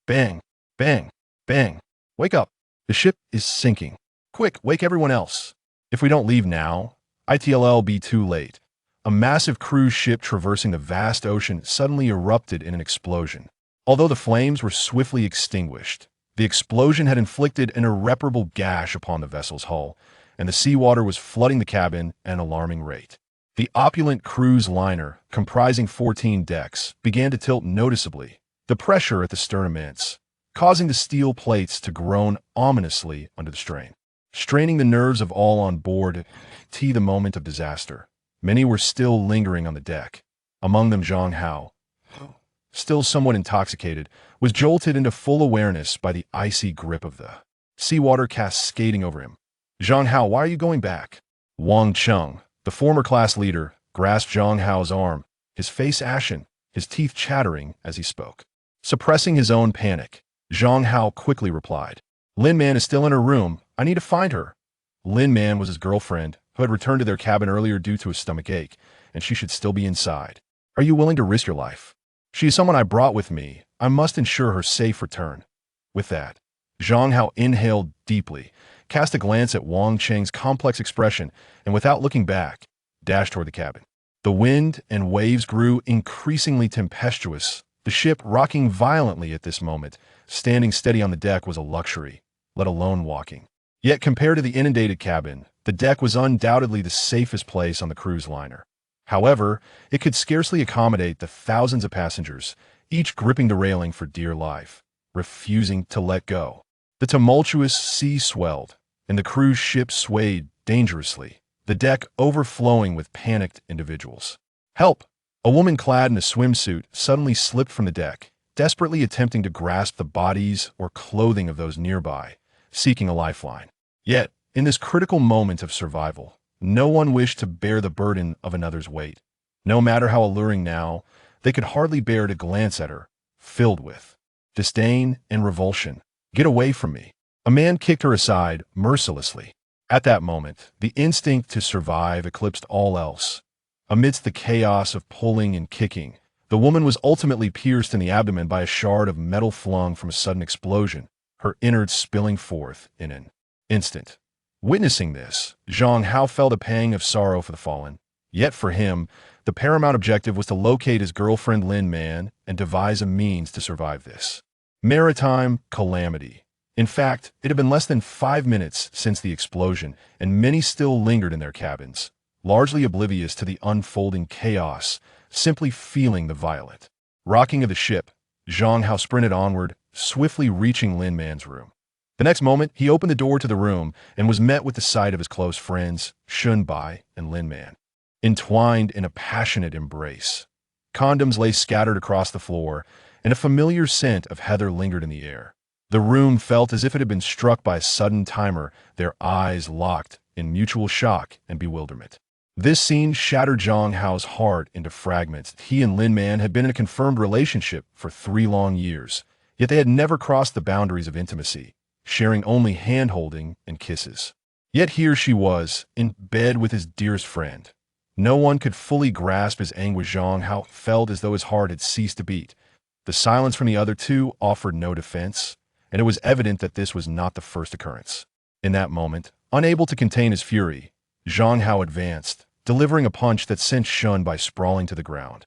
Bang, bang, bang. Wake up. The ship is sinking. Quick, wake everyone else. If we don't leave now, it'll be too late. A massive cruise ship traversing the vast ocean suddenly erupted in an explosion. Although the flames were swiftly extinguished, the explosion had inflicted an irreparable gash upon the vessel's hull, and the seawater was flooding the cabin at an alarming rate. The opulent cruise liner, comprising 14 decks, began to tilt noticeably, the pressure at the stern immense, causing the steel plates to groan ominously under the strain. Straining the nerves of all on board to the moment of disaster. Many were still lingering on the deck. Among them Zhang Hao, still somewhat intoxicated, was jolted into full awareness by the icy grip of the seawater cascading over him. Zhang Hao, why are you going back? Wang Cheng, the former class leader, grasped Zhang Hao's arm, his face ashen, his teeth chattering as he spoke. Suppressing his own panic, Zhang Hao quickly replied, Lin Man is still in her room. I need to find her. Lin Man was his girlfriend, who had returned to their cabin earlier due to a stomach ache, and she should still be inside. Are you willing to risk your life? She is someone I brought with me. I must ensure her safe return. With that, Zhang Hao inhaled deeply, cast a glance at Wang Cheng's complex expression, and without looking back, dashed toward the cabin. The wind and waves grew increasingly tempestuous, the ship rocking violently at this moment. Standing steady on the deck was a luxury, let alone walking. Yet compared to the inundated cabin, the deck was undoubtedly the safest place on the cruise liner. However, it could scarcely accommodate the thousands of passengers, each gripping the railing for dear life, refusing to let go. The tumultuous sea swelled, and the cruise ship swayed dangerously, the deck overflowing with panicked individuals. Help! A woman clad in a swimsuit suddenly slipped from the deck, desperately attempting to grasp the bodies or clothing of those nearby, seeking a lifeline. Yet, in this critical moment of survival, no one wished to bear the burden of another's weight. No matter how alluring now, they could hardly bear to glance at her, filled with disdain and revulsion. Get away from me. A man kicked her aside mercilessly. At that moment, the instinct to survive eclipsed all else. Amidst the chaos of pulling and kicking, the woman was ultimately pierced in the abdomen by a shard of metal flung from a sudden explosion, her innards spilling forth in an instant. Witnessing this, Zhang Hao felt a pang of sorrow for the fallen. Yet for him, the paramount objective was to locate his girlfriend Lin Man and devise a means to survive this maritime calamity. In fact, it had been less than 5 minutes since the explosion, and many still lingered in their cabins, largely oblivious to the unfolding chaos, simply feeling the violent rocking of the ship. Zhang Hao sprinted onward, swiftly reaching Lin Man's room. The next moment, he opened the door to the room and was met with the sight of his close friends, Shun Bai and Lin Man, entwined in a passionate embrace. Condoms lay scattered across the floor, and a familiar scent of heather lingered in the air. The room felt as if it had been struck by a sudden timer, their eyes locked in mutual shock and bewilderment. This scene shattered Zhang Hao's heart into fragments. He and Lin Man had been in a confirmed relationship for 3 long years, yet they had never crossed the boundaries of intimacy, sharing only hand-holding and kisses. Yet here she was, in bed with his dearest friend. No one could fully grasp his anguish. Zhang Hao felt as though his heart had ceased to beat. The silence from the other two offered no defense, and it was evident that this was not the first occurrence. In that moment, unable to contain his fury, Zhang Hao advanced, delivering a punch that sent Shun Bai sprawling to the ground.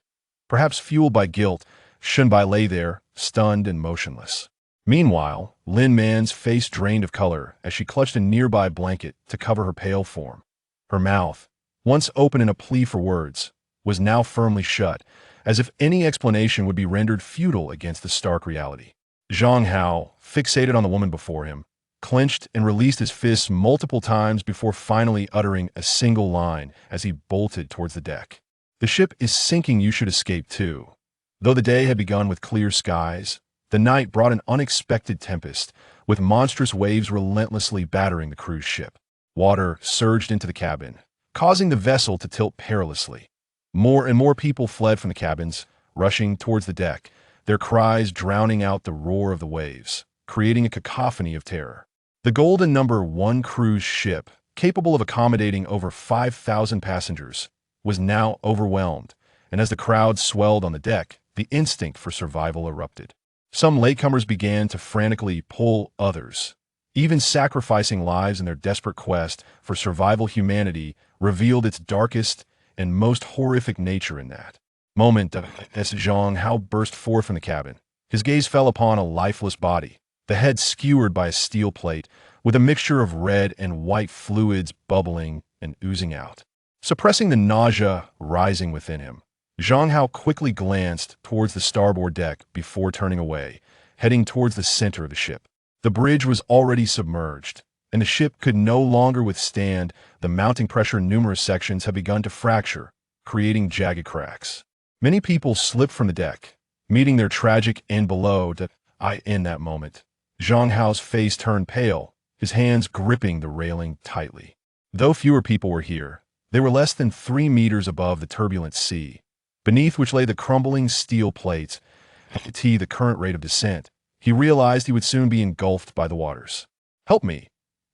Perhaps fueled by guilt, Shun Bai lay there, stunned and motionless. Meanwhile, Lin Man's face drained of color as she clutched a nearby blanket to cover her pale form. Her mouth, once open in a plea for words, was now firmly shut, as if any explanation would be rendered futile against the stark reality. Zhang Hao, fixated on the woman before him, clenched and released his fists multiple times before finally uttering a single line as he bolted towards the deck. The ship is sinking, you should escape too. Though the day had begun with clear skies, the night brought an unexpected tempest, with monstrous waves relentlessly battering the cruise ship. Water surged into the cabin, causing the vessel to tilt perilously. More and more people fled from the cabins, rushing towards the deck, their cries drowning out the roar of the waves, creating a cacophony of terror. The Golden No. 1 cruise ship, capable of accommodating over 5,000 passengers, was now overwhelmed, and as the crowd swelled on the deck, the instinct for survival erupted. Some latecomers began to frantically pull others. Even sacrificing lives in their desperate quest for survival, humanity revealed its darkest and most horrific nature in that moment as Zhang Hao burst forth from the cabin. His gaze fell upon a lifeless body, the head skewered by a steel plate, with a mixture of red and white fluids bubbling and oozing out. Suppressing the nausea rising within him, Zhang Hao quickly glanced towards the starboard deck before turning away, heading towards the center of the ship. The bridge was already submerged, and the ship could no longer withstand the mounting pressure. Numerous sections had begun to fracture, creating jagged cracks. Many people slipped from the deck, meeting their tragic end below. In that moment, Zhang Hao's face turned pale, his hands gripping the railing tightly. Though fewer people were here, they were less than 3 meters above the turbulent sea, beneath which lay the crumbling steel plates. At the current rate of descent, he realized he would soon be engulfed by the waters. "Help me!"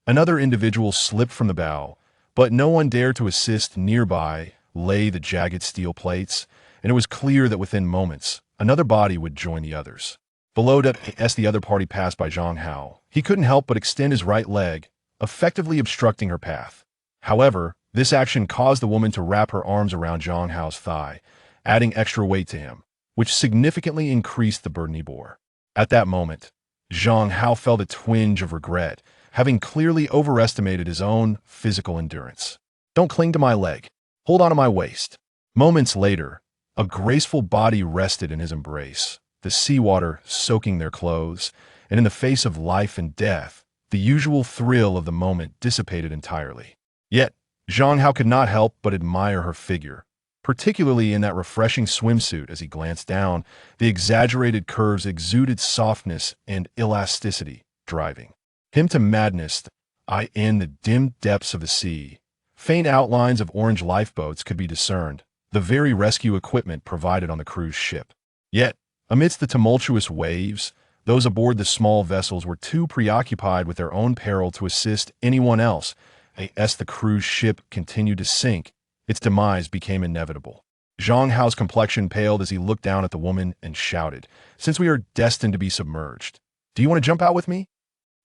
Another individual slipped from the bow, but no one dared to assist. Nearby lay the jagged steel plates, and it was clear that within moments, another body would join the others. Below, as the other party passed by Zhang Hao, he couldn't help but extend his right leg, effectively obstructing her path. However, this action caused the woman to wrap her arms around Zhang Hao's thigh, adding extra weight to him, which significantly increased the burden he bore. At that moment, Zhang Hao felt a twinge of regret, having clearly overestimated his own physical endurance. "Don't cling to my leg. Hold on to my waist." Moments later, a graceful body rested in his embrace, the seawater soaking their clothes, and in the face of life and death, the usual thrill of the moment dissipated entirely. Yet, Zhang Hao could not help but admire her figure, particularly in that refreshing swimsuit. As he glanced down, the exaggerated curves exuded softness and elasticity, driving him to madness. In the dim depths of the sea, faint outlines of orange lifeboats could be discerned, the very rescue equipment provided on the cruise ship. Yet, amidst the tumultuous waves, those aboard the small vessels were too preoccupied with their own peril to assist anyone else. As the cruise ship continued to sink, its demise became inevitable. Zhang Hao's complexion paled as he looked down at the woman and shouted, "Since we are destined to be submerged, do you want to jump out with me?"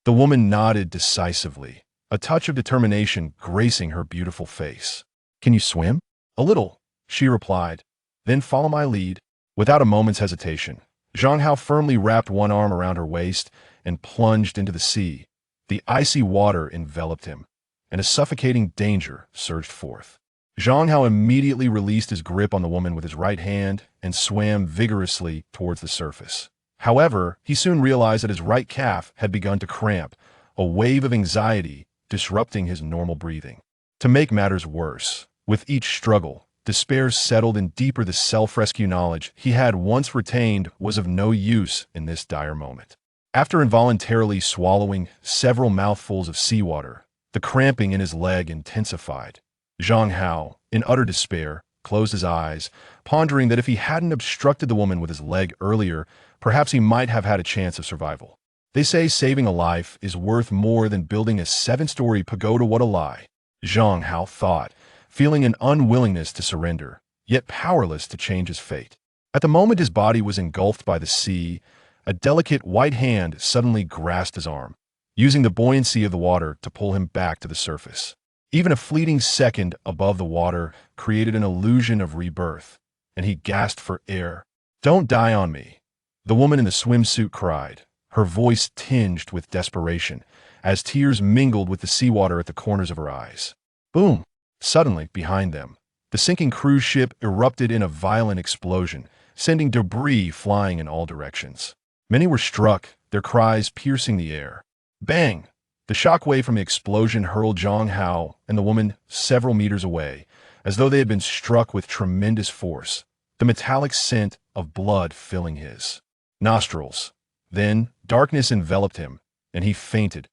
The woman nodded decisively, a touch of determination gracing her beautiful face. "Can you swim?" "A little," she replied. "Then follow my lead." Without a moment's hesitation, Zhang Hao firmly wrapped one arm around her waist and plunged into the sea. The icy water enveloped him, and a suffocating danger surged forth. Zhang Hao immediately released his grip on the woman with his right hand and swam vigorously towards the surface. However, he soon realized that his right calf had begun to cramp, a wave of anxiety disrupting his normal breathing. To make matters worse, with each struggle, despair settled in deeper. The self-rescue knowledge he had once retained was of no use in this dire moment. After involuntarily swallowing several mouthfuls of seawater, the cramping in his leg intensified. Zhang Hao, in utter despair, closed his eyes, pondering that if he hadn't obstructed the woman with his leg earlier, perhaps he might have had a chance of survival. They say saving a life is worth more than building a 7-story pagoda. What a lie, Zhang Hao thought, feeling an unwillingness to surrender, yet powerless to change his fate. At the moment his body was engulfed by the sea, a delicate white hand suddenly grasped his arm, using the buoyancy of the water to pull him back to the surface. Even a fleeting second above the water created an illusion of rebirth, and he gasped for air. "Don't die on me," the woman in the swimsuit cried, her voice tinged with desperation, as tears mingled with the seawater at the corners of her eyes. Boom! Suddenly, behind them, the sinking cruise ship erupted in a violent explosion, sending debris flying in all directions. Many were struck, their cries piercing the air. Bang! The shockwave from the explosion hurled Zhang Hao and the woman several meters away, as though they had been struck with tremendous force, the metallic scent of blood filling his nostrils. Then, darkness enveloped him, and he fainted.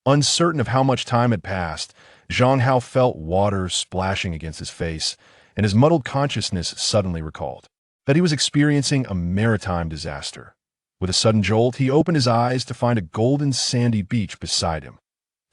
Uncertain of how much time had passed, Zhang Hao felt water splashing against his face, and his muddled consciousness suddenly recalled that he was experiencing a maritime disaster. With a sudden jolt, he opened his eyes to find a golden sandy beach beside him.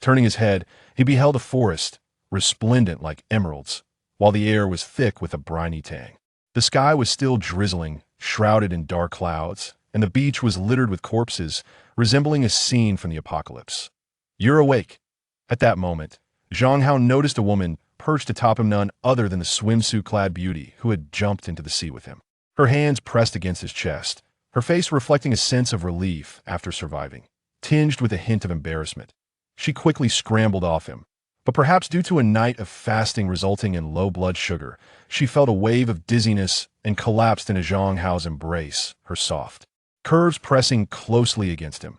Turning his head, he beheld a forest, resplendent like emeralds, while the air was thick with a briny tang. The sky was still drizzling, shrouded in dark clouds, and the beach was littered with corpses, resembling a scene from the apocalypse. "You're awake." At that moment, Zhang Hao noticed a woman perched atop him, none other than the swimsuit-clad beauty who had jumped into the sea with him. Her hands pressed against his chest, her face reflecting a sense of relief after surviving, tinged with a hint of embarrassment. She quickly scrambled off him, but perhaps due to a night of fasting resulting in low blood sugar, she felt a wave of dizziness and collapsed into Zhang Hao's embrace, her soft curves pressing closely against him.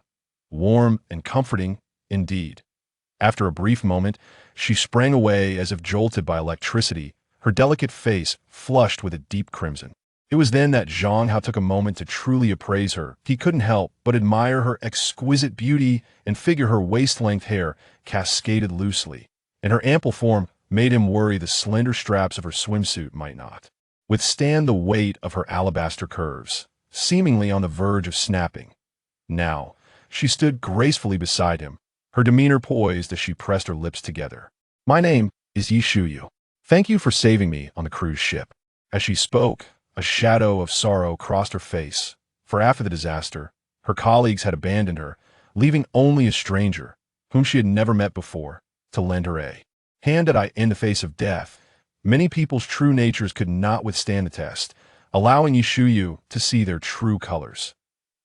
Warm and comforting, indeed. After a brief moment, she sprang away as if jolted by electricity, her delicate face flushed with a deep crimson. It was then that Zhang Hao took a moment to truly appraise her. He couldn't help but admire her exquisite beauty and figure. Her waist-length hair cascaded loosely, and her ample form made him worry the slender straps of her swimsuit might not withstand the weight of her alabaster curves, seemingly on the verge of snapping. Now, she stood gracefully beside him, her demeanor poised as she pressed her lips together. "My name is Yi Shuyu. Thank you for saving me on the cruise ship." As she spoke, a shadow of sorrow crossed her face, for after the disaster, her colleagues had abandoned her, leaving only a stranger, whom she had never met before, to lend her a hand in the face of death. Many people's true natures could not withstand the test, allowing Yi Shuyu to see their true colors.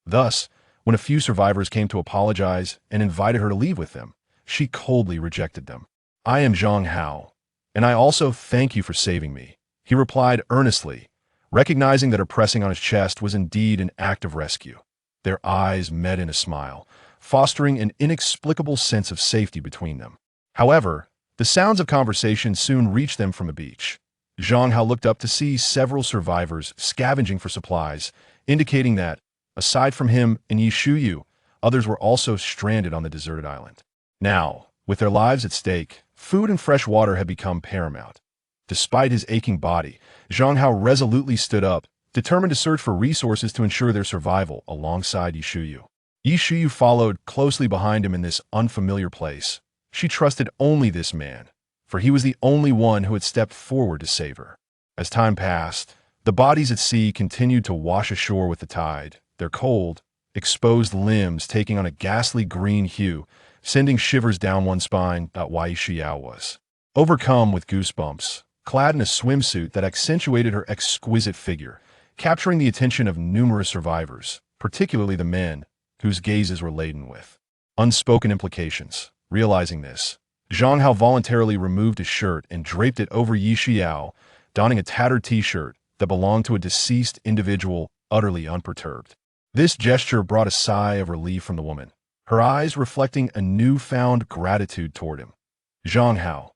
Thus, when a few survivors came to apologize and invited her to leave with them, she coldly rejected them. "I am Zhang Hao, and I also thank you for saving me," he replied earnestly, recognizing that her pressing on his chest was indeed an act of rescue. Their eyes met in a smile, fostering an inexplicable sense of safety between them. However, the sounds of conversation soon reached them from the beach. Zhang Hao looked up to see several survivors scavenging for supplies, indicating that, aside from him and Yi Shuyu, others were also stranded on the deserted island. Now, with their lives at stake, food and fresh water had become paramount. Despite his aching body, Zhang Hao resolutely stood up, determined to search for resources to ensure their survival alongside Yi Shuyu. Yi Shuyu followed closely behind him in this unfamiliar place. She trusted only this man, for he was the only one who had stepped forward to save her. As time passed, the bodies at sea continued to wash ashore with the tide, their cold, exposed limbs taking on a ghastly green hue, sending shivers down one spine. Wai Xiao was overcome with goosebumps, clad in a swimsuit that accentuated her exquisite figure, capturing the attention of numerous survivors, particularly the men, whose gazes were laden with unspoken implications. Realizing this, Zhang Hao voluntarily removed his shirt and draped it over Yi Xiao, donning a tattered t-shirt that belonged to a deceased individual, utterly unperturbed. This gesture brought a sigh of relief from the woman, her eyes reflecting a newfound gratitude toward him. "Zhang Hao,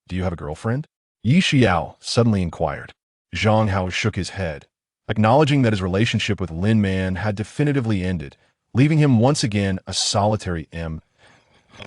do you have a girlfriend?" Yi Xiao suddenly inquired. Zhang Hao shook his head, acknowledging that his relationship with Lin Man had definitively ended, leaving him once again a solitary M.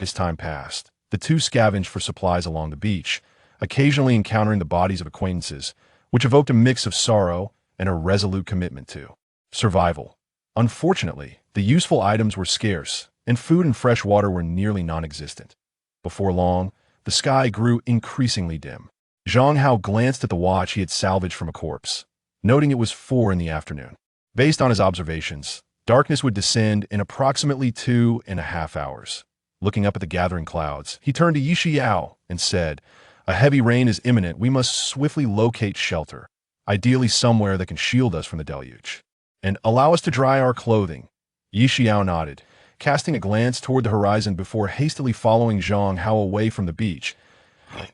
As time passed, the two scavenged for supplies along the beach, occasionally encountering the bodies of acquaintances, which evoked a mix of sorrow and a resolute commitment to survival. Unfortunately, the useful items were scarce, and food and fresh water were nearly non-existent. Before long, the sky grew increasingly dim. Zhang Hao glanced at the watch he had salvaged from a corpse, noting it was 4 in the afternoon. Based on his observations, darkness would descend in approximately 2.5 hours. Looking up at the gathering clouds, he turned to Yi Xiao and said, "A heavy rain is imminent. We must swiftly locate shelter, ideally somewhere that can shield us from the deluge, and allow us to dry our clothing." Yi Xiao nodded, casting a glance toward the horizon before hastily following Zhang Hao away from the beach.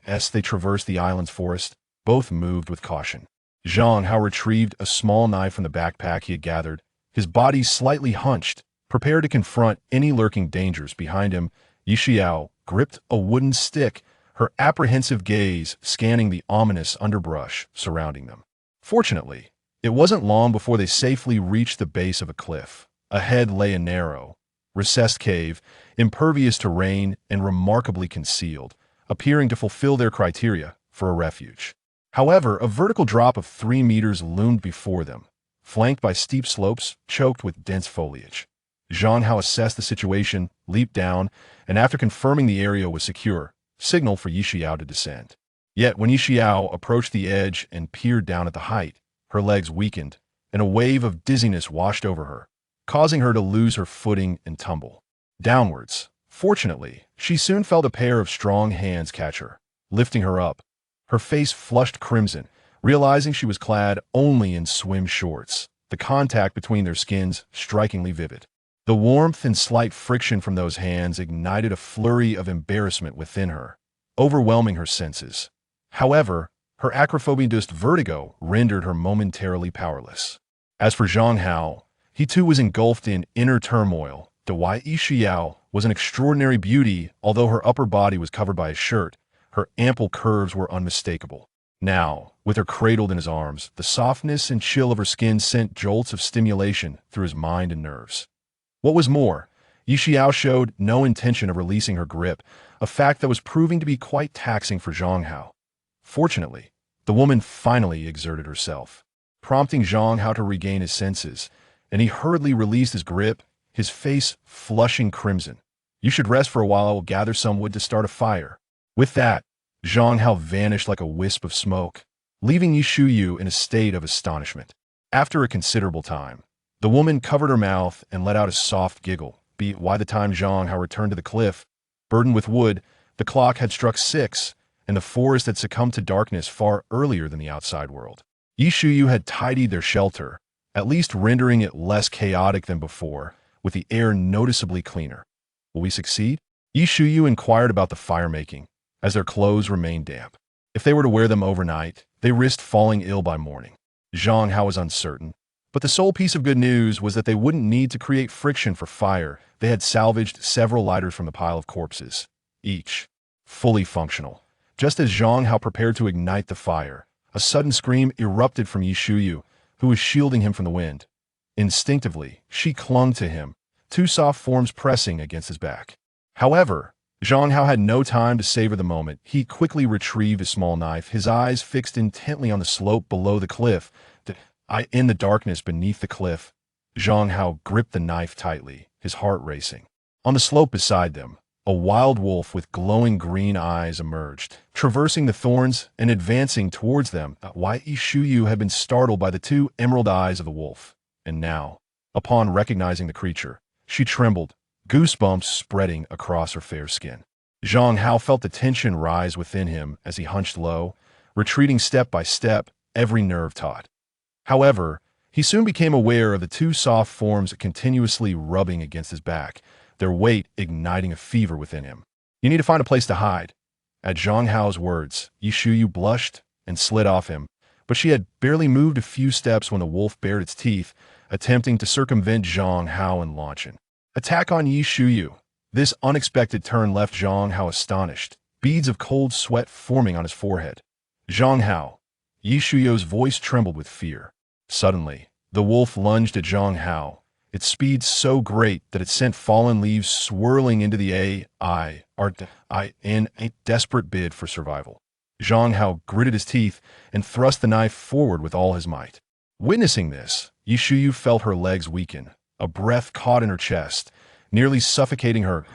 As they traversed the island's forest, both moved with caution. Zhang Hao retrieved a small knife from the backpack he had gathered, his body slightly hunched, prepared to confront any lurking dangers behind him. Yi Xiao gripped a wooden stick, her apprehensive gaze scanning the ominous underbrush surrounding them. Fortunately, it wasn't long before they safely reached the base of a cliff. Ahead lay a narrow, recessed cave, impervious to rain and remarkably concealed, appearing to fulfill their criteria for a refuge. However, a vertical drop of 3 meters loomed before them, flanked by steep slopes choked with dense foliage. Zhang Hao assessed the situation, leaped down, and after confirming the area was secure, signaled for Yi Xiao to descend. Yet when Yi Xiao approached the edge and peered down at the height, her legs weakened, and a wave of dizziness washed over her, causing her to lose her footing and tumble downwards. Fortunately, she soon felt a pair of strong hands catch her, lifting her up. Her face flushed crimson, realizing she was clad only in swim shorts, the contact between their skins strikingly vivid. The warmth and slight friction from those hands ignited a flurry of embarrassment within her, overwhelming her senses. However, her acrophobia-induced vertigo rendered her momentarily powerless. As for Zhang Hao, he too was engulfed in inner turmoil. Dai Yixiao was an extraordinary beauty, although her upper body was covered by a shirt. Her ample curves were unmistakable. Now, with her cradled in his arms, the softness and chill of her skin sent jolts of stimulation through his mind and nerves. What was more, Yixiao showed no intention of releasing her grip, a fact that was proving to be quite taxing for Zhang Hao. Fortunately, the woman finally exerted herself, prompting Zhang Hao to regain his senses, and he hurriedly released his grip, his face flushing crimson. "You should rest for a while. I will gather some wood to start a fire." With that, Zhang Hao vanished like a wisp of smoke, leaving Yishuyu in a state of astonishment. After a considerable time, the woman covered her mouth and let out a soft giggle. By the time Zhang Hao returned to the cliff, burdened with wood, the clock had struck 6, and the forest had succumbed to darkness far earlier than the outside world. Yishuyu had tidied their shelter, at least rendering it less chaotic than before, with the air noticeably cleaner. Will we succeed? Yishuyu inquired about the fire-making, as their clothes remained damp. If they were to wear them overnight, they risked falling ill by morning. Zhang Hao was uncertain, but the sole piece of good news was that they wouldn't need to create friction for fire. They had salvaged several lighters from the pile of corpses, each fully functional. Just as Zhang Hao prepared to ignite the fire, a sudden scream erupted from Yishuyu, who was shielding him from the wind. Instinctively, she clung to him, two soft forms pressing against his back. However, Zhang Hao had no time to savor the moment. He quickly retrieved a small knife, his eyes fixed intently on the slope below the cliff. In the darkness beneath the cliff, Zhang Hao gripped the knife tightly, his heart racing. On the slope beside them, a wild wolf with glowing green eyes emerged, traversing the thorns and advancing towards them. Yishuyu had been startled by the two emerald eyes of the wolf, and now, upon recognizing the creature, she trembled, goosebumps spreading across her fair skin. Zhang Hao felt the tension rise within him as he hunched low, retreating step by step, every nerve taut. However, he soon became aware of the two soft forms continuously rubbing against his back, their weight igniting a fever within him. "You need to find a place to hide." At Zhang Hao's words, Yishuyu blushed and slid off him, but she had barely moved a few steps when the wolf bared its teeth, attempting to circumvent Zhang Hao and launch an attack on Yishuyu. This unexpected turn left Zhang Hao astonished, beads of cold sweat forming on his forehead. "Zhang Hao." Yishuyu's voice trembled with fear. Suddenly, the wolf lunged at Zhang Hao, its speed so great that it sent fallen leaves swirling into the air in a desperate bid for survival. Zhang Hao gritted his teeth and thrust the knife forward with all his might. Witnessing this, Yishuyu felt her legs weaken, a breath caught in her chest, nearly suffocating her.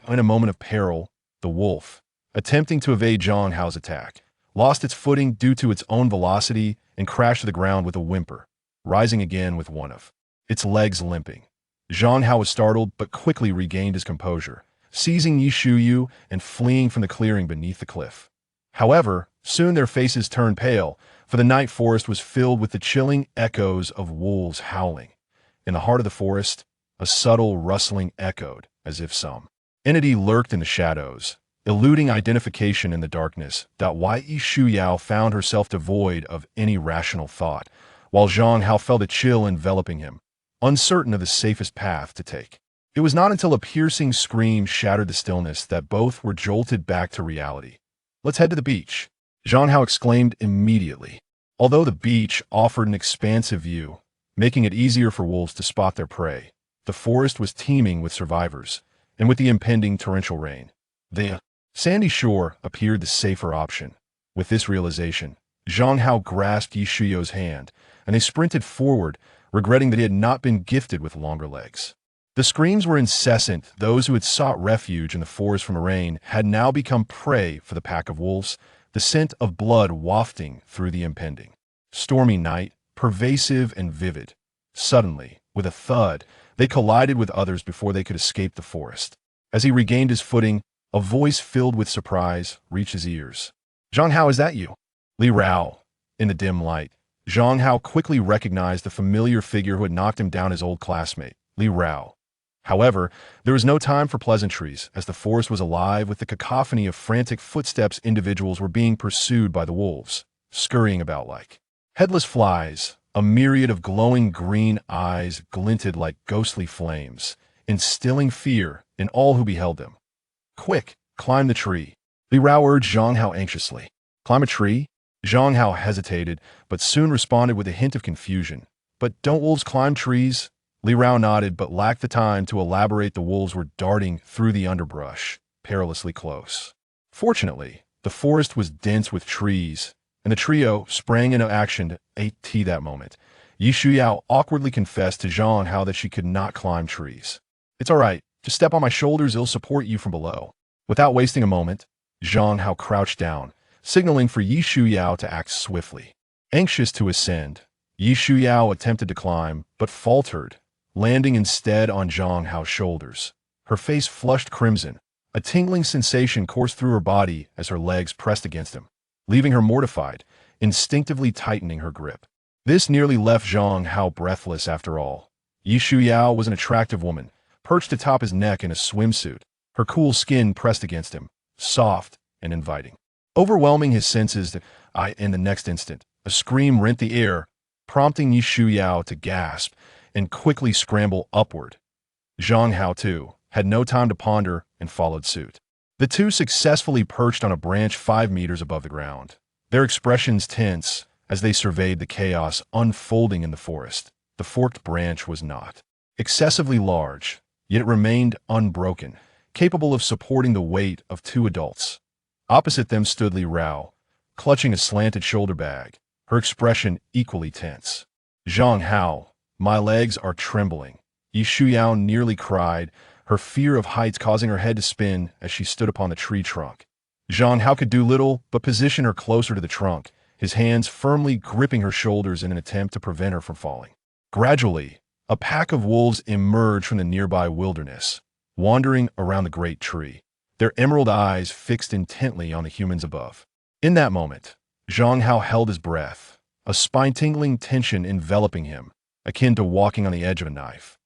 In a moment of peril, the wolf, attempting to evade Zhang Hao's attack, lost its footing due to its own velocity and crashed to the ground with a whimper, rising again with one of its legs limping. Zhang Hao was startled but quickly regained his composure, seizing Yishuyu and fleeing from the clearing beneath the cliff. However, soon their faces turned pale, for the night forest was filled with the chilling echoes of wolves howling. In the heart of the forest, a subtle rustling echoed, as if some entity lurked in the shadows, eluding identification in the darkness. Yishuyu found herself devoid of any rational thought, while Zhang Hao felt a chill enveloping him, uncertain of the safest path to take. It was not until a piercing scream shattered the stillness that both were jolted back to reality. "Let's head to the beach," Zhang Hao exclaimed immediately. Although the beach offered an expansive view, making it easier for wolves to spot their prey, the forest was teeming with survivors, and with the impending torrential rain, the sandy shore appeared the safer option. With this realization, Zhang Hao grasped Yishuyu's hand, and they sprinted forward, regretting that he had not been gifted with longer legs. The screams were incessant. Those who had sought refuge in the forest from the rain had now become prey for the pack of wolves, the scent of blood wafting through the impending stormy night, pervasive and vivid. Suddenly, With a thud, they collided with others before they could escape the forest. As he regained his footing, a voice filled with surprise reached his ears. "Zhang Hao, is that you?" Li Rao. In the dim light, Zhang Hao quickly recognized the familiar figure who had knocked him down, his old classmate, Li Rao. However, there was no time for pleasantries, as the forest was alive with the cacophony of frantic footsteps. Individuals were being pursued by the wolves, scurrying about like headless flies. A myriad of glowing green eyes glinted like ghostly flames, instilling fear in all who beheld them. "Quick, climb the tree," Li Rao urged Zhang Hao anxiously. "Climb a tree?" Zhang Hao hesitated, but soon responded with a hint of confusion. "But don't wolves climb trees?" Li Rao nodded, but lacked the time to elaborate. The wolves were darting through the underbrush, perilously close. Fortunately, the forest was dense with trees, and the trio sprang into action at that moment. Yi Shuyao awkwardly confessed to Zhang Hao that she could not climb trees. "It's all right, just step on my shoulders, it'll support you from below." Without wasting a moment, Zhang Hao crouched down, signaling for Yi Shuyao to act swiftly. Anxious to ascend, Yi Shuyao attempted to climb, but faltered, landing instead on Zhang Hao's shoulders. Her face flushed crimson. A tingling sensation coursed through her body as her legs pressed against him, leaving her mortified, instinctively tightening her grip. This nearly left Zhang Hao breathless after all. Yi Shuyao was an attractive woman, perched atop his neck in a swimsuit, her cool skin pressed against him, soft and inviting. Overwhelming his senses, in the next instant, a scream rent the air, prompting Yi Shuyao to gasp and quickly scramble upward. Zhang Hao, too, had no time to ponder and followed suit. The two successfully perched on a branch 5 meters above the ground, their expressions tense as they surveyed the chaos unfolding in the forest. The forked branch was not excessively large, yet it remained unbroken, capable of supporting the weight of 2 adults. Opposite them stood Li Rao, clutching a slanted shoulder bag, her expression equally tense. "Zhang Hao, my legs are trembling," Yi Shuyao nearly cried, her fear of heights causing her head to spin as she stood upon the tree trunk. Zhang Hao could do little but position her closer to the trunk, his hands firmly gripping her shoulders in an attempt to prevent her from falling. Gradually, a pack of wolves emerged from the nearby wilderness, wandering around the great tree, their emerald eyes fixed intently on the humans above. In that moment, Zhang Hao held his breath, a spine-tingling tension enveloping him, akin to walking on the edge of a knife.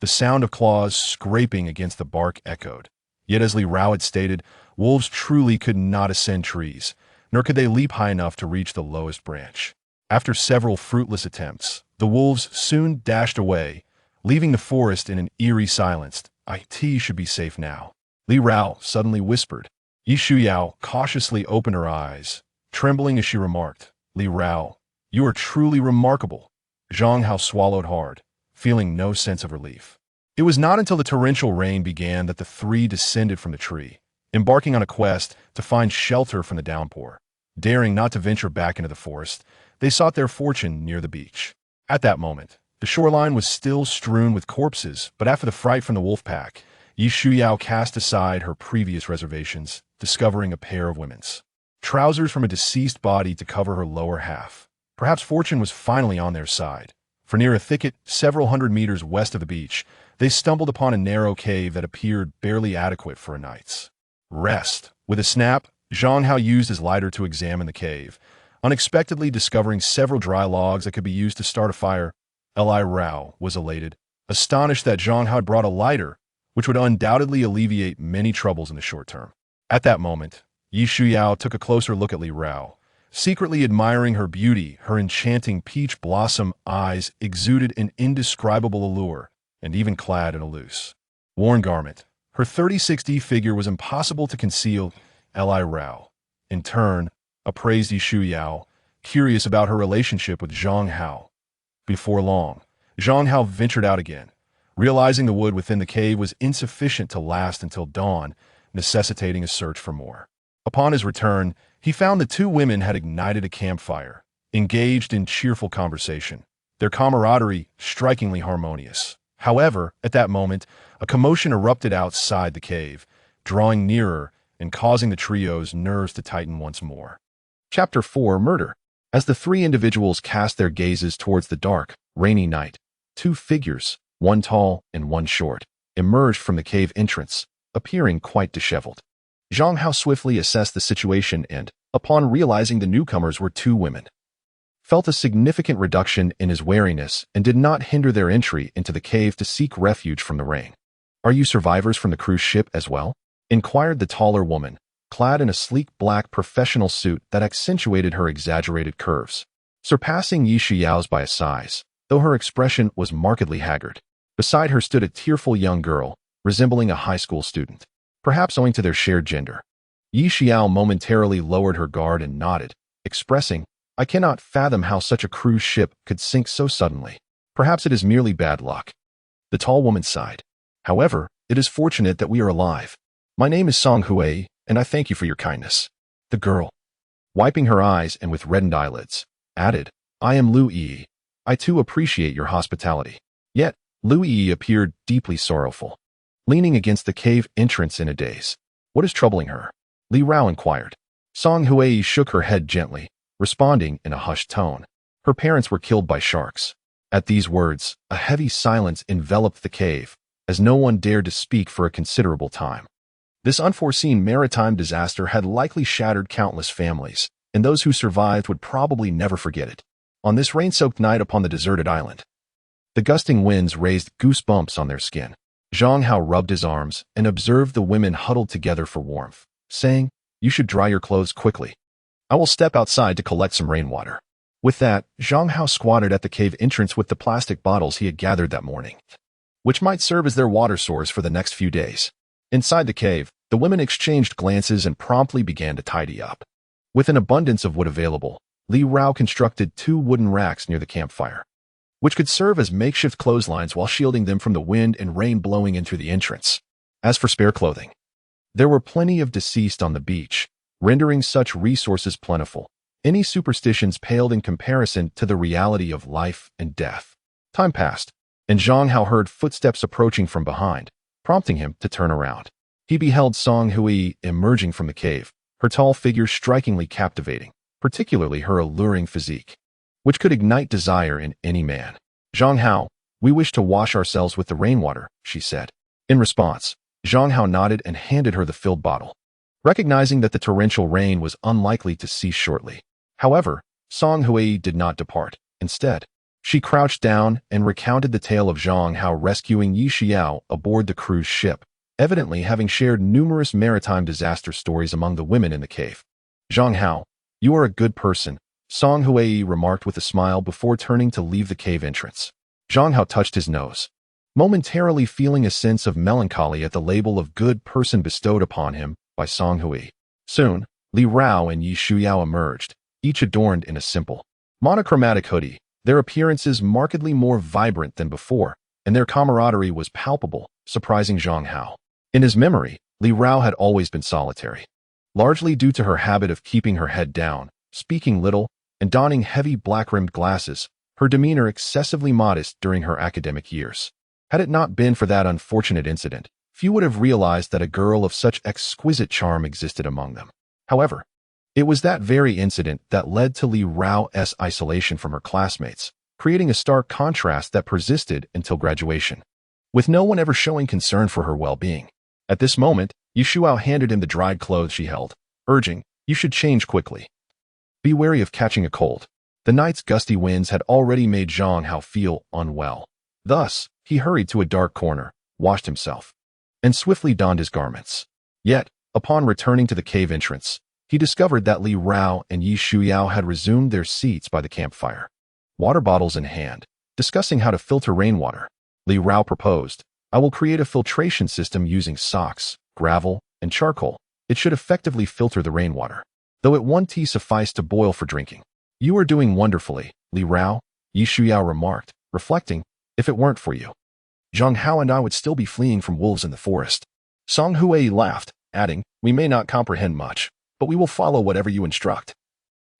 The sound of claws scraping against the bark echoed. Yet as Li Rao had stated, wolves truly could not ascend trees, nor could they leap high enough to reach the lowest branch. After several fruitless attempts, the wolves soon dashed away, leaving the forest in an eerie silence. "It should be safe now," Li Rao suddenly whispered. Yi Shuyao cautiously opened her eyes, trembling as she remarked, "Li Rao, you are truly remarkable." Zhang Hao swallowed hard, feeling no sense of relief. It was not until the torrential rain began that the three descended from the tree, embarking on a quest to find shelter from the downpour. Daring not to venture back into the forest, they sought their fortune near the beach. At that moment, the shoreline was still strewn with corpses, but after the fright from the wolf pack, Yi Shuyao cast aside her previous reservations, discovering a pair of women's trousers from a deceased body to cover her lower half. Perhaps fortune was finally on their side, for near a thicket several hundred meters west of the beach, they stumbled upon a narrow cave that appeared barely adequate for a night's rest. With a snap, Zhang Hao used his lighter to examine the cave, unexpectedly discovering several dry logs that could be used to start a fire. Li Rao was elated, astonished that Zhang Hao had brought a lighter, which would undoubtedly alleviate many troubles in the short term. At that moment, Yi Shuyao took a closer look at Li Rao, secretly admiring her beauty. Her enchanting peach blossom eyes exuded an indescribable allure, and even clad in a loose, worn garment, her 30-60 figure was impossible to conceal. Li Rao, in turn, appraised Yi Shuyao, curious about her relationship with Zhang Hao. Before long, Zhang Hao ventured out again, realizing the wood within the cave was insufficient to last until dawn, necessitating a search for more. Upon his return, he found the two women had ignited a campfire, engaged in cheerful conversation, their camaraderie strikingly harmonious. However, at that moment, a commotion erupted outside the cave, drawing nearer and causing the trio's nerves to tighten once more. Chapter 4: Murder. As the three individuals cast their gazes towards the dark, rainy night, Two figures, one tall and one short, emerged from the cave entrance, appearing quite disheveled. Zhang Hao swiftly assessed the situation and, upon realizing the newcomers were two women, felt a significant reduction in his wariness and did not hinder their entry into the cave to seek refuge from the rain. "Are you survivors from the cruise ship as well?" inquired the taller woman, clad in a sleek black professional suit that accentuated her exaggerated curves, surpassing Yi Shiyao's by a size, though her expression was markedly haggard. Beside her stood a tearful young girl, resembling a high school student, perhaps owing to their shared gender. Yi Xiao momentarily lowered her guard and nodded, expressing, "I cannot fathom how such a cruise ship could sink so suddenly. Perhaps it is merely bad luck." The tall woman sighed. "However, it is fortunate that we are alive. My name is Song Hui, and I thank you for your kindness." The girl, wiping her eyes and with reddened eyelids, added, "I am Lu Yi. I too appreciate your hospitality." Yet, Lu Yi appeared deeply sorrowful, leaning against the cave entrance in a daze. "What is troubling her?" Li Rao inquired. Song Hui shook her head gently, responding in a hushed tone. "Her parents were killed by sharks." At these words, a heavy silence enveloped the cave, as no one dared to speak for a considerable time. This unforeseen maritime disaster had likely shattered countless families, and those who survived would probably never forget it. On this rain-soaked night upon the deserted island, the gusting winds raised goosebumps on their skin. Zhang Hao rubbed his arms and observed the women huddled together for warmth, saying, "You should dry your clothes quickly. I will step outside to collect some rainwater." With that, Zhang Hao squatted at the cave entrance with the plastic bottles he had gathered that morning, which might serve as their water source for the next few days. Inside the cave, the women exchanged glances and promptly began to tidy up. With an abundance of wood available, Li Rao constructed 2 wooden racks near the campfire, which could serve as makeshift clotheslines while shielding them from the wind and rain blowing into the entrance. As for spare clothing, there were plenty of deceased on the beach, rendering such resources plentiful. Any superstitions paled in comparison to the reality of life and death. Time passed, and Zhang Hao heard footsteps approaching from behind, prompting him to turn around. He beheld Song Hui emerging from the cave, her tall figure strikingly captivating, particularly her alluring physique, which could ignite desire in any man. "Zhang Hao, we wish to wash ourselves with the rainwater," she said. In response, Zhang Hao nodded and handed her the filled bottle, recognizing that the torrential rain was unlikely to cease shortly. However, Song Hui did not depart. Instead, she crouched down and recounted the tale of Zhang Hao rescuing Yi Xiao aboard the cruise ship, evidently having shared numerous maritime disaster stories among the women in the cave. "Zhang Hao, you are a good person," Song Hui remarked with a smile before turning to leave the cave entrance. Zhang Hao touched his nose, momentarily feeling a sense of melancholy at the label of good person bestowed upon him by Song Hui. Soon, Li Rao and Yi Shuyao emerged, each adorned in a simple, monochromatic hoodie, their appearances markedly more vibrant than before, and their camaraderie was palpable, surprising Zhang Hao. In his memory, Li Rao had always been solitary, largely due to her habit of keeping her head down, speaking little, and donning heavy black-rimmed glasses, her demeanor excessively modest during her academic years. Had it not been for that unfortunate incident, few would have realized that a girl of such exquisite charm existed among them. However, it was that very incident that led to Li Rao's isolation from her classmates, creating a stark contrast that persisted until graduation, with no one ever showing concern for her well-being. At this moment, Yi Shuao handed him the dried clothes she held, urging, "You should change quickly. Be wary of catching a cold." The night's gusty winds had already made Zhang Hao feel unwell. Thus, he hurried to a dark corner, washed himself, and swiftly donned his garments. Yet, upon returning to the cave entrance, he discovered that Li Rao and Yi Shuyao had resumed their seats by the campfire, water bottles in hand, discussing how to filter rainwater. Li Rao proposed, "I will create a filtration system using socks, gravel, and charcoal. It should effectively filter the rainwater, though it won't suffice to boil for drinking." "You are doing wonderfully, Li Rao," Yi Shuyao remarked, reflecting, "If it weren't for you, Zhang Hao and I would still be fleeing from wolves in the forest." Song Hui laughed, adding, "We may not comprehend much, but we will follow whatever you instruct."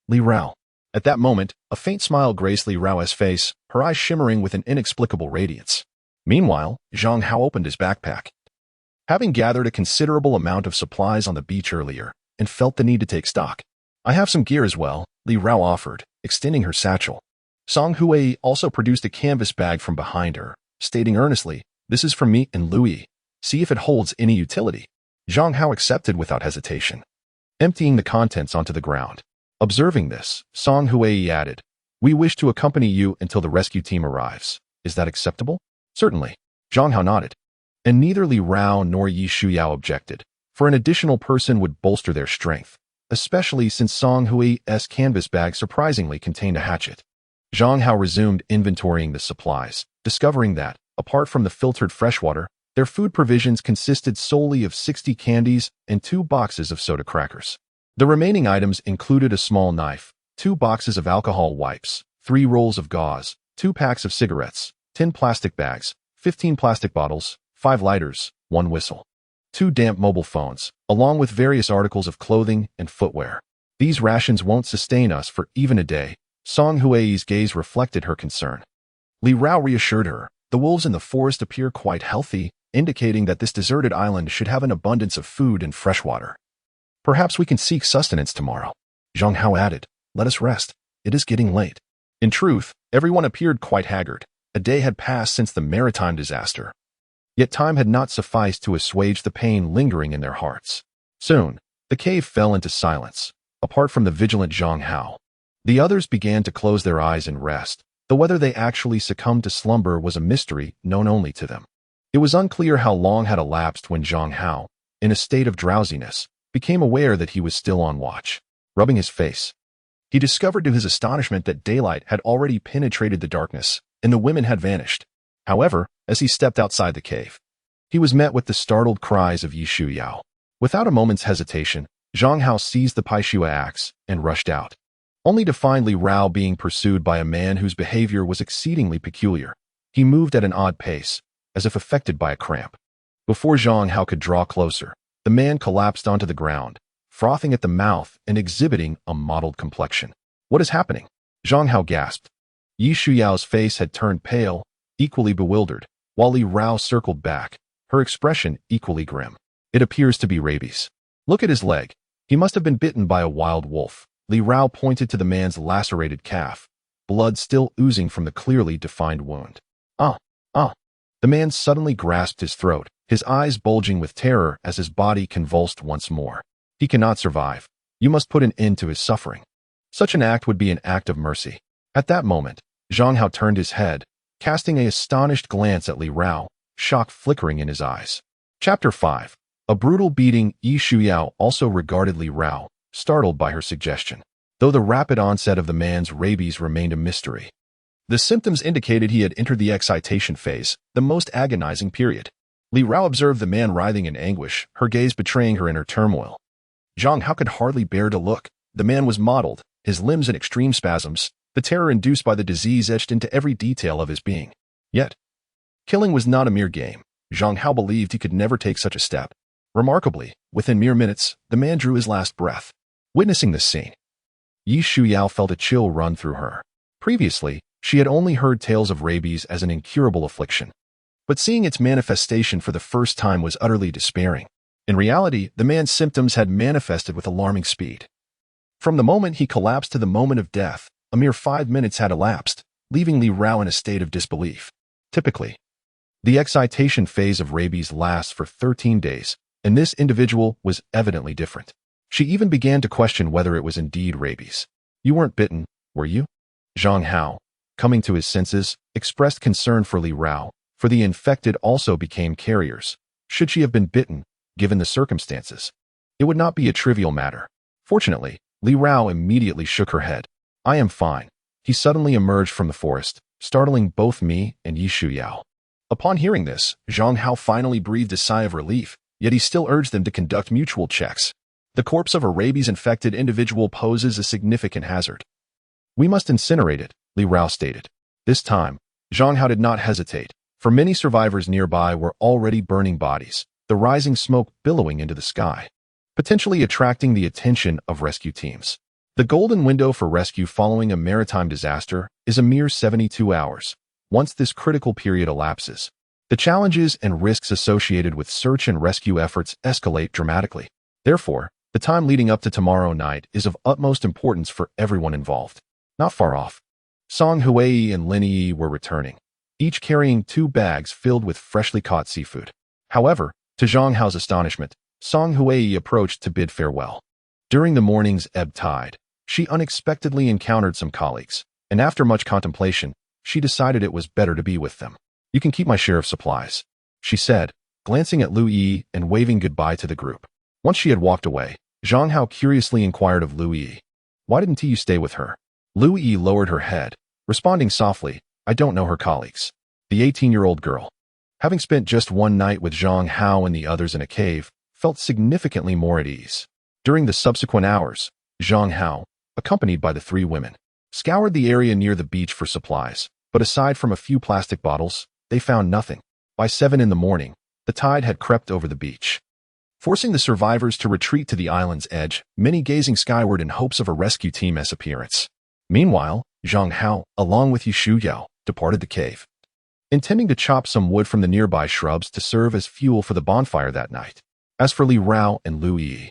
Li Rao. At that moment, a faint smile graced Li Rao's face, her eyes shimmering with an inexplicable radiance. Meanwhile, Zhang Hao opened his backpack, having gathered a considerable amount of supplies on the beach earlier, and felt the need to take stock. "I have some gear as well," Li Rao offered, extending her satchel. Song Hui also produced a canvas bag from behind her, stating earnestly, "This is from me and Louis. See if it holds any utility." Zhang Hao accepted without hesitation, emptying the contents onto the ground. Observing this, Song Hui added, "We wish to accompany you until the rescue team arrives. Is that acceptable?" "Certainly." Zhang Hao nodded. And neither Li Rao nor Yi Shuyao objected, for an additional person would bolster their strength, especially since Song Hui's canvas bag surprisingly contained a hatchet. Zhang Hao resumed inventorying the supplies, discovering that, apart from the filtered freshwater, their food provisions consisted solely of 60 candies and 2 boxes of soda crackers. The remaining items included a small knife, 2 boxes of alcohol wipes, 3 rolls of gauze, 2 packs of cigarettes, 10 plastic bags, 15 plastic bottles, 5 lighters, 1 whistle, 2 damp mobile phones, along with various articles of clothing and footwear. "These rations won't sustain us for even a day." Song Hui's gaze reflected her concern. Li Rao reassured her, "The wolves in the forest appear quite healthy, indicating that this deserted island should have an abundance of food and fresh water. Perhaps we can seek sustenance tomorrow." Zhang Hao added, "Let us rest. It is getting late." In truth, everyone appeared quite haggard. A day had passed since the maritime disaster. Yet time had not sufficed to assuage the pain lingering in their hearts. Soon, the cave fell into silence, apart from the vigilant Zhang Hao. The others began to close their eyes and rest, though whether they actually succumbed to slumber was a mystery known only to them. It was unclear how long had elapsed when Zhang Hao, in a state of drowsiness, became aware that he was still on watch. Rubbing his face, he discovered to his astonishment that daylight had already penetrated the darkness, and the women had vanished. However, as he stepped outside the cave, he was met with the startled cries of Yi Shuyao. Without a moment's hesitation, Zhang Hao seized the Paishua axe and rushed out, only to find Li Rao being pursued by a man whose behavior was exceedingly peculiar. He moved at an odd pace, as if affected by a cramp. Before Zhang Hao could draw closer, the man collapsed onto the ground, frothing at the mouth and exhibiting a mottled complexion. "What is happening?" Zhang Hao gasped. Yi Shuyao's face had turned pale, equally bewildered, while Li Rao circled back, her expression equally grim. "It appears to be rabies. Look at his leg. He must have been bitten by a wild wolf." Li Rao pointed to the man's lacerated calf, blood still oozing from the clearly defined wound. Ah! The man suddenly grasped his throat, his eyes bulging with terror as his body convulsed once more. "He cannot survive. You must put an end to his suffering." Such an act would be an act of mercy. At that moment, Zhang Hao turned his head, casting an astonished glance at Li Rao, shock flickering in his eyes. Chapter 5. A brutal beating. Yi Shuyao also regarded Li Rao, startled by her suggestion, though the rapid onset of the man's rabies remained a mystery. The symptoms indicated he had entered the excitation phase, the most agonizing period. Li Rao observed the man writhing in anguish, her gaze betraying her inner turmoil. Zhang Hao could hardly bear to look. The man was mottled, his limbs in extreme spasms, the terror induced by the disease etched into every detail of his being. Yet, killing was not a mere game. Zhang Hao believed he could never take such a step. Remarkably, within mere minutes, the man drew his last breath. Witnessing this scene, Yi Shuyao felt a chill run through her. Previously, she had only heard tales of rabies as an incurable affliction, but seeing its manifestation for the first time was utterly despairing. In reality, the man's symptoms had manifested with alarming speed. From the moment he collapsed to the moment of death, a mere 5 minutes had elapsed, leaving Li Rao in a state of disbelief. Typically, the excitation phase of rabies lasts for 13 days, and this individual was evidently different. She even began to question whether it was indeed rabies. "You weren't bitten, were you?" Zhang Hao, coming to his senses, expressed concern for Li Rao, for the infected also became carriers. Should she have been bitten, given the circumstances? It would not be a trivial matter. Fortunately, Li Rao immediately shook her head. "I am fine." He suddenly emerged from the forest, startling both me and Yi Shuyao. Upon hearing this, Zhang Hao finally breathed a sigh of relief, yet he still urged them to conduct mutual checks. The corpse of a rabies-infected individual poses a significant hazard. "We must incinerate it," Li Rao stated. This time, Zhang Hao did not hesitate, for many survivors nearby were already burning bodies, the rising smoke billowing into the sky, potentially attracting the attention of rescue teams. The golden window for rescue following a maritime disaster is a mere 72 hours. Once this critical period elapses, the challenges and risks associated with search and rescue efforts escalate dramatically. Therefore, the time leading up to tomorrow night is of utmost importance for everyone involved. Not far off, Song Huai and Lin Yi were returning, each carrying 2 bags filled with freshly caught seafood. However, to Zhang Hao's astonishment, Song Huai approached to bid farewell. During the morning's ebb tide, she unexpectedly encountered some colleagues, and after much contemplation, she decided it was better to be with them. "You can keep my share of supplies," she said, glancing at Lu Yi and waving goodbye to the group. Once she had walked away, Zhang Hao curiously inquired of Lu Yi, "Why didn't you stay with her?" Lu Yi lowered her head, responding softly, "I don't know her colleagues." The 18-year-old girl, having spent just one night with Zhang Hao and the others in a cave, felt significantly more at ease. During the subsequent hours, Zhang Hao, accompanied by the 3 women, scoured the area near the beach for supplies, but aside from a few plastic bottles, they found nothing. By 7 in the morning, the tide had crept over the beach, forcing the survivors to retreat to the island's edge, many gazing skyward in hopes of a rescue team's appearance. Meanwhile, Zhang Hao, along with Yishu Yao, departed the cave, intending to chop some wood from the nearby shrubs to serve as fuel for the bonfire that night. As for Li Rao and Lu Yi,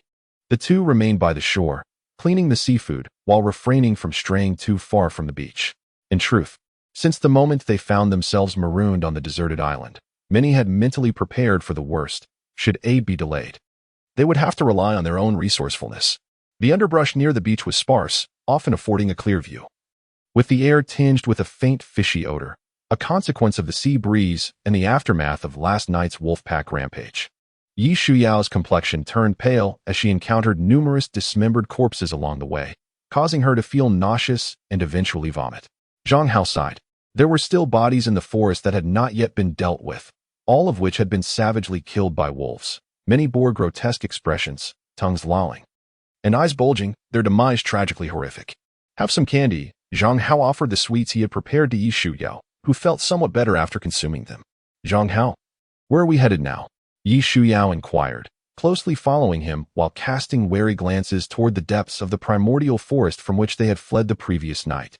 the 2 remained by the shore, cleaning the seafood while refraining from straying too far from the beach. In truth, since the moment they found themselves marooned on the deserted island, many had mentally prepared for the worst. Should aid be delayed, they would have to rely on their own resourcefulness. The underbrush near the beach was sparse, often affording a clear view, with the air tinged with a faint fishy odor, a consequence of the sea breeze and the aftermath of last night's wolf-pack rampage. Yi Shuyao's complexion turned pale as she encountered numerous dismembered corpses along the way, causing her to feel nauseous and eventually vomit. Zhang Hao sighed. There were still bodies in the forest that had not yet been dealt with, all of which had been savagely killed by wolves. Many bore grotesque expressions, tongues lolling, and eyes bulging, their demise tragically horrific. "Have some candy." Zhang Hao offered the sweets he had prepared to Yi Shuyao, who felt somewhat better after consuming them. "Zhang Hao, where are we headed now?" Yi Shuyao inquired, closely following him while casting wary glances toward the depths of the primordial forest from which they had fled the previous night.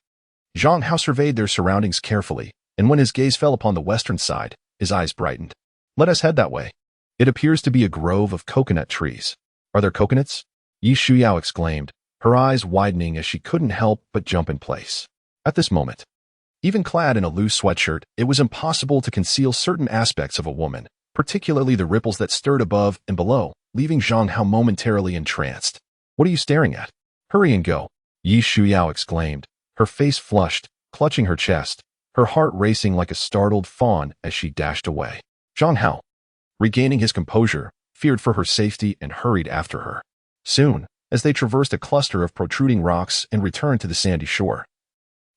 Zhang Hao surveyed their surroundings carefully, and when his gaze fell upon the western side, his eyes brightened. "Let us head that way. It appears to be a grove of coconut trees." "Are there coconuts?" Yi Shuyao exclaimed, her eyes widening as she couldn't help but jump in place. At this moment, even clad in a loose sweatshirt, it was impossible to conceal certain aspects of a woman, particularly the ripples that stirred above and below, leaving Zhang Hao momentarily entranced. "What are you staring at? Hurry and go," Yi Shuyao exclaimed, her face flushed, clutching her chest, her heart racing like a startled fawn as she dashed away. Zhang Hao, regaining his composure, feared for her safety and hurried after her. Soon, as they traversed a cluster of protruding rocks and returned to the sandy shore,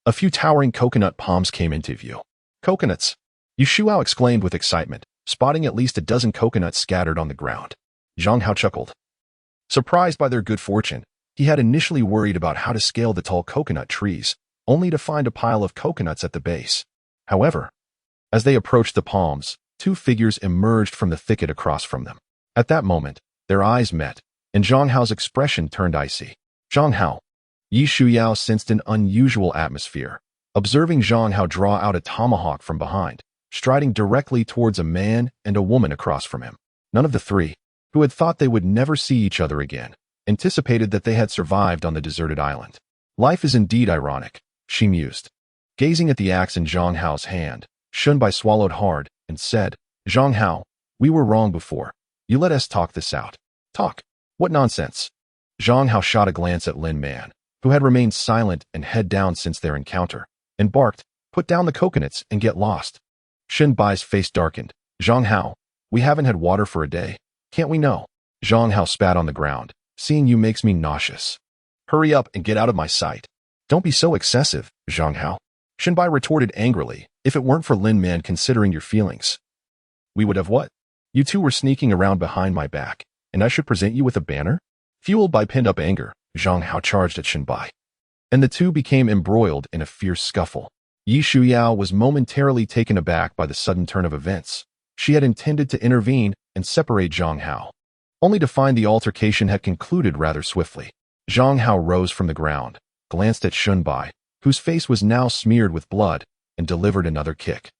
a few towering coconut palms came into view. "Coconuts!" Yu Shuao exclaimed with excitement, spotting at least a dozen coconuts scattered on the ground. Zhang Hao chuckled. Surprised by their good fortune, he had initially worried about how to scale the tall coconut trees, only to find a pile of coconuts at the base. However, as they approached the palms, 2 figures emerged from the thicket across from them. At that moment, their eyes met, and Zhang Hao's expression turned icy. "Zhang Hao." Yi Shuyao sensed an unusual atmosphere, observing Zhang Hao draw out a tomahawk from behind, striding directly towards a man and a woman across from him. None of the 3, who had thought they would never see each other again, anticipated that they had survived on the deserted island. "Life is indeed ironic," she mused. Gazing at the axe in Zhang Hao's hand, Shunbai swallowed hard and said, "Zhang Hao, we were wrong before. You let us talk this out." "Talk? What nonsense?" Zhang Hao shot a glance at Lin Man, who had remained silent and head down since their encounter, and barked, "Put down the coconuts and get lost." Shunbai's face darkened. "Zhang Hao, we haven't had water for a day. Can't we know?" Zhang Hao spat on the ground. "Seeing you makes me nauseous. Hurry up and get out of my sight." "Don't be so excessive, Zhang Hao," Shunbai retorted angrily. "If it weren't for Lin Man considering your feelings, we would have what? You 2 were sneaking around behind my back, and I should present you with a banner?" Fueled by pent-up anger, Zhang Hao charged at Shunbai, and the 2 became embroiled in a fierce scuffle. Yi Shuyao was momentarily taken aback by the sudden turn of events. She had intended to intervene and separate Zhang Hao, only to find the altercation had concluded rather swiftly. Zhang Hao rose from the ground, glanced at Shunbai, whose face was now smeared with blood, and delivered another kick.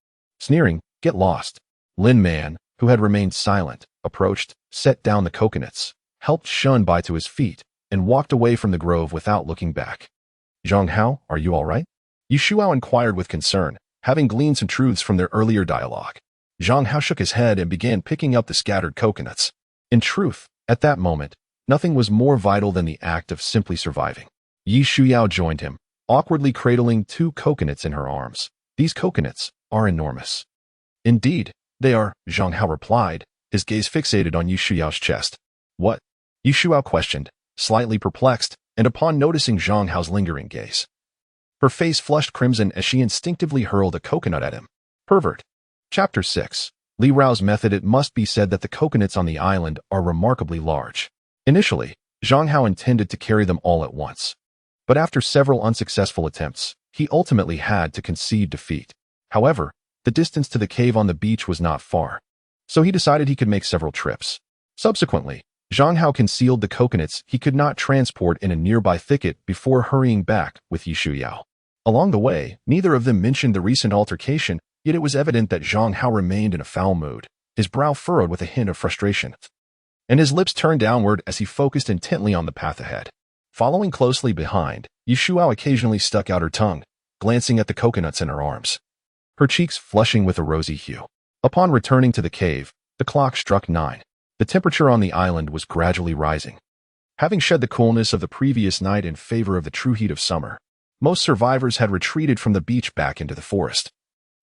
Sneering, "Get lost." Lin Man, who had remained silent, approached, set down the coconuts, helped Shunbai to his feet, and walked away from the grove without looking back. "Zhang Hao, are you all right?" Shuao inquired with concern, having gleaned some truths from their earlier dialogue. Zhang Hao shook his head and began picking up the scattered coconuts. In truth, at that moment, nothing was more vital than the act of simply surviving. Shuao joined him, awkwardly cradling 2 coconuts in her arms. These coconuts are enormous. Indeed, they are, Zhang Hao replied, his gaze fixated on Shuao's chest. What? Shuao questioned, slightly perplexed, and upon noticing Zhang Hao's lingering gaze, her face flushed crimson as she instinctively hurled a coconut at him. Pervert. Chapter 6. Li Rao's method. It must be said that the coconuts on the island are remarkably large. Initially, Zhang Hao intended to carry them all at once. But after several unsuccessful attempts, he ultimately had to concede defeat. However, the distance to the cave on the beach was not far, so he decided he could make several trips. Subsequently, Zhang Hao concealed the coconuts he could not transport in a nearby thicket before hurrying back with Shuao. Along the way, neither of them mentioned the recent altercation, yet it was evident that Zhang Hao remained in a foul mood, his brow furrowed with a hint of frustration, and his lips turned downward as he focused intently on the path ahead. Following closely behind, Shuao occasionally stuck out her tongue, glancing at the coconuts in her arms, her cheeks flushing with a rosy hue. Upon returning to the cave, the clock struck 9. The temperature on the island was gradually rising. Having shed the coolness of the previous night in favor of the true heat of summer, most survivors had retreated from the beach back into the forest,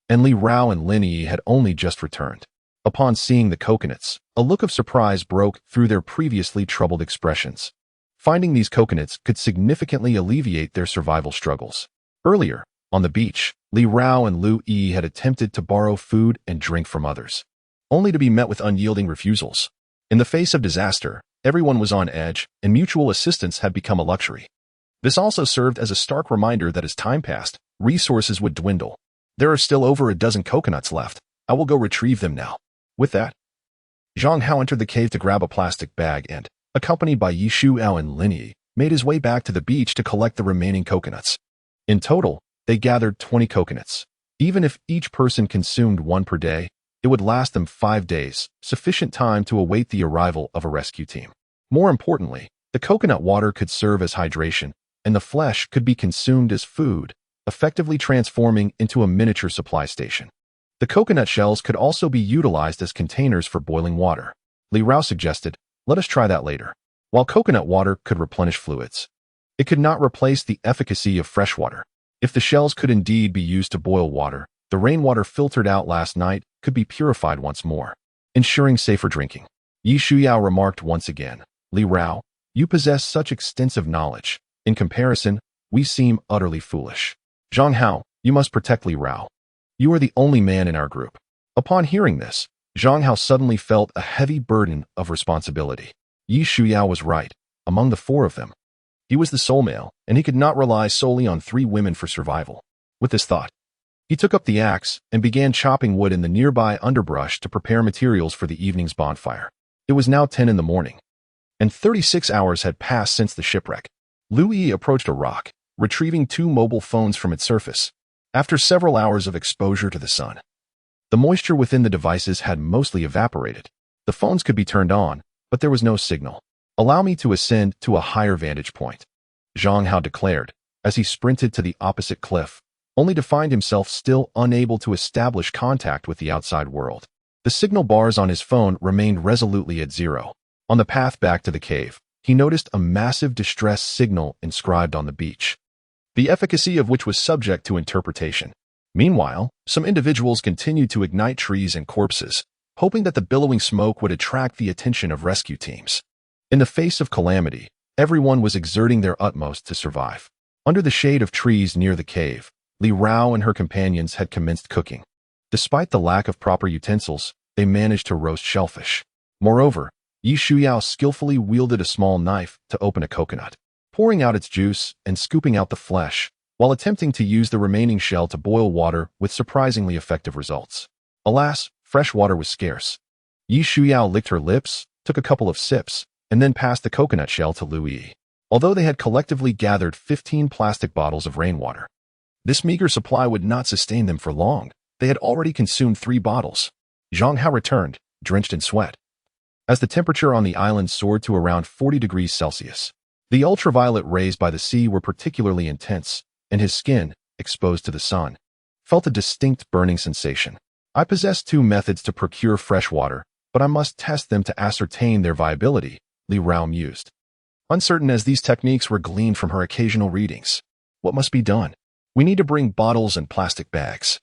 and Li Rao and Lin Yi had only just returned. Upon seeing the coconuts, a look of surprise broke through their previously troubled expressions. Finding these coconuts could significantly alleviate their survival struggles. Earlier, on the beach, Li Rao and Lu Yi had attempted to borrow food and drink from others, only to be met with unyielding refusals. In the face of disaster, everyone was on edge, and mutual assistance had become a luxury. This also served as a stark reminder that as time passed, resources would dwindle. There are still over a dozen coconuts left. I will go retrieve them now. With that, Zhang Hao entered the cave to grab a plastic bag and, accompanied by Shuao and Lin Yi, made his way back to the beach to collect the remaining coconuts. In total, they gathered 20 coconuts. Even if each person consumed 1 per day, it would last them 5 days, sufficient time to await the arrival of a rescue team. More importantly, the coconut water could serve as hydration, and the flesh could be consumed as food, effectively transforming into a miniature supply station. The coconut shells could also be utilized as containers for boiling water. Li Rao suggested, let us try that later. While coconut water could replenish fluids, it could not replace the efficacy of fresh water. If the shells could indeed be used to boil water, the rainwater filtered out last night could be purified once more, ensuring safer drinking. Shuao remarked once again, Li Rao, you possess such extensive knowledge. In comparison, we seem utterly foolish. Zhang Hao, you must protect Li Rao. You are the only man in our group. Upon hearing this, Zhang Hao suddenly felt a heavy burden of responsibility. Shuao was right. Among the 4 of them, he was the sole male, and he could not rely solely on 3 women for survival. With this thought, he took up the axe and began chopping wood in the nearby underbrush to prepare materials for the evening's bonfire. It was now 10 in the morning, and 36 hours had passed since the shipwreck. Lu Yi approached a rock, retrieving 2 mobile phones from its surface. After several hours of exposure to the sun, the moisture within the devices had mostly evaporated. The phones could be turned on, but there was no signal. Allow me to ascend to a higher vantage point, Zhang Hao declared, as he sprinted to the opposite cliff, only to find himself still unable to establish contact with the outside world. The signal bars on his phone remained resolutely at 0. On the path back to the cave, he noticed a massive distress signal inscribed on the beach, the efficacy of which was subject to interpretation. Meanwhile, some individuals continued to ignite trees and corpses, hoping that the billowing smoke would attract the attention of rescue teams. In the face of calamity, everyone was exerting their utmost to survive. Under the shade of trees near the cave, Li Rao and her companions had commenced cooking. Despite the lack of proper utensils, they managed to roast shellfish. Moreover, Shuao skillfully wielded a small knife to open a coconut, pouring out its juice and scooping out the flesh, while attempting to use the remaining shell to boil water with surprisingly effective results. Alas, fresh water was scarce. Shuao licked her lips, took a couple of sips, and then passed the coconut shell to Lu Yi. Although they had collectively gathered 15 plastic bottles of rainwater, this meager supply would not sustain them for long. They had already consumed 3 bottles. Zhang Hao returned, drenched in sweat, as the temperature on the island soared to around 40 degrees Celsius. The ultraviolet rays by the sea were particularly intense, and his skin, exposed to the sun, felt a distinct burning sensation. I possess 2 methods to procure fresh water, but I must test them to ascertain their viability, Li Rao mused, uncertain as these techniques were gleaned from her occasional readings. What must be done? We need to bring bottles and plastic bags.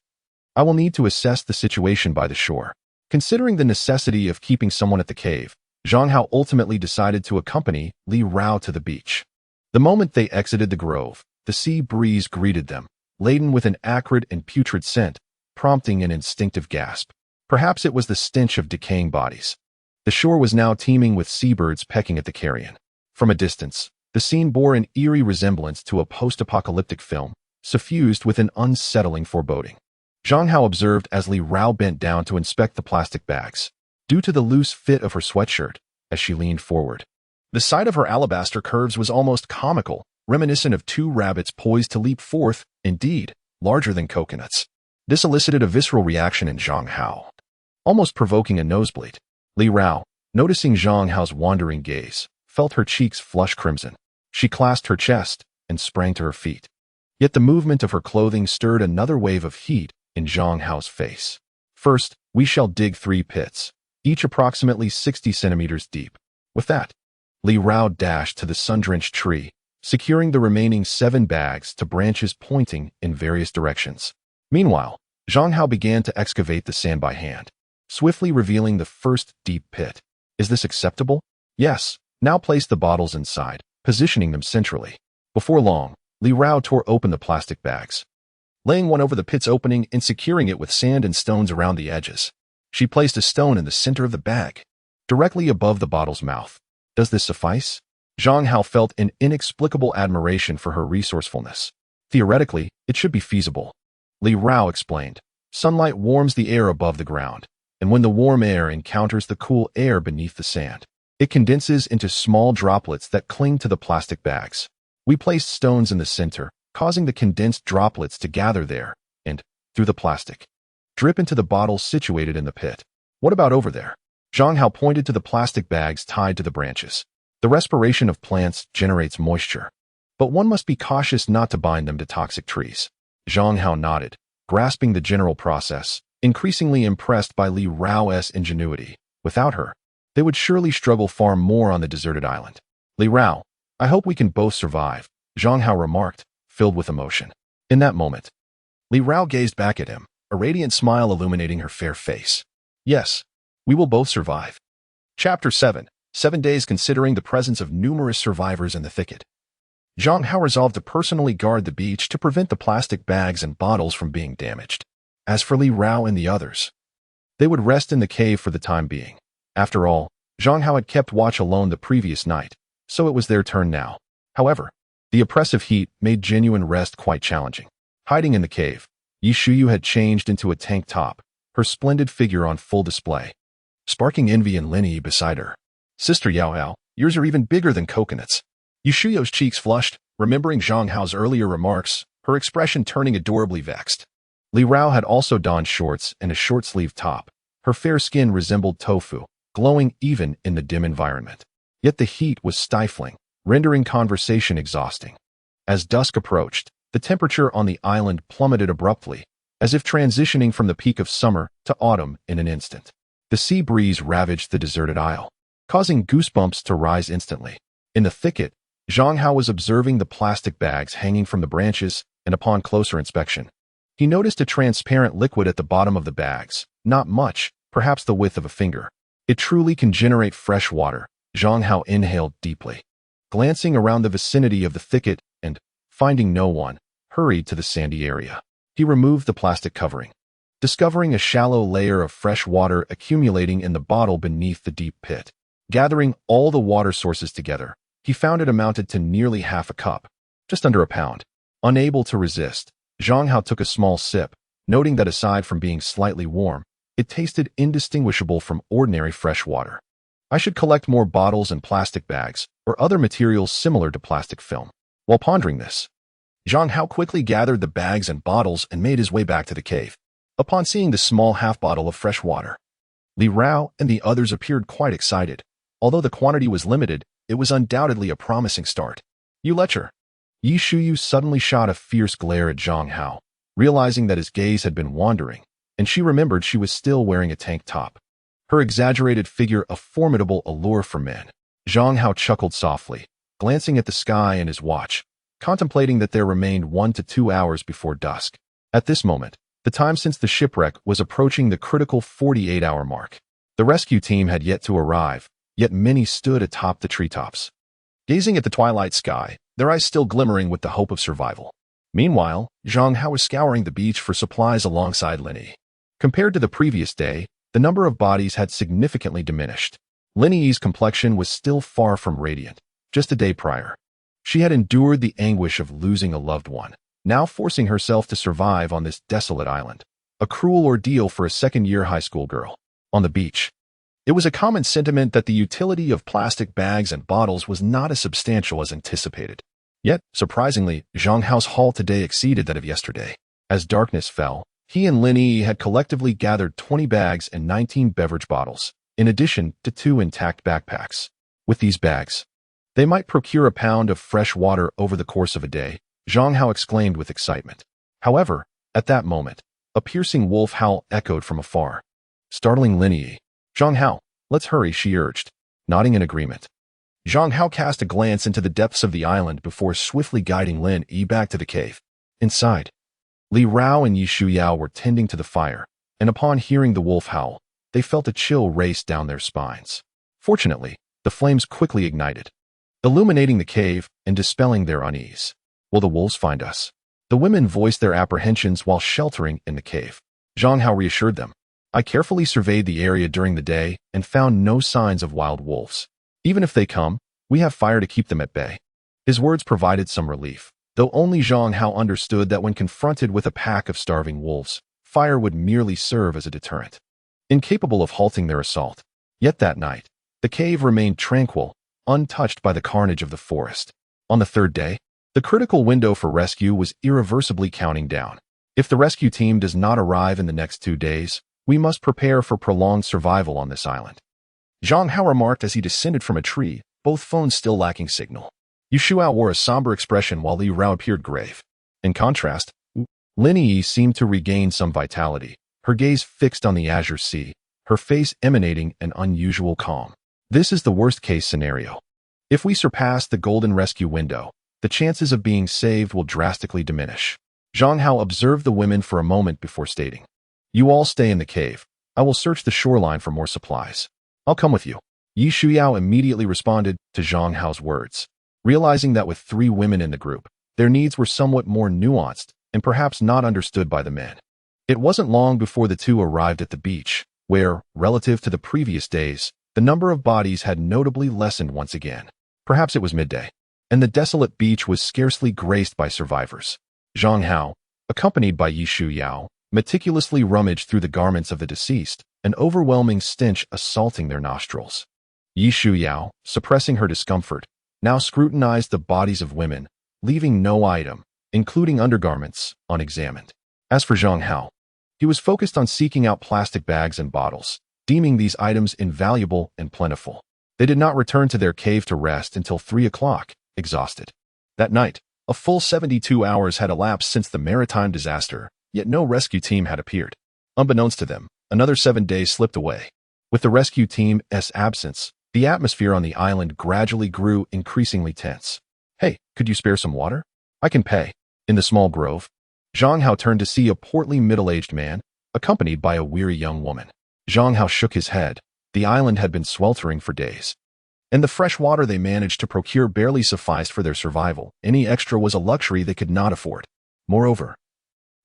I will need to assess the situation by the shore. Considering the necessity of keeping someone at the cave, Zhang Hao ultimately decided to accompany Li Rao to the beach. The moment they exited the grove, the sea breeze greeted them, laden with an acrid and putrid scent, prompting an instinctive gasp. Perhaps it was the stench of decaying bodies. The shore was now teeming with seabirds pecking at the carrion. From a distance, the scene bore an eerie resemblance to a post-apocalyptic film, suffused with an unsettling foreboding. Zhang Hao observed as Li Rao bent down to inspect the plastic bags, due to the loose fit of her sweatshirt, as she leaned forward. The sight of her alabaster curves was almost comical, reminiscent of 2 rabbits poised to leap forth, indeed, larger than coconuts. This elicited a visceral reaction in Zhang Hao, almost provoking a nosebleed. Li Rao, noticing Zhang Hao's wandering gaze, felt her cheeks flush crimson. She clasped her chest and sprang to her feet. Yet the movement of her clothing stirred another wave of heat in Zhang Hao's face. First, we shall dig 3 pits, each approximately 60 centimeters deep. With that, Li Rao dashed to the sun-drenched tree, securing the remaining 7 bags to branches pointing in various directions. Meanwhile, Zhang Hao began to excavate the sand by hand, swiftly revealing the first deep pit. Is this acceptable? Yes. Now place the bottles inside, positioning them centrally. Before long, Li Rao tore open the plastic bags, laying one over the pit's opening and securing it with sand and stones around the edges. She placed a stone in the center of the bag, directly above the bottle's mouth. Does this suffice? Zhang Hao felt an inexplicable admiration for her resourcefulness. Theoretically, it should be feasible. Li Rao explained. Sunlight warms the air above the ground, and when the warm air encounters the cool air beneath the sand, it condenses into small droplets that cling to the plastic bags. We placed stones in the center, causing the condensed droplets to gather there and, through the plastic, drip into the bottles situated in the pit. What about over there? Zhang Hao pointed to the plastic bags tied to the branches. The respiration of plants generates moisture, but one must be cautious not to bind them to toxic trees. Zhang Hao nodded, grasping the general process, increasingly impressed by Li Rao's ingenuity. Without her, they would surely struggle far more on the deserted island. Li Rao, I hope we can both survive, Zhang Hao remarked, filled with emotion. In that moment, Li Rao gazed back at him, a radiant smile illuminating her fair face. Yes, we will both survive. Chapter 7. 7 days considering the presence of numerous survivors in the thicket. Zhang Hao resolved to personally guard the beach to prevent the plastic bags and bottles from being damaged. As for Li Rao and the others, they would rest in the cave for the time being. After all, Zhang Hao had kept watch alone the previous night, so it was their turn now. However, the oppressive heat made genuine rest quite challenging. Hiding in the cave, Yi Shuyu had changed into a tank top, her splendid figure on full display, sparking envy and Lin beside her. Sister Yao Hao, yours are even bigger than coconuts. Yi Shuyu's cheeks flushed, remembering Zhang Hao's earlier remarks, her expression turning adorably vexed. Li Rao had also donned shorts and a short-sleeved top. Her fair skin resembled tofu, glowing even in the dim environment. Yet the heat was stifling, rendering conversation exhausting. As dusk approached, the temperature on the island plummeted abruptly, as if transitioning from the peak of summer to autumn in an instant. The sea breeze ravaged the deserted isle, causing goosebumps to rise instantly. In the thicket, Zhang Hao was observing the plastic bags hanging from the branches, and upon closer inspection, he noticed a transparent liquid at the bottom of the bags. Not much, perhaps the width of a finger. It truly can generate fresh water. Zhang Hao inhaled deeply, glancing around the vicinity of the thicket and, finding no one, hurried to the sandy area. He removed the plastic covering, discovering a shallow layer of fresh water accumulating in the bottle beneath the deep pit. Gathering all the water sources together, he found it amounted to nearly half a cup, just under a pound. Unable to resist, Zhang Hao took a small sip, noting that aside from being slightly warm, it tasted indistinguishable from ordinary fresh water. I should collect more bottles and plastic bags, or other materials similar to plastic film. While pondering this, Zhang Hao quickly gathered the bags and bottles and made his way back to the cave. Upon seeing the small half-bottle of fresh water, Li Rao and the others appeared quite excited. Although the quantity was limited, it was undoubtedly a promising start. You lecher, Yi Shuyu suddenly shot a fierce glare at Zhang Hao, realizing that his gaze had been wandering, and she remembered she was still wearing a tank top. Her exaggerated figure a formidable allure for men. Zhang Hao chuckled softly, glancing at the sky and his watch, contemplating that there remained 1 to 2 hours before dusk. At this moment, the time since the shipwreck was approaching the critical 48-hour mark. The rescue team had yet to arrive, yet many stood atop the treetops, gazing at the twilight sky, their eyes still glimmering with the hope of survival. Meanwhile, Zhang Hao was scouring the beach for supplies alongside Lin Yi. Compared to the previous day, the number of bodies had significantly diminished. Lin Yi's complexion was still far from radiant. Just a day prior, she had endured the anguish of losing a loved one, now forcing herself to survive on this desolate island. A cruel ordeal for a second-year high school girl. On the beach, it was a common sentiment that the utility of plastic bags and bottles was not as substantial as anticipated. Yet, surprisingly, Zhang Hao's haul today exceeded that of yesterday. As darkness fell, he and Lin Yi had collectively gathered 20 bags and 19 beverage bottles, in addition to 2 intact backpacks. With these bags, they might procure a pound of fresh water over the course of a day, Zhang Hao exclaimed with excitement. However, at that moment, a piercing wolf howl echoed from afar, startling Lin Yi. "Zhang Hao, let's hurry," she urged, nodding in agreement. Zhang Hao cast a glance into the depths of the island before swiftly guiding Lin Yi back to the cave. Inside, Li Rao and Yi Shuyao were tending to the fire, and upon hearing the wolf howl, they felt a chill race down their spines. Fortunately, the flames quickly ignited, illuminating the cave and dispelling their unease. "Will the wolves find us?" The women voiced their apprehensions while sheltering in the cave. Zhang Hao reassured them. "I carefully surveyed the area during the day and found no signs of wild wolves. Even if they come, we have fire to keep them at bay." His words provided some relief, though only Zhang Hao understood that when confronted with a pack of starving wolves, fire would merely serve as a deterrent, incapable of halting their assault. Yet that night, the cave remained tranquil, untouched by the carnage of the forest. On the third day, the critical window for rescue was irreversibly counting down. If the rescue team does not arrive in the next 2 days, we must prepare for prolonged survival on this island, Zhang Hao remarked as he descended from a tree, both phones still lacking signal. Yu Shuao wore a somber expression while Li Rao appeared grave. In contrast, Lin Yi seemed to regain some vitality, her gaze fixed on the azure sea, her face emanating an unusual calm. This is the worst-case scenario. If we surpass the golden rescue window, the chances of being saved will drastically diminish. Zhang Hao observed the women for a moment before stating, "You all stay in the cave. I will search the shoreline for more supplies." "I'll come with you." Yi Shuyao immediately responded to Zhang Hao's words, realizing that with 3 women in the group, their needs were somewhat more nuanced and perhaps not understood by the men. It wasn't long before the two arrived at the beach, where, relative to the previous days, the number of bodies had notably lessened once again. Perhaps it was midday, and the desolate beach was scarcely graced by survivors. Zhang Hao, accompanied by Yi Shuyao, meticulously rummaged through the garments of the deceased, an overwhelming stench assaulting their nostrils. Yi Shuyao, suppressing her discomfort, now scrutinized the bodies of women, leaving no item, including undergarments, unexamined. As for Zhang Hao, he was focused on seeking out plastic bags and bottles, deeming these items invaluable and plentiful. They did not return to their cave to rest until 3 o'clock, exhausted. That night, a full 72 hours had elapsed since the maritime disaster, yet no rescue team had appeared. Unbeknownst to them, another 7 days slipped away. With the rescue team's absence, the atmosphere on the island gradually grew increasingly tense. "Hey, could you spare some water? I can pay." In the small grove, Zhang Hao turned to see a portly middle-aged man, accompanied by a weary young woman. Zhang Hao shook his head. The island had been sweltering for days, and the fresh water they managed to procure barely sufficed for their survival. Any extra was a luxury they could not afford. Moreover,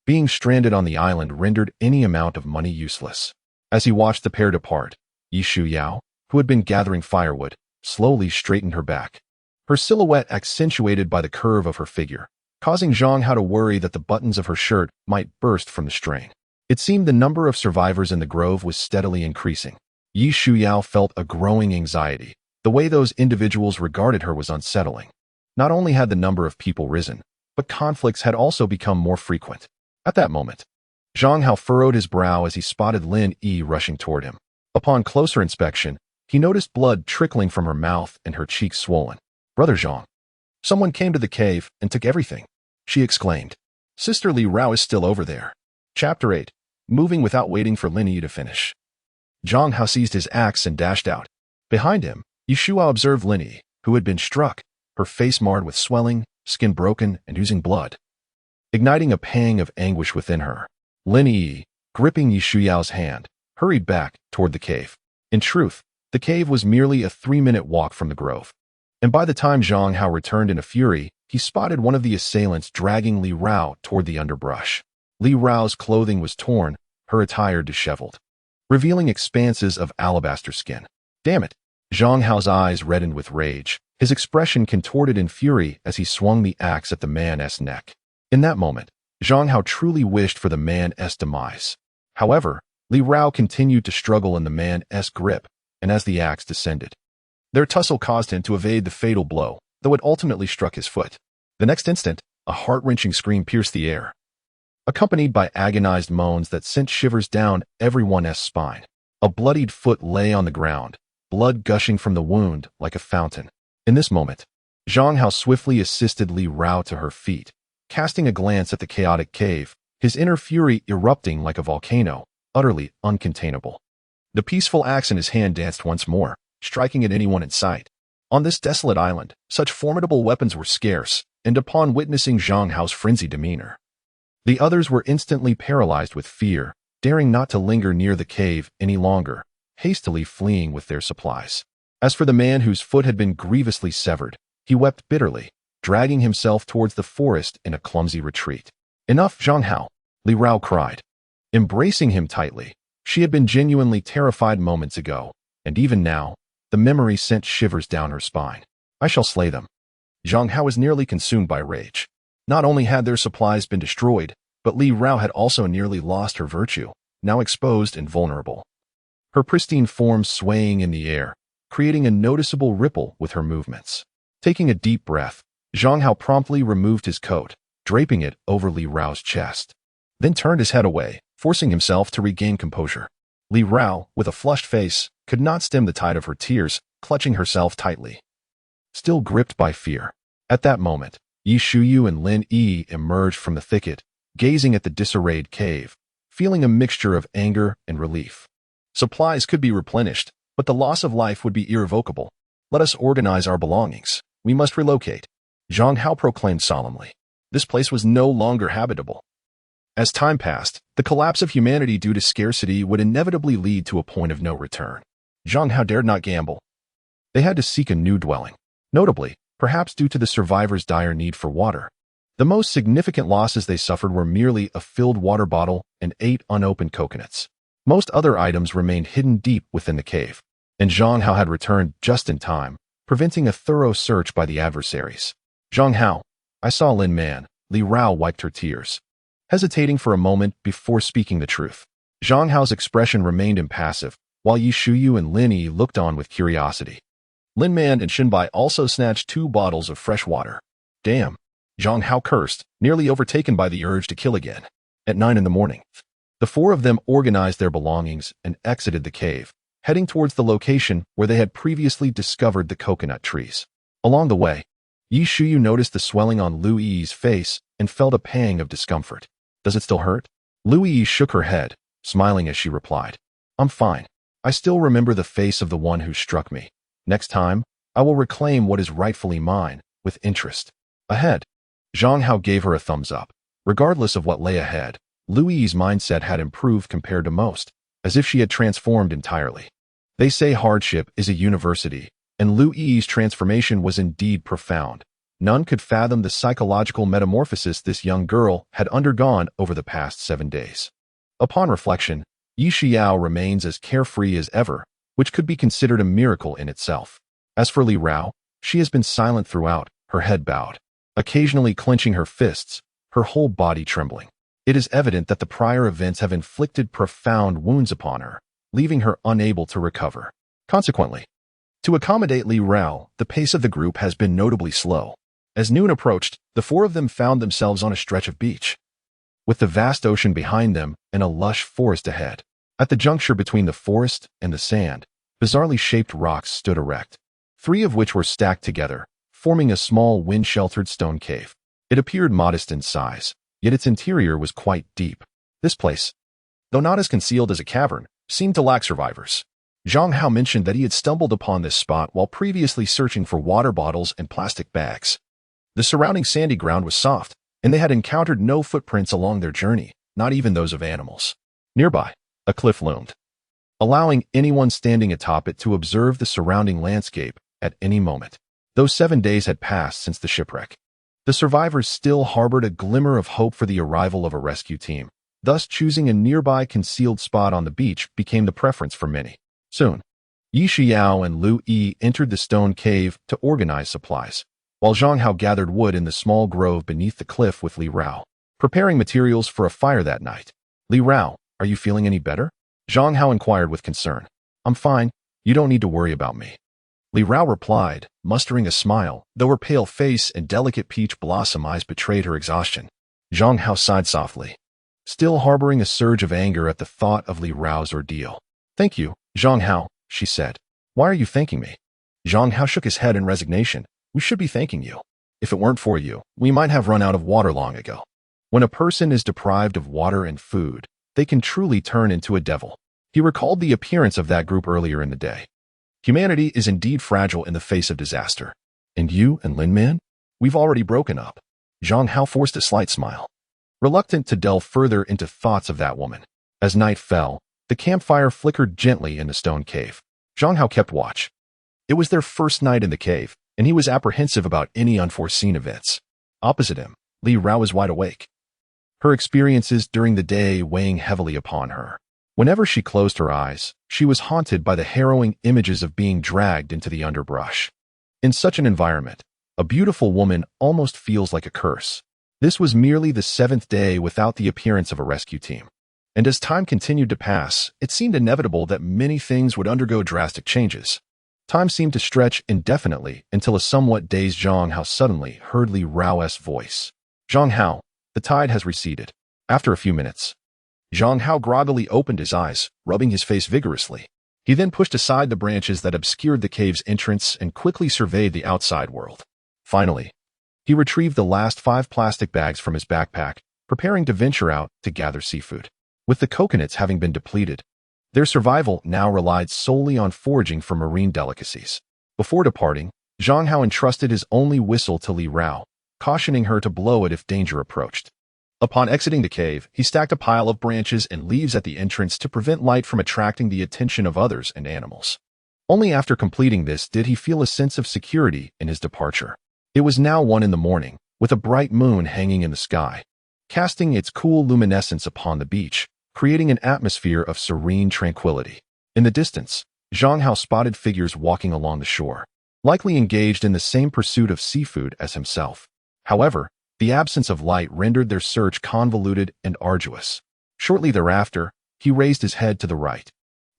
being stranded on the island rendered any amount of money useless. As he watched the pair depart, Yi Shuyao, who had been gathering firewood, slowly straightened her back, her silhouette accentuated by the curve of her figure, causing Zhang Hao to worry that the buttons of her shirt might burst from the strain. It seemed the number of survivors in the grove was steadily increasing. Yi Shuyao felt a growing anxiety. The way those individuals regarded her was unsettling. Not only had the number of people risen, but conflicts had also become more frequent. At that moment, Zhang Hao furrowed his brow as he spotted Lin Yi rushing toward him. Upon closer inspection, he noticed blood trickling from her mouth and her cheeks swollen. "Brother Zhang." Someone came to the cave and took everything, she exclaimed. Sister Li Rao is still over there. Chapter 8. Moving without waiting for Lin Yi to finish. Zhang Hao seized his axe and dashed out. Behind him, Yishua observed Lin Yi, who had been struck, her face marred with swelling, skin broken and oozing blood. Igniting a pang of anguish within her, Lin Yi, gripping Yishuyao's hand, hurried back toward the cave. In truth, the cave was merely a 3-minute walk from the grove. And by the time Zhang Hao returned in a fury, he spotted one of the assailants dragging Li Rao toward the underbrush. Li Rao's clothing was torn, her attire disheveled, revealing expanses of alabaster skin. Damn it! Zhang Hao's eyes reddened with rage, his expression contorted in fury as he swung the axe at the man's neck. In that moment, Zhang Hao truly wished for the man's demise. However, Li Rao continued to struggle in the man's grip, and as the axe descended, their tussle caused him to evade the fatal blow, though it ultimately struck his foot. The next instant, a heart-wrenching scream pierced the air, accompanied by agonized moans that sent shivers down everyone's spine. A bloodied foot lay on the ground, blood gushing from the wound like a fountain. In this moment, Zhang Hao swiftly assisted Li Rao to her feet, casting a glance at the chaotic cave, his inner fury erupting like a volcano, utterly uncontainable. The peaceful axe in his hand danced once more, striking at anyone in sight. On this desolate island, such formidable weapons were scarce, and upon witnessing Zhang Hao's frenzied demeanor, the others were instantly paralyzed with fear, daring not to linger near the cave any longer, hastily fleeing with their supplies. As for the man whose foot had been grievously severed, he wept bitterly, dragging himself towards the forest in a clumsy retreat. Enough, Zhang Hao, Li Rao cried. Embracing him tightly, she had been genuinely terrified moments ago, and even now, the memory sent shivers down her spine. I shall slay them. Zhang Hao was nearly consumed by rage. Not only had their supplies been destroyed, but Li Rao had also nearly lost her virtue, now exposed and vulnerable. Her pristine form swaying in the air, creating a noticeable ripple with her movements. Taking a deep breath, Zhang Hao promptly removed his coat, draping it over Li Rao's chest, then turned his head away, forcing himself to regain composure. Li Rao, with a flushed face, could not stem the tide of her tears, clutching herself tightly, still gripped by fear. At that moment, Yi Shuyu and Lin Yi emerged from the thicket, gazing at the disarrayed cave, feeling a mixture of anger and relief. Supplies could be replenished, but the loss of life would be irrevocable. Let us organize our belongings. We must relocate, Zhang Hao proclaimed solemnly. This place was no longer habitable. As time passed, the collapse of humanity due to scarcity would inevitably lead to a point of no return. Zhang Hao dared not gamble. They had to seek a new dwelling. Notably, perhaps due to the survivors' dire need for water, the most significant losses they suffered were merely a filled water bottle and 8 unopened coconuts. Most other items remained hidden deep within the cave, and Zhang Hao had returned just in time, preventing a thorough search by the adversaries. Zhang Hao, I saw Lin Man. Li Rao wiped her tears, hesitating for a moment before speaking the truth. Zhang Hao's expression remained impassive, while Yi Shuyu and Lin Yi looked on with curiosity. Lin Man and Shinbai also snatched 2 bottles of fresh water. Damn, Zhang Hao cursed, nearly overtaken by the urge to kill again. At 9 in the morning, the 4 of them organized their belongings and exited the cave, heading towards the location where they had previously discovered the coconut trees. Along the way, Yi Shuyu noticed the swelling on Lu Yi's face and felt a pang of discomfort. Does it still hurt? Lu Yi shook her head, smiling as she replied, I'm fine. I still remember the face of the one who struck me. Next time, I will reclaim what is rightfully mine, with interest. Ahead. Zhang Hao gave her a thumbs up. Regardless of what lay ahead, Lu Yi's mindset had improved compared to most, as if she had transformed entirely. They say hardship is a university, and Lu Yi's transformation was indeed profound. None could fathom the psychological metamorphosis this young girl had undergone over the past 7 days. Upon reflection, Yi Xiao remains as carefree as ever, which could be considered a miracle in itself. As for Li Rao, she has been silent throughout, her head bowed, occasionally clenching her fists, her whole body trembling. It is evident that the prior events have inflicted profound wounds upon her, leaving her unable to recover. Consequently, to accommodate Li Rao, the pace of the group has been notably slow. As noon approached, the 4 of them found themselves on a stretch of beach, with the vast ocean behind them and a lush forest ahead. At the juncture between the forest and the sand, bizarrely shaped rocks stood erect, 3 of which were stacked together, forming a small wind-sheltered stone cave. It appeared modest in size, yet its interior was quite deep. This place, though not as concealed as a cavern, seemed to lack survivors. Zhang Hao mentioned that he had stumbled upon this spot while previously searching for water bottles and plastic bags. The surrounding sandy ground was soft, and they had encountered no footprints along their journey, not even those of animals. Nearby, a cliff loomed, allowing anyone standing atop it to observe the surrounding landscape at any moment. Though 7 days had passed since the shipwreck, the survivors still harbored a glimmer of hope for the arrival of a rescue team. Thus, choosing a nearby concealed spot on the beach became the preference for many. Soon, Yi Xiao and Lu Yi entered the stone cave to organize supplies, while Zhang Hao gathered wood in the small grove beneath the cliff with Li Rao, preparing materials for a fire that night. Li Rao, are you feeling any better? Zhang Hao inquired with concern. I'm fine. You don't need to worry about me. Li Rao replied, mustering a smile, though her pale face and delicate peach blossom eyes betrayed her exhaustion. Zhang Hao sighed softly, still harboring a surge of anger at the thought of Li Rao's ordeal. Thank you, Zhang Hao, she said. Why are you thanking me? Zhang Hao shook his head in resignation. We should be thanking you. If it weren't for you, we might have run out of water long ago. When a person is deprived of water and food, they can truly turn into a devil. He recalled the appearance of that group earlier in the day. Humanity is indeed fragile in the face of disaster. And you and Lin Man? We've already broken up. Zhang Hao forced a slight smile, reluctant to delve further into thoughts of that woman. As night fell, the campfire flickered gently in the stone cave. Zhang Hao kept watch. It was their first night in the cave, and he was apprehensive about any unforeseen events. Opposite him, Li Rao was wide awake, her experiences during the day weighing heavily upon her. Whenever she closed her eyes, she was haunted by the harrowing images of being dragged into the underbrush. In such an environment, a beautiful woman almost feels like a curse. This was merely the 7th day without the appearance of a rescue team. And as time continued to pass, it seemed inevitable that many things would undergo drastic changes. Time seemed to stretch indefinitely until a somewhat dazed Zhang Hao suddenly heard Li Rao's voice. Zhang Hao, the tide has receded. After a few minutes, Zhang Hao groggily opened his eyes, rubbing his face vigorously. He then pushed aside the branches that obscured the cave's entrance and quickly surveyed the outside world. Finally, he retrieved the last 5 plastic bags from his backpack, preparing to venture out to gather seafood. With the coconuts having been depleted, their survival now relied solely on foraging for marine delicacies. Before departing, Zhang Hao entrusted his only whistle to Li Rao, cautioning her to blow it if danger approached. Upon exiting the cave, he stacked a pile of branches and leaves at the entrance to prevent light from attracting the attention of others and animals. Only after completing this did he feel a sense of security in his departure. It was now 1 in the morning, with a bright moon hanging in the sky, casting its cool luminescence upon the beach, creating an atmosphere of serene tranquility. In the distance, Zhang Hao spotted figures walking along the shore, likely engaged in the same pursuit of seafood as himself. However, the absence of light rendered their search convoluted and arduous. Shortly thereafter, he raised his head to the right,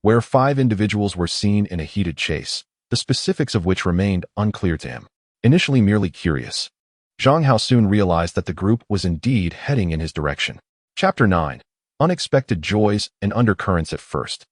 where 5 individuals were seen in a heated chase, the specifics of which remained unclear to him. Initially merely curious, Zhang Hao soon realized that the group was indeed heading in his direction. Chapter 9. Unexpected Joys and Undercurrents. At first,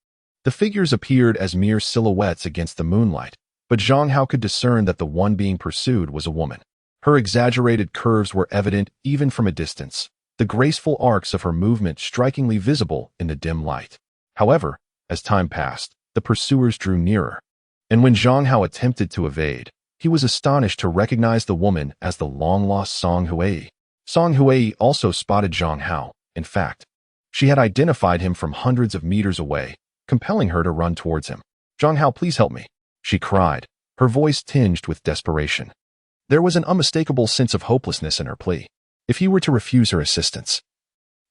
the figures appeared as mere silhouettes against the moonlight, but Zhang Hao could discern that the one being pursued was a woman. Her exaggerated curves were evident even from a distance, the graceful arcs of her movement strikingly visible in the dim light. However, as time passed, the pursuers drew nearer, and when Zhang Hao attempted to evade, he was astonished to recognize the woman as the long-lost Song Hui. Song Hui also spotted Zhang Hao. In fact, she had identified him from hundreds of meters away, compelling her to run towards him. Zhang Hao, please help me, she cried, her voice tinged with desperation. There was an unmistakable sense of hopelessness in her plea. If he were to refuse her assistance,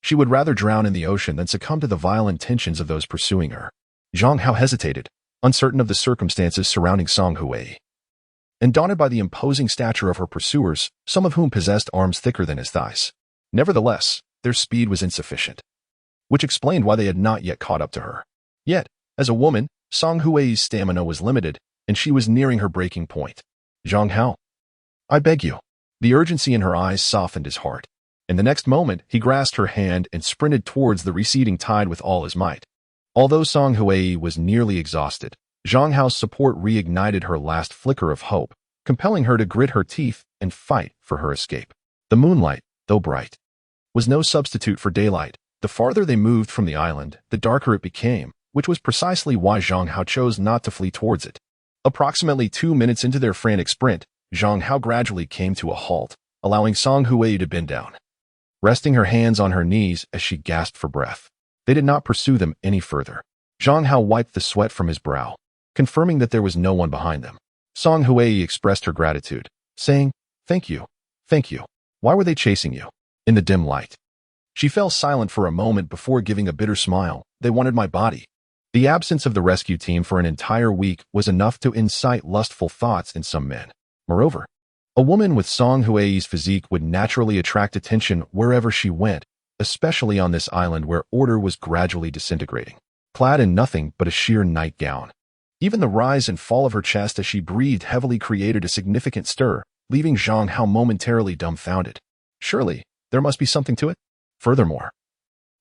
she would rather drown in the ocean than succumb to the vile intentions of those pursuing her. Zhang Hao hesitated, uncertain of the circumstances surrounding Song Hui, and daunted by the imposing stature of her pursuers, some of whom possessed arms thicker than his thighs. Nevertheless, their speed was insufficient, which explained why they had not yet caught up to her. Yet, as a woman, Song Hui's stamina was limited, and she was nearing her breaking point. Zhang Hao, I beg you. The urgency in her eyes softened his heart. In the next moment, he grasped her hand and sprinted towards the receding tide with all his might. Although Song Hui was nearly exhausted, Zhang Hao's support reignited her last flicker of hope, compelling her to grit her teeth and fight for her escape. The moonlight, though bright, was no substitute for daylight. The farther they moved from the island, the darker it became, which was precisely why Zhang Hao chose not to flee towards it. Approximately 2 minutes into their frantic sprint, Zhang Hao gradually came to a halt, allowing Song Hui to bend down, resting her hands on her knees as she gasped for breath. They did not pursue them any further. Zhang Hao wiped the sweat from his brow, confirming that there was no one behind them. Song Hui expressed her gratitude, saying, "Thank you. Thank you. Why were they chasing you?" In the dim light, she fell silent for a moment before giving a bitter smile. "They wanted my body." The absence of the rescue team for an entire week was enough to incite lustful thoughts in some men. Moreover, a woman with Song Hui's physique would naturally attract attention wherever she went, especially on this island where order was gradually disintegrating. Clad in nothing but a sheer nightgown, even the rise and fall of her chest as she breathed heavily created a significant stir, leaving Zhang Hao momentarily dumbfounded. Surely, there must be something to it? Furthermore,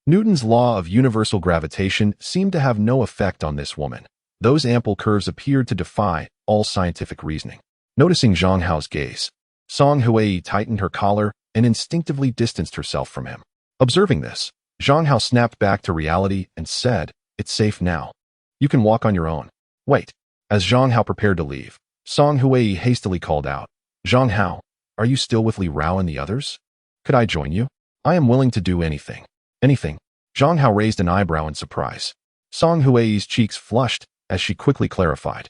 Newton's law of universal gravitation seemed to have no effect on this woman. Those ample curves appeared to defy all scientific reasoning. Noticing Zhang Hao's gaze, Song Hui tightened her collar and instinctively distanced herself from him. Observing this, Zhang Hao snapped back to reality and said, "It's safe now. You can walk on your own." "Wait." As Zhang Hao prepared to leave, Song Hui hastily called out, "Zhang Hao, are you still with Li Rao and the others? Could I join you? I am willing to do anything." "Anything?" Zhang Hao raised an eyebrow in surprise. Song Hui's cheeks flushed as she quickly clarified,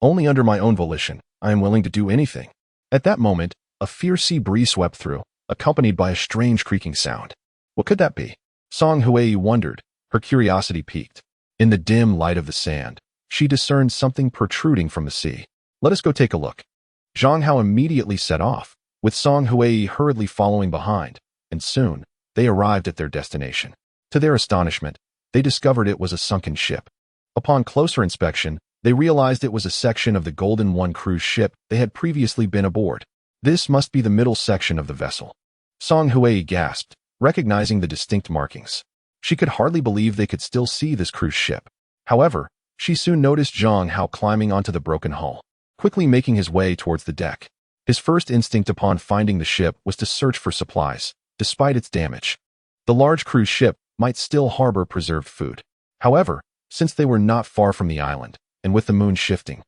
"Only under my own volition. I am willing to do anything." At that moment, a fierce sea breeze swept through, accompanied by a strange creaking sound. What could that be? Song Hui wondered, her curiosity piqued. In the dim light of the sand, she discerned something protruding from the sea. "Let us go take a look." Zhang Hao immediately set off, with Song Hui hurriedly following behind, and soon, they arrived at their destination. To their astonishment, they discovered it was a sunken ship. Upon closer inspection, they realized it was a section of the Golden One cruise ship they had previously been aboard. This must be the middle section of the vessel. Song Hui gasped, recognizing the distinct markings. She could hardly believe they could still see this cruise ship. However, she soon noticed Zhang Hao climbing onto the broken hull, quickly making his way towards the deck. His first instinct upon finding the ship was to search for supplies, despite its damage. The large cruise ship might still harbor preserved food. However, since they were not far from the island, and with the moon shifting,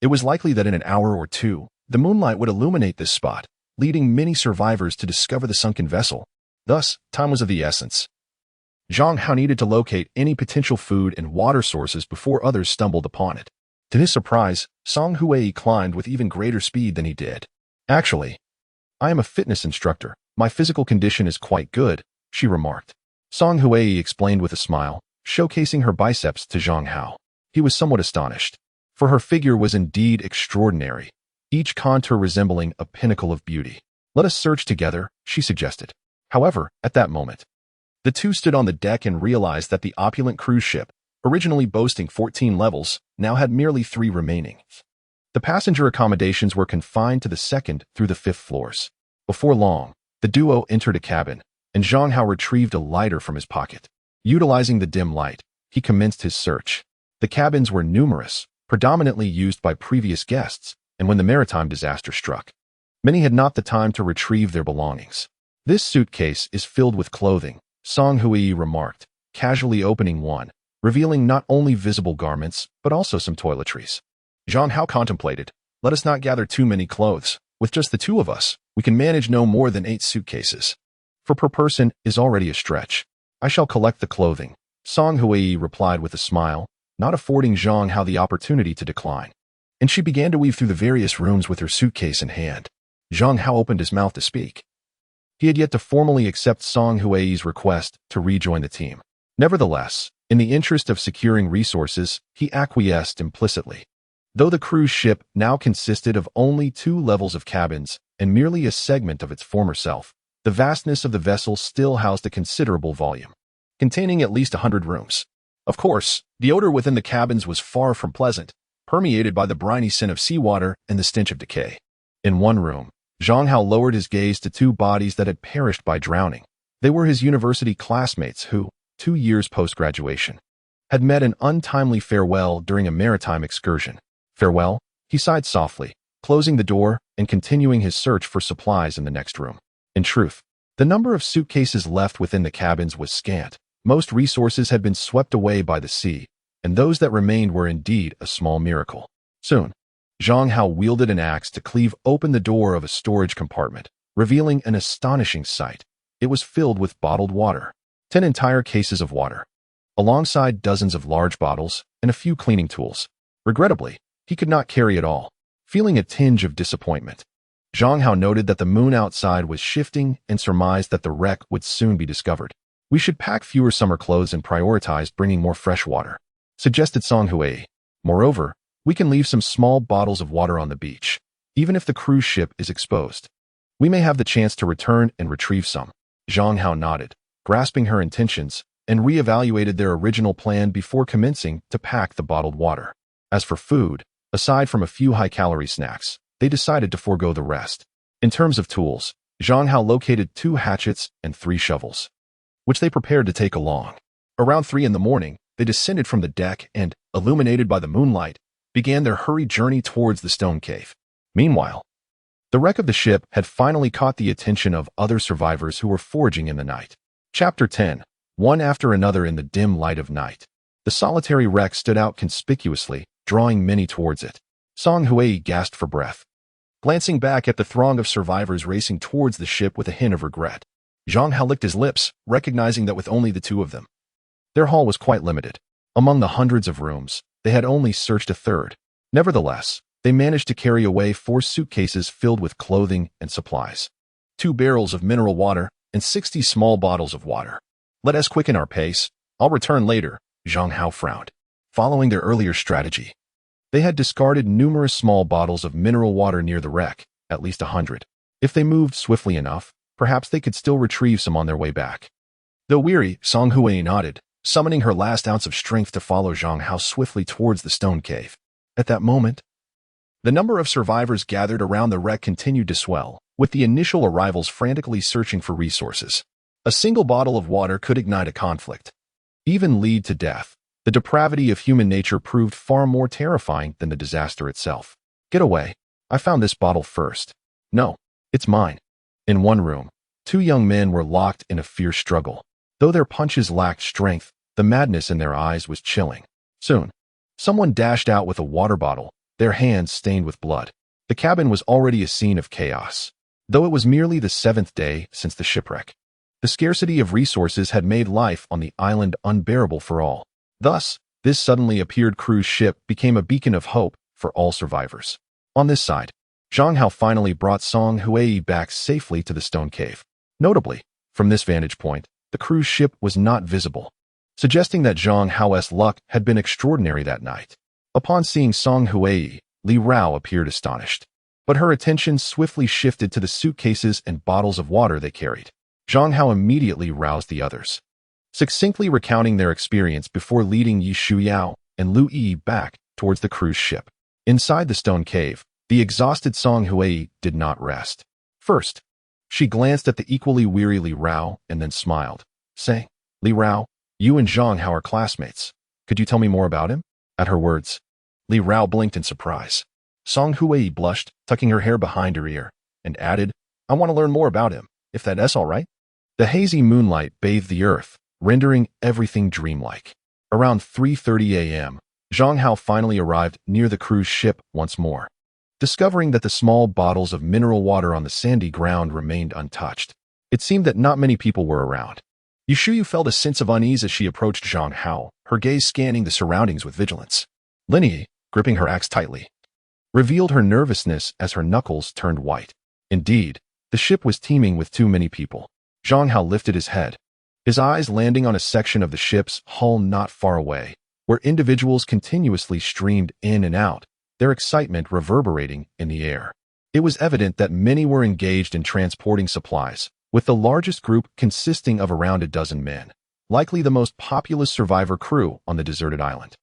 it was likely that in an hour or two, the moonlight would illuminate this spot, leading many survivors to discover the sunken vessel. Thus, time was of the essence. Zhang Hao needed to locate any potential food and water sources before others stumbled upon it. To his surprise, Song Hui climbed with even greater speed than he did. "Actually, I am a fitness instructor. My physical condition is quite good," she remarked. Song Hui explained with a smile, showcasing her biceps to Zhang Hao. He was somewhat astonished, for her figure was indeed extraordinary, each contour resembling a pinnacle of beauty. "Let us search together," she suggested. However, at that moment, the two stood on the deck and realized that the opulent cruise ship, originally boasting 14 levels, now had merely 3 remaining. The passenger accommodations were confined to the 2nd through the 5th floors. Before long, the duo entered a cabin, and Zhang Hao retrieved a lighter from his pocket. Utilizing the dim light, he commenced his search. The cabins were numerous, predominantly used by previous guests, and when the maritime disaster struck, many had not the time to retrieve their belongings. "This suitcase is filled with clothing," Song Hui remarked, casually opening one, revealing not only visible garments, but also some toiletries. Zhang Hao contemplated, "Let us not gather too many clothes. With just the 2 of us, we can manage no more than 8 suitcases. For per person is already a stretch. I shall collect the clothing," Song Hui replied with a smile, not affording Zhang Hao the opportunity to decline. And she began to weave through the various rooms with her suitcase in hand. Zhang Hao opened his mouth to speak. He had yet to formally accept Song Hui's request to rejoin the team. Nevertheless, in the interest of securing resources, he acquiesced implicitly. Though the cruise ship now consisted of only 2 levels of cabins and merely a segment of its former self, the vastness of the vessel still housed a considerable volume, containing at least 100 rooms. Of course, the odor within the cabins was far from pleasant, permeated by the briny scent of seawater and the stench of decay. In one room, Zhang Hao lowered his gaze to 2 bodies that had perished by drowning. They were his university classmates who, 2 years post-graduation, had met an untimely farewell during a maritime excursion. "Farewell?" he sighed softly, closing the door and continuing his search for supplies in the next room. In truth, the number of suitcases left within the cabins was scant. Most resources had been swept away by the sea, and those that remained were indeed a small miracle. Soon, Zhang Hao wielded an axe to cleave open the door of a storage compartment, revealing an astonishing sight. It was filled with bottled water, 10 entire cases of water, alongside dozens of large bottles and a few cleaning tools. Regrettably, he could not carry it all. Feeling a tinge of disappointment, Zhang Hao noted that the moon outside was shifting and surmised that the wreck would soon be discovered. We should pack fewer summer clothes and prioritize bringing more fresh water, suggested Song Hui. Moreover, we can leave some small bottles of water on the beach, even if the cruise ship is exposed. We may have the chance to return and retrieve some. Zhang Hao nodded, grasping her intentions, and reevaluated their original plan before commencing to pack the bottled water. As for food, aside from a few high-calorie snacks, they decided to forego the rest. In terms of tools, Zhang Hao located 2 hatchets and 3 shovels, which they prepared to take along. Around 3 in the morning, they descended from the deck and, illuminated by the moonlight, began their hurried journey towards the stone cave. Meanwhile, the wreck of the ship had finally caught the attention of other survivors who were foraging in the night. Chapter 10. One after another in the dim light of night. The solitary wreck stood out conspicuously, drawing many towards it. Song Hui gasped for breath, glancing back at the throng of survivors racing towards the ship with a hint of regret. Zhang Hao licked his lips, recognizing that with only the 2 of them, their haul was quite limited. Among the hundreds of rooms, they had only searched a third. Nevertheless, they managed to carry away 4 suitcases filled with clothing and supplies, 2 barrels of mineral water, and 60 small bottles of water. Let us quicken our pace. I'll return later, Zhang Hao frowned. Following their earlier strategy, they had discarded numerous small bottles of mineral water near the wreck, at least 100. If they moved swiftly enough, perhaps they could still retrieve some on their way back. Though weary, Song Hui nodded, summoning her last ounce of strength to follow Zhang Hao swiftly towards the stone cave. At that moment, the number of survivors gathered around the wreck continued to swell, with the initial arrivals frantically searching for resources. A single bottle of water could ignite a conflict, even lead to death. The depravity of human nature proved far more terrifying than the disaster itself. Get away. I found this bottle first. No, it's mine. In one room, 2 young men were locked in a fierce struggle. Though their punches lacked strength, the madness in their eyes was chilling. Soon, someone dashed out with a water bottle, their hands stained with blood. The cabin was already a scene of chaos, though it was merely the 7th day since the shipwreck. The scarcity of resources had made life on the island unbearable for all. Thus, this suddenly appeared cruise ship became a beacon of hope for all survivors. On this side, Zhang Hao finally brought Song Hui back safely to the stone cave. Notably, from this vantage point, the cruise ship was not visible, suggesting that Zhang Hao's luck had been extraordinary that night. Upon seeing Song Hui, Li Rao appeared astonished, but her attention swiftly shifted to the suitcases and bottles of water they carried. Zhang Hao immediately roused the others, succinctly recounting their experience before leading Yi Shuyao and Lu Yi back towards the cruise ship. Inside the stone cave, the exhausted Song Hui did not rest. First, she glanced at the equally weary Li Rao and then smiled, saying, Li Rao, you and Zhang Hao are classmates. Could you tell me more about him? At her words, Li Rao blinked in surprise. Song Hui blushed, tucking her hair behind her ear, and added, I want to learn more about him, if that's all right. The hazy moonlight bathed the earth, rendering everything dreamlike. Around 3:30 a.m., Zhang Hao finally arrived near the cruise ship once more, discovering that the small bottles of mineral water on the sandy ground remained untouched. It seemed that not many people were around. Yushuyu felt a sense of unease as she approached Zhang Hao, her gaze scanning the surroundings with vigilance. Linyi, gripping her axe tightly, revealed her nervousness as her knuckles turned white. Indeed, the ship was teeming with too many people. Zhang Hao lifted his head, his eyes landing on a section of the ship's hull not far away, where individuals continuously streamed in and out, their excitement reverberating in the air. It was evident that many were engaged in transporting supplies, with the largest group consisting of around a dozen men, likely the most populous survivor crew on the deserted island.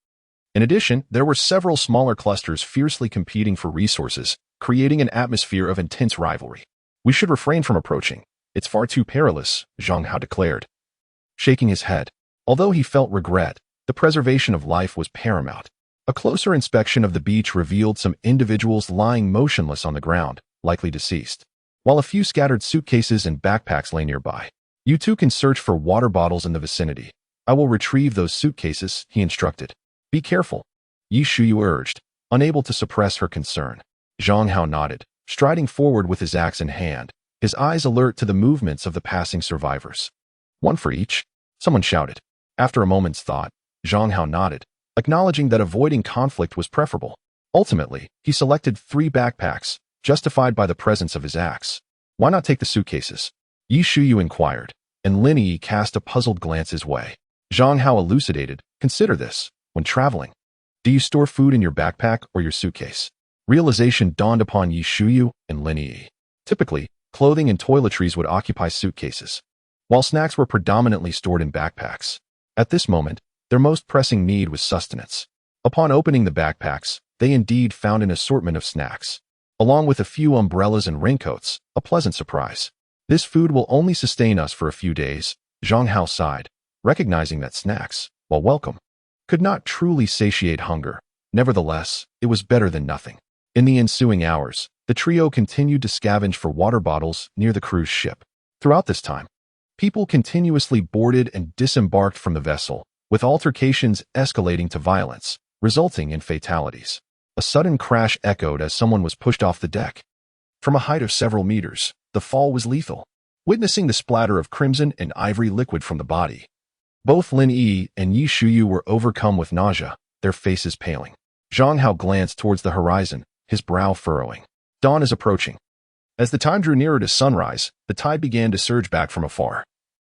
In addition, there were several smaller clusters fiercely competing for resources, creating an atmosphere of intense rivalry. We should refrain from approaching. It's far too perilous, Zhang Hao declared, shaking his head. Although he felt regret, the preservation of life was paramount. A closer inspection of the beach revealed some individuals lying motionless on the ground, likely deceased, while a few scattered suitcases and backpacks lay nearby. You two can search for water bottles in the vicinity. I will retrieve those suitcases, he instructed. Be careful, Yi Shuyu urged, unable to suppress her concern. Zhang Hao nodded, striding forward with his axe in hand, his eyes alert to the movements of the passing survivors. One for each, someone shouted. After a moment's thought, Zhang Hao nodded, acknowledging that avoiding conflict was preferable. Ultimately, he selected 3 backpacks, justified by the presence of his axe. Why not take the suitcases? Yi Shuyu inquired, and Lin Yi cast a puzzled glance his way. Zhang Hao elucidated, consider this, when traveling. Do you store food in your backpack or your suitcase? Realization dawned upon Yi Shuyu and Lin Yi. Typically, clothing and toiletries would occupy suitcases, while snacks were predominantly stored in backpacks. At this moment, their most pressing need was sustenance. Upon opening the backpacks, they indeed found an assortment of snacks, along with a few umbrellas and raincoats, a pleasant surprise. This food will only sustain us for a few days, Zhang Hao sighed, recognizing that snacks, while welcome, could not truly satiate hunger. Nevertheless, it was better than nothing. In the ensuing hours, the trio continued to scavenge for water bottles near the cruise ship. Throughout this time, people continuously boarded and disembarked from the vessel, with altercations escalating to violence, resulting in fatalities. A sudden crash echoed as someone was pushed off the deck. From a height of several meters, the fall was lethal. Witnessing the splatter of crimson and ivory liquid from the body, both Lin Yi and Yi Shuyu were overcome with nausea, their faces paling. Zhang Hao glanced towards the horizon, his brow furrowing. Dawn is approaching. As the time drew nearer to sunrise, the tide began to surge back from afar.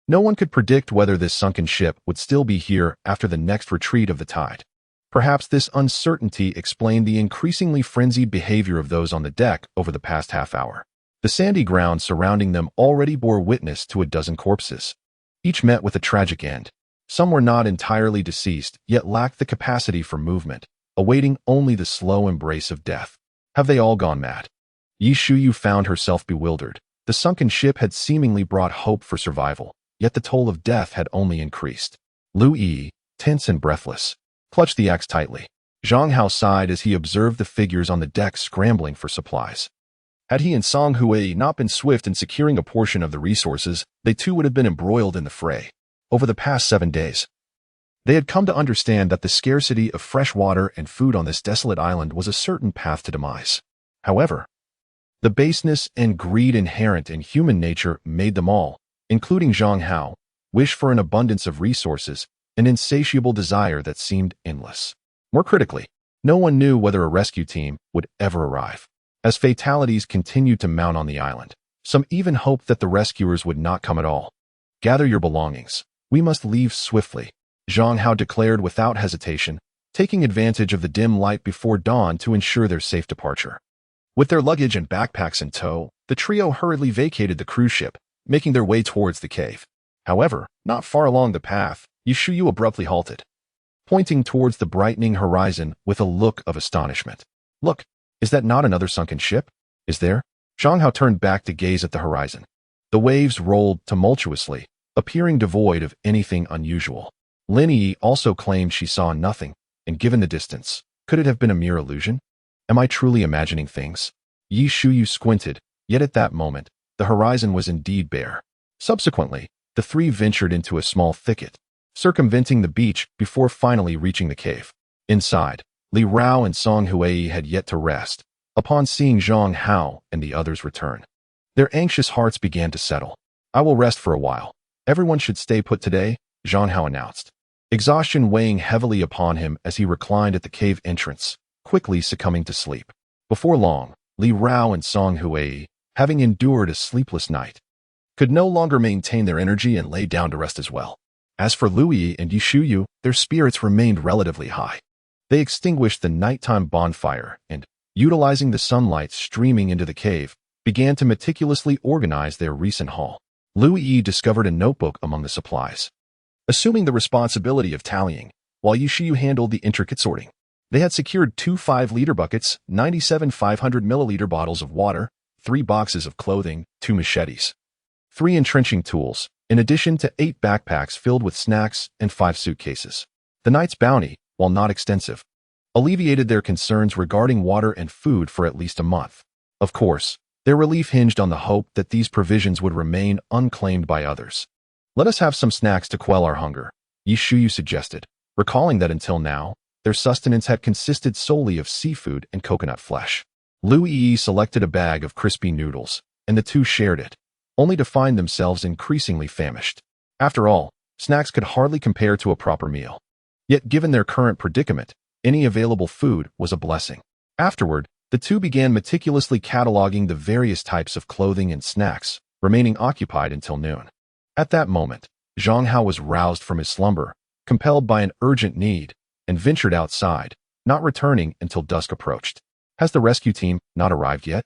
No one could predict whether this sunken ship would still be here after the next retreat of the tide. Perhaps this uncertainty explained the increasingly frenzied behavior of those on the deck over the past half hour. The sandy ground surrounding them already bore witness to a dozen corpses. Each met with a tragic end. Some were not entirely deceased, yet lacked the capacity for movement, awaiting only the slow embrace of death. Have they all gone mad? Yi Shuyu found herself bewildered. The sunken ship had seemingly brought hope for survival, yet the toll of death had only increased. Lu Yi, tense and breathless, clutched the axe tightly. Zhang Hao sighed as he observed the figures on the deck scrambling for supplies. Had he and Song Hui not been swift in securing a portion of the resources, they too would have been embroiled in the fray. Over the past 7 days, they had come to understand that the scarcity of fresh water and food on this desolate island was a certain path to demise. However, the baseness and greed inherent in human nature made them all, including Zhang Hao, wish for an abundance of resources, an insatiable desire that seemed endless. More critically, no one knew whether a rescue team would ever arrive. As fatalities continued to mount on the island, some even hoped that the rescuers would not come at all. Gather your belongings. We must leave swiftly, Zhang Hao declared without hesitation, taking advantage of the dim light before dawn to ensure their safe departure. With their luggage and backpacks in tow, the trio hurriedly vacated the cruise ship, making their way towards the cave. However, not far along the path, Yi Shuyu abruptly halted, pointing towards the brightening horizon with a look of astonishment. Look, is that not another sunken ship? Is there? Zhang Hao turned back to gaze at the horizon. The waves rolled tumultuously, appearing devoid of anything unusual. Lin Yi also claimed she saw nothing, and given the distance, could it have been a mere illusion? Am I truly imagining things? Yi Shuyu squinted, yet at that moment, the horizon was indeed bare. Subsequently, the three ventured into a small thicket, circumventing the beach before finally reaching the cave. Inside, Li Rao and Song Hui had yet to rest, upon seeing Zhang Hao and the others return. Their anxious hearts began to settle. I will rest for a while. Everyone should stay put today, Zhang Hao announced, exhaustion weighing heavily upon him as he reclined at the cave entrance, quickly succumbing to sleep. Before long, Li Rao and Song Hui, having endured a sleepless night, could no longer maintain their energy and lay down to rest as well. As for Lu Yi and Yi Shuyu, their spirits remained relatively high. They extinguished the nighttime bonfire and, utilizing the sunlight streaming into the cave, began to meticulously organize their recent haul. Lu Yi discovered a notebook among the supplies, assuming the responsibility of tallying, while Yi Shuyu handled the intricate sorting. They had secured 2 5-liter buckets, 97 500-milliliter bottles of water, 3 boxes of clothing, 2 machetes, 3 entrenching tools, in addition to 8 backpacks filled with snacks and 5 suitcases. The night's bounty, while not extensive, alleviated their concerns regarding water and food for at least a month. Of course, their relief hinged on the hope that these provisions would remain unclaimed by others. "Let us have some snacks to quell our hunger," Yi Shuyu suggested, recalling that until now, their sustenance had consisted solely of seafood and coconut flesh. Lu Yi selected a bag of crispy noodles, and the two shared it, only to find themselves increasingly famished. After all, snacks could hardly compare to a proper meal. Yet given their current predicament, any available food was a blessing. Afterward, the two began meticulously cataloging the various types of clothing and snacks, remaining occupied until noon. At that moment, Zhang Hao was roused from his slumber, compelled by an urgent need, and ventured outside, not returning until dusk approached. "Has the rescue team not arrived yet?"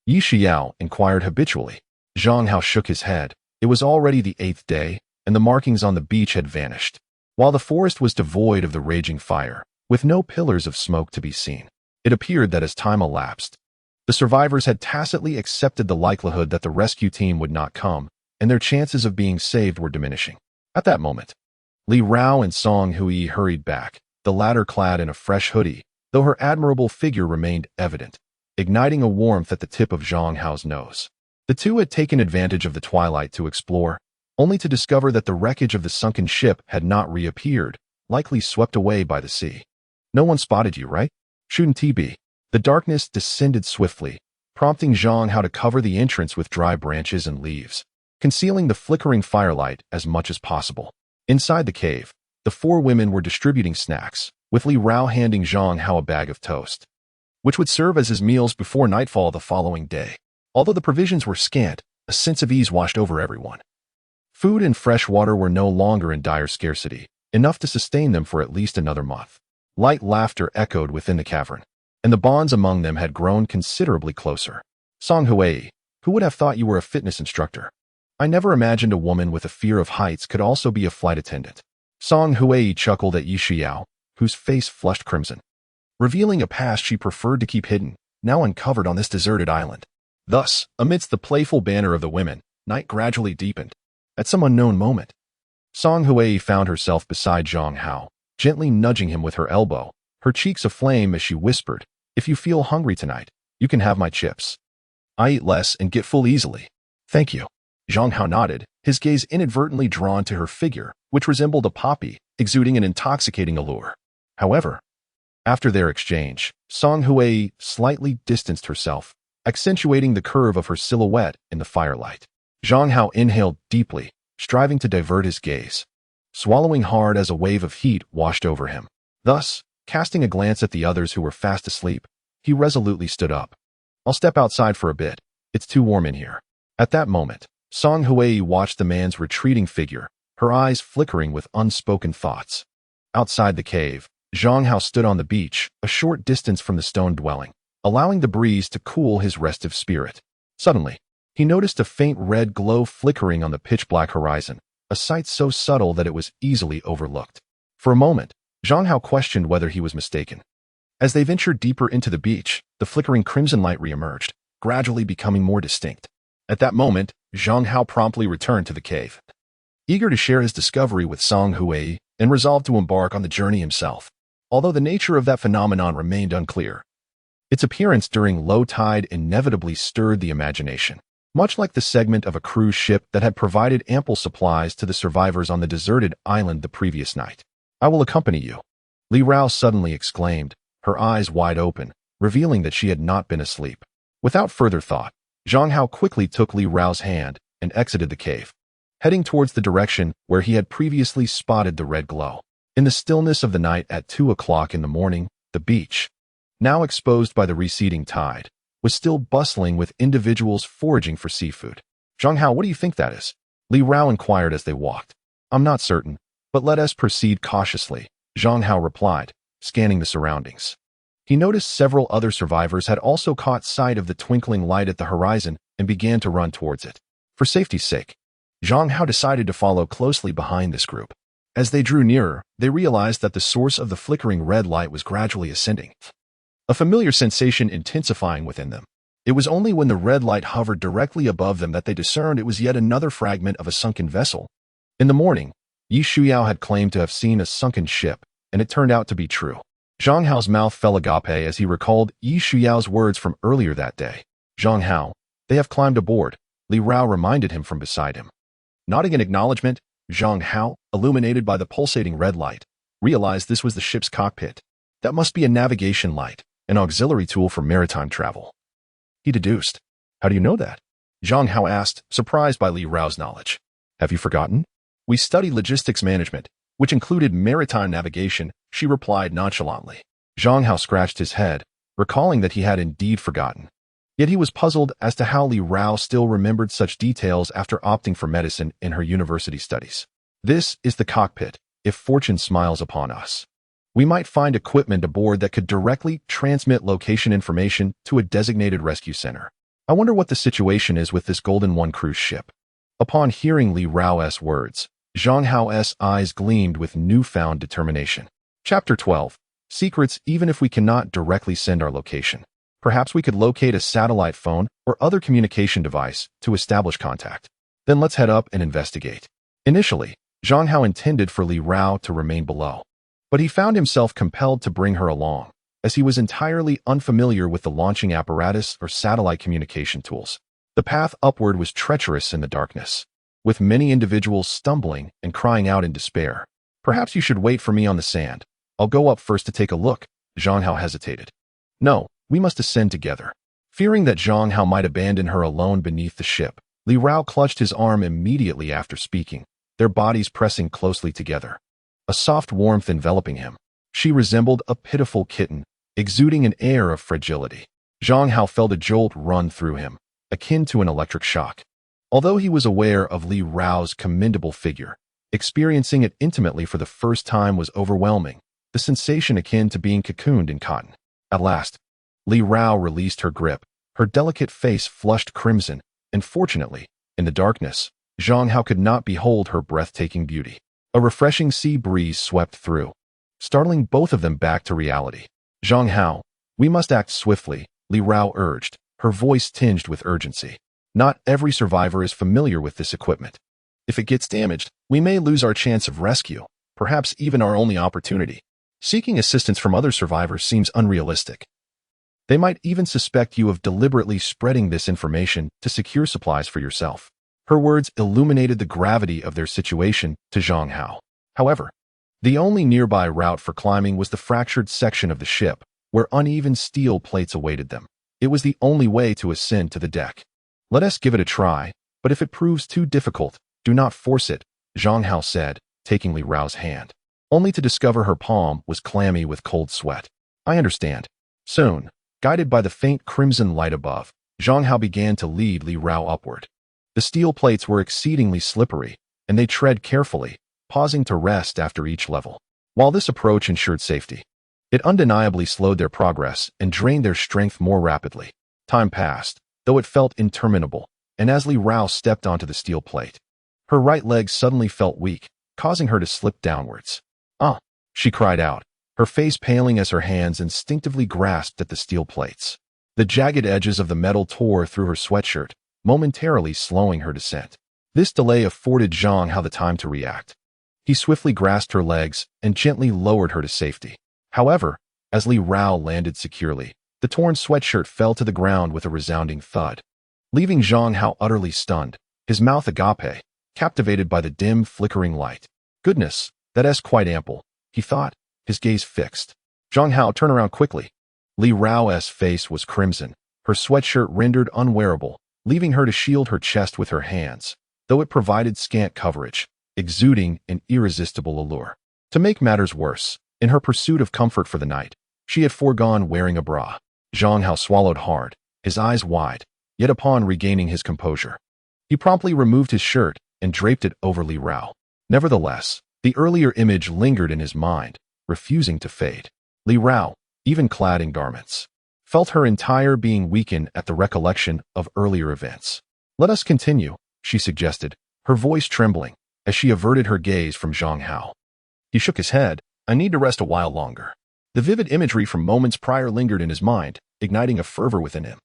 Yi Xiao inquired habitually. Zhang Hao shook his head. It was already the 8th day, and the markings on the beach had vanished, while the forest was devoid of the raging fire, with no pillars of smoke to be seen. It appeared that as time elapsed, the survivors had tacitly accepted the likelihood that the rescue team would not come, and their chances of being saved were diminishing. At that moment, Li Rao and Song Hui hurried back, the latter clad in a fresh hoodie, though her admirable figure remained evident, igniting a warmth at the tip of Zhang Hao's nose. The two had taken advantage of the twilight to explore, only to discover that the wreckage of the sunken ship had not reappeared, likely swept away by the sea. "No one spotted you, right? Shouldn't he be?" The darkness descended swiftly, prompting Zhang Hao to cover the entrance with dry branches and leaves, concealing the flickering firelight as much as possible. Inside the cave, the four women were distributing snacks, with Li Rao handing Zhang Hao a bag of toast, which would serve as his meals before nightfall the following day. Although the provisions were scant, a sense of ease washed over everyone. Food and fresh water were no longer in dire scarcity, enough to sustain them for at least another month. Light laughter echoed within the cavern, and the bonds among them had grown considerably closer. "Song Hui, who would have thought you were a fitness instructor? I never imagined a woman with a fear of heights could also be a flight attendant." Song Hui chuckled at Yi Xiao, whose face flushed crimson, revealing a past she preferred to keep hidden, now uncovered on this deserted island. Thus, amidst the playful banter of the women, night gradually deepened. At some unknown moment, Song Hui found herself beside Zhang Hao, gently nudging him with her elbow, her cheeks aflame as she whispered, "If you feel hungry tonight, you can have my chips. I eat less and get full easily." "Thank you." Zhang Hao nodded, his gaze inadvertently drawn to her figure, which resembled a poppy, exuding an intoxicating allure. However, after their exchange, Song Hui slightly distanced herself, accentuating the curve of her silhouette in the firelight. Zhang Hao inhaled deeply, striving to divert his gaze, swallowing hard as a wave of heat washed over him. Thus, casting a glance at the others who were fast asleep, he resolutely stood up. "I'll step outside for a bit. It's too warm in here." At that moment, Song Hui watched the man's retreating figure, her eyes flickering with unspoken thoughts. Outside the cave, Zhang Hao stood on the beach, a short distance from the stone dwelling, allowing the breeze to cool his restive spirit. Suddenly, he noticed a faint red glow flickering on the pitch-black horizon, a sight so subtle that it was easily overlooked. For a moment, Zhang Hao questioned whether he was mistaken. As they ventured deeper into the beach, the flickering crimson light reemerged, gradually becoming more distinct. At that moment, Zhang Hao promptly returned to the cave, eager to share his discovery with Song Hui and resolved to embark on the journey himself. Although the nature of that phenomenon remained unclear, its appearance during low tide inevitably stirred the imagination, much like the segment of a cruise ship that had provided ample supplies to the survivors on the deserted island the previous night. "I will accompany you," Li Rao suddenly exclaimed, her eyes wide open, revealing that she had not been asleep. Without further thought, Zhang Hao quickly took Li Rao's hand and exited the cave, heading towards the direction where he had previously spotted the red glow. In the stillness of the night at 2 o'clock in the morning, the beach, now exposed by the receding tide, was still bustling with individuals foraging for seafood. "Zhang Hao, what do you think that is?" Li Rao inquired as they walked. "I'm not certain, but let us proceed cautiously," Zhang Hao replied, scanning the surroundings. He noticed several other survivors had also caught sight of the twinkling light at the horizon and began to run towards it. For safety's sake, Zhang Hao decided to follow closely behind this group. As they drew nearer, they realized that the source of the flickering red light was gradually ascending, a familiar sensation intensifying within them. It was only when the red light hovered directly above them that they discerned it was yet another fragment of a sunken vessel. In the morning, Yi Shuyao had claimed to have seen a sunken ship, and it turned out to be true. Zhang Hao's mouth fell agape as he recalled Yi Shuyao's words from earlier that day. Zhang Hao, they have climbed aboard, Li Rao reminded him from beside him. Nodding in acknowledgement, Zhang Hao, illuminated by the pulsating red light, realized this was the ship's cockpit. That must be a navigation light, an auxiliary tool for maritime travel. He deduced. How do you know that? Zhang Hao asked, surprised by Li Rao's knowledge. Have you forgotten? We studied logistics management, which included maritime navigation, she replied nonchalantly. Zhang Hao scratched his head, recalling that he had indeed forgotten. Yet he was puzzled as to how Li Rao still remembered such details after opting for medicine in her university studies. This is the cockpit, if fortune smiles upon us. We might find equipment aboard that could directly transmit location information to a designated rescue center. I wonder what the situation is with this Golden One cruise ship. Upon hearing Li Rao's words, Zhang Hao's eyes gleamed with newfound determination. Chapter 12. Secrets even if we cannot directly send our location. Perhaps we could locate a satellite phone or other communication device to establish contact. Then let's head up and investigate. Initially, Zhang Hao intended for Li Rao to remain below, but he found himself compelled to bring her along, as he was entirely unfamiliar with the launching apparatus or satellite communication tools. The path upward was treacherous in the darkness, with many individuals stumbling and crying out in despair. Perhaps you should wait for me on the sand. I'll go up first to take a look. Zhang Hao hesitated. No, we must ascend together. Fearing that Zhang Hao might abandon her alone beneath the ship, Li Rao clutched his arm immediately after speaking, their bodies pressing closely together. A soft warmth enveloping him. She resembled a pitiful kitten, exuding an air of fragility. Zhang Hao felt a jolt run through him, akin to an electric shock. Although he was aware of Li Rao's commendable figure, experiencing it intimately for the first time was overwhelming, the sensation akin to being cocooned in cotton. At last, Li Rao released her grip, her delicate face flushed crimson, and fortunately, in the darkness, Zhang Hao could not behold her breathtaking beauty. A refreshing sea breeze swept through, startling both of them back to reality. Zhang Hao, we must act swiftly, Li Rao urged, her voice tinged with urgency. Not every survivor is familiar with this equipment. If it gets damaged, we may lose our chance of rescue, perhaps even our only opportunity. Seeking assistance from other survivors seems unrealistic. They might even suspect you of deliberately spreading this information to secure supplies for yourself. Her words illuminated the gravity of their situation to Zhang Hao. However, the only nearby route for climbing was the fractured section of the ship, where uneven steel plates awaited them. It was the only way to ascend to the deck. Let us give it a try, but if it proves too difficult, do not force it, Zhang Hao said, taking Li Rao's hand, only to discover her palm was clammy with cold sweat. I understand. Soon, guided by the faint crimson light above, Zhang Hao began to lead Li Rao upward. The steel plates were exceedingly slippery, and they tread carefully, pausing to rest after each level. While this approach ensured safety, it undeniably slowed their progress and drained their strength more rapidly. Time passed, though it felt interminable, and as Li Rao stepped onto the steel plate, her right leg suddenly felt weak, causing her to slip downwards. Ah! She cried out, her face paling as her hands instinctively grasped at the steel plates. The jagged edges of the metal tore through her sweatshirt, momentarily slowing her descent. This delay afforded Zhang Hao the time to react. He swiftly grasped her legs and gently lowered her to safety. However, as Li Rao landed securely, the torn sweatshirt fell to the ground with a resounding thud, leaving Zhang Hao utterly stunned, his mouth agape, captivated by the dim, flickering light. Goodness, that's quite ample, he thought, his gaze fixed. Zhang Hao, turn around quickly. Li Rao's face was crimson, her sweatshirt rendered unwearable, leaving her to shield her chest with her hands, though it provided scant coverage, exuding an irresistible allure. To make matters worse, in her pursuit of comfort for the night, she had foregone wearing a bra. Zhang Hao swallowed hard, his eyes wide, yet upon regaining his composure, he promptly removed his shirt and draped it over Li Rao. Nevertheless, the earlier image lingered in his mind, refusing to fade. Li Rao, even clad in garments, felt her entire being weaken at the recollection of earlier events. Let us continue, she suggested, her voice trembling, as she averted her gaze from Zhang Hao. He shook his head. I need to rest a while longer. The vivid imagery from moments prior lingered in his mind, igniting a fervor within him.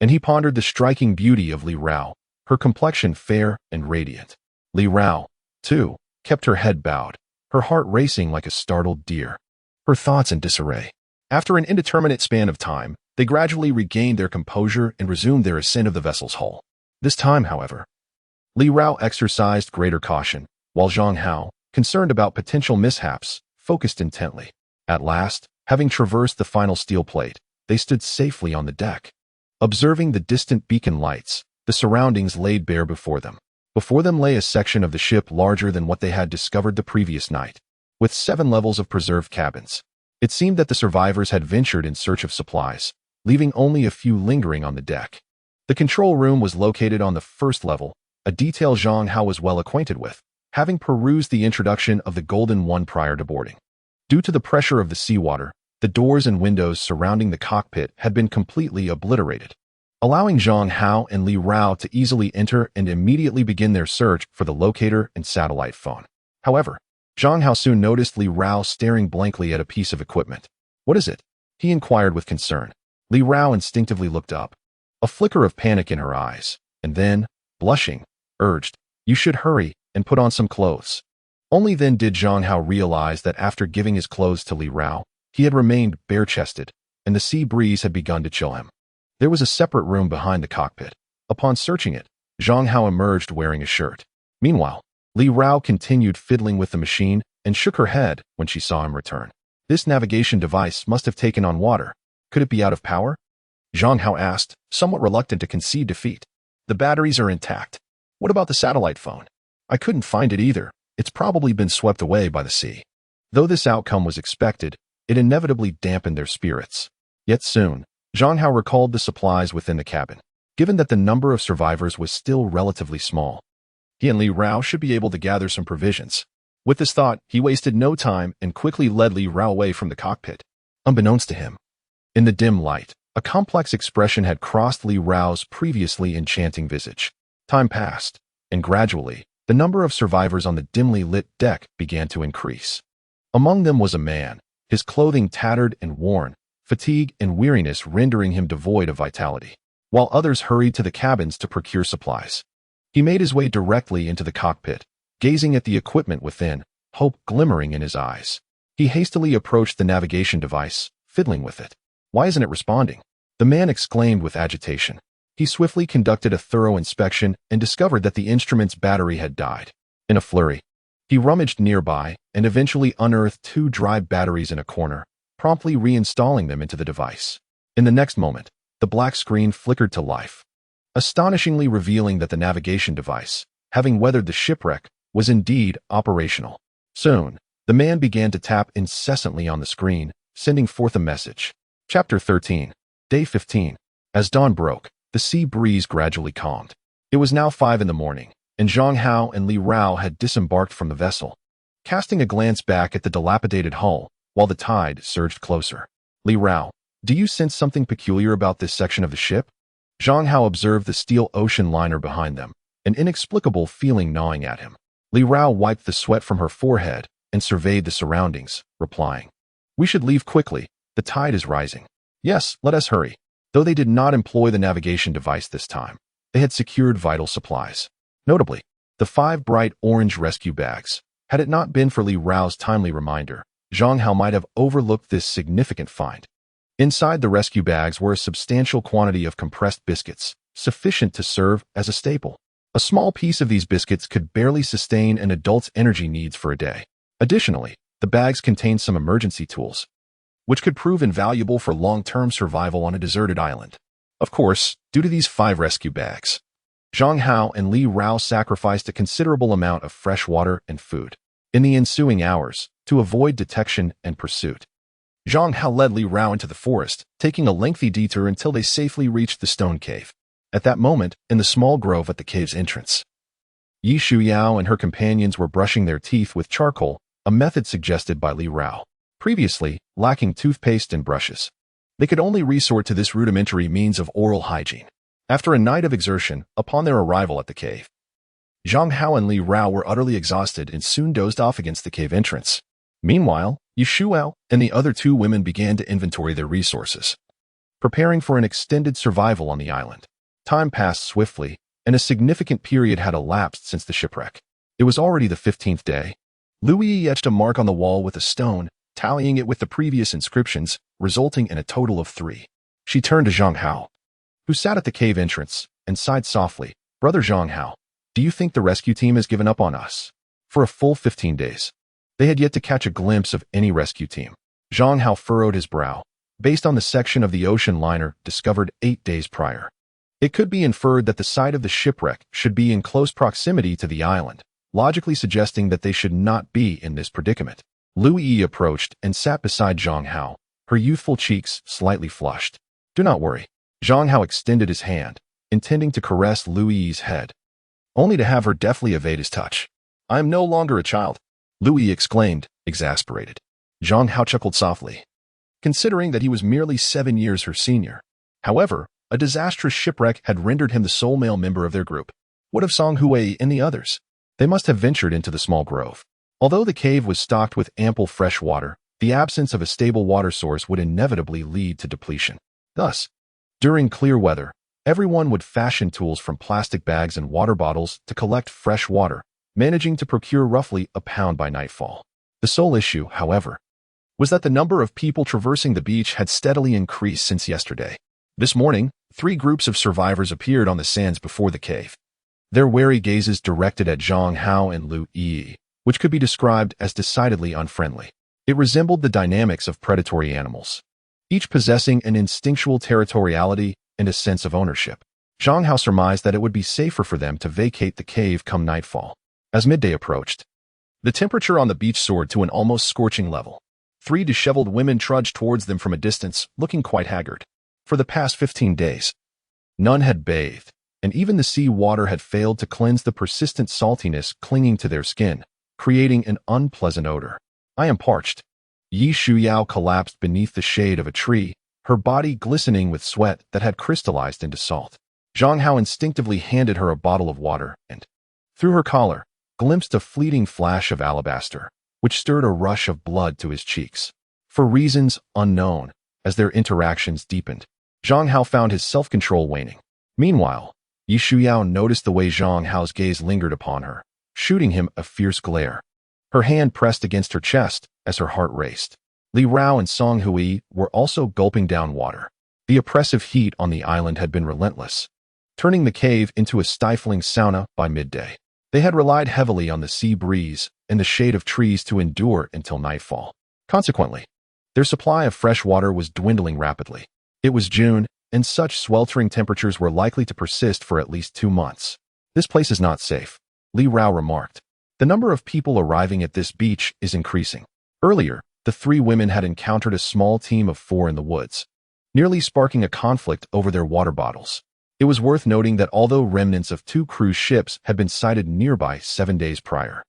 And he pondered the striking beauty of Li Rao, her complexion fair and radiant. Li Rao, too, kept her head bowed, her heart racing like a startled deer. her thoughts in disarray. After an indeterminate span of time, they gradually regained their composure and resumed their ascent of the vessel's hull. This time, however, Li Rao exercised greater caution, while Zhang Hao, concerned about potential mishaps, focused intently. At last, having traversed the final steel plate, they stood safely on the deck. Observing the distant beacon lights, the surroundings laid bare before them. Before them lay a section of the ship larger than what they had discovered the previous night, with 7 levels of preserved cabins. It seemed that the survivors had ventured in search of supplies, leaving only a few lingering on the deck. The control room was located on the first level, a detail Zhang Hao was well acquainted with, having perused the introduction of the Golden One prior to boarding. Due to the pressure of the seawater, the doors and windows surrounding the cockpit had been completely obliterated, allowing Zhang Hao and Li Rao to easily enter and immediately begin their search for the locator and satellite phone. However, Zhang Hao soon noticed Li Rao staring blankly at a piece of equipment. "What is it?" he inquired with concern. Li Rao instinctively looked up, a flicker of panic in her eyes, and then, blushing, urged, "You should hurry and put on some clothes." Only then did Zhang Hao realize that after giving his clothes to Li Rao, he had remained bare-chested, and the sea breeze had begun to chill him. There was a separate room behind the cockpit. Upon searching it, Zhang Hao emerged wearing a shirt. Meanwhile, Li Rao continued fiddling with the machine and shook her head when she saw him return. This navigation device must have taken on water. Could it be out of power? Zhang Hao asked, somewhat reluctant to concede defeat. "The batteries are intact. What about the satellite phone?" "I couldn't find it either. It's probably been swept away by the sea." Though this outcome was expected, it inevitably dampened their spirits. Yet soon, Zhang Hao recalled the supplies within the cabin. Given that the number of survivors was still relatively small, he and Li Rao should be able to gather some provisions. With this thought, he wasted no time and quickly led Li Rao away from the cockpit. Unbeknownst to him, in the dim light, a complex expression had crossed Li Rao's previously enchanting visage. Time passed, and gradually, the number of survivors on the dimly lit deck began to increase. Among them was a man, his clothing tattered and worn, fatigue and weariness rendering him devoid of vitality, while others hurried to the cabins to procure supplies. He made his way directly into the cockpit, gazing at the equipment within, hope glimmering in his eyes. He hastily approached the navigation device, fiddling with it. "Why isn't it responding?" the man exclaimed with agitation. He swiftly conducted a thorough inspection and discovered that the instrument's battery had died. In a flurry, he rummaged nearby and eventually unearthed 2 dry batteries in a corner, promptly reinstalling them into the device. In the next moment, the black screen flickered to life, astonishingly revealing that the navigation device, having weathered the shipwreck, was indeed operational. Soon, the man began to tap incessantly on the screen, sending forth a message. Chapter 13. Day 15. As dawn broke, the sea breeze gradually calmed. It was now 5 in the morning, and Zhang Hao and Li Rao had disembarked from the vessel. Casting a glance back at the dilapidated hull, while the tide surged closer. "Li Rao, do you sense something peculiar about this section of the ship?" Zhang Hao observed the steel ocean liner behind them, an inexplicable feeling gnawing at him. Li Rao wiped the sweat from her forehead and surveyed the surroundings, replying, "We should leave quickly. The tide is rising." "Yes, let us hurry." Though they did not employ the navigation device this time, they had secured vital supplies. Notably, the 5 bright orange rescue bags. Had it not been for Li Rao's timely reminder, Zhang Hao might have overlooked this significant find. Inside the rescue bags were a substantial quantity of compressed biscuits, sufficient to serve as a staple. A small piece of these biscuits could barely sustain an adult's energy needs for a day. Additionally, the bags contained some emergency tools, which could prove invaluable for long-term survival on a deserted island. Of course, due to these 5 rescue bags, Zhang Hao and Li Rao sacrificed a considerable amount of fresh water and food. In the ensuing hours, to avoid detection and pursuit, Zhang Hao led Li Rao into the forest, taking a lengthy detour until they safely reached the stone cave. At that moment, in the small grove at the cave's entrance, Yi Shuyao and her companions were brushing their teeth with charcoal, a method suggested by Li Rao. Previously, lacking toothpaste and brushes, they could only resort to this rudimentary means of oral hygiene. After a night of exertion, upon their arrival at the cave, Zhang Hao and Li Rao were utterly exhausted and soon dozed off against the cave entrance. Meanwhile, Yi Shuyao and the other 2 women began to inventory their resources, preparing for an extended survival on the island. Time passed swiftly, and a significant period had elapsed since the shipwreck. It was already the 15th day. Lu Yi etched a mark on the wall with a stone, tallying it with the previous inscriptions, resulting in a total of 3. She turned to Zhang Hao, who sat at the cave entrance, and sighed softly. Brother Zhang Hao, do you think the rescue team has given up on us? For a full 15 days, they had yet to catch a glimpse of any rescue team. Zhang Hao furrowed his brow, based on the section of the ocean liner discovered 8 days prior. It could be inferred that the site of the shipwreck should be in close proximity to the island, logically suggesting that they should not be in this predicament. Lu Yi approached and sat beside Zhang Hao, her youthful cheeks slightly flushed. Do not worry. Zhang Hao extended his hand, intending to caress Lu Yi's head, only to have her deftly evade his touch. I am no longer a child, Lu Yi exclaimed, exasperated. Zhang Hao chuckled softly, considering that he was merely 7 years her senior. However, a disastrous shipwreck had rendered him the sole male member of their group. What of Song Hui and the others? They must have ventured into the small grove. Although the cave was stocked with ample fresh water, the absence of a stable water source would inevitably lead to depletion. Thus, during clear weather, everyone would fashion tools from plastic bags and water bottles to collect fresh water, managing to procure roughly a pound by nightfall. The sole issue, however, was that the number of people traversing the beach had steadily increased since yesterday. This morning, 3 groups of survivors appeared on the sands before the cave, their wary gazes directed at Zhang Hao and Lu Yi, which could be described as decidedly unfriendly. It resembled the dynamics of predatory animals, each possessing an instinctual territoriality and a sense of ownership. Zhang Hao surmised that it would be safer for them to vacate the cave come nightfall. As midday approached, the temperature on the beach soared to an almost scorching level. 3 disheveled women trudged towards them from a distance, looking quite haggard. For the past 15 days, none had bathed, and even the sea water had failed to cleanse the persistent saltiness clinging to their skin, creating an unpleasant odor. I am parched. Yi Shuyao collapsed beneath the shade of a tree, her body glistening with sweat that had crystallized into salt. Zhang Hao instinctively handed her a bottle of water and, through her collar, glimpsed a fleeting flash of alabaster, which stirred a rush of blood to his cheeks. For reasons unknown, as their interactions deepened, Zhang Hao found his self-control waning. Meanwhile, Yi Shuyao noticed the way Zhang Hao's gaze lingered upon her, shooting him a fierce glare. Her hand pressed against her chest as her heart raced. Li Rao and Song Hui were also gulping down water. The oppressive heat on the island had been relentless, turning the cave into a stifling sauna by midday. They had relied heavily on the sea breeze and the shade of trees to endure until nightfall. Consequently, their supply of fresh water was dwindling rapidly. It was June, and such sweltering temperatures were likely to persist for at least 2 months. This place is not safe, Li Rao remarked. The number of people arriving at this beach is increasing. Earlier, the 3 women had encountered a small team of 4 in the woods, nearly sparking a conflict over their water bottles. It was worth noting that although remnants of 2 cruise ships had been sighted nearby 7 days prior,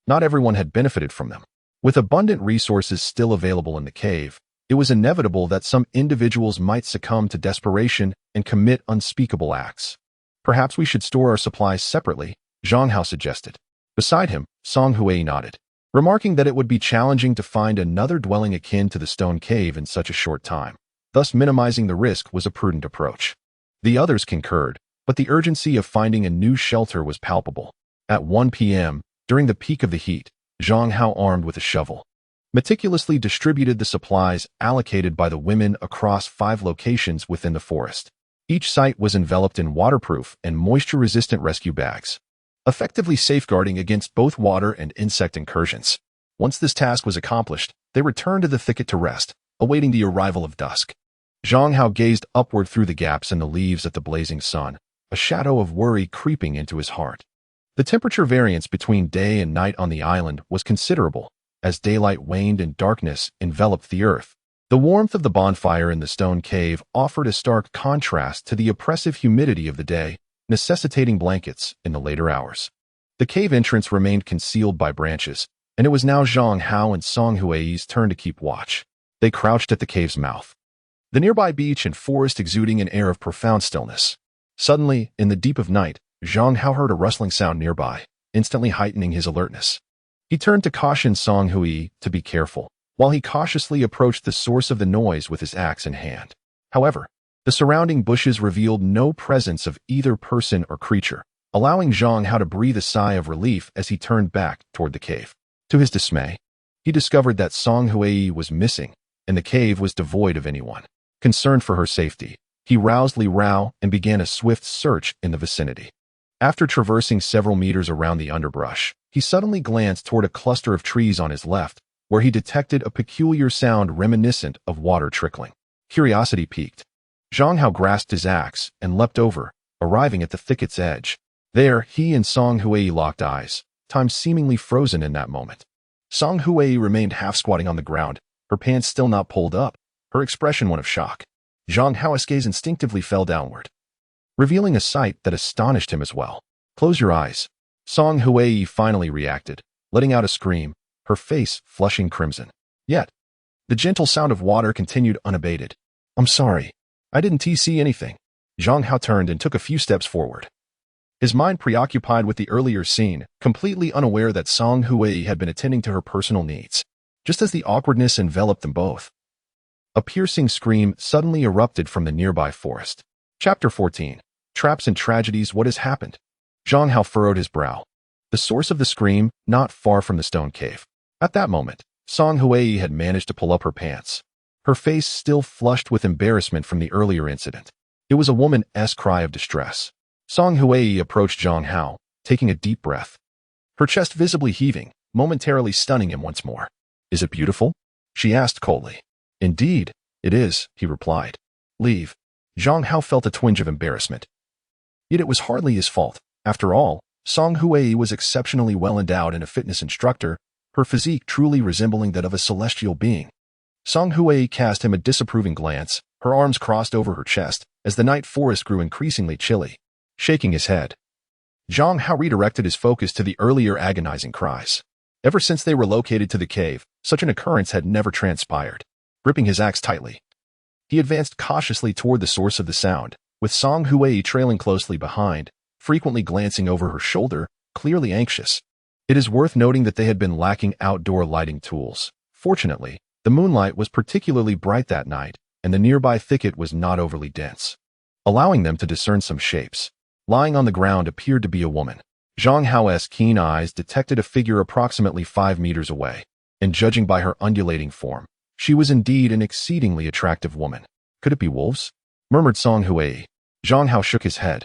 not everyone had benefited from them. With abundant resources still available in the cave, it was inevitable that some individuals might succumb to desperation and commit unspeakable acts. Perhaps we should store our supplies separately, Zhang Hao suggested. Beside him, Song Hui nodded, remarking that it would be challenging to find another dwelling akin to the stone cave in such a short time. Thus, minimizing the risk was a prudent approach. The others concurred, but the urgency of finding a new shelter was palpable. At 1 p.m., during the peak of the heat, Zhang Hao, armed with a shovel, meticulously distributed the supplies allocated by the women across 5 locations within the forest. Each site was enveloped in waterproof and moisture-resistant rescue bags, effectively safeguarding against both water and insect incursions. Once this task was accomplished, they returned to the thicket to rest, awaiting the arrival of dusk. Zhang Hao gazed upward through the gaps in the leaves at the blazing sun, a shadow of worry creeping into his heart. The temperature variance between day and night on the island was considerable. As daylight waned and darkness enveloped the earth, the warmth of the bonfire in the stone cave offered a stark contrast to the oppressive humidity of the day, necessitating blankets in the later hours. The cave entrance remained concealed by branches, and it was now Zhang Hao and Song Hui's turn to keep watch. They crouched at the cave's mouth, the nearby beach and forest exuding an air of profound stillness. Suddenly, in the deep of night, Zhang Hao heard a rustling sound nearby, instantly heightening his alertness. He turned to caution Song Hui to be careful, while he cautiously approached the source of the noise with his axe in hand. However, the surrounding bushes revealed no presence of either person or creature, allowing Zhang Hao to breathe a sigh of relief as he turned back toward the cave. To his dismay, he discovered that Song Hui was missing, and the cave was devoid of anyone. Concerned for her safety, he roused Li Rao and began a swift search in the vicinity. After traversing several meters around the underbrush, he suddenly glanced toward a cluster of trees on his left, where he detected a peculiar sound reminiscent of water trickling. Curiosity piqued. Zhang Hao grasped his axe and leapt over, arriving at the thicket's edge. There, he and Song Hui locked eyes, time seemingly frozen in that moment. Song Hui remained half-squatting on the ground, her pants still not pulled up, her expression one of shock. Zhang Hao's gaze instinctively fell downward, revealing a sight that astonished him as well. "Close your eyes." Song Hui finally reacted, letting out a scream, her face flushing crimson. Yet, the gentle sound of water continued unabated. "I'm sorry. I didn't see anything." Zhang Hao turned and took a few steps forward, his mind preoccupied with the earlier scene, completely unaware that Song Hui had been attending to her personal needs. Just as the awkwardness enveloped them both, a piercing scream suddenly erupted from the nearby forest. Chapter 14. Traps and Tragedies. What has happened? Zhang Hao furrowed his brow. The source of the scream, not far from the stone cave. At that moment, Song Hui had managed to pull up her pants, her face still flushed with embarrassment from the earlier incident. It was a woman's cry of distress. Song Hui approached Zhang Hao, taking a deep breath, her chest visibly heaving, momentarily stunning him once more. "Is it beautiful?" she asked coldly. "Indeed, it is," he replied. "Leave." Zhang Hao felt a twinge of embarrassment. Yet it was hardly his fault. After all, Song Hui was exceptionally well endowed and a fitness instructor, her physique truly resembling that of a celestial being. Song Hui cast him a disapproving glance, her arms crossed over her chest, as the night forest grew increasingly chilly. Shaking his head, Zhang Hao redirected his focus to the earlier agonizing cries. Ever since they were located to the cave, such an occurrence had never transpired. Gripping his axe tightly, he advanced cautiously toward the source of the sound, with Song Hui trailing closely behind, frequently glancing over her shoulder, clearly anxious. It is worth noting that they had been lacking outdoor lighting tools. Fortunately, the moonlight was particularly bright that night, and the nearby thicket was not overly dense, allowing them to discern some shapes. Lying on the ground appeared to be a woman. Zhang Hao's keen eyes detected a figure approximately 5 meters away, and judging by her undulating form, she was indeed an exceedingly attractive woman. "Could it be wolves?" murmured Song Hui. Zhang Hao shook his head.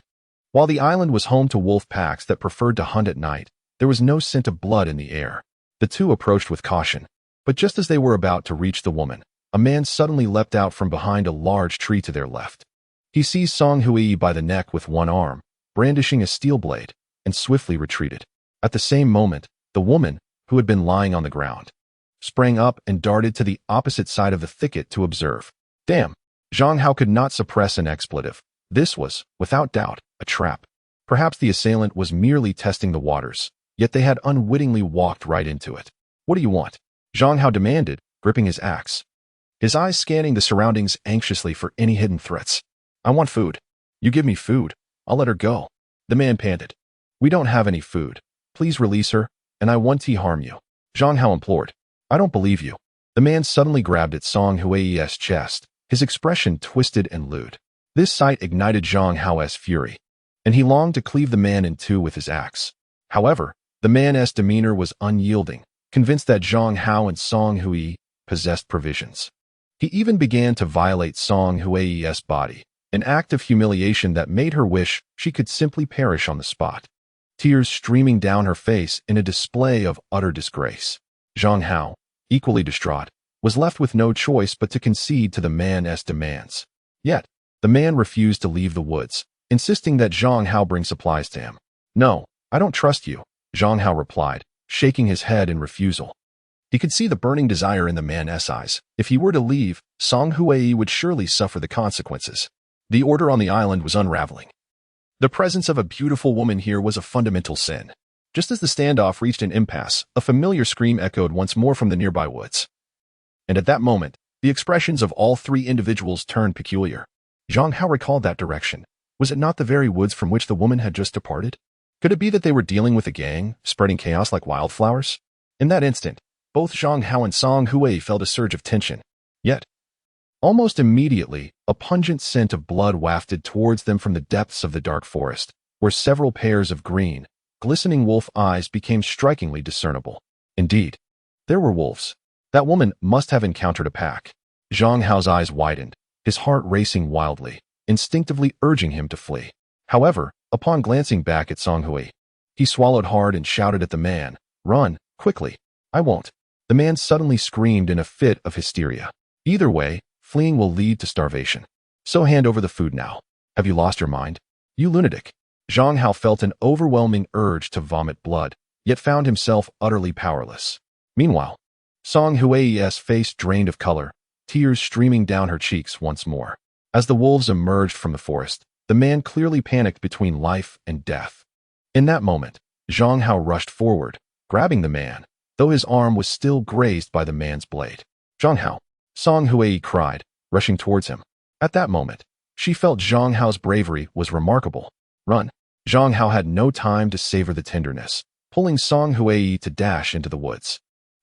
While the island was home to wolf packs that preferred to hunt at night, there was no scent of blood in the air. The two approached with caution, but just as they were about to reach the woman, a man suddenly leapt out from behind a large tree to their left. He seized Song Hui by the neck with one arm, brandishing a steel blade, and swiftly retreated. At the same moment, the woman, who had been lying on the ground, sprang up and darted to the opposite side of the thicket to observe. Damn! Zhang Hao could not suppress an expletive. This was, without doubt, a trap. Perhaps the assailant was merely testing the waters, yet they had unwittingly walked right into it. "What do you want?" Zhang Hao demanded, gripping his axe, his eyes scanning the surroundings anxiously for any hidden threats. "I want food." "You give me food, I'll let her go," the man panted. "We don't have any food. Please release her, and I won't harm you," Zhang Hao implored. "I don't believe you." The man suddenly grabbed at Song Hui's chest, his expression twisted and lewd. This sight ignited Zhang Hao's fury, and he longed to cleave the man in two with his axe. However, the man's demeanor was unyielding, convinced that Zhang Hao and Song Hui possessed provisions. He even began to violate Song Hui's body, an act of humiliation that made her wish she could simply perish on the spot. Tears streaming down her face in a display of utter disgrace. Zhang Hao, equally distraught, was left with no choice but to concede to the man's demands. Yet, the man refused to leave the woods, insisting that Zhang Hao bring supplies to him. "No, I don't trust you," Zhang Hao replied, shaking his head in refusal. He could see the burning desire in the man's eyes. If he were to leave, Song Hui would surely suffer the consequences. The order on the island was unraveling. The presence of a beautiful woman here was a fundamental sin. Just as the standoff reached an impasse, a familiar scream echoed once more from the nearby woods. And at that moment, the expressions of all three individuals turned peculiar. Zhang Hao recalled that direction. Was it not the very woods from which the woman had just departed? Could it be that they were dealing with a gang, spreading chaos like wildflowers? In that instant, both Zhang Hao and Song Hui felt a surge of tension. Yet, almost immediately, a pungent scent of blood wafted towards them from the depths of the dark forest, where several pairs of green, glistening wolf eyes became strikingly discernible. Indeed, There were wolves. That woman must have encountered a pack. Zhang Hao's eyes widened, his heart racing wildly, instinctively urging him to flee. However, upon glancing back at Song Hui, he swallowed hard and shouted at the man, "Run, quickly." "I won't." The man suddenly screamed in a fit of hysteria. "Either way, fleeing will lead to starvation. So hand over the food now. Have you lost your mind? You lunatic." Zhang Hao felt an overwhelming urge to vomit blood, yet found himself utterly powerless. Meanwhile, Song Hui's face drained of color, tears streaming down her cheeks once more. As the wolves emerged from the forest, the man clearly panicked between life and death. In that moment, Zhang Hao rushed forward, grabbing the man, though his arm was still grazed by the man's blade. "Zhang Hao!" Song Hui cried, rushing towards him. At that moment, she felt Zhang Hao's bravery was remarkable. "Run!" Zhang Hao had no time to savor the tenderness, pulling Song Hui to dash into the woods.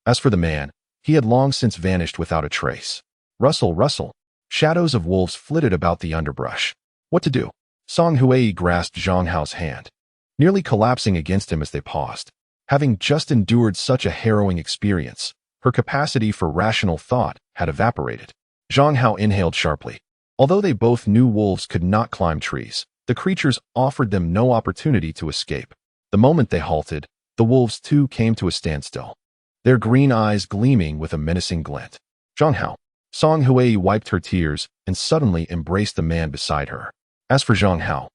As for the man, he had long since vanished without a trace. Rustle, rustle. Shadows of wolves flitted about the underbrush. What to do? Song Hui grasped Zhang Hao's hand, nearly collapsing against him as they paused. Having just endured such a harrowing experience, her capacity for rational thought had evaporated. Zhang Hao inhaled sharply. Although they both knew wolves could not climb trees, the creatures offered them no opportunity to escape. The moment they halted, the wolves too came to a standstill, their green eyes gleaming with a menacing glint. "Zhang Hao." Song Hui wiped her tears and suddenly embraced the man beside her. As for Zhang Hao,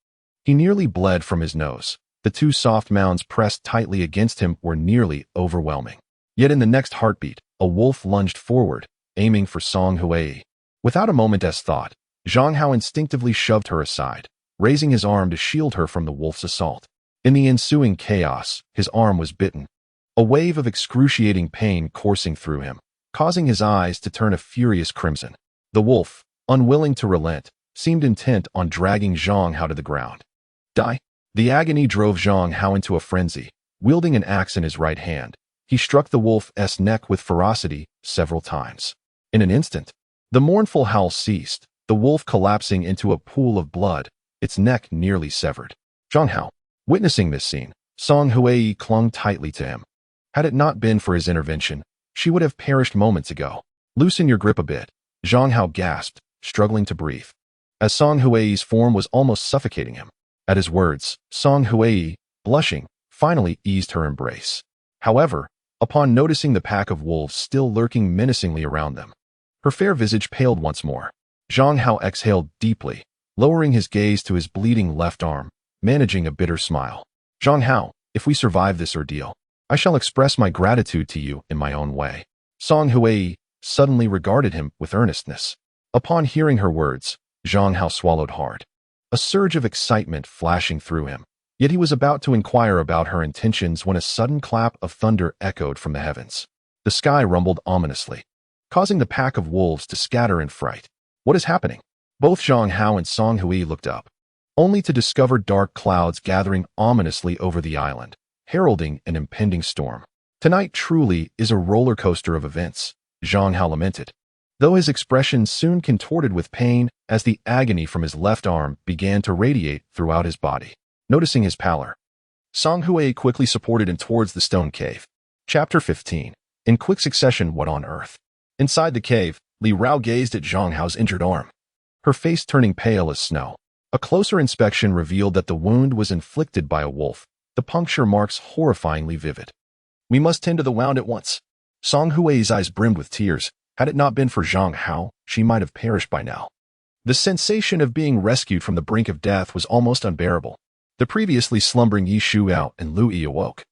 he nearly bled from his nose. The two soft mounds pressed tightly against him were nearly overwhelming. Yet in the next heartbeat, a wolf lunged forward, aiming for Song Hui. Without a moment's thought, Zhang Hao instinctively shoved her aside, raising his arm to shield her from the wolf's assault. In the ensuing chaos, his arm was bitten, a wave of excruciating pain coursing through him, causing his eyes to turn a furious crimson. The wolf, unwilling to relent, seemed intent on dragging Zhang Hao to the ground. "Die!" The agony drove Zhang Hao into a frenzy. Wielding an axe in his right hand, he struck the wolf's neck with ferocity several times. In an instant, the mournful howl ceased, the wolf collapsing into a pool of blood, its neck nearly severed. Zhang Hao, witnessing this scene, Song Hui clung tightly to him. Had it not been for his intervention, she would have perished moments ago. "Loosen your grip a bit," Zhang Hao gasped, struggling to breathe, as Song Hui's form was almost suffocating him. At his words, Song Hui, blushing, finally eased her embrace. However, upon noticing the pack of wolves still lurking menacingly around them, her fair visage paled once more. Zhang Hao exhaled deeply, lowering his gaze to his bleeding left arm, managing a bitter smile. "Zhang Hao, if we survive this ordeal, I shall express my gratitude to you in my own way." Song Hui suddenly regarded him with earnestness. Upon hearing her words, Zhang Hao swallowed hard, a surge of excitement flashing through him. Yet he was about to inquire about her intentions when a sudden clap of thunder echoed from the heavens. The sky rumbled ominously, causing the pack of wolves to scatter in fright. "What is happening?" Both Zhang Hao and Song Hui looked up, only to discover dark clouds gathering ominously over the island, heralding an impending storm. "Tonight truly is a roller coaster of events," Zhang Hao lamented, though his expression soon contorted with pain as the agony from his left arm began to radiate throughout his body. Noticing his pallor, Song Hui quickly supported him towards the stone cave. Chapter 15. In quick succession, what on earth? Inside the cave, Li Rao gazed at Zhang Hao's injured arm, her face turning pale as snow. A closer inspection revealed that the wound was inflicted by a wolf, the puncture marks horrifyingly vivid. "We must tend to the wound at once." Song Hui's eyes brimmed with tears. Had it not been for Zhang Hao, she might have perished by now. The sensation of being rescued from the brink of death was almost unbearable. The previously slumbering Yi Shuao and Lu Yi awoke,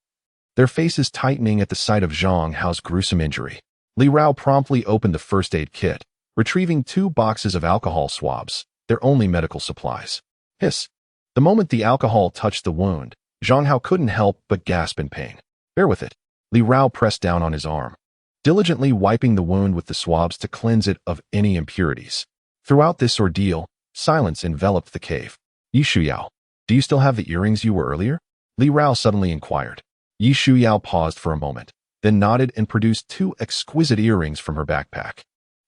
their faces tightening at the sight of Zhang Hao's gruesome injury. Li Rao promptly opened the first aid kit, retrieving 2 boxes of alcohol swabs, their only medical supplies. Hiss! The moment the alcohol touched the wound, Zhang Hao couldn't help but gasp in pain. "Bear with it." Li Rao pressed down on his arm, diligently wiping the wound with the swabs to cleanse it of any impurities. Throughout this ordeal, silence enveloped the cave. "Yi Shuao, do you still have the earrings you were earlier?" Li Rao suddenly inquired. Yi Shuao paused for a moment, then nodded and produced 2 exquisite earrings from her backpack.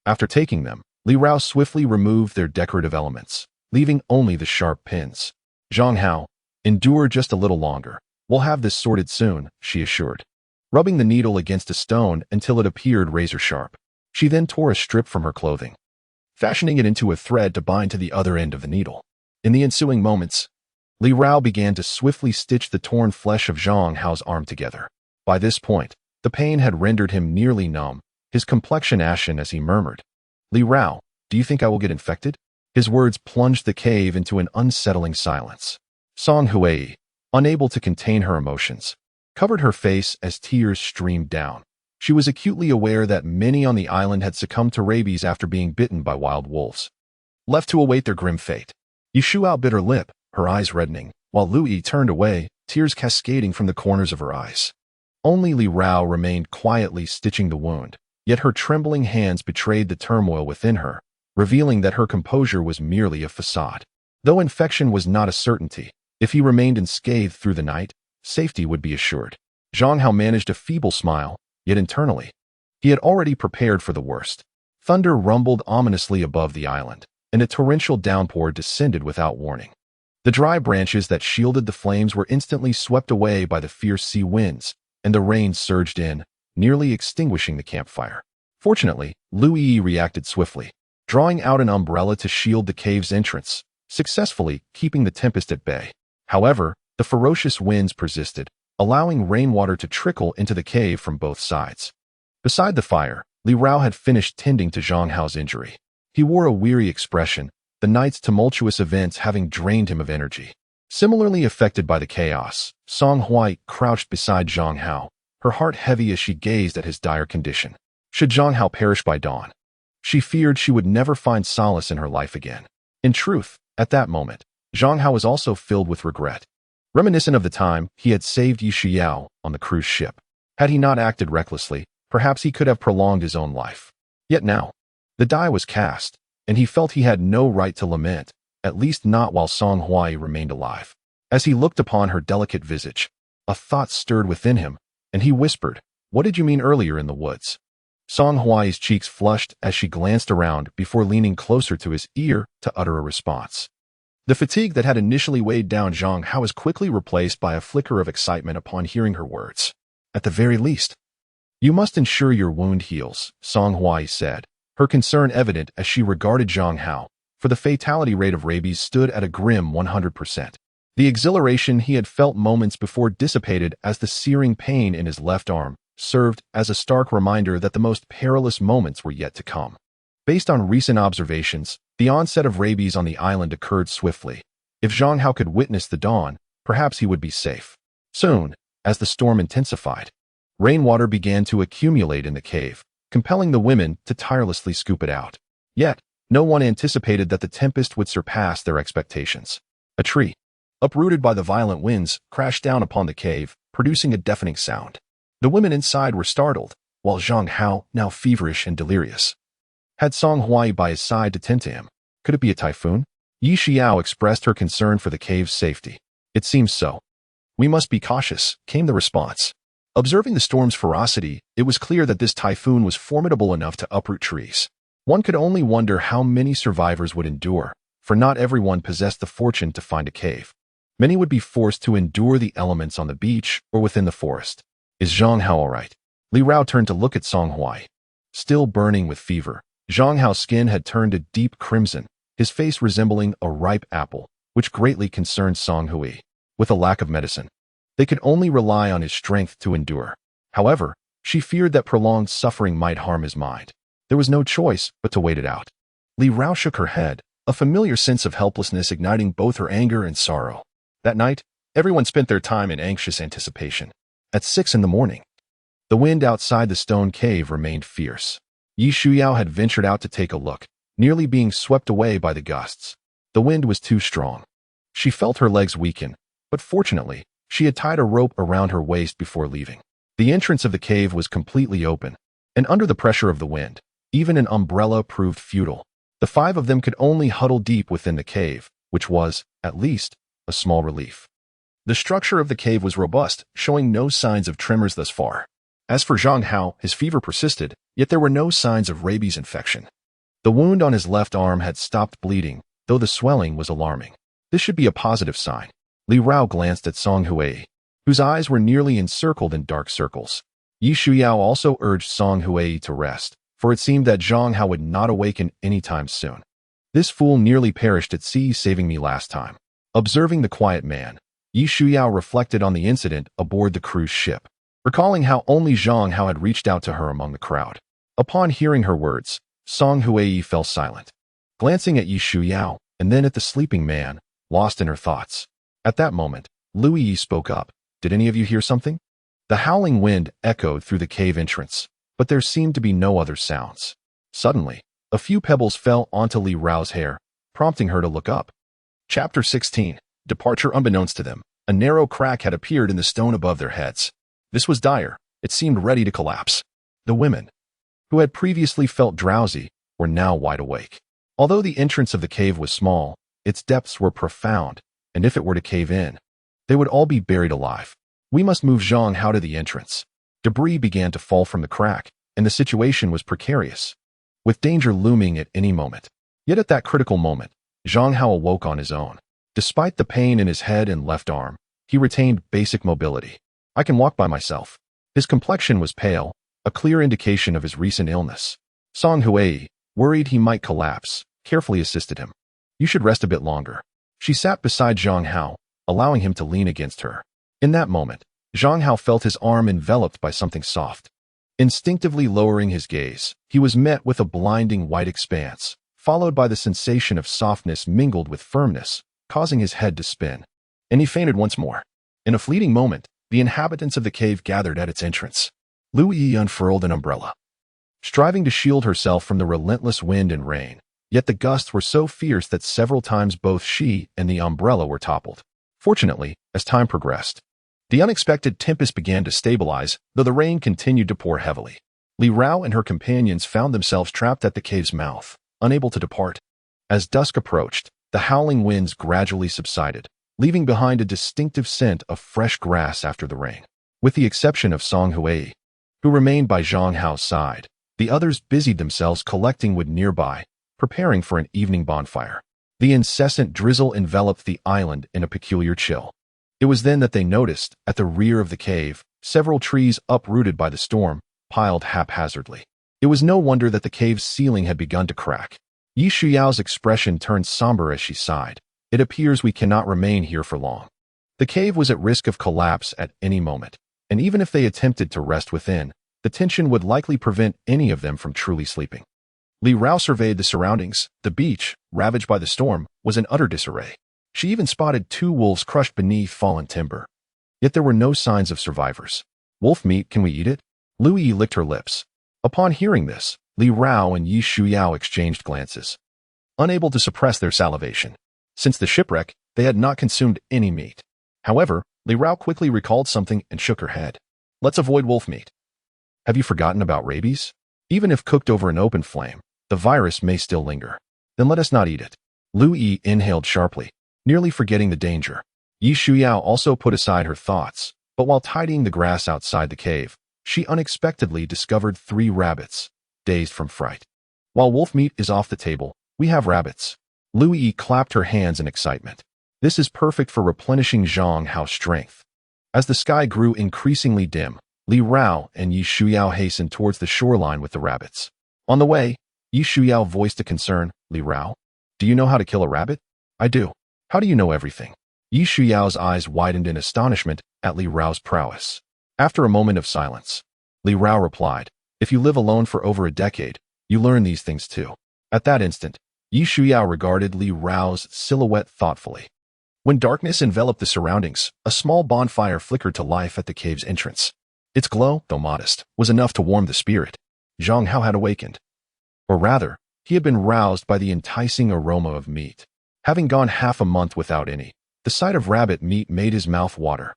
After taking them, Li Rao swiftly removed their decorative elements, leaving only the sharp pins. "Zhang Hao, endure just a little longer. We'll have this sorted soon," she assured. rubbing the needle against a stone until it appeared razor-sharp. She then tore a strip from her clothing, fashioning it into a thread to bind to the other end of the needle. In the ensuing moments, Li Rao began to swiftly stitch the torn flesh of Zhang Hao's arm together. By this point, the pain had rendered him nearly numb, his complexion ashen as he murmured, "Li Rao, do you think I will get infected?" His words plunged the cave into an unsettling silence. Song Hui, unable to contain her emotions, covered her face as tears streamed down. She was acutely aware that many on the island had succumbed to rabies after being bitten by wild wolves, left to await their grim fate. Yishuao bit her lip, her eyes reddening, while Lu Yi turned away, tears cascading from the corners of her eyes. Only Li Rao remained quietly stitching the wound, yet her trembling hands betrayed the turmoil within her, revealing that her composure was merely a facade. Though infection was not a certainty, if he remained unscathed through the night, safety would be assured. Zhang Hao managed a feeble smile, yet internally, he had already prepared for the worst. Thunder rumbled ominously above the island, and a torrential downpour descended without warning. The dry branches that shielded the flames were instantly swept away by the fierce sea winds, and the rain surged in, nearly extinguishing the campfire. Fortunately, Lu Yi reacted swiftly, drawing out an umbrella to shield the cave's entrance, successfully keeping the tempest at bay. However, the ferocious winds persisted, allowing rainwater to trickle into the cave from both sides. Beside the fire, Li Rao had finished tending to Zhang Hao's injury. He wore a weary expression, the night's tumultuous events having drained him of energy. Similarly affected by the chaos, Song Hui crouched beside Zhang Hao, her heart heavy as she gazed at his dire condition. Should Zhang Hao perish by dawn, she feared she would never find solace in her life again. In truth, at that moment, Zhang Hao was also filled with regret, reminiscent of the time he had saved Yi Shiyao on the cruise ship. Had he not acted recklessly, perhaps he could have prolonged his own life. Yet now, the die was cast, and he felt he had no right to lament, at least not while Song Hui remained alive. As he looked upon her delicate visage, a thought stirred within him, and he whispered, "What did you mean earlier in the woods?" Song Hui's cheeks flushed as she glanced around before leaning closer to his ear to utter a response. The fatigue that had initially weighed down Zhang Hao was quickly replaced by a flicker of excitement upon hearing her words. "At the very least, you must ensure your wound heals," Song Hui said, her concern evident as she regarded Zhang Hao, for the fatality rate of rabies stood at a grim 100%. The exhilaration he had felt moments before dissipated as the searing pain in his left arm served as a stark reminder that the most perilous moments were yet to come. Based on recent observations, the onset of rabies on the island occurred swiftly. If Zhang Hao could witness the dawn, perhaps he would be safe. Soon, as the storm intensified, rainwater began to accumulate in the cave, compelling the women to tirelessly scoop it out. Yet, no one anticipated that the tempest would surpass their expectations. A tree, uprooted by the violent winds, crashed down upon the cave, producing a deafening sound. The women inside were startled, while Zhang Hao, now feverish and delirious, had Song Hui by his side to tend to him. Could it be a typhoon? Yi Xiao expressed her concern for the cave's safety. "It seems so. We must be cautious," came the response. Observing the storm's ferocity, it was clear that this typhoon was formidable enough to uproot trees. One could only wonder how many survivors would endure, for not everyone possessed the fortune to find a cave. Many would be forced to endure the elements on the beach or within the forest. "Is Zhang Hao all right?" Li Rao turned to look at Song Hui. Still burning with fever, Zhang Hao's skin had turned a deep crimson, his face resembling a ripe apple, which greatly concerned Song Hui. With a lack of medicine, they could only rely on his strength to endure. However, she feared that prolonged suffering might harm his mind. There was no choice but to wait it out. Li Rao shook her head, a familiar sense of helplessness igniting both her anger and sorrow. That night, everyone spent their time in anxious anticipation. At 6 a.m, the wind outside the stone cave remained fierce. Yi Shuyao had ventured out to take a look, nearly being swept away by the gusts. The wind was too strong. She felt her legs weaken, but fortunately, she had tied a rope around her waist before leaving. The entrance of the cave was completely open, and under the pressure of the wind, even an umbrella proved futile. The 5 of them could only huddle deep within the cave, which was, at least, a small relief. The structure of the cave was robust, showing no signs of tremors thus far. As for Zhang Hao, his fever persisted, yet there were no signs of rabies infection. The wound on his left arm had stopped bleeding, though the swelling was alarming. This should be a positive sign. Li Rao glanced at Song Hui, whose eyes were nearly encircled in dark circles. Yi Shuyao also urged Song Huai to rest, for it seemed that Zhang Hao would not awaken anytime soon. This fool nearly perished at sea, saving me last time. Observing the quiet man, Yi Shuyao reflected on the incident aboard the cruise ship, recalling how only Zhang Hao had reached out to her among the crowd. Upon hearing her words, Song Huai fell silent, glancing at Yi Shuyao and then at the sleeping man, lost in her thoughts. At that moment, Lu Yi spoke up. Did any of you hear something? The howling wind echoed through the cave entrance, but there seemed to be no other sounds. Suddenly, a few pebbles fell onto Li Rao's hair, prompting her to look up. Chapter 16. Departure. Unbeknownst to them, a narrow crack had appeared in the stone above their heads. This was dire. It seemed ready to collapse. The women, who had previously felt drowsy, were now wide awake. Although the entrance of the cave was small, its depths were profound, and if it were to cave in, they would all be buried alive. We must move Zhang Hao to the entrance. Debris began to fall from the crack, and the situation was precarious, with danger looming at any moment. Yet at that critical moment, Zhang Hao awoke on his own. Despite the pain in his head and left arm, he retained basic mobility. I can walk by myself. His complexion was pale, a clear indication of his recent illness. Song Huai, worried he might collapse, carefully assisted him. You should rest a bit longer. She sat beside Zhang Hao, allowing him to lean against her. In that moment, Zhang Hao felt his arm enveloped by something soft. Instinctively lowering his gaze, he was met with a blinding white expanse, followed by the sensation of softness mingled with firmness, causing his head to spin. And he fainted once more. In a fleeting moment, the inhabitants of the cave gathered at its entrance. Lu Yi unfurled an umbrella, striving to shield herself from the relentless wind and rain, yet the gusts were so fierce that several times both she and the umbrella were toppled. Fortunately, as time progressed, the unexpected tempest began to stabilize, though the rain continued to pour heavily. Li Rao and her companions found themselves trapped at the cave's mouth, unable to depart. As dusk approached, the howling winds gradually subsided, leaving behind a distinctive scent of fresh grass after the rain. With the exception of Song Huai, who remained by Zhang Hao's side, the others busied themselves collecting wood nearby, preparing for an evening bonfire. The incessant drizzle enveloped the island in a peculiar chill. It was then that they noticed, at the rear of the cave, several trees uprooted by the storm, piled haphazardly. It was no wonder that the cave's ceiling had begun to crack. Yi Shuyao's expression turned somber as she sighed. It appears we cannot remain here for long. The cave was at risk of collapse at any moment, and even if they attempted to rest within, the tension would likely prevent any of them from truly sleeping. Li Rao surveyed the surroundings. The beach, ravaged by the storm, was in utter disarray. She even spotted 2 wolves crushed beneath fallen timber. Yet there were no signs of survivors. Wolf meat, can we eat it? Lu Yi licked her lips. Upon hearing this, Li Rao and Yi Shuyao exchanged glances, unable to suppress their salivation. Since the shipwreck, they had not consumed any meat. However, Li Rao quickly recalled something and shook her head. Let's avoid wolf meat. Have you forgotten about rabies? Even if cooked over an open flame, the virus may still linger. Then let us not eat it. Lu Yi inhaled sharply, nearly forgetting the danger. Yi Shuyao also put aside her thoughts, but while tidying the grass outside the cave, she unexpectedly discovered 3 rabbits, dazed from fright. While wolf meat is off the table, we have rabbits. Lu Yi clapped her hands in excitement. This is perfect for replenishing Zhang Hao's strength. As the sky grew increasingly dim, Li Rao and Yi Shuyao hastened towards the shoreline with the rabbits. On the way, Yi Shuyao voiced a concern. Li Rao, do you know how to kill a rabbit? I do. How do you know everything? Yi Shuyao's eyes widened in astonishment at Li Rao's prowess. After a moment of silence, Li Rao replied, if you live alone for over a decade, you learn these things too. At that instant, Yi Shuyao regarded Li Rao's silhouette thoughtfully. When darkness enveloped the surroundings, a small bonfire flickered to life at the cave's entrance. Its glow, though modest, was enough to warm the spirit. Zhang Hao had awakened. Or rather, he had been roused by the enticing aroma of meat. Having gone half a month without any, the sight of rabbit meat made his mouth water.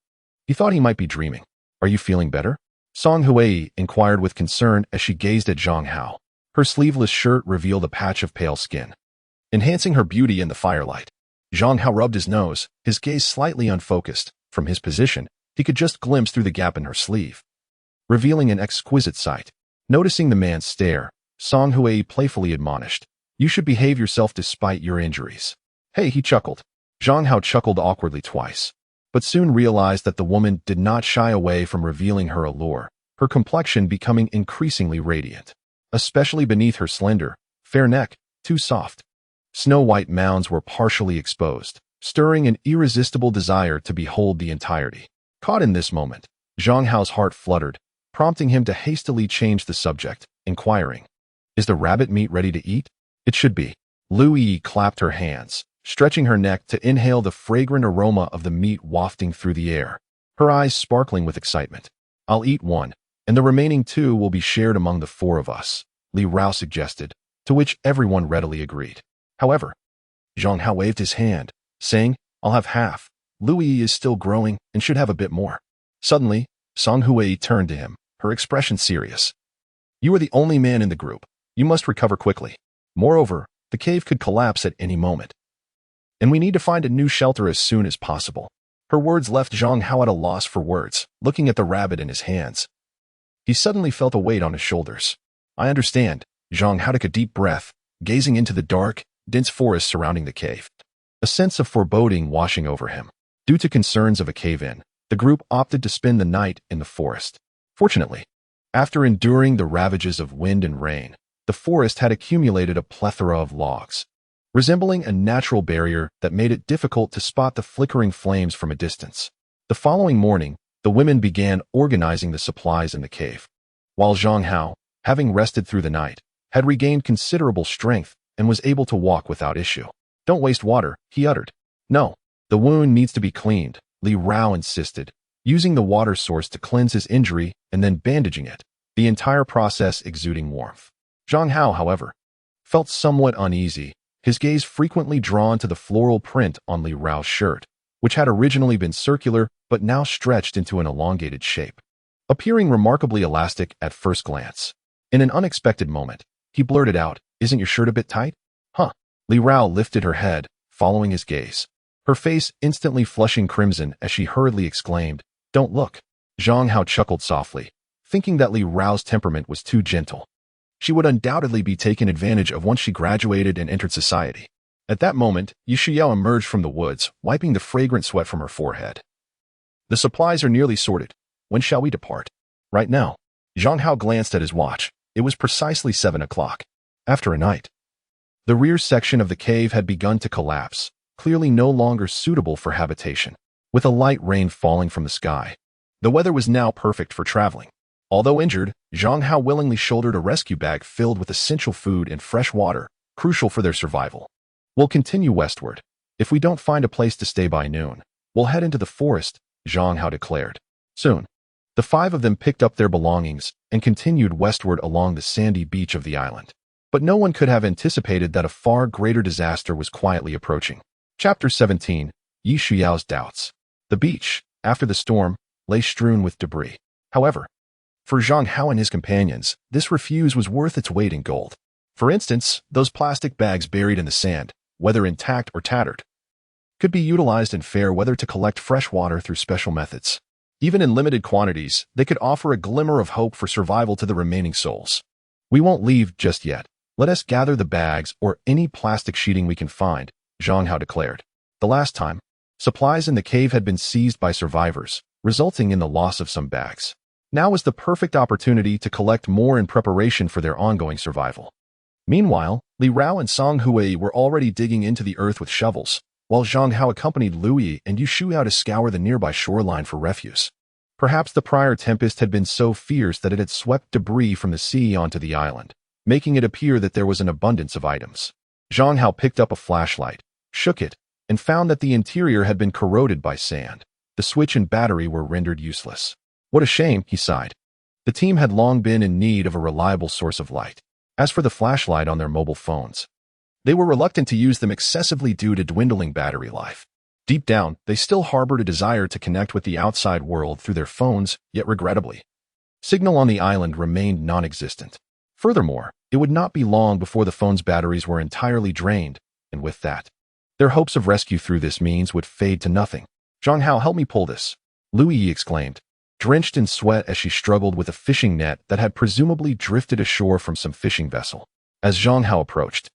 He thought he might be dreaming. Are you feeling better? Song Huai inquired with concern as she gazed at Zhang Hao. Her sleeveless shirt revealed a patch of pale skin, enhancing her beauty in the firelight. Zhang Hao rubbed his nose, his gaze slightly unfocused. From his position, he could just glimpse through the gap in her sleeve, revealing an exquisite sight. Noticing the man's stare, Song Huai playfully admonished, you should behave yourself despite your injuries. Hey, he chuckled. Zhang Hao chuckled awkwardly twice, but soon realized that the woman did not shy away from revealing her allure. her complexion becoming increasingly radiant, especially beneath her slender, fair neck, too soft. Snow-white mounds were partially exposed, stirring an irresistible desire to behold the entirety. Caught in this moment, Zhang Hao's heart fluttered, prompting him to hastily change the subject, inquiring, "Is the rabbit meat ready to eat?" "It should be." Lu Yi clapped her hands, stretching her neck to inhale the fragrant aroma of the meat wafting through the air, her eyes sparkling with excitement. "I'll eat one, and the remaining two will be shared among the four of us," Li Rao suggested, to which everyone readily agreed. However, Zhang Hao waved his hand, saying, "I'll have half. Lu Yi is still growing and should have a bit more." Suddenly, Song Hui turned to him, her expression serious. "You are the only man in the group. You must recover quickly. Moreover, the cave could collapse at any moment, and we need to find a new shelter as soon as possible." Her words left Zhang Hao at a loss for words, looking at the rabbit in his hands. He suddenly felt a weight on his shoulders. "I understand." Zhang Hao took a deep breath, gazing into the dark, dense forest surrounding the cave. A sense of foreboding washing over him. Due to concerns of a cave-in, the group opted to spend the night in the forest. Fortunately, after enduring the ravages of wind and rain, the forest had accumulated a plethora of logs, resembling a natural barrier that made it difficult to spot the flickering flames from a distance. The following morning, the women began organizing the supplies in the cave, while Zhang Hao, having rested through the night, had regained considerable strength and was able to walk without issue. "Don't waste water," he uttered. "No, the wound needs to be cleaned," Li Rao insisted, using the water source to cleanse his injury and then bandaging it, the entire process exuding warmth. Zhang Hao, however, felt somewhat uneasy, his gaze frequently drawn to the floral print on Li Rao's shirt, which had originally been circular but now stretched into an elongated shape, appearing remarkably elastic at first glance. In an unexpected moment, he blurted out, "Isn't your shirt a bit tight?" "Huh." Li Rao lifted her head, following his gaze, her face instantly flushing crimson as she hurriedly exclaimed, "Don't look." Zhang Hao chuckled softly, thinking that Li Rao's temperament was too gentle. She would undoubtedly be taken advantage of once she graduated and entered society. At that moment, Yu Shiyao emerged from the woods, wiping the fragrant sweat from her forehead. "The supplies are nearly sorted. When shall we depart?" "Right now." Zhang Hao glanced at his watch. It was precisely 7 o'clock. After a night, the rear section of the cave had begun to collapse, clearly no longer suitable for habitation. With a light rain falling from the sky, the weather was now perfect for traveling. Although injured, Zhang Hao willingly shouldered a rescue bag filled with essential food and fresh water, crucial for their survival. "We'll continue westward. If we don't find a place to stay by noon, we'll head into the forest," Zhang Hao declared. Soon, the five of them picked up their belongings and continued westward along the sandy beach of the island. But no one could have anticipated that a far greater disaster was quietly approaching. Chapter 17. Yi Xuyao's Doubts. The beach, after the storm, lay strewn with debris. However, for Zhang Hao and his companions, this refuse was worth its weight in gold. For instance, those plastic bags buried in the sand, whether intact or tattered, could be utilized in fair weather to collect fresh water through special methods. Even in limited quantities, they could offer a glimmer of hope for survival to the remaining souls. "We won't leave just yet. Let us gather the bags or any plastic sheeting we can find," Zhang Hao declared. The last time, supplies in the cave had been seized by survivors, resulting in the loss of some bags. Now was the perfect opportunity to collect more in preparation for their ongoing survival. Meanwhile, Li Rao and Song Hui were already digging into the earth with shovels, while Zhang Hao accompanied Lu Yi and Yu Shuyao to scour the nearby shoreline for refuse. Perhaps the prior tempest had been so fierce that it had swept debris from the sea onto the island, making it appear that there was an abundance of items. Zhang Hao picked up a flashlight, shook it, and found that the interior had been corroded by sand. The switch and battery were rendered useless. "What a shame," he sighed. The team had long been in need of a reliable source of light. As for the flashlight on their mobile phones, they were reluctant to use them excessively due to dwindling battery life. Deep down, they still harbored a desire to connect with the outside world through their phones, yet regrettably, signal on the island remained non-existent. Furthermore, it would not be long before the phone's batteries were entirely drained, and with that, their hopes of rescue through this means would fade to nothing. "Zhang Hao, help me pull this," Lu Yi exclaimed, drenched in sweat as she struggled with a fishing net that had presumably drifted ashore from some fishing vessel. As Zhang Hao approached,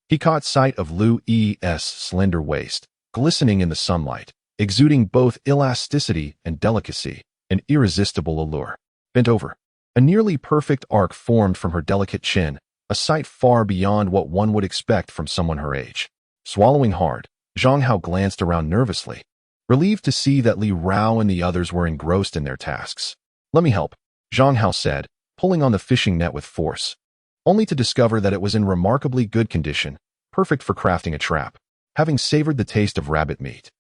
he caught sight of Lu Yi's slender waist, glistening in the sunlight, exuding both elasticity and delicacy, an irresistible allure. Bent over, A nearly perfect arc formed from her delicate chin, a sight far beyond what one would expect from someone her age. Swallowing hard, Zhang Hao glanced around nervously, relieved to see that Li Rao and the others were engrossed in their tasks. "Let me help," Zhang Hao said, pulling on the fishing net with force, only to discover that it was in remarkably good condition, perfect for crafting a trap. Having savored the taste of rabbit meat,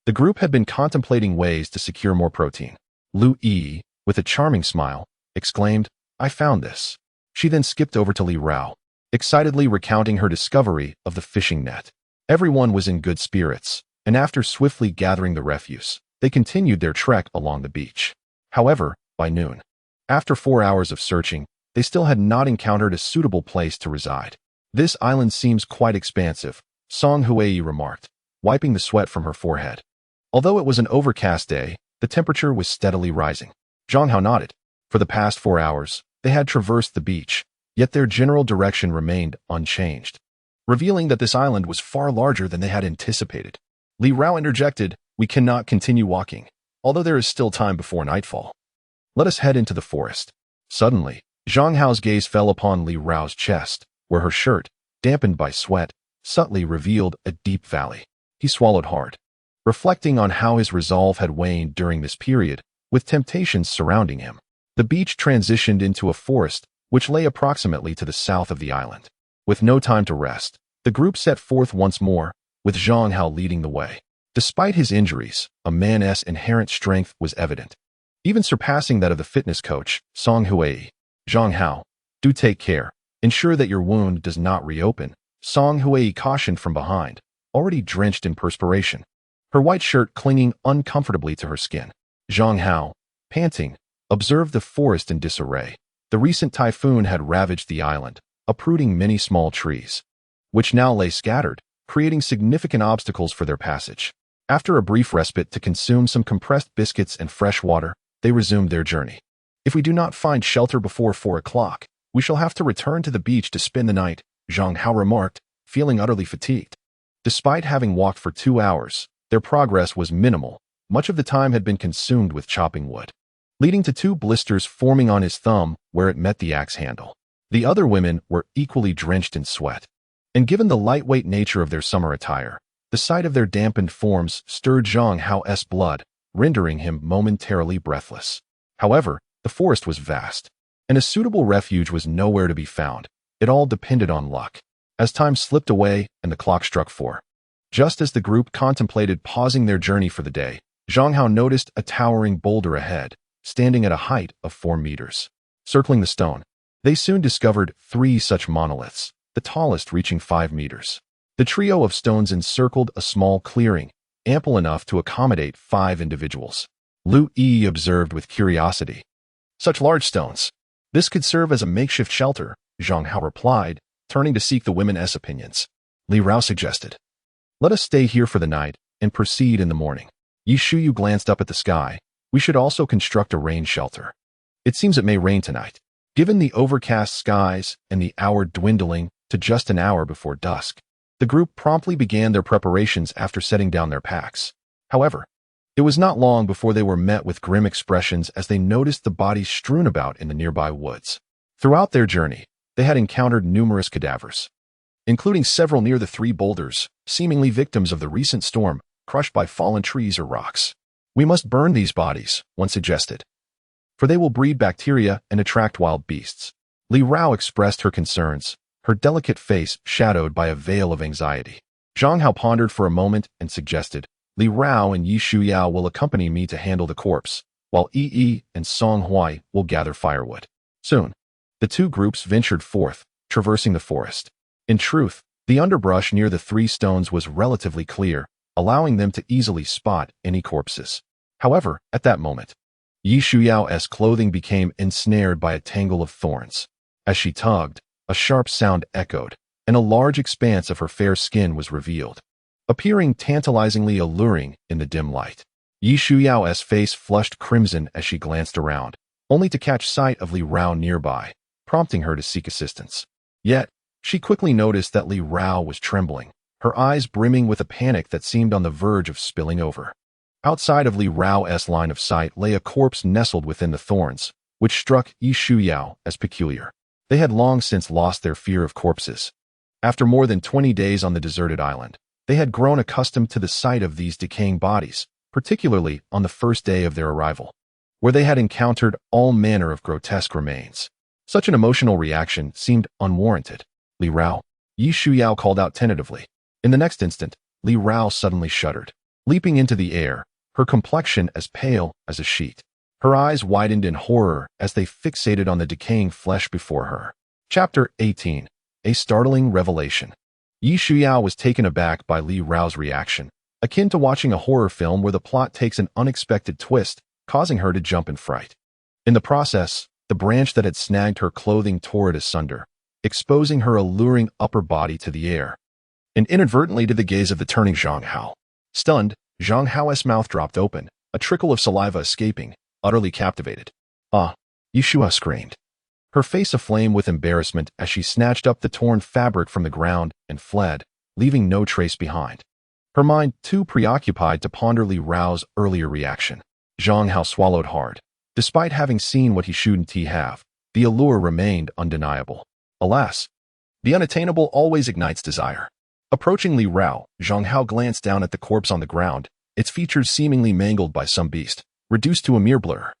the group had been contemplating ways to secure more protein. Lu Yi, with a charming smile, exclaimed, "I found this." She then skipped over to Li Rao, excitedly recounting her discovery of the fishing net. Everyone was in good spirits, and after swiftly gathering the refuse, they continued their trek along the beach. However, by noon, after 4 hours of searching, they still had not encountered a suitable place to reside. "This island seems quite expansive," Song Huai remarked, wiping the sweat from her forehead. Although it was an overcast day, the temperature was steadily rising. Zhang Hao nodded. For the past 4 hours, they had traversed the beach, yet their general direction remained unchanged, revealing that this island was far larger than they had anticipated. Li Rao interjected, "We cannot continue walking, although there is still time before nightfall. Let us head into the forest." Suddenly, Zhang Hao's gaze fell upon Li Rao's chest, where her shirt, dampened by sweat, subtly revealed a deep valley. He swallowed hard, reflecting on how his resolve had waned during this period, with temptations surrounding him. The beach transitioned into a forest, which lay approximately to the south of the island. With no time to rest, the group set forth once more, with Zhang Hao leading the way. Despite his injuries, a man's inherent strength was evident, even surpassing that of the fitness coach, Song Huai. "Zhang Hao, do take care. Ensure that your wound does not reopen," Song Huai cautioned from behind, already drenched in perspiration, her white shirt clinging uncomfortably to her skin. Zhang Hao, panting, observed the forest in disarray. The recent typhoon had ravaged the island, uprooting many small trees, which now lay scattered, creating significant obstacles for their passage. After a brief respite to consume some compressed biscuits and fresh water, they resumed their journey. "If we do not find shelter before 4 o'clock, we shall have to return to the beach to spend the night," Zhang Hao remarked, feeling utterly fatigued. Despite having walked for 2 hours, their progress was minimal. Much of the time had been consumed with chopping wood, leading to 2 blisters forming on his thumb where it met the axe handle. The other women were equally drenched in sweat, and given the lightweight nature of their summer attire, the sight of their dampened forms stirred Zhang Hao's blood, rendering him momentarily breathless. However, the forest was vast, and a suitable refuge was nowhere to be found. It all depended on luck. As time slipped away and the clock struck 4, just as the group contemplated pausing their journey for the day, Zhang Hao noticed a towering boulder ahead, standing at a height of 4 meters. Circling the stone, they soon discovered 3 such monoliths, the tallest reaching 5 meters. The trio of stones encircled a small clearing, ample enough to accommodate 5 individuals. Lu Yi observed with curiosity. "Such large stones. This could serve as a makeshift shelter," Zhang Hao replied, turning to seek the women's opinions. Li Rao suggested, "Let us stay here for the night and proceed in the morning." Yi Shuyu glanced up at the sky. "We should also construct a rain shelter. It seems it may rain tonight." Given the overcast skies and the hour dwindling to just an hour before dusk, the group promptly began their preparations after setting down their packs. However, it was not long before they were met with grim expressions as they noticed the bodies strewn about in the nearby woods. Throughout their journey, they had encountered numerous cadavers, including several near the 3 boulders, seemingly victims of the recent storm, crushed by fallen trees or rocks. "We must burn these bodies," one suggested, "for they will breed bacteria and attract wild beasts." Li Rao expressed her concerns, her delicate face shadowed by a veil of anxiety. Zhang Hao pondered for a moment and suggested, "Li Rao and Yi Shuyao will accompany me to handle the corpse, while Yi and Song Huai will gather firewood." Soon, the 2 groups ventured forth, traversing the forest. In truth, the underbrush near the 3 stones was relatively clear, allowing them to easily spot any corpses. However, at that moment, Yi Shuyao's clothing became ensnared by a tangle of thorns. As she tugged, a sharp sound echoed, and a large expanse of her fair skin was revealed, appearing tantalizingly alluring in the dim light. Yi Shuyao's face flushed crimson as she glanced around, only to catch sight of Li Rao nearby, prompting her to seek assistance. Yet, she quickly noticed that Li Rao was trembling, her eyes brimming with a panic that seemed on the verge of spilling over. Outside of Li Rao's line of sight lay a corpse nestled within the thorns, which struck Yi Shuyao as peculiar. They had long since lost their fear of corpses. After more than 20 days on the deserted island, they had grown accustomed to the sight of these decaying bodies, particularly on the first day of their arrival, where they had encountered all manner of grotesque remains. Such an emotional reaction seemed unwarranted. Li Rao, Yi Shuyao called out tentatively. In the next instant, Li Rao suddenly shuddered, leaping into the air, her complexion as pale as a sheet. Her eyes widened in horror as they fixated on the decaying flesh before her. Chapter 18. A startling revelation. Yi Shuyao was taken aback by Li Rao's reaction, akin to watching a horror film where the plot takes an unexpected twist, causing her to jump in fright. In the process, the branch that had snagged her clothing tore it asunder, exposing her alluring upper body to the air, and inadvertently to the gaze of the turning Zhang Hao. Stunned, Zhang Hao's mouth dropped open, a trickle of saliva escaping, utterly captivated. "Ah!" Yi Shuyao screamed, her face aflame with embarrassment as she snatched up the torn fabric from the ground and fled, leaving no trace behind. Her mind too preoccupied to ponder Li Rao's earlier reaction. Zhang Hao swallowed hard. Despite having seen what he shouldn't have, the allure remained undeniable. Alas, the unattainable always ignites desire. Approaching Li Rao, Zhang Hao glanced down at the corpse on the ground, its features seemingly mangled by some beast, reduced to a mere blur.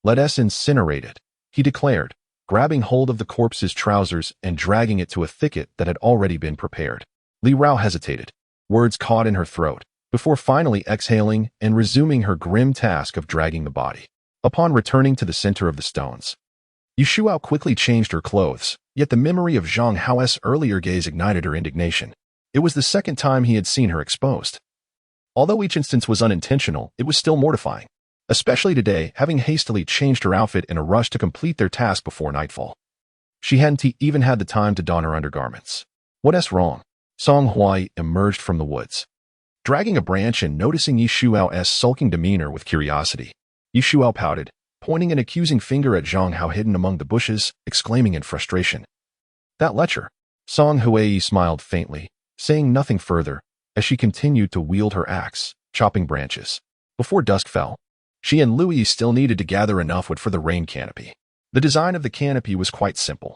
"Let us incinerate it," he declared, grabbing hold of the corpse's trousers and dragging it to a thicket that had already been prepared. Li Rao hesitated, words caught in her throat, before finally exhaling and resuming her grim task of dragging the body. Upon returning to the center of the stones, Yi Shuyao quickly changed her clothes, yet the memory of Zhang Hao's earlier gaze ignited her indignation. It was the second time he had seen her exposed. Although each instance was unintentional, it was still mortifying, especially today, having hastily changed her outfit in a rush to complete their task before nightfall. She hadn't even had the time to don her undergarments. "What's wrong?" Song Huai emerged from the woods, dragging a branch and noticing Yi Shuyao's sulking demeanor with curiosity. Yi Shuyao pouted, pointing an accusing finger at Zhang Hao hidden among the bushes, exclaiming in frustration. "That lecher." Song Huai smiled faintly, saying nothing further, as she continued to wield her axe, chopping branches. Before dusk fell, she and Louis still needed to gather enough wood for the rain canopy. The design of the canopy was quite simple.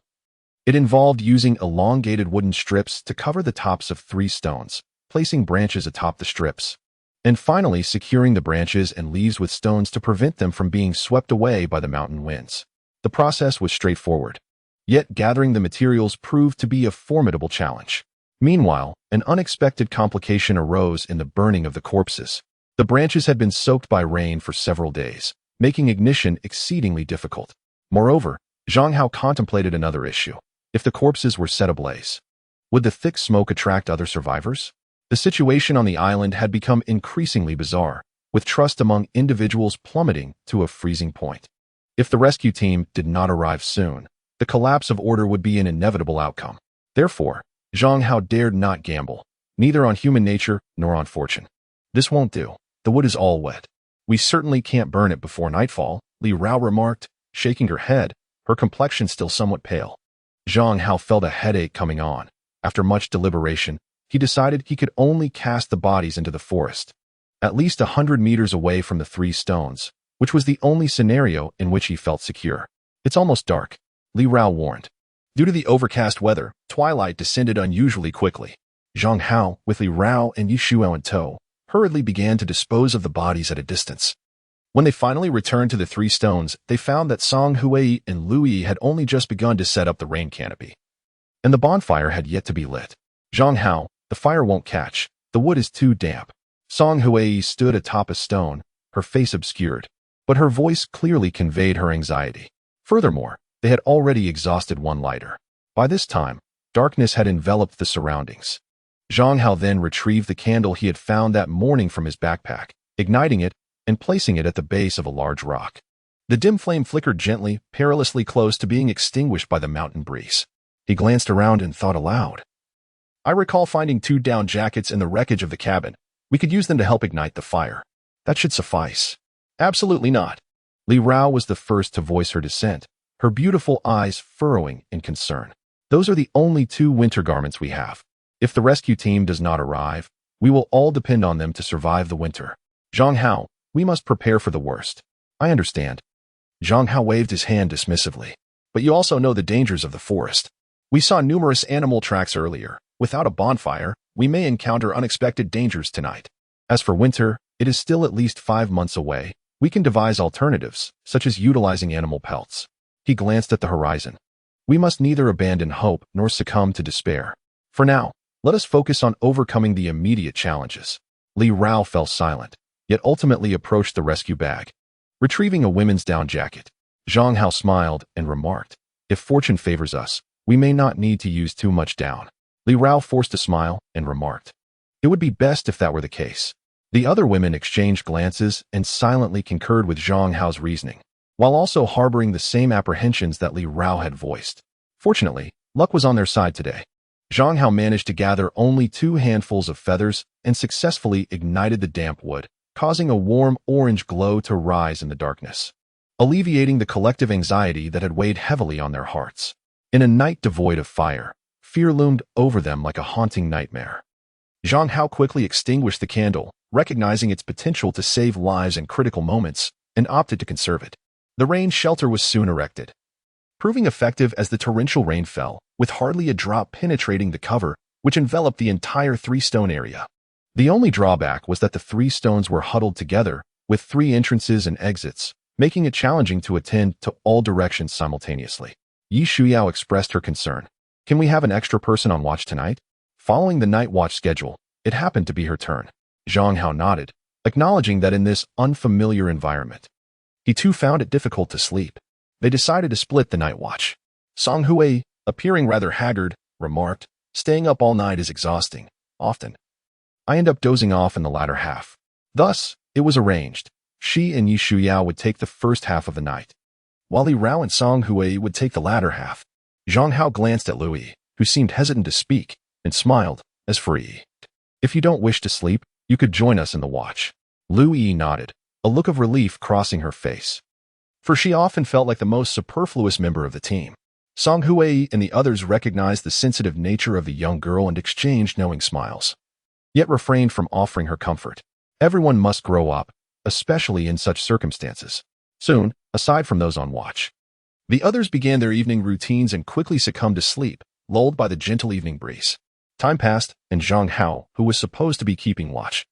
It involved using elongated wooden strips to cover the tops of 3 stones, placing branches atop the strips, and finally securing the branches and leaves with stones to prevent them from being swept away by the mountain winds. The process was straightforward, yet gathering the materials proved to be a formidable challenge. Meanwhile, an unexpected complication arose in the burning of the corpses. The branches had been soaked by rain for several days, making ignition exceedingly difficult. Moreover, Zhang Hao contemplated another issue. If the corpses were set ablaze, would the thick smoke attract other survivors? The situation on the island had become increasingly bizarre, with trust among individuals plummeting to a freezing point. If the rescue team did not arrive soon, the collapse of order would be an inevitable outcome. Therefore, Zhang Hao dared not gamble, neither on human nature nor on fortune. "This won't do. The wood is all wet. We certainly can't burn it before nightfall," Li Rao remarked, shaking her head, her complexion still somewhat pale. Zhang Hao felt a headache coming on. After much deliberation, he decided he could only cast the bodies into the forest, at least 100 meters away from the 3 stones, which was the only scenario in which he felt secure. "It's almost dark," Li Rao warned. Due to the overcast weather, twilight descended unusually quickly. Zhang Hao, with Li Rao and Yi Shuyao in tow, hurriedly began to dispose of the bodies at a distance. When they finally returned to the 3 stones, they found that Song Huai and Louis had only just begun to set up the rain canopy, and the bonfire had yet to be lit. "Zhang Hao, the fire won't catch. The wood is too damp." Song Huai stood atop a stone, her face obscured, but her voice clearly conveyed her anxiety. Furthermore, they had already exhausted one lighter. By this time, darkness had enveloped the surroundings. Zhang Hao then retrieved the candle he had found that morning from his backpack, igniting it and placing it at the base of a large rock. The dim flame flickered gently, perilously close to being extinguished by the mountain breeze. He glanced around and thought aloud. "I recall finding 2 down jackets in the wreckage of the cabin. We could use them to help ignite the fire. That should suffice." "Absolutely not." Li Rao was the first to voice her dissent, her beautiful eyes furrowing in concern. "Those are the only 2 winter garments we have. If the rescue team does not arrive, we will all depend on them to survive the winter. Zhang Hao, we must prepare for the worst." "I understand." Zhang Hao waved his hand dismissively. But you also know the dangers of the forest. We saw numerous animal tracks earlier. Without a bonfire, we may encounter unexpected dangers tonight. As for winter, it is still at least 5 months away. We can devise alternatives, such as utilizing animal pelts. He glanced at the horizon. We must neither abandon hope nor succumb to despair. For now, let us focus on overcoming the immediate challenges. Li Rao fell silent, yet ultimately approached the rescue bag. Retrieving a women's down jacket, Zhang Hao smiled and remarked, if fortune favors us, we may not need to use too much down. Li Rao forced a smile and remarked, it would be best if that were the case. The other women exchanged glances and silently concurred with Zhang Hao's reasoning, while also harboring the same apprehensions that Li Rao had voiced. Fortunately, luck was on their side today. Zhang Hao managed to gather only 2 handfuls of feathers and successfully ignited the damp wood, causing a warm orange glow to rise in the darkness, alleviating the collective anxiety that had weighed heavily on their hearts. In a night devoid of fire, fear loomed over them like a haunting nightmare. Zhang Hao quickly extinguished the candle, recognizing its potential to save lives in critical moments, and opted to conserve it. The rain shelter was soon erected, proving effective as the torrential rain fell, with hardly a drop penetrating the cover, which enveloped the entire 3-stone area. The only drawback was that the 3 stones were huddled together, with 3 entrances and exits, making it challenging to attend to all directions simultaneously. Yi Shuyao expressed her concern. Can we have an extra person on watch tonight? Following the night watch schedule, it happened to be her turn. Zhang Hao nodded, acknowledging that in this unfamiliar environment, he too found it difficult to sleep. They decided to split the night watch. Song Hui, appearing rather haggard, remarked, staying up all night is exhausting. Often, I end up dozing off in the latter half. Thus, it was arranged. She and Yi Shuyao would take the first half of the night, while Li Rao and Song Hui would take the latter half. Zhang Hao glanced at Louis, who seemed hesitant to speak, and smiled, as for Yi. If you don't wish to sleep, you could join us in the watch. Louis nodded, a look of relief crossing her face, for she often felt like the most superfluous member of the team. Song Hui and the others recognized the sensitive nature of the young girl and exchanged knowing smiles, yet refrained from offering her comfort. Everyone must grow up, especially in such circumstances. Soon, aside from those on watch, the others began their evening routines and quickly succumbed to sleep, lulled by the gentle evening breeze. Time passed, and Zhang Hao, who was supposed to be keeping watch,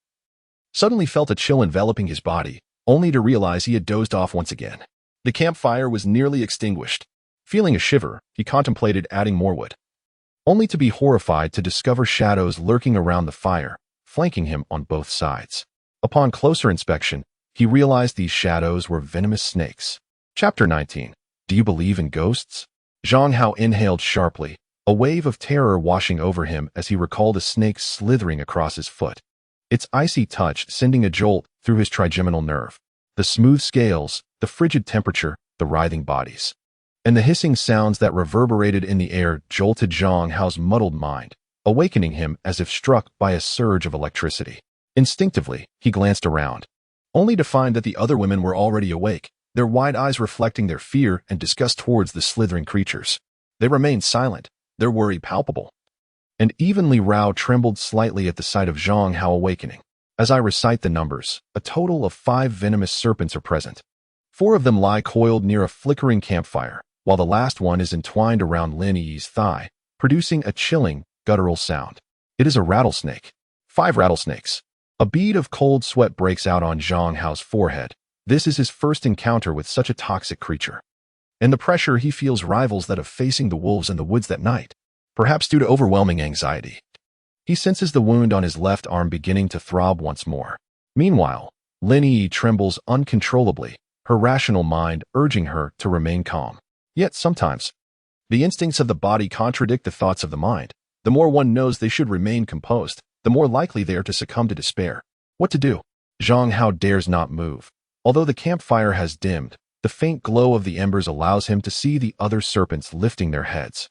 suddenly felt a chill enveloping his body, only to realize he had dozed off once again. The campfire was nearly extinguished. Feeling a shiver, he contemplated adding more wood, only to be horrified to discover shadows lurking around the fire, flanking him on both sides. Upon closer inspection, he realized these shadows were venomous snakes. Chapter 19. Do you believe in ghosts? Zhang Hao inhaled sharply, a wave of terror washing over him as he recalled a snake slithering across his foot, its icy touch sending a jolt through his trigeminal nerve. The smooth scales, the frigid temperature, the writhing bodies, and the hissing sounds that reverberated in the air jolted Zhang Hao's muddled mind, awakening him as if struck by a surge of electricity. Instinctively, he glanced around, only to find that the other women were already awake, their wide eyes reflecting their fear and disgust towards the slithering creatures. They remained silent, their worry palpable, and even Li Rao trembled slightly at the sight of Zhang Hao awakening. As I recite the numbers, a total of 5 venomous serpents are present. 4 of them lie coiled near a flickering campfire, while the last one is entwined around Lin Yi's thigh, producing a chilling, guttural sound. It is a rattlesnake. 5 rattlesnakes. A bead of cold sweat breaks out on Zhang Hao's forehead. This is his first encounter with such a toxic creature, and the pressure he feels rivals that of facing the wolves in the woods that night, perhaps due to overwhelming anxiety. He senses the wound on his left arm beginning to throb once more. Meanwhile, Lin Yi trembles uncontrollably, her rational mind urging her to remain calm. Yet sometimes, the instincts of the body contradict the thoughts of the mind. The more one knows they should remain composed, the more likely they are to succumb to despair. What to do? Zhang Hao dares not move. Although the campfire has dimmed, the faint glow of the embers allows him to see the other serpents lifting their heads,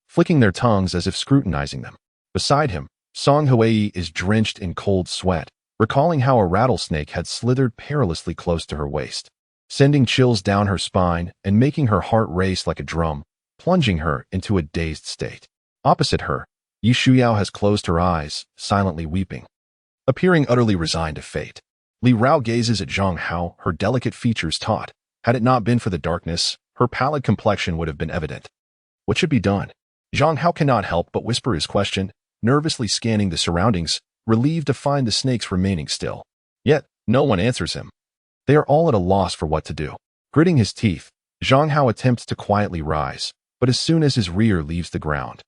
flicking their tongues as if scrutinizing them. Beside him, Song Hui is drenched in cold sweat, recalling how a rattlesnake had slithered perilously close to her waist, sending chills down her spine and making her heart race like a drum, plunging her into a dazed state. Opposite her, Yi Shuyao has closed her eyes, silently weeping, appearing utterly resigned to fate. Li Rao gazes at Zhang Hao, her delicate features taut. Had it not been for the darkness, her pallid complexion would have been evident. What should be done? Zhang Hao cannot help but whisper his question, nervously scanning the surroundings, relieved to find the snakes remaining still. Yet, no one answers him. They are all at a loss for what to do. Gritting his teeth, Zhang Hao attempts to quietly rise, but as soon as his rear leaves the ground,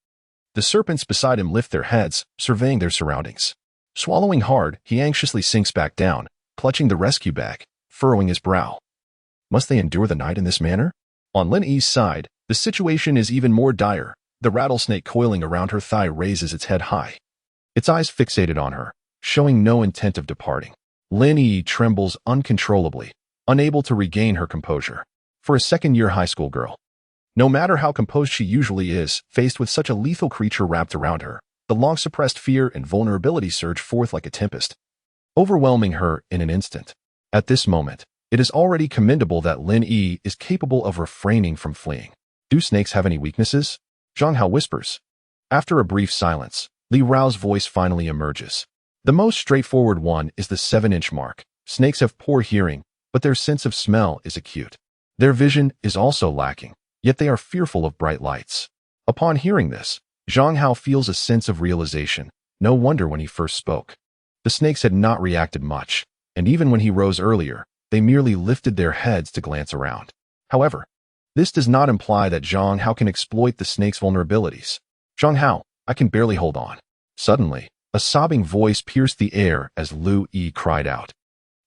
the serpents beside him lift their heads, surveying their surroundings. Swallowing hard, he anxiously sinks back down, clutching the rescue bag, furrowing his brow. Must they endure the night in this manner? On Lin Yi's side, the situation is even more dire. The rattlesnake coiling around her thigh raises its head high, its eyes fixated on her, showing no intent of departing. Lin Yi trembles uncontrollably, unable to regain her composure. For a second-year high school girl, no matter how composed she usually is, faced with such a lethal creature wrapped around her, the long-suppressed fear and vulnerability surge forth like a tempest, overwhelming her in an instant. At this moment, it is already commendable that Lin Yi is capable of refraining from fleeing. Do snakes have any weaknesses? Zhang Hao whispers. After a brief silence, Li Rao's voice finally emerges. The most straightforward one is the 7-inch mark. Snakes have poor hearing, but their sense of smell is acute. Their vision is also lacking, yet they are fearful of bright lights. Upon hearing this, Zhang Hao feels a sense of realization. No wonder when he first spoke. The snakes had not reacted much, and even when he rose earlier, they merely lifted their heads to glance around. However, this does not imply that Zhang Hao can exploit the snake's vulnerabilities. Zhang Hao, I can barely hold on. Suddenly, a sobbing voice pierced the air as Lu Yi cried out,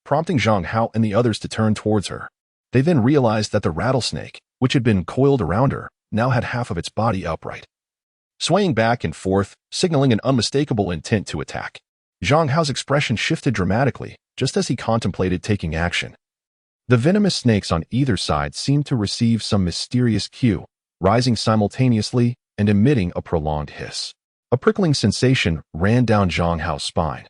prompting Zhang Hao and the others to turn towards her. They then realized that the rattlesnake, which had been coiled around her, now had half of its body upright, swaying back and forth, signaling an unmistakable intent to attack. Zhang Hao's expression shifted dramatically, just as he contemplated taking action. The venomous snakes on either side seemed to receive some mysterious cue, rising simultaneously and emitting a prolonged hiss. A prickling sensation ran down Zhang Hao's spine,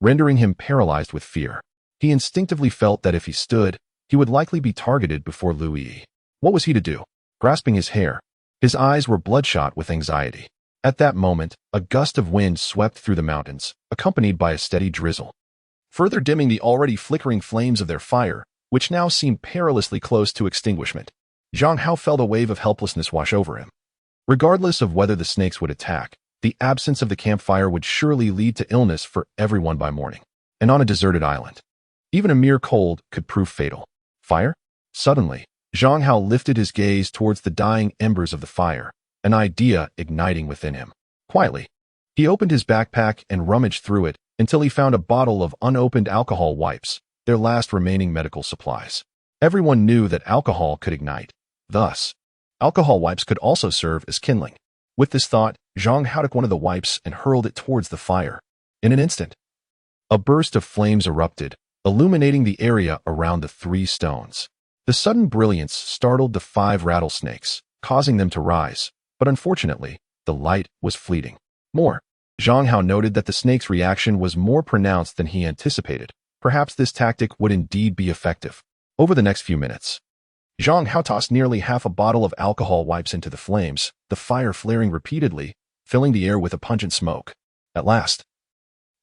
rendering him paralyzed with fear. He instinctively felt that if he stood, he would likely be targeted before Lu Yi. What was he to do? Grasping his hair, his eyes were bloodshot with anxiety. At that moment, a gust of wind swept through the mountains, accompanied by a steady drizzle, further dimming the already flickering flames of their fire, which now seemed perilously close to extinguishment. Zhang Hao felt a wave of helplessness wash over him. Regardless of whether the snakes would attack, the absence of the campfire would surely lead to illness for everyone by morning. And on a deserted island, even a mere cold could prove fatal. Fire? Suddenly, Zhang Hao lifted his gaze towards the dying embers of the fire, an idea igniting within him. Quietly, he opened his backpack and rummaged through it until he found a bottle of unopened alcohol wipes, their last remaining medical supplies. Everyone knew that alcohol could ignite. Thus, alcohol wipes could also serve as kindling. With this thought, Zhang Hao took one of the wipes and hurled it towards the fire. In an instant, a burst of flames erupted, illuminating the area around the 3 stones. The sudden brilliance startled the 5 rattlesnakes, causing them to rise, but unfortunately, the light was fleeting. Zhang Hao noted that the snake's reaction was more pronounced than he anticipated. Perhaps this tactic would indeed be effective. Over the next few minutes, Zhang Hao tossed nearly half a bottle of alcohol wipes into the flames, the fire flaring repeatedly, filling the air with a pungent smoke. At last,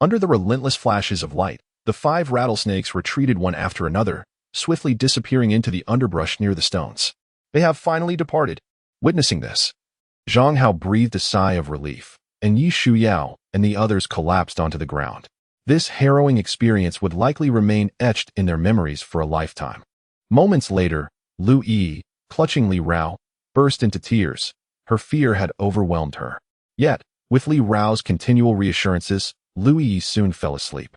under the relentless flashes of light, the 5 rattlesnakes retreated one after another, swiftly disappearing into the underbrush near the stones. They have finally departed. Witnessing this, Zhang Hao breathed a sigh of relief, and Yi Shuyao and the others collapsed onto the ground. This harrowing experience would likely remain etched in their memories for a lifetime. Moments later, Lu Yi, clutching Li Rao, burst into tears. Her fear had overwhelmed her. Yet, with Li Rao's continual reassurances, Lu Yi soon fell asleep,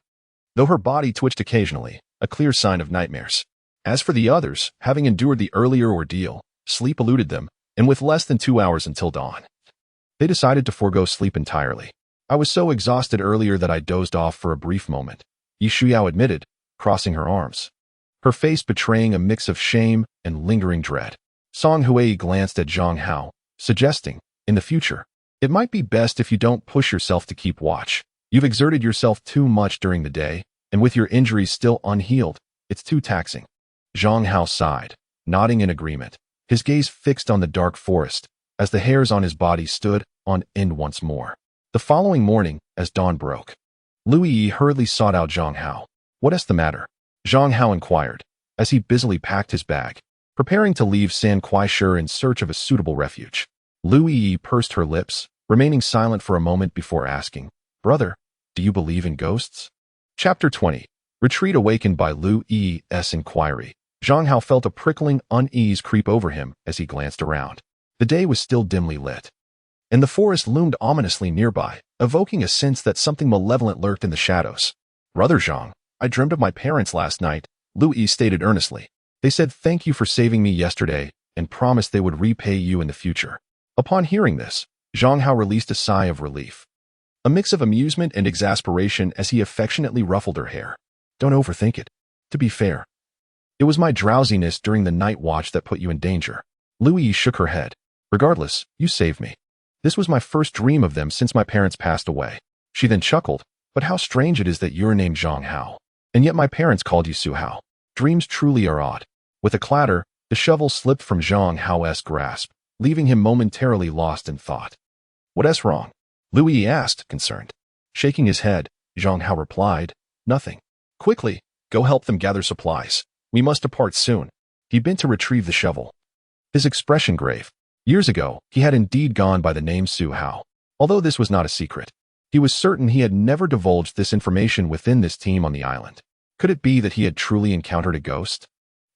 though her body twitched occasionally, a clear sign of nightmares. As for the others, having endured the earlier ordeal, sleep eluded them, and with less than 2 hours until dawn, they decided to forego sleep entirely. I was so exhausted earlier that I dozed off for a brief moment, Yi Shuyao admitted, crossing her arms, her face betraying a mix of shame and lingering dread. Song Hui glanced at Zhang Hao, suggesting, in the future, it might be best if you don't push yourself to keep watch. You've exerted yourself too much during the day, and with your injuries still unhealed, it's too taxing. Zhang Hao sighed, nodding in agreement, his gaze fixed on the dark forest, as the hairs on his body stood on end once more. The following morning, as dawn broke, Lu Yi hurriedly sought out Zhang Hao. What is the matter? Zhang Hao inquired, as he busily packed his bag. preparing to leave San Kuai-shi in search of a suitable refuge. Lu Yi pursed her lips, remaining silent for a moment before asking, "Brother, do you believe in ghosts?" Chapter 20. Retreat awakened by Lu Yi's inquiry. Zhang Hao felt a prickling unease creep over him as he glanced around. The day was still dimly lit, and the forest loomed ominously nearby, evoking a sense that something malevolent lurked in the shadows. "Brother Zhang, I dreamed of my parents last night," Lu Yi stated earnestly. "They said thank you for saving me yesterday and promised they would repay you in the future." Upon hearing this, Zhang Hao released a sigh of relief, a mix of amusement and exasperation as he affectionately ruffled her hair. "Don't overthink it. To be fair, it was my drowsiness during the night watch that put you in danger." Lu Yi shook her head. "Regardless, you saved me. This was my first dream of them since my parents passed away." She then chuckled, "But how strange it is that you're named Zhang Hao, and yet my parents called you Su Hao. Dreams truly are odd." With a clatter, the shovel slipped from Zhang Hao's grasp, leaving him momentarily lost in thought. "What's wrong?" Lu Yi asked, concerned. Shaking his head, Zhang Hao replied, "Nothing. Quickly, go help them gather supplies. We must depart soon." He bent to retrieve the shovel, his expression grave. Years ago, he had indeed gone by the name Su Hao. Although this was not a secret, he was certain he had never divulged this information within this team on the island. Could it be that he had truly encountered a ghost?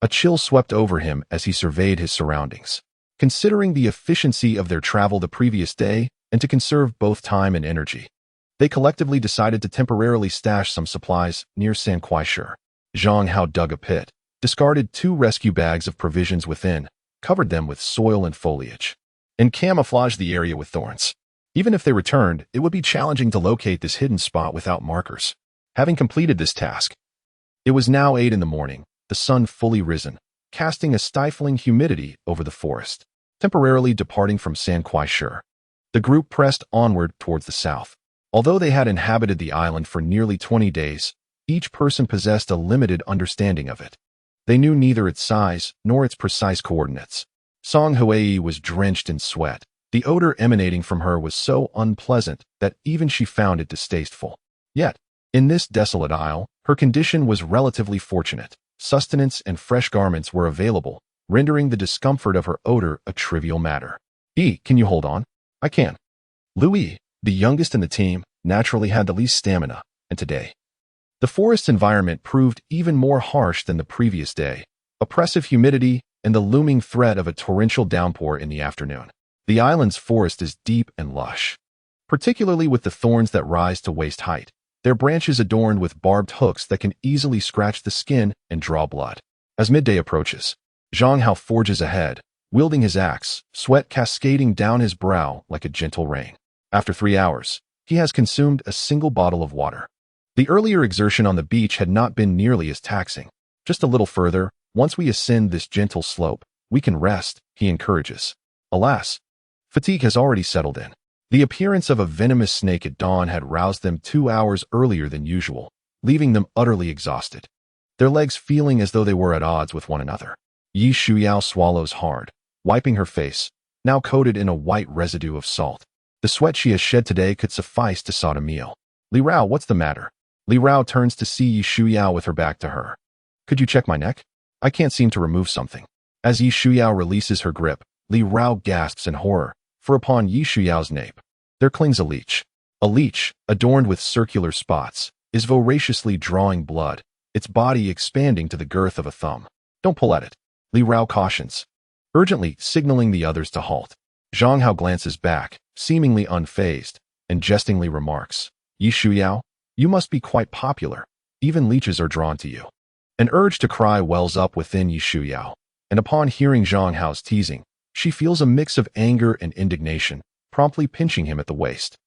A chill swept over him as he surveyed his surroundings. Considering the efficiency of their travel the previous day and to conserve both time and energy, they collectively decided to temporarily stash some supplies near San Kuai-shi. Zhang Hao dug a pit, discarded 2 rescue bags of provisions within, covered them with soil and foliage, and camouflaged the area with thorns. Even if they returned, it would be challenging to locate this hidden spot without markers. Having completed this task, it was now 8 in the morning, the sun fully risen, casting a stifling humidity over the forest. Temporarily departing from San Kuai-shi, the group pressed onward towards the south. Although they had inhabited the island for nearly 20 days, each person possessed a limited understanding of it. They knew neither its size nor its precise coordinates. Song Hui was drenched in sweat. The odor emanating from her was so unpleasant that even she found it distasteful. Yet, in this desolate isle, her condition was relatively fortunate. Sustenance and fresh garments were available, rendering the discomfort of her odor a trivial matter. Can you hold on?" "I can." Lu Yi, the youngest in the team, naturally had the least stamina, and today, the forest's environment proved even more harsh than the previous day. Oppressive humidity and the looming threat of a torrential downpour in the afternoon. The island's forest is deep and lush, particularly with the thorns that rise to waist height, their branches adorned with barbed hooks that can easily scratch the skin and draw blood. As midday approaches, Zhang Hao forges ahead, wielding his axe, sweat cascading down his brow like a gentle rain. After 3 hours, he has consumed a single bottle of water. The earlier exertion on the beach had not been nearly as taxing. "Just a little further, once we ascend this gentle slope, we can rest," he encourages. Alas, fatigue has already settled in. The appearance of a venomous snake at dawn had roused them 2 hours earlier than usual, leaving them utterly exhausted, their legs feeling as though they were at odds with one another. Yi Shuyao swallows hard, wiping her face, now coated in a white residue of salt. The sweat she has shed today could suffice to sod a meal. "Li Rao, what's the matter?" Li Rao turns to see Yi Shuyao with her back to her. "Could you check my neck? I can't seem to remove something." As Yi Shuyao releases her grip, Li Rao gasps in horror, for upon Yi Shuyao's nape, there clings a leech. A leech, adorned with circular spots, is voraciously drawing blood, its body expanding to the girth of a thumb. "Don't pull at it," Li Rao cautions, urgently signaling the others to halt. Zhang Hao glances back, seemingly unfazed, and jestingly remarks, "Yi Shuyao, you must be quite popular. Even leeches are drawn to you." An urge to cry wells up within Yi Shuyao, and upon hearing Zhang Hao's teasing, she feels a mix of anger and indignation, promptly pinching him at the waist,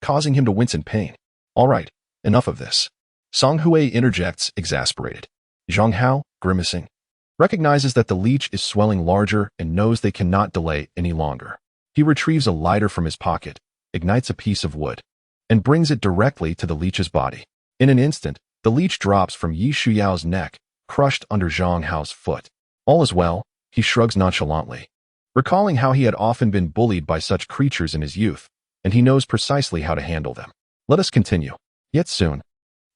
causing him to wince in pain. "All right, enough of this." Song Hui interjects, exasperated. Zhang Hao, grimacing, recognizes that the leech is swelling larger and knows they cannot delay any longer. He retrieves a lighter from his pocket, ignites a piece of wood, and brings it directly to the leech's body. In an instant, the leech drops from Yi Shuyao's neck, crushed under Zhang Hao's foot. All is well, he shrugs nonchalantly, recalling how he had often been bullied by such creatures in his youth, and he knows precisely how to handle them. Let us continue. Yet soon,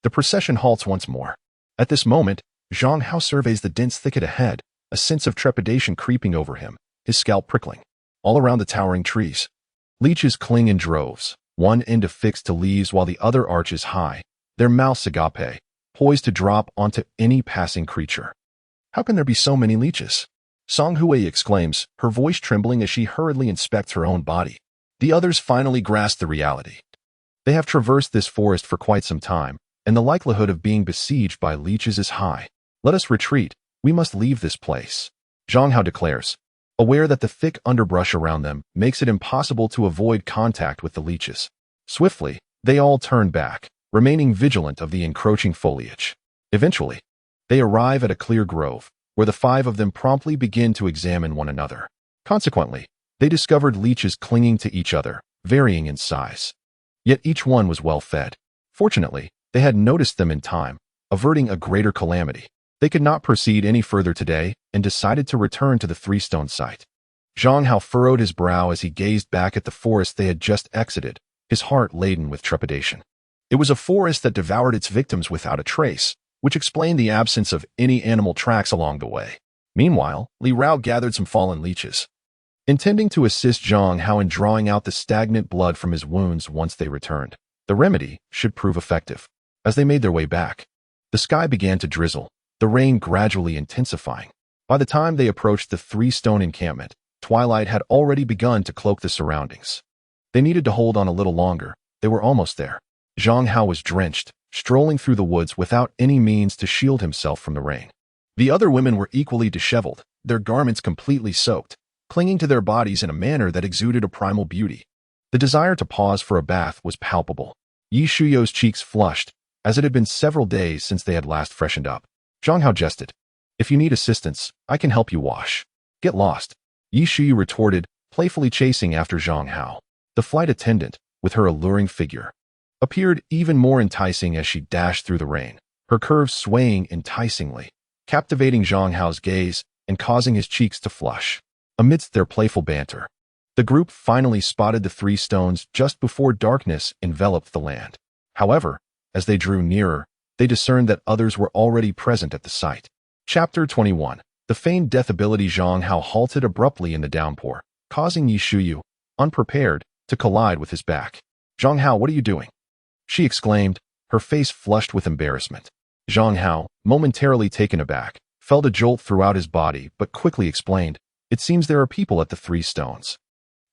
the procession halts once more. At this moment, Zhang Hao surveys the dense thicket ahead, a sense of trepidation creeping over him, his scalp prickling. All around the towering trees, leeches cling in droves, one end affixed to leaves while the other arches high, their mouths agape, poised to drop onto any passing creature. How can there be so many leeches? Song Hui exclaims, her voice trembling as she hurriedly inspects her own body. The others finally grasp the reality. They have traversed this forest for quite some time, and the likelihood of being besieged by leeches is high. Let us retreat. We must leave this place, Zhang Hao declares, aware that the thick underbrush around them makes it impossible to avoid contact with the leeches. Swiftly, they all turn back, remaining vigilant of the encroaching foliage. Eventually, they arrive at a clear grove, where the five of them promptly begin to examine one another. Consequently, they discovered leeches clinging to each other, varying in size. Yet each one was well fed. Fortunately, they had noticed them in time, averting a greater calamity. They could not proceed any further today and decided to return to the three-stone site. Zhang Hao furrowed his brow as he gazed back at the forest they had just exited, his heart laden with trepidation. It was a forest that devoured its victims without a trace, which explained the absence of any animal tracks along the way. Meanwhile, Li Rao gathered some fallen leeches, intending to assist Zhang Hao in drawing out the stagnant blood from his wounds once they returned. The remedy should prove effective. As they made their way back, the sky began to drizzle, the rain gradually intensifying. By the time they approached the three-stone encampment, twilight had already begun to cloak the surroundings. They needed to hold on a little longer. They were almost there. Zhang Hao was drenched, strolling through the woods without any means to shield himself from the rain. The other women were equally disheveled, their garments completely soaked, clinging to their bodies in a manner that exuded a primal beauty. The desire to pause for a bath was palpable. Yi Shuyo's cheeks flushed, as it had been several days since they had last freshened up. Zhang Hao jested. If you need assistance, I can help you wash. Get lost, Yi Shuyu retorted, playfully chasing after Zhang Hao. The flight attendant, with her alluring figure, appeared even more enticing as she dashed through the rain, her curves swaying enticingly, captivating Zhang Hao's gaze and causing his cheeks to flush. Amidst their playful banter, the group finally spotted the three stones just before darkness enveloped the land. However, as they drew nearer, they discerned that others were already present at the site. Chapter 21. The feigned death ability. Zhang Hao halted abruptly in the downpour, causing Yi Shuyu, unprepared, to collide with his back. Zhang Hao, what are you doing? She exclaimed, her face flushed with embarrassment. Zhang Hao, momentarily taken aback, felt a jolt throughout his body but quickly explained, it seems there are people at the three stones.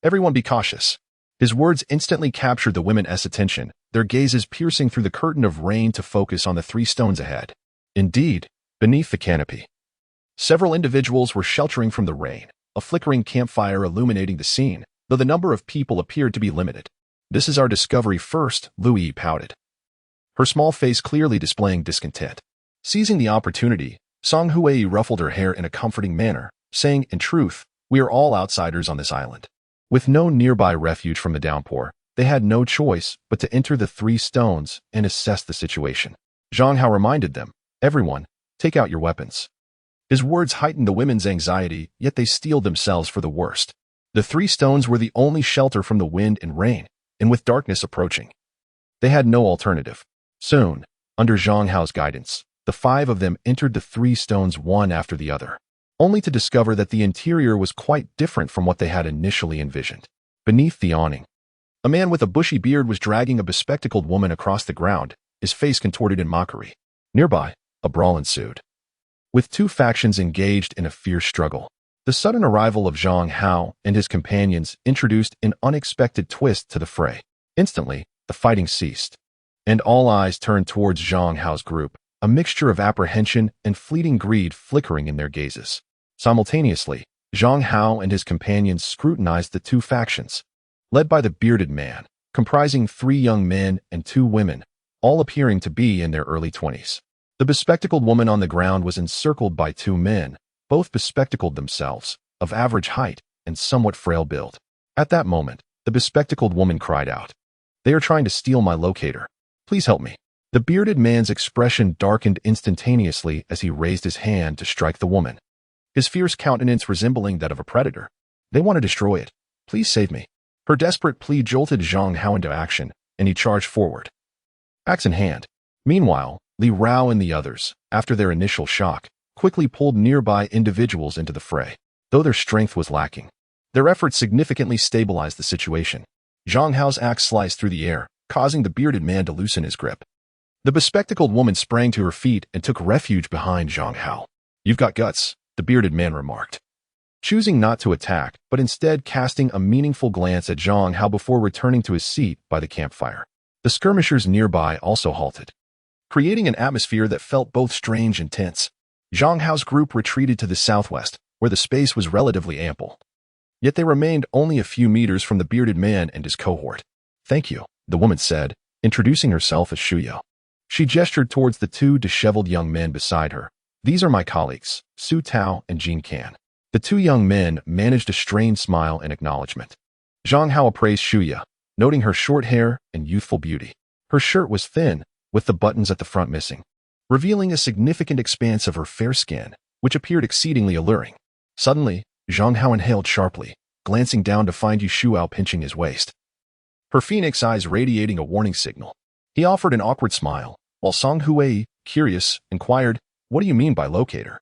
Everyone be cautious. His words instantly captured the women's attention, their gazes piercing through the curtain of rain to focus on the three stones ahead. Indeed, beneath the canopy, several individuals were sheltering from the rain, a flickering campfire illuminating the scene, though the number of people appeared to be limited. This is our discovery first, Louis pouted, her small face clearly displaying discontent. Seizing the opportunity, Song Hui ruffled her hair in a comforting manner, saying, in truth, we are all outsiders on this island. With no nearby refuge from the downpour, they had no choice but to enter the three stones and assess the situation. Zhang Hao reminded them, everyone, take out your weapons. His words heightened the women's anxiety, yet they steeled themselves for the worst. The three stones were the only shelter from the wind and rain, and with darkness approaching, they had no alternative. Soon, under Zhang Hao's guidance, the five of them entered the three stones one after the other, only to discover that the interior was quite different from what they had initially envisioned. Beneath the awning, a man with a bushy beard was dragging a bespectacled woman across the ground, his face contorted in mockery. Nearby, a brawl ensued, with two factions engaged in a fierce struggle. The sudden arrival of Zhang Hao and his companions introduced an unexpected twist to the fray. Instantly, the fighting ceased, and all eyes turned towards Zhang Hao's group, a mixture of apprehension and fleeting greed flickering in their gazes. Simultaneously, Zhang Hao and his companions scrutinized the two factions, led by the bearded man, comprising three young men and two women, all appearing to be in their early 20s. The bespectacled woman on the ground was encircled by two men, both bespectacled themselves, of average height and somewhat frail build. At that moment, the bespectacled woman cried out, "They are trying to steal my locator. Please help me." The bearded man's expression darkened instantaneously as he raised his hand to strike the woman, his fierce countenance resembling that of a predator. "They want to destroy it. Please save me." Her desperate plea jolted Zhang Hao into action, and he charged forward, axe in hand. Meanwhile, Li Rao and the others, after their initial shock, quickly pulled nearby individuals into the fray, though their strength was lacking. Their efforts significantly stabilized the situation. Zhang Hao's axe sliced through the air, causing the bearded man to loosen his grip. The bespectacled woman sprang to her feet and took refuge behind Zhang Hao. "You've got guts," the bearded man remarked. Choosing not to attack, but instead casting a meaningful glance at Zhang Hao before returning to his seat by the campfire. The skirmishers nearby also halted, creating an atmosphere that felt both strange and tense. Zhang Hao's group retreated to the southwest, where the space was relatively ample. Yet they remained only a few meters from the bearded man and his cohort. "Thank you," the woman said, introducing herself as Shuya. She gestured towards the two disheveled young men beside her. "These are my colleagues, Su Tao and Jin Kan." The two young men managed a strained smile in acknowledgement. Zhang Hao appraised Shuya, noting her short hair and youthful beauty. Her shirt was thin, with the buttons at the front missing, revealing a significant expanse of her fair skin, which appeared exceedingly alluring. Suddenly, Zhang Hao inhaled sharply, glancing down to find Yu Shuao pinching his waist, her phoenix eyes radiating a warning signal. He offered an awkward smile, while Song Huei, curious, inquired, "What do you mean by locator?"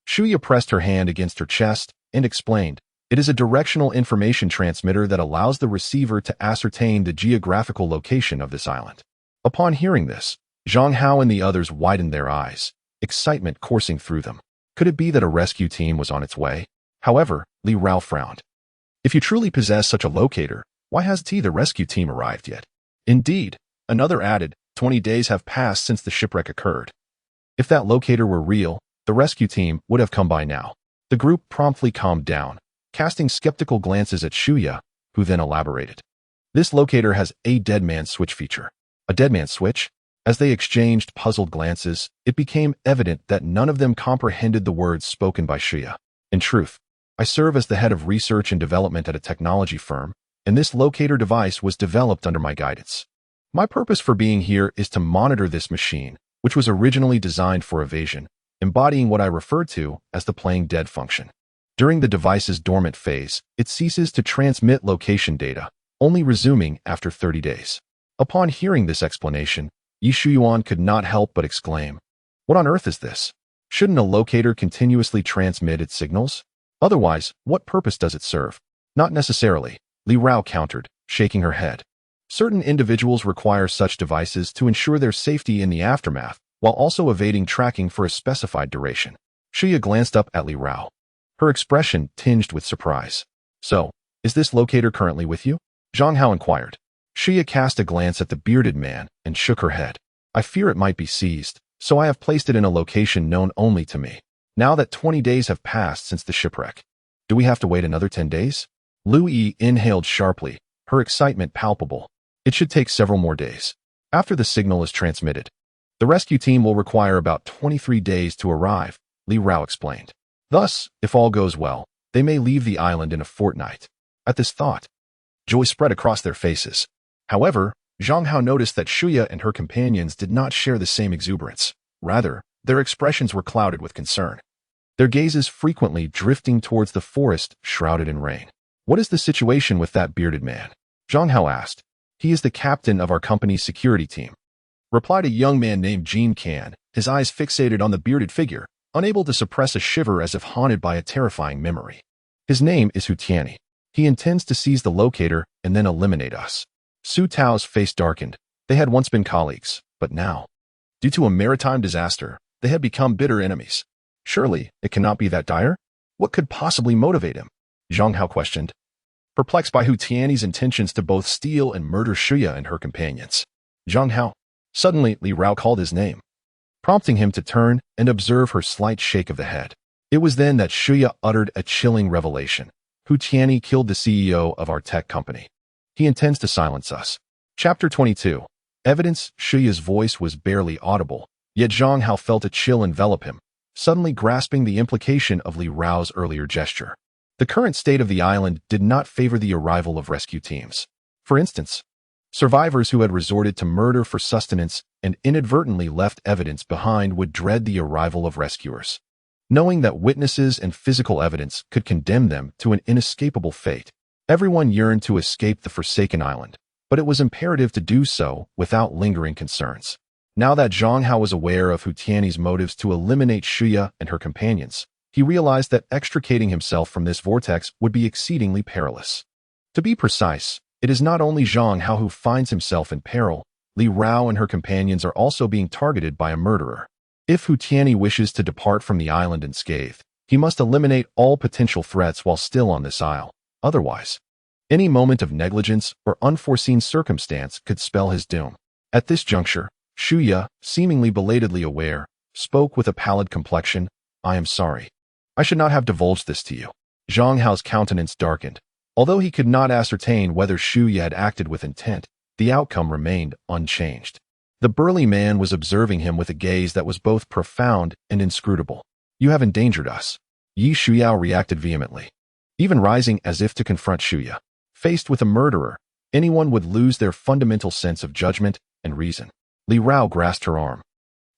Shuya pressed her hand against her chest and explained, "It is a directional information transmitter that allows the receiver to ascertain the geographical location of this island." Upon hearing this, Zhang Hao and the others widened their eyes, excitement coursing through them. Could it be that a rescue team was on its way? However, Li Rao frowned. "If you truly possess such a locator, why hasn't the rescue team arrived yet?" Indeed, another added, 20 days have passed since the shipwreck occurred. If that locator were real, the rescue team would have come by now. The group promptly calmed down, casting skeptical glances at Shuya, who then elaborated. "This locator has a dead man switch feature." A dead man switch? As they exchanged puzzled glances, it became evident that none of them comprehended the words spoken by Shuya. "In truth, I serve as the head of research and development at a technology firm, and this locator device was developed under my guidance. My purpose for being here is to monitor this machine, which was originally designed for evasion, embodying what I refer to as the playing dead function. During the device's dormant phase, it ceases to transmit location data, only resuming after 30 days. Upon hearing this explanation, Yi Shuyuan could not help but exclaim, "What on earth is this? Shouldn't a locator continuously transmit its signals? Otherwise, what purpose does it serve?" "Not necessarily," Li Rao countered, shaking her head. "Certain individuals require such devices to ensure their safety in the aftermath, while also evading tracking for a specified duration." Shuya glanced up at Li Rao, her expression tinged with surprise. "So, is this locator currently with you?" Zhang Hao inquired. Shuya cast a glance at the bearded man and shook her head. "I fear it might be seized, so I have placed it in a location known only to me. Now that 20 days have passed since the shipwreck. Do we have to wait another 10 days? Lu Yi inhaled sharply, her excitement palpable. "It should take several more days. After the signal is transmitted, the rescue team will require about 23 days to arrive," Li Rao explained. "Thus, if all goes well, they may leave the island in a fortnight." At this thought, joy spread across their faces. However, Zhang Hao noticed that Shuya and her companions did not share the same exuberance. Rather, their expressions were clouded with concern, their gazes frequently drifting towards the forest shrouded in rain. "What is the situation with that bearded man?" Zhang Hao asked. "He is the captain of our company's security team," replied a young man named Jin Kan, his eyes fixated on the bearded figure, unable to suppress a shiver as if haunted by a terrifying memory. "His name is Hu Tianyi. He intends to seize the locator and then eliminate us." Su Tao's face darkened. They had once been colleagues, but now, due to a maritime disaster, they had become bitter enemies. Surely, it cannot be that dire? What could possibly motivate him? Zhang Hao questioned, perplexed by Hu Tianyi's intentions to both steal and murder Shuya and her companions. Zhang Hao. Suddenly, Li Rao called his name, prompting him to turn and observe her slight shake of the head. It was then that Shuya uttered a chilling revelation. Hu Tianyi killed the CEO of our tech company. He intends to silence us. Chapter 22. Evidence. Shuya's voice was barely audible, yet Zhang Hao felt a chill envelop him, suddenly grasping the implication of Li Rao's earlier gesture. The current state of the island did not favor the arrival of rescue teams. For instance, survivors who had resorted to murder for sustenance and inadvertently left evidence behind would dread the arrival of rescuers, knowing that witnesses and physical evidence could condemn them to an inescapable fate. Everyone yearned to escape the forsaken island, but it was imperative to do so without lingering concerns. Now that Zhang Hao was aware of Hu Tianyi's motives to eliminate Shuya and her companions, he realized that extricating himself from this vortex would be exceedingly perilous. To be precise, it is not only Zhang Hao who finds himself in peril, Li Rao and her companions are also being targeted by a murderer. If Hu Tianyi wishes to depart from the island unscathed, he must eliminate all potential threats while still on this isle. Otherwise, any moment of negligence or unforeseen circumstance could spell his doom. At this juncture, Shuya, seemingly belatedly aware, spoke with a pallid complexion. I am sorry. I should not have divulged this to you. Zhang Hao's countenance darkened. Although he could not ascertain whether Shuya had acted with intent, the outcome remained unchanged. The burly man was observing him with a gaze that was both profound and inscrutable. You have endangered us. Yi Shuyao reacted vehemently, even rising as if to confront Shuya. Faced with a murderer, anyone would lose their fundamental sense of judgment and reason. Li Rao grasped her arm,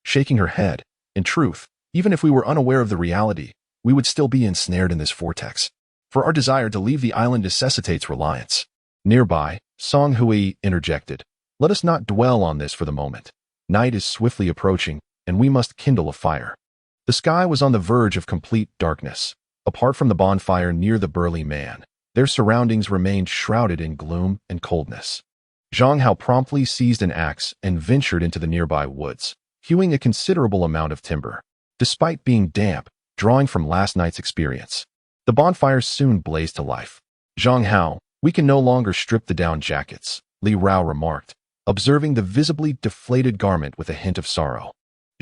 shaking her head. In truth, even if we were unaware of the reality, we would still be ensnared in this vortex. For our desire to leave the island necessitates reliance. Nearby, Song Hui interjected. Let us not dwell on this for the moment. Night is swiftly approaching, and we must kindle a fire. The sky was on the verge of complete darkness. Apart from the bonfire near the burly man, their surroundings remained shrouded in gloom and coldness. Zhang Hao promptly seized an axe and ventured into the nearby woods, hewing a considerable amount of timber. Despite being damp, drawing from last night's experience, the bonfire soon blazed to life. Zhang Hao, we can no longer strip the down jackets, Li Rao remarked, observing the visibly deflated garment with a hint of sorrow.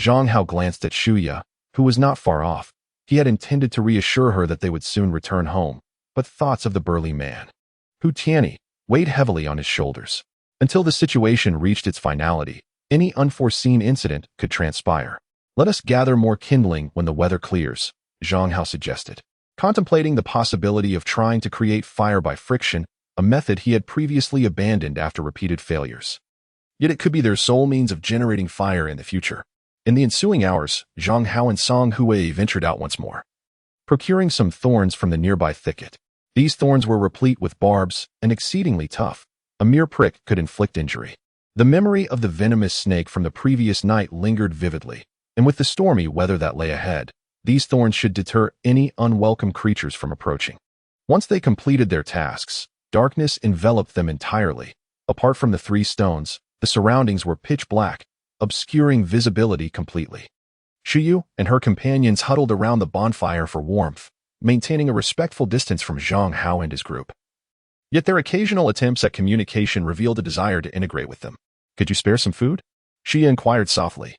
Zhang Hao glanced at Shuya, who was not far off. He had intended to reassure her that they would soon return home, but thoughts of the burly man, Hu Tianyi, weighed heavily on his shoulders. Until the situation reached its finality, any unforeseen incident could transpire. Let us gather more kindling when the weather clears, Zhang Hao suggested, contemplating the possibility of trying to create fire by friction, a method he had previously abandoned after repeated failures. Yet it could be their sole means of generating fire in the future. In the ensuing hours, Zhang Hao and Song Hui ventured out once more, procuring some thorns from the nearby thicket. These thorns were replete with barbs and exceedingly tough. A mere prick could inflict injury. The memory of the venomous snake from the previous night lingered vividly, and with the stormy weather that lay ahead, these thorns should deter any unwelcome creatures from approaching. Once they completed their tasks, darkness enveloped them entirely. Apart from the 3 stones, the surroundings were pitch black, obscuring visibility completely. Shuyu and her companions huddled around the bonfire for warmth, maintaining a respectful distance from Zhang Hao and his group. Yet their occasional attempts at communication revealed a desire to integrate with them. Could you spare some food? She inquired softly,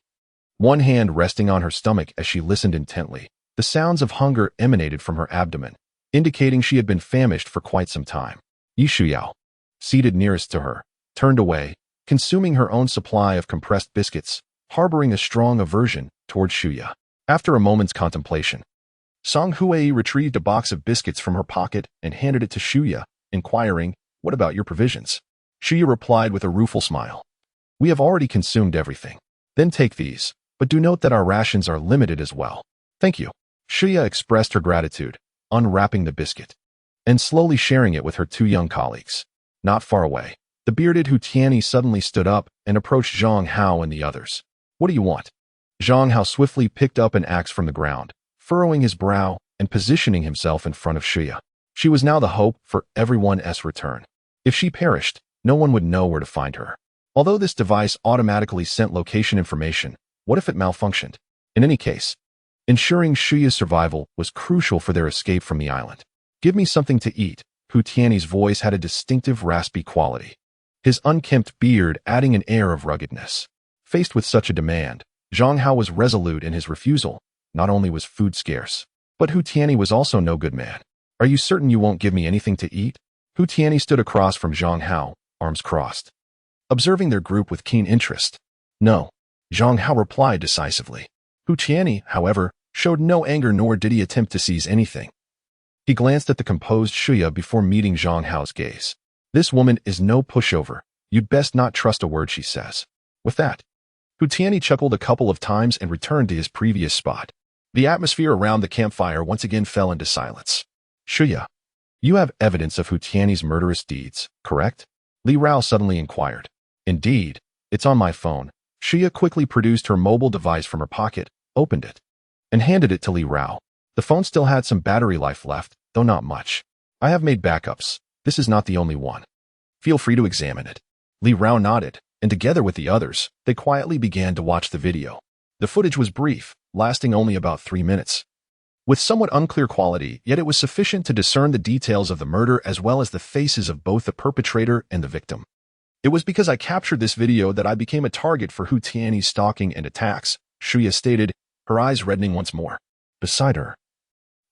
one hand resting on her stomach as she listened intently. The sounds of hunger emanated from her abdomen, indicating she had been famished for quite some time. Yi Shuyao, seated nearest to her, turned away, consuming her own supply of compressed biscuits, harboring a strong aversion toward Shuya. After a moment's contemplation, Song Hui retrieved a box of biscuits from her pocket and handed it to Shuya, inquiring, what about your provisions? Shuya replied with a rueful smile. We have already consumed everything. Then take these, but do note that our rations are limited as well. Thank you. Shuya expressed her gratitude, unwrapping the biscuit, and slowly sharing it with her 2 young colleagues. Not far away, the bearded Hu Tianyi suddenly stood up and approached Zhang Hao and the others. What do you want? Zhang Hao swiftly picked up an axe from the ground, furrowing his brow and positioning himself in front of Shuya. She was now the hope for everyone's return. If she perished, no one would know where to find her. Although this device automatically sent location information, what if it malfunctioned? In any case, ensuring Shuya's survival was crucial for their escape from the island. Give me something to eat. Hu Tianyi's voice had a distinctive raspy quality, his unkempt beard adding an air of ruggedness. Faced with such a demand, Zhang Hao was resolute in his refusal. Not only was food scarce, but Hu Tianyi was also no good man. Are you certain you won't give me anything to eat? Hu Tianyi stood across from Zhang Hao, arms crossed, observing their group with keen interest. No, Zhang Hao replied decisively. Hu Tianyi, however, showed no anger nor did he attempt to seize anything. He glanced at the composed Shuya before meeting Zhang Hao's gaze. This woman is no pushover. You'd best not trust a word she says. With that, Hu Tianyi chuckled a couple of times and returned to his previous spot. The atmosphere around the campfire once again fell into silence. Shuya, you have evidence of Hu Tianyi's murderous deeds, correct? Li Rao suddenly inquired. Indeed, it's on my phone. Xia quickly produced her mobile device from her pocket, opened it, and handed it to Li Rao. The phone still had some battery life left, though not much. I have made backups. This is not the only one. Feel free to examine it. Li Rao nodded, and together with the others, they quietly began to watch the video. The footage was brief, lasting only about 3 minutes. With somewhat unclear quality, yet it was sufficient to discern the details of the murder as well as the faces of both the perpetrator and the victim. It was because I captured this video that I became a target for Hu Tianyi's stalking and attacks, Shuya stated, her eyes reddening once more. Beside her,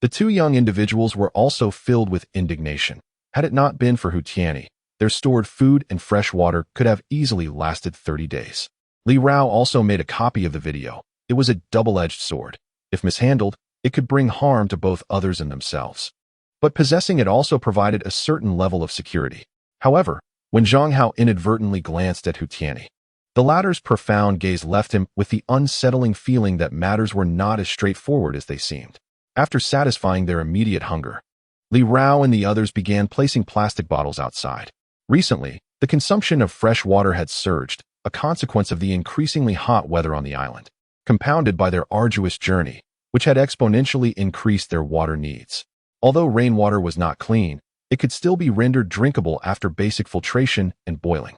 the two young individuals were also filled with indignation. Had it not been for Hu Tianyi, their stored food and fresh water could have easily lasted 30 days. Li Rao also made a copy of the video. It was a double-edged sword. If mishandled, it could bring harm to both others and themselves. But possessing it also provided a certain level of security. However, when Zhang Hao inadvertently glanced at Hu Tianyi, the latter's profound gaze left him with the unsettling feeling that matters were not as straightforward as they seemed. After satisfying their immediate hunger, Li Rao and the others began placing plastic bottles outside. Recently, the consumption of fresh water had surged, a consequence of the increasingly hot weather on the island, compounded by their arduous journey, which had exponentially increased their water needs. Although rainwater was not clean, it could still be rendered drinkable after basic filtration and boiling.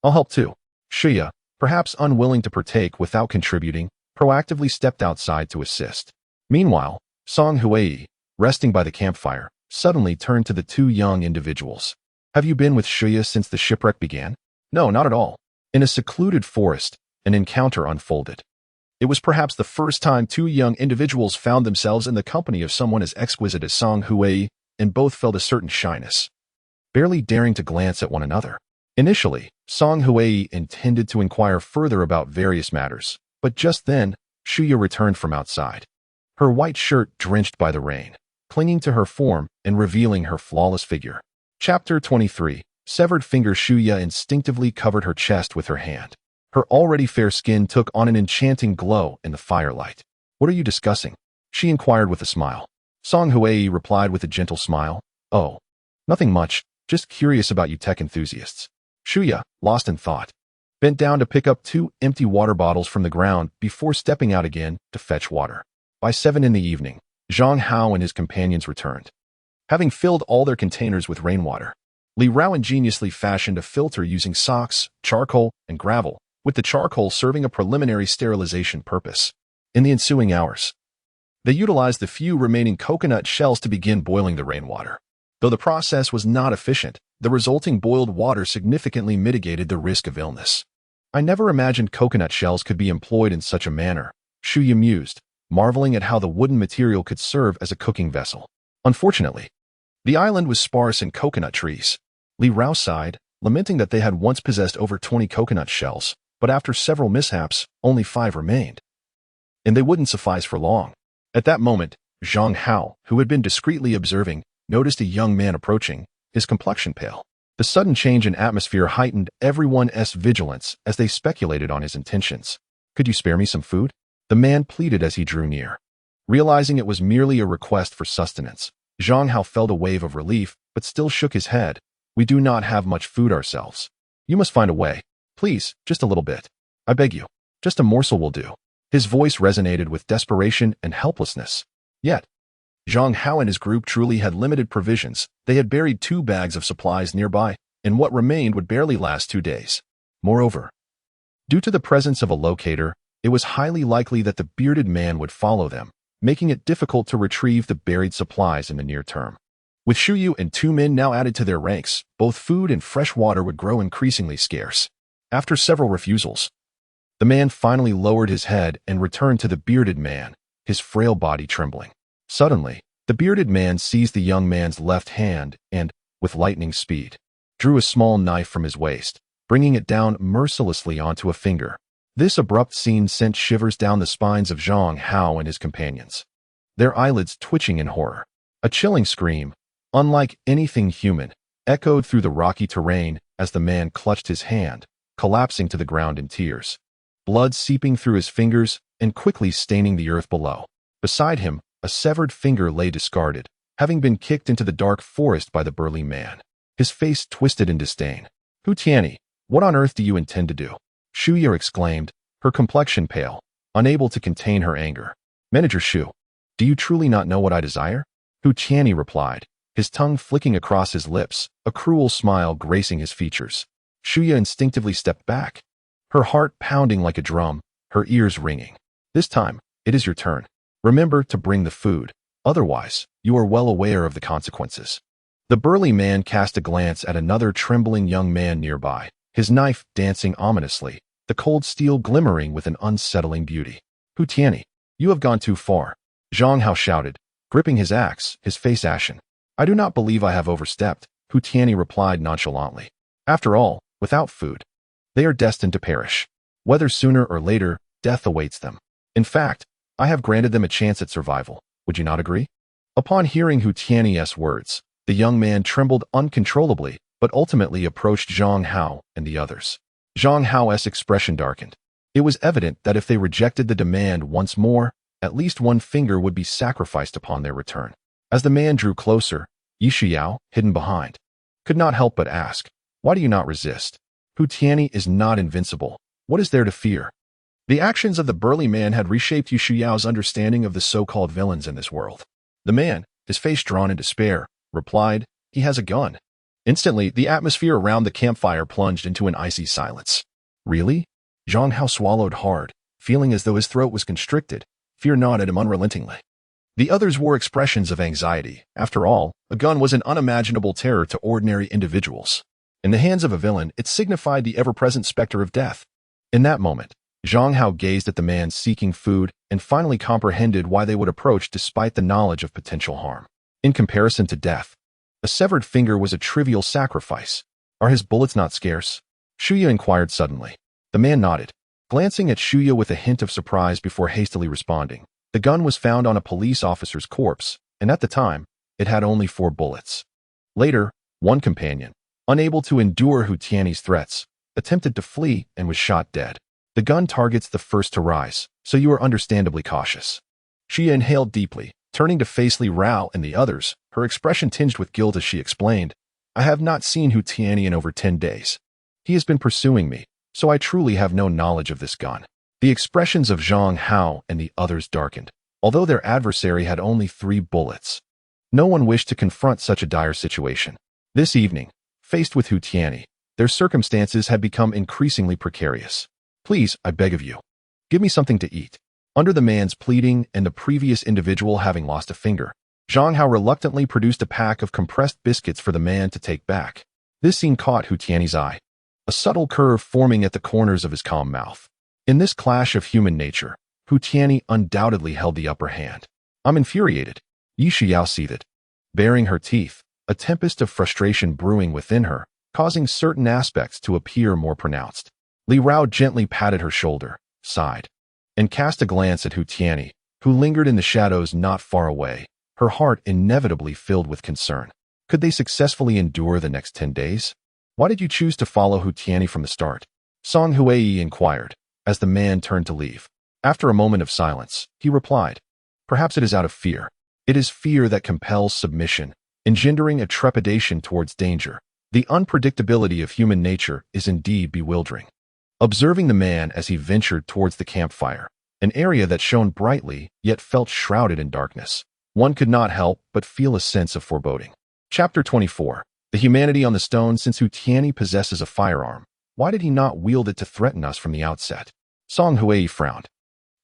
I'll help too. Shuya, perhaps unwilling to partake without contributing, proactively stepped outside to assist. Meanwhile, Song Huai, resting by the campfire, suddenly turned to the two young individuals. Have you been with Shuya since the shipwreck began? No, not at all. In a secluded forest, an encounter unfolded. It was perhaps the first time two young individuals found themselves in the company of someone as exquisite as Song Huai, and both felt a certain shyness, barely daring to glance at one another. Initially, Song Huai intended to inquire further about various matters, but just then, Shuya returned from outside. Her white shirt drenched by the rain, clinging to her form and revealing her flawless figure. Chapter 23. Severed finger. Shuya instinctively covered her chest with her hand. Her already fair skin took on an enchanting glow in the firelight. What are you discussing? She inquired with a smile. Song Huai replied with a gentle smile. Oh, nothing much, just curious about you tech enthusiasts. Shuya, lost in thought, bent down to pick up 2 empty water bottles from the ground before stepping out again to fetch water. By 7 in the evening, Zhang Hao and his companions returned. Having filled all their containers with rainwater, Li Rao ingeniously fashioned a filter using socks, charcoal, and gravel, with the charcoal serving a preliminary sterilization purpose. In the ensuing hours, they utilized the few remaining coconut shells to begin boiling the rainwater. Though the process was not efficient, the resulting boiled water significantly mitigated the risk of illness. I never imagined coconut shells could be employed in such a manner, Shuya mused, marveling at how the wooden material could serve as a cooking vessel. Unfortunately, the island was sparse in coconut trees. Li Rao sighed, lamenting that they had once possessed over 20 coconut shells, but after several mishaps, only 5 remained. And they wouldn't suffice for long. At that moment, Zhang Hao, who had been discreetly observing, noticed a young man approaching, his complexion pale. The sudden change in atmosphere heightened everyone's vigilance as they speculated on his intentions. Could you spare me some food? The man pleaded as he drew near. Realizing it was merely a request for sustenance, Zhang Hao felt a wave of relief, but still shook his head. We do not have much food ourselves. You must find a way. Please, just a little bit. I beg you. Just a morsel will do. His voice resonated with desperation and helplessness. Yet, Zhang Hao and his group truly had limited provisions. They had buried 2 bags of supplies nearby, and what remained would barely last 2 days. Moreover, due to the presence of a locator, it was highly likely that the bearded man would follow them, making it difficult to retrieve the buried supplies in the near term. With Shuyu and 2 men now added to their ranks, both food and fresh water would grow increasingly scarce. After several refusals, the man finally lowered his head and returned to the bearded man, his frail body trembling. Suddenly, the bearded man seized the young man's left hand and, with lightning speed, drew a small knife from his waist, bringing it down mercilessly onto a finger. This abrupt scene sent shivers down the spines of Zhang Hao and his companions, their eyelids twitching in horror. A chilling scream, unlike anything human, echoed through the rocky terrain as the man clutched his hand, collapsing to the ground in tears, blood seeping through his fingers and quickly staining the earth below. Beside him, a severed finger lay discarded, having been kicked into the dark forest by the burly man. His face twisted in disdain. Hu Tianyi, what on earth do you intend to do? Shuya exclaimed, her complexion pale, unable to contain her anger. Manager Shu, do you truly not know what I desire? Hu Tianyi replied, his tongue flicking across his lips, a cruel smile gracing his features. Shuya instinctively stepped back, her heart pounding like a drum, her ears ringing. This time, it is your turn. Remember to bring the food, otherwise, you are well aware of the consequences. The burly man cast a glance at another trembling young man nearby, his knife dancing ominously, the cold steel glimmering with an unsettling beauty. Hu Tianyi, you have gone too far, Zhang Hao shouted, gripping his axe, his face ashen. I do not believe I have overstepped, Hu Tianyi replied nonchalantly. After all, without food, they are destined to perish. Whether sooner or later, death awaits them. In fact, I have granted them a chance at survival. Would you not agree? Upon hearing Hu Tianyi's words, the young man trembled uncontrollably, but ultimately approached Zhang Hao and the others. Zhang Hao's expression darkened. It was evident that if they rejected the demand once more, at least one finger would be sacrificed upon their return. As the man drew closer, Yi Xiao, hidden behind, could not help but ask, why do you not resist? Hu Tianyi is not invincible. What is there to fear? The actions of the burly man had reshaped Yi Xiao's understanding of the so-called villains in this world. The man, his face drawn in despair, replied, he has a gun. Instantly, the atmosphere around the campfire plunged into an icy silence. Really? Zhang Hao swallowed hard, feeling as though his throat was constricted. Fear gnawed at him unrelentingly. The others wore expressions of anxiety. After all, a gun was an unimaginable terror to ordinary individuals. In the hands of a villain, it signified the ever-present specter of death. In that moment, Zhang Hao gazed at the man seeking food and finally comprehended why they would approach despite the knowledge of potential harm. In comparison to death, a severed finger was a trivial sacrifice. Are his bullets not scarce? Shuya inquired suddenly. The man nodded, glancing at Shuya with a hint of surprise before hastily responding. The gun was found on a police officer's corpse, and at the time, it had only 4 bullets. Later, one companion, unable to endure Hu Tianyi's threats, attempted to flee and was shot dead. The gun targets the first to rise, so you are understandably cautious. She inhaled deeply, turning to face Li Rao and the others, her expression tinged with guilt as she explained, I have not seen Hu Tianyi in over 10 days. He has been pursuing me, so I truly have no knowledge of this gun. The expressions of Zhang Hao and the others darkened, although their adversary had only 3 bullets. No one wished to confront such a dire situation. This evening, faced with Hu Tianyi, their circumstances had become increasingly precarious. Please, I beg of you, give me something to eat. Under the man's pleading and the previous individual having lost a finger, Zhang Hao reluctantly produced a pack of compressed biscuits for the man to take back. This scene caught Hu Tianyi's eye, a subtle curve forming at the corners of his calm mouth. In this clash of human nature, Hu Tianyi undoubtedly held the upper hand. I'm infuriated, Yi Xiao seethed, baring her teeth, a tempest of frustration brewing within her, causing certain aspects to appear more pronounced. Li Rao gently patted her shoulder, sighed, and cast a glance at Hu Tianyi, who lingered in the shadows not far away, her heart inevitably filled with concern. Could they successfully endure the next 10 days? Why did you choose to follow Hu Tianyi from the start? Song Huiyi inquired, as the man turned to leave. After a moment of silence, he replied, perhaps it is out of fear. It is fear that compels submission, engendering a trepidation towards danger. The unpredictability of human nature is indeed bewildering. Observing the man as he ventured towards the campfire, an area that shone brightly yet felt shrouded in darkness, one could not help but feel a sense of foreboding. Chapter 24. The humanity on the stone. Since Hu Tianyi possesses a firearm, why did he not wield it to threaten us from the outset? Song Huiyi frowned,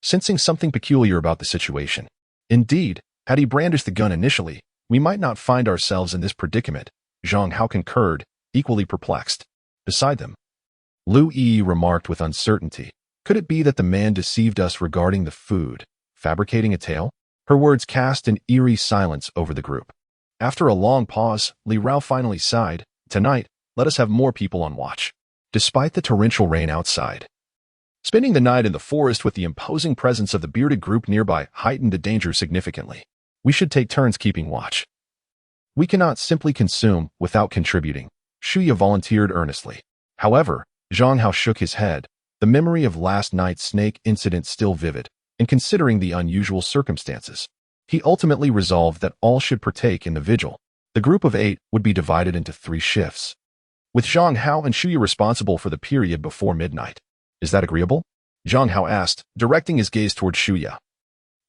sensing something peculiar about the situation. Indeed, had he brandished the gun initially, we might not find ourselves in this predicament. Zhang Hao concurred, equally perplexed. Beside them, Lu Yi remarked with uncertainty, could it be that the man deceived us regarding the food, fabricating a tale? Her words cast an eerie silence over the group. After a long pause, Li Rao finally sighed, tonight, let us have more people on watch. Despite the torrential rain outside, spending the night in the forest with the imposing presence of the bearded group nearby heightened the danger significantly. We should take turns keeping watch. We cannot simply consume without contributing, Shuya volunteered earnestly. However, Zhang Hao shook his head, the memory of last night's snake incident still vivid, and considering the unusual circumstances, he ultimately resolved that all should partake in the vigil. The group of 8 would be divided into 3 shifts, with Zhang Hao and Shuya responsible for the period before midnight. Is that agreeable? Zhang Hao asked, directing his gaze toward Shuya,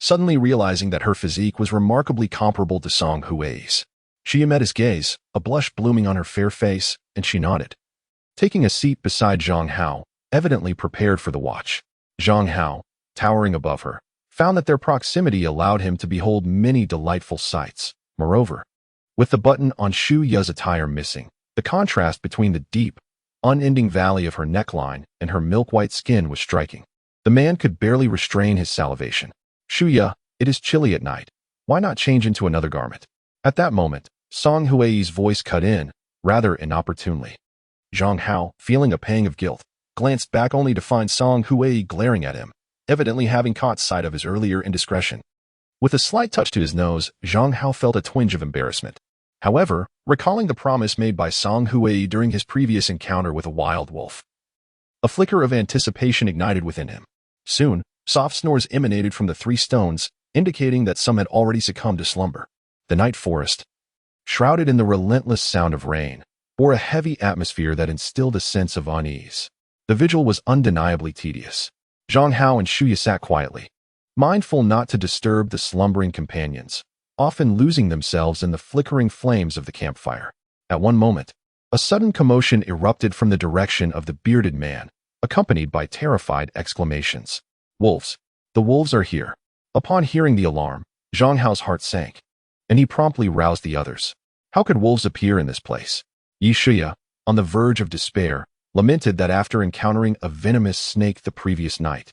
suddenly realizing that her physique was remarkably comparable to Song Hui's. Shuya met his gaze, a blush blooming on her fair face, and she nodded. Taking a seat beside Zhang Hao, evidently prepared for the watch, Zhang Hao, towering above her, found that their proximity allowed him to behold many delightful sights. Moreover, with the button on Shu Ya's attire missing, the contrast between the deep, unending valley of her neckline and her milk-white skin was striking. The man could barely restrain his salivation. Shu Ya, it is chilly at night. Why not change into another garment? At that moment, Song Hui's voice cut in, rather inopportunely. Zhang Hao, feeling a pang of guilt, glanced back only to find Song Hui glaring at him, evidently having caught sight of his earlier indiscretion. With a slight touch to his nose, Zhang Hao felt a twinge of embarrassment. However, recalling the promise made by Song Hui during his previous encounter with a wild wolf, a flicker of anticipation ignited within him. Soon, soft snores emanated from the three stones, indicating that some had already succumbed to slumber. The night forest, shrouded in the relentless sound of rain, bore a heavy atmosphere that instilled a sense of unease. The vigil was undeniably tedious. Zhang Hao and Shuya sat quietly, mindful not to disturb the slumbering companions, often losing themselves in the flickering flames of the campfire. At one moment, a sudden commotion erupted from the direction of the bearded man, accompanied by terrified exclamations. Wolves! The wolves are here! Upon hearing the alarm, Zhang Hao's heart sank, and he promptly roused the others. How could wolves appear in this place? Yi Shuya, on the verge of despair, lamented that after encountering a venomous snake the previous night,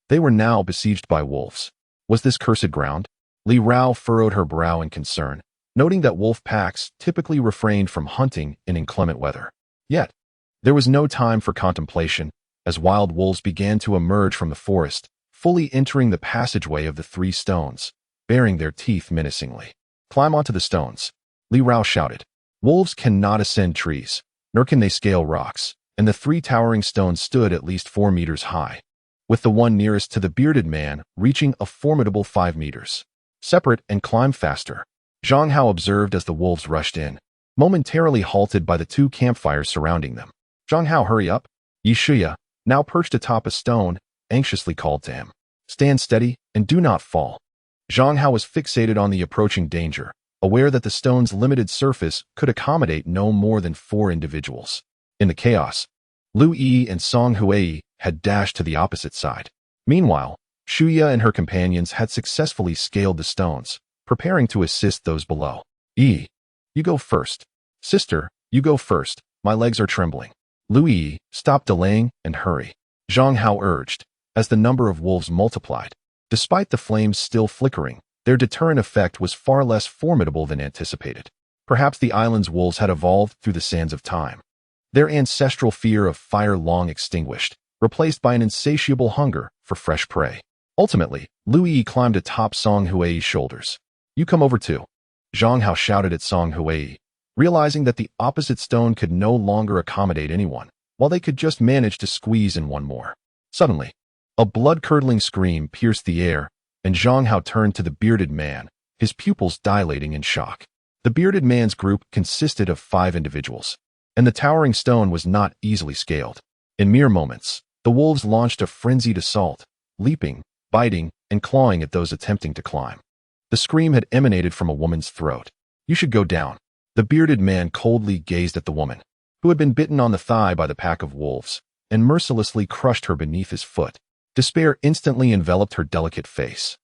they were now besieged by wolves. Was this cursed ground? Li Rao furrowed her brow in concern, noting that wolf packs typically refrained from hunting in inclement weather. Yet, there was no time for contemplation, as wild wolves began to emerge from the forest, fully entering the passageway of the three stones, baring their teeth menacingly. Climb onto the stones, Li Rao shouted. Wolves cannot ascend trees, nor can they scale rocks, and the three towering stones stood at least 4 meters high, with the one nearest to the bearded man reaching a formidable 5 meters. Separate and climb faster, Zhang Hao observed as the wolves rushed in, momentarily halted by the two campfires surrounding them. Zhang Hao, hurry up! Yi Shuya, now perched atop a stone, anxiously called to him. Stand steady and do not fall. Zhang Hao was fixated on the approaching danger, aware that the stone's limited surface could accommodate no more than 4 individuals. In the chaos, Lu Yi and Song Hui had dashed to the opposite side. Meanwhile, Shuya and her companions had successfully scaled the stones, preparing to assist those below. Yi, you go first. Sister, you go first. My legs are trembling. Lu Yi, stop delaying and hurry. Zhang Hao urged, as the number of wolves multiplied. Despite the flames still flickering, their deterrent effect was far less formidable than anticipated. Perhaps the island's wolves had evolved through the sands of time, their ancestral fear of fire long extinguished, replaced by an insatiable hunger for fresh prey. Ultimately, Lu Yi climbed atop Song Hui's shoulders. You come over too. Zhang Hao shouted at Song Hui, realizing that the opposite stone could no longer accommodate anyone, while they could just manage to squeeze in one more. Suddenly, a blood-curdling scream pierced the air, and Zhang Hao turned to the bearded man, his pupils dilating in shock. The bearded man's group consisted of 5 individuals, and the towering stone was not easily scaled. In mere moments, the wolves launched a frenzied assault, leaping, biting, and clawing at those attempting to climb. The scream had emanated from a woman's throat. You should go down. The bearded man coldly gazed at the woman, who had been bitten on the thigh by the pack of wolves, and mercilessly crushed her beneath his foot. Despair instantly enveloped her delicate face.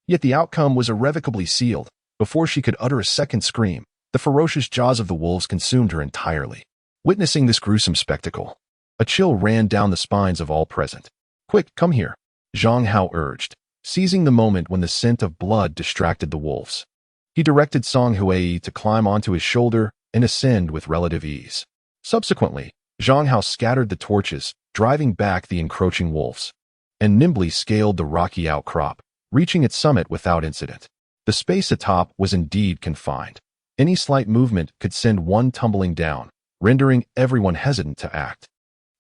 Yet the outcome was irrevocably sealed. Before she could utter a second scream, the ferocious jaws of the wolves consumed her entirely. Witnessing this gruesome spectacle, a chill ran down the spines of all present. Quick, come here, Zhang Hao urged, seizing the moment when the scent of blood distracted the wolves. He directed Song Hui to climb onto his shoulder and ascend with relative ease. Subsequently, Zhang Hao scattered the torches, driving back the encroaching wolves, and nimbly scaled the rocky outcrop, reaching its summit without incident. The space atop was indeed confined. Any slight movement could send one tumbling down, rendering everyone hesitant to act.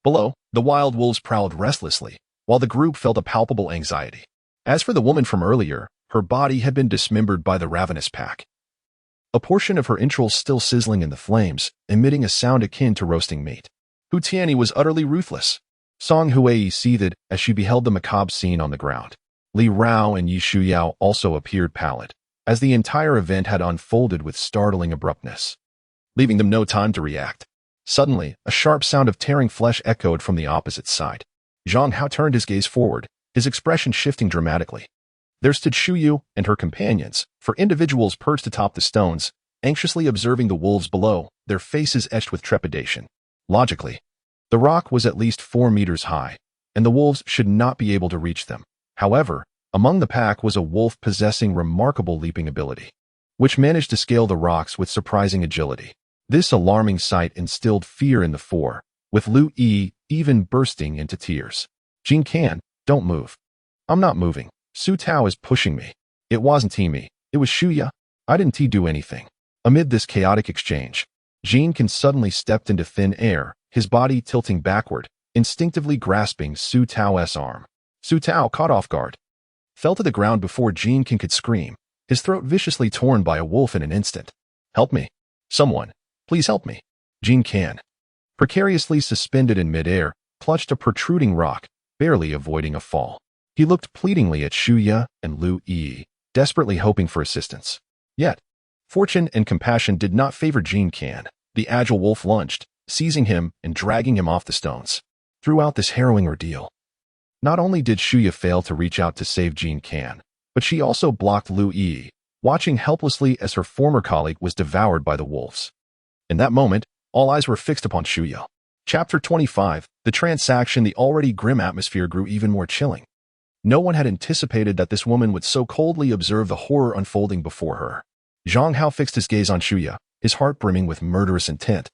Below, the wild wolves prowled restlessly, while the group felt a palpable anxiety. As for the woman from earlier, her body had been dismembered by the ravenous pack, a portion of her entrails still sizzling in the flames, emitting a sound akin to roasting meat. Hu Tianyi was utterly ruthless. Song Huai seethed as she beheld the macabre scene on the ground. Li Rao and Yi Shuyao also appeared pallid, as the entire event had unfolded with startling abruptness, leaving them no time to react. Suddenly, a sharp sound of tearing flesh echoed from the opposite side. Zhang Hao turned his gaze forward, his expression shifting dramatically. There stood Shuyu and her companions, for individuals perched atop the stones, anxiously observing the wolves below, their faces etched with trepidation. Logically, the rock was at least 4 meters high, and the wolves should not be able to reach them. However, among the pack was a wolf possessing remarkable leaping ability, which managed to scale the rocks with surprising agility. This alarming sight instilled fear in the four, with Lu Yi even bursting into tears. Jin Kan, don't move. I'm not moving. Su Tao is pushing me. It wasn't me. It was Shuya. I didn't do anything. Amid this chaotic exchange, Jin Kan suddenly stepped into thin air, his body tilting backward, instinctively grasping Su Tao's arm. Su Tao, caught off guard, fell to the ground before Jin Kan could scream, his throat viciously torn by a wolf in an instant. Help me. Someone. Please help me. Jin Kan, precariously suspended in midair, clutched a protruding rock, barely avoiding a fall. He looked pleadingly at Shuya and Lu Yi, desperately hoping for assistance. Yet, fortune and compassion did not favor Jin Kan. The agile wolf lunged, seizing him and dragging him off the stones. Throughout this harrowing ordeal, not only did Shuya fail to reach out to save Jin Kan, but she also blocked Lu Yi, watching helplessly as her former colleague was devoured by the wolves. In that moment, all eyes were fixed upon Shuya. Chapter 25, the transaction. The already grim atmosphere grew even more chilling. No one had anticipated that this woman would so coldly observe the horror unfolding before her. Zhang Hao fixed his gaze on Shuya, his heart brimming with murderous intent.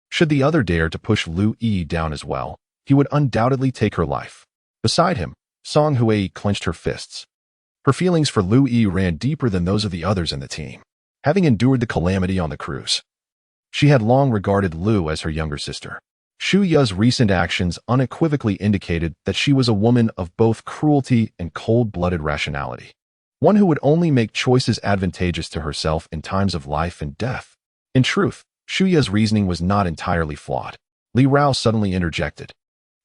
Should the other dare to push Lu Yi down as well, he would undoubtedly take her life. Beside him, Song Huai clenched her fists. Her feelings for Lu Yi ran deeper than those of the others in the team. Having endured the calamity on the cruise, she had long regarded Lu as her younger sister. Shuya's recent actions unequivocally indicated that she was a woman of both cruelty and cold-blooded rationality, one who would only make choices advantageous to herself in times of life and death. In truth, Shuya's reasoning was not entirely flawed. Li Rao suddenly interjected,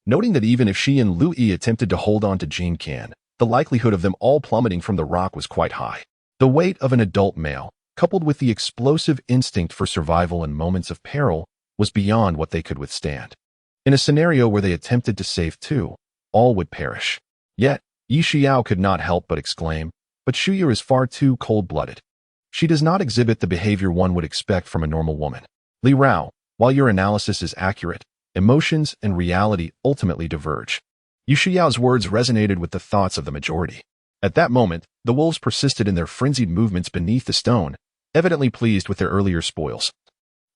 noting that even if she and Lu Yi attempted to hold on to Jin Kan, the likelihood of them all plummeting from the rock was quite high. The weight of an adult male, coupled with the explosive instinct for survival in moments of peril, was beyond what they could withstand. In a scenario where they attempted to save two, all would perish. Yet, Yi Xiao could not help but exclaim, but Shuya is far too cold-blooded. She does not exhibit the behavior one would expect from a normal woman. Li Rao, while your analysis is accurate, emotions and reality ultimately diverge. Yi Xiao's words resonated with the thoughts of the majority. At that moment, the wolves persisted in their frenzied movements beneath the stone, evidently pleased with their earlier spoils,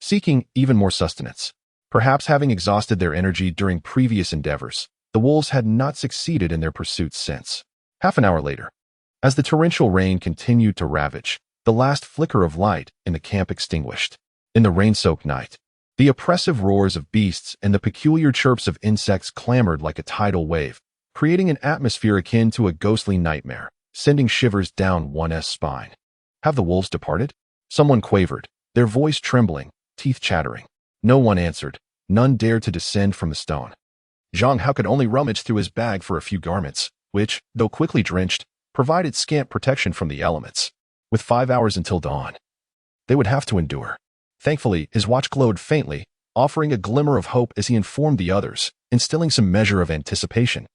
seeking even more sustenance. Perhaps having exhausted their energy during previous endeavors, the wolves had not succeeded in their pursuits since. Half an hour later, as the torrential rain continued to ravage, the last flicker of light in the camp extinguished. In the rain-soaked night, the oppressive roars of beasts and the peculiar chirps of insects clamored like a tidal wave, creating an atmosphere akin to a ghostly nightmare, sending shivers down one's spine. Have the wolves departed? Someone quavered, their voice trembling, teeth chattering. No one answered. None dared to descend from the stone. Zhang Hao could only rummage through his bag for a few garments, which, though quickly drenched, provided scant protection from the elements. With 5 hours until dawn, they would have to endure. Thankfully, his watch glowed faintly, offering a glimmer of hope as he informed the others, instilling some measure of anticipation.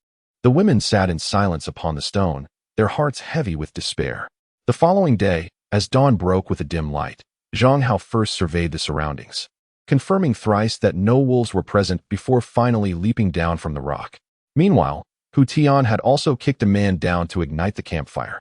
The women sat in silence upon the stone, their hearts heavy with despair. The following day, as dawn broke with a dim light, Zhang Hao first surveyed the surroundings, confirming thrice that no wolves were present before finally leaping down from the rock. Meanwhile, Hu Tian had also kicked a man down to ignite the campfire.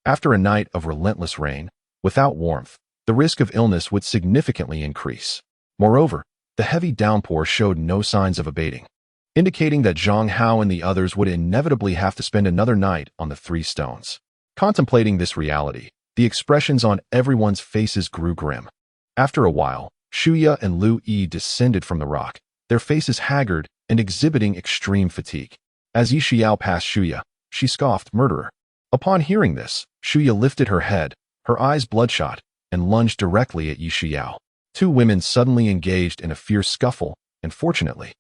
After a night of relentless rain, without warmth, the risk of illness would significantly increase. Moreover, the heavy downpour showed no signs of abating, indicating that Zhang Hao and the others would inevitably have to spend another night on the 3 stones. Contemplating this reality, the expressions on everyone's faces grew grim. After a while, Shuya and Lu Yi descended from the rock, their faces haggard and exhibiting extreme fatigue. As Yi Xiao passed Shuya, she scoffed, "Murderer." Upon hearing this, Shuya lifted her head, her eyes bloodshot, and lunged directly at Yi Xiao. 2 women suddenly engaged in a fierce scuffle, and fortunately,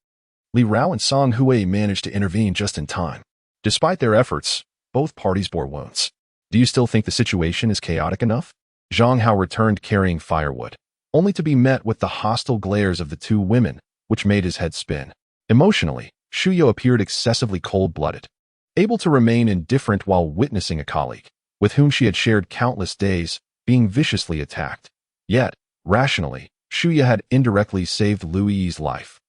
Li Rao and Song Hui managed to intervene just in time. Despite their efforts, both parties bore wounds. Do you still think the situation is chaotic enough? Zhang Hao returned carrying firewood, only to be met with the hostile glares of the two women, which made his head spin. Emotionally, Shuya appeared excessively cold-blooded, able to remain indifferent while witnessing a colleague, with whom she had shared countless days, being viciously attacked. Yet, rationally, Shuya had indirectly saved Lui's life,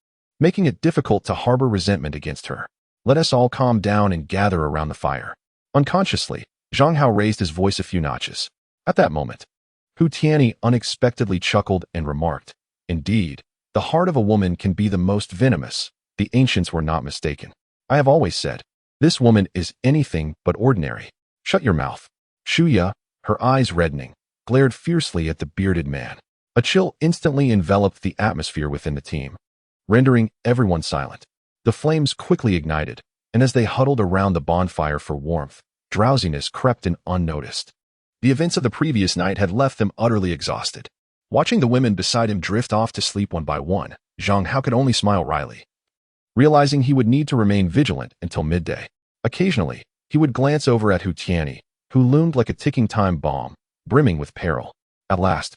making it difficult to harbor resentment against her. Let us all calm down and gather around the fire. Unconsciously, Zhang Hao raised his voice a few notches. At that moment, Hu Tianyi unexpectedly chuckled and remarked, "Indeed, the heart of a woman can be the most venomous. The ancients were not mistaken. I have always said, this woman is anything but ordinary." Shut your mouth. Shuya, her eyes reddening, glared fiercely at the bearded man. A chill instantly enveloped the atmosphere within the team, rendering everyone silent. The flames quickly ignited, and as they huddled around the bonfire for warmth, drowsiness crept in unnoticed. The events of the previous night had left them utterly exhausted. Watching the women beside him drift off to sleep one by one, Zhang Hao could only smile wryly, realizing he would need to remain vigilant until midday. Occasionally, he would glance over at Hu Tianyi, who loomed like a ticking time bomb, brimming with peril. At last,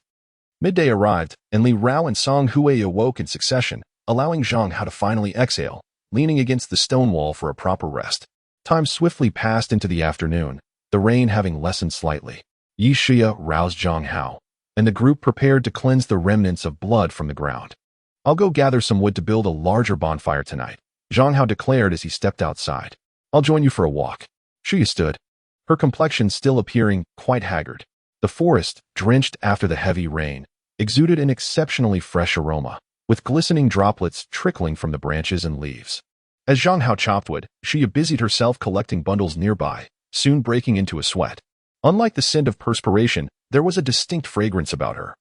midday arrived, and Li Rao and Song Hui awoke in succession, allowing Zhang Hao to finally exhale, leaning against the stone wall for a proper rest. Time swiftly passed into the afternoon, the rain having lessened slightly. Yi Shia roused Zhang Hao, and the group prepared to cleanse the remnants of blood from the ground. "I'll go gather some wood to build a larger bonfire tonight," Zhang Hao declared as he stepped outside. "I'll join you for a walk." Shia stood, her complexion still appearing quite haggard. The forest, drenched after the heavy rain, exuded an exceptionally fresh aroma, with glistening droplets trickling from the branches and leaves. As Zhang Hao chopped wood, Shia busied herself collecting bundles nearby, soon breaking into a sweat. Unlike the scent of perspiration, there was a distinct fragrance about her.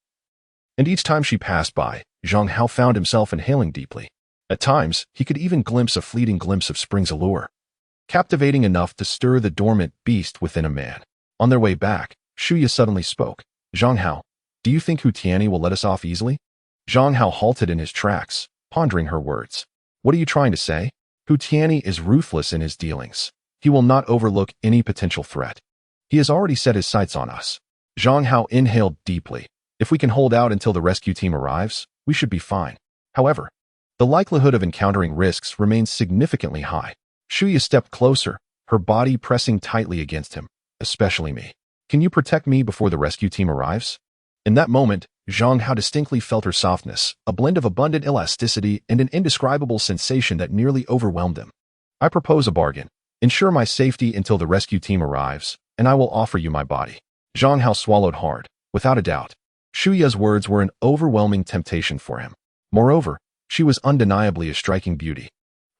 And each time she passed by, Zhang Hao found himself inhaling deeply. At times, he could even glimpse a fleeting glimpse of spring's allure, captivating enough to stir the dormant beast within a man. On their way back, Shuya suddenly spoke. "Zhang Hao, do you think Hu Tianyi will let us off easily?" Zhang Hao halted in his tracks, pondering her words. "What are you trying to say?" "Hu Tianyi is ruthless in his dealings. He will not overlook any potential threat. He has already set his sights on us." Zhang Hao inhaled deeply. "If we can hold out until the rescue team arrives, we should be fine. However, the likelihood of encountering risks remains significantly high." Shuya stepped closer, her body pressing tightly against him. "Especially me. Can you protect me before the rescue team arrives?" In that moment, Zhang Hao distinctly felt her softness, a blend of abundant elasticity and an indescribable sensation that nearly overwhelmed him. "I propose a bargain. Ensure my safety until the rescue team arrives, and I will offer you my body." Zhang Hao swallowed hard. Without a doubt, Shuya's words were an overwhelming temptation for him. Moreover, she was undeniably a striking beauty,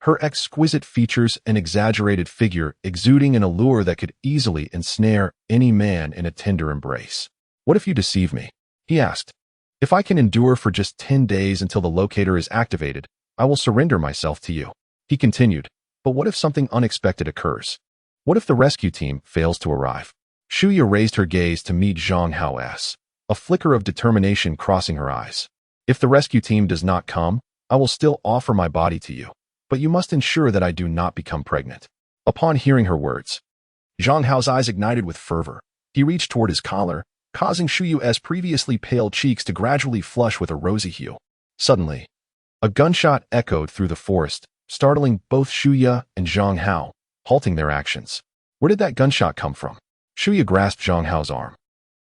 her exquisite features and exaggerated figure exuding an allure that could easily ensnare any man in a tender embrace. "What if you deceive me?" he asked. "If I can endure for just 10 days until the locator is activated, I will surrender myself to you." He continued, "But what if something unexpected occurs? What if the rescue team fails to arrive?" Shuya raised her gaze to meet Zhang Hao's, a flicker of determination crossing her eyes. "If the rescue team does not come, I will still offer my body to you, but you must ensure that I do not become pregnant." Upon hearing her words, Zhang Hao's eyes ignited with fervor. He reached toward his collar, causing Shuyu's previously pale cheeks to gradually flush with a rosy hue. Suddenly, a gunshot echoed through the forest, startling both Shuya and Zhang Hao, halting their actions. Where did that gunshot come from? Shuya grasped Zhang Hao's arm,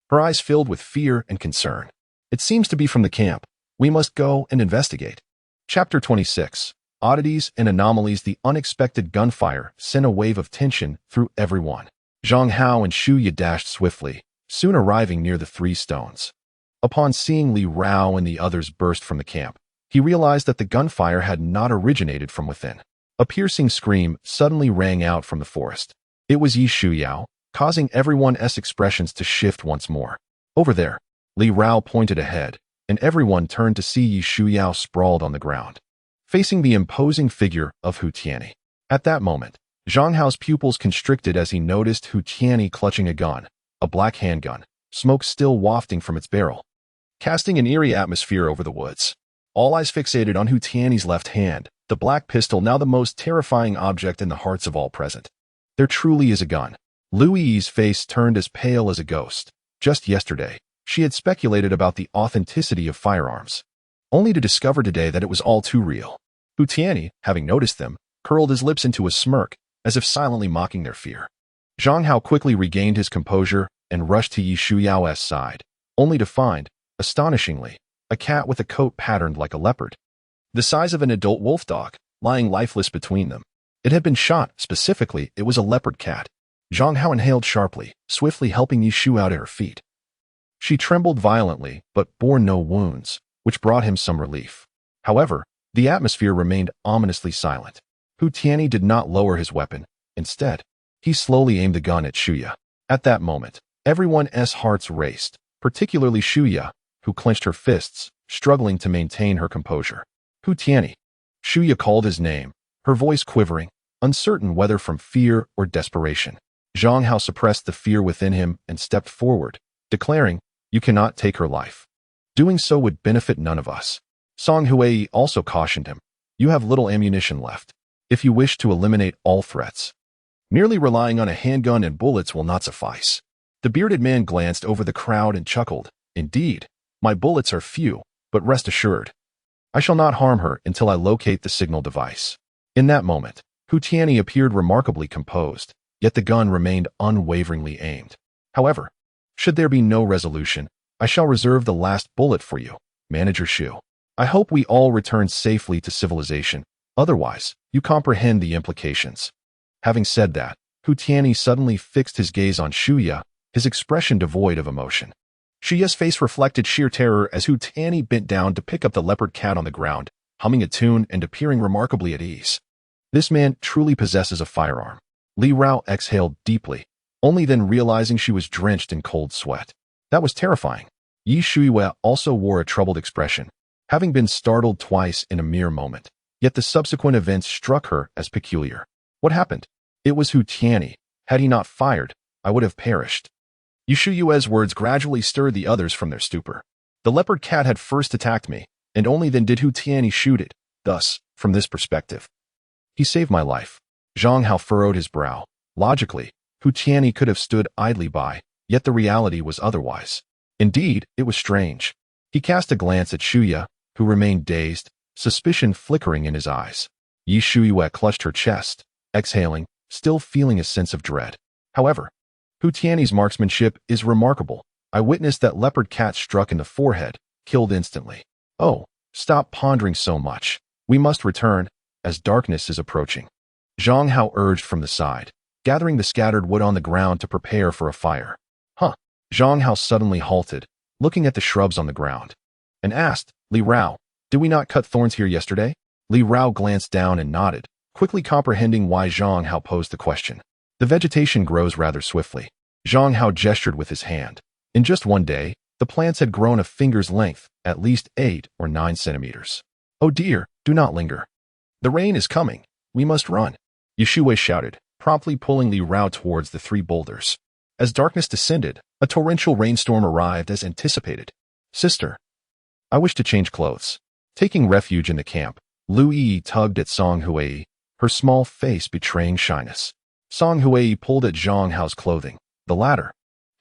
her eyes filled with fear and concern. "It seems to be from the camp. We must go and investigate." Chapter 26. Oddities and Anomalies. The unexpected gunfire sent a wave of tension through everyone. Zhang Hao and Shuya dashed swiftly, soon arriving near the three stones. Upon seeing Li Rao and the others burst from the camp, he realized that the gunfire had not originated from within. A piercing scream suddenly rang out from the forest. It was Yi Shuyao, causing everyone's expressions to shift once more. "Over there." Li Rao pointed ahead, and everyone turned to see Yi Shuyao sprawled on the ground, facing the imposing figure of Hu Tianyi. At that moment, Zhang Hao's pupils constricted as he noticed Hu Tianyi clutching a gun, a black handgun, smoke still wafting from its barrel, casting an eerie atmosphere over the woods. All eyes fixated on Hu Tianyi's left hand, The black pistol, now the most terrifying object in the hearts of all present. There truly is a gun. Louise's face turned as pale as a ghost. Just yesterday, she had speculated about the authenticity of firearms, only to discover today that it was all too real. Hu Tianyi, having noticed them, curled his lips into a smirk, as if silently mocking their fear. Zhang Hao quickly regained his composure and rushed to Yi Shuyao's side, only to find, astonishingly, a cat with a coat patterned like a leopard, the size of an adult wolf dog, lying lifeless between them. It had been shot. Specifically, it was a leopard cat. Zhang Hao inhaled sharply, swiftly helping Yi Shuya to her feet. She trembled violently, but bore no wounds, which brought him some relief. However, the atmosphere remained ominously silent. Hu Tianyi did not lower his weapon. Instead, he slowly aimed the gun at Shuya. At that moment, everyone's hearts raced, particularly Shuya, who clenched her fists, struggling to maintain her composure. Hu Tianyi. Shuya called his name, her voice quivering, uncertain whether from fear or desperation. Zhang Hao suppressed the fear within him and stepped forward, declaring, "You cannot take her life. Doing so would benefit none of us." Song Hui also cautioned him, "You have little ammunition left. If you wish to eliminate all threats, merely relying on a handgun and bullets will not suffice." The bearded man glanced over the crowd and chuckled, "Indeed, my bullets are few, but rest assured, I shall not harm her until I locate the signal device." In that moment, Hu Tianyi appeared remarkably composed, yet the gun remained unwaveringly aimed. "However, should there be no resolution, I shall reserve the last bullet for you, Manager Shu. I hope we all return safely to civilization. Otherwise, you comprehend the implications." Having said that, Hu Tianyi suddenly fixed his gaze on Shuya, his expression devoid of emotion. Shuya's face reflected sheer terror as Hu Tianyi bent down to pick up the leopard cat on the ground, humming a tune and appearing remarkably at ease. This man truly possesses a firearm. Li Rao exhaled deeply, only then realizing she was drenched in cold sweat. That was terrifying. Yi Shuya also wore a troubled expression, having been startled twice in a mere moment. Yet the subsequent events struck her as peculiar. What happened? It was Hu Tianyi. Had he not fired, I would have perished. Yi Shuyue's words gradually stirred the others from their stupor. The leopard cat had first attacked me, and only then did Hu Tianyi shoot it. Thus, from this perspective, he saved my life. Zhang Hao furrowed his brow. Logically, Hu Tianyi could have stood idly by, yet the reality was otherwise. Indeed, it was strange. He cast a glance at Shuya, who remained dazed, suspicion flickering in his eyes. Yi Shuyue clutched her chest, exhaling, still feeling a sense of dread. However, Hu Tianyi's marksmanship is remarkable. I witnessed that leopard cat struck in the forehead, killed instantly. Oh, stop pondering so much. We must return, as darkness is approaching. Zhang Hao urged from the side, gathering the scattered wood on the ground to prepare for a fire. Huh. Zhang Hao suddenly halted, looking at the shrubs on the ground, and asked, "Li Rao, did we not cut thorns here yesterday?" Li Rao glanced down and nodded, quickly comprehending why Zhang Hao posed the question. The vegetation grows rather swiftly. Zhang Hao gestured with his hand. In just one day, the plants had grown a finger's length, at least 8 or 9 centimeters. "Oh dear, do not linger. The rain is coming. We must run," Yeshua shouted, promptly pulling Li Rao towards the 3 boulders. As darkness descended, a torrential rainstorm arrived as anticipated. "Sister, I wish to change clothes." Taking refuge in the camp, Lu Yi tugged at Song Hui, her small face betraying shyness. Song Hui pulled at Zhang Hao's clothing. The latter,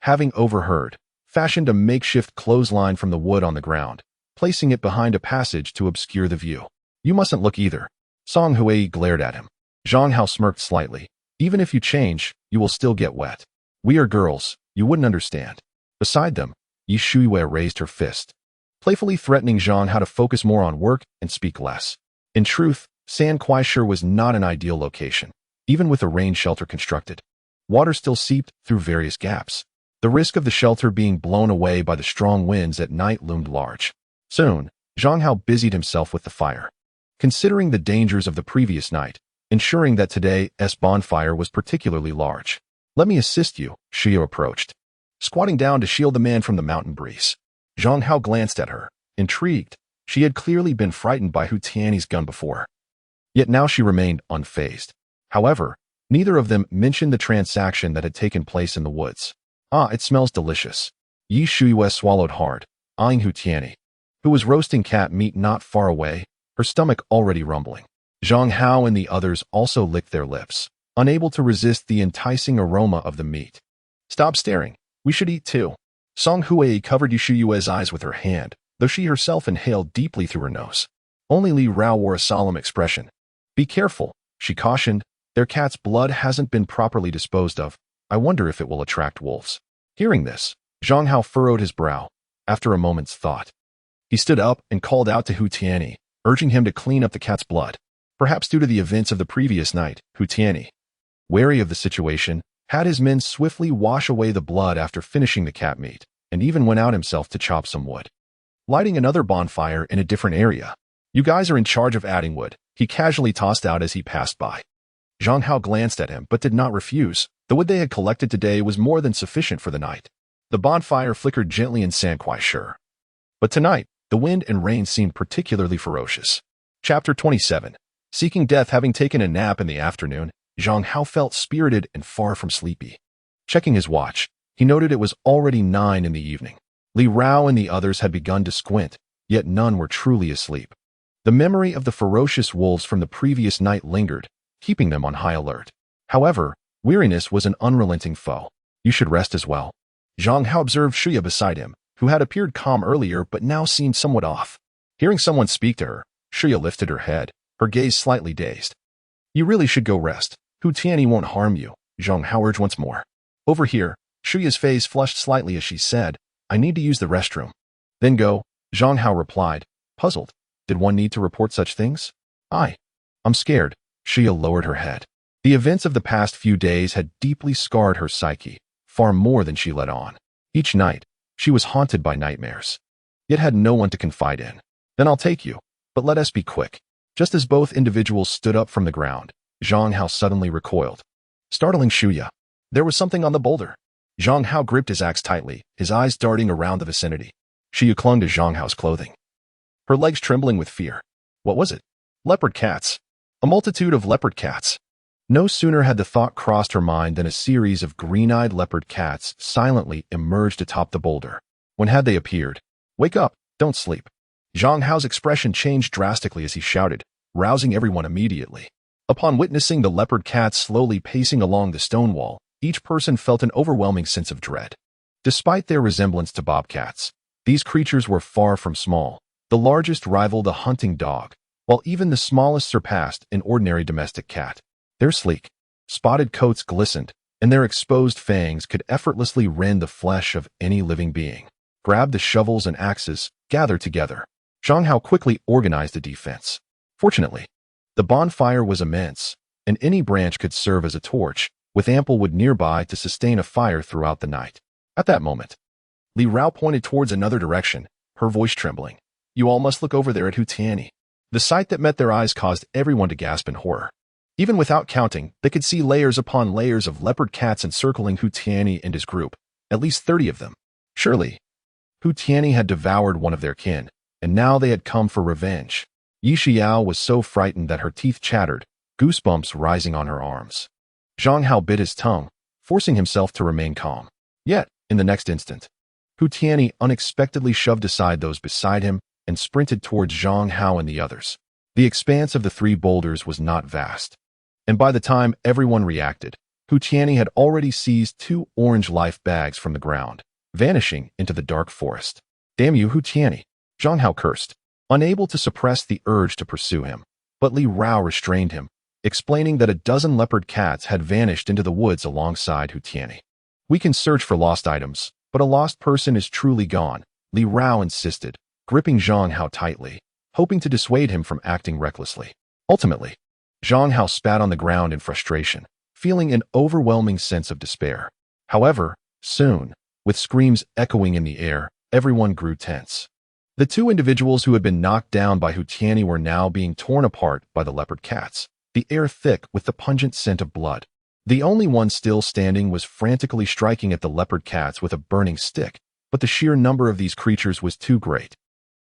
having overheard, fashioned a makeshift clothesline from the wood on the ground, placing it behind a passage to obscure the view. "You mustn't look either." Song Hui glared at him. Zhang Hao smirked slightly. "Even if you change, you will still get wet. We are girls, you wouldn't understand." Beside them, Yi Shuiwei raised her fist, playfully threatening Zhang Hao to focus more on work and speak less. In truth, San Kuaishir was not an ideal location, even with a rain shelter constructed. Water still seeped through various gaps. The risk of the shelter being blown away by the strong winds at night loomed large. Soon, Zhang Hao busied himself with the fire, considering the dangers of the previous night, ensuring that today's bonfire was particularly large. "Let me assist you," Shio approached, squatting down to shield the man from the mountain breeze. Zhang Hao glanced at her, intrigued. She had clearly been frightened by Hu Tianyi's gun before, yet now she remained unfazed. However, neither of them mentioned the transaction that had taken place in the woods. "Ah, it smells delicious." Yi Shuiwei swallowed hard, eyeing Hu Tianyi, who was roasting cat meat not far away, her stomach already rumbling. Zhang Hao and the others also licked their lips, unable to resist the enticing aroma of the meat. Stop staring. We should eat too. Song Hui covered Yueyu's eyes with her hand, though she herself inhaled deeply through her nose. Only Li Rao wore a solemn expression. Be careful, she cautioned. Their cat's blood hasn't been properly disposed of. I wonder if it will attract wolves. Hearing this, Zhang Hao furrowed his brow. After a moment's thought, he stood up and called out to Hu Tianyi, urging him to clean up the cat's blood. Perhaps due to the events of the previous night, Hu Tianyi, wary of the situation, had his men swiftly wash away the blood after finishing the cat meat, and even went out himself to chop some wood. Lighting another bonfire in a different area. You guys are in charge of adding wood, he casually tossed out as he passed by. Zhang Hao glanced at him but did not refuse. The wood they had collected today was more than sufficient for the night. The bonfire flickered gently in San Kuai Shi. But tonight, the wind and rain seemed particularly ferocious. Chapter 27. Seeking death. Having taken a nap in the afternoon, Zhang Hao felt spirited and far from sleepy. Checking his watch, he noted it was already 9 in the evening. Li Rao and the others had begun to squint, yet none were truly asleep. The memory of the ferocious wolves from the previous night lingered, keeping them on high alert. However, weariness was an unrelenting foe. You should rest as well. Zhang Hao observed Shuya beside him, who had appeared calm earlier but now seemed somewhat off. Hearing someone speak to her, Shuya lifted her head, her gaze slightly dazed. You really should go rest. Hu Tianyi won't harm you, Zhang Hao urged once more. Over here, Shuya's face flushed slightly as she said, I need to use the restroom. Then go, Zhang Hao replied, puzzled. Did one need to report such things? I'm scared. Shuya lowered her head. The events of the past few days had deeply scarred her psyche, far more than she let on. Each night, she was haunted by nightmares, yet had no one to confide in. Then I'll take you, but let us be quick. Just as both individuals stood up from the ground, Zhang Hao suddenly recoiled, startling Shuya. There was something on the boulder. Zhang Hao gripped his axe tightly, his eyes darting around the vicinity. Shuya clung to Zhang Hao's clothing, her legs trembling with fear. What was it? Leopard cats. A multitude of leopard cats. No sooner had the thought crossed her mind than a series of green-eyed leopard cats silently emerged atop the boulder. When had they appeared? Wake up, don't sleep. Zhang Hao's expression changed drastically as he shouted, rousing everyone immediately. Upon witnessing the leopard cats slowly pacing along the stone wall, each person felt an overwhelming sense of dread. Despite their resemblance to bobcats, these creatures were far from small. The largest rivaled a hunting dog, while even the smallest surpassed an ordinary domestic cat. Their sleek, spotted coats glistened, and their exposed fangs could effortlessly rend the flesh of any living being. Grab the shovels and axes, gather together. Zhang Hao quickly organized a defense. Fortunately, the bonfire was immense, and any branch could serve as a torch, with ample wood nearby to sustain a fire throughout the night. At that moment, Li Rao pointed towards another direction, her voice trembling. You all must look over there at Hu Tianyi. The sight that met their eyes caused everyone to gasp in horror. Even without counting, they could see layers upon layers of leopard cats encircling Hu Tianyi and his group, at least 30 of them. Surely, Hu Tianyi had devoured one of their kin, and now they had come for revenge. Yi Xiao was so frightened that her teeth chattered, goosebumps rising on her arms. Zhang Hao bit his tongue, forcing himself to remain calm. Yet, in the next instant, Hu Tianyi unexpectedly shoved aside those beside him and sprinted towards Zhang Hao and the others. The expanse of the 3 boulders was not vast, and by the time everyone reacted, Hu Tianyi had already seized 2 orange life bags from the ground, vanishing into the dark forest. Damn you, Hu Tianyi! Zhang Hao cursed, unable to suppress the urge to pursue him. But Li Rao restrained him, explaining that a dozen leopard cats had vanished into the woods alongside Hu Tianyi. We can search for lost items, but a lost person is truly gone, Li Rao insisted, gripping Zhang Hao tightly, hoping to dissuade him from acting recklessly. Ultimately, Zhang Hao spat on the ground in frustration, feeling an overwhelming sense of despair. However, soon, with screams echoing in the air, everyone grew tense. The 2 individuals who had been knocked down by Hu Tianyi were now being torn apart by the leopard cats, the air thick with the pungent scent of blood. The only one still standing was frantically striking at the leopard cats with a burning stick, but the sheer number of these creatures was too great.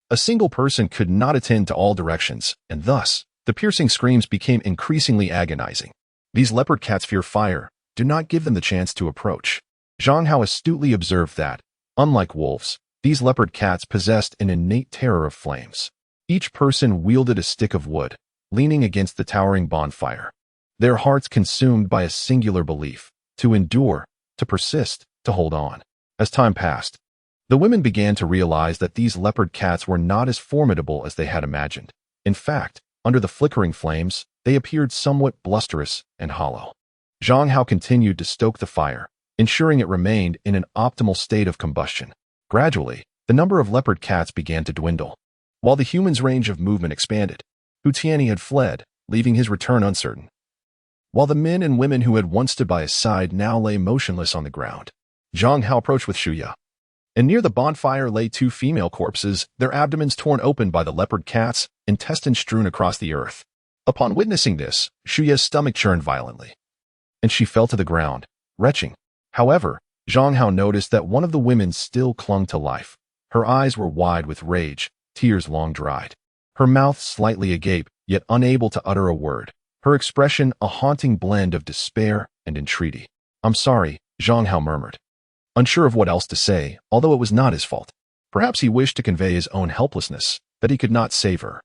A single person could not attend to all directions, and thus, the piercing screams became increasingly agonizing. These leopard cats fear fire. Do not give them the chance to approach. Zhang Hao astutely observed that, unlike wolves, these leopard cats possessed an innate terror of flames. Each person wielded a stick of wood, leaning against the towering bonfire, their hearts consumed by a singular belief: to endure, to persist, to hold on. As time passed, the women began to realize that these leopard cats were not as formidable as they had imagined. In fact, under the flickering flames, they appeared somewhat blusterous and hollow. Zhang Hao continued to stoke the fire, ensuring it remained in an optimal state of combustion. Gradually, the number of leopard cats began to dwindle, while the humans' range of movement expanded. Hu Tianyi had fled, leaving his return uncertain, while the men and women who had once stood by his side now lay motionless on the ground. Zhang Hao approached with Shuya, and near the bonfire lay two female corpses, their abdomens torn open by the leopard cats, intestines strewn across the earth. Upon witnessing this, Shuya's stomach churned violently, and she fell to the ground, retching. However, Zhang Hao noticed that one of the women still clung to life. Her eyes were wide with rage, tears long dried. Her mouth slightly agape, yet unable to utter a word. Her expression a haunting blend of despair and entreaty. "I'm sorry," Zhang Hao murmured, unsure of what else to say, although it was not his fault. Perhaps he wished to convey his own helplessness, that he could not save her.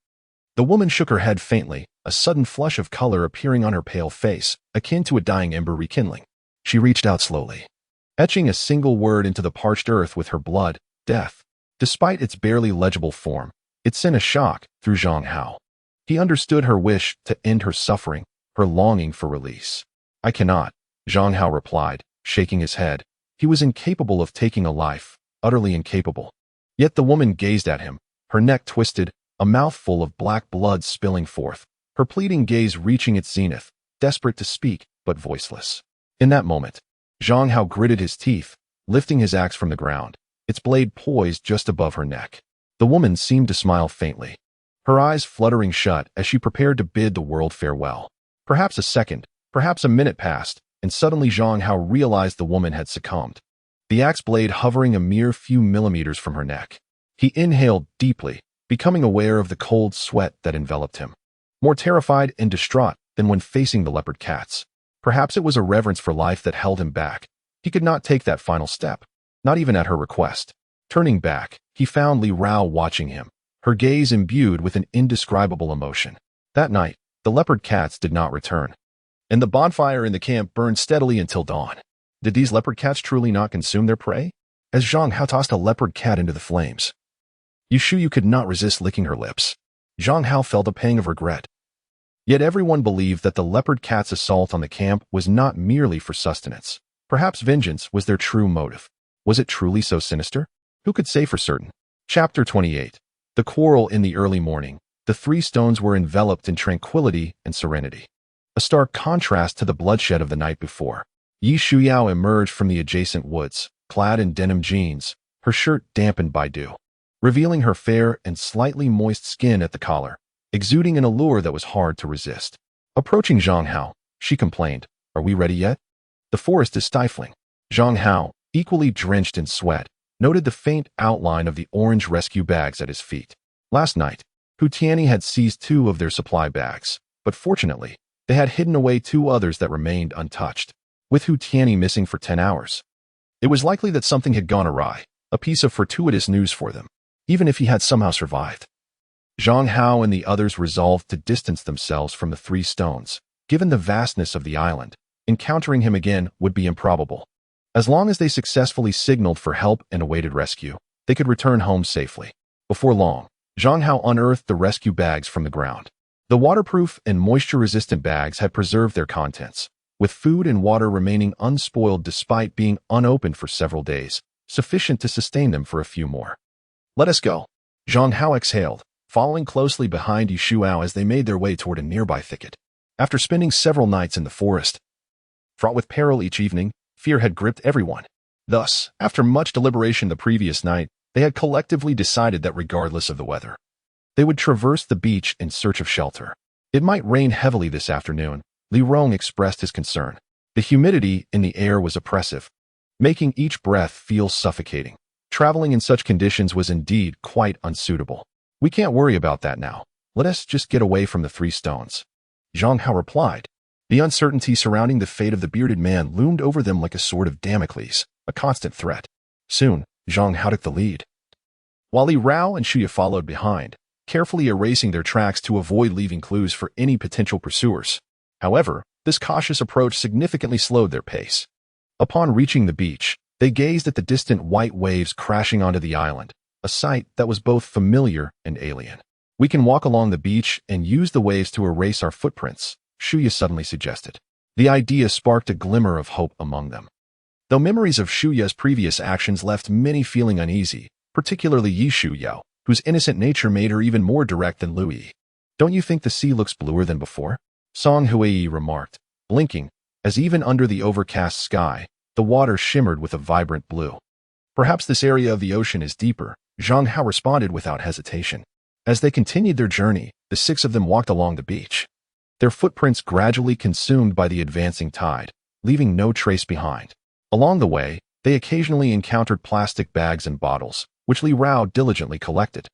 The woman shook her head faintly, a sudden flush of color appearing on her pale face, akin to a dying ember rekindling. She reached out slowly, etching a single word into the parched earth with her blood: death. Despite its barely legible form, it sent a shock through Zhang Hao. He understood her wish to end her suffering, her longing for release. "I cannot," Zhang Hao replied, shaking his head. He was incapable of taking a life, utterly incapable. Yet the woman gazed at him, her neck twisted, a mouthful of black blood spilling forth, her pleading gaze reaching its zenith, desperate to speak, but voiceless. In that moment, Zhang Hao gritted his teeth, lifting his axe from the ground, its blade poised just above her neck. The woman seemed to smile faintly, her eyes fluttering shut as she prepared to bid the world farewell. Perhaps a second, perhaps a minute passed, and suddenly Zhang Hao realized the woman had succumbed, the axe blade hovering a mere few millimeters from her neck. He inhaled deeply, becoming aware of the cold sweat that enveloped him, more terrified and distraught than when facing the leopard cats. Perhaps it was a reverence for life that held him back. He could not take that final step, not even at her request. Turning back, he found Li Rao watching him, her gaze imbued with an indescribable emotion. That night, the leopard cats did not return, and the bonfire in the camp burned steadily until dawn. Did these leopard cats truly not consume their prey? As Zhang Hao tossed a leopard cat into the flames, Yushuyu could not resist licking her lips. Zhang Hao felt a pang of regret. Yet everyone believed that the leopard cat's assault on the camp was not merely for sustenance. Perhaps vengeance was their true motive. Was it truly so sinister? Who could say for certain? Chapter 28. The quarrel in the early morning. The three stones were enveloped in tranquility and serenity, a stark contrast to the bloodshed of the night before. Yi Shuyao emerged from the adjacent woods, clad in denim jeans, her shirt dampened by dew, revealing her fair and slightly moist skin at the collar, exuding an allure that was hard to resist. Approaching Zhang Hao, she complained, "Are we ready yet? The forest is stifling." Zhang Hao, equally drenched in sweat, noted the faint outline of the orange rescue bags at his feet. Last night, Hu Tianyi had seized 2 of their supply bags, but fortunately, they had hidden away 2 others that remained untouched. With Hu Tianyi missing for 10 hours, it was likely that something had gone awry, a piece of fortuitous news for them, even if he had somehow survived. Zhang Hao and the others resolved to distance themselves from the 3 stones. Given the vastness of the island, encountering him again would be improbable. As long as they successfully signaled for help and awaited rescue, they could return home safely. Before long, Zhang Hao unearthed the rescue bags from the ground. The waterproof and moisture-resistant bags had preserved their contents, with food and water remaining unspoiled despite being unopened for several days, sufficient to sustain them for a few more. "Let us go," Zhang Hao exhaled, following closely behind Yu Shuao as they made their way toward a nearby thicket. After spending several nights in the forest, fraught with peril each evening, fear had gripped everyone. Thus, after much deliberation the previous night, they had collectively decided that regardless of the weather, they would traverse the beach in search of shelter. It might rain heavily this afternoon, Li Rong expressed his concern. The humidity in the air was oppressive, making each breath feel suffocating. Traveling in such conditions was indeed quite unsuitable. "We can't worry about that now. Let us just get away from the 3 stones," Zhang Hao replied. The uncertainty surrounding the fate of the bearded man loomed over them like a sword of Damocles, a constant threat. Soon, Zhang Hao took the lead, while Li Rao and Shuya followed behind, carefully erasing their tracks to avoid leaving clues for any potential pursuers. However, this cautious approach significantly slowed their pace. Upon reaching the beach, they gazed at the distant white waves crashing onto the island, a sight that was both familiar and alien. "We can walk along the beach and use the waves to erase our footprints," Shuya suddenly suggested. The idea sparked a glimmer of hope among them. Though memories of Shuya's previous actions left many feeling uneasy, particularly Yi Shuyao, whose innocent nature made her even more direct than Lu Yi. "Don't you think the sea looks bluer than before?" Song Huiyi remarked, blinking, as even under the overcast sky, the water shimmered with a vibrant blue. "Perhaps this area of the ocean is deeper," Zhang Hao responded without hesitation. As they continued their journey, the six of them walked along the beach, their footprints gradually consumed by the advancing tide, leaving no trace behind. Along the way, they occasionally encountered plastic bags and bottles, which Li Rao diligently collected.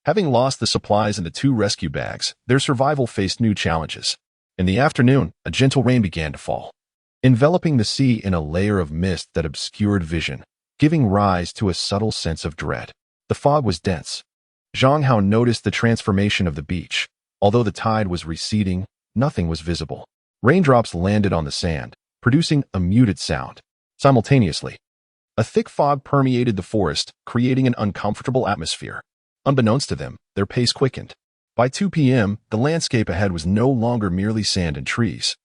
Having lost the supplies in the 2 rescue bags, their survival faced new challenges. In the afternoon, a gentle rain began to fall, enveloping the sea in a layer of mist that obscured vision, giving rise to a subtle sense of dread. The fog was dense. Zhang Hao noticed the transformation of the beach. Although the tide was receding, nothing was visible. Raindrops landed on the sand, producing a muted sound. Simultaneously, a thick fog permeated the forest, creating an uncomfortable atmosphere. Unbeknownst to them, their pace quickened. By 2 p.m., the landscape ahead was no longer merely sand and trees.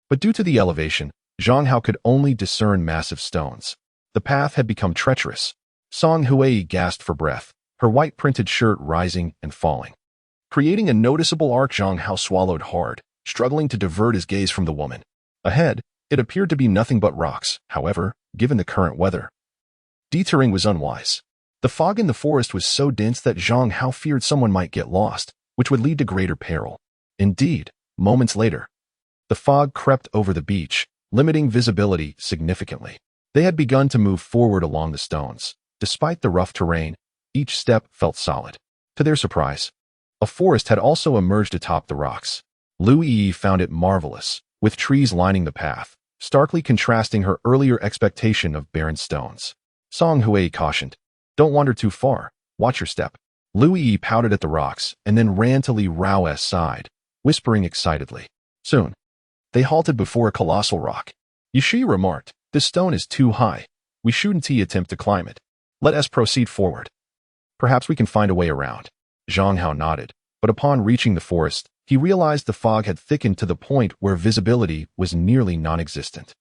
But due to the elevation, Zhang Hao could only discern massive stones. The path had become treacherous. Song Huiyi gasped for breath, her white printed shirt rising and falling. Creating a noticeable arc, Zhang Hao swallowed hard, struggling to divert his gaze from the woman. Ahead, it appeared to be nothing but rocks. However, given the current weather, detouring was unwise. The fog in the forest was so dense that Zhang Hao feared someone might get lost, which would lead to greater peril. Indeed, moments later, the fog crept over the beach, limiting visibility significantly. They had begun to move forward along the stones. Despite the rough terrain, each step felt solid. To their surprise, a forest had also emerged atop the rocks. Lu Yi found it marvelous, with trees lining the path, starkly contrasting her earlier expectation of barren stones. Song Huiyi cautioned, "Don't wander too far, watch your step." Lu Yi pouted at the rocks and then ran to Li Rao's side, whispering excitedly. Soon, they halted before a colossal rock. Yishi remarked, "This stone is too high. We shouldn't attempt to climb it. Let us proceed forward. Perhaps we can find a way around." Zhang Hao nodded, but upon reaching the forest, he realized the fog had thickened to the point where visibility was nearly non-existent.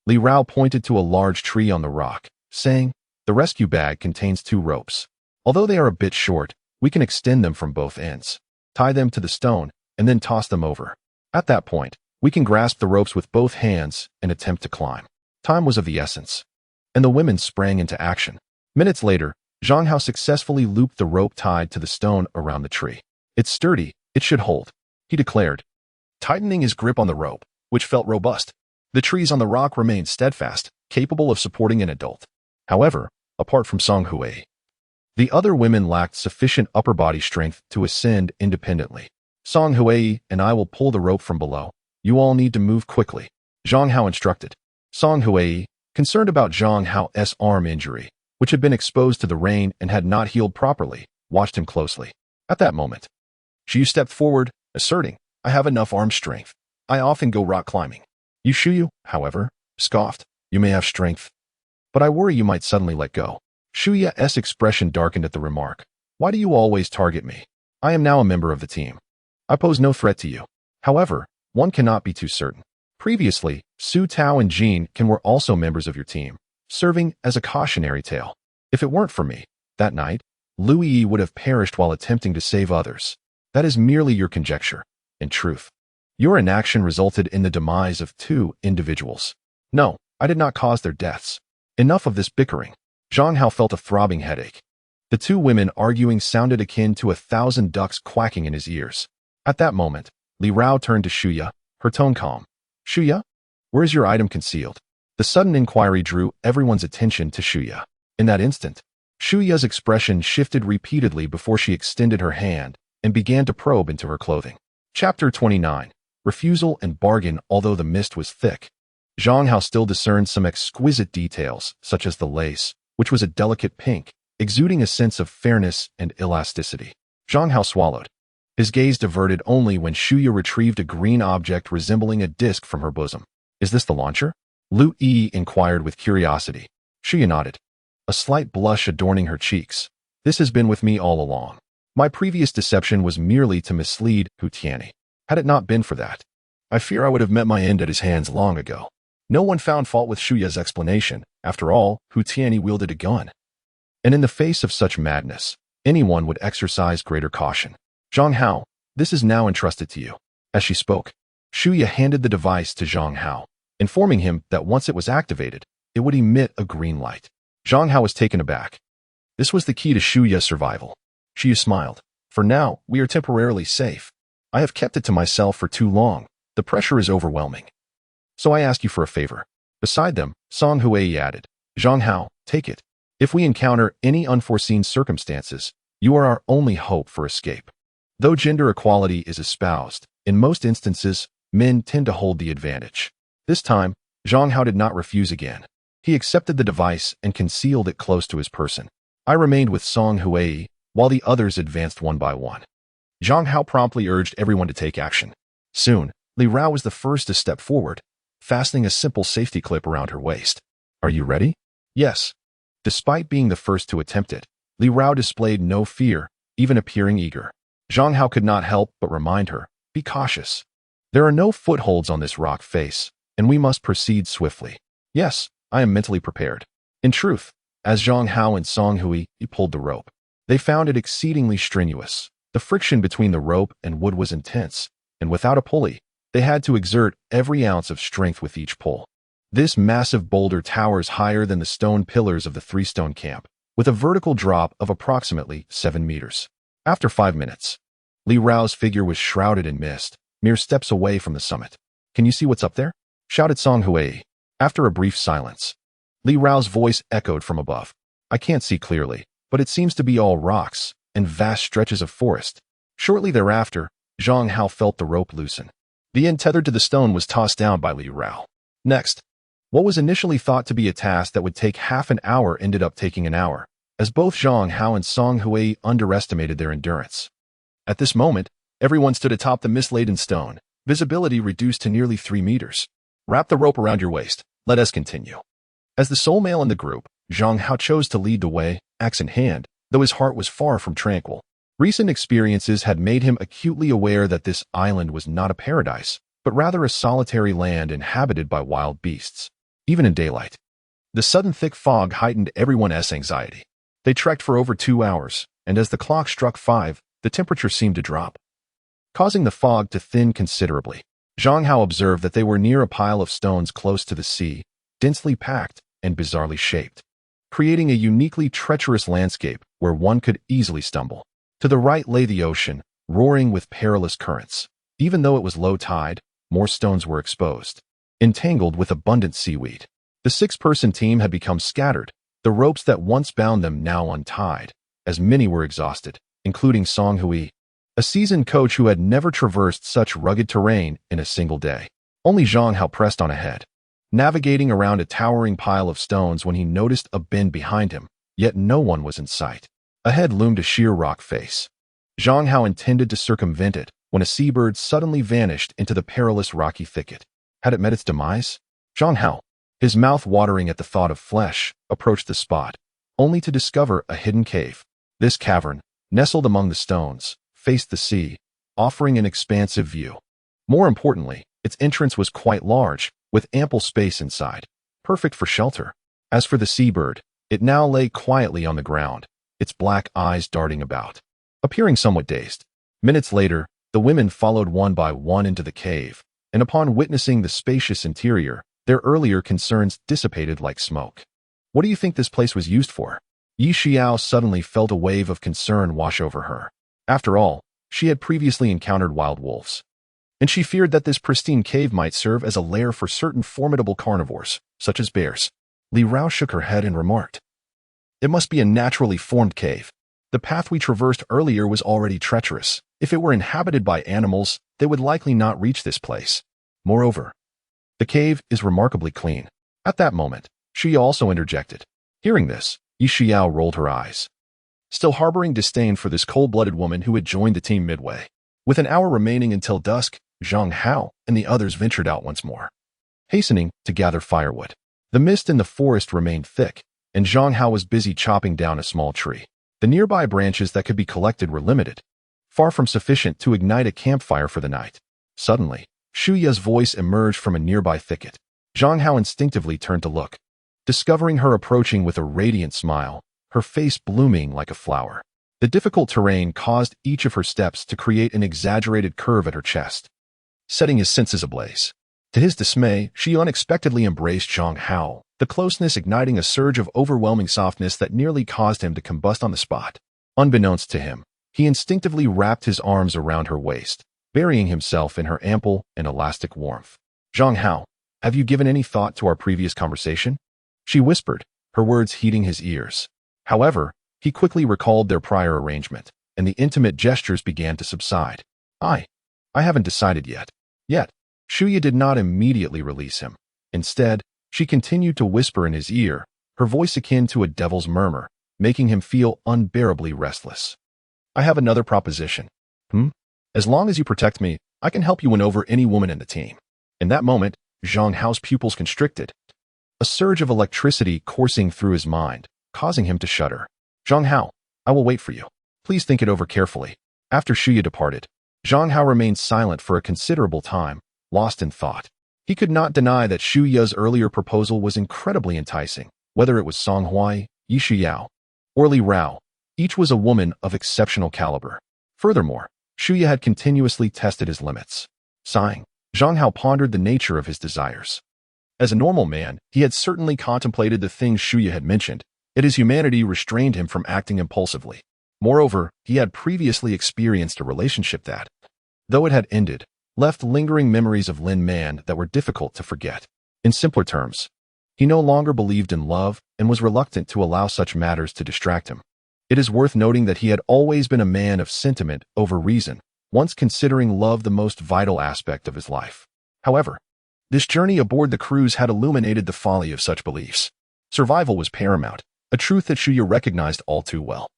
Li Rao pointed to a large tree on the rock, saying, "The rescue bag contains 2 ropes. Although they are a bit short, we can extend them from both ends, tie them to the stone, and then toss them over. At that point, we can grasp the ropes with both hands and attempt to climb." Time was of the essence, and the women sprang into action. Minutes later, Zhang Hao successfully looped the rope tied to the stone around the tree. "It's sturdy, it should hold," he declared, tightening his grip on the rope, which felt robust. The trees on the rock remained steadfast, capable of supporting an adult. However, apart from Song Huiyi, the other women lacked sufficient upper body strength to ascend independently. "Song Huiyi and I will pull the rope from below. You all need to move quickly," Zhang Hao instructed. Song Huiyi, concerned about Zhang Hao's arm injury, which had been exposed to the rain and had not healed properly, watched him closely. At that moment, Shuyu stepped forward, asserting, "I have enough arm strength. I often go rock climbing." Shuyu, however, scoffed, "You may have strength, but I worry you might suddenly let go." Shuya's expression darkened at the remark. "Why do you always target me? I am now a member of the team. I pose no threat to you. However, one cannot be too certain. Previously, Su Tao and Jin Ken were also members of your team, serving as a cautionary tale. If it weren't for me, that night, Lu Yi would have perished while attempting to save others. That is merely your conjecture. In truth, your inaction resulted in the demise of 2 individuals. No, I did not cause their deaths. Enough of this bickering." Zhang Hao felt a throbbing headache. The 2 women arguing sounded akin to 1,000 ducks quacking in his ears. At that moment, Li Rao turned to Shuya, her tone calm. "Shuya, where is your item concealed?" The sudden inquiry drew everyone's attention to Shuya. In that instant, Shuya's expression shifted repeatedly before she extended her hand and began to probe into her clothing. Chapter 29. Refusal and Bargain. Although the mist was thick, Zhang Hao still discerned some exquisite details, such as the lace, which was a delicate pink, exuding a sense of fairness and elasticity. Zhang Hao swallowed. His gaze diverted only when Shuya retrieved a green object resembling a disc from her bosom. Is this the launcher? Lu Yi inquired with curiosity. Shuya nodded, a slight blush adorning her cheeks. This has been with me all along. My previous deception was merely to mislead Hu Tianyi. Had it not been for that, I fear I would have met my end at his hands long ago. No one found fault with Shuya's explanation. After all, Hu Tianyi wielded a gun. And in the face of such madness, anyone would exercise greater caution. Zhang Hao, this is now entrusted to you. As she spoke, Shuya handed the device to Zhang Hao, informing him that once it was activated, it would emit a green light. Zhang Hao was taken aback. This was the key to Shuya's survival. Shuya smiled. For now, we are temporarily safe. I have kept it to myself for too long. The pressure is overwhelming. So I ask you for a favor. Beside them, Song Hui added, Zhang Hao, take it. If we encounter any unforeseen circumstances, you are our only hope for escape. Though gender equality is espoused, in most instances, men tend to hold the advantage. This time, Zhang Hao did not refuse again. He accepted the device and concealed it close to his person. I remained with Song Hui, while the others advanced one by one. Zhang Hao promptly urged everyone to take action. Soon, Li Rao was the first to step forward, fastening a simple safety clip around her waist. Are you ready? Yes. Despite being the first to attempt it, Li Rao displayed no fear, even appearing eager. Zhang Hao could not help but remind her, be cautious. There are no footholds on this rock face, and we must proceed swiftly. Yes, I am mentally prepared. In truth, as Zhang Hao and Song Hui pulled the rope, they found it exceedingly strenuous. The friction between the rope and wood was intense, and without a pulley, they had to exert every ounce of strength with each pull. This massive boulder towers higher than the stone pillars of the three-stone camp, with a vertical drop of approximately 7 meters. After 5 minutes, Li Rao's figure was shrouded in mist, mere steps away from the summit. Can you see what's up there? Shouted Song Hui. After a brief silence, Li Rao's voice echoed from above. I can't see clearly, but it seems to be all rocks and vast stretches of forest. Shortly thereafter, Zhang Hao felt the rope loosen. The end tethered to the stone was tossed down by Li Rao. Next, what was initially thought to be a task that would take half an hour ended up taking an hour, as both Zhang Hao and Song Hui underestimated their endurance. At this moment, everyone stood atop the mist-laden stone, visibility reduced to nearly 3 meters. Wrap the rope around your waist. Let us continue. As the sole male in the group, Zhang Hao chose to lead the way, axe in hand, though his heart was far from tranquil. Recent experiences had made him acutely aware that this island was not a paradise, but rather a solitary land inhabited by wild beasts. Even in daylight, the sudden thick fog heightened everyone's anxiety. They trekked for over 2 hours, and as the clock struck 5, the temperature seemed to drop, causing the fog to thin considerably. Zhang Hao observed that they were near a pile of stones close to the sea, densely packed and bizarrely shaped, creating a uniquely treacherous landscape where one could easily stumble. To the right lay the ocean, roaring with perilous currents. Even though it was low tide, more stones were exposed, entangled with abundant seaweed. The 6-person team had become scattered, the ropes that once bound them now untied, as many were exhausted, including Song Hui, a seasoned coach who had never traversed such rugged terrain in a single day. Only Zhang Hao pressed on ahead, navigating around a towering pile of stones when he noticed a bend behind him, yet no one was in sight. Ahead loomed a sheer rock face. Zhang Hao intended to circumvent it when a seabird suddenly vanished into the perilous rocky thicket. Had it met its demise? Zhang Hao, his mouth watering at the thought of flesh, approached the spot, only to discover a hidden cave. This cavern, nestled among the stones, faced the sea, offering an expansive view. More importantly, its entrance was quite large, with ample space inside, perfect for shelter. As for the seabird, it now lay quietly on the ground, its black eyes darting about, appearing somewhat dazed. Minutes later, the women followed one by one into the cave, and upon witnessing the spacious interior, their earlier concerns dissipated like smoke. What do you think this place was used for? Yi Xiao suddenly felt a wave of concern wash over her. After all, she had previously encountered wild wolves, and she feared that this pristine cave might serve as a lair for certain formidable carnivores, such as bears. Li Rao shook her head and remarked, it must be a naturally formed cave. The path we traversed earlier was already treacherous. If it were inhabited by animals, they would likely not reach this place. Moreover, the cave is remarkably clean. At that moment, she also interjected. Hearing this, Yi Xiao rolled her eyes. still harboring disdain for this cold-blooded woman who had joined the team midway. With an hour remaining until dusk, Zhang Hao and the others ventured out once more, hastening to gather firewood. The mist in the forest remained thick, and Zhang Hao was busy chopping down a small tree. The nearby branches that could be collected were limited, far from sufficient to ignite a campfire for the night. Suddenly, Shu Ya's voice emerged from a nearby thicket. Zhang Hao instinctively turned to look, discovering her approaching with a radiant smile, her face blooming like a flower. The difficult terrain caused each of her steps to create an exaggerated curve at her chest, setting his senses ablaze. To his dismay, she unexpectedly embraced Zhang Hao, the closeness igniting a surge of overwhelming softness that nearly caused him to combust on the spot. Unbeknownst to him, he instinctively wrapped his arms around her waist, burying himself in her ample and elastic warmth. Zhang Hao, have you given any thought to our previous conversation? She whispered, her words heating his ears. However, he quickly recalled their prior arrangement, and the intimate gestures began to subside. I haven't decided yet. Shuya did not immediately release him. Instead, she continued to whisper in his ear, her voice akin to a devil's murmur, making him feel unbearably restless. I have another proposition. As long as you protect me, I can help you win over any woman in the team. In that moment, Zhang Hao's pupils constricted, a surge of electricity coursing through his mind, causing him to shudder. Zhang Hao, I will wait for you. Please think it over carefully. After Shuya departed, Zhang Hao remained silent for a considerable time, lost in thought. He could not deny that Shu Ya's earlier proposal was incredibly enticing, whether it was Song Huai, Yi Shuyao, or Li Rao. Each was a woman of exceptional caliber. Furthermore, Shu Ya had continuously tested his limits. Sighing, Zhang Hao pondered the nature of his desires. As a normal man, he had certainly contemplated the things Shu Ya had mentioned, yet his humanity restrained him from acting impulsively. Moreover, he had previously experienced a relationship that, though it had ended, left lingering memories of Lin Man that were difficult to forget. In simpler terms, he no longer believed in love and was reluctant to allow such matters to distract him. It is worth noting that he had always been a man of sentiment over reason, once considering love the most vital aspect of his life. However, this journey aboard the cruise had illuminated the folly of such beliefs. Survival was paramount, a truth that Shuya recognized all too well.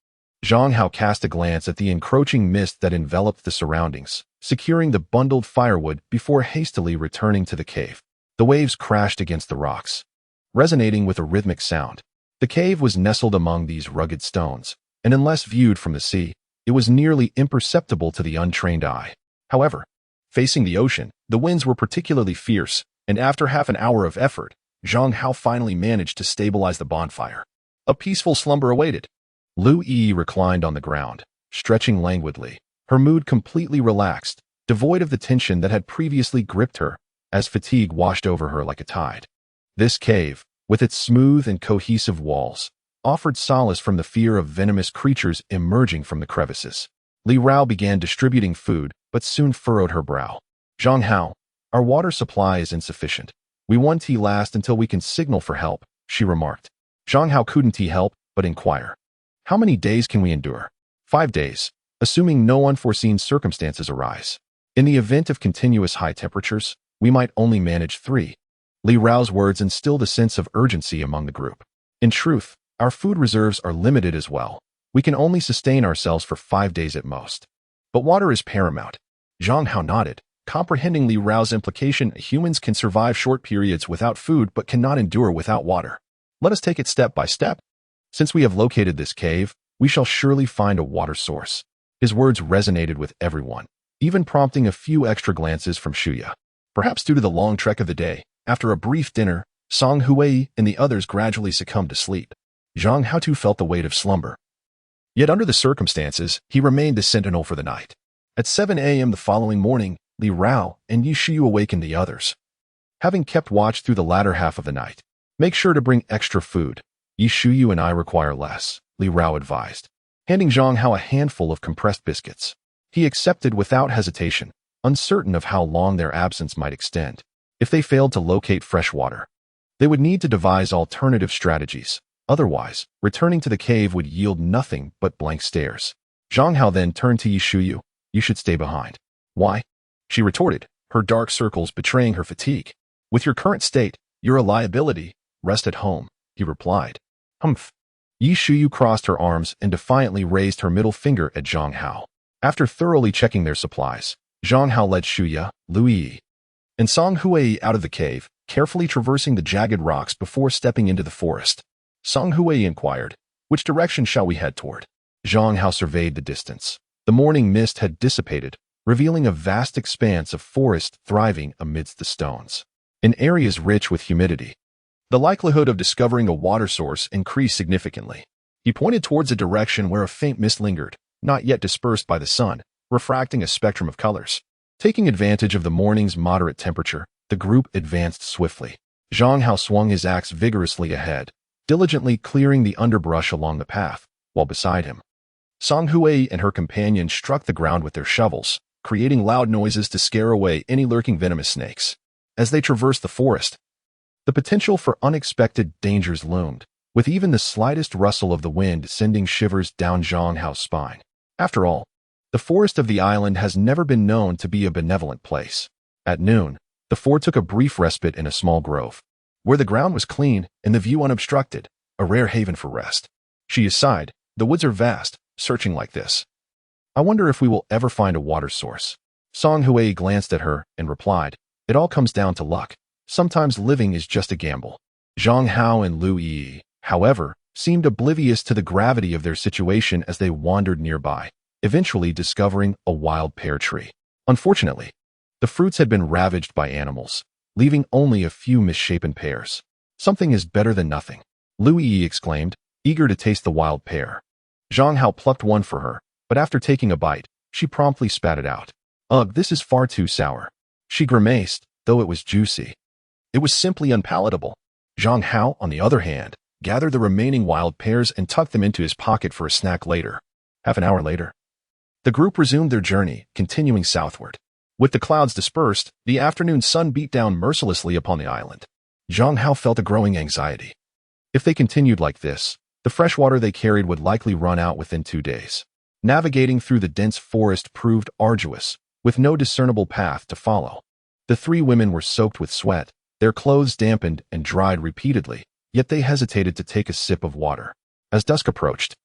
Zhang Hao cast a glance at the encroaching mist that enveloped the surroundings, securing the bundled firewood before hastily returning to the cave. The waves crashed against the rocks, resonating with a rhythmic sound. The cave was nestled among these rugged stones, and unless viewed from the sea, it was nearly imperceptible to the untrained eye. However, facing the ocean, the winds were particularly fierce, and after half an hour of effort, Zhang Hao finally managed to stabilize the bonfire. A peaceful slumber awaited. Lu Yi reclined on the ground, stretching languidly, her mood completely relaxed, devoid of the tension that had previously gripped her, as fatigue washed over her like a tide. This cave, with its smooth and cohesive walls, offered solace from the fear of venomous creatures emerging from the crevices. Li Rao began distributing food, but soon furrowed her brow. Zhang Hao, our water supply is insufficient. We want tea last until we can signal for help, she remarked. Zhang Hao couldn't help but inquire. How many days can we endure? 5 days, assuming no unforeseen circumstances arise. In the event of continuous high temperatures, we might only manage 3. Li Rao's words instilled a sense of urgency among the group. In truth, our food reserves are limited as well. We can only sustain ourselves for 5 days at most. But water is paramount. Zhang Hao nodded, comprehending Li Rao's implication. Humans can survive short periods without food but cannot endure without water. Let us take it step by step. Since we have located this cave, we shall surely find a water source. His words resonated with everyone, even prompting a few extra glances from Shuya. Perhaps due to the long trek of the day, after a brief dinner, Song Huai and the others gradually succumbed to sleep. Zhang Hao too felt the weight of slumber. Yet under the circumstances, he remained the sentinel for the night. At 7 a.m. the following morning, Li Rao and Yi Shiyu awakened the others, having kept watch through the latter half of the night. Make sure to bring extra food. Yi Shiyu and I require less, Li Rao advised, handing Zhang Hao a handful of compressed biscuits. He accepted without hesitation, uncertain of how long their absence might extend. If they failed to locate fresh water, they would need to devise alternative strategies. Otherwise, returning to the cave would yield nothing but blank stares. Zhang Hao then turned to Yi Shiyu. You should stay behind. Why? She retorted, her dark circles betraying her fatigue. With your current state, you're a liability. Rest at home, he replied. Humph. Yi Shuyu crossed her arms and defiantly raised her middle finger at Zhang Hao. After thoroughly checking their supplies, Zhang Hao led Shuya, Lu Yi, and Song Hui out of the cave, carefully traversing the jagged rocks before stepping into the forest. Song Hui inquired, "Which direction shall we head toward?" Zhang Hao surveyed the distance. The morning mist had dissipated, revealing a vast expanse of forest thriving amidst the stones. In areas rich with humidity, the likelihood of discovering a water source increased significantly. He pointed towards a direction where a faint mist lingered, not yet dispersed by the sun, refracting a spectrum of colors. Taking advantage of the morning's moderate temperature, the group advanced swiftly. Zhang Hao swung his axe vigorously ahead, diligently clearing the underbrush along the path, while beside him, Song Hui and her companion struck the ground with their shovels, creating loud noises to scare away any lurking venomous snakes. As they traversed the forest, the potential for unexpected dangers loomed, with even the slightest rustle of the wind sending shivers down Zhang Hao's spine. After all, the forest of the island has never been known to be a benevolent place. At noon, the four took a brief respite in a small grove, where the ground was clean and the view unobstructed, a rare haven for rest. She sighed, "The woods are vast, searching like this. I wonder if we will ever find a water source." Song Hui glanced at her and replied, "It all comes down to luck. Sometimes living is just a gamble." Zhang Hao and Lu Yi, however, seemed oblivious to the gravity of their situation as they wandered nearby, eventually discovering a wild pear tree. Unfortunately, the fruits had been ravaged by animals, leaving only a few misshapen pears. "Something is better than nothing," Lu Yi exclaimed, eager to taste the wild pear. Zhang Hao plucked one for her, but after taking a bite, she promptly spat it out. "Ugh, this is far too sour." She grimaced, though it was juicy. It was simply unpalatable. Zhang Hao, on the other hand, gathered the remaining wild pears and tucked them into his pocket for a snack later. Half an hour later, the group resumed their journey, continuing southward. With the clouds dispersed, the afternoon sun beat down mercilessly upon the island. Zhang Hao felt a growing anxiety. If they continued like this, the fresh water they carried would likely run out within 2 days. Navigating through the dense forest proved arduous, with no discernible path to follow. The three women were soaked with sweat, their clothes dampened and dried repeatedly, yet they hesitated to take a sip of water. As dusk approached,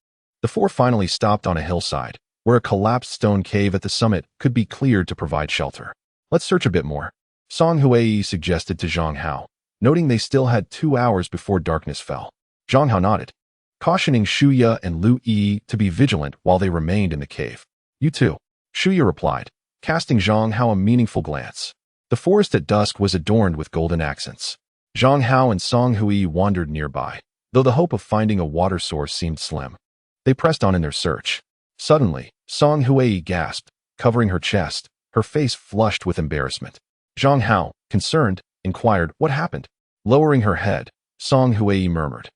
the four finally stopped on a hillside, where a collapsed stone cave at the summit could be cleared to provide shelter. "Let's search a bit more," Song Hui suggested to Zhang Hao, noting they still had 2 hours before darkness fell. Zhang Hao nodded, cautioning Shuya and Lu Yi to be vigilant while they remained in the cave. "You too," Shuya replied, casting Zhang Hao a meaningful glance. The forest at dusk was adorned with golden accents. Zhang Hao and Song Hui wandered nearby, though the hope of finding a water source seemed slim. They pressed on in their search. Suddenly, Song Hui gasped, covering her chest, her face flushed with embarrassment. Zhang Hao, concerned, inquired, "What happened?" Lowering her head, Song Hui murmured,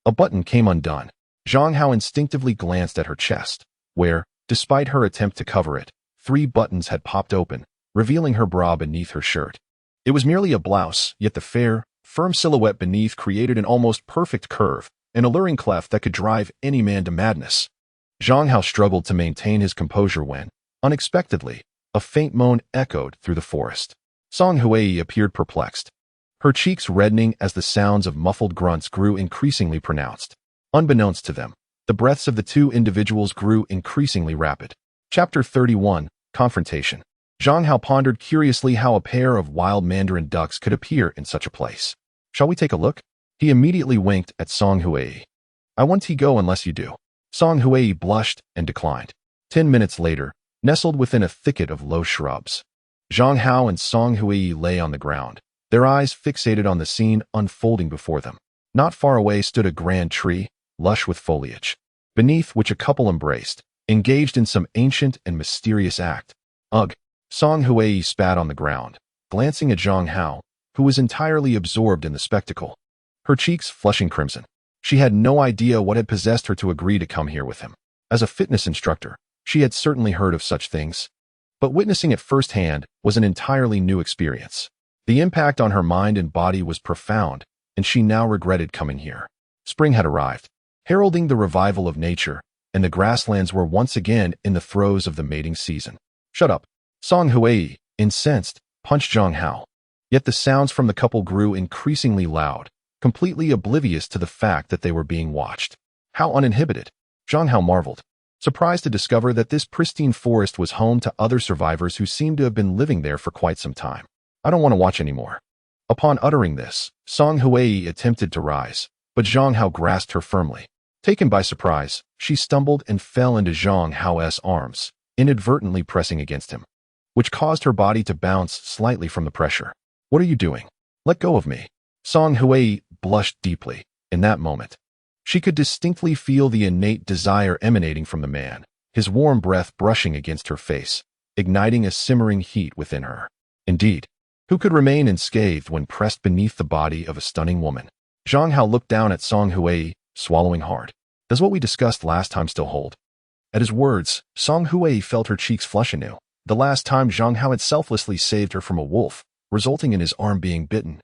"A button came undone." Zhang Hao instinctively glanced at her chest, where, despite her attempt to cover it, 3 buttons had popped open, revealing her bra beneath her shirt. It was merely a blouse, yet the fair, firm silhouette beneath created an almost perfect curve, an alluring cleft that could drive any man to madness. Zhang Hao struggled to maintain his composure when, unexpectedly, a faint moan echoed through the forest. Song Hui appeared perplexed, her cheeks reddening as the sounds of muffled grunts grew increasingly pronounced. Unbeknownst to them, the breaths of the two individuals grew increasingly rapid. Chapter 31, Confrontation. Zhang Hao pondered curiously how a pair of wild mandarin ducks could appear in such a place. "Shall we take a look?" He immediately winked at Song Hui. "I want to go unless you do." Song Hui blushed and declined. 10 minutes later, nestled within a thicket of low shrubs, Zhang Hao and Song Hui lay on the ground, their eyes fixated on the scene unfolding before them. Not far away stood a grand tree, lush with foliage, beneath which a couple embraced, engaged in some ancient and mysterious act. "Ugh!" Song Hui spat on the ground, glancing at Zhang Hao, who was entirely absorbed in the spectacle, her cheeks flushing crimson. She had no idea what had possessed her to agree to come here with him. As a fitness instructor, she had certainly heard of such things, but witnessing it firsthand was an entirely new experience. The impact on her mind and body was profound, and she now regretted coming here. Spring had arrived, heralding the revival of nature, and the grasslands were once again in the throes of the mating season. "Shut up!" Song Hui, incensed, punched Zhang Hao. Yet the sounds from the couple grew increasingly loud, completely oblivious to the fact that they were being watched. How uninhibited. Zhang Hao marveled, surprised to discover that this pristine forest was home to other survivors who seemed to have been living there for quite some time. I don't want to watch anymore. Upon uttering this, Song Hui attempted to rise, but Zhang Hao grasped her firmly. Taken by surprise, she stumbled and fell into Zhang Hao's arms, inadvertently pressing against him, which caused her body to bounce slightly from the pressure. What are you doing? Let go of me. Song Hui blushed deeply. In that moment, she could distinctly feel the innate desire emanating from the man, his warm breath brushing against her face, igniting a simmering heat within her. Indeed, who could remain unscathed when pressed beneath the body of a stunning woman? Zhang Hao looked down at Song Hui, swallowing hard. Does what we discussed last time still hold? At his words, Song Hui felt her cheeks flush anew. The last time Zhang Hao had selflessly saved her from a wolf, resulting in his arm being bitten.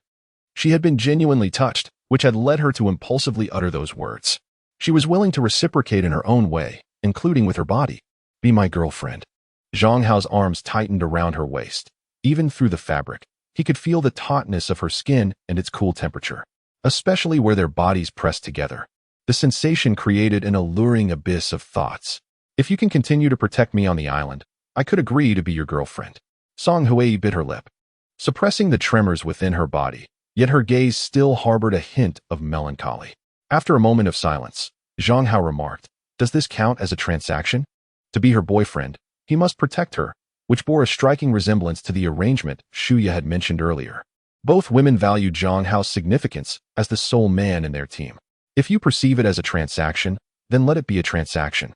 She had been genuinely touched, which had led her to impulsively utter those words. She was willing to reciprocate in her own way, including with her body. Be my girlfriend. Zhang Hao's arms tightened around her waist. Even through the fabric, he could feel the tautness of her skin and its cool temperature, especially where their bodies pressed together. The sensation created an alluring abyss of thoughts. If you can continue to protect me on the island, I could agree to be your girlfriend. Song Hui bit her lip, suppressing the tremors within her body. Yet her gaze still harbored a hint of melancholy. After a moment of silence, Zhang Hao remarked, does this count as a transaction? To be her boyfriend, he must protect her, which bore a striking resemblance to the arrangement Shuya had mentioned earlier. Both women valued Zhang Hao's significance as the sole man in their team. If you perceive it as a transaction, then let it be a transaction.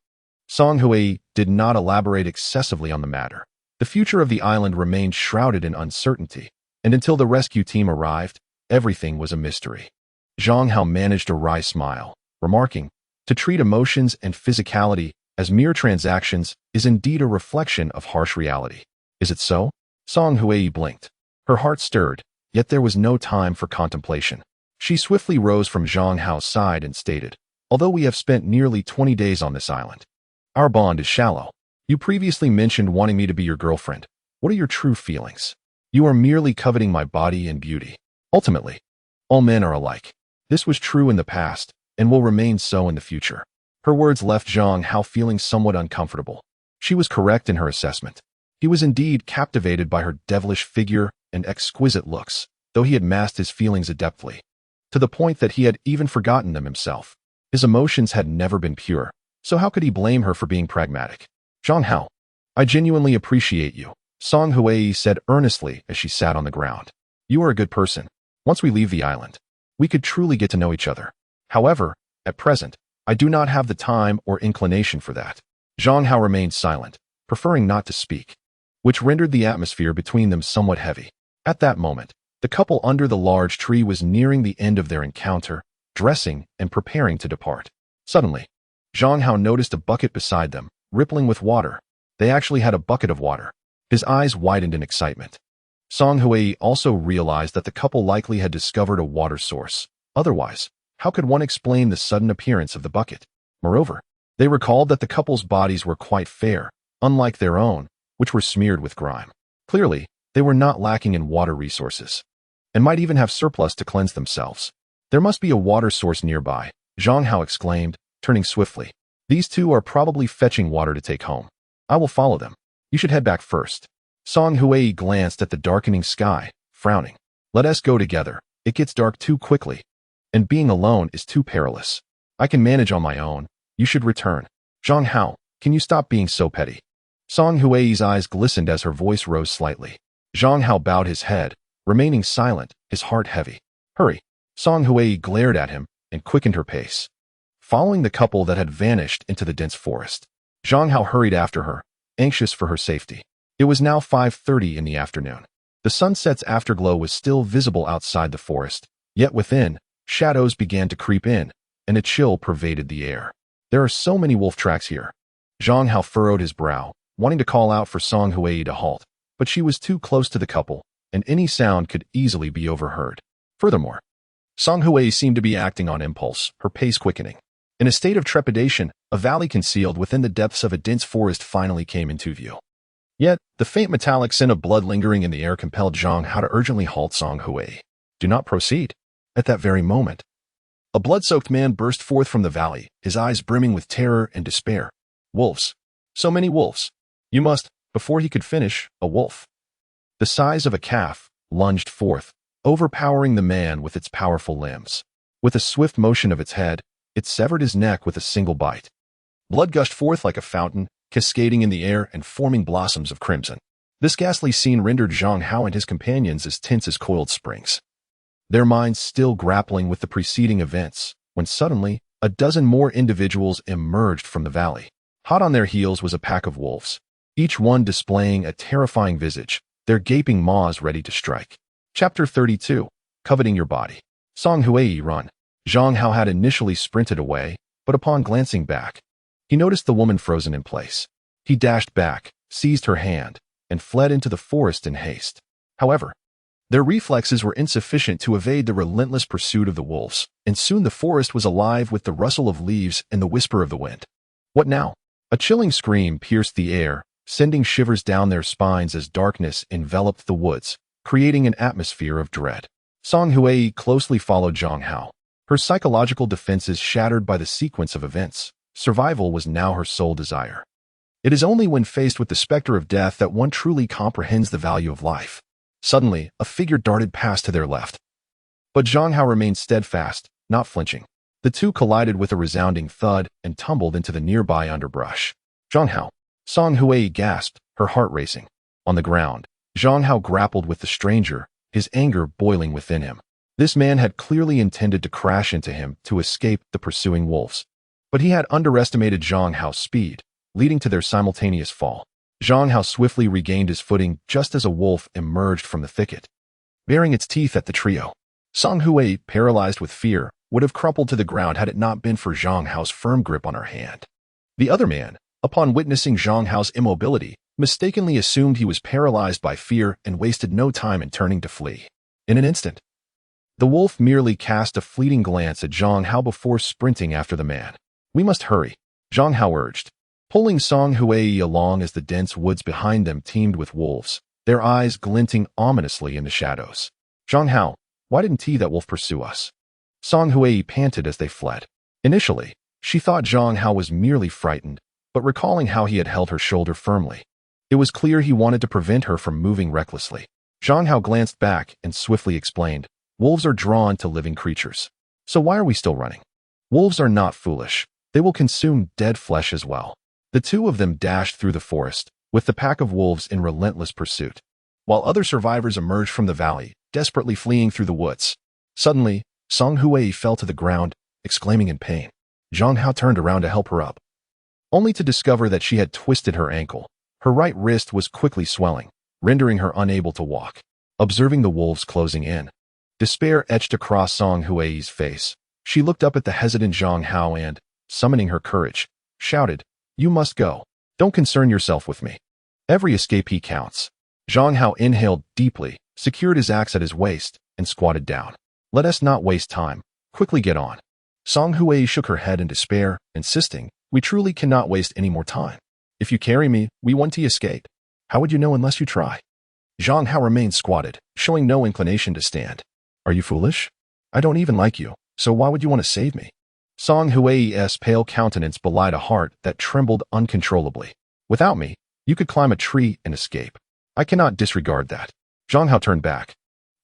Song Hui did not elaborate excessively on the matter. The future of the island remained shrouded in uncertainty, and until the rescue team arrived, everything was a mystery. Zhang Hao managed a wry smile, remarking, to treat emotions and physicality as mere transactions is indeed a reflection of harsh reality. Is it so? Song Hui blinked. Her heart stirred, yet there was no time for contemplation. She swiftly rose from Zhang Hao's side and stated, although we have spent nearly 20 days on this island, our bond is shallow. You previously mentioned wanting me to be your girlfriend. What are your true feelings? You are merely coveting my body and beauty. Ultimately, all men are alike. This was true in the past, and will remain so in the future. Her words left Zhang Hao feeling somewhat uncomfortable. She was correct in her assessment. He was indeed captivated by her devilish figure and exquisite looks, though he had masked his feelings adeptly, to the point that he had even forgotten them himself. His emotions had never been pure, so how could he blame her for being pragmatic? Zhang Hao, I genuinely appreciate you, Song Hui said earnestly as she sat on the ground. You are a good person. Once we leave the island, we could truly get to know each other. However, at present, I do not have the time or inclination for that. Zhang Hao remained silent, preferring not to speak, which rendered the atmosphere between them somewhat heavy. At that moment, the couple under the large tree was nearing the end of their encounter, dressing and preparing to depart. Suddenly, Zhang Hao noticed a bucket beside them, rippling with water. They actually had a bucket of water. His eyes widened in excitement. Song Hui also realized that the couple likely had discovered a water source. Otherwise, how could one explain the sudden appearance of the bucket? Moreover, they recalled that the couple's bodies were quite fair, unlike their own, which were smeared with grime. Clearly, they were not lacking in water resources, and might even have surplus to cleanse themselves. There must be a water source nearby, Zhang Hao exclaimed, turning swiftly. These two are probably fetching water to take home. I will follow them. You should head back first. Song Hui glanced at the darkening sky, frowning. Let us go together. It gets dark too quickly, and being alone is too perilous. I can manage on my own. You should return. Zhang Hao, can you stop being so petty? Song Hui's eyes glistened as her voice rose slightly. Zhang Hao bowed his head, remaining silent, his heart heavy. Hurry. Song Hui glared at him and quickened her pace, following the couple that had vanished into the dense forest. Zhang Hao hurried after her, anxious for her safety. It was now 5:30 in the afternoon. The sunset's afterglow was still visible outside the forest, yet within, shadows began to creep in, and a chill pervaded the air. There are so many wolf tracks here. Zhang Hao furrowed his brow, wanting to call out for Song Hui to halt, but she was too close to the couple, and any sound could easily be overheard. Furthermore, Song Hui seemed to be acting on impulse, her pace quickening. In a state of trepidation, a valley concealed within the depths of a dense forest finally came into view. Yet, the faint metallic scent of blood lingering in the air compelled Zhang Hao to urgently halt Song Hui. Do not proceed. At that very moment, A blood-soaked man burst forth from the valley, his eyes brimming with terror and despair. Wolves. So many wolves. You must, before he could finish, a wolf, the size of a calf, lunged forth, overpowering the man with its powerful limbs. With a swift motion of its head, it severed his neck with a single bite. Blood gushed forth like a fountain, cascading in the air and forming blossoms of crimson. This ghastly scene rendered Zhang Hao and his companions as tense as coiled springs, their minds still grappling with the preceding events, when suddenly, a dozen more individuals emerged from the valley. Hot on their heels was a pack of wolves, each one displaying a terrifying visage, their gaping maws ready to strike. Chapter 32. Coveting Your Body. Song Huai run. Zhang Hao had initially sprinted away, but upon glancing back, he noticed the woman frozen in place. He dashed back, seized her hand, and fled into the forest in haste. However, their reflexes were insufficient to evade the relentless pursuit of the wolves, and soon the forest was alive with the rustle of leaves and the whisper of the wind. What now? A chilling scream pierced the air, sending shivers down their spines as darkness enveloped the woods, creating an atmosphere of dread. Song Huai closely followed Zhang Hao. Her psychological defenses shattered by the sequence of events. Survival was now her sole desire. It is only when faced with the specter of death that one truly comprehends the value of life. Suddenly, a figure darted past to their left. But Zhang Hao remained steadfast, not flinching. The two collided with a resounding thud and tumbled into the nearby underbrush. Zhang Hao. Song Huai gasped, her heart racing. On the ground, Zhang Hao grappled with the stranger, his anger boiling within him. This man had clearly intended to crash into him to escape the pursuing wolves. But he had underestimated Zhang Hao's speed, leading to their simultaneous fall. Zhang Hao swiftly regained his footing just as a wolf emerged from the thicket, baring its teeth at the trio. Song Huai, paralyzed with fear, would have crumpled to the ground had it not been for Zhang Hao's firm grip on her hand. The other man, upon witnessing Zhang Hao's immobility, mistakenly assumed he was paralyzed by fear and wasted no time in turning to flee. In an instant, the wolf merely cast a fleeting glance at Zhang Hao before sprinting after the man. We must hurry, Zhang Hao urged, pulling Song Huai along as the dense woods behind them teemed with wolves, their eyes glinting ominously in the shadows. Zhang Hao, why didn't that wolf pursue us? Song Huai panted as they fled. Initially, she thought Zhang Hao was merely frightened, but recalling how he had held her shoulder firmly, it was clear he wanted to prevent her from moving recklessly. Zhang Hao glanced back and swiftly explained, wolves are drawn to living creatures. So why are we still running? Wolves are not foolish. They will consume dead flesh as well. The two of them dashed through the forest, with the pack of wolves in relentless pursuit, while other survivors emerged from the valley, desperately fleeing through the woods. Suddenly, Song Huai fell to the ground, exclaiming in pain. Zhang Hao turned around to help her up, only to discover that she had twisted her ankle. Her right wrist was quickly swelling, rendering her unable to walk. Observing the wolves closing in, despair etched across Song Huai's face. She looked up at the hesitant Zhang Hao and, summoning her courage, shouted, "You must go. Don't concern yourself with me. Every escapee counts." Zhang Hao inhaled deeply, secured his axe at his waist, and squatted down. "Let us not waste time. Quickly get on." Song Huai shook her head in despair, insisting, "We truly cannot waste any more time. If you carry me, we want to escape. How would you know unless you try?" Zhang Hao remained squatted, showing no inclination to stand. "Are you foolish? I don't even like you, so why would you want to save me?" Song Huai's pale countenance belied a heart that trembled uncontrollably. "Without me, you could climb a tree and escape. I cannot disregard that." Zhang Hao turned back,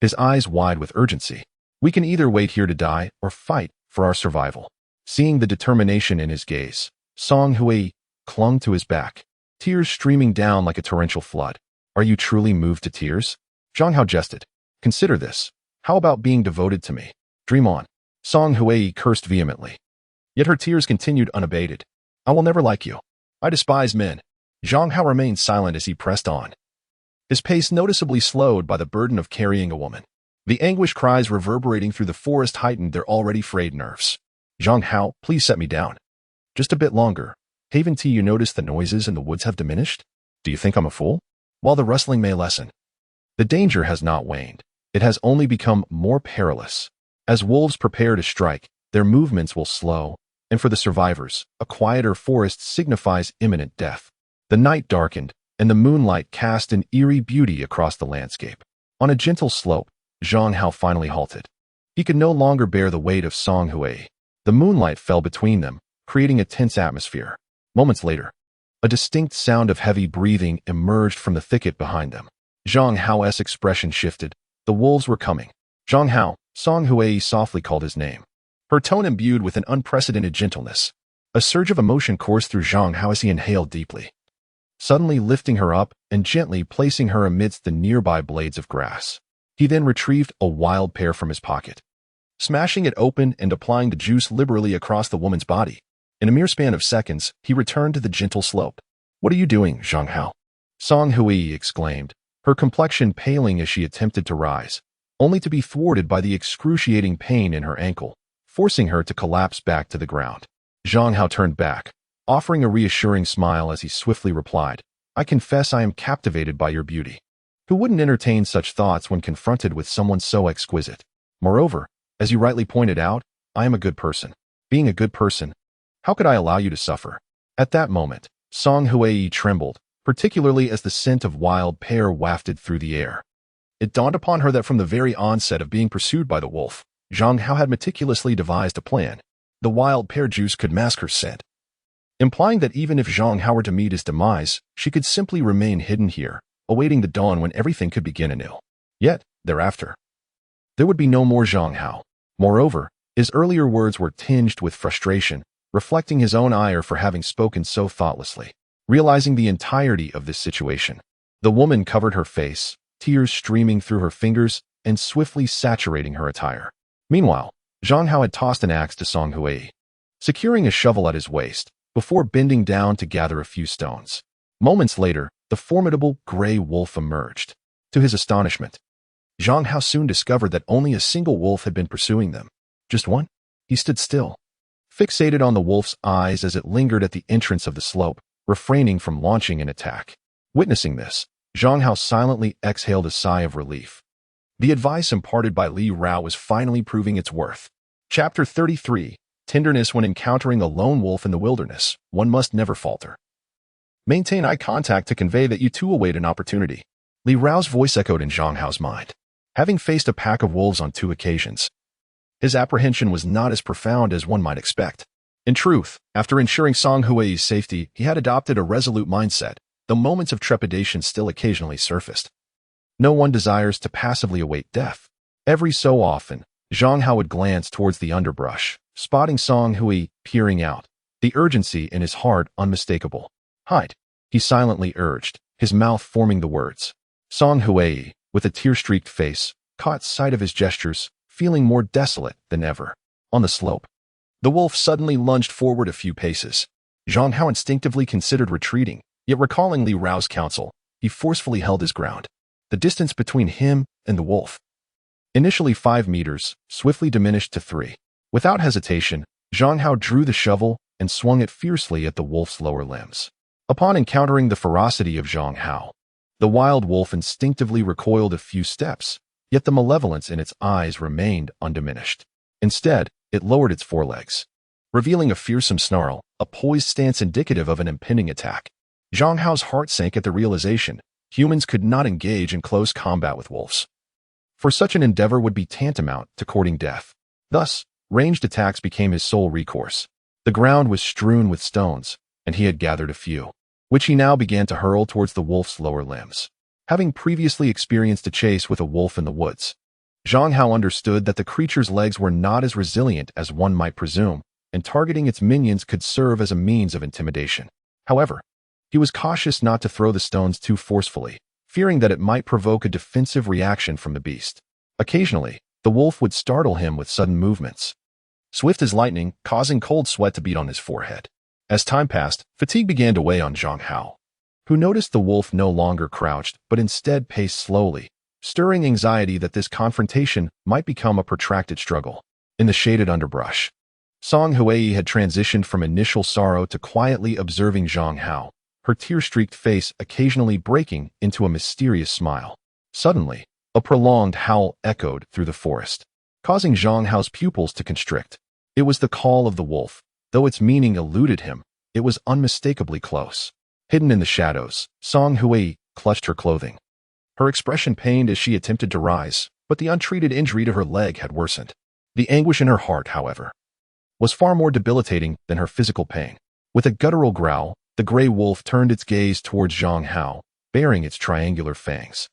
his eyes wide with urgency. "We can either wait here to die or fight for our survival." Seeing the determination in his gaze, Song Huai clung to his back, tears streaming down like a torrential flood. "Are you truly moved to tears?" Zhang Hao jested. "Consider this. How about being devoted to me? Dream on." Song Huai cursed vehemently. Yet her tears continued unabated. "I will never like you. I despise men." Zhang Hao remained silent as he pressed on, his pace noticeably slowed by the burden of carrying a woman. The anguish cries reverberating through the forest heightened their already frayed nerves. "Zhang Hao, please set me down. Just a bit longer. Haven't you noticed the noises in the woods have diminished? Do you think I'm a fool? While the rustling may lessen, the danger has not waned. It has only become more perilous. As wolves prepare to strike, their movements will slow, and for the survivors, a quieter forest signifies imminent death." The night darkened, and the moonlight cast an eerie beauty across the landscape. On a gentle slope, Zhang Hao finally halted. He could no longer bear the weight of Song Hui. The moonlight fell between them, creating a tense atmosphere. Moments later, a distinct sound of heavy breathing emerged from the thicket behind them. Zhang Hao's expression shifted. The wolves were coming. Zhang Hao, Song Hui softly called his name, her tone imbued with an unprecedented gentleness. A surge of emotion coursed through Zhang Hao as he inhaled deeply, suddenly lifting her up and gently placing her amidst the nearby blades of grass. He then retrieved a wild pear from his pocket, smashing it open and applying the juice liberally across the woman's body. In a mere span of seconds, he returned to the gentle slope. "What are you doing, Zhang Hao?" Song Hui exclaimed, her complexion paling as she attempted to rise, only to be thwarted by the excruciating pain in her ankle, forcing her to collapse back to the ground. Zhang Hao turned back, offering a reassuring smile as he swiftly replied, "I confess I am captivated by your beauty." Who wouldn't entertain such thoughts when confronted with someone so exquisite? Moreover, as you rightly pointed out, I am a good person. Being a good person, how could I allow you to suffer? At that moment, Song Hui trembled, particularly as the scent of wild pear wafted through the air. It dawned upon her that from the very onset of being pursued by the wolf, Zhang Hao had meticulously devised a plan. The wild pear juice could mask her scent, implying that even if Zhang Hao were to meet his demise, she could simply remain hidden here, awaiting the dawn when everything could begin anew. Yet, thereafter, there would be no more Zhang Hao. Moreover, his earlier words were tinged with frustration, reflecting his own ire for having spoken so thoughtlessly. Realizing the entirety of this situation, the woman covered her face, tears streaming through her fingers and swiftly saturating her attire. Meanwhile, Zhang Hao had tossed an axe to Song Hui, securing a shovel at his waist, before bending down to gather a few stones. Moments later, the formidable gray wolf emerged. To his astonishment, Zhang Hao soon discovered that only a single wolf had been pursuing them. Just one? He stood still, fixated on the wolf's eyes as it lingered at the entrance of the slope, refraining from launching an attack. Witnessing this, Zhang Hao silently exhaled a sigh of relief. The advice imparted by Li Rao was finally proving its worth. Chapter 33, Tenderness when encountering a lone wolf in the wilderness. One must never falter. Maintain eye contact to convey that you too await an opportunity. Li Rao's voice echoed in Zhang Hao's mind. Having faced a pack of wolves on 2 occasions, his apprehension was not as profound as one might expect. In truth, after ensuring Song Hui's safety, he had adopted a resolute mindset, though moments of trepidation still occasionally surfaced. No one desires to passively await death. Every so often, Zhang Hao would glance towards the underbrush, spotting Song Hui peering out, the urgency in his heart unmistakable. "Hide," he silently urged, his mouth forming the words. Song Hui, with a tear-streaked face, caught sight of his gestures, feeling more desolate than ever. On the slope, the wolf suddenly lunged forward a few paces. Zhang Hao instinctively considered retreating, yet recalling Li Rao's counsel, he forcefully held his ground. The distance between him and the wolf, initially 5 meters, swiftly diminished to 3. Without hesitation, Zhang Hao drew the shovel and swung it fiercely at the wolf's lower limbs. Upon encountering the ferocity of Zhang Hao, the wild wolf instinctively recoiled a few steps, yet the malevolence in its eyes remained undiminished. Instead, it lowered its forelegs, revealing a fearsome snarl, a poised stance indicative of an impending attack. Zhang Hao's heart sank at the realization humans could not engage in close combat with wolves, for such an endeavor would be tantamount to courting death. Thus, ranged attacks became his sole recourse. The ground was strewn with stones, and he had gathered a few, which he now began to hurl towards the wolf's lower limbs. Having previously experienced a chase with a wolf in the woods, Zhang Hao understood that the creature's legs were not as resilient as one might presume, and targeting its minions could serve as a means of intimidation. However, he was cautious not to throw the stones too forcefully, fearing that it might provoke a defensive reaction from the beast. Occasionally, the wolf would startle him with sudden movements, swift as lightning, causing cold sweat to beat on his forehead. As time passed, fatigue began to weigh on Zhang Hao, who noticed the wolf no longer crouched, but instead paced slowly, stirring anxiety that this confrontation might become a protracted struggle. In the shaded underbrush, Song Hui had transitioned from initial sorrow to quietly observing Zhang Hao, her tear-streaked face occasionally breaking into a mysterious smile. Suddenly, a prolonged howl echoed through the forest, causing Zhang Hao's pupils to constrict. It was the call of the wolf. Though its meaning eluded him, it was unmistakably close. Hidden in the shadows, Song Hui clutched her clothing. Her expression pained as she attempted to rise, but the untreated injury to her leg had worsened. The anguish in her heart, however, was far more debilitating than her physical pain. With a guttural growl, the gray wolf turned its gaze towards Zhang Hao, baring its triangular fangs.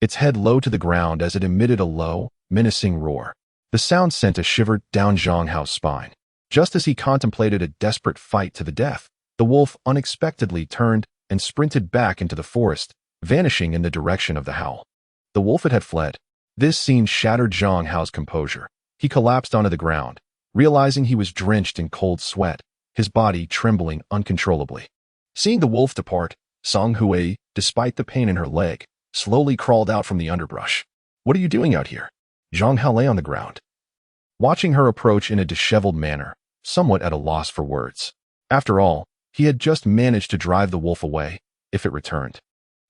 Its head low to the ground as it emitted a low, menacing roar. The sound sent a shiver down Zhang Hao's spine. Just as he contemplated a desperate fight to the death, the wolf unexpectedly turned and sprinted back into the forest, vanishing in the direction of the howl. The wolf had fled. This scene shattered Zhang Hao's composure. He collapsed onto the ground, realizing he was drenched in cold sweat, his body trembling uncontrollably. Seeing the wolf depart, Song Hui, despite the pain in her leg, slowly crawled out from the underbrush. "What are you doing out here?" Zhang Hao lay on the ground, watching her approach in a disheveled manner, somewhat at a loss for words. After all, he had just managed to drive the wolf away. If it returned,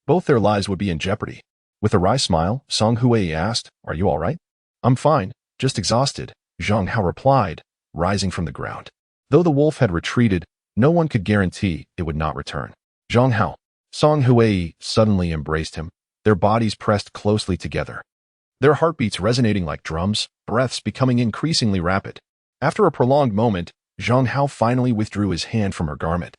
both their lives would be in jeopardy. With a wry smile, Song Hui asked, "Are you all right?" "I'm fine, just exhausted," Zhang Hao replied, rising from the ground. Though the wolf had retreated, no one could guarantee it would not return. "Zhang Hao." Song Hui suddenly embraced him, their bodies pressed closely together, their heartbeats resonating like drums, breaths becoming increasingly rapid. After a prolonged moment, Zhang Hao finally withdrew his hand from her garment.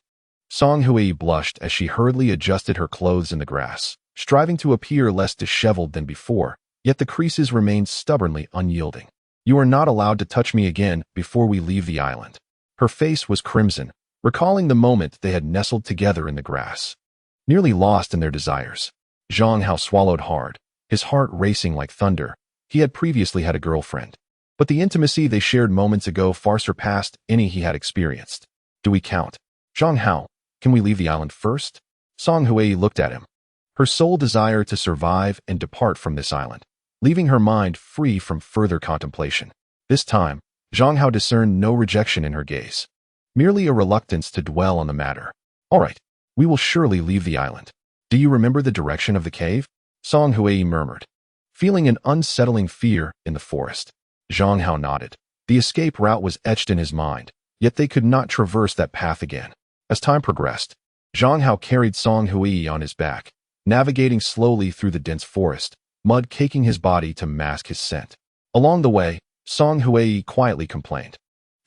Song Hui blushed as she hurriedly adjusted her clothes in the grass, striving to appear less disheveled than before, yet the creases remained stubbornly unyielding. "You are not allowed to touch me again before we leave the island." Her face was crimson, recalling the moment they had nestled together in the grass, nearly lost in their desires. Zhang Hao swallowed hard, his heart racing like thunder. He had previously had a girlfriend, but the intimacy they shared moments ago far surpassed any he had experienced. "Do we count?" "Zhang Hao, can we leave the island first?" Song Hui looked at him, her sole desire to survive and depart from this island, leaving her mind free from further contemplation. This time, Zhang Hao discerned no rejection in her gaze, merely a reluctance to dwell on the matter. "All right, we will surely leave the island. Do you remember the direction of the cave?" Song Hui murmured, feeling an unsettling fear in the forest. Zhang Hao nodded. The escape route was etched in his mind, yet they could not traverse that path again. As time progressed, Zhang Hao carried Song Hui on his back, navigating slowly through the dense forest, mud caking his body to mask his scent. Along the way, Song Hui quietly complained,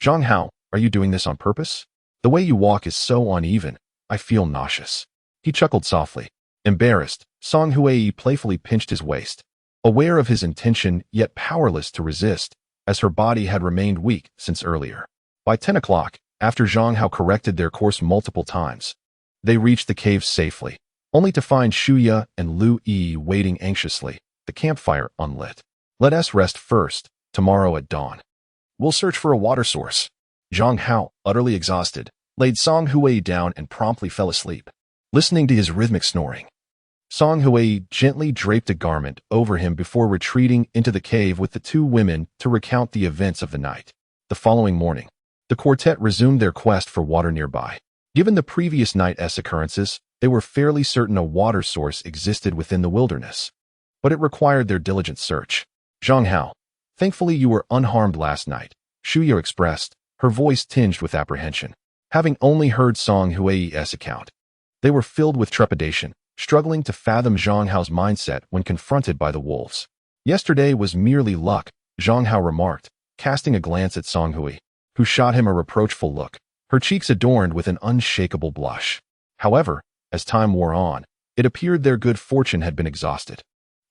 "Zhang Hao, are you doing this on purpose? The way you walk is so uneven, I feel nauseous." He chuckled softly. Embarrassed, Song Hui playfully pinched his waist, aware of his intention yet powerless to resist, as her body had remained weak since earlier. By 10 o'clock, after Zhang Hao corrected their course multiple times, they reached the cave safely, only to find Shuya and Lu Yi waiting anxiously, the campfire unlit. "Let us rest first. Tomorrow at dawn, we'll search for a water source." Zhang Hao, utterly exhausted, laid Song Hui down and promptly fell asleep, listening to his rhythmic snoring. Song Hui gently draped a garment over him before retreating into the cave with the two women to recount the events of the night. The following morning, the quartet resumed their quest for water nearby. Given the previous night's occurrences, they were fairly certain a water source existed within the wilderness, but it required their diligent search. "Zhang Hao, thankfully you were unharmed last night," Shuya expressed, her voice tinged with apprehension. Having only heard Song Hui's account, they were filled with trepidation, struggling to fathom Zhang Hao's mindset when confronted by the wolves. "Yesterday was merely luck," Zhang Hao remarked, casting a glance at Song Hui, who shot him a reproachful look, her cheeks adorned with an unshakable blush. However, as time wore on, it appeared their good fortune had been exhausted.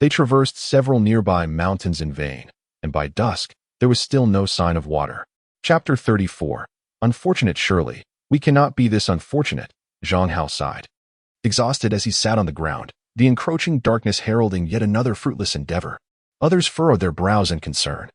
They traversed several nearby mountains in vain, and by dusk, there was still no sign of water. Chapter 34. Unfortunate surely. "We cannot be this unfortunate," Zhang Hao sighed, exhausted as he sat on the ground, the encroaching darkness heralding yet another fruitless endeavor. Others furrowed their brows in concern.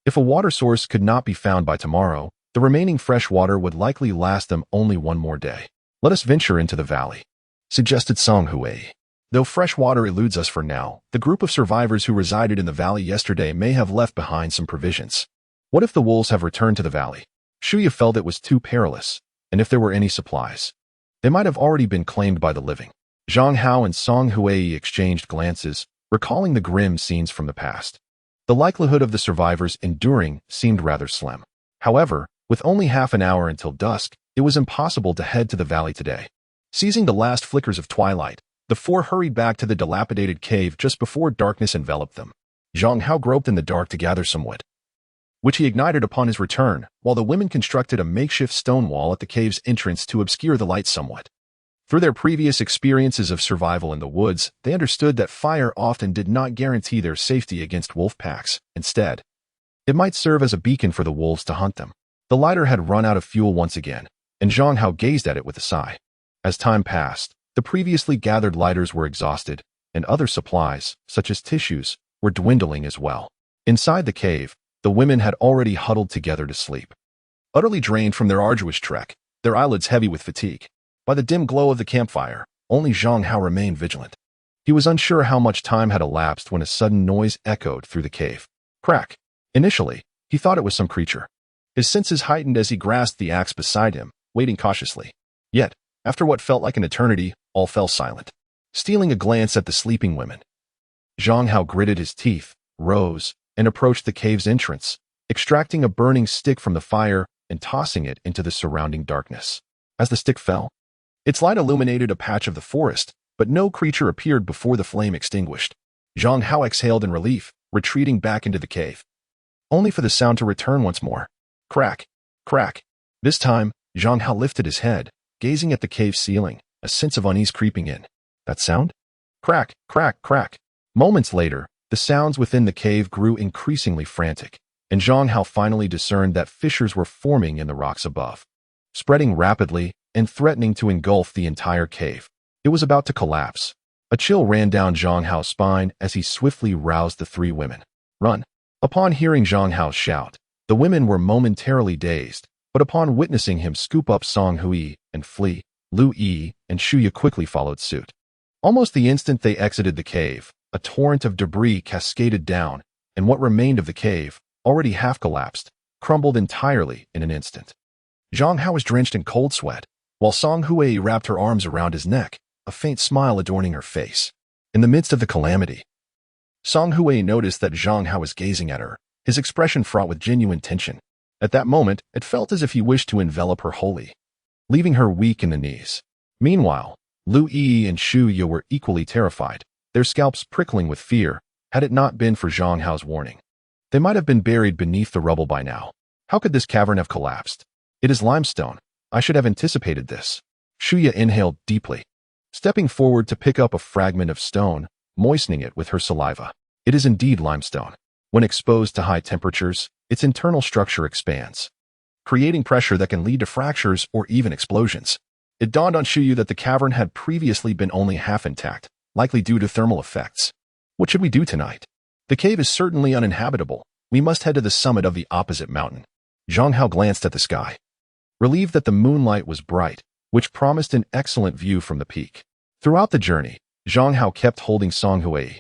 If a water source could not be found by tomorrow, the remaining fresh water would likely last them only one more day. "Let us venture into the valley," suggested Song Hui. "Though fresh water eludes us for now, the group of survivors who resided in the valley yesterday may have left behind some provisions. What if the wolves have returned to the valley?" Shuya felt it was too perilous, and if there were any supplies, they might have already been claimed by the living. Zhang Hao and Song Hui exchanged glances, recalling the grim scenes from the past. The likelihood of the survivors enduring seemed rather slim. However, with only half an hour until dusk, it was impossible to head to the valley today. Seizing the last flickers of twilight, the four hurried back to the dilapidated cave just before darkness enveloped them. Zhang Hao groped in the dark to gather some wood, which he ignited upon his return, while the women constructed a makeshift stone wall at the cave's entrance to obscure the light somewhat. Through their previous experiences of survival in the woods, they understood that fire often did not guarantee their safety against wolf packs. Instead, it might serve as a beacon for the wolves to hunt them. The lighter had run out of fuel once again, and Zhang Hao gazed at it with a sigh. As time passed, the previously gathered lighters were exhausted, and other supplies, such as tissues, were dwindling as well. Inside the cave, the women had already huddled together to sleep. Utterly drained from their arduous trek, their eyelids heavy with fatigue. By the dim glow of the campfire, only Zhang Hao remained vigilant. He was unsure how much time had elapsed when a sudden noise echoed through the cave. Crack! Initially, he thought it was some creature. His senses heightened as he grasped the axe beside him, waiting cautiously. Yet, after what felt like an eternity, all fell silent. Stealing a glance at the sleeping women, Zhang Hao gritted his teeth, rose, and approached the cave's entrance, extracting a burning stick from the fire and tossing it into the surrounding darkness. As the stick fell, its light illuminated a patch of the forest, but no creature appeared before the flame extinguished. Zhang Hao exhaled in relief, retreating back into the cave, only for the sound to return once more. Crack! Crack! This time, Zhang Hao lifted his head, gazing at the cave ceiling, a sense of unease creeping in. That sound? Crack! Crack! Crack! Moments later, the sounds within the cave grew increasingly frantic, and Zhang Hao finally discerned that fissures were forming in the rocks above, spreading rapidly and threatening to engulf the entire cave. It was about to collapse. A chill ran down Zhang Hao's spine as he swiftly roused the three women. Run! Upon hearing Zhang Hao's shout, the women were momentarily dazed, but upon witnessing him scoop up Song Hui and flee, Lu Yi and Shuya quickly followed suit. Almost the instant they exited the cave, a torrent of debris cascaded down, and what remained of the cave, already half collapsed, crumbled entirely in an instant. Zhang Hao was drenched in cold sweat, while Song Hui wrapped her arms around his neck, a faint smile adorning her face. In the midst of the calamity, Song Hui noticed that Zhang Hao was gazing at her, his expression fraught with genuine tension. At that moment, it felt as if he wished to envelop her wholly, leaving her weak in the knees. Meanwhile, Lu Yi and Shu Ye were equally terrified, their scalps prickling with fear, had it not been for Zhang Hao's warning. They might have been buried beneath the rubble by now. How could this cavern have collapsed? It is limestone. I should have anticipated this. Shu Ye inhaled deeply, stepping forward to pick up a fragment of stone, moistening it with her saliva. It is indeed limestone. When exposed to high temperatures, its internal structure expands, creating pressure that can lead to fractures or even explosions. It dawned on Shu Ye that the cavern had previously been only half intact, likely due to thermal effects. What should we do tonight? The cave is certainly uninhabitable. We must head to the summit of the opposite mountain. Zhang Hao glanced at the sky, relieved that the moonlight was bright, which promised an excellent view from the peak. Throughout the journey, Zhang Hao kept holding Song Hui,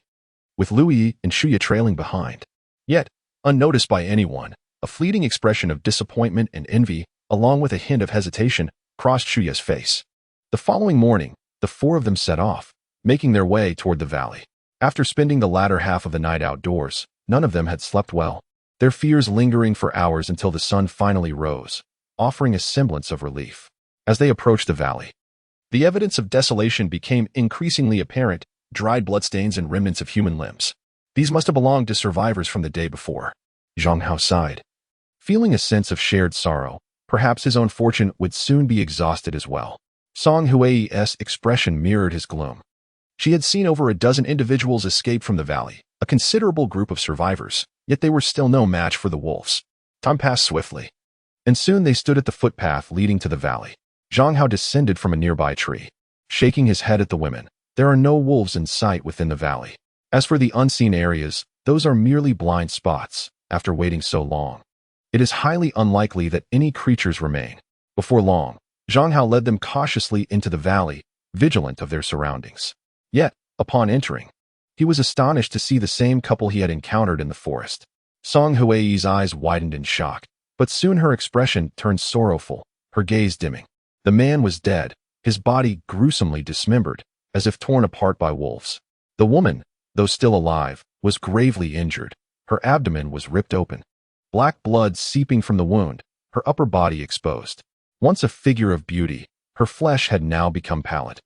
with Lu Yi and Shu Ye trailing behind. Yet, unnoticed by anyone, a fleeting expression of disappointment and envy, along with a hint of hesitation, crossed Shu Ye's face. The following morning, the four of them set off, making their way toward the valley. After spending the latter half of the night outdoors, none of them had slept well, their fears lingering for hours until the sun finally rose, offering a semblance of relief. As they approached the valley, the evidence of desolation became increasingly apparent, dried bloodstains and remnants of human limbs. These must have belonged to survivors from the day before. Zhang Hao sighed, feeling a sense of shared sorrow. Perhaps his own fortune would soon be exhausted as well. Song Hui's expression mirrored his gloom. She had seen over a dozen individuals escape from the valley, a considerable group of survivors, yet they were still no match for the wolves. Time passed swiftly, and soon they stood at the footpath leading to the valley. Zhang Hao descended from a nearby tree, shaking his head at the women. There are no wolves in sight within the valley. As for the unseen areas, those are merely blind spots. After waiting so long, it is highly unlikely that any creatures remain. Before long, Zhang Hao led them cautiously into the valley, vigilant of their surroundings. Yet, upon entering, he was astonished to see the same couple he had encountered in the forest. Song Hui's eyes widened in shock, but soon her expression turned sorrowful, her gaze dimming. The man was dead, his body gruesomely dismembered, as if torn apart by wolves. The woman, though still alive, was gravely injured. Her abdomen was ripped open, black blood seeping from the wound, her upper body exposed. Once a figure of beauty, her flesh had now become pallid,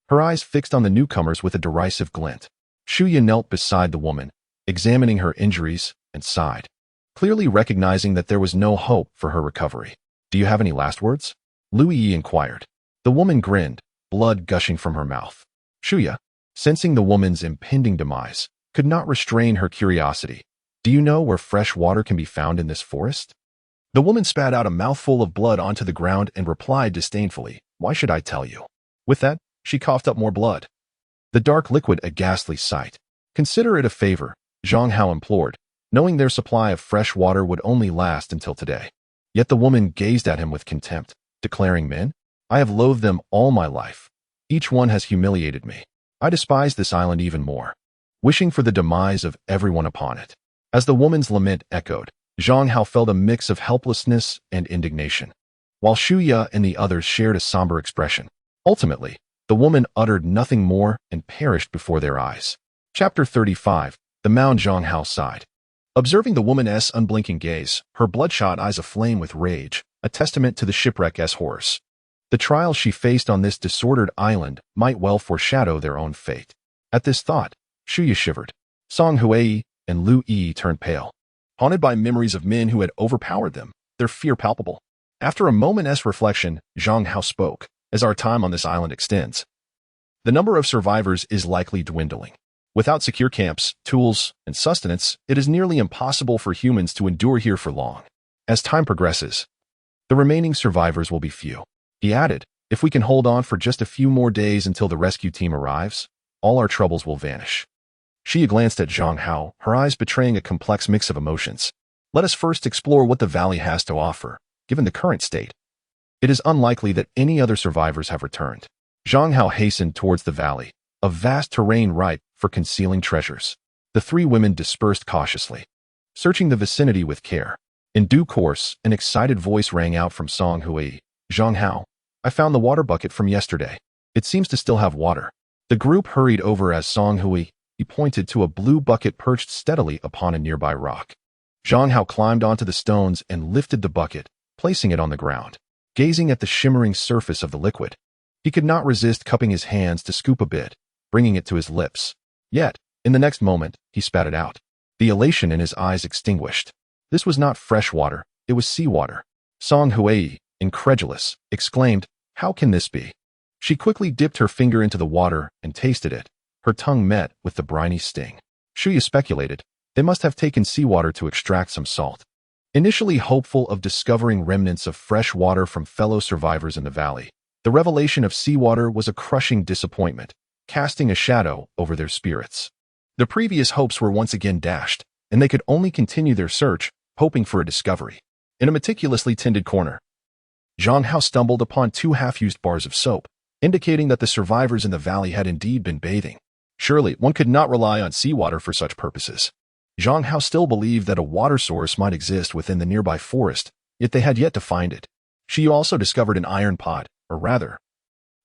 her eyes fixed on the newcomers with a derisive glint. Shu Ye knelt beside the woman, examining her injuries, and sighed. clearly recognizing that there was no hope for her recovery. Do you have any last words? Lu Yi inquired. The woman grinned, blood gushing from her mouth. Shuya, sensing the woman's impending demise, could not restrain her curiosity. Do you know where fresh water can be found in this forest? The woman spat out a mouthful of blood onto the ground and replied disdainfully, Why should I tell you? With that, she coughed up more blood. The dark liquid a ghastly sight. Consider it a favor, Zhang Hao implored, knowing their supply of fresh water would only last until today. Yet the woman gazed at him with contempt, declaring, Men, I have loathed them all my life. Each one has humiliated me. I despise this island even more, wishing for the demise of everyone upon it. As the woman's lament echoed, Zhang Hao felt a mix of helplessness and indignation, while Shuya and the others shared a somber expression. Ultimately, the woman uttered nothing more and perished before their eyes. Chapter 35. The Mound. Zhang Hao sighed. Observing the woman's unblinking gaze, her bloodshot eyes aflame with rage, a testament to the shipwreck's horrors. The trials she faced on this disordered island might well foreshadow their own fate. At this thought, Shuya shivered. Song Hui and Lu Yi turned pale. Haunted by memories of men who had overpowered them, their fear palpable. After a moment's reflection, Zhang Hao spoke. As our time on this island extends, the number of survivors is likely dwindling. Without secure camps, tools, and sustenance, it is nearly impossible for humans to endure here for long. As time progresses, the remaining survivors will be few. He added, If we can hold on for just a few more days until the rescue team arrives, all our troubles will vanish. She glanced at Zhang Hao, her eyes betraying a complex mix of emotions. Let us first explore what the valley has to offer, given the current state. It is unlikely that any other survivors have returned. Zhang Hao hastened towards the valley, a vast terrain ripe for concealing treasures. The three women dispersed cautiously, searching the vicinity with care. In due course, an excited voice rang out from Song Hui. Zhang Hao, I found the water bucket from yesterday. It seems to still have water. The group hurried over as Song Hui pointed to a blue bucket perched steadily upon a nearby rock. Zhang Hao climbed onto the stones and lifted the bucket, placing it on the ground. Gazing at the shimmering surface of the liquid, he could not resist cupping his hands to scoop a bit, bringing it to his lips. Yet, in the next moment, he spat it out. The elation in his eyes extinguished. This was not fresh water, it was seawater. Song Hui, incredulous, exclaimed, How can this be? She quickly dipped her finger into the water and tasted it. Her tongue met with the briny sting. Shuya speculated, they must have taken seawater to extract some salt. Initially hopeful of discovering remnants of fresh water from fellow survivors in the valley, the revelation of seawater was a crushing disappointment, casting a shadow over their spirits. The previous hopes were once again dashed, and they could only continue their search, hoping for a discovery. In a meticulously tended corner, Zhang Hao stumbled upon 2 half-used bars of soap, indicating that the survivors in the valley had indeed been bathing. Surely, one could not rely on seawater for such purposes. Zhang Hao still believed that a water source might exist within the nearby forest, yet they had yet to find it. She also discovered an iron pot, or rather,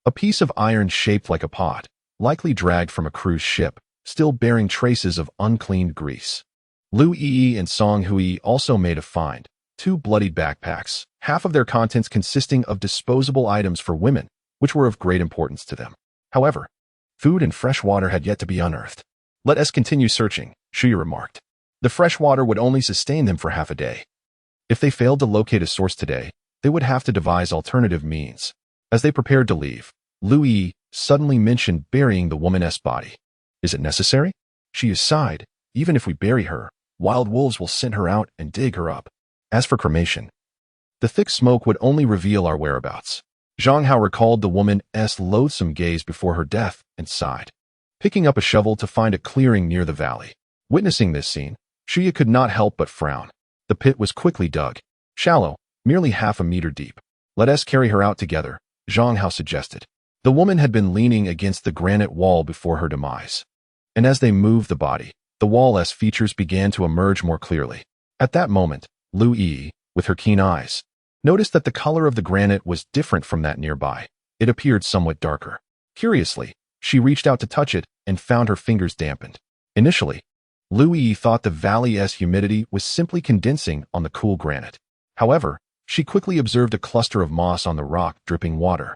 a piece of iron shaped like a pot, likely dragged from a cruise ship, still bearing traces of uncleaned grease. Lu Yi and Song Hui also made a find, 2 bloodied backpacks, half of their contents consisting of disposable items for women, which were of great importance to them. However, food and fresh water had yet to be unearthed. Let us continue searching, Shuya remarked. The fresh water would only sustain them for half a day. If they failed to locate a source today, they would have to devise alternative means. As they prepared to leave, Lu Yi suddenly mentioned burying the woman's body. Is it necessary? She sighed. Even if we bury her, wild wolves will scent her out and dig her up. As for cremation, the thick smoke would only reveal our whereabouts. Zhang Hao recalled the woman's loathsome gaze before her death and sighed, picking up a shovel to find a clearing near the valley. Witnessing this scene, Shuya could not help but frown. The pit was quickly dug, shallow, merely half a meter deep. Let us carry her out together, Zhang Hao suggested. The woman had been leaning against the granite wall before her demise, and as they moved the body, the wall's features began to emerge more clearly. At that moment, Lu Yi, with her keen eyes, noticed that the color of the granite was different from that nearby. It appeared somewhat darker. Curiously, she reached out to touch it and found her fingers dampened. Initially, Lu Yi thought the valley's humidity was simply condensing on the cool granite. However, she quickly observed a cluster of moss on the rock dripping water,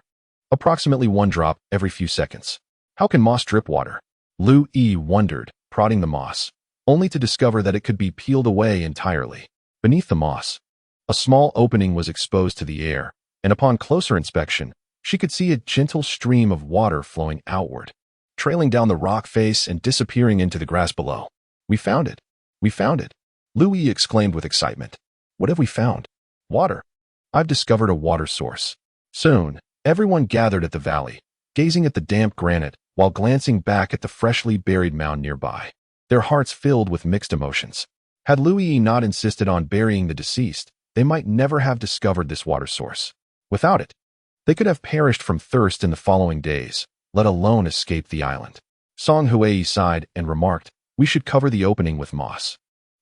approximately 1 drop every few seconds. How can moss drip water? Lu Yi wondered, prodding the moss, only to discover that it could be peeled away entirely. Beneath the moss, a small opening was exposed to the air, and upon closer inspection, she could see a gentle stream of water flowing outward, trailing down the rock face and disappearing into the grass below. "We found it! We found it!" Louis exclaimed with excitement. "What have we found?" "Water. I've discovered a water source." Soon, everyone gathered at the valley, gazing at the damp granite while glancing back at the freshly buried mound nearby, their hearts filled with mixed emotions. Had Louis not insisted on burying the deceased, they might never have discovered this water source. Without it, they could have perished from thirst in the following days, let alone escape the island. Song Hui sighed and remarked, "We should cover the opening with moss.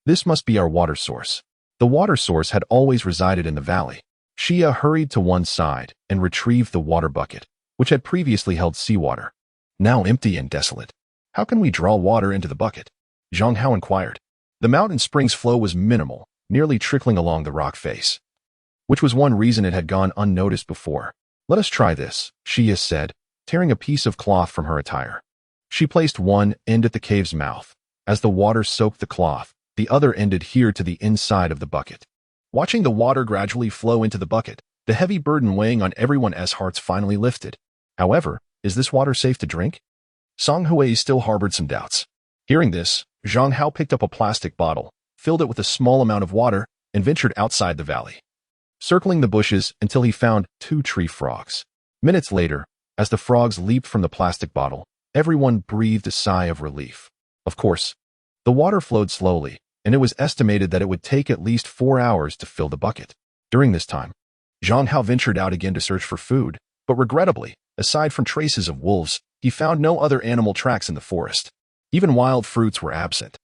This must be our water source." The water source had always resided in the valley. Xia hurried to one side and retrieved the water bucket, which had previously held seawater, now empty and desolate. "How can we draw water into the bucket?" Zhang Hao inquired. The mountain spring's flow was minimal, nearly trickling along the rock face, which was one reason it had gone unnoticed before. "Let us try this," Xia said, tearing a piece of cloth from her attire. She placed one end at the cave's mouth. As the water soaked the cloth, the other end adhered to the inside of the bucket. Watching the water gradually flow into the bucket, the heavy burden weighing on everyone's hearts finally lifted. However, is this water safe to drink? Song Hui still harbored some doubts. Hearing this, Zhang Hao picked up a plastic bottle, filled it with a small amount of water, and ventured outside the valley, circling the bushes until he found 2 tree frogs. Minutes later, as the frogs leaped from the plastic bottle, everyone breathed a sigh of relief. Of course, the water flowed slowly, and it was estimated that it would take at least 4 hours to fill the bucket. During this time, Zhang Hao ventured out again to search for food, but regrettably, aside from traces of wolves, he found no other animal tracks in the forest. Even wild fruits were absent.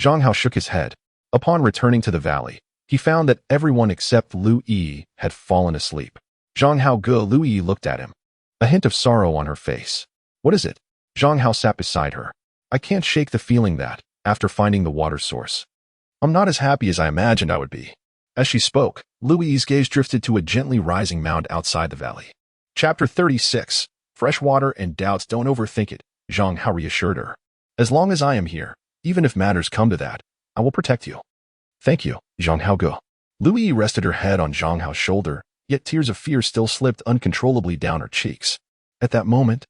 Zhang Hao shook his head. Upon returning to the valley, he found that everyone except Lu Yi had fallen asleep. Zhang Hao Lu Yi looked at him, a hint of sorrow on her face. "What is it?" Zhang Hao sat beside her. "I can't shake the feeling that, after finding the water source, I'm not as happy as I imagined I would be." As she spoke, Louis's gaze drifted to a gently rising mound outside the valley. Chapter 36. Fresh water and doubts. "Don't overthink it," Zhang Hao reassured her. "As long as I am here, even if matters come to that, I will protect you." "Thank you, Zhang Hao." Louis rested her head on Zhang Hao's shoulder, yet tears of fear still slipped uncontrollably down her cheeks. At that moment,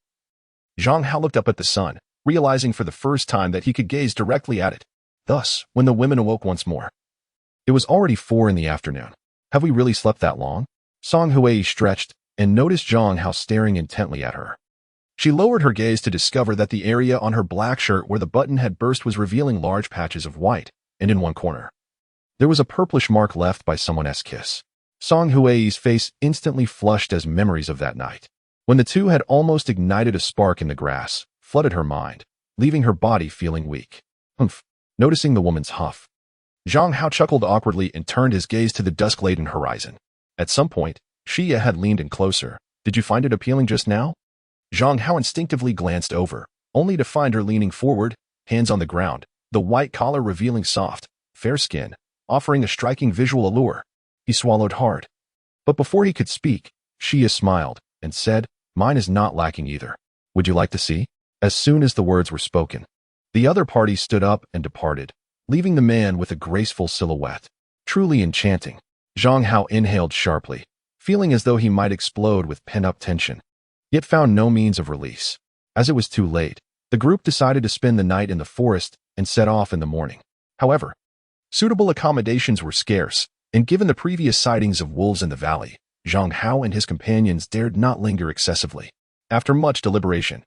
Zhang Hao looked up at the sun, realizing for the first time that he could gaze directly at it. Thus, when the women awoke once more, it was already 4 in the afternoon. "Have we really slept that long?" Song Hui stretched and noticed Zhang Hao staring intently at her. She lowered her gaze to discover that the area on her black shirt where the button had burst was revealing large patches of white, and in one corner, there was a purplish mark left by someone's kiss. Song Hui's face instantly flushed as memories of that night, when the two had almost ignited a spark in the grass, flooded her mind, leaving her body feeling weak. "Humph." Noticing the woman's huff, Zhang Hao chuckled awkwardly and turned his gaze to the dusk-laden horizon. At some point, Xia had leaned in closer. "Did you find it appealing just now?" Zhang Hao instinctively glanced over, only to find her leaning forward, hands on the ground, the white collar revealing soft, fair skin, offering a striking visual allure. He swallowed hard. But before he could speak, Xia smiled and said, "Mine is not lacking either. Would you like to see?" As soon as the words were spoken, the other party stood up and departed, leaving the man with a graceful silhouette. Truly enchanting. Zhang Hao inhaled sharply, feeling as though he might explode with pent-up tension, yet found no means of release. As it was too late, the group decided to spend the night in the forest and set off in the morning. However, suitable accommodations were scarce, and given the previous sightings of wolves in the valley, Zhang Hao and his companions dared not linger excessively. After much deliberation,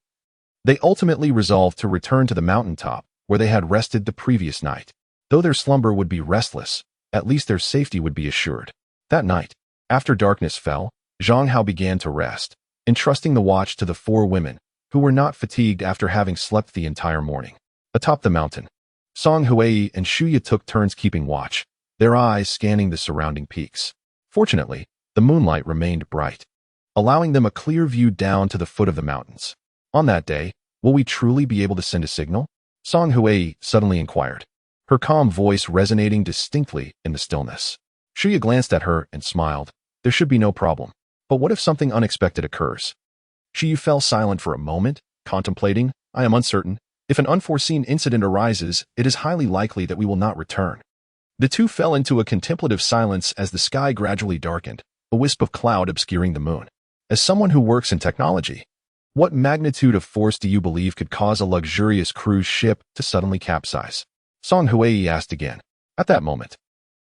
they ultimately resolved to return to the mountaintop where they had rested the previous night. Though their slumber would be restless, at least their safety would be assured. That night, after darkness fell, Zhang Hao began to rest, entrusting the watch to the 4 women, who were not fatigued after having slept the entire morning. Atop the mountain, Song Hui and Shuya took turns keeping watch, their eyes scanning the surrounding peaks. Fortunately, the moonlight remained bright, allowing them a clear view down to the foot of the mountains. On that day, will we truly be able to send a signal? Song Hui suddenly inquired, her calm voice resonating distinctly in the stillness. Shuya glanced at her and smiled. There should be no problem. But what if something unexpected occurs? Shuya fell silent for a moment, contemplating. "I am uncertain. If an unforeseen incident arises, it is highly likely that we will not return. The two fell into a contemplative silence as the sky gradually darkened, a wisp of cloud obscuring the moon. As someone who works in technology, what magnitude of force do you believe could cause a luxurious cruise ship to suddenly capsize? Song Huei asked again. At that moment,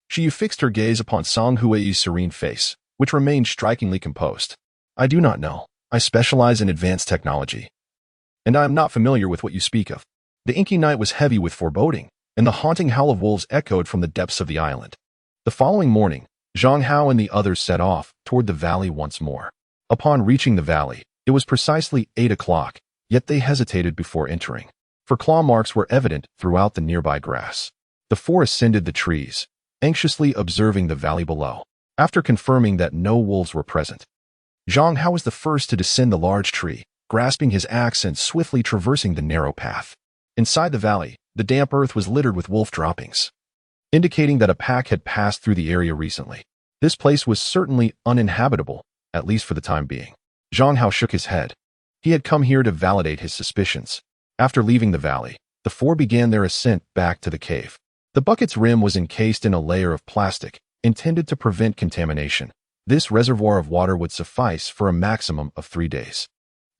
she fixed her gaze upon Song Huei's serene face, which remained strikingly composed. I do not know. I specialize in advanced technology, and I am not familiar with what you speak of. The inky night was heavy with foreboding, and the haunting howl of wolves echoed from the depths of the island. The following morning, Zhang Hao and the others set off toward the valley once more. Upon reaching the valley, it was precisely 8 o'clock, yet they hesitated before entering, for claw marks were evident throughout the nearby grass. The four ascended the trees, anxiously observing the valley below. After confirming that no wolves were present, Zhang Hao was the first to descend the large tree, grasping his axe and swiftly traversing the narrow path. Inside the valley, the damp earth was littered with wolf droppings, indicating that a pack had passed through the area recently. This place was certainly uninhabitable, at least for the time being. Zhang Hao shook his head. He had come here to validate his suspicions. After leaving the valley, the four began their ascent back to the cave. The bucket's rim was encased in a layer of plastic, intended to prevent contamination. This reservoir of water would suffice for a maximum of 3 days.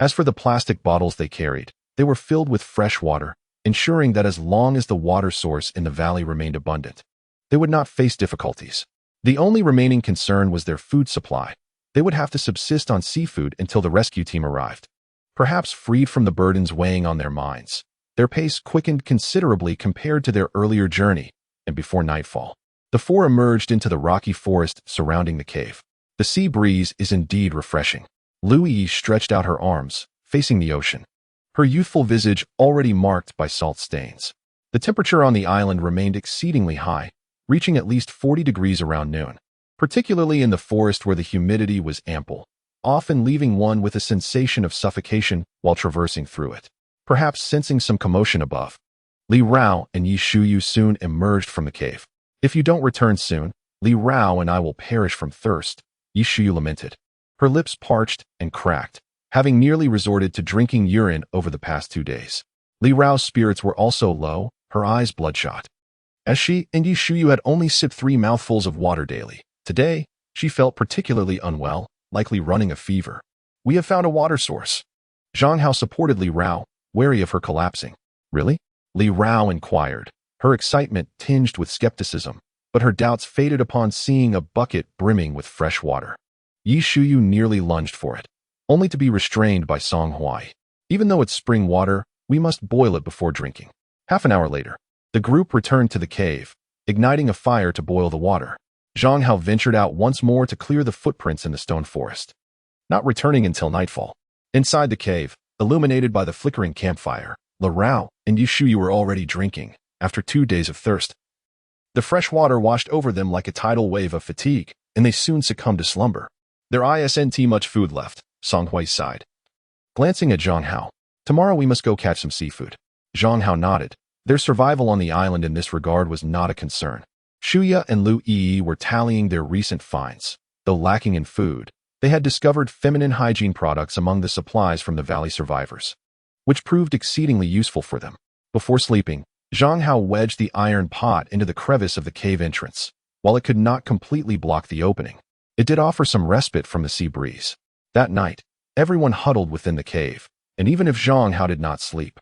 As for the plastic bottles they carried, they were filled with fresh water, ensuring that as long as the water source in the valley remained abundant, they would not face difficulties. The only remaining concern was their food supply. They would have to subsist on seafood until the rescue team arrived. Perhaps freed from the burdens weighing on their minds, their pace quickened considerably compared to their earlier journey, and before nightfall, the four emerged into the rocky forest surrounding the cave. The sea breeze is indeed refreshing. Lu Yi stretched out her arms, facing the ocean, her youthful visage already marked by salt stains. The temperature on the island remained exceedingly high, reaching at least 40 degrees around noon, particularly in the forest where the humidity was ample, often leaving one with a sensation of suffocation while traversing through it. Perhaps sensing some commotion above, Li Rao and Yi Shuyu soon emerged from the cave. If you don't return soon, Li Rao and I will perish from thirst, Yi Shuyu lamented. Her lips parched and cracked, having nearly resorted to drinking urine over the past 2 days. Li Rao's spirits were also low, her eyes bloodshot. As she and Yi Shuyu had only sipped 3 mouthfuls of water daily, today, she felt particularly unwell, likely running a fever. We have found a water source. Zhang Hao supported Li Rao, wary of her collapsing. Really? Li Rao inquired, her excitement tinged with skepticism, but her doubts faded upon seeing a bucket brimming with fresh water. Yi Shuyu nearly lunged for it, only to be restrained by Song Huai. Even though it's spring water, we must boil it before drinking. Half an hour later, the group returned to the cave, igniting a fire to boil the water. Zhang Hao ventured out once more to clear the footprints in the stone forest, not returning until nightfall. Inside the cave, illuminated by the flickering campfire, Li Rao and Yi Shuyu were already drinking, after 2 days of thirst. The fresh water washed over them like a tidal wave of fatigue, and they soon succumbed to slumber. There isn't much food left, Song Hui sighed. Glancing at Zhang Hao, tomorrow we must go catch some seafood. Zhang Hao nodded. Their survival on the island in this regard was not a concern. Shuya and Lu Yi were tallying their recent finds. Though lacking in food, they had discovered feminine hygiene products among the supplies from the valley survivors, which proved exceedingly useful for them. Before sleeping, Zhang Hao wedged the iron pot into the crevice of the cave entrance. While it could not completely block the opening, it did offer some respite from the sea breeze. That night, everyone huddled within the cave, and even if Zhang Hao did not sleep,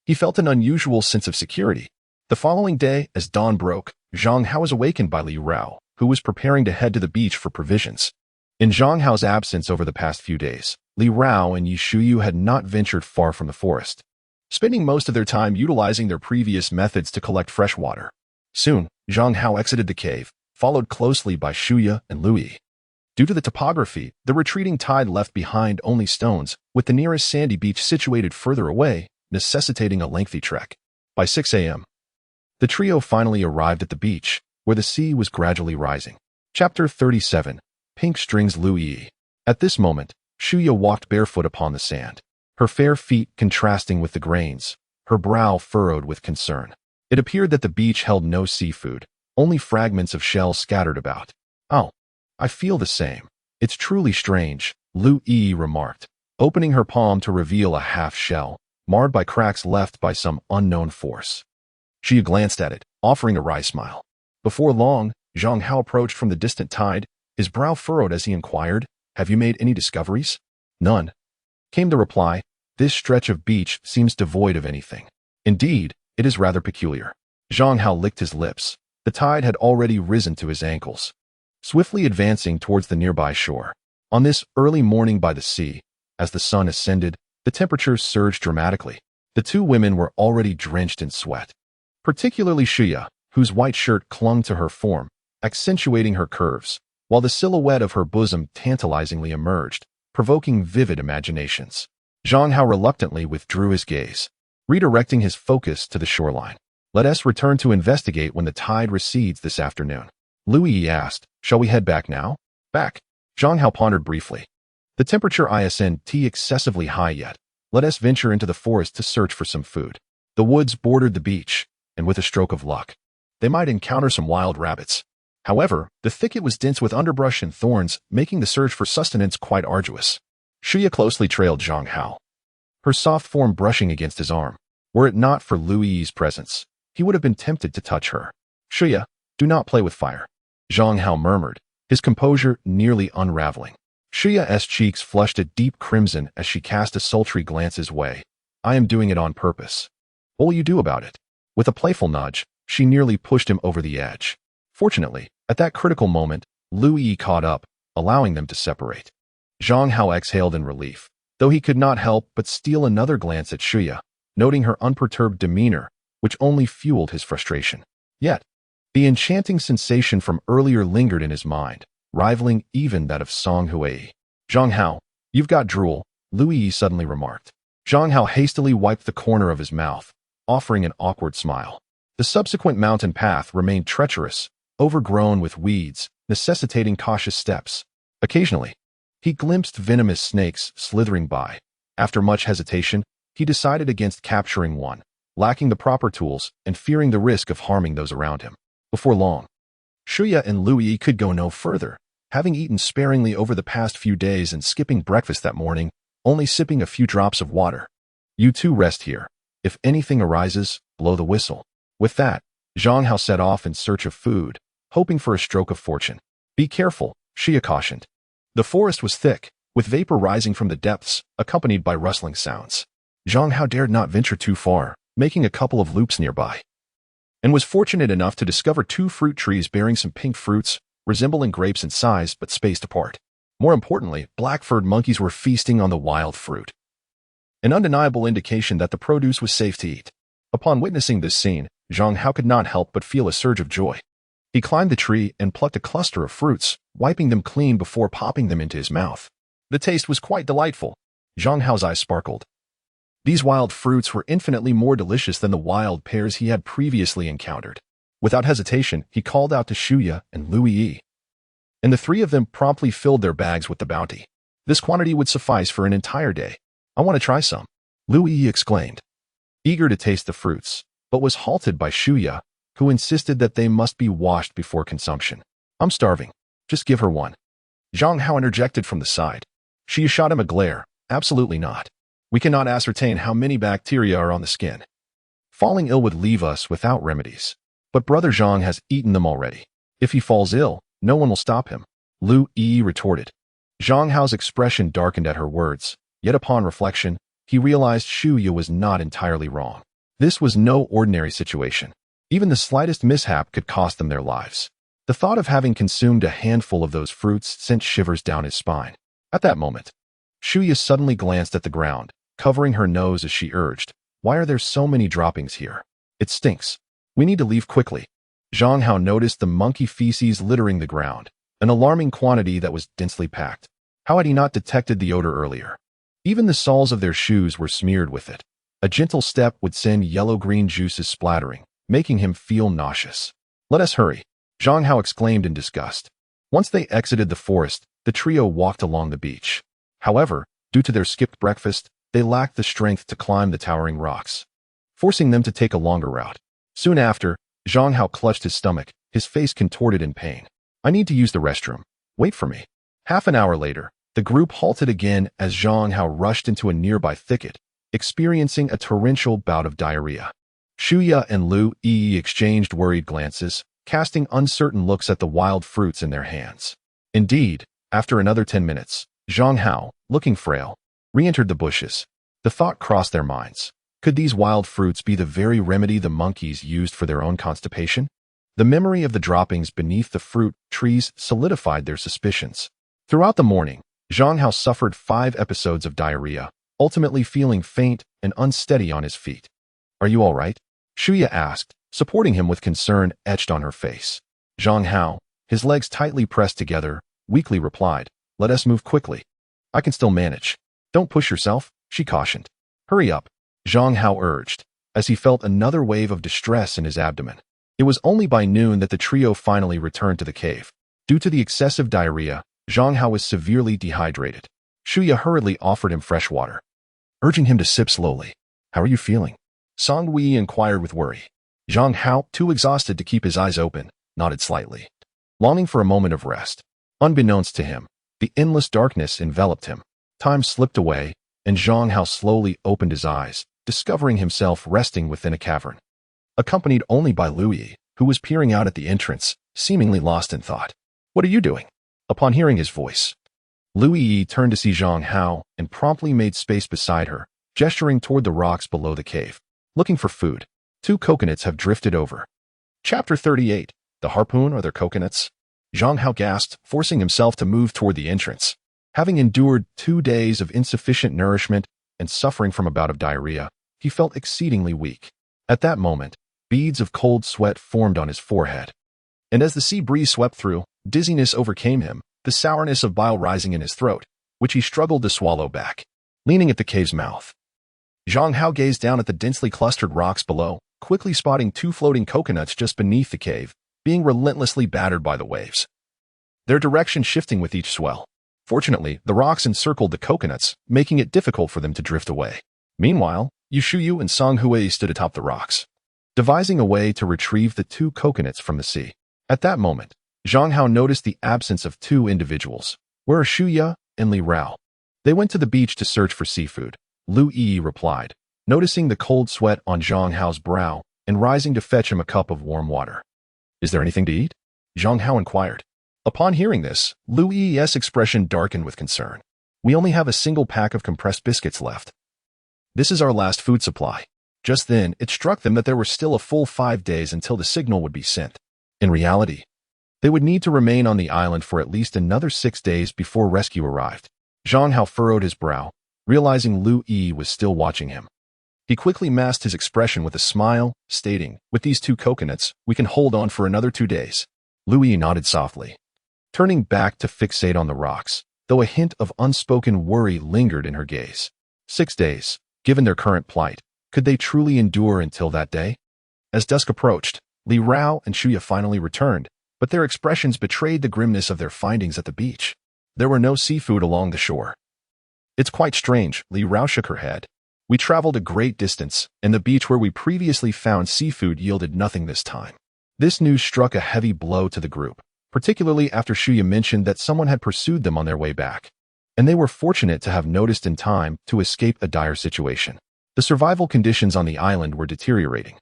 he felt an unusual sense of security. The following day, as dawn broke, Zhang Hao was awakened by Li Rao, who was preparing to head to the beach for provisions. In Zhang Hao's absence over the past few days, Li Rao and Yi Shuyu had not ventured far from the forest, spending most of their time utilizing their previous methods to collect fresh water. Soon, Zhang Hao exited the cave, followed closely by Shuya and Lu Yi. Due to the topography, the retreating tide left behind only stones, with the nearest sandy beach situated further away, necessitating a lengthy trek. By 6 a.m., the trio finally arrived at the beach, where the sea was gradually rising. Chapter 37. Pink Strings Lu Yi. At this moment, Shuya walked barefoot upon the sand, her fair feet contrasting with the grains, her brow furrowed with concern. It appeared that the beach held no seafood, only fragments of shell scattered about. Oh, I feel the same. It's truly strange, Lu Yi remarked, opening her palm to reveal a half shell, marred by cracks left by some unknown force. She glanced at it, offering a wry smile. Before long, Zhang Hao approached from the distant tide, his brow furrowed as he inquired, "Have you made any discoveries?" "None," came the reply. "This stretch of beach seems devoid of anything. Indeed, it is rather peculiar." Zhang Hao licked his lips. The tide had already risen to his ankles, swiftly advancing towards the nearby shore. On this early morning by the sea, as the sun ascended, the temperature surged dramatically. The two women were already drenched in sweat, particularly Shuya, whose white shirt clung to her form, accentuating her curves, while the silhouette of her bosom tantalizingly emerged, provoking vivid imaginations. Zhang Hao reluctantly withdrew his gaze, redirecting his focus to the shoreline. "Let us return to investigate when the tide recedes this afternoon," Lu Yi asked. "Shall we head back now?" "Back?" Zhang Hao pondered briefly. "The temperature isn't excessively high yet. Let us venture into the forest to search for some food." The woods bordered the beach, and with a stroke of luck, they might encounter some wild rabbits. However, the thicket was dense with underbrush and thorns, making the search for sustenance quite arduous. Shuya closely trailed Zhang Hao, her soft form brushing against his arm. Were it not for Lu Yi's presence, he would have been tempted to touch her. "Shuya, do not play with fire," Zhang Hao murmured, his composure nearly unraveling. Shuya's cheeks flushed a deep crimson as she cast a sultry glance his way. "I am doing it on purpose. What will you do about it?" With a playful nudge, she nearly pushed him over the edge. Fortunately, at that critical moment, Lu Yi caught up, allowing them to separate. Zhang Hao exhaled in relief, though he could not help but steal another glance at Shuya, noting her unperturbed demeanor, which only fueled his frustration. Yet, the enchanting sensation from earlier lingered in his mind, rivaling even that of Song Hui. "Zhang Hao, you've got drool," Lu Yi suddenly remarked. Zhang Hao hastily wiped the corner of his mouth, offering an awkward smile. The subsequent mountain path remained treacherous, overgrown with weeds, necessitating cautious steps. Occasionally, he glimpsed venomous snakes slithering by. After much hesitation, he decided against capturing one, lacking the proper tools and fearing the risk of harming those around him. Before long, Shuya and Lu Yi could go no further, having eaten sparingly over the past few days and skipping breakfast that morning, only sipping a few drops of water. "You two rest here. If anything arises, blow the whistle." With that, Zhang Hao set off in search of food, hoping for a stroke of fortune. "Be careful," Shuya cautioned. The forest was thick, with vapor rising from the depths, accompanied by rustling sounds. Zhang Hao dared not venture too far, making a couple of loops nearby, and was fortunate enough to discover two fruit trees bearing some pink fruits, resembling grapes in size but spaced apart. More importantly, black-furred monkeys were feasting on the wild fruit, an undeniable indication that the produce was safe to eat. Upon witnessing this scene, Zhang Hao could not help but feel a surge of joy. He climbed the tree and plucked a cluster of fruits, wiping them clean before popping them into his mouth. The taste was quite delightful. Zhang Hao's eyes sparkled. These wild fruits were infinitely more delicious than the wild pears he had previously encountered. Without hesitation, he called out to Shuya and Lu Yi, and the three of them promptly filled their bags with the bounty. This quantity would suffice for an entire day. "I want to try some," Lu Yi exclaimed, eager to taste the fruits, but was halted by Shuya, who insisted that they must be washed before consumption. "I'm starving. Just give her one," Zhang Hao interjected from the side. Shuya shot him a glare. "Absolutely not. We cannot ascertain how many bacteria are on the skin. Falling ill would leave us without remedies. But Brother Zhang has eaten them already. If he falls ill, no one will stop him," Lu Yi retorted. Zhang Hao's expression darkened at her words, yet upon reflection, he realized Shuya was not entirely wrong. This was no ordinary situation. Even the slightest mishap could cost them their lives. The thought of having consumed a handful of those fruits sent shivers down his spine. At that moment, Shuya suddenly glanced at the ground, covering her nose as she urged, "Why are there so many droppings here? It stinks. We need to leave quickly." Zhang Hao noticed the monkey feces littering the ground, an alarming quantity that was densely packed. How had he not detected the odor earlier? Even the soles of their shoes were smeared with it. A gentle step would send yellow-green juices splattering, making him feel nauseous. "Let us hurry," Zhang Hao exclaimed in disgust. Once they exited the forest, the trio walked along the beach. However, due to their skipped breakfast, they lacked the strength to climb the towering rocks, forcing them to take a longer route. Soon after, Zhang Hao clutched his stomach, his face contorted in pain. "I need to use the restroom. Wait for me." Half an hour later, the group halted again as Zhang Hao rushed into a nearby thicket, experiencing a torrential bout of diarrhea. Shuya and Lu Yi exchanged worried glances, casting uncertain looks at the wild fruits in their hands. Indeed, after another 10 minutes, Zhang Hao, looking frail, re-entered the bushes. The thought crossed their minds. Could these wild fruits be the very remedy the monkeys used for their own constipation? The memory of the droppings beneath the fruit trees solidified their suspicions. Throughout the morning, Zhang Hao suffered 5 episodes of diarrhea, ultimately feeling faint and unsteady on his feet. "Are you all right?" Shuya asked, supporting him with concern etched on her face. Zhang Hao, his legs tightly pressed together, weakly replied, "Let us move quickly. I can still manage." "Don't push yourself," she cautioned. "Hurry up," Zhang Hao urged, as he felt another wave of distress in his abdomen. It was only by noon that the trio finally returned to the cave. Due to the excessive diarrhea, Zhang Hao was severely dehydrated. Shuya hurriedly offered him fresh water, urging him to sip slowly. "How are you feeling?" Song Wei inquired with worry. Zhang Hao, too exhausted to keep his eyes open, nodded slightly, longing for a moment of rest. Unbeknownst to him, the endless darkness enveloped him. Time slipped away, and Zhang Hao slowly opened his eyes, discovering himself resting within a cavern, accompanied only by Louis, who was peering out at the entrance, seemingly lost in thought. "What are you doing?" Upon hearing his voice, Louis turned to see Zhang Hao and promptly made space beside her, gesturing toward the rocks below the cave. "Looking for food. 2 coconuts have drifted over." Chapter 38. The harpoon or their coconuts? Zhang Hao gasped, forcing himself to move toward the entrance. Having endured 2 days of insufficient nourishment and suffering from a bout of diarrhea, he felt exceedingly weak. At that moment, beads of cold sweat formed on his forehead. And as the sea breeze swept through, dizziness overcame him, the sourness of bile rising in his throat, which he struggled to swallow back. Leaning at the cave's mouth, Zhang Hao gazed down at the densely clustered rocks below, quickly spotting 2 floating coconuts just beneath the cave, being relentlessly battered by the waves, their direction shifting with each swell. Fortunately, the rocks encircled the coconuts, making it difficult for them to drift away. Meanwhile, Yushuyu and Song Hui stood atop the rocks, devising a way to retrieve the 2 coconuts from the sea. At that moment, Zhang Hao noticed the absence of 2 individuals. "Where are Shuya and Li Rao?" "They went to the beach to search for seafood," Lu Yi replied, noticing the cold sweat on Zhang Hao's brow and rising to fetch him a cup of warm water. "Is there anything to eat?" Zhang Hao inquired. Upon hearing this, Lu Yi's expression darkened with concern. "We only have a single pack of compressed biscuits left. This is our last food supply." Just then, it struck them that there were still a full 5 days until the signal would be sent. In reality, they would need to remain on the island for at least another 6 days before rescue arrived. Zhang Hao furrowed his brow, realizing Lu Yi was still watching him. He quickly masked his expression with a smile, stating, "With these 2 coconuts, we can hold on for another 2 days." Lu Yi nodded softly, turning back to fixate on the rocks, though a hint of unspoken worry lingered in her gaze. 6 days, given their current plight, could they truly endure until that day? As dusk approached, Li Rao and Shuya finally returned, but their expressions betrayed the grimness of their findings at the beach. There were no seafood along the shore. "It's quite strange," Li Rao shook her head. "We traveled a great distance, and the beach where we previously found seafood yielded nothing this time." This news struck a heavy blow to the group, particularly after Shuya mentioned that someone had pursued them on their way back, and they were fortunate to have noticed in time to escape a dire situation. The survival conditions on the island were deteriorating.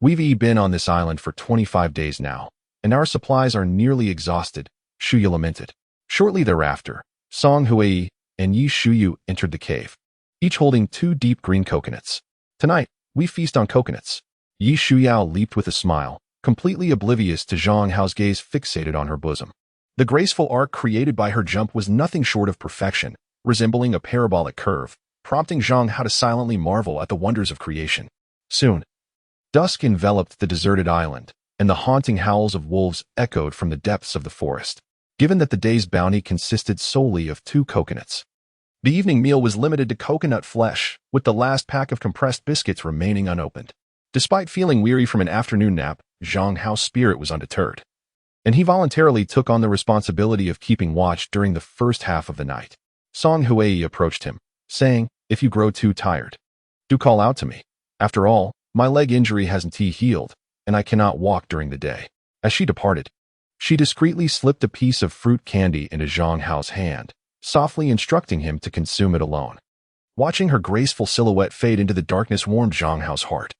"We've been on this island for 25 days now, and our supplies are nearly exhausted," Shuya lamented. Shortly thereafter, Song Hui and Yi Shuyu entered the cave, each holding 2 deep green coconuts. "Tonight, we feast on coconuts." Yi Shuyao leaped with a smile, completely oblivious to Zhang Hao's gaze fixated on her bosom. The graceful arc created by her jump was nothing short of perfection, resembling a parabolic curve, prompting Zhang Hao to silently marvel at the wonders of creation. Soon, dusk enveloped the deserted island, and the haunting howls of wolves echoed from the depths of the forest. Given that the day's bounty consisted solely of 2 coconuts, the evening meal was limited to coconut flesh, with the last pack of compressed biscuits remaining unopened. Despite feeling weary from an afternoon nap, Zhang Hao's spirit was undeterred, and he voluntarily took on the responsibility of keeping watch during the first half of the night. Song Hui approached him, saying, "If you grow too tired, do call out to me. After all, my leg injury hasn't healed, and I cannot walk during the day." As she departed, she discreetly slipped a piece of fruit candy into Zhang Hao's hand, softly instructing him to consume it alone. Watching her graceful silhouette fade into the darkness warmed Zhang Hao's heart.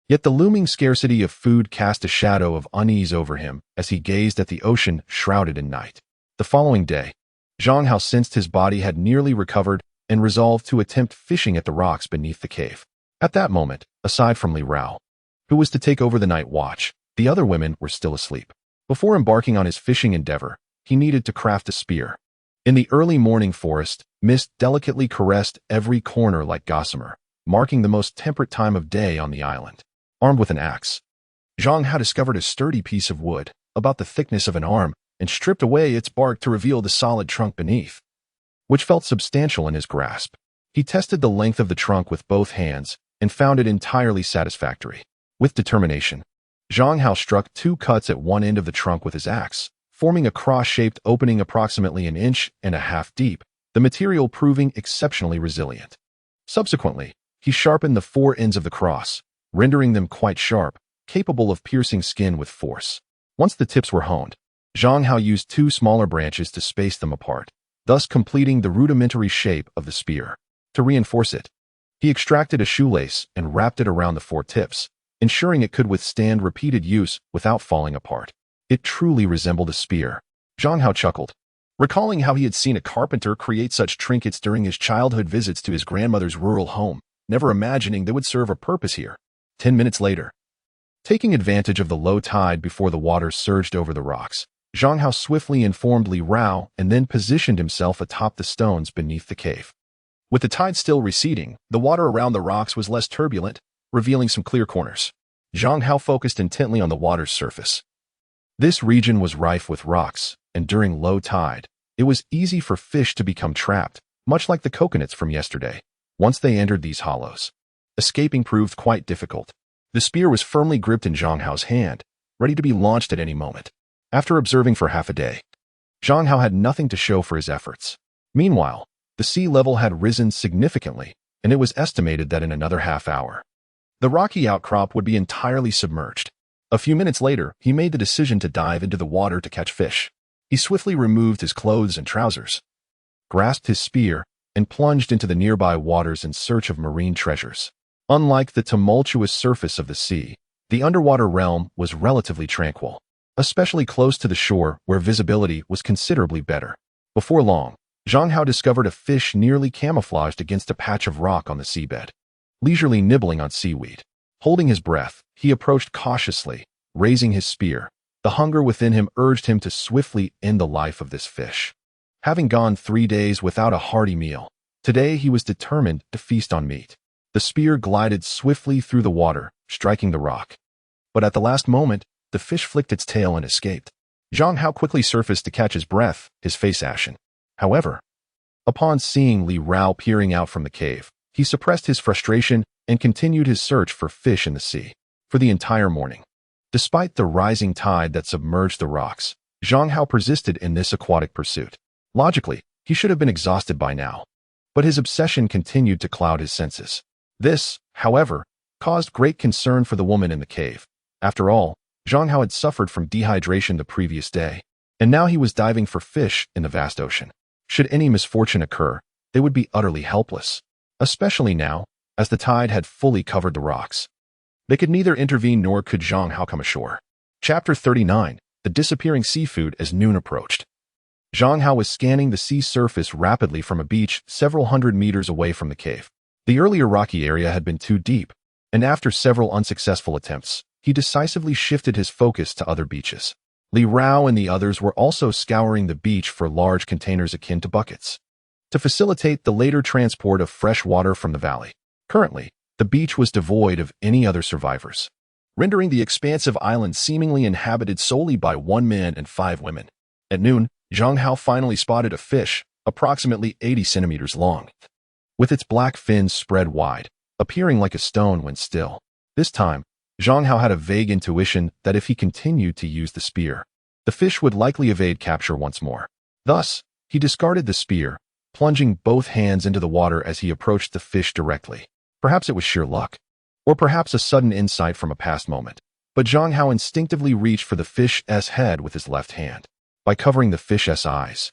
Yet the looming scarcity of food cast a shadow of unease over him as he gazed at the ocean shrouded in night. The following day, Zhang Hao sensed his body had nearly recovered and resolved to attempt fishing at the rocks beneath the cave. At that moment, aside from Li Rao, who was to take over the night watch, the other women were still asleep. Before embarking on his fishing endeavor, he needed to craft a spear. In the early morning forest, mist delicately caressed every corner like gossamer, marking the most temperate time of day on the island. Armed with an axe, Zhang Hao discovered a sturdy piece of wood, about the thickness of an arm, and stripped away its bark to reveal the solid trunk beneath, which felt substantial in his grasp. He tested the length of the trunk with both hands and found it entirely satisfactory. With determination, Zhang Hao struck 2 cuts at one end of the trunk with his axe, forming a cross-shaped opening approximately 1.5 inches deep, the material proving exceptionally resilient. Subsequently, he sharpened the 4 ends of the cross, rendering them quite sharp, capable of piercing skin with force. Once the tips were honed, Zhang Hao used 2 smaller branches to space them apart, thus completing the rudimentary shape of the spear. To reinforce it, he extracted a shoelace and wrapped it around the 4 tips, ensuring it could withstand repeated use without falling apart. It truly resembled a spear. Zhang Hao chuckled, recalling how he had seen a carpenter create such trinkets during his childhood visits to his grandmother's rural home, never imagining they would serve a purpose here. 10 minutes later, taking advantage of the low tide before the water surged over the rocks, Zhang Hao swiftly informed Li Rao and then positioned himself atop the stones beneath the cave. With the tide still receding, the water around the rocks was less turbulent, revealing some clear corners. Zhang Hao focused intently on the water's surface. This region was rife with rocks, and during low tide, it was easy for fish to become trapped, much like the coconuts from yesterday. Once they entered these hollows, escaping proved quite difficult. The spear was firmly gripped in Zhang Hao's hand, ready to be launched at any moment. After observing for half a day, Zhang Hao had nothing to show for his efforts. Meanwhile, the sea level had risen significantly, and it was estimated that in another half hour, the rocky outcrop would be entirely submerged. A few minutes later, he made the decision to dive into the water to catch fish. He swiftly removed his clothes and trousers, grasped his spear, and plunged into the nearby waters in search of marine treasures. Unlike the tumultuous surface of the sea, the underwater realm was relatively tranquil, especially close to the shore where visibility was considerably better. Before long, Zhang Hao discovered a fish nearly camouflaged against a patch of rock on the seabed, leisurely nibbling on seaweed. Holding his breath, he approached cautiously, raising his spear. The hunger within him urged him to swiftly end the life of this fish. Having gone 3 days without a hearty meal, today he was determined to feast on meat. The spear glided swiftly through the water, striking the rock. But at the last moment, the fish flicked its tail and escaped. Zhang Hao quickly surfaced to catch his breath, his face ashen. However, upon seeing Li Rao peering out from the cave, he suppressed his frustration and continued his search for fish in the sea. For the entire morning, despite the rising tide that submerged the rocks, Zhang Hao persisted in this aquatic pursuit. Logically, he should have been exhausted by now, but his obsession continued to cloud his senses. This, however, caused great concern for the woman in the cave. After all, Zhang Hao had suffered from dehydration the previous day, and now he was diving for fish in the vast ocean. Should any misfortune occur, they would be utterly helpless, especially now, as the tide had fully covered the rocks. They could neither intervene nor could Zhang Hao come ashore. Chapter 39. The disappearing seafood as noon approached. Zhang Hao was scanning the sea surface rapidly from a beach several hundred meters away from the cave. The earlier rocky area had been too deep, and after several unsuccessful attempts, he decisively shifted his focus to other beaches. Li Rao and the others were also scouring the beach for large containers akin to buckets, to facilitate the later transport of fresh water from the valley. Currently, the beach was devoid of any other survivors, rendering the expansive island seemingly inhabited solely by 1 man and 5 women. At noon, Zhang Hao finally spotted a fish, approximately 80 centimeters long, with its black fins spread wide, appearing like a stone when still. This time, Zhang Hao had a vague intuition that if he continued to use the spear, the fish would likely evade capture once more. Thus, he discarded the spear, plunging both hands into the water as he approached the fish directly. Perhaps it was sheer luck, or perhaps a sudden insight from a past moment, but Zhang Hao instinctively reached for the fish's head with his left hand. By covering the fish's eyes,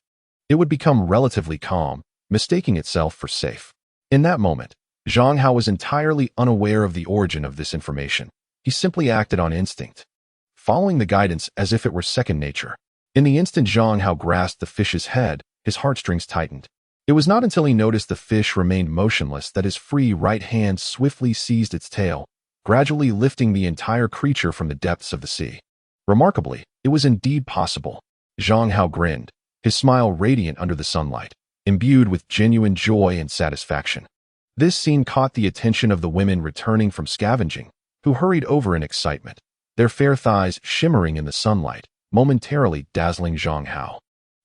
it would become relatively calm, mistaking itself for safe. In that moment, Zhang Hao was entirely unaware of the origin of this information. He simply acted on instinct, following the guidance as if it were second nature. In the instant Zhang Hao grasped the fish's head, his heartstrings tightened. It was not until he noticed the fish remained motionless that his free right hand swiftly seized its tail, gradually lifting the entire creature from the depths of the sea. Remarkably, it was indeed possible. Zhang Hao grinned, his smile radiant under the sunlight, imbued with genuine joy and satisfaction. This scene caught the attention of the women returning from scavenging, who hurried over in excitement, their fair thighs shimmering in the sunlight, momentarily dazzling Zhang Hao.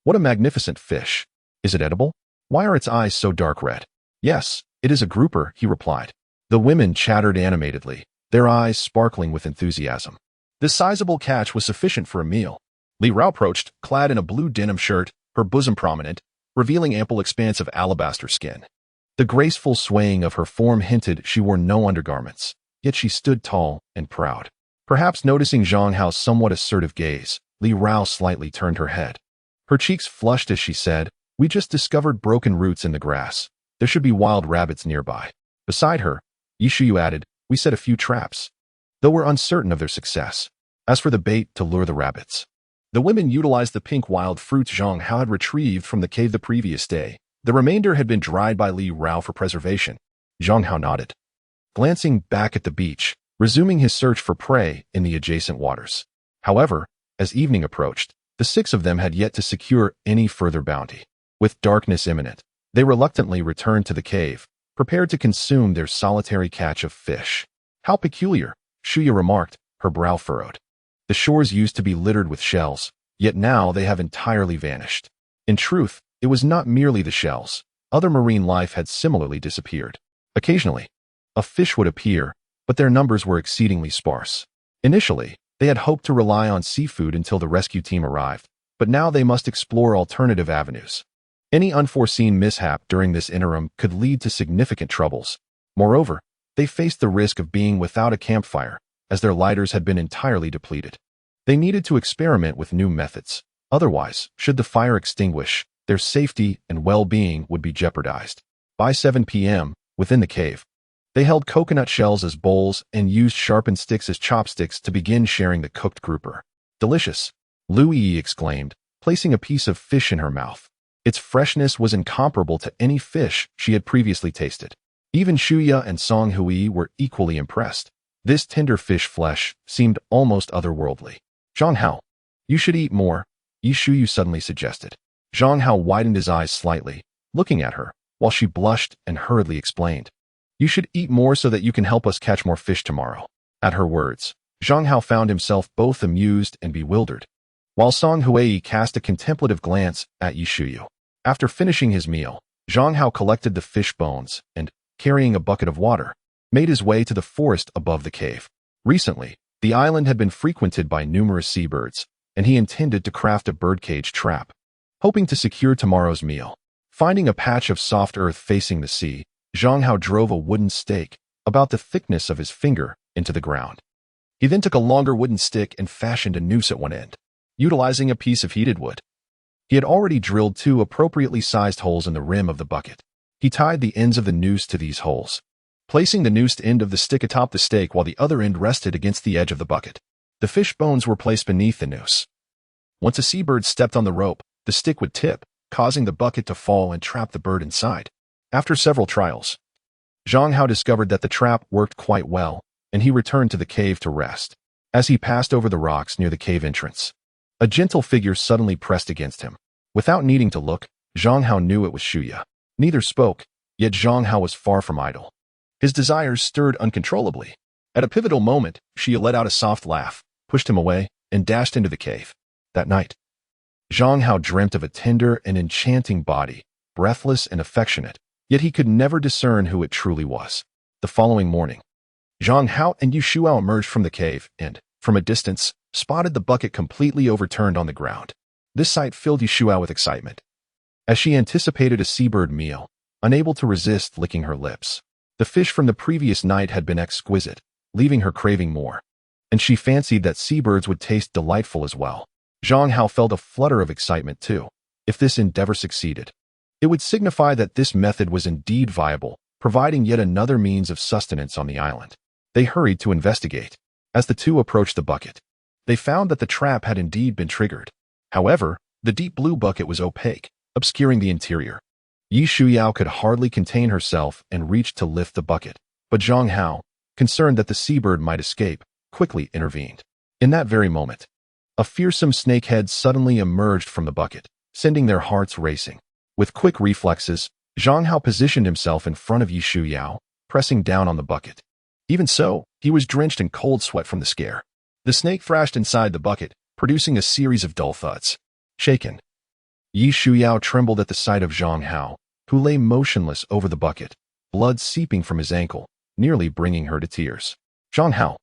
What a magnificent fish! Is it edible? Why are its eyes so dark red? Yes, it is a grouper, he replied. The women chattered animatedly, their eyes sparkling with enthusiasm. This sizable catch was sufficient for a meal. Li Rao approached, clad in a blue denim shirt, her bosom prominent, revealing ample expanse of alabaster skin. The graceful swaying of her form hinted she wore no undergarments, yet she stood tall and proud. Perhaps noticing Zhang Hao's somewhat assertive gaze, Li Rao slightly turned her head. Her cheeks flushed as she said, "We just discovered broken roots in the grass. There should be wild rabbits nearby." Beside her, Yishuyu added, "We set a few traps, though we're uncertain of their success. As for the bait to lure the rabbits." The women utilized the pink wild fruits Zhang Hao had retrieved from the cave the previous day. The remainder had been dried by Li Rao for preservation. Zhang Hao nodded, glancing back at the beach, resuming his search for prey in the adjacent waters. However, as evening approached, the six of them had yet to secure any further bounty. With darkness imminent, they reluctantly returned to the cave, prepared to consume their solitary catch of fish. "How peculiar," Shuya remarked, her brow furrowed. "The shores used to be littered with shells, yet now they have entirely vanished." In truth, it was not merely the shells. Other marine life had similarly disappeared. Occasionally, a fish would appear, but their numbers were exceedingly sparse. Initially, they had hoped to rely on seafood until the rescue team arrived, but now they must explore alternative avenues. Any unforeseen mishap during this interim could lead to significant troubles. Moreover, they faced the risk of being without a campfire, as their lighters had been entirely depleted. They needed to experiment with new methods. Otherwise, should the fire extinguish, their safety and well-being would be jeopardized. By 7 p.m., within the cave, they held coconut shells as bowls and used sharpened sticks as chopsticks to begin sharing the cooked grouper. "Delicious," Lu Yi exclaimed, placing a piece of fish in her mouth. Its freshness was incomparable to any fish she had previously tasted. Even Shuya and Song Hui were equally impressed. This tender fish flesh seemed almost otherworldly. "Zhang Hao, you should eat more," Yishuyu suddenly suggested. Zhang Hao widened his eyes slightly, looking at her, while she blushed and hurriedly explained, "You should eat more so that you can help us catch more fish tomorrow." At her words, Zhang Hao found himself both amused and bewildered, while Song Hui cast a contemplative glance at Yishuyu. After finishing his meal, Zhang Hao collected the fish bones and, carrying a bucket of water, made his way to the forest above the cave. Recently, the island had been frequented by numerous seabirds, and he intended to craft a birdcage trap, hoping to secure tomorrow's meal. Finding a patch of soft earth facing the sea, Zhang Hao drove a wooden stake, about the thickness of his finger, into the ground. He then took a longer wooden stick and fashioned a noose at one end, utilizing a piece of heated wood. He had already drilled 2 appropriately sized holes in the rim of the bucket. He tied the ends of the noose to these holes, placing the noosed end of the stick atop the stake while the other end rested against the edge of the bucket. The fish bones were placed beneath the noose. Once a seabird stepped on the rope, the stick would tip, causing the bucket to fall and trap the bird inside. After several trials, Zhang Hao discovered that the trap worked quite well, and he returned to the cave to rest. As he passed over the rocks near the cave entrance, a gentle figure suddenly pressed against him. Without needing to look, Zhang Hao knew it was Shuya. Neither spoke, yet Zhang Hao was far from idle. His desires stirred uncontrollably. At a pivotal moment, Shuya let out a soft laugh, pushed him away, and dashed into the cave. That night, Zhang Hao dreamt of a tender and enchanting body, breathless and affectionate, yet he could never discern who it truly was. The following morning, Zhang Hao and Yu Shuao emerged from the cave and, from a distance, spotted the bucket completely overturned on the ground. This sight filled Yu Shuao with excitement, as she anticipated a seabird meal, unable to resist licking her lips. The fish from the previous night had been exquisite, leaving her craving more, and she fancied that seabirds would taste delightful as well. Zhang Hao felt a flutter of excitement too. If this endeavor succeeded, it would signify that this method was indeed viable, providing yet another means of sustenance on the island. They hurried to investigate. As the two approached the bucket, they found that the trap had indeed been triggered. However, the deep blue bucket was opaque, obscuring the interior. Yi Shuyao could hardly contain herself and reached to lift the bucket, but Zhang Hao, concerned that the seabird might escape, quickly intervened. In that very moment, a fearsome snakehead suddenly emerged from the bucket, sending their hearts racing. With quick reflexes, Zhang Hao positioned himself in front of Yi Shuyao, pressing down on the bucket. Even so, he was drenched in cold sweat from the scare. The snake thrashed inside the bucket, producing a series of dull thuds. Shaken, Yi Shuyao trembled at the sight of Zhang Hao, who lay motionless over the bucket, blood seeping from his ankle, nearly bringing her to tears. Zhang Hao,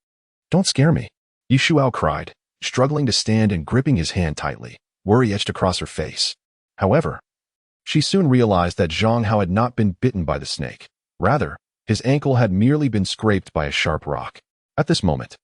don't scare me, Yi Shuyao cried, struggling to stand and gripping his hand tightly, worry etched across her face. However, she soon realized that Zhang Hao had not been bitten by the snake. Rather, his ankle had merely been scraped by a sharp rock. At this moment,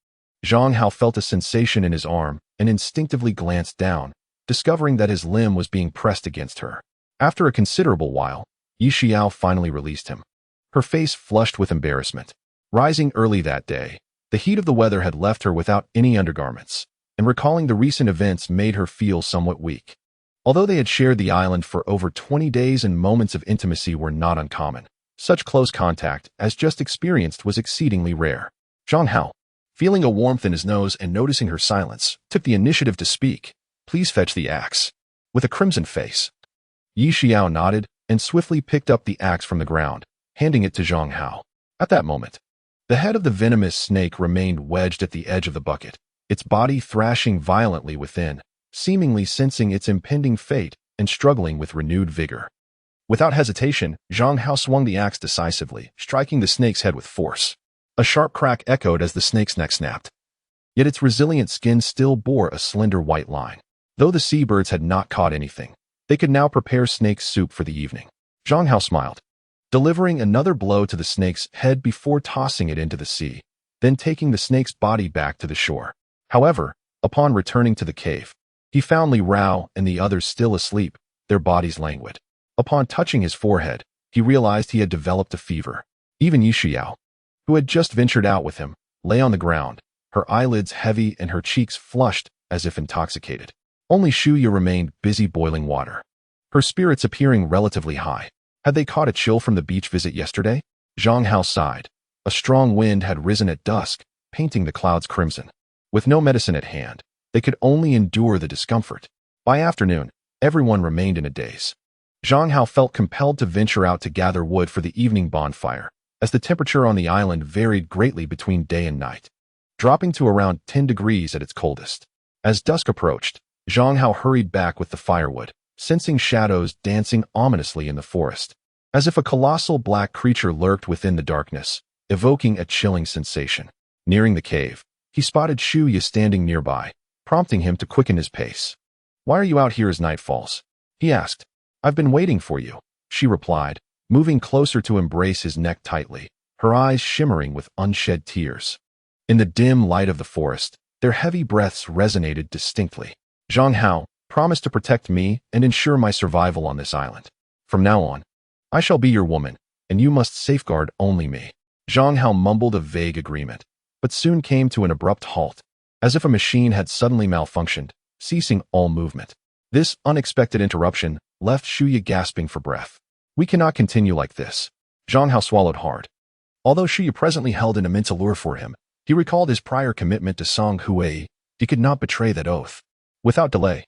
Zhang Hao felt a sensation in his arm and instinctively glanced down, discovering that his limb was being pressed against her. After a considerable while, Yi Shuyao finally released him, her face flushed with embarrassment. Rising early that day, the heat of the weather had left her without any undergarments, and recalling the recent events made her feel somewhat weak. Although they had shared the island for over 20 days and moments of intimacy were not uncommon, such close contact as just experienced was exceedingly rare. Zhang Hao, feeling a warmth in his nose and noticing her silence, took the initiative to speak. Please fetch the axe. With a crimson face, Yi Shuyao nodded and swiftly picked up the axe from the ground, handing it to Zhang Hao. At that moment, the head of the venomous snake remained wedged at the edge of the bucket, its body thrashing violently within, seemingly sensing its impending fate and struggling with renewed vigor. Without hesitation, Zhang Hao swung the axe decisively, striking the snake's head with force. A sharp crack echoed as the snake's neck snapped. Yet its resilient skin still bore a slender white line. Though the seabirds had not caught anything, they could now prepare snake soup for the evening. Zhang Hao smiled, delivering another blow to the snake's head before tossing it into the sea, then taking the snake's body back to the shore. However, upon returning to the cave, he found Li Rao and the others still asleep, their bodies languid. Upon touching his forehead, he realized he had developed a fever. Even Yi Shuyao, who had just ventured out with him, lay on the ground, her eyelids heavy and her cheeks flushed as if intoxicated. Only Shuya remained busy boiling water, her spirits appearing relatively high. Had they caught a chill from the beach visit yesterday? Zhang Hao sighed. A strong wind had risen at dusk, painting the clouds crimson. With no medicine at hand, they could only endure the discomfort. By afternoon, everyone remained in a daze. Zhang Hao felt compelled to venture out to gather wood for the evening bonfire, as the temperature on the island varied greatly between day and night, dropping to around 10 degrees at its coldest. As dusk approached, Zhang Hao hurried back with the firewood, sensing shadows dancing ominously in the forest, as if a colossal black creature lurked within the darkness, evoking a chilling sensation. Nearing the cave, he spotted Shuya standing nearby, prompting him to quicken his pace. "Why are you out here as night falls?" he asked. "I've been waiting for you," she replied, moving closer to embrace his neck tightly, her eyes shimmering with unshed tears. In the dim light of the forest, their heavy breaths resonated distinctly. "Zhang Hao, promise to protect me and ensure my survival on this island. From now on, I shall be your woman, and you must safeguard only me." Zhang Hao mumbled a vague agreement, but soon came to an abrupt halt, as if a machine had suddenly malfunctioned, ceasing all movement. This unexpected interruption left Shuya gasping for breath. "We cannot continue like this." Zhang Hao swallowed hard. Although Shuya presently held an immense allure for him, he recalled his prior commitment to Song Hui. He could not betray that oath. Without delay,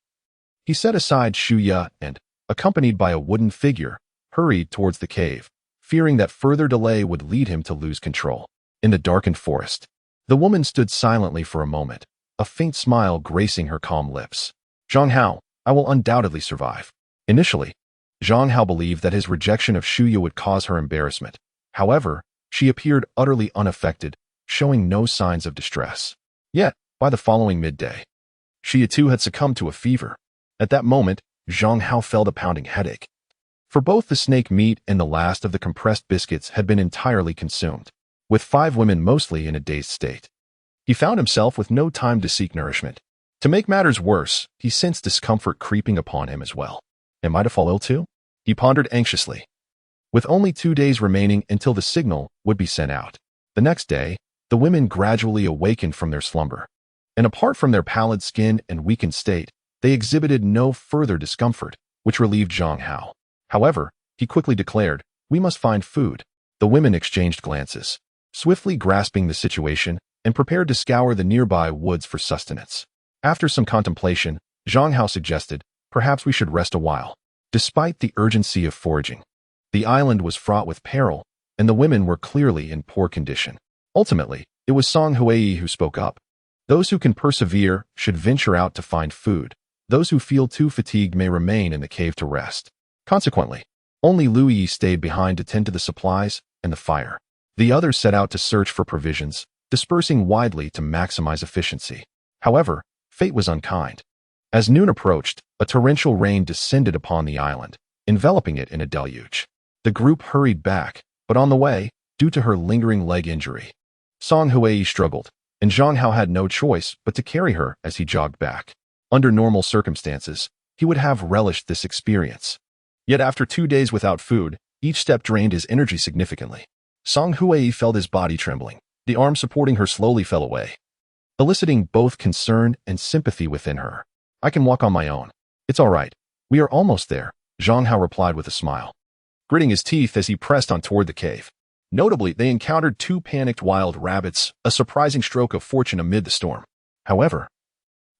he set aside Shuya and, accompanied by a wooden figure, hurried towards the cave, fearing that further delay would lead him to lose control. In the darkened forest, the woman stood silently for a moment, a faint smile gracing her calm lips. "Zhang Hao, I will undoubtedly survive." Initially, Zhang Hao believed that his rejection of Shuya would cause her embarrassment. However, she appeared utterly unaffected, showing no signs of distress. Yet, by the following midday, she too had succumbed to a fever. At that moment, Zhang Hao felt a pounding headache. For both the snake meat and the last of the compressed biscuits had been entirely consumed, with 5 women mostly in a dazed state. He found himself with no time to seek nourishment. To make matters worse, he sensed discomfort creeping upon him as well. Am I to fall ill too? He pondered anxiously. With only 2 days remaining until the signal would be sent out, the next day, the women gradually awakened from their slumber. And apart from their pallid skin and weakened state, they exhibited no further discomfort, which relieved Zhang Hao. However, he quickly declared, "We must find food." The women exchanged glances, swiftly grasping the situation, and prepared to scour the nearby woods for sustenance. After some contemplation, Zhang Hao suggested, "Perhaps we should rest a while." Despite the urgency of foraging, the island was fraught with peril, and the women were clearly in poor condition. Ultimately, it was Song Hui who spoke up. "Those who can persevere should venture out to find food. Those who feel too fatigued may remain in the cave to rest." Consequently, only Lu Yi stayed behind to tend to the supplies and the fire. The others set out to search for provisions, dispersing widely to maximize efficiency. However, fate was unkind. As noon approached, a torrential rain descended upon the island, enveloping it in a deluge. The group hurried back, but on the way, due to her lingering leg injury, Song Hui struggled, and Zhang Hao had no choice but to carry her as he jogged back. Under normal circumstances, he would have relished this experience. Yet after 2 days without food, each step drained his energy significantly. Song Hui felt his body trembling. The arm supporting her slowly fell away, eliciting both concern and sympathy within her. "I can walk on my own. It's all right. We are almost there," Zhang Hao replied with a smile, gritting his teeth as he pressed on toward the cave. Notably, they encountered 2 panicked wild rabbits, a surprising stroke of fortune amid the storm. However,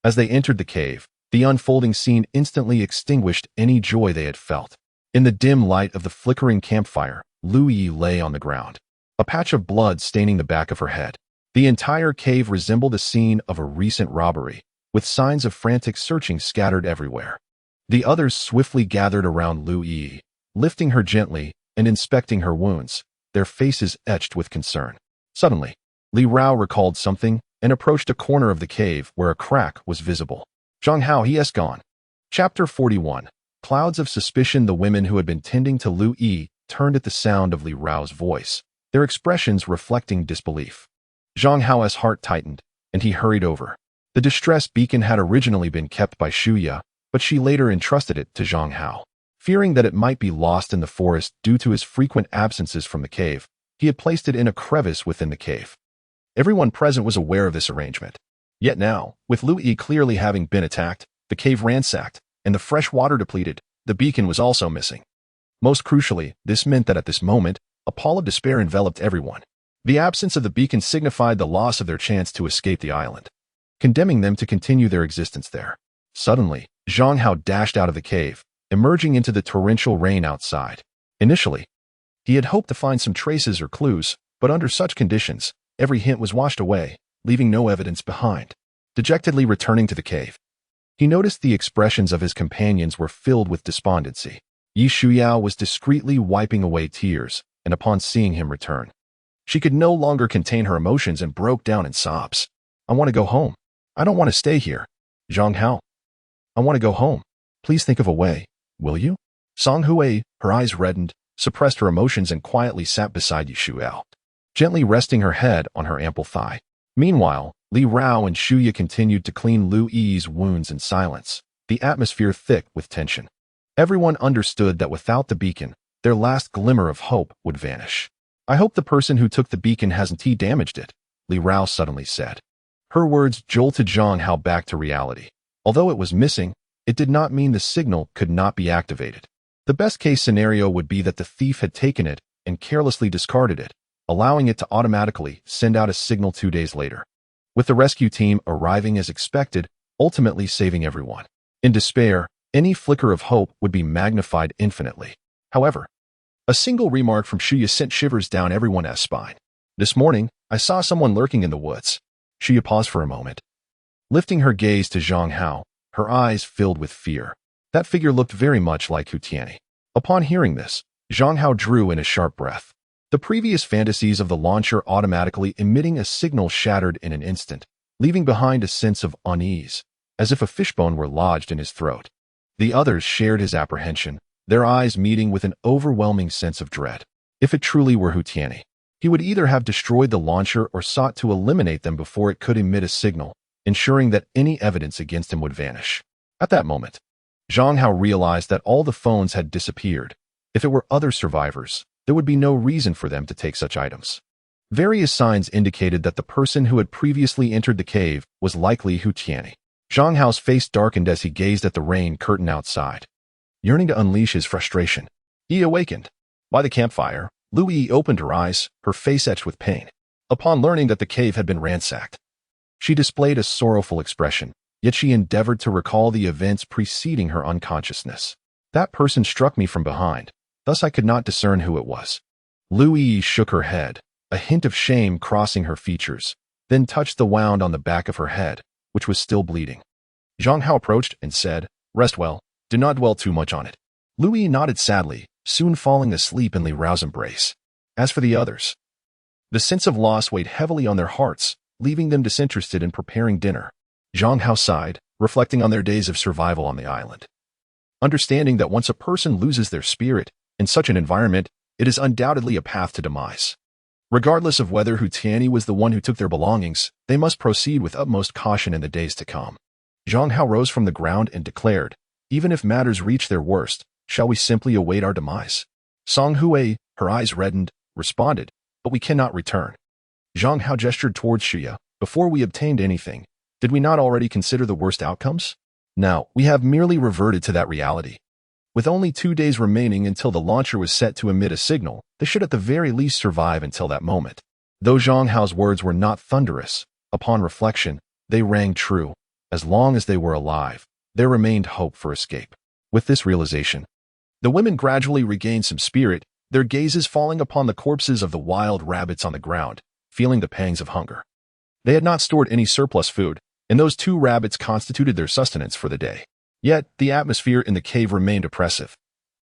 as they entered the cave, the unfolding scene instantly extinguished any joy they had felt. In the dim light of the flickering campfire, Lu Yi lay on the ground, a patch of blood staining the back of her head. The entire cave resembled a scene of a recent robbery, with signs of frantic searching scattered everywhere. The others swiftly gathered around Lu Yi, lifting her gently and inspecting her wounds, their faces etched with concern. Suddenly, Li Rao recalled something and approached a corner of the cave where a crack was visible. "Zhang Hao, he has gone." Chapter 41. Clouds of suspicion. The women who had been tending to Lu Yi turned at the sound of Li Rao's voice, their expressions reflecting disbelief. Zhang Hao's heart tightened, and he hurried over. The distress beacon had originally been kept by Shuya, but she later entrusted it to Zhang Hao. Fearing that it might be lost in the forest due to his frequent absences from the cave, he had placed it in a crevice within the cave. Everyone present was aware of this arrangement. Yet now, with Lu Yi clearly having been attacked, the cave ransacked, and the fresh water depleted, the beacon was also missing. Most crucially, this meant that at this moment, a pall of despair enveloped everyone. The absence of the beacon signified the loss of their chance to escape the island, condemning them to continue their existence there. Suddenly, Zhang Hao dashed out of the cave, emerging into the torrential rain outside. Initially, he had hoped to find some traces or clues, but under such conditions, every hint was washed away, leaving no evidence behind. Dejectedly returning to the cave, he noticed the expressions of his companions were filled with despondency. Yi Shuyao was discreetly wiping away tears, and upon seeing him return, she could no longer contain her emotions and broke down in sobs. "I want to go home. I don't want to stay here. Zhang Hao, I want to go home. Please think of a way, will you?" Song Hui, her eyes reddened, suppressed her emotions and quietly sat beside Yi Shuyao, gently resting her head on her ample thigh. Meanwhile, Li Rao and Shuya continued to clean Lu Yi's wounds in silence, the atmosphere thick with tension. Everyone understood that without the beacon, their last glimmer of hope would vanish. "I hope the person who took the beacon hasn't damaged it," Li Rao suddenly said. Her words jolted Zhang Hao back to reality. Although it was missing, it did not mean the signal could not be activated. The best-case scenario would be that the thief had taken it and carelessly discarded it, allowing it to automatically send out a signal 2 days later, with the rescue team arriving as expected, ultimately saving everyone. In despair, any flicker of hope would be magnified infinitely. However, a single remark from Shuya sent shivers down everyone's spine. "This morning, I saw someone lurking in the woods." Shuya paused for a moment, lifting her gaze to Zhang Hao, her eyes filled with fear. That figure looked very much like Hu Tianyi. Upon hearing this, Zhang Hao drew in a sharp breath. The previous fantasies of the launcher automatically emitting a signal shattered in an instant, leaving behind a sense of unease, as if a fishbone were lodged in his throat. The others shared his apprehension, their eyes meeting with an overwhelming sense of dread. If it truly were Hu Tianyi, he would either have destroyed the launcher or sought to eliminate them before it could emit a signal, ensuring that any evidence against him would vanish. At that moment, Zhang Hao realized that all the phones had disappeared. If it were other survivors, there would be no reason for them to take such items. Various signs indicated that the person who had previously entered the cave was likely Hu Tianyi. Zhang Hao's face darkened as he gazed at the rain curtain outside. Yearning to unleash his frustration, he awakened. By the campfire, Lu Yi opened her eyes, her face etched with pain. Upon learning that the cave had been ransacked, she displayed a sorrowful expression, yet she endeavored to recall the events preceding her unconsciousness. That person struck me from behind, thus I could not discern who it was. Lu Yi shook her head, a hint of shame crossing her features, then touched the wound on the back of her head, which was still bleeding. Zhang Hao approached and said, "Rest well, do not dwell too much on it." Lu Yi nodded sadly, soon falling asleep in Li Rao's embrace. As for the others, the sense of loss weighed heavily on their hearts, leaving them disinterested in preparing dinner. Zhang Hao sighed, reflecting on their days of survival on the island. Understanding that once a person loses their spirit in such an environment, it is undoubtedly a path to demise. Regardless of whether Hu Tianyi was the one who took their belongings, they must proceed with utmost caution in the days to come. Zhang Hao rose from the ground and declared, "Even if matters reach their worst, shall we simply await our demise?" Song Hui, her eyes reddened, responded, "But we cannot return." Zhang Hao gestured towards Shuya. "Before we obtained anything, did we not already consider the worst outcomes? Now, we have merely reverted to that reality. With only 2 days remaining until the launcher was set to emit a signal, they should at the very least survive until that moment." Though Zhang Hao's words were not thunderous, upon reflection, they rang true. As long as they were alive, there remained hope for escape. With this realization, the women gradually regained some spirit, their gazes falling upon the corpses of the wild rabbits on the ground, feeling the pangs of hunger. They had not stored any surplus food, and those 2 rabbits constituted their sustenance for the day. Yet, the atmosphere in the cave remained oppressive,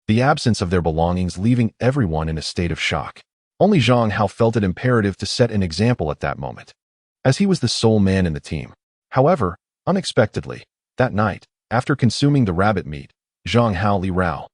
the absence of their belongings leaving everyone in a state of shock. Only Zhang Hao felt it imperative to set an example at that moment, as he was the sole man in the team. However, unexpectedly, that night, after consuming the rabbit meat, Zhang Hao, Li Rao,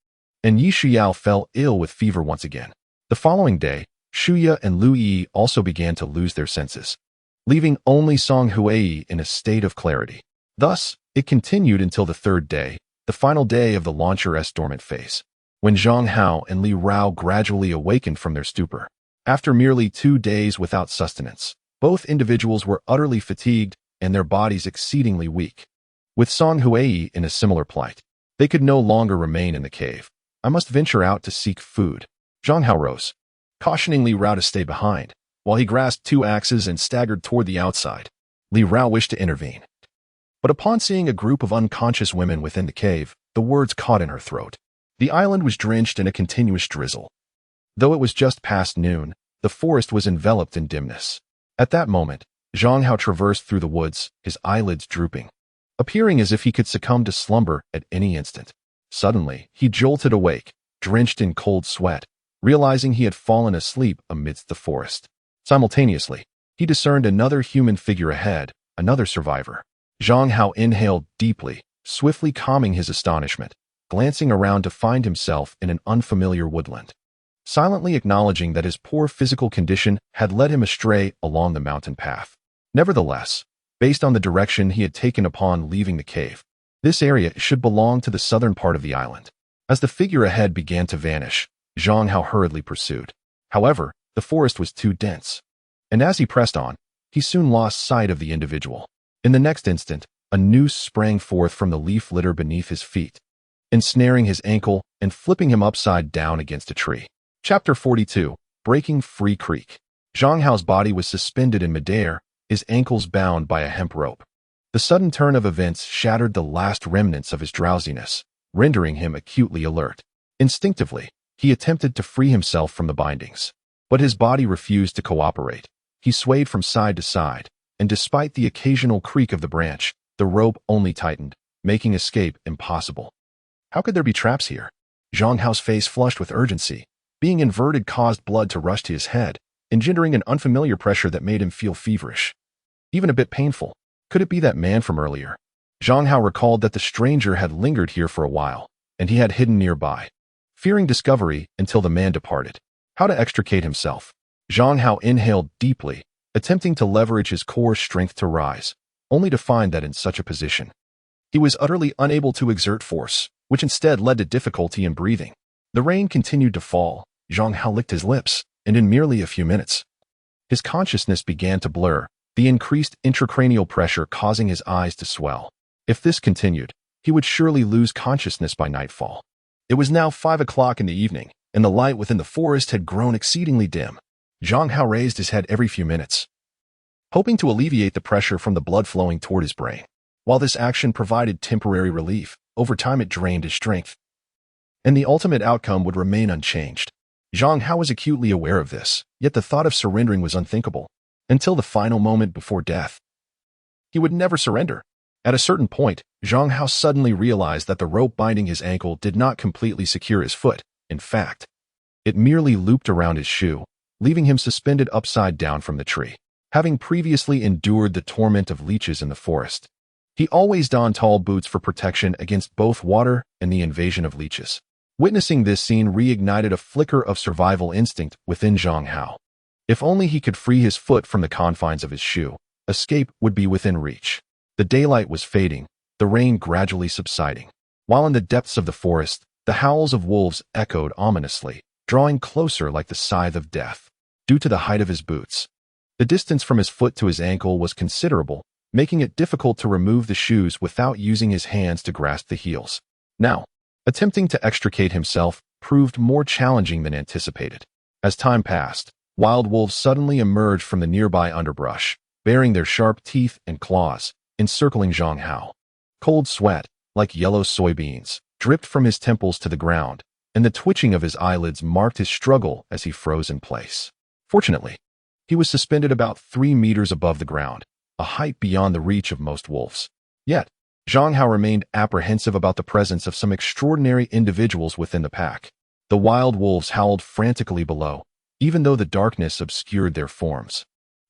and Yi Shuyao fell ill with fever once again. The following day, Shuya and Lu Yi also began to lose their senses, leaving only Song Hui in a state of clarity. Thus, it continued until the 3rd day, the final day of the launcher's dormant phase, when Zhang Hao and Li Rao gradually awakened from their stupor. After merely 2 days without sustenance, both individuals were utterly fatigued and their bodies exceedingly weak. With Song Hui in a similar plight, they could no longer remain in the cave. "I must venture out to seek food." Zhang Hao rose, cautioning Li Rao to stay behind, while he grasped 2 axes and staggered toward the outside. Li Rao wished to intervene, but upon seeing a group of unconscious women within the cave, the words caught in her throat. The island was drenched in a continuous drizzle. Though it was just past noon, the forest was enveloped in dimness. At that moment, Zhang Hao traversed through the woods, his eyelids drooping, appearing as if he could succumb to slumber at any instant. Suddenly, he jolted awake, drenched in cold sweat, realizing he had fallen asleep amidst the forest. Simultaneously, he discerned another human figure ahead, another survivor. Zhang Hao inhaled deeply, swiftly calming his astonishment, glancing around to find himself in an unfamiliar woodland, silently acknowledging that his poor physical condition had led him astray along the mountain path. Nevertheless, based on the direction he had taken upon leaving the cave, this area should belong to the southern part of the island. As the figure ahead began to vanish, Zhang Hao hurriedly pursued. However, the forest was too dense, and as he pressed on, he soon lost sight of the individual. In the next instant, a noose sprang forth from the leaf litter beneath his feet, ensnaring his ankle and flipping him upside down against a tree. Chapter 42. Breaking Free Creek. Zhang Hao's body was suspended in midair, his ankles bound by a hemp rope. The sudden turn of events shattered the last remnants of his drowsiness, rendering him acutely alert. Instinctively, he attempted to free himself from the bindings, but his body refused to cooperate. He swayed from side to side, and despite the occasional creak of the branch, the rope only tightened, making escape impossible. How could there be traps here? Zhang Hao's face flushed with urgency. Being inverted caused blood to rush to his head, engendering an unfamiliar pressure that made him feel feverish, even a bit painful. Could it be that man from earlier? Zhang Hao recalled that the stranger had lingered here for a while, and he had hidden nearby, fearing discovery until the man departed. How to extricate himself? Zhang Hao inhaled deeply, attempting to leverage his core strength to rise, only to find that in such a position, he was utterly unable to exert force, which instead led to difficulty in breathing. The rain continued to fall. Zhang Hao licked his lips, and in merely a few minutes, His consciousness began to blur, the increased intracranial pressure causing his eyes to swell. If this continued, he would surely lose consciousness by nightfall. It was now 5 o'clock in the evening, and the light within the forest had grown exceedingly dim. Zhang Hao raised his head every few minutes, hoping to alleviate the pressure from the blood flowing toward his brain. While this action provided temporary relief, over time it drained his strength, and the ultimate outcome would remain unchanged. Zhang Hao was acutely aware of this, yet the thought of surrendering was unthinkable. Until the final moment before death, he would never surrender. At a certain point, Zhang Hao suddenly realized that the rope binding his ankle did not completely secure his foot. In fact, it merely looped around his shoe, leaving him suspended upside down from the tree. Having previously endured the torment of leeches in the forest, he always donned tall boots for protection against both water and the invasion of leeches. Witnessing this scene reignited a flicker of survival instinct within Zhang Hao. If only he could free his foot from the confines of his shoe, escape would be within reach. The daylight was fading, the rain gradually subsiding. While in the depths of the forest, the howls of wolves echoed ominously, drawing closer like the scythe of death. Due to the height of his boots, the distance from his foot to his ankle was considerable, making it difficult to remove the shoes without using his hands to grasp the heels. Now, attempting to extricate himself proved more challenging than anticipated. As time passed, wild wolves suddenly emerged from the nearby underbrush, baring their sharp teeth and claws, encircling Zhang Hao. Cold sweat, like yellow soybeans, dripped from his temples to the ground, and the twitching of his eyelids marked his struggle as he froze in place. Fortunately, he was suspended about 3 meters above the ground, a height beyond the reach of most wolves. Yet, Zhang Hao remained apprehensive about the presence of some extraordinary individuals within the pack. The wild wolves howled frantically below, even though the darkness obscured their forms.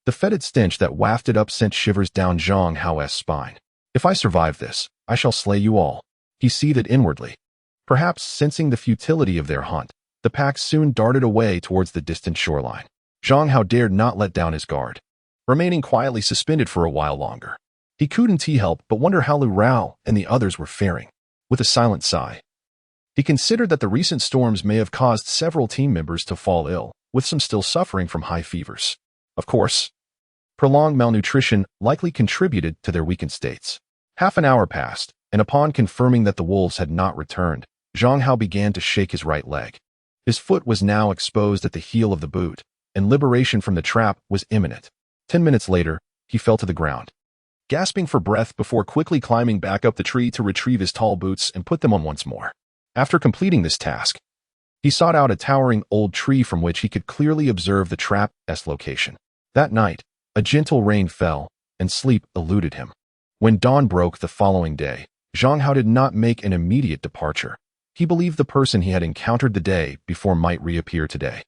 The fetid stench that wafted up sent shivers down Zhang Hao's spine. If I survive this, I shall slay you all, he seethed inwardly. Perhaps sensing the futility of their hunt, the pack soon darted away towards the distant shoreline. Zhang Hao dared not let down his guard, remaining quietly suspended for a while longer. He couldn't help but wonder how Lu Rao and the others were faring. With a silent sigh, he considered that the recent storms may have caused several team members to fall ill, with some still suffering from high fevers. Of course, prolonged malnutrition likely contributed to their weakened states. Half an hour passed, and upon confirming that the wolves had not returned, Zhang Hao began to shake his right leg. His foot was now exposed at the heel of the boot, and liberation from the trap was imminent. 10 minutes later, he fell to the ground, gasping for breath before quickly climbing back up the tree to retrieve his tall boots and put them on once more. After completing this task, he sought out a towering old tree from which he could clearly observe the trap's location. That night, a gentle rain fell, and sleep eluded him. When dawn broke the following day, Zhang Hao did not make an immediate departure. He believed the person he had encountered the day before might reappear today,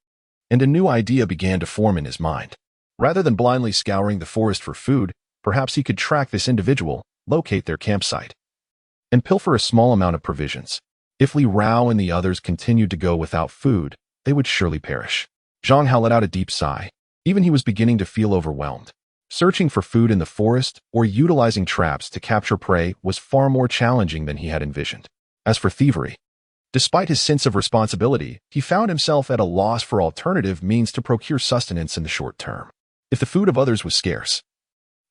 and a new idea began to form in his mind. Rather than blindly scouring the forest for food, perhaps he could track this individual, locate their campsite, and pilfer a small amount of provisions. If Li Rao and the others continued to go without food, they would surely perish. Zhang Hao let out a deep sigh. Even he was beginning to feel overwhelmed. Searching for food in the forest or utilizing traps to capture prey was far more challenging than he had envisioned. As for thievery, despite his sense of responsibility, he found himself at a loss for alternative means to procure sustenance in the short term. If the food of others was scarce,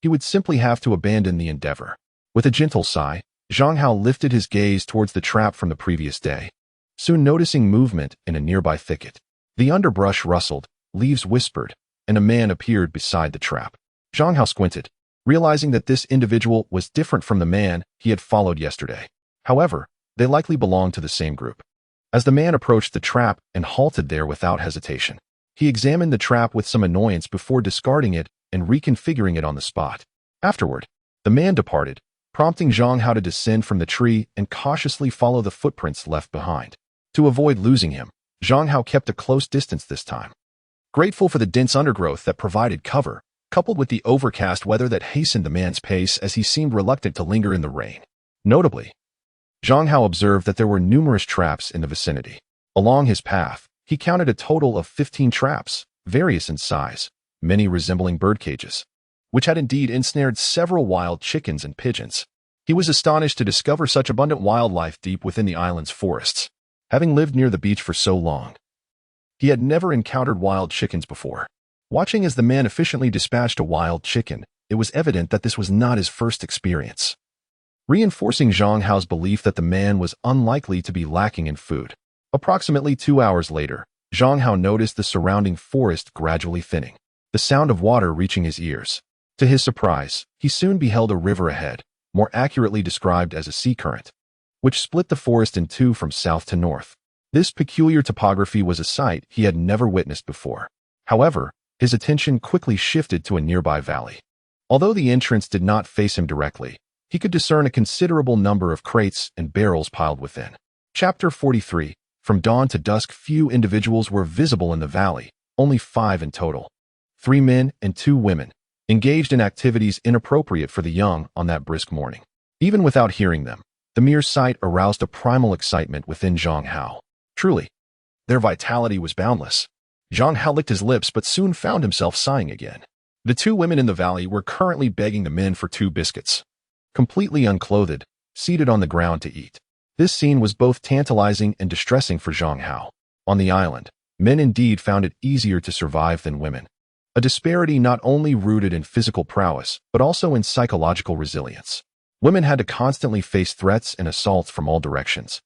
he would simply have to abandon the endeavor. With a gentle sigh, Zhang Hao lifted his gaze towards the trap from the previous day, soon noticing movement in a nearby thicket. The underbrush rustled, leaves whispered, and a man appeared beside the trap. Zhang Hao squinted, realizing that this individual was different from the man he had followed yesterday. However, they likely belonged to the same group. As the man approached the trap and halted there without hesitation, he examined the trap with some annoyance before discarding it and reconfiguring it on the spot. Afterward, the man departed, prompting Zhang Hao to descend from the tree and cautiously follow the footprints left behind. To avoid losing him, Zhang Hao kept a close distance this time, grateful for the dense undergrowth that provided cover, coupled with the overcast weather that hastened the man's pace as he seemed reluctant to linger in the rain. Notably, Zhang Hao observed that there were numerous traps in the vicinity. Along his path, he counted a total of 15 traps, various in size, many resembling bird cages, which had indeed ensnared several wild chickens and pigeons. He was astonished to discover such abundant wildlife deep within the island's forests. Having lived near the beach for so long, he had never encountered wild chickens before. Watching as the man efficiently dispatched a wild chicken, it was evident that this was not his first experience, reinforcing Zhang Hao's belief that the man was unlikely to be lacking in food. Approximately 2 hours later, Zhang Hao noticed the surrounding forest gradually thinning, the sound of water reaching his ears. To his surprise, he soon beheld a river ahead, more accurately described as a sea current, which split the forest in two from south to north. This peculiar topography was a sight he had never witnessed before. However, his attention quickly shifted to a nearby valley. Although the entrance did not face him directly, he could discern a considerable number of crates and barrels piled within. Chapter 43. From dawn to dusk, few individuals were visible in the valley, only 5 in total. 3 men and 2 women, engaged in activities inappropriate for the young on that brisk morning. Even without hearing them, the mere sight aroused a primal excitement within Zhang Hao. Truly, their vitality was boundless. Zhang Hao licked his lips but soon found himself sighing again. The 2 women in the valley were currently begging the men for 2 biscuits. Completely unclothed, seated on the ground to eat. This scene was both tantalizing and distressing for Zhang Hao. On the island, men indeed found it easier to survive than women. A disparity not only rooted in physical prowess, but also in psychological resilience. Women had to constantly face threats and assaults from all directions,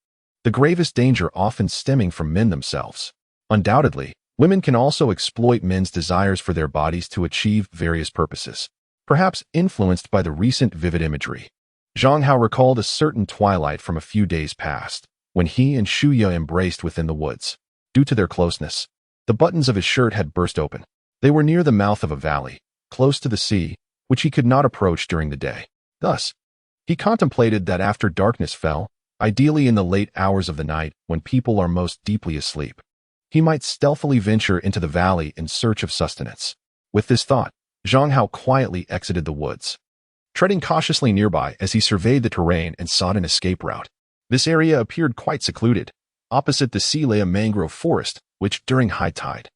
the gravest danger often stemming from men themselves. Undoubtedly, women can also exploit men's desires for their bodies to achieve various purposes, perhaps influenced by the recent vivid imagery. Zhang Hao recalled a certain twilight from a few days past, when he and Shuya embraced within the woods. Due to their closeness, the buttons of his shirt had burst open. They were near the mouth of a valley, close to the sea, which he could not approach during the day. Thus, he contemplated that after darkness fell, ideally in the late hours of the night when people are most deeply asleep, he might stealthily venture into the valley in search of sustenance. With this thought, Zhang Hao quietly exited the woods, treading cautiously nearby as he surveyed the terrain and sought an escape route. This area appeared quite secluded. Opposite the sea lay a mangrove forest, which, during high tide,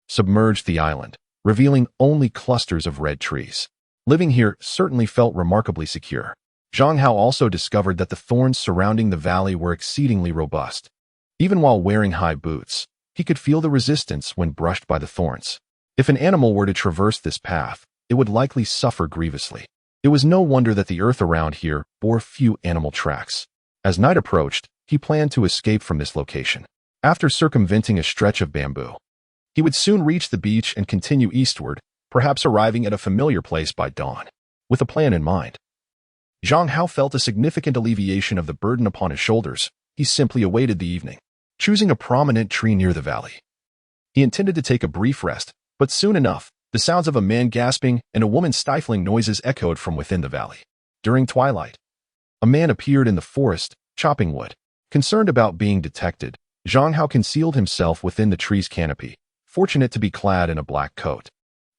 submerged the island, revealing only clusters of red trees. Living here certainly felt remarkably secure. Zhang Hao also discovered that the thorns surrounding the valley were exceedingly robust. Even while wearing high boots, he could feel the resistance when brushed by the thorns. If an animal were to traverse this path, it would likely suffer grievously. It was no wonder that the earth around here bore few animal tracks. As night approached, he planned to escape from this location. After circumventing a stretch of bamboo, he would soon reach the beach and continue eastward, perhaps arriving at a familiar place by dawn. With a plan in mind, Zhang Hao felt a significant alleviation of the burden upon his shoulders. He simply awaited the evening, choosing a prominent tree near the valley. He intended to take a brief rest, but soon enough, the sounds of a man gasping and a woman stifling noises echoed from within the valley. During twilight, a man appeared in the forest, chopping wood. Concerned about being detected, Zhang Hao concealed himself within the tree's canopy, fortunate to be clad in a black coat,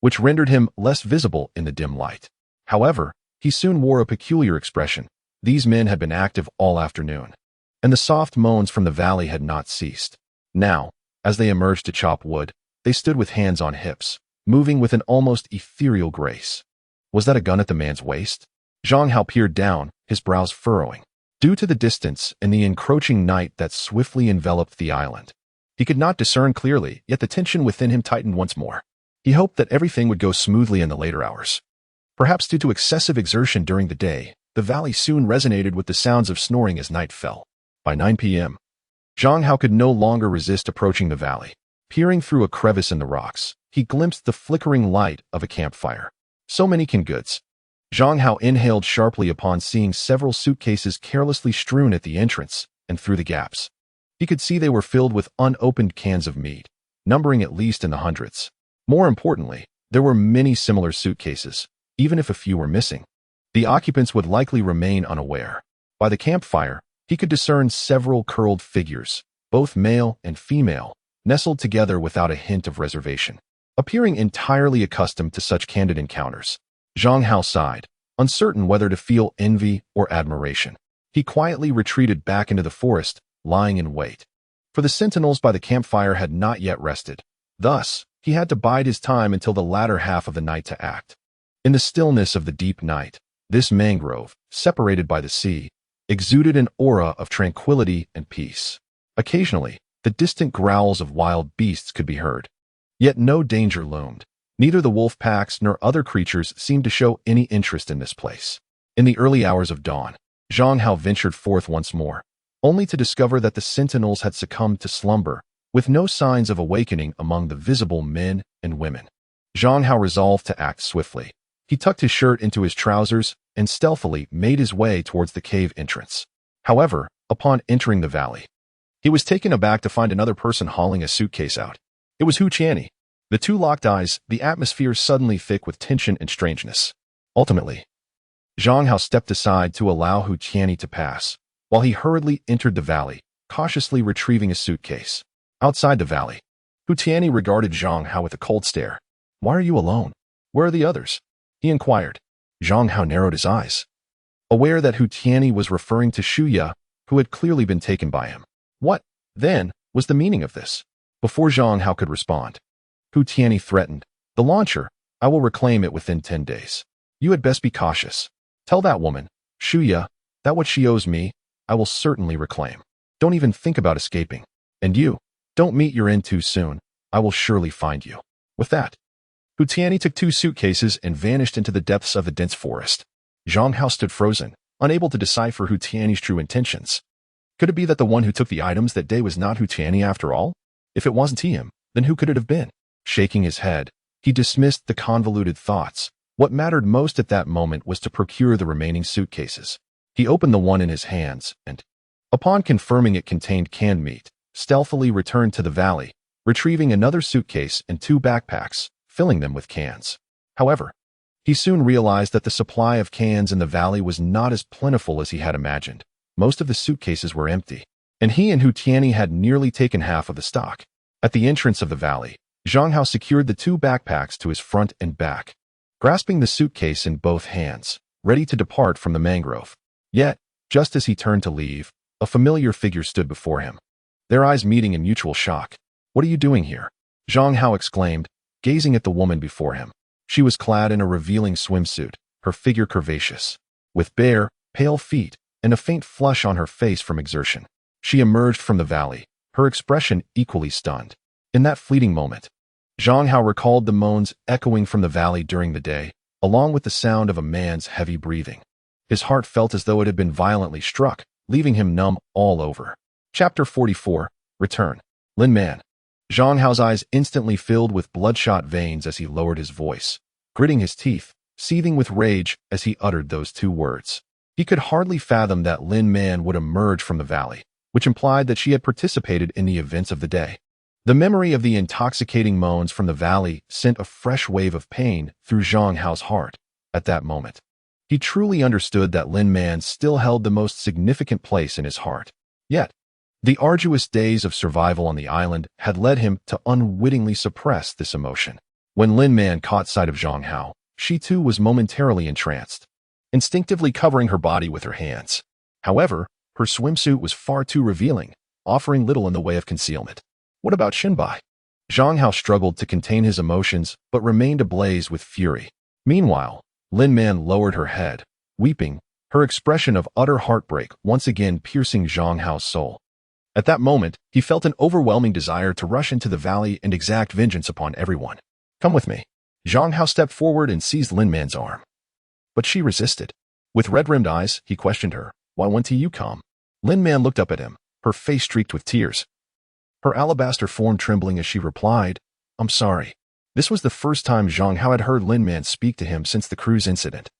which rendered him less visible in the dim light. However, he soon wore a peculiar expression. These men had been active all afternoon, and the soft moans from the valley had not ceased. Now, as they emerged to chop wood, they stood with hands on hips, moving with an almost ethereal grace. Was that a gun at the man's waist? Zhang Hao peered down, his brows furrowing. Due to the distance and the encroaching night that swiftly enveloped the island, he could not discern clearly, yet the tension within him tightened once more. He hoped that everything would go smoothly in the later hours. Perhaps due to excessive exertion during the day, the valley soon resonated with the sounds of snoring as night fell. By 9 p.m., Zhang Hao could no longer resist approaching the valley. Peering through a crevice in the rocks, he glimpsed the flickering light of a campfire. So many canned goods. Zhang Hao inhaled sharply upon seeing several suitcases carelessly strewn at the entrance and through the gaps. He could see they were filled with unopened cans of meat, numbering at least in the hundreds. More importantly, there were many similar suitcases, even if a few were missing. The occupants would likely remain unaware. By the campfire, he could discern several curled figures, both male and female, nestled together without a hint of reservation. Appearing entirely accustomed to such candid encounters, Zhang Hao sighed, uncertain whether to feel envy or admiration. He quietly retreated back into the forest, lying in wait. For the sentinels by the campfire had not yet rested. Thus, he had to bide his time until the latter half of the night to act. In the stillness of the deep night, this mangrove, separated by the sea, exuded an aura of tranquility and peace. Occasionally, the distant growls of wild beasts could be heard. Yet no danger loomed. Neither the wolf packs nor other creatures seemed to show any interest in this place. In the early hours of dawn, Zhang Hao ventured forth once more, only to discover that the sentinels had succumbed to slumber, with no signs of awakening among the visible men and women. Zhang Hao resolved to act swiftly. He tucked his shirt into his trousers and stealthily made his way towards the cave entrance. However, upon entering the valley, he was taken aback to find another person hauling a suitcase out. It was Hu Qianni. The two locked eyes, the atmosphere suddenly thick with tension and strangeness. Ultimately, Zhang Hao stepped aside to allow Hu Qianni to pass, while he hurriedly entered the valley, cautiously retrieving a suitcase. Outside the valley, Hu Qianni regarded Zhang Hao with a cold stare. "Why are you alone? Where are the others?" he inquired. Zhang Hao narrowed his eyes, aware that Hu Qianni was referring to Shu Ya, who had clearly been taken by him. What, then, was the meaning of this? Before Zhang Hao could respond, Hu Qianni threatened, "The launcher, I will reclaim it within 10 days. You had best be cautious. Tell that woman, Shu Ya, that what she owes me, I will certainly reclaim. Don't even think about escaping. And you, don't meet your end too soon. I will surely find you." With that, Hu Qianni took 2 suitcases and vanished into the depths of the dense forest. Zhang Hao stood frozen, unable to decipher Hu Qianni's true intentions. Could it be that the one who took the items that day was not Hu Qianni after all? If it wasn't him, then who could it have been? Shaking his head, he dismissed the convoluted thoughts. What mattered most at that moment was to procure the remaining suitcases. He opened the one in his hands and, upon confirming it contained canned meat, stealthily returned to the valley, retrieving another suitcase and 2 backpacks, filling them with cans. However, he soon realized that the supply of cans in the valley was not as plentiful as he had imagined. Most of the suitcases were empty, and he and Hu Qianni had nearly taken half of the stock. At the entrance of the valley, Zhang Hao secured the 2 backpacks to his front and back, grasping the suitcase in both hands, ready to depart from the mangrove. Yet, just as he turned to leave, a familiar figure stood before him, their eyes meeting in mutual shock. "What are you doing here?" Zhang Hao exclaimed, gazing at the woman before him. She was clad in a revealing swimsuit, her figure curvaceous, with bare, pale feet and a faint flush on her face from exertion. She emerged from the valley, her expression equally stunned. In that fleeting moment, Zhang Hao recalled the moans echoing from the valley during the day, along with the sound of a man's heavy breathing. His heart felt as though it had been violently struck, leaving him numb all over. Chapter 44, Return. Lin Man. Zhang Hao's eyes instantly filled with bloodshot veins as he lowered his voice, gritting his teeth, seething with rage as he uttered those 2 words. He could hardly fathom that Lin Man would emerge from the valley, which implied that she had participated in the events of the day. The memory of the intoxicating moans from the valley sent a fresh wave of pain through Zhang Hao's heart. At that moment, he truly understood that Lin Man still held the most significant place in his heart. Yet, the arduous days of survival on the island had led him to unwittingly suppress this emotion. When Lin Man caught sight of Zhang Hao, she too was momentarily entranced, instinctively covering her body with her hands. However, her swimsuit was far too revealing, offering little in the way of concealment. What about Xinbai? Zhang Hao struggled to contain his emotions but remained ablaze with fury. Meanwhile, Lin Man lowered her head, weeping, her expression of utter heartbreak once again piercing Zhang Hao's soul. At that moment, he felt an overwhelming desire to rush into the valley and exact vengeance upon everyone. "Come with me." Zhang Hao stepped forward and seized Lin Man's arm. But she resisted. With red-rimmed eyes, he questioned her. "Why won't you come?" Lin Man looked up at him, her face streaked with tears, her alabaster form trembling as she replied, "I'm sorry." This was the first time Zhang Hao had heard Lin Man speak to him since the cruise incident.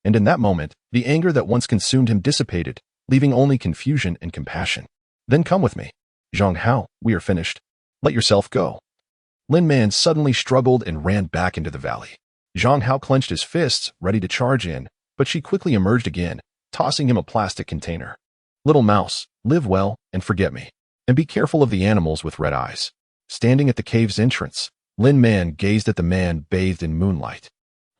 And in that moment, the anger that once consumed him dissipated, leaving only confusion and compassion. "Then come with me." "Zhang Hao, we are finished. Let yourself go." Lin Man suddenly struggled and ran back into the valley. Zhang Hao clenched his fists, ready to charge in, but she quickly emerged again, tossing him a plastic container. "Little mouse, live well and forget me. And be careful of the animals with red eyes." Standing at the cave's entrance, Lin Man gazed at the man bathed in moonlight,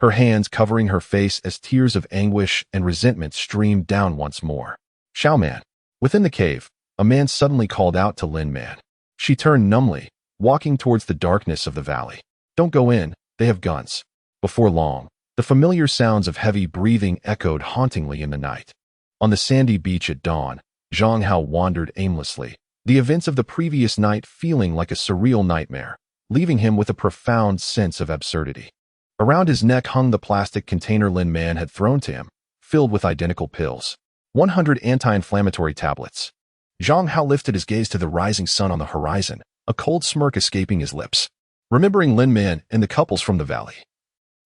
her hands covering her face as tears of anguish and resentment streamed down once more. "Xiao Man." Within the cave, a man suddenly called out to Lin Man. She turned numbly, walking towards the darkness of the valley. "Don't go in, they have guns." Before long, the familiar sounds of heavy breathing echoed hauntingly in the night. On the sandy beach at dawn, Zhang Hao wandered aimlessly, the events of the previous night feeling like a surreal nightmare. leaving him with a profound sense of absurdity. Around his neck hung the plastic container Lin Man had thrown to him, filled with identical pills. 100 anti-inflammatory tablets. Zhang Hao lifted his gaze to the rising sun on the horizon, a cold smirk escaping his lips. Remembering Lin Man and the couples from the valley,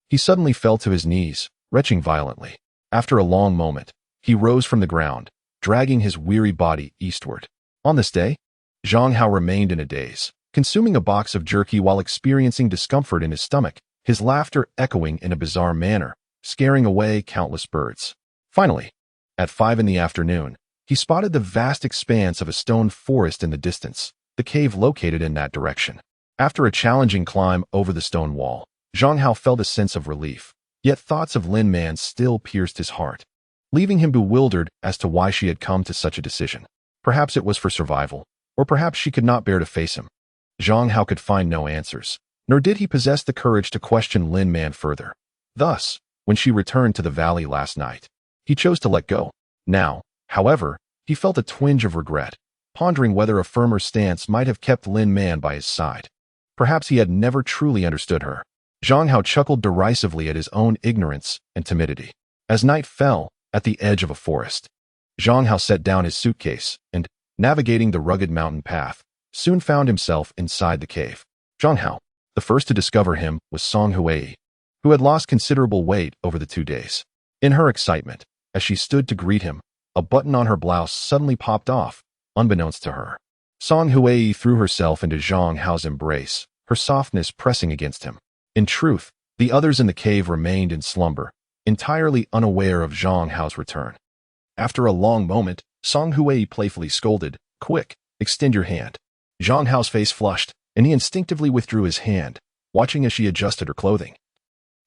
he suddenly fell to his knees, retching violently. After a long moment, he rose from the ground, dragging his weary body eastward. On this day, Zhang Hao remained in a daze, consuming a box of jerky while experiencing discomfort in his stomach, his laughter echoing in a bizarre manner, scaring away countless birds. Finally, at 5 in the afternoon, he spotted the vast expanse of a stone forest in the distance, the cave located in that direction. After a challenging climb over the stone wall, Zhang Hao felt a sense of relief, yet thoughts of Lin Man still pierced his heart, leaving him bewildered as to why she had come to such a decision. Perhaps it was for survival, or perhaps she could not bear to face him. Zhang Hao could find no answers, nor did he possess the courage to question Lin Man further. Thus, when she returned to the valley last night, he chose to let go. Now, however, he felt a twinge of regret, pondering whether a firmer stance might have kept Lin Man by his side. Perhaps he had never truly understood her. Zhang Hao chuckled derisively at his own ignorance and timidity. As night fell, at the edge of a forest, Zhang Hao set down his suitcase and, navigating the rugged mountain path, soon found himself inside the cave. Zhang Hao, the first to discover him, was Song Huai, who had lost considerable weight over the 2 days. In her excitement, as she stood to greet him, a button on her blouse suddenly popped off, unbeknownst to her. Song Huai threw herself into Zhang Hao's embrace, her softness pressing against him. In truth, the others in the cave remained in slumber, entirely unaware of Zhang Hao's return. After a long moment, Song Huai playfully scolded, "Quick, extend your hand." Zhang Hao's face flushed, and he instinctively withdrew his hand, watching as she adjusted her clothing.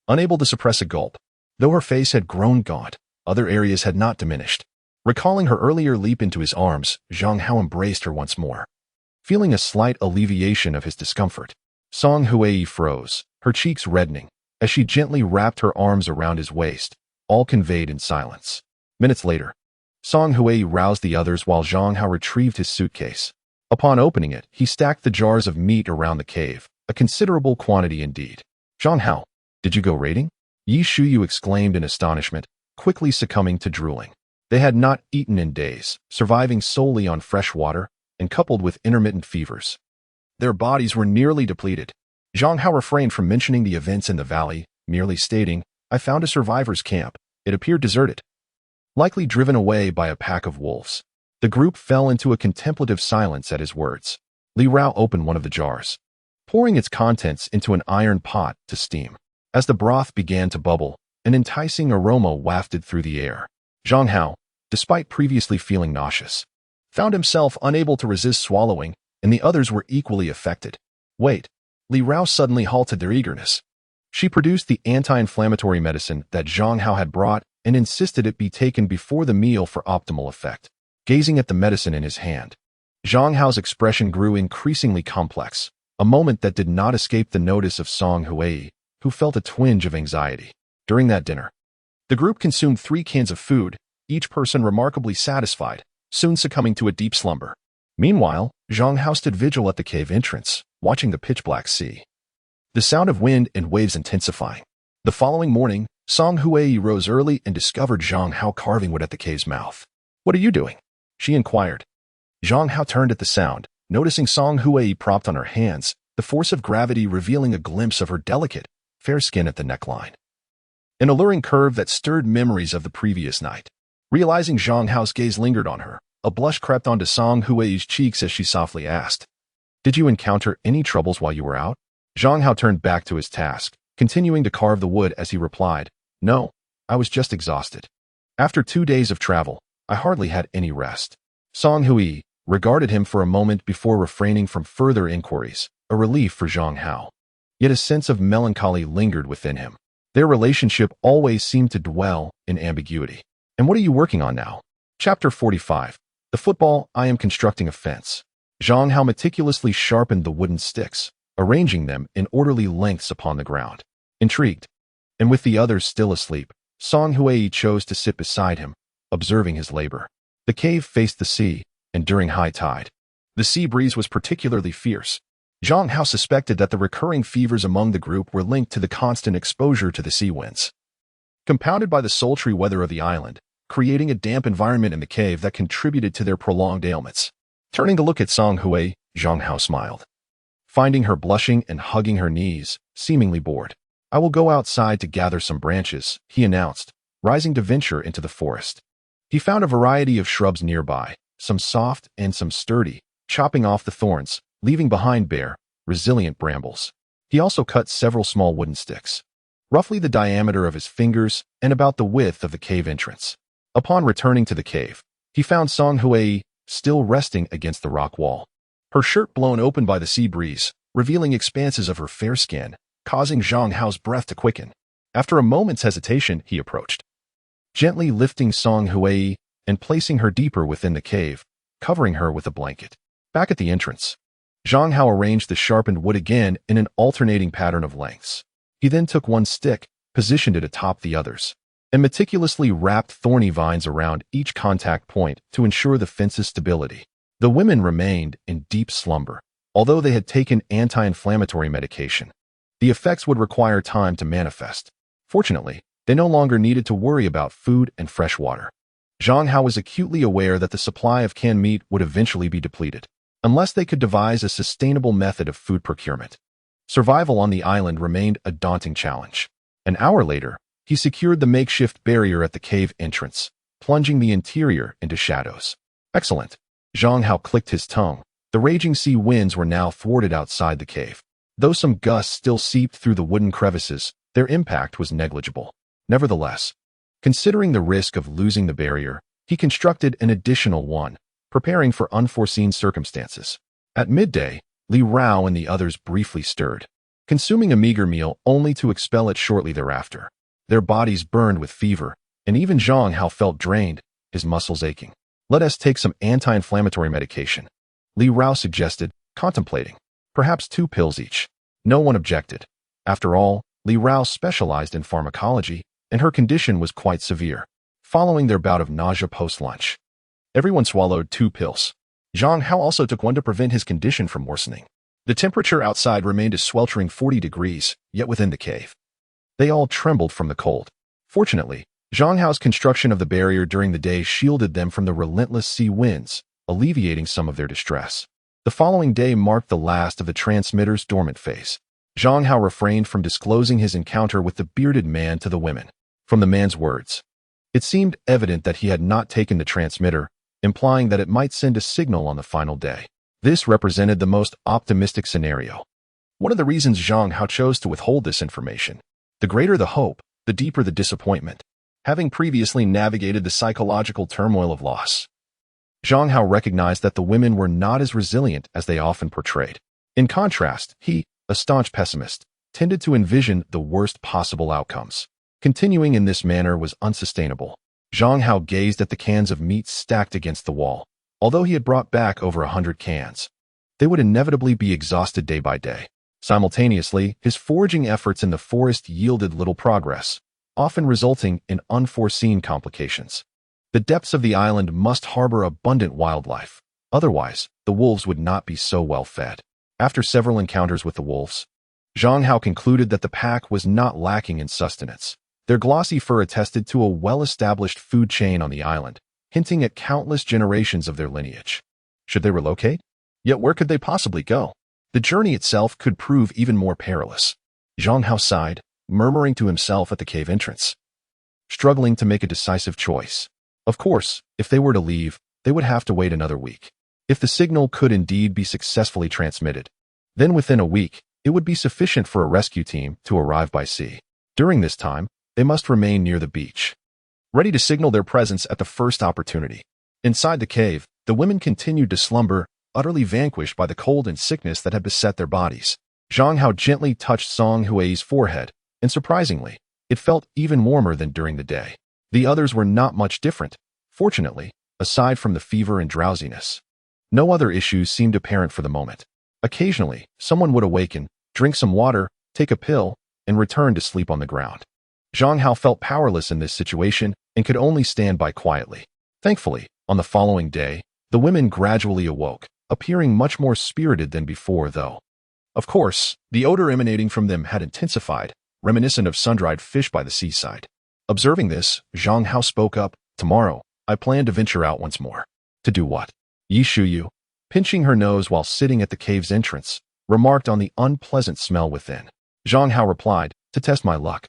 Unable to suppress a gulp, though her face had grown gaunt, other areas had not diminished. Recalling her earlier leap into his arms, Zhang Hao embraced her once more. Feeling a slight alleviation of his discomfort, Song Huai froze, her cheeks reddening, as she gently wrapped her arms around his waist, all conveyed in silence. Minutes later, Song Huai roused the others while Zhang Hao retrieved his suitcase. Upon opening it, he stacked the jars of meat around the cave, a considerable quantity indeed. "Zhang Hao, did you go raiding?" Yi Shuyu exclaimed in astonishment, quickly succumbing to drooling. They had not eaten in days, surviving solely on fresh water and coupled with intermittent fevers. Their bodies were nearly depleted. Zhang Hao refrained from mentioning the events in the valley, merely stating, "I found a survivor's camp. It appeared deserted, likely driven away by a pack of wolves." The group fell into a contemplative silence at his words. Li Rao opened one of the jars, pouring its contents into an iron pot to steam. As the broth began to bubble, an enticing aroma wafted through the air. Zhang Hao, despite previously feeling nauseous, found himself unable to resist swallowing, and the others were equally affected. "Wait." Li Rao suddenly halted their eagerness. She produced the anti-inflammatory medicine that Zhang Hao had brought and insisted it be taken before the meal for optimal effect. Gazing at the medicine in his hand, Zhang Hao's expression grew increasingly complex, a moment that did not escape the notice of Song Huai, who felt a twinge of anxiety. During that dinner, the group consumed 3 cans of food, each person remarkably satisfied, soon succumbing to a deep slumber. Meanwhile, Zhang Hao stood vigil at the cave entrance, watching the pitch-black sea, the sound of wind and waves intensifying. The following morning, Song Huai rose early and discovered Zhang Hao carving wood at the cave's mouth. "What are you doing?" she inquired. Zhang Hao turned at the sound, noticing Song Huai propped on her hands, the force of gravity revealing a glimpse of her delicate, fair skin at the neckline. An alluring curve that stirred memories of the previous night. Realizing Zhang Hao's gaze lingered on her, a blush crept onto Song Huai's cheeks as she softly asked, "Did you encounter any troubles while you were out?" Zhang Hao turned back to his task, continuing to carve the wood as he replied, "No, I was just exhausted. After 2 days of travel, I hardly had any rest." Song Hui regarded him for a moment before refraining from further inquiries, a relief for Zhang Hao. Yet a sense of melancholy lingered within him. Their relationship always seemed to dwell in ambiguity. "And what are you working on now?" Chapter 45. The football. I am constructing a fence. Zhang Hao meticulously sharpened the wooden sticks, arranging them in orderly lengths upon the ground. Intrigued, and with the others still asleep, Song Huai chose to sit beside him, observing his labor. The cave faced the sea, and during high tide, the sea breeze was particularly fierce. Zhang Hao suspected that the recurring fevers among the group were linked to the constant exposure to the sea winds, compounded by the sultry weather of the island, creating a damp environment in the cave that contributed to their prolonged ailments. Turning to look at Song Hui, Zhang Hao smiled, finding her blushing and hugging her knees, seemingly bored. "I will go outside to gather some branches," he announced, rising to venture into the forest. He found a variety of shrubs nearby, some soft and some sturdy, chopping off the thorns, leaving behind bare, resilient brambles. He also cut several small wooden sticks, roughly the diameter of his fingers and about the width of the cave entrance. Upon returning to the cave, he found Song Hui still resting against the rock wall, her shirt blown open by the sea breeze, revealing expanses of her fair skin, causing Zhang Hao's breath to quicken. After a moment's hesitation, he approached, gently lifting Song Hui and placing her deeper within the cave, covering her with a blanket. Back at the entrance, Zhang Hao arranged the sharpened wood again in an alternating pattern of lengths. He then took one stick, positioned it atop the others, and meticulously wrapped thorny vines around each contact point to ensure the fence's stability. The women remained in deep slumber. Although they had taken anti-inflammatory medication, the effects would require time to manifest. Fortunately, they no longer needed to worry about food and fresh water. Zhang Hao was acutely aware that the supply of canned meat would eventually be depleted, unless they could devise a sustainable method of food procurement. Survival on the island remained a daunting challenge. An hour later, he secured the makeshift barrier at the cave entrance, plunging the interior into shadows. Excellent. Zhang Hao clicked his tongue. The raging sea winds were now thwarted outside the cave. Though some gusts still seeped through the wooden crevices, their impact was negligible. Nevertheless, considering the risk of losing the barrier, he constructed an additional one, preparing for unforeseen circumstances. At midday, Li Rao and the others briefly stirred, consuming a meager meal only to expel it shortly thereafter. Their bodies burned with fever, and even Zhang Hao felt drained, his muscles aching. "Let us take some anti-inflammatory medication," Li Rao suggested, contemplating. "Perhaps 2 pills each." No one objected. After all, Li Rao specialized in pharmacology, and her condition was quite severe. Following their bout of nausea post-lunch, everyone swallowed 2 pills. Zhang Hao also took one to prevent his condition from worsening. The temperature outside remained a sweltering 40 degrees, yet within the cave, they all trembled from the cold. Fortunately, Zhang Hao's construction of the barrier during the day shielded them from the relentless sea winds, alleviating some of their distress. The following day marked the last of the transmitter's dormant phase. Zhang Hao refrained from disclosing his encounter with the bearded man to the women. From the man's words, it seemed evident that he had not taken the transmitter, implying that it might send a signal on the final day. This represented the most optimistic scenario. One of the reasons Zhang Hao chose to withhold this information. The greater the hope, the deeper the disappointment. Having previously navigated the psychological turmoil of loss, Zhang Hao recognized that the women were not as resilient as they often portrayed. In contrast, he, a staunch pessimist, tended to envision the worst possible outcomes. Continuing in this manner was unsustainable. Zhang Hao gazed at the cans of meat stacked against the wall. Although he had brought back over 100 cans, they would inevitably be exhausted day by day. Simultaneously, his foraging efforts in the forest yielded little progress, often resulting in unforeseen complications. The depths of the island must harbor abundant wildlife. Otherwise, the wolves would not be so well fed. After several encounters with the wolves, Zhang Hao concluded that the pack was not lacking in sustenance. Their glossy fur attested to a well-established food chain on the island, hinting at countless generations of their lineage. Should they relocate? Yet where could they possibly go? The journey itself could prove even more perilous. Zhang Hao sighed, murmuring to himself at the cave entrance, struggling to make a decisive choice. Of course, if they were to leave, they would have to wait another week. If the signal could indeed be successfully transmitted, then within a week, it would be sufficient for a rescue team to arrive by sea. During this time, they must remain near the beach, ready to signal their presence at the first opportunity. Inside the cave, the women continued to slumber, utterly vanquished by the cold and sickness that had beset their bodies. Zhang Hao gently touched Song Hui's forehead, and surprisingly, it felt even warmer than during the day. The others were not much different, fortunately, aside from the fever and drowsiness. No other issues seemed apparent for the moment. Occasionally, someone would awaken, drink some water, take a pill, and return to sleep on the ground. Zhang Hao felt powerless in this situation and could only stand by quietly. Thankfully, on the following day, the women gradually awoke, appearing much more spirited than before though. Of course, the odor emanating from them had intensified, reminiscent of sun-dried fish by the seaside. Observing this, Zhang Hao spoke up, "Tomorrow, I plan to venture out once more." "To do what?" Yi Shuyu, pinching her nose while sitting at the cave's entrance, remarked on the unpleasant smell within. Zhang Hao replied, "To test my luck.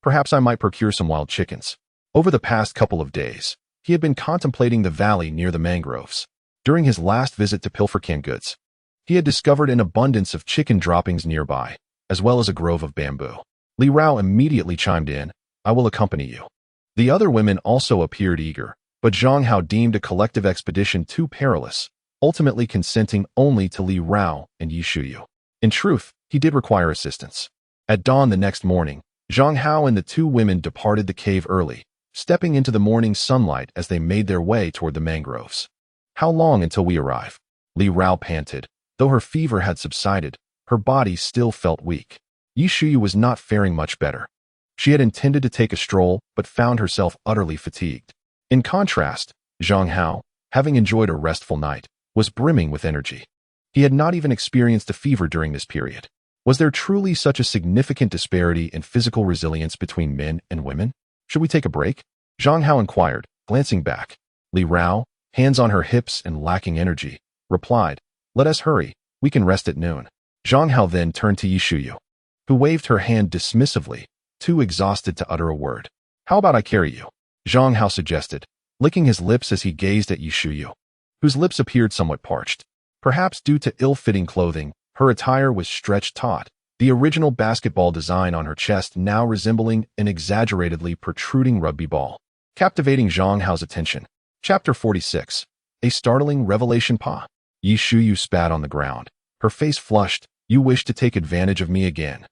Perhaps I might procure some wild chickens." Over the past couple of days, he had been contemplating the valley near the mangroves. During his last visit to pilfer canned goods, he had discovered an abundance of chicken droppings nearby, as well as a grove of bamboo. Li Rao immediately chimed in, "I will accompany you." The other women also appeared eager, but Zhang Hao deemed a collective expedition too perilous, ultimately consenting only to Li Rao and Yi Shuyu. In truth, he did require assistance. At dawn the next morning, Zhang Hao and the two women departed the cave early, stepping into the morning sunlight as they made their way toward the mangroves. "How long until we arrive?" Li Rao panted. Though her fever had subsided, her body still felt weak. Yi Shuyu was not faring much better. She had intended to take a stroll, but found herself utterly fatigued. In contrast, Zhang Hao, having enjoyed a restful night, was brimming with energy. He had not even experienced a fever during this period. Was there truly such a significant disparity in physical resilience between men and women? "Should we take a break?" Zhang Hao inquired, glancing back. Li Rao, hands on her hips and lacking energy, replied, "Let us hurry, we can rest at noon." Zhang Hao then turned to Yi Shuyu, who waved her hand dismissively, too exhausted to utter a word. "How about I carry you?" Zhang Hao suggested, licking his lips as he gazed at Yi Shuyu, whose lips appeared somewhat parched. Perhaps due to ill-fitting clothing, her attire was stretched taut, the original basketball design on her chest now resembling an exaggeratedly protruding rugby ball, captivating Zhang Hao's attention. Chapter 46. A Startling Revelation. Pa. Yi Shuyu spat on the ground, her face flushed. "You wish to take advantage of me again."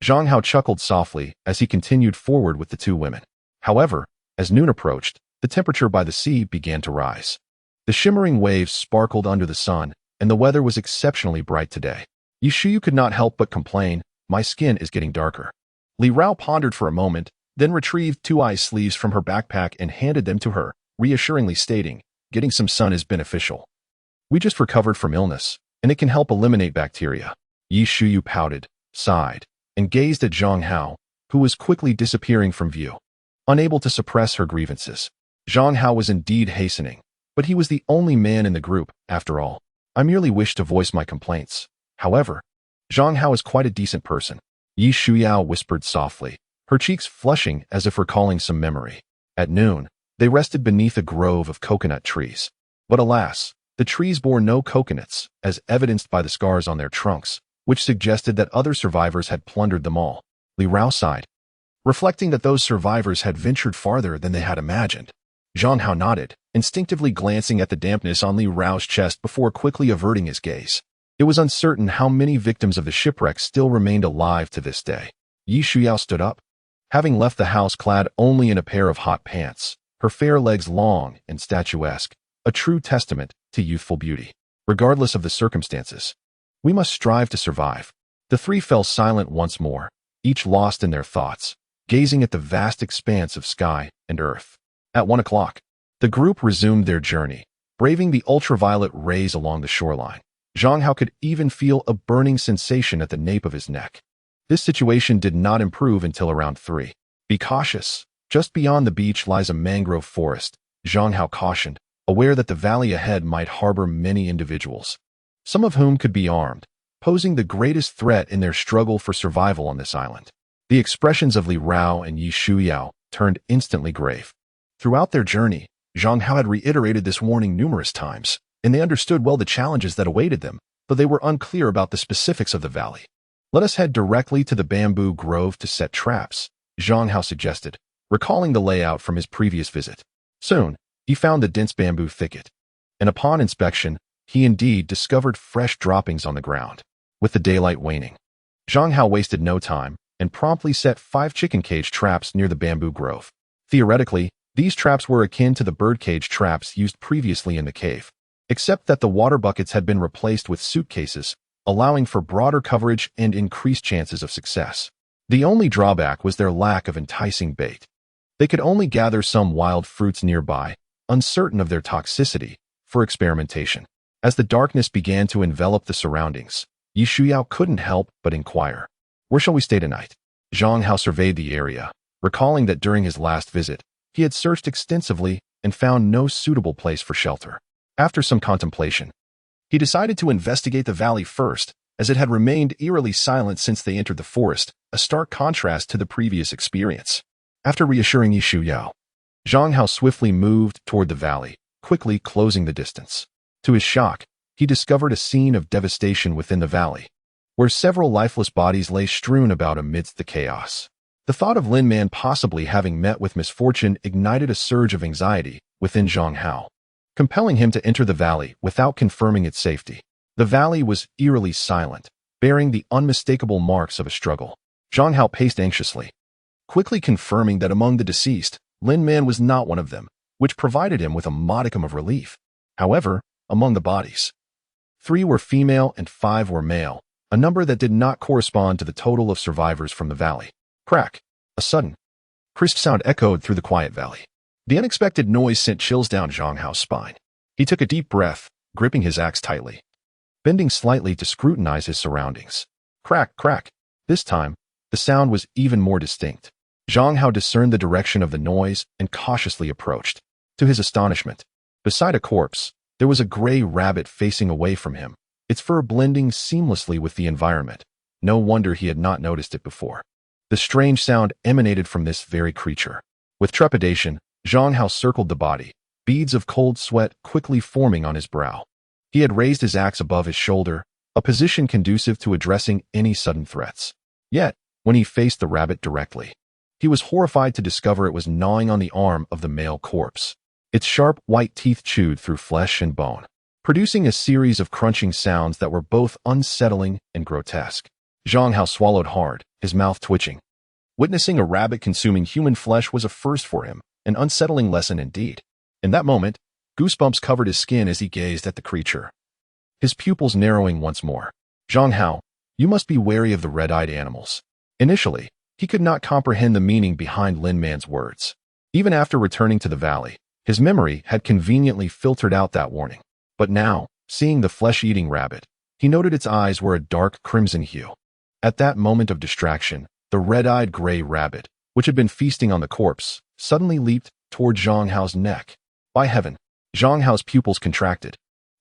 Zhang Hao chuckled softly as he continued forward with the two women. However, as noon approached, the temperature by the sea began to rise. The shimmering waves sparkled under the sun, and the weather was exceptionally bright today. Yi Shuyu could not help but complain, "My skin is getting darker." Li Rao pondered for a moment, then retrieved two ice sleeves from her backpack and handed them to her, reassuringly stating, "Getting some sun is beneficial. We just recovered from illness, and it can help eliminate bacteria." Yi Shuyu pouted, sighed, and gazed at Zhang Hao, who was quickly disappearing from view. Unable to suppress her grievances, Zhang Hao was indeed hastening, but he was the only man in the group, after all. "I merely wish to voice my complaints. However, Zhang Hao is quite a decent person," Yi Shuyao whispered softly, her cheeks flushing as if recalling some memory. At noon, they rested beneath a grove of coconut trees. But alas, the trees bore no coconuts, as evidenced by the scars on their trunks, which suggested that other survivors had plundered them all. Li Rao sighed, reflecting that those survivors had ventured farther than they had imagined. Zhang Hao nodded, instinctively glancing at the dampness on Li Rao's chest before quickly averting his gaze. It was uncertain how many victims of the shipwreck still remained alive to this day. Yi Shuyao stood up, having left the house clad only in a pair of hot pants, her fair legs long and statuesque, a true testament to youthful beauty. Regardless of the circumstances, we must strive to survive. The three fell silent once more, each lost in their thoughts, gazing at the vast expanse of sky and earth. At 1 o'clock, the group resumed their journey, braving the ultraviolet rays along the shoreline. Zhang Hao could even feel a burning sensation at the nape of his neck. This situation did not improve until around 3. "Be cautious. Just beyond the beach lies a mangrove forest," Zhang Hao cautioned, aware that the valley ahead might harbor many individuals, some of whom could be armed, posing the greatest threat in their struggle for survival on this island. The expressions of Li Rao and Yi Shuyao turned instantly grave. Throughout their journey, Zhang Hao had reiterated this warning numerous times, and they understood well the challenges that awaited them, though they were unclear about the specifics of the valley. "Let us head directly to the bamboo grove to set traps," Zhang Hao suggested, recalling the layout from his previous visit. Soon, he found the dense bamboo thicket, and upon inspection, he indeed discovered fresh droppings on the ground. With the daylight waning, Zhang Hao wasted no time and promptly set 5 chicken cage traps near the bamboo grove. Theoretically, these traps were akin to the birdcage traps used previously in the cave, except that the water buckets had been replaced with suitcases, allowing for broader coverage and increased chances of success. The only drawback was their lack of enticing bait. They could only gather some wild fruits nearby, uncertain of their toxicity, for experimentation. As the darkness began to envelop the surroundings, Yi Shuyao couldn't help but inquire. Where shall we stay tonight? Zhang Hao surveyed the area, recalling that during his last visit, he had searched extensively and found no suitable place for shelter. After some contemplation, he decided to investigate the valley first, as it had remained eerily silent since they entered the forest, a stark contrast to the previous experience. After reassuring Yi Shuyao, Zhang Hao swiftly moved toward the valley, quickly closing the distance. To his shock, he discovered a scene of devastation within the valley, where several lifeless bodies lay strewn about amidst the chaos. The thought of Lin Man possibly having met with misfortune ignited a surge of anxiety within Zhang Hao, compelling him to enter the valley without confirming its safety. The valley was eerily silent, bearing the unmistakable marks of a struggle. Zhang Hao paced anxiously, quickly confirming that among the deceased, Lin Man was not one of them, which provided him with a modicum of relief. However, among the bodies, 3 were female and 5 were male, a number that did not correspond to the total of survivors from the valley. Crack! A sudden, crisp sound echoed through the quiet valley. The unexpected noise sent chills down Zhang Hao's spine. He took a deep breath, gripping his axe tightly, bending slightly to scrutinize his surroundings. Crack, crack. This time, the sound was even more distinct. Zhang Hao discerned the direction of the noise and cautiously approached. To his astonishment, beside a corpse, there was a gray rabbit facing away from him, its fur blending seamlessly with the environment. No wonder he had not noticed it before. The strange sound emanated from this very creature. With trepidation, Zhang Hao circled the body, beads of cold sweat quickly forming on his brow. He had raised his axe above his shoulder, a position conducive to addressing any sudden threats. Yet, when he faced the rabbit directly, he was horrified to discover it was gnawing on the arm of the male corpse. Its sharp white teeth chewed through flesh and bone, producing a series of crunching sounds that were both unsettling and grotesque. Zhang Hao swallowed hard, his mouth twitching. Witnessing a rabbit consuming human flesh was a first for him, an unsettling lesson indeed. In that moment, goosebumps covered his skin as he gazed at the creature, his pupils narrowing once more. Zhang Hao, you must be wary of the red-eyed animals. Initially, he could not comprehend the meaning behind Lin Man's words. Even after returning to the valley, his memory had conveniently filtered out that warning. But now, seeing the flesh-eating rabbit, he noted its eyes were a dark crimson hue. At that moment of distraction, the red-eyed gray rabbit, which had been feasting on the corpse, suddenly leaped toward Zhang Hao's neck. By heaven! Zhang Hao's pupils contracted,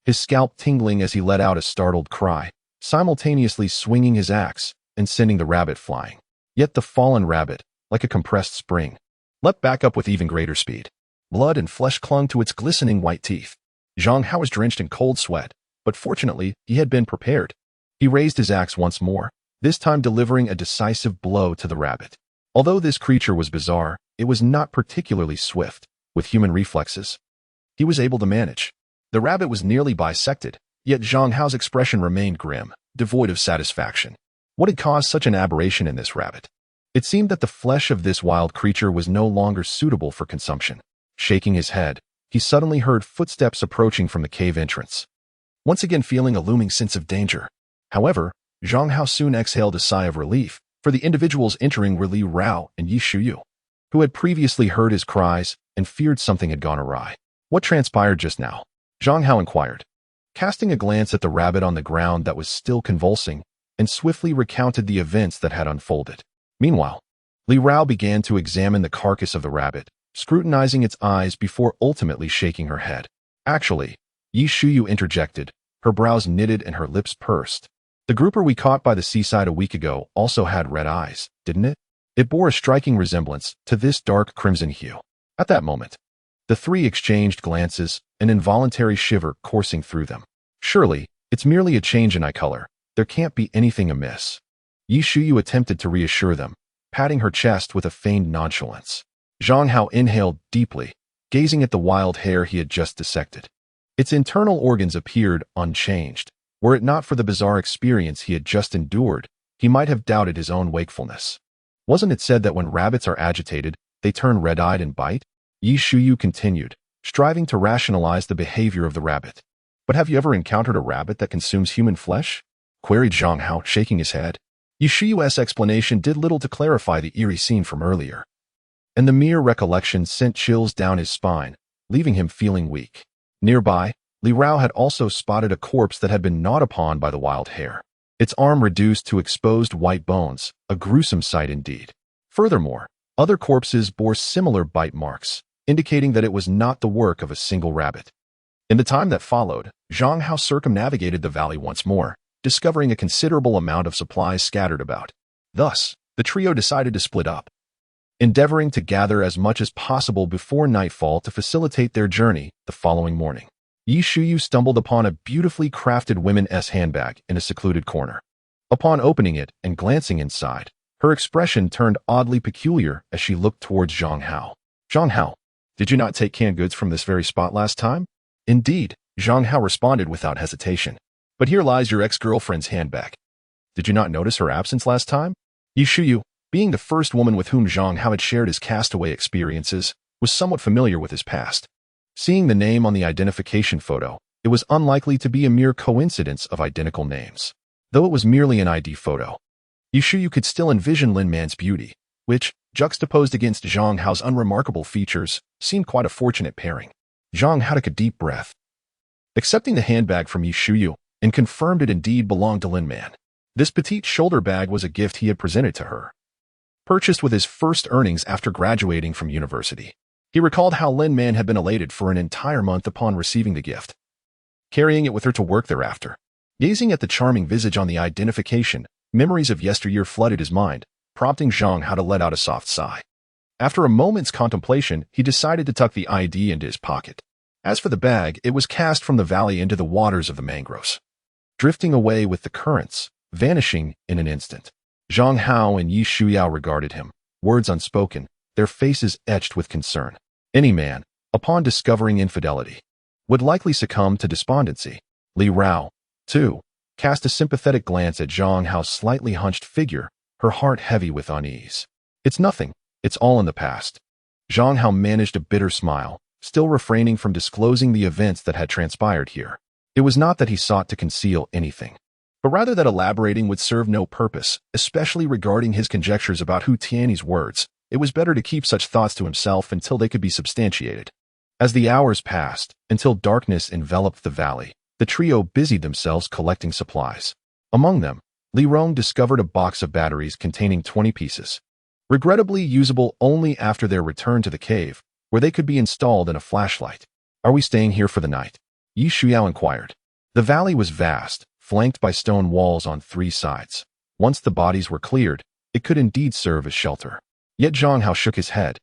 his scalp tingling as he let out a startled cry, simultaneously swinging his axe and sending the rabbit flying. Yet the fallen rabbit, like a compressed spring, leapt back up with even greater speed. Blood and flesh clung to its glistening white teeth. Zhang Hao was drenched in cold sweat, but fortunately he had been prepared. He raised his axe once more, this time delivering a decisive blow to the rabbit. Although this creature was bizarre, it was not particularly swift. With human reflexes, he was able to manage. The rabbit was nearly bisected, yet Zhang Hao's expression remained grim, devoid of satisfaction. What had caused such an aberration in this rabbit? It seemed that the flesh of this wild creature was no longer suitable for consumption. Shaking his head, he suddenly heard footsteps approaching from the cave entrance, once again feeling a looming sense of danger. However, Zhang Hao soon exhaled a sigh of relief, for the individuals entering were Li Rao and Yi Shuyu, who had previously heard his cries and feared something had gone awry. What transpired just now? Zhang Hao inquired, casting a glance at the rabbit on the ground that was still convulsing, and swiftly recounted the events that had unfolded. Meanwhile, Li Rao began to examine the carcass of the rabbit, scrutinizing its eyes before ultimately shaking her head. Actually, Yi Shuyu interjected, her brows knitted and her lips pursed. The grouper we caught by the seaside a week ago also had red eyes, didn't it? It bore a striking resemblance to this dark crimson hue. At that moment, the three exchanged glances, an involuntary shiver coursing through them. Surely, it's merely a change in eye color. There can't be anything amiss. Yi Shuyu attempted to reassure them, patting her chest with a feigned nonchalance. Zhang Hao inhaled deeply, gazing at the wild hare he had just dissected. Its internal organs appeared unchanged. Were it not for the bizarre experience he had just endured, he might have doubted his own wakefulness. Wasn't it said that when rabbits are agitated, they turn red-eyed and bite? Yi Shuyu continued, striving to rationalize the behavior of the rabbit. But have you ever encountered a rabbit that consumes human flesh? Queried Zhang Hao, shaking his head. Yi Shuyu's explanation did little to clarify the eerie scene from earlier, and the mere recollection sent chills down his spine, leaving him feeling weak. Nearby, Li Rao had also spotted a corpse that had been gnawed upon by the wild hare. its arm reduced to exposed white bones, a gruesome sight indeed. Furthermore, other corpses bore similar bite marks, indicating that it was not the work of a single rabbit. In the time that followed, Zhang Hao circumnavigated the valley once more, discovering a considerable amount of supplies scattered about. Thus, the trio decided to split up, endeavoring to gather as much as possible before nightfall to facilitate their journey the following morning. Yi Shuyu stumbled upon a beautifully crafted women's handbag in a secluded corner. Upon opening it and glancing inside, her expression turned oddly peculiar as she looked towards Zhang Hao. Zhang Hao, did you not take canned goods from this very spot last time? Indeed, Zhang Hao responded without hesitation. But here lies your ex-girlfriend's handbag. Did you not notice her absence last time? Yi Shuyu, being the first woman with whom Zhang Hao had shared his castaway experiences, was somewhat familiar with his past. Seeing the name on the identification photo, it was unlikely to be a mere coincidence of identical names. Though it was merely an ID photo, Yi Shuyu could still envision Lin Man's beauty, which, juxtaposed against Zhang Hao's unremarkable features, seemed quite a fortunate pairing. Zhang Hao took a deep breath, accepting the handbag from Yi Shuyu, and confirmed it indeed belonged to Lin Man. This petite shoulder bag was a gift he had presented to her, purchased with his first earnings after graduating from university. He recalled how Lin Man had been elated for an entire month upon receiving the gift, carrying it with her to work thereafter. Gazing at the charming visage on the identification, memories of yesteryear flooded his mind, prompting Zhang Hao to let out a soft sigh. After a moment's contemplation, he decided to tuck the ID into his pocket. As for the bag, it was cast from the valley into the waters of the mangroves, drifting away with the currents, vanishing in an instant. Zhang Hao and Yi Shuyu regarded him, words unspoken, their faces etched with concern. Any man, upon discovering infidelity, would likely succumb to despondency. Li Rao, too, cast a sympathetic glance at Zhang Hao's slightly hunched figure, her heart heavy with unease. It's nothing, it's all in the past. Zhang Hao managed a bitter smile, still refraining from disclosing the events that had transpired here. It was not that he sought to conceal anything, but rather that elaborating would serve no purpose, especially regarding his conjectures about Hu Tiany's words. It was better to keep such thoughts to himself until they could be substantiated. As the hours passed, until darkness enveloped the valley, the trio busied themselves collecting supplies. Among them, Li Rong discovered a box of batteries containing 20 pieces, regrettably usable only after their return to the cave, where they could be installed in a flashlight. Are we staying here for the night? Yi Shuyu inquired. The valley was vast, flanked by stone walls on 3 sides. Once the bodies were cleared, it could indeed serve as shelter. Yet Zhang Hao shook his head,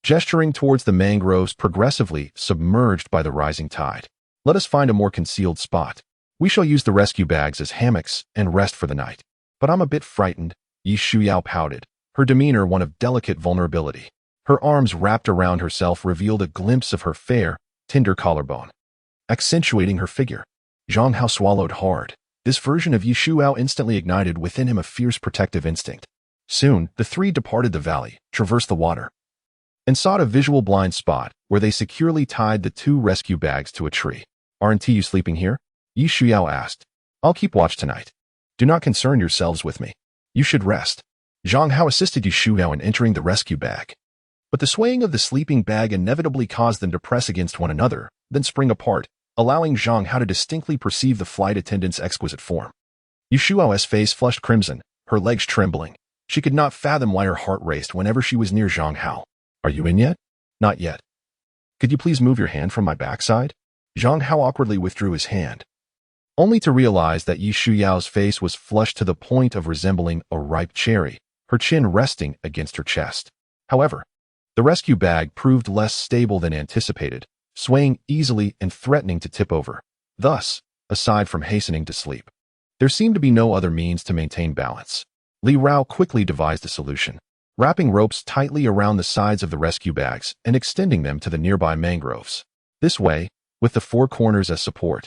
gesturing towards the mangroves progressively submerged by the rising tide. Let us find a more concealed spot. We shall use the rescue bags as hammocks and rest for the night. But I'm a bit frightened, Yi Shuyu pouted, her demeanor one of delicate vulnerability. Her arms wrapped around herself revealed a glimpse of her fair, tender collarbone, accentuating her figure. Zhang Hao swallowed hard. This version of Yi Shuyu instantly ignited within him a fierce protective instinct. Soon, the three departed the valley, traversed the water, and sought a visual blind spot where they securely tied the 2 rescue bags to a tree. Aren't you sleeping here? Yi Shuyu asked. I'll keep watch tonight. Do not concern yourselves with me. You should rest. Zhang Hao assisted Yi Shuyu in entering the rescue bag, but the swaying of the sleeping bag inevitably caused them to press against one another, then spring apart, allowing Zhang Hao to distinctly perceive the flight attendant's exquisite form. Yi Shuyu's face flushed crimson, her legs trembling. She could not fathom why her heart raced whenever she was near Zhang Hao. Are you in yet? Not yet. Could you please move your hand from my backside? Zhang Hao awkwardly withdrew his hand, only to realize that Yi Shuyu's face was flushed to the point of resembling a ripe cherry, her chin resting against her chest. However, the rescue bag proved less stable than anticipated, swaying easily and threatening to tip over. Thus, aside from hastening to sleep, there seemed to be no other means to maintain balance. Li Rao quickly devised a solution, wrapping ropes tightly around the sides of the rescue bags and extending them to the nearby mangroves. This way, with the 4 corners as support,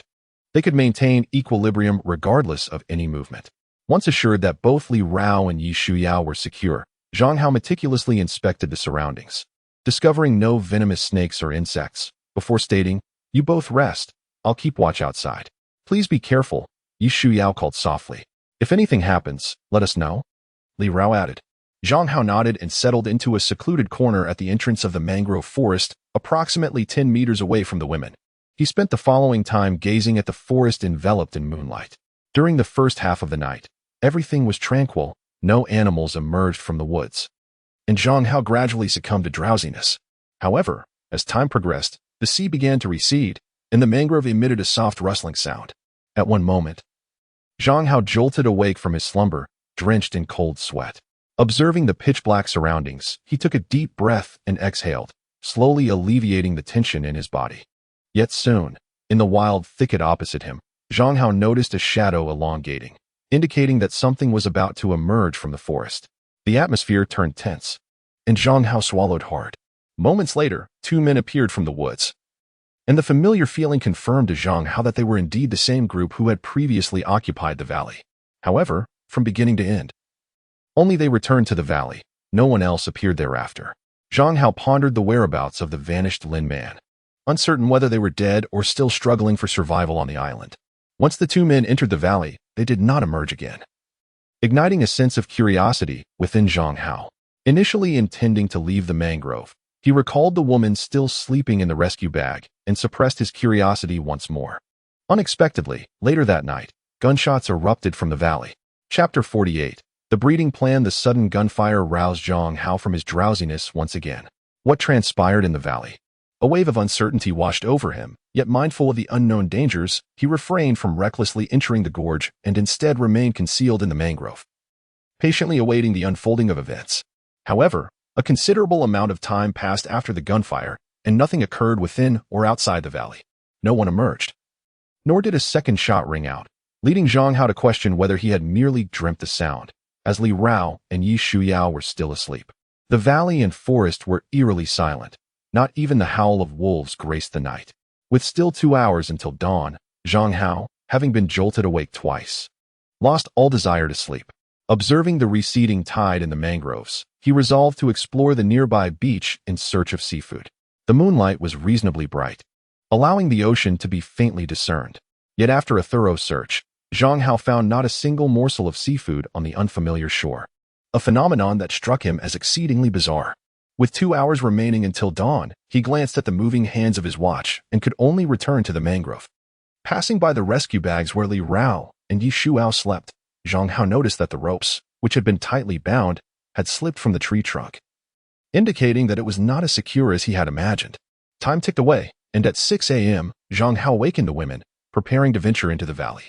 they could maintain equilibrium regardless of any movement. Once assured that both Li Rao and Yi Shuyu were secure, Zhang Hao meticulously inspected the surroundings, discovering no venomous snakes or insects, before stating, You both rest. I'll keep watch outside. Please be careful, Yi Shuyu called softly. If anything happens, let us know. Li Rao added. Zhang Hao nodded and settled into a secluded corner at the entrance of the mangrove forest, approximately 10 meters away from the women. He spent the following time gazing at the forest enveloped in moonlight, During the first half of the night, everything was tranquil, no animals emerged from the woods, and Zhang Hao gradually succumbed to drowsiness. However, as time progressed, the sea began to recede, and the mangrove emitted a soft rustling sound. At one moment, Zhang Hao jolted awake from his slumber, drenched in cold sweat. Observing the pitch-black surroundings, he took a deep breath and exhaled, slowly alleviating the tension in his body. Yet soon, in the wild thicket opposite him, Zhang Hao noticed a shadow elongating, indicating that something was about to emerge from the forest. The atmosphere turned tense, and Zhang Hao swallowed hard. Moments later, two men appeared from the woods, and the familiar feeling confirmed to Zhang Hao that they were indeed the same group who had previously occupied the valley. However, from beginning to end, only they returned to the valley. No one else appeared thereafter. Zhang Hao pondered the whereabouts of the vanished Lin man, uncertain whether they were dead or still struggling for survival on the island. Once the two men entered the valley, they did not emerge again, igniting a sense of curiosity within Zhang Hao. Initially intending to leave the mangrove, he recalled the woman still sleeping in the rescue bag and suppressed his curiosity once more. Unexpectedly, later that night, gunshots erupted from the valley. Chapter 48. The breeding plan. The sudden gunfire roused Zhang Hao from his drowsiness once again. What transpired in the valley? A wave of uncertainty washed over him, yet mindful of the unknown dangers, he refrained from recklessly entering the gorge and instead remained concealed in the mangrove, patiently awaiting the unfolding of events. However, a considerable amount of time passed after the gunfire, and nothing occurred within or outside the valley. No one emerged, nor did a second shot ring out, leading Zhang Hao to question whether he had merely dreamt the sound, as Li Rao and Yi Shuyao were still asleep. The valley and forest were eerily silent. Not even the howl of wolves graced the night. With still 2 hours until dawn, Zhang Hao, having been jolted awake twice, lost all desire to sleep. Observing the receding tide in the mangroves, he resolved to explore the nearby beach in search of seafood. The moonlight was reasonably bright, allowing the ocean to be faintly discerned. Yet after a thorough search, Zhang Hao found not a single morsel of seafood on the unfamiliar shore, a phenomenon that struck him as exceedingly bizarre. With 2 hours remaining until dawn, he glanced at the moving hands of his watch and could only return to the mangrove. Passing by the rescue bags where Li Rao and Yi Shuao slept, Zhang Hao noticed that the ropes, which had been tightly bound, had slipped from the tree trunk, indicating that it was not as secure as he had imagined. Time ticked away, and at 6 a.m., Zhang Hao wakened the women, preparing to venture into the valley.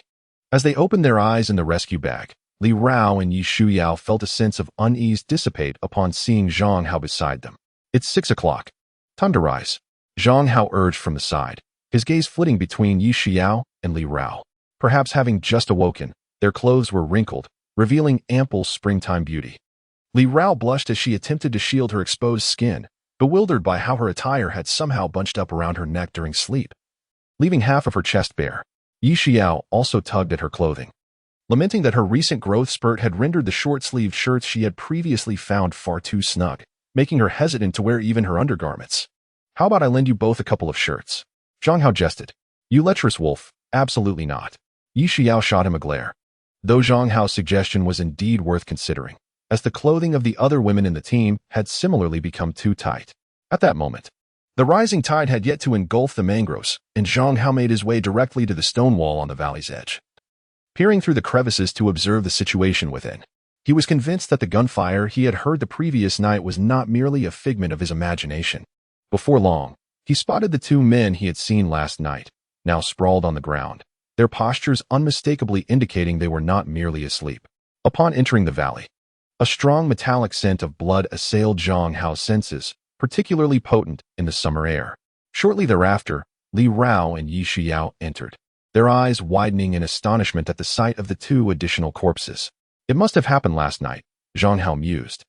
As they opened their eyes in the rescue bag, Li Rao and Yi Shuyao felt a sense of unease dissipate upon seeing Zhang Hao beside them. It's 6 o'clock. Time to rise. Zhang Hao urged from the side, his gaze flitting between Yi Shuyao and Li Rao. Perhaps having just awoken, their clothes were wrinkled, revealing ample springtime beauty. Li Rao blushed as she attempted to shield her exposed skin, bewildered by how her attire had somehow bunched up around her neck during sleep, leaving half of her chest bare. Yi Xiao also tugged at her clothing, lamenting that her recent growth spurt had rendered the short-sleeved shirts she had previously found far too snug, making her hesitant to wear even her undergarments. How about I lend you both a couple of shirts? Zhang Hao jested. You lecherous wolf, absolutely not. Yi Xiao shot him a glare, though Zhang Hao's suggestion was indeed worth considering, as the clothing of the other women in the team had similarly become too tight. At that moment, the rising tide had yet to engulf the mangroves, and Zhang Hao made his way directly to the stone wall on the valley's edge. Peering through the crevices to observe the situation within, he was convinced that the gunfire he had heard the previous night was not merely a figment of his imagination. Before long, he spotted the two men he had seen last night, now sprawled on the ground, their postures unmistakably indicating they were not merely asleep. Upon entering the valley, a strong metallic scent of blood assailed Zhang Hao's senses, particularly potent in the summer air. Shortly thereafter, Li Rao and Yi Xiao entered, their eyes widening in astonishment at the sight of the two additional corpses. It must have happened last night, Zhang Hao mused,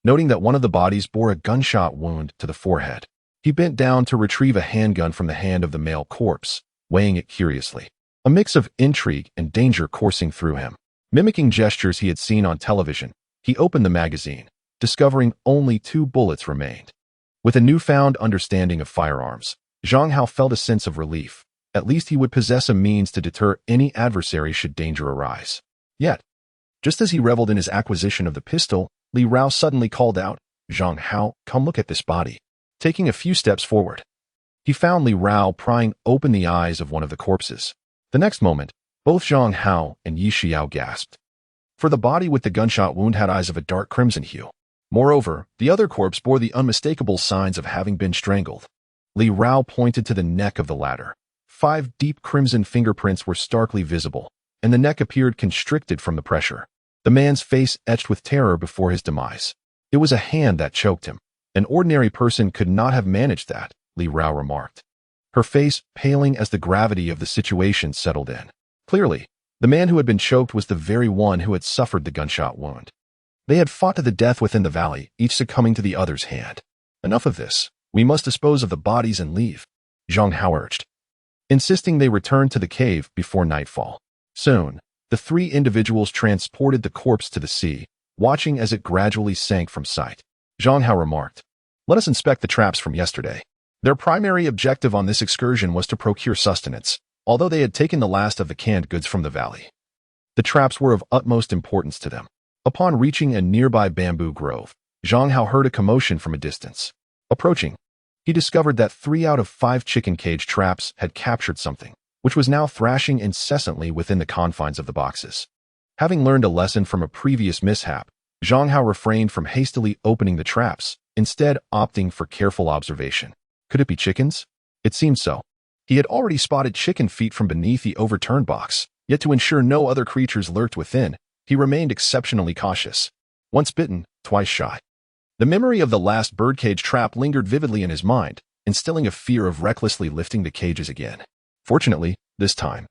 noting that one of the bodies bore a gunshot wound to the forehead. He bent down to retrieve a handgun from the hand of the male corpse, weighing it curiously, a mix of intrigue and danger coursing through him. Mimicking gestures he had seen on television, he opened the magazine, discovering only 2 bullets remained. With a newfound understanding of firearms, Zhang Hao felt a sense of relief. At least he would possess a means to deter any adversary should danger arise. Yet, just as he reveled in his acquisition of the pistol, Li Rao suddenly called out, "Zhang Hao, come look at this body." Taking a few steps forward, he found Li Rao prying open the eyes of one of the corpses. The next moment, Both Zhang Hao and Yi Xiao gasped, for the body with the gunshot wound had eyes of a dark crimson hue. Moreover, the other corpse bore the unmistakable signs of having been strangled. Li Rao pointed to the neck of the latter. 5 deep crimson fingerprints were starkly visible, and the neck appeared constricted from the pressure. The man's face etched with terror before his demise. It was a hand that choked him. An ordinary person could not have managed that, Li Rao remarked, her face paling as the gravity of the situation settled in. Clearly, the man who had been choked was the very one who had suffered the gunshot wound. They had fought to the death within the valley, each succumbing to the other's hand. Enough of this. We must dispose of the bodies and leave, Zhang Hao urged, insisting they return to the cave before nightfall. Soon, the 3 individuals transported the corpse to the sea, watching as it gradually sank from sight. Zhang Hao remarked, let us inspect the traps from yesterday. Their primary objective on this excursion was to procure sustenance, although they had taken the last of the canned goods from the valley. The traps were of utmost importance to them. Upon reaching a nearby bamboo grove, Zhang Hao heard a commotion from a distance. Approaching, he discovered that 3 out of 5 chicken cage traps had captured something, which was now thrashing incessantly within the confines of the boxes. Having learned a lesson from a previous mishap, Zhang Hao refrained from hastily opening the traps, instead opting for careful observation. Could it be chickens? It seemed so. He had already spotted chicken feet from beneath the overturned box, yet to ensure no other creatures lurked within, he remained exceptionally cautious. Once bitten, twice shy. The memory of the last birdcage trap lingered vividly in his mind, instilling a fear of recklessly lifting the cages again. Fortunately, this time,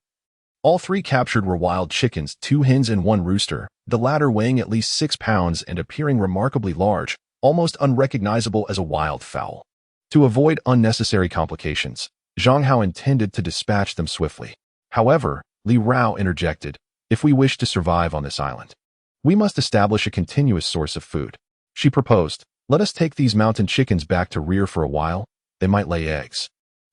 all 3 captured were wild chickens, 2 hens and 1 rooster, the latter weighing at least 6 pounds and appearing remarkably large, almost unrecognizable as a wild fowl. To avoid unnecessary complications, Zhang Hao intended to dispatch them swiftly. However, Li Rao interjected, if we wish to survive on this island, we must establish a continuous source of food. She proposed, let us take these mountain chickens back to rear for a while. They might lay eggs.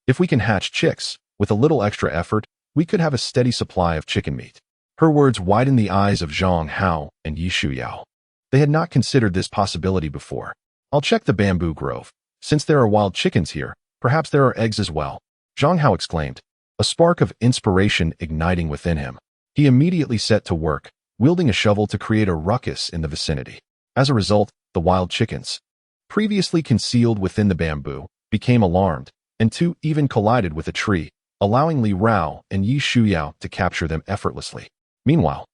If we can hatch chicks, with a little extra effort, we could have a steady supply of chicken meat. Her words widened the eyes of Zhang Hao and Yi Xiao. They had not considered this possibility before. I'll check the bamboo grove. Since there are wild chickens here, perhaps there are eggs as well, Zhang Hao exclaimed, a spark of inspiration igniting within him. He immediately set to work, wielding a shovel to create a ruckus in the vicinity. As a result, the wild chickens, previously concealed within the bamboo, became alarmed, and 2 even collided with a tree, allowing Li Rao and Yi Xiao to capture them effortlessly. Meanwhile,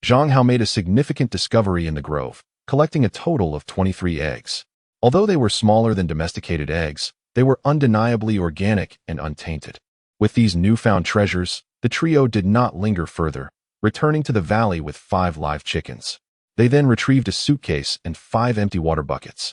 Zhang Hao made a significant discovery in the grove, collecting a total of 23 eggs. Although they were smaller than domesticated eggs, they were undeniably organic and untainted. With these newfound treasures, the trio did not linger further, returning to the valley with 5 live chickens. They then retrieved a suitcase and 5 empty water buckets,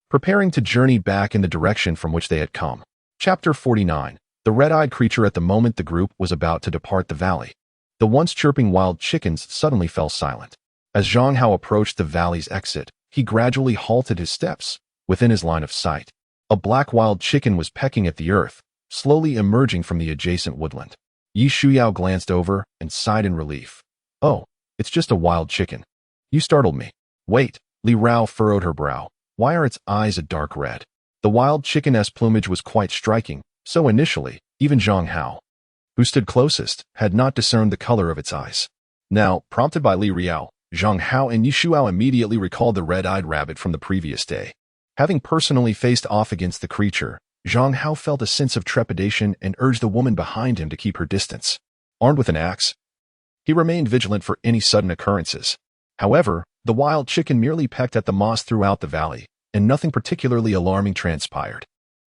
preparing to journey back in the direction from which they had come. Chapter 49. The red-eyed creature. At the moment the group was about to depart the valley, the once chirping wild chickens suddenly fell silent. As Zhang Hao approached the valley's exit, he gradually halted his steps. Within his line of sight, a black wild chicken was pecking at the earth, slowly emerging from the adjacent woodland. Yi Xiao glanced over and sighed in relief. Oh, it's just a wild chicken. You startled me. Wait, Li Rao furrowed her brow. Why are its eyes a dark red? The wild chicken's plumage was quite striking, so initially, even Zhang Hao, who stood closest, had not discerned the color of its eyes. Now, prompted by Li Rao, Zhang Hao and Yi Xiao immediately recalled the red-eyed rabbit from the previous day. Having personally faced off against the creature, Zhang Hao felt a sense of trepidation and urged the woman behind him to keep her distance. Armed with an axe, he remained vigilant for any sudden occurrences. However, the wild chicken merely pecked at the moss throughout the valley, and nothing particularly alarming transpired.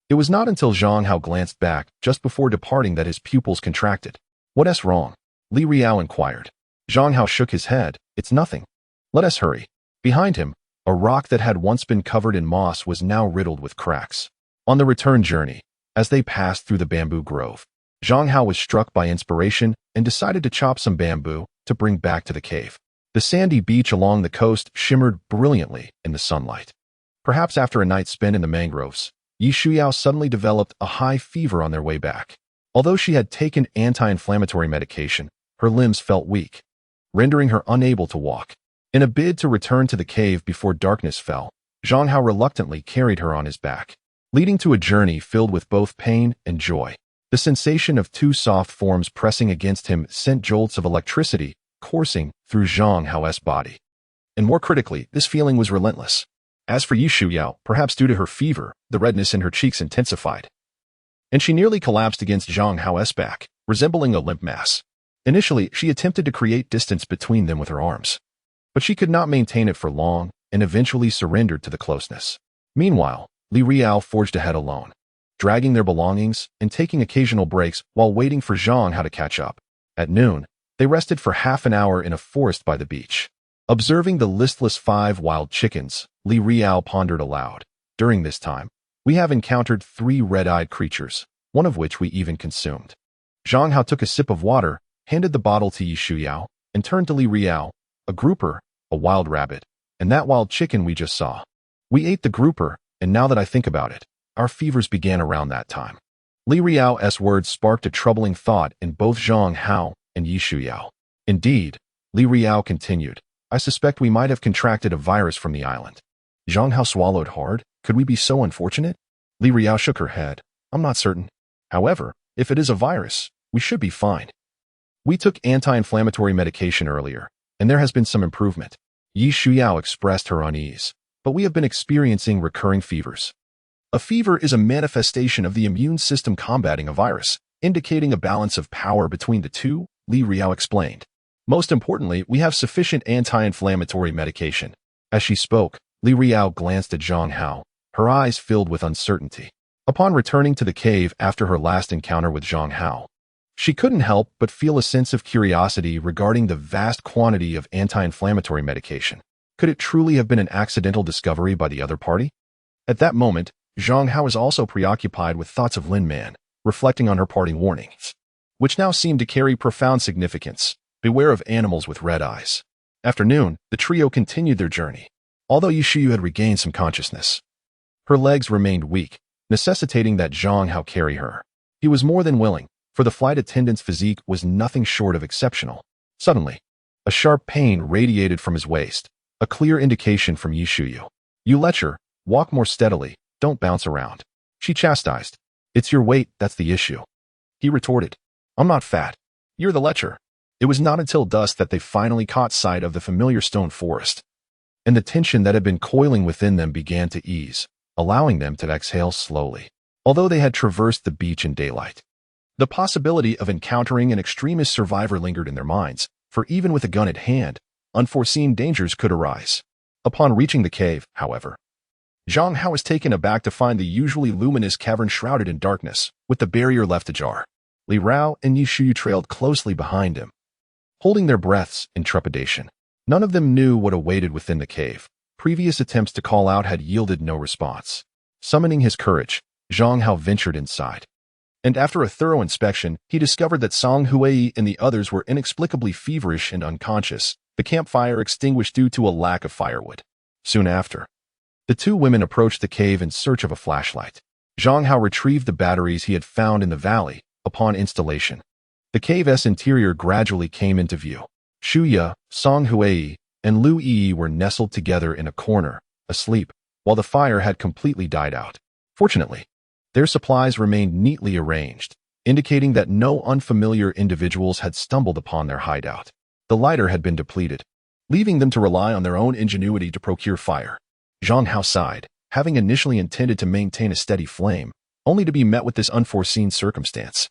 It was not until Zhang Hao glanced back just before departing that his pupils contracted. What's wrong? Li Rao inquired. Zhang Hao shook his head. It's nothing. Let us hurry. Behind him, a rock that had once been covered in moss was now riddled with cracks. On the return journey, as they passed through the bamboo grove, Zhang Hao was struck by inspiration and decided to chop some bamboo to bring back to the cave. The sandy beach along the coast shimmered brilliantly in the sunlight. Perhaps after a night spent in the mangroves, Yi Xiao suddenly developed a high fever on their way back. Although she had taken anti-inflammatory medication, her limbs felt weak, rendering her unable to walk. In a bid to return to the cave before darkness fell, Zhang Hao reluctantly carried her on his back, leading to a journey filled with both pain and joy. The sensation of two soft forms pressing against him sent jolts of electricity coursing through Zhang Hao's body. And more critically, this feeling was relentless. As for Yi Shuyao, perhaps due to her fever, the redness in her cheeks intensified, and she nearly collapsed against Zhang Hao's back, resembling a limp mass. Initially, she attempted to create distance between them with her arms, but she could not maintain it for long and eventually surrendered to the closeness. Meanwhile, Li Riao forged ahead alone, dragging their belongings and taking occasional breaks while waiting for Zhang Hao to catch up. At noon, they rested for half an hour in a forest by the beach. Observing the listless 5 wild chickens, Li Riao pondered aloud. During this time, we have encountered 3 red-eyed creatures, one of which we even consumed. Zhang Hao took a sip of water, handed the bottle to Yi Shuyao, and turned to Li Riao, a grouper, a wild rabbit, and that wild chicken we just saw. We ate the grouper, and now that I think about it, our fevers began around that time. Li Riao's words sparked a troubling thought in both Zhang Hao and Yi Shuyao. Indeed, Li Riao continued, I suspect we might have contracted a virus from the island. Zhang Hao swallowed hard. Could we be so unfortunate? Li Riao shook her head. I'm not certain. However, if it is a virus, we should be fine. We took anti-inflammatory medication earlier, and there has been some improvement. Yi Shuyao expressed her unease, but we have been experiencing recurring fevers. A fever is a manifestation of the immune system combating a virus, indicating a balance of power between the two, Li Riao explained. Most importantly, we have sufficient anti-inflammatory medication. As she spoke, Li Riao glanced at Zhang Hao, her eyes filled with uncertainty. Upon returning to the cave after her last encounter with Zhang Hao, she couldn't help but feel a sense of curiosity regarding the vast quantity of anti-inflammatory medication. Could it truly have been an accidental discovery by the other party? At that moment, Zhang Hao was also preoccupied with thoughts of Lin Man, reflecting on her parting warnings, which now seemed to carry profound significance. Beware of animals with red eyes. After noon, the trio continued their journey. Although Yi Shuyao had regained some consciousness, her legs remained weak, necessitating that Zhang Hao carry her. He was more than willing, for the flight attendant's physique was nothing short of exceptional. Suddenly, a sharp pain radiated from his waist, a clear indication from Yi Shuyao. You lecher, walk more steadily, don't bounce around. She chastised. It's your weight that's the issue. He retorted. I'm not fat. You're the lecher. It was not until dusk that they finally caught sight of the familiar stone forest, and the tension that had been coiling within them began to ease, allowing them to exhale slowly. Although they had traversed the beach in daylight, the possibility of encountering an extremist survivor lingered in their minds, for even with a gun at hand, unforeseen dangers could arise. Upon reaching the cave, however, Zhang Hao was taken aback to find the usually luminous cavern shrouded in darkness, with the barrier left ajar. Li Riao and Yi Shuyao trailed closely behind him, holding their breaths in trepidation. None of them knew what awaited within the cave. Previous attempts to call out had yielded no response. Summoning his courage, Zhang Hao ventured inside, and after a thorough inspection, he discovered that Song Huai and the others were inexplicably feverish and unconscious, the campfire extinguished due to a lack of firewood. Soon after, the 2 women approached the cave in search of a flashlight. Zhang Hao retrieved the batteries he had found in the valley. Upon installation, the cave's interior gradually came into view. Shuya, Song Huai, and Lu Yi were nestled together in a corner, asleep, while the fire had completely died out. Fortunately, their supplies remained neatly arranged, indicating that no unfamiliar individuals had stumbled upon their hideout. The lighter had been depleted, leaving them to rely on their own ingenuity to procure fire. Zhang Hao sighed, having initially intended to maintain a steady flame, only to be met with this unforeseen circumstance.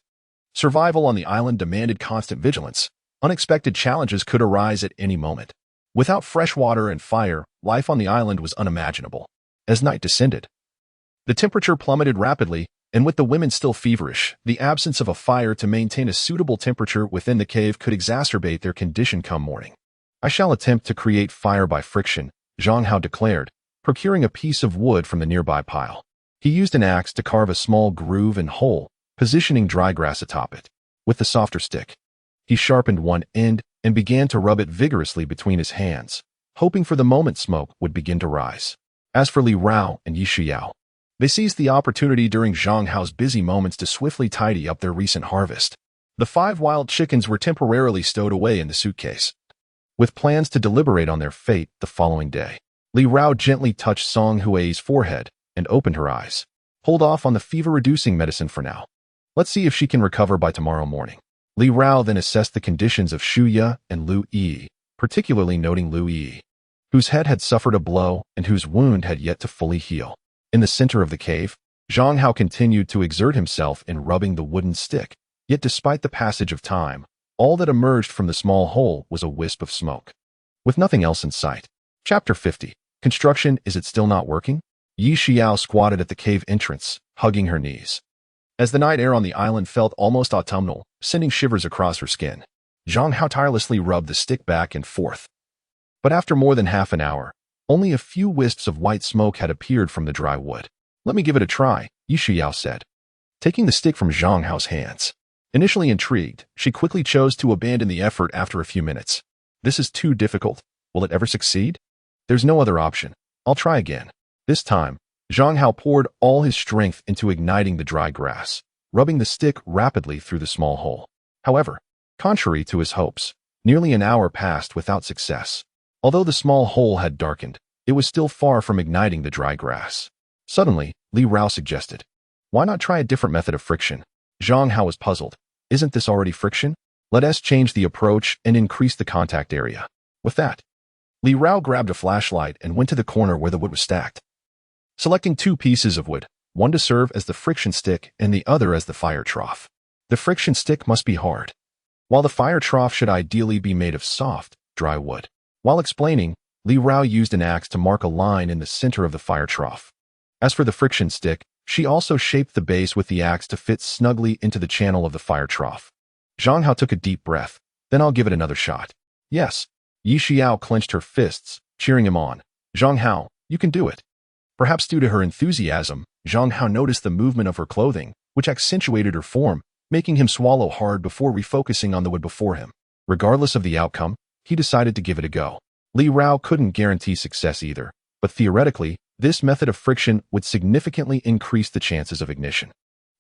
Survival on the island demanded constant vigilance. Unexpected challenges could arise at any moment. Without fresh water and fire, life on the island was unimaginable. As night descended, the temperature plummeted rapidly, and with the women still feverish, the absence of a fire to maintain a suitable temperature within the cave could exacerbate their condition come morning. I shall attempt to create fire by friction, Zhang Hao declared, procuring a piece of wood from the nearby pile. He used an axe to carve a small groove and hole, positioning dry grass atop it. With the softer stick, he sharpened one end and began to rub it vigorously between his hands, hoping for the moment smoke would begin to rise. As for Li Riao and Yi Shuyao, they seized the opportunity during Zhang Hao's busy moments to swiftly tidy up their recent harvest. The 5 wild chickens were temporarily stowed away in the suitcase, with plans to deliberate on their fate the following day. Li Riao gently touched Song Huai's forehead and opened her eyes. Hold off on the fever-reducing medicine for now. Let's see if she can recover by tomorrow morning. Li Rao then assessed the conditions of Xu Ye and Lu Yi, particularly noting Lu Yi, whose head had suffered a blow and whose wound had yet to fully heal. In the center of the cave, Zhang Hao continued to exert himself in rubbing the wooden stick, yet despite the passage of time, all that emerged from the small hole was a wisp of smoke, with nothing else in sight. Chapter 50. Construction. Is it still not working? Yi Xiao squatted at the cave entrance, hugging her knees. As the night air on the island felt almost autumnal, sending shivers across her skin, Zhang Hao tirelessly rubbed the stick back and forth. But after more than half an hour, only a few wisps of white smoke had appeared from the dry wood. Let me give it a try, Yi Xiao said, taking the stick from Zhang Hao's hands. Initially intrigued, she quickly chose to abandon the effort after a few minutes. This is too difficult. Will it ever succeed? There's no other option. I'll try again. This time, Zhang Hao poured all his strength into igniting the dry grass, rubbing the stick rapidly through the small hole. However, contrary to his hopes, nearly an hour passed without success. Although the small hole had darkened, it was still far from igniting the dry grass. Suddenly, Li Rao suggested, "Why not try a different method of friction?" Zhang Hao was puzzled. Isn't this already friction? Let us change the approach and increase the contact area. With that, Li Rao grabbed a flashlight and went to the corner where the wood was stacked. Selecting two pieces of wood, one to serve as the friction stick and the other as the fire trough. The friction stick must be hard, while the fire trough should ideally be made of soft, dry wood. While explaining, Li Rao used an axe to mark a line in the center of the fire trough. As for the friction stick, she also shaped the base with the axe to fit snugly into the channel of the fire trough. Zhang Hao took a deep breath. Then I'll give it another shot. Yes. Yi Xiao clenched her fists, cheering him on. Zhang Hao, you can do it. Perhaps due to her enthusiasm, Zhang Hao noticed the movement of her clothing, which accentuated her form, making him swallow hard before refocusing on the wood before him. Regardless of the outcome, he decided to give it a go. Li Rao couldn't guarantee success either, but theoretically, this method of friction would significantly increase the chances of ignition.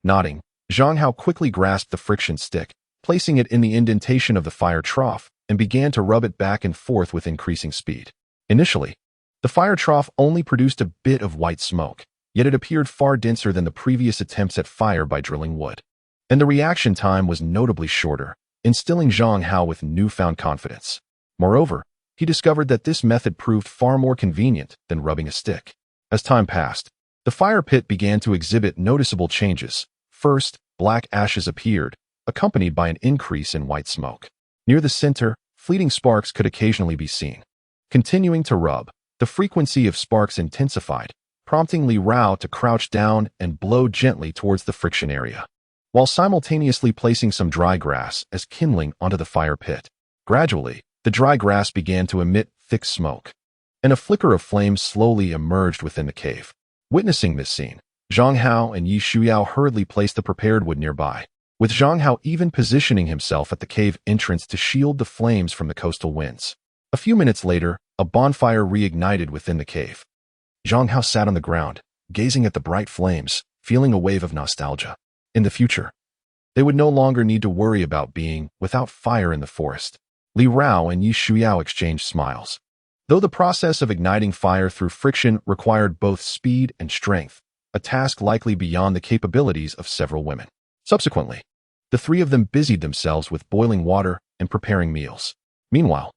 Nodding, Zhang Hao quickly grasped the friction stick, placing it in the indentation of the fire trough, and began to rub it back and forth with increasing speed. Initially, the fire trough only produced a bit of white smoke, yet it appeared far denser than the previous attempts at fire by drilling wood. And the reaction time was notably shorter, instilling Zhang Hao with newfound confidence. Moreover, he discovered that this method proved far more convenient than rubbing a stick. As time passed, the fire pit began to exhibit noticeable changes. First, black ashes appeared, accompanied by an increase in white smoke. Near the center, fleeting sparks could occasionally be seen. Continuing to rub, the frequency of sparks intensified, prompting Li Rao to crouch down and blow gently towards the friction area, while simultaneously placing some dry grass as kindling onto the fire pit. Gradually, the dry grass began to emit thick smoke, and a flicker of flame slowly emerged within the cave. Witnessing this scene, Zhang Hao and Yi Xiao hurriedly placed the prepared wood nearby, with Zhang Hao even positioning himself at the cave entrance to shield the flames from the coastal winds. A few minutes later, a bonfire reignited within the cave. Zhang Hao sat on the ground, gazing at the bright flames, feeling a wave of nostalgia. In the future, they would no longer need to worry about being without fire in the forest. Li Rao and Yi Xiao exchanged smiles. Though the process of igniting fire through friction required both speed and strength, a task likely beyond the capabilities of several women. Subsequently, the three of them busied themselves with boiling water and preparing meals. Meanwhile,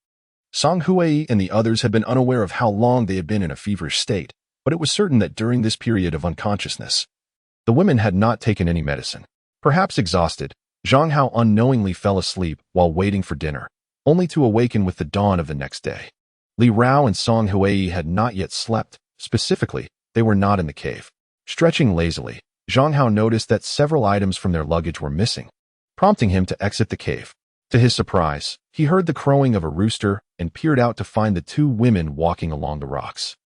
Song Hui and the others had been unaware of how long they had been in a feverish state, but it was certain that during this period of unconsciousness, the women had not taken any medicine. Perhaps exhausted, Zhang Hao unknowingly fell asleep while waiting for dinner, only to awaken with the dawn of the next day. Li Rao and Song Hui had not yet slept. Specifically, they were not in the cave. Stretching lazily, Zhang Hao noticed that several items from their luggage were missing, prompting him to exit the cave. To his surprise, he heard the crowing of a rooster and peered out to find the two women walking along the rocks.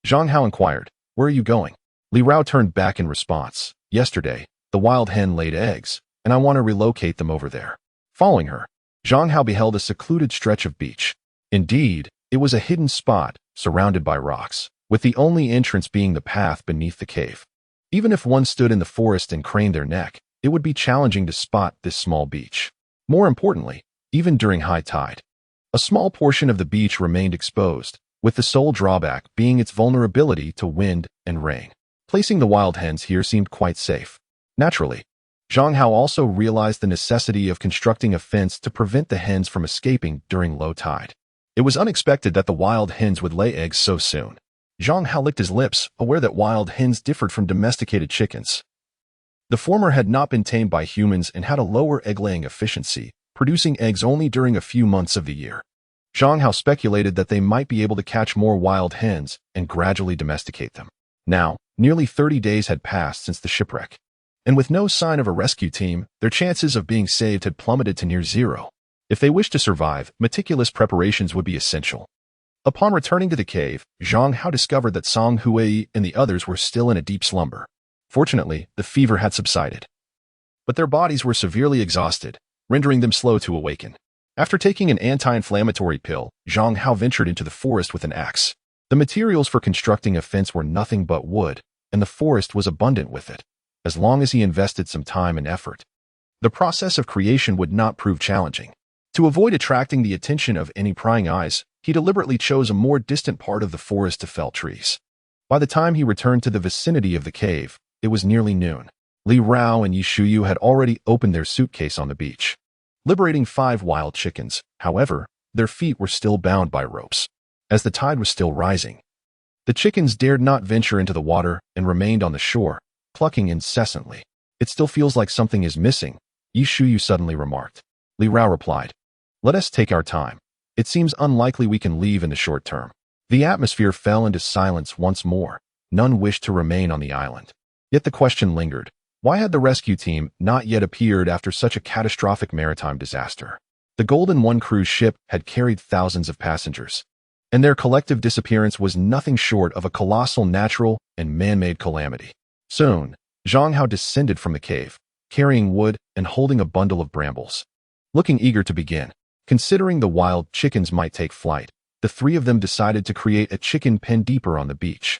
Zhang Hao inquired, "Where are you going?" Li Rao turned back in response, "Yesterday, the wild hen laid eggs, and I want to relocate them over there." Following her, Zhang Hao beheld a secluded stretch of beach. Indeed, it was a hidden spot, surrounded by rocks, with the only entrance being the path beneath the cave. Even if one stood in the forest and craned their neck, it would be challenging to spot this small beach. More importantly, even during high tide, a small portion of the beach remained exposed, with the sole drawback being its vulnerability to wind and rain. Placing the wild hens here seemed quite safe. Naturally, Zhang Hao also realized the necessity of constructing a fence to prevent the hens from escaping during low tide. It was unexpected that the wild hens would lay eggs so soon. Zhang Hao licked his lips, aware that wild hens differed from domesticated chickens. The former had not been tamed by humans and had a lower egg-laying efficiency, producing eggs only during a few months of the year. Zhang Hao speculated that they might be able to catch more wild hens and gradually domesticate them. Now, nearly 30 days had passed since the shipwreck, and with no sign of a rescue team, their chances of being saved had plummeted to near zero. If they wished to survive, meticulous preparations would be essential. Upon returning to the cave, Zhang Hao discovered that Song Hui and the others were still in a deep slumber. Fortunately, the fever had subsided, but their bodies were severely exhausted, rendering them slow to awaken. After taking an anti-inflammatory pill, Zhang Hao ventured into the forest with an axe. The materials for constructing a fence were nothing but wood, and the forest was abundant with it, as long as he invested some time and effort. The process of creation would not prove challenging. To avoid attracting the attention of any prying eyes, he deliberately chose a more distant part of the forest to fell trees. By the time he returned to the vicinity of the cave, it was nearly noon. Li Rao and Yi Shuyu had already opened their suitcase on the beach. Liberating 5 wild chickens, however, their feet were still bound by ropes. As the tide was still rising, the chickens dared not venture into the water and remained on the shore, clucking incessantly. "It still feels like something is missing," Yi Shuyu suddenly remarked. Li Rao replied, "Let us take our time. It seems unlikely we can leave in the short term." The atmosphere fell into silence once more. None wished to remain on the island. Yet the question lingered. Why had the rescue team not yet appeared after such a catastrophic maritime disaster? The Golden One cruise ship had carried thousands of passengers, and their collective disappearance was nothing short of a colossal natural and man-made calamity. Soon, Zhang Hao descended from the cave, carrying wood and holding a bundle of brambles. Looking eager to begin, considering the wild chickens might take flight, the 3 of them decided to create a chicken pen deeper on the beach,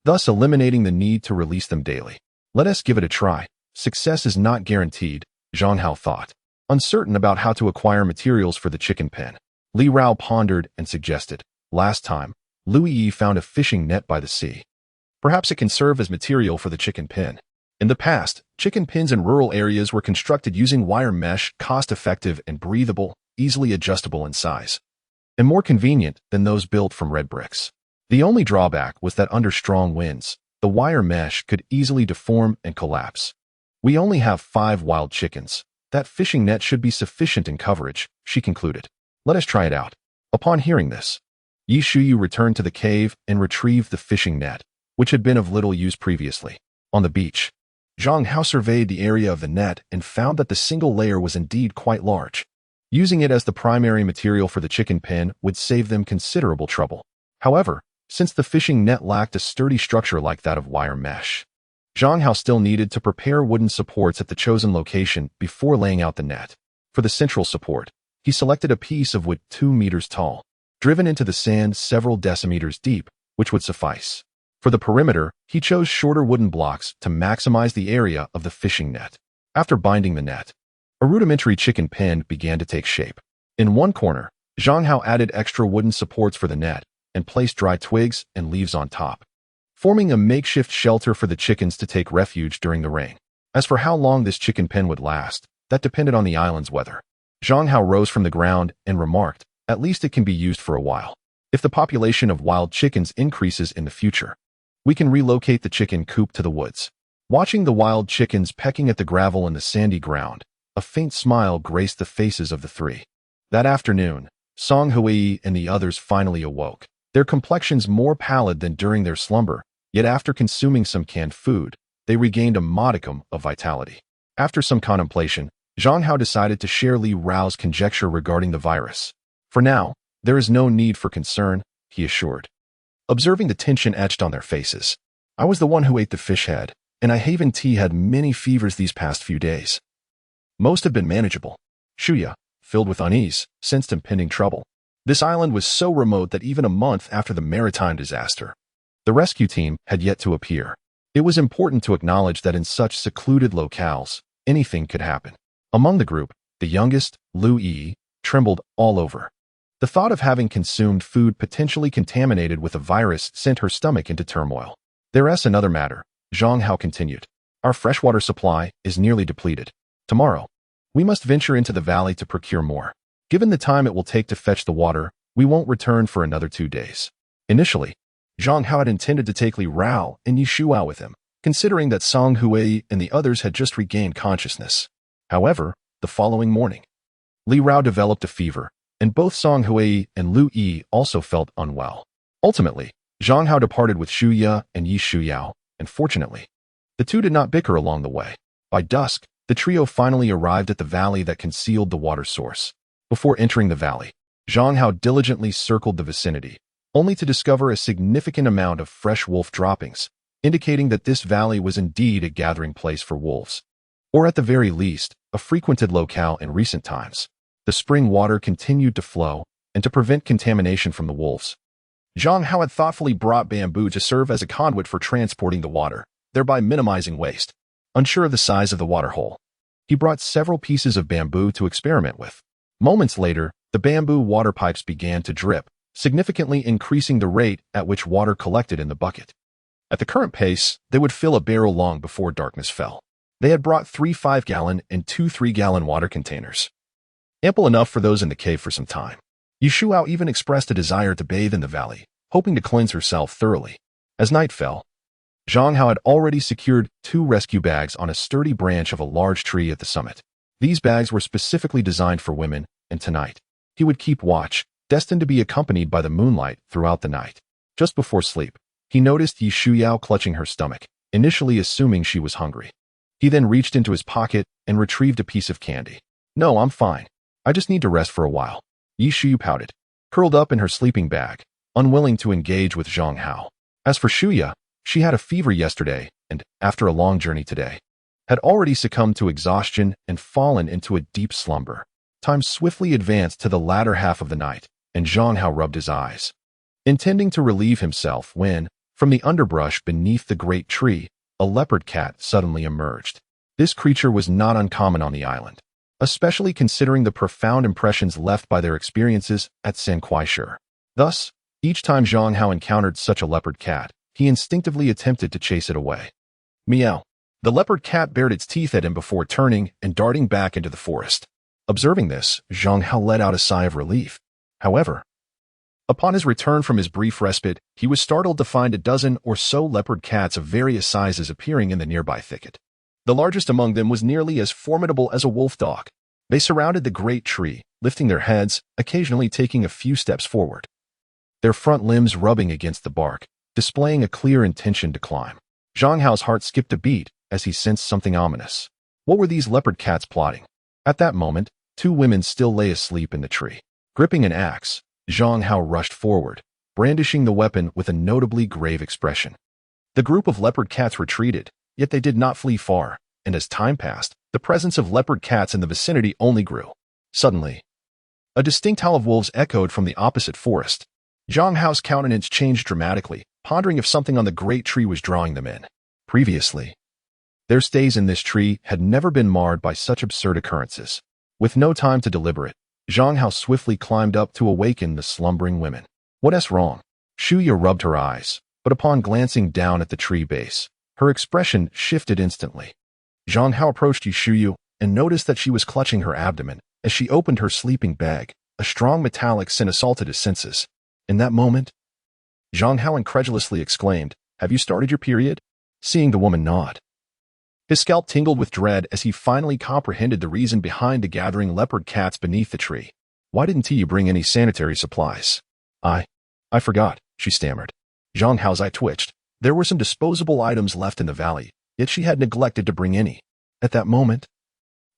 thus eliminating the need to release them daily. Let us give it a try. Success is not guaranteed, Zhang Hao thought. Uncertain about how to acquire materials for the chicken pen, Li Rao pondered and suggested, "Last time, Louis Yi found a fishing net by the sea. Perhaps it can serve as material for the chicken pen." In the past, chicken pens in rural areas were constructed using wire mesh, cost-effective and breathable, easily adjustable in size, and more convenient than those built from red bricks. The only drawback was that under strong winds, the wire mesh could easily deform and collapse. "We only have 5 wild chickens. That fishing net should be sufficient in coverage," she concluded. "Let us try it out." Upon hearing this, Yi Shuyu returned to the cave and retrieved the fishing net, which had been of little use previously. On the beach, Zhang Hao surveyed the area of the net and found that the single layer was indeed quite large. Using it as the primary material for the chicken pen would save them considerable trouble. However, since the fishing net lacked a sturdy structure like that of wire mesh, Zhang Hao still needed to prepare wooden supports at the chosen location before laying out the net. For the central support, he selected a piece of wood 2 meters tall, driven into the sand several decimeters deep, which would suffice. For the perimeter, he chose shorter wooden blocks to maximize the area of the fishing net. After binding the net, a rudimentary chicken pen began to take shape. In one corner, Zhang Hao added extra wooden supports for the net and placed dry twigs and leaves on top, forming a makeshift shelter for the chickens to take refuge during the rain. As for how long this chicken pen would last, that depended on the island's weather. Zhang Hao rose from the ground and remarked, "At least it can be used for a while. If the population of wild chickens increases in the future, we can relocate the chicken coop to the woods." Watching the wild chickens pecking at the gravel and the sandy ground, a faint smile graced the faces of the 3. That afternoon, Song Hui and the others finally awoke, their complexions more pallid than during their slumber, yet after consuming some canned food, they regained a modicum of vitality. After some contemplation, Zhang Hao decided to share Li Rao's conjecture regarding the virus. "For now, there is no need for concern," he assured. Observing the tension etched on their faces, "I was the one who ate the fish head, and I haven't had many fevers these past few days. Most have been manageable." Shuya, filled with unease, sensed impending trouble. This island was so remote that even a month after the maritime disaster, the rescue team had yet to appear. It was important to acknowledge that in such secluded locales, anything could happen. Among the group, the youngest, Lu Yi, trembled all over. The thought of having consumed food potentially contaminated with a virus sent her stomach into turmoil. "There's another matter," Zhang Hao continued. Our freshwater supply is nearly depleted. Tomorrow, we must venture into the valley to procure more. Given the time it will take to fetch the water, we won't return for another 2 days. Initially, Zhang Hao had intended to take Li Rao and Yi Shuao with him, considering that Song Hui and the others had just regained consciousness. However, the following morning, Li Rao developed a fever, and both Song Hui and Lu Yi also felt unwell. Ultimately, Zhang Hao departed with Shu Ye and Yi Shuyao, and fortunately, the two did not bicker along the way. By dusk, the trio finally arrived at the valley that concealed the water source. Before entering the valley, Zhang Hao diligently circled the vicinity, only to discover a significant amount of fresh wolf droppings, indicating that this valley was indeed a gathering place for wolves, or at the very least, a frequented locale in recent times. The spring water continued to flow, and to prevent contamination from the wolves, Zhang Hao had thoughtfully brought bamboo to serve as a conduit for transporting the water, thereby minimizing waste. Unsure of the size of the water hole, he brought several pieces of bamboo to experiment with. Moments later, the bamboo water pipes began to drip, significantly increasing the rate at which water collected in the bucket. At the current pace, they would fill a barrel long before darkness fell. They had brought 3 5-gallon and 2 3-gallon water containers, ample enough for those in the cave for some time. Yi Shuao even expressed a desire to bathe in the valley, hoping to cleanse herself thoroughly. As night fell, Zhang Hao had already secured 2 rescue bags on a sturdy branch of a large tree at the summit. These bags were specifically designed for women, and tonight, he would keep watch, destined to be accompanied by the moonlight throughout the night. Just before sleep, he noticed Yi Shuyao clutching her stomach, initially assuming she was hungry. He then reached into his pocket and retrieved a piece of candy. "No, I'm fine. I just need to rest for a while." Yi Shuyu pouted, curled up in her sleeping bag, unwilling to engage with Zhang Hao. As for Shuya, she had a fever yesterday and, after a long journey today, had already succumbed to exhaustion and fallen into a deep slumber. Time swiftly advanced to the latter half of the night, and Zhang Hao rubbed his eyes, intending to relieve himself when, from the underbrush beneath the great tree, a leopard cat suddenly emerged. This creature was not uncommon on the island, especially considering the profound impressions left by their experiences at Sanquaishur. Thus, each time Zhang Hao encountered such a leopard cat, he instinctively attempted to chase it away. Meow. The leopard cat bared its teeth at him before turning and darting back into the forest. Observing this, Zhang Hao let out a sigh of relief. However, upon his return from his brief respite, he was startled to find a dozen or so leopard cats of various sizes appearing in the nearby thicket. The largest among them was nearly as formidable as a wolf dog. They surrounded the great tree, lifting their heads, occasionally taking a few steps forward, their front limbs rubbing against the bark, displaying a clear intention to climb. Zhang Hao's heart skipped a beat as he sensed something ominous. What were these leopard cats plotting? At that moment, 2 women still lay asleep in the tree. Gripping an axe, Zhang Hao rushed forward, brandishing the weapon with a notably grave expression. The group of leopard cats retreated, yet they did not flee far, and as time passed, the presence of leopard cats in the vicinity only grew. Suddenly, a distinct howl of wolves echoed from the opposite forest. Zhang Hao's countenance changed dramatically, pondering if something on the great tree was drawing them in. Previously, their stays in this tree had never been marred by such absurd occurrences. With no time to deliberate, Zhang Hao swiftly climbed up to awaken the slumbering women. What's wrong? Shuya rubbed her eyes, but upon glancing down at the tree base, her expression shifted instantly. Zhang Hao approached Yishuyu and noticed that she was clutching her abdomen as she opened her sleeping bag. A strong metallic scent assaulted his senses. In that moment, Zhang Hao incredulously exclaimed, "Have you started your period?" Seeing the woman nod, his scalp tingled with dread as he finally comprehended the reason behind the gathering leopard cats beneath the tree. "Why didn't you bring any sanitary supplies?" I forgot," she stammered. Zhang Hao's eye twitched. There were some disposable items left in the valley, yet she had neglected to bring any. At that moment,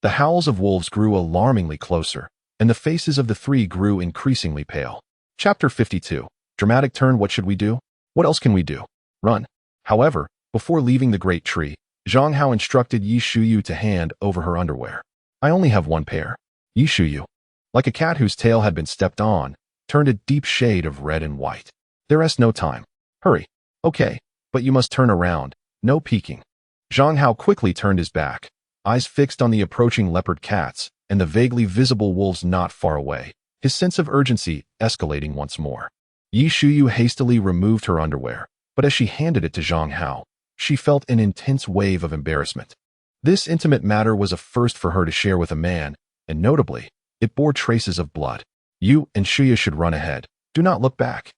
the howls of wolves grew alarmingly closer, and the faces of the 3 grew increasingly pale. Chapter 52. Dramatic turn. What should we do? What else can we do? Run. However, before leaving the great tree, Zhang Hao instructed Yi Shuyu to hand over her underwear. "I only have 1 pair." Yi Shuyu, like a cat whose tail had been stepped on, turned a deep shade of red and white. "There's no time. Hurry." "Okay, but you must turn around. No peeking." Zhang Hao quickly turned his back, eyes fixed on the approaching leopard cats and the vaguely visible wolves not far away, his sense of urgency escalating once more. Yi Shuyu hastily removed her underwear, but as she handed it to Zhang Hao, she felt an intense wave of embarrassment. This intimate matter was a first for her to share with a man, and notably, it bore traces of blood. You and Shuya should run ahead. Do not look back.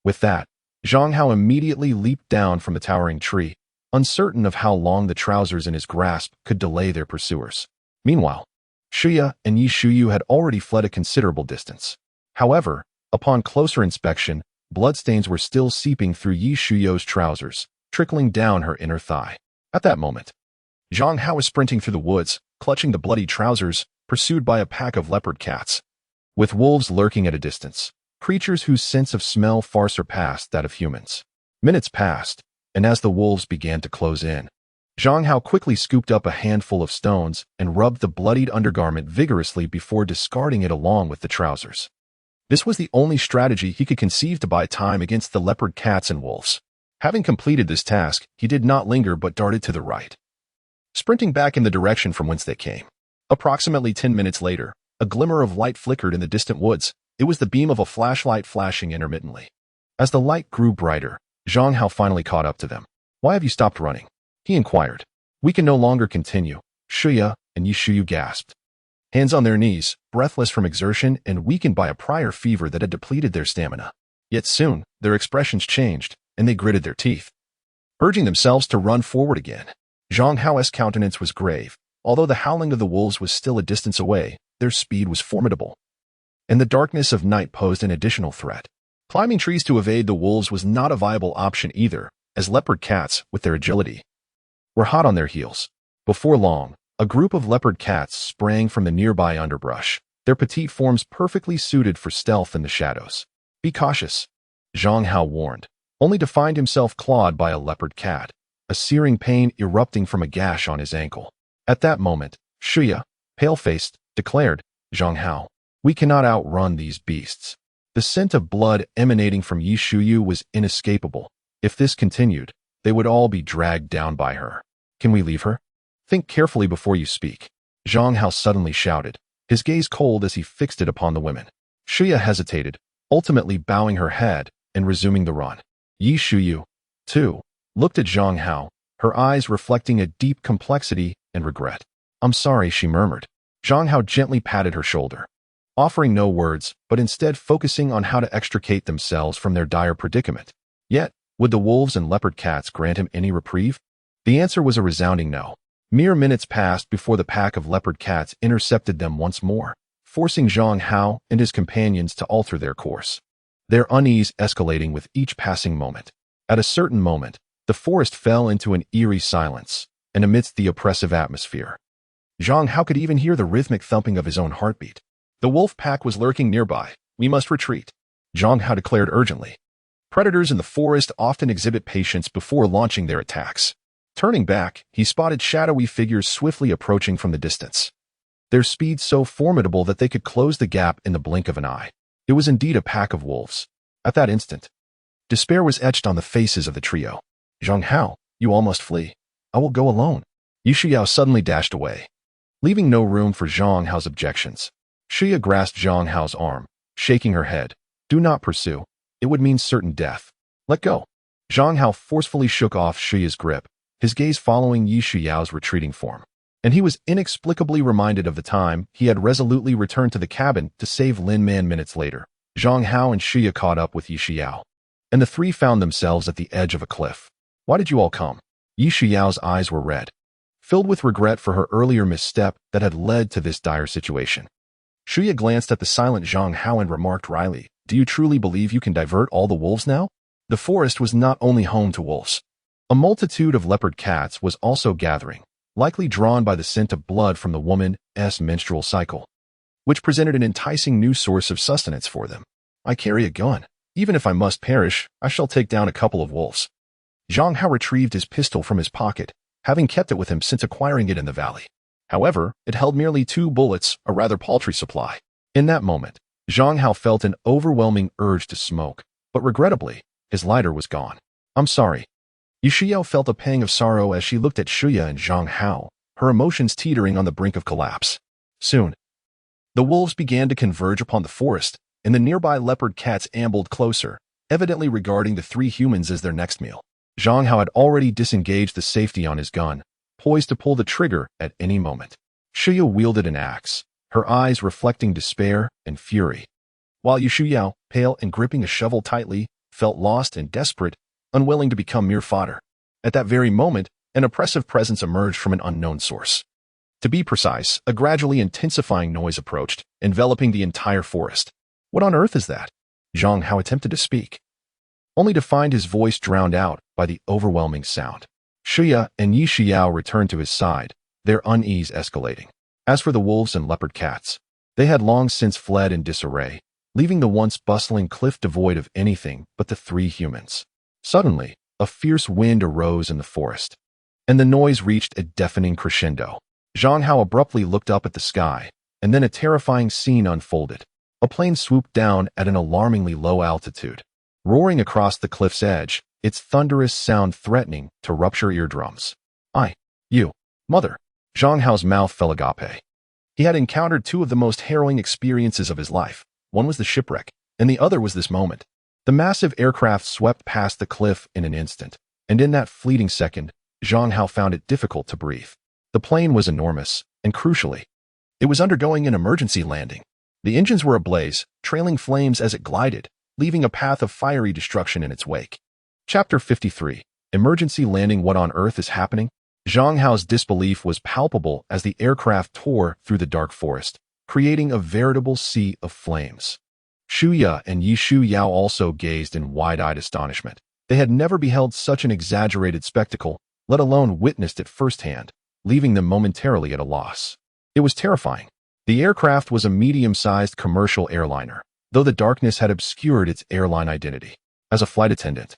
With that, Zhang Hao immediately leaped down from the towering tree, uncertain of how long the trousers in his grasp could delay their pursuers. Meanwhile, Shuya and Yi Shuyu had already fled a considerable distance. However, upon closer inspection, bloodstains were still seeping through Yi Shuyu's trousers, trickling down her inner thigh. At that moment, Zhang Hao was sprinting through the woods, clutching the bloody trousers, pursued by a pack of leopard cats, with wolves lurking at a distance, creatures whose sense of smell far surpassed that of humans. Minutes passed, and as the wolves began to close in, Zhang Hao quickly scooped up a handful of stones and rubbed the bloodied undergarment vigorously before discarding it along with the trousers. This was the only strategy he could conceive to buy time against the leopard cats and wolves. Having completed this task, he did not linger but darted to the right, sprinting back in the direction from whence they came. Approximately 10 minutes later, a glimmer of light flickered in the distant woods. It was the beam of a flashlight flashing intermittently. As the light grew brighter, Zhang Hao finally caught up to them. "Why have you stopped running?" he inquired. "We can no longer continue," Shuya and Yi Shuyu gasped. Hands on their knees, breathless from exertion and weakened by a prior fever that had depleted their stamina. Yet soon, their expressions changed, and they gritted their teeth, urging themselves to run forward again. Zhang Hao's countenance was grave. Although the howling of the wolves was still a distance away, their speed was formidable, and the darkness of night posed an additional threat. Climbing trees to evade the wolves was not a viable option either, as leopard cats, with their agility, were hot on their heels. Before long, a group of leopard cats sprang from the nearby underbrush, their petite forms perfectly suited for stealth in the shadows. "Be cautious," Zhang Hao warned, only to find himself clawed by a leopard cat, a searing pain erupting from a gash on his ankle. At that moment, Shuya, pale-faced, declared, "Zhang Hao, we cannot outrun these beasts." The scent of blood emanating from Yi Shuyu was inescapable. If this continued, they would all be dragged down by her. "Can we leave her?" "Think carefully before you speak," Zhang Hao suddenly shouted, his gaze cold as he fixed it upon the women. Shuya hesitated, ultimately bowing her head and resuming the run. Yi Shuyu, too, looked at Zhang Hao, her eyes reflecting a deep complexity and regret. "I'm sorry," she murmured. Zhang Hao gently patted her shoulder, offering no words, but instead focusing on how to extricate themselves from their dire predicament. Yet, would the wolves and leopard cats grant him any reprieve? The answer was a resounding no. Mere minutes passed before the pack of leopard cats intercepted them once more, forcing Zhang Hao and his companions to alter their course, their unease escalating with each passing moment. At a certain moment, the forest fell into an eerie silence, and amidst the oppressive atmosphere, Zhang Hao could even hear the rhythmic thumping of his own heartbeat. The wolf pack was lurking nearby. "We must retreat," Zhang Hao declared urgently. Predators in the forest often exhibit patience before launching their attacks. Turning back, he spotted shadowy figures swiftly approaching from the distance, their speed so formidable that they could close the gap in the blink of an eye. It was indeed a pack of wolves. At that instant, despair was etched on the faces of the trio. "Zhang Hao, you all must flee. I will go alone." Yi Shuyao suddenly dashed away, leaving no room for Zhang Hao's objections. Shuya grasped Zhang Hao's arm, shaking her head. "Do not pursue. It would mean certain death. Let go." Zhang Hao forcefully shook off Shuya's grip, his gaze following Yi Shuyao's retreating form. And he was inexplicably reminded of the time he had resolutely returned to the cabin to save Lin Man minutes later. Zhang Hao and Shuya caught up with Yi Shuyao, and the three found themselves at the edge of a cliff. "Why did you all come?" Yi Shuyao's eyes were red, filled with regret for her earlier misstep that had led to this dire situation. Shuya glanced at the silent Zhang Hao and remarked wryly, "Do you truly believe you can divert all the wolves now?" The forest was not only home to wolves. A multitude of leopard cats was also gathering, likely drawn by the scent of blood from the woman's menstrual cycle, which presented an enticing new source of sustenance for them. "I carry a gun. Even if I must perish, I shall take down a couple of wolves." Zhang Hao retrieved his pistol from his pocket, having kept it with him since acquiring it in the valley. However, it held merely 2 bullets, a rather paltry supply. In that moment, Zhang Hao felt an overwhelming urge to smoke, but regrettably, his lighter was gone. "I'm sorry." Yi Shuyao felt a pang of sorrow as she looked at Shuya and Zhang Hao, her emotions teetering on the brink of collapse. Soon, the wolves began to converge upon the forest, and the nearby leopard cats ambled closer, evidently regarding the 3 humans as their next meal. Zhang Hao had already disengaged the safety on his gun, poised to pull the trigger at any moment. Shuya wielded an axe, her eyes reflecting despair and fury, while Yushu Yao, pale and gripping a shovel tightly, felt lost and desperate, unwilling to become mere fodder. At that very moment, an oppressive presence emerged from an unknown source. To be precise, a gradually intensifying noise approached, enveloping the entire forest. What on earth is that? Zhang Hao attempted to speak, only to find his voice drowned out by the overwhelming sound. Shuya and Yi Xiao returned to his side, their unease escalating. As for the wolves and leopard cats, they had long since fled in disarray, leaving the once bustling cliff devoid of anything but the three humans. Suddenly, a fierce wind arose in the forest, and the noise reached a deafening crescendo. Zhang Hao abruptly looked up at the sky, and then a terrifying scene unfolded. A plane swooped down at an alarmingly low altitude, roaring across the cliff's edge, its thunderous sound threatening to rupture eardrums. You, mother. Zhang Hao's mouth fell agape. He had encountered two of the most harrowing experiences of his life. One was the shipwreck, and the other was this moment. The massive aircraft swept past the cliff in an instant, and in that fleeting second, Zhang Hao found it difficult to breathe. The plane was enormous, and crucially, it was undergoing an emergency landing. The engines were ablaze, trailing flames as it glided, leaving a path of fiery destruction in its wake. Chapter 53. Emergency Landing. What on earth is happening? Zhang Hao's disbelief was palpable as the aircraft tore through the dark forest, creating a veritable sea of flames. Shuya and Yishu Yao also gazed in wide-eyed astonishment. They had never beheld such an exaggerated spectacle, let alone witnessed it firsthand, leaving them momentarily at a loss. It was terrifying. The aircraft was a medium-sized commercial airliner, though the darkness had obscured its airline identity. As a flight attendant,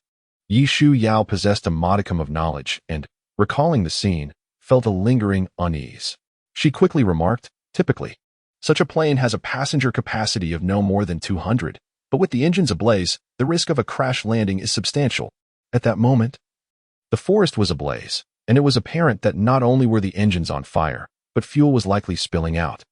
Yishu Yao possessed a modicum of knowledge and, recalling the scene, felt a lingering unease. She quickly remarked, typically, such a plane has a passenger capacity of no more than 200, but with the engines ablaze, the risk of a crash landing is substantial. At that moment, the forest was ablaze, and it was apparent that not only were the engines on fire, but fuel was likely spilling out.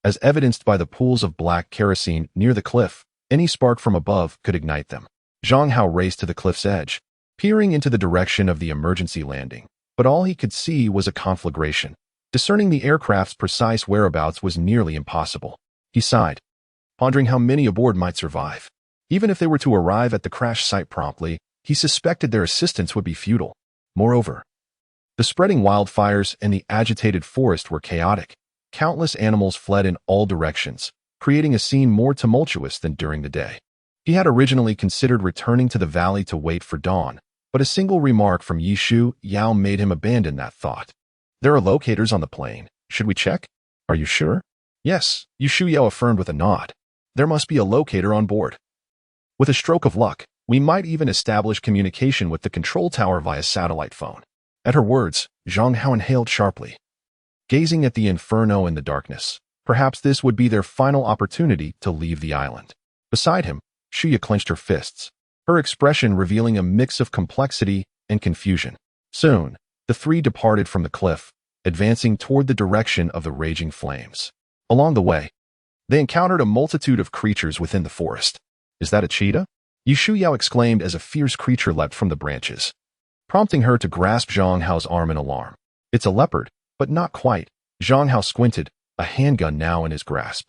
As evidenced by the pools of black kerosene near the cliff, any spark from above could ignite them. Zhang Hao raced to the cliff's edge, peering into the direction of the emergency landing, but all he could see was a conflagration. Discerning the aircraft's precise whereabouts was nearly impossible. He sighed, pondering how many aboard might survive. Even if they were to arrive at the crash site promptly, he suspected their assistance would be futile. Moreover, the spreading wildfires and the agitated forest were chaotic. Countless animals fled in all directions, creating a scene more tumultuous than during the day. He had originally considered returning to the valley to wait for dawn, but a single remark from Yishu Yao made him abandon that thought. There are locators on the plane. Should we check? Are you sure? Yes, Yishu Yao affirmed with a nod. There must be a locator on board. With a stroke of luck, we might even establish communication with the control tower via satellite phone. At her words, Zhang Hao inhaled sharply, gazing at the inferno in the darkness. Perhaps this would be their final opportunity to leave the island. Beside him, Shuya clenched her fists, her expression revealing a mix of complexity and confusion. Soon, the three departed from the cliff, advancing toward the direction of the raging flames. Along the way, they encountered a multitude of creatures within the forest. Is that a cheetah? Yishu Yao exclaimed as a fierce creature leapt from the branches, prompting her to grasp Zhang Hao's arm in alarm. It's a leopard, but not quite. Zhang Hao squinted, a handgun now in his grasp.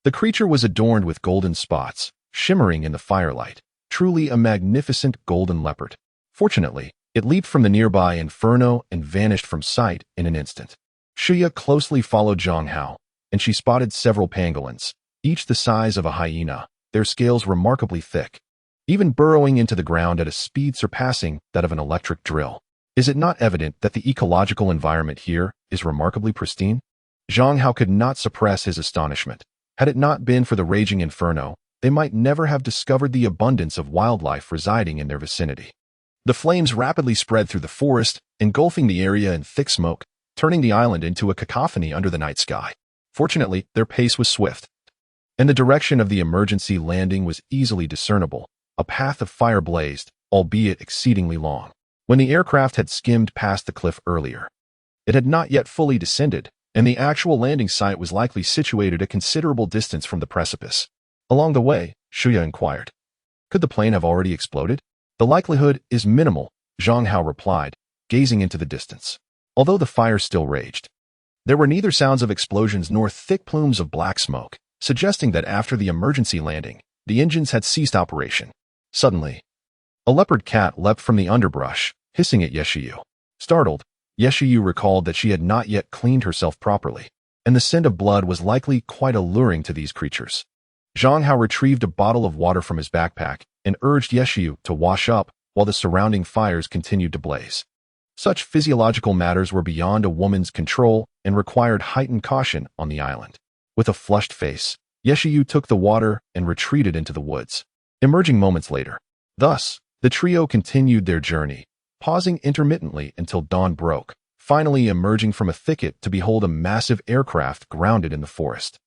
The creature was adorned with golden spots, shimmering in the firelight, truly a magnificent golden leopard. Fortunately, it leaped from the nearby inferno and vanished from sight in an instant. Shuya closely followed Zhang Hao, and she spotted several pangolins, each the size of a hyena, their scales remarkably thick, even burrowing into the ground at a speed surpassing that of an electric drill. Is it not evident that the ecological environment here is remarkably pristine? Zhang Hao could not suppress his astonishment. Had it not been for the raging inferno, they might never have discovered the abundance of wildlife residing in their vicinity. The flames rapidly spread through the forest, engulfing the area in thick smoke, turning the island into a cacophony under the night sky. Fortunately, their pace was swift, and the direction of the emergency landing was easily discernible. A path of fire blazed, albeit exceedingly long. When the aircraft had skimmed past the cliff earlier, it had not yet fully descended, and the actual landing site was likely situated a considerable distance from the precipice. Along the way, Shuya inquired, could the plane have already exploded? The likelihood is minimal, Zhang Hao replied, gazing into the distance. Although the fire still raged, there were neither sounds of explosions nor thick plumes of black smoke, suggesting that after the emergency landing, the engines had ceased operation. Suddenly, a leopard cat leapt from the underbrush, hissing at Yeshiyu. Startled, Yeshiyu recalled that she had not yet cleaned herself properly, and the scent of blood was likely quite alluring to these creatures. Zhang Hao retrieved a bottle of water from his backpack and urged Yeshiyu to wash up while the surrounding fires continued to blaze. Such physiological matters were beyond a woman's control and required heightened caution on the island. With a flushed face, Yeshiyu took the water and retreated into the woods, emerging moments later. Thus, the trio continued their journey, pausing intermittently until dawn broke, finally emerging from a thicket to behold a massive aircraft grounded in the forest.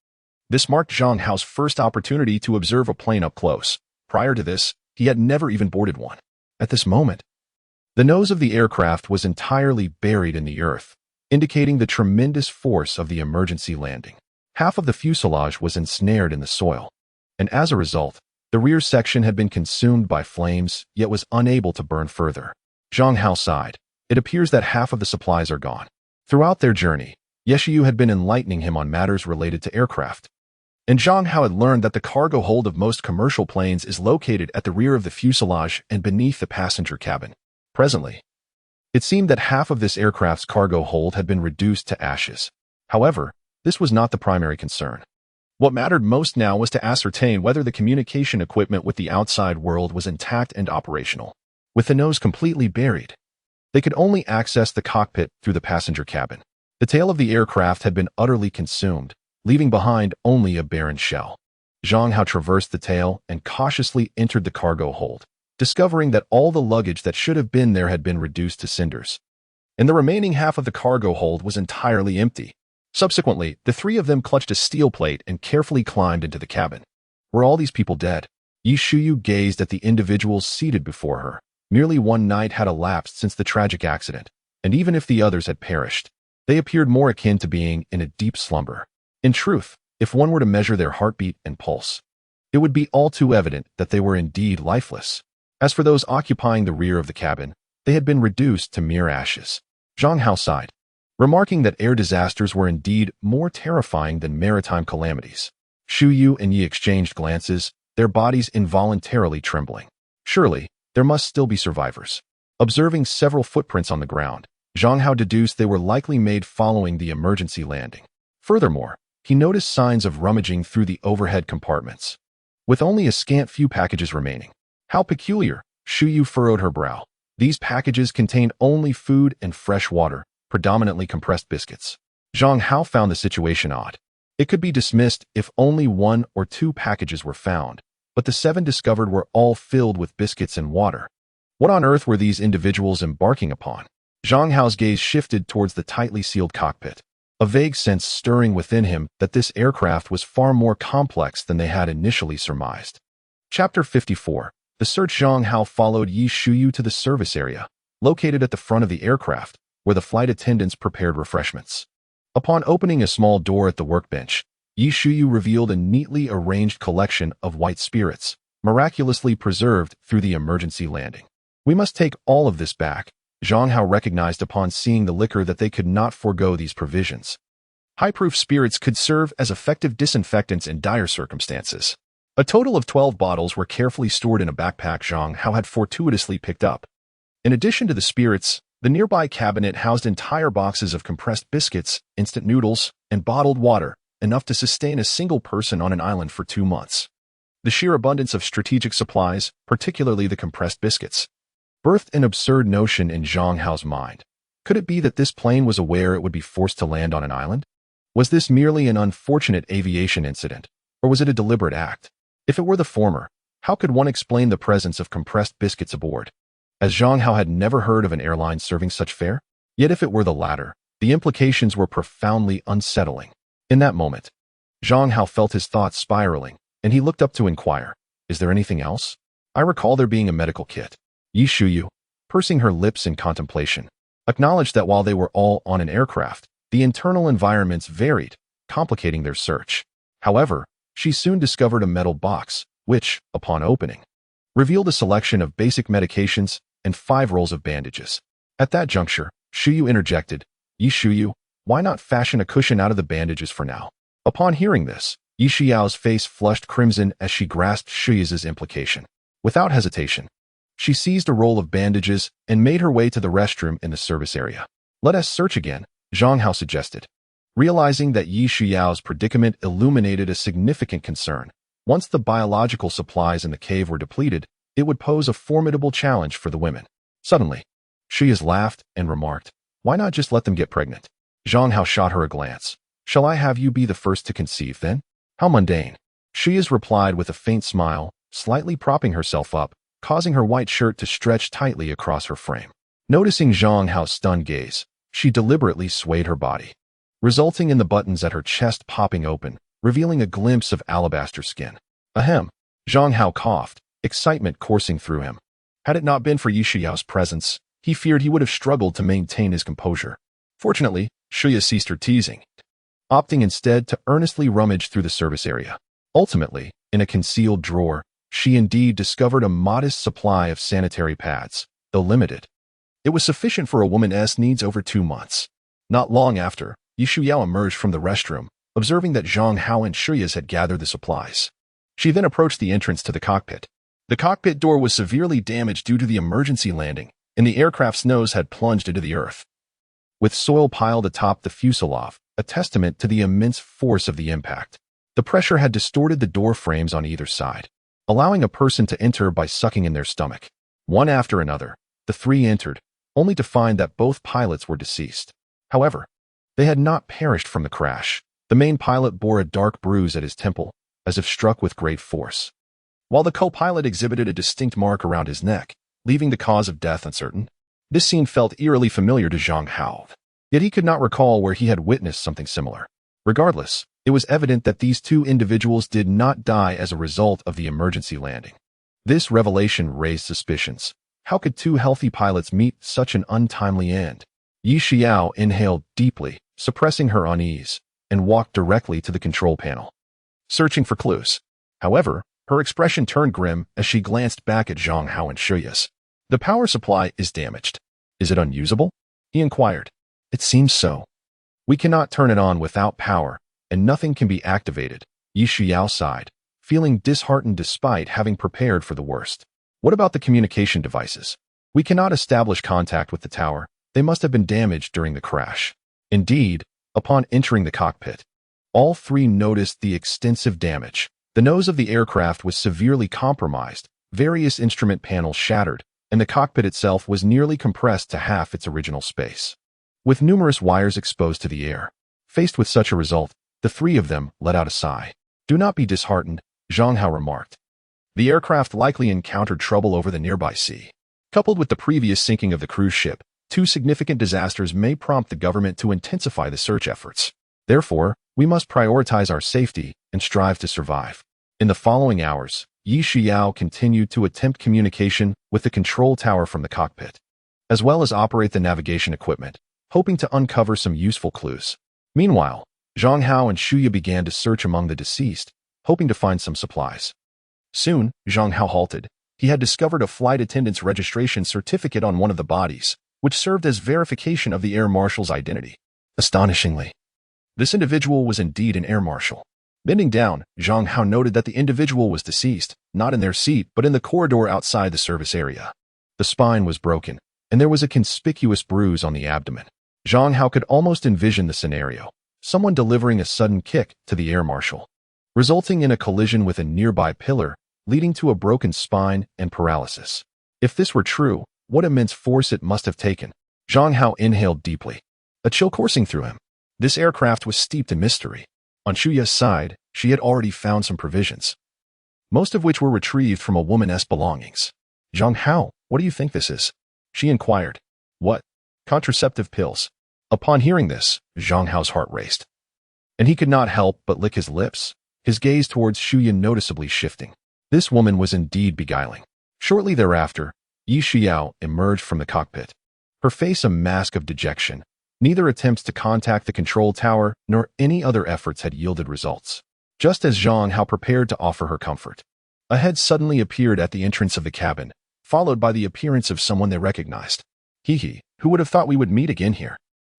This marked Zhang Hao's first opportunity to observe a plane up close. Prior to this, he had never even boarded one. At this moment, the nose of the aircraft was entirely buried in the earth, indicating the tremendous force of the emergency landing. Half of the fuselage was ensnared in the soil, and as a result, the rear section had been consumed by flames, yet was unable to burn further. Zhang Hao sighed. It appears that half of the supplies are gone. Throughout their journey, Yeshiyu had been enlightening him on matters related to aircraft. And Zhang Hao had learned that the cargo hold of most commercial planes is located at the rear of the fuselage and beneath the passenger cabin. Presently, it seemed that half of this aircraft's cargo hold had been reduced to ashes. However, this was not the primary concern. What mattered most now was to ascertain whether the communication equipment with the outside world was intact and operational. With the nose completely buried, they could only access the cockpit through the passenger cabin. The tail of the aircraft had been utterly consumed, leaving behind only a barren shell. Zhang Hao traversed the tail and cautiously entered the cargo hold, discovering that all the luggage that should have been there had been reduced to cinders, and the remaining half of the cargo hold was entirely empty. Subsequently, the three of them clutched a steel plate and carefully climbed into the cabin. Were all these people dead? Yishuyu gazed at the individuals seated before her. Merely one night had elapsed since the tragic accident, and even if the others had perished, they appeared more akin to being in a deep slumber. In truth, if one were to measure their heartbeat and pulse, it would be all too evident that they were indeed lifeless. As for those occupying the rear of the cabin, they had been reduced to mere ashes. Zhang Hao sighed, remarking that air disasters were indeed more terrifying than maritime calamities. Shu Yu and Yi exchanged glances, their bodies involuntarily trembling. Surely, there must still be survivors. Observing several footprints on the ground, Zhang Hao deduced they were likely made following the emergency landing. Furthermore, he noticed signs of rummaging through the overhead compartments, with only a scant few packages remaining. How peculiar, Shu Yu furrowed her brow. These packages contained only food and fresh water, predominantly compressed biscuits. Zhang Hao found the situation odd. It could be dismissed if only 1 or 2 packages were found, but the 7 discovered were all filled with biscuits and water. What on earth were these individuals embarking upon? Zhang Hao's gaze shifted towards the tightly sealed cockpit, a vague sense stirring within him that this aircraft was far more complex than they had initially surmised. Chapter 54. The search. Zhang Hao followed Yi Shuyu to the service area, located at the front of the aircraft, where the flight attendants prepared refreshments. Upon opening a small door at the workbench, Yi Shuyu revealed a neatly arranged collection of white spirits, miraculously preserved through the emergency landing. We must take all of this back, Zhang Hao recognized upon seeing the liquor that they could not forego these provisions. High-proof spirits could serve as effective disinfectants in dire circumstances. A total of 12 bottles were carefully stored in a backpack Zhang Hao had fortuitously picked up. In addition to the spirits, the nearby cabinet housed entire boxes of compressed biscuits, instant noodles, and bottled water, enough to sustain a single person on an island for 2 months. The sheer abundance of strategic supplies, particularly the compressed biscuits, birthed an absurd notion in Zhang Hao's mind. Could it be that this plane was aware it would be forced to land on an island? Was this merely an unfortunate aviation incident, or was it a deliberate act? If it were the former, how could one explain the presence of compressed biscuits aboard, as Zhang Hao had never heard of an airline serving such fare? Yet if it were the latter, the implications were profoundly unsettling. In that moment, Zhang Hao felt his thoughts spiraling, and he looked up to inquire, "Is there anything else? I recall there being a medical kit." Yi Shuyu, pursing her lips in contemplation, acknowledged that while they were all on an aircraft, the internal environments varied, complicating their search. However, she soon discovered a metal box, which, upon opening, revealed a selection of basic medications and 5 rolls of bandages. At that juncture, Shuyu interjected, "Yi Shuyu, why not fashion a cushion out of the bandages for now?" Upon hearing this, Yi Xiao's face flushed crimson as she grasped Shuyu's implication. Without hesitation, she seized a roll of bandages and made her way to the restroom in the service area. "Let us search again," Zhang Hao suggested. Realizing that Yi Xiao's predicament illuminated a significant concern. Once the biological supplies in the cave were depleted, it would pose a formidable challenge for the women. Suddenly, Shuyas laughed and remarked, "Why not just let them get pregnant?" Zhang Hao shot her a glance. "Shall I have you be the first to conceive then?" "How mundane." Shuyas replied with a faint smile, slightly propping herself up, causing her white shirt to stretch tightly across her frame. Noticing Zhang Hao's stunned gaze, she deliberately swayed her body, resulting in the buttons at her chest popping open, revealing a glimpse of alabaster skin. Ahem. Zhang Hao coughed, excitement coursing through him. Had it not been for Yi Xiao's presence, he feared he would have struggled to maintain his composure. Fortunately, Shuya ceased her teasing, opting instead to earnestly rummage through the service area. Ultimately, in a concealed drawer, she indeed discovered a modest supply of sanitary pads, though limited. It was sufficient for a woman's needs over 2 months. Not long after, Yi Shuyao emerged from the restroom, observing that Zhang Hao and Shuyas had gathered the supplies. She then approached the entrance to the cockpit. The cockpit door was severely damaged due to the emergency landing, and the aircraft's nose had plunged into the earth, with soil piled atop the fuselage, a testament to the immense force of the impact. The pressure had distorted the door frames on either side, allowing a person to enter by sucking in their stomach. One after another, the 3 entered, only to find that both pilots were deceased. However, they had not perished from the crash. The main pilot bore a dark bruise at his temple, as if struck with great force, while the co-pilot exhibited a distinct mark around his neck, leaving the cause of death uncertain. This scene felt eerily familiar to Zhang Hao, yet he could not recall where he had witnessed something similar. Regardless, it was evident that these 2 individuals did not die as a result of the emergency landing. This revelation raised suspicions. How could 2 healthy pilots meet such an untimely end? Yi Xiao inhaled deeply, suppressing her unease, and walked directly to the control panel, searching for clues. However, her expression turned grim as she glanced back at Zhang Hao and Shuyas. "The power supply is damaged. Is it unusable?" he inquired. "It seems so. We cannot turn it on without power, and nothing can be activated," Yi Xiao sighed, feeling disheartened despite having prepared for the worst. "What about the communication devices? We cannot establish contact with the tower. They must have been damaged during the crash." Indeed, upon entering the cockpit, all 3 noticed the extensive damage. The nose of the aircraft was severely compromised, various instrument panels shattered, and the cockpit itself was nearly compressed to half its original space, with numerous wires exposed to the air. Faced with such a result, the 3 of them let out a sigh. "Do not be disheartened," Zhang Hao remarked. "The aircraft likely encountered trouble over the nearby sea. Coupled with the previous sinking of the cruise ship, 2 significant disasters may prompt the government to intensify the search efforts. Therefore, we must prioritize our safety and strive to survive." In the following hours, Yi Xiao continued to attempt communication with the control tower from the cockpit, as well as operate the navigation equipment, hoping to uncover some useful clues. Meanwhile, Zhang Hao and Shuya began to search among the deceased, hoping to find some supplies. Soon, Zhang Hao halted. He had discovered a flight attendant's registration certificate on one of the bodies, which served as verification of the air marshal's identity. Astonishingly, this individual was indeed an air marshal. Bending down, Zhang Hao noted that the individual was deceased, not in their seat but in the corridor outside the service area. The spine was broken, and there was a conspicuous bruise on the abdomen. Zhang Hao could almost envision the scenario: someone delivering a sudden kick to the air marshal, resulting in a collision with a nearby pillar, leading to a broken spine and paralysis. If this were true, what immense force it must have taken. Zhang Hao inhaled deeply, a chill coursing through him. This aircraft was steeped in mystery. On Shuya's side, she had already found some provisions, most of which were retrieved from a woman's belongings. "Zhang Hao, what do you think this is?" she inquired. "What? Contraceptive pills." Upon hearing this, Zhang Hao's heart raced, and he could not help but lick his lips, his gaze towards Shuya noticeably shifting. This woman was indeed beguiling. Shortly thereafter, Yi Xiao emerged from the cockpit, her face a mask of dejection. Neither attempts to contact the control tower nor any other efforts had yielded results. Just as Zhang Hao prepared to offer her comfort, a head suddenly appeared at the entrance of the cabin, followed by the appearance of someone they recognized. Hee, who would have thought we would meet again here?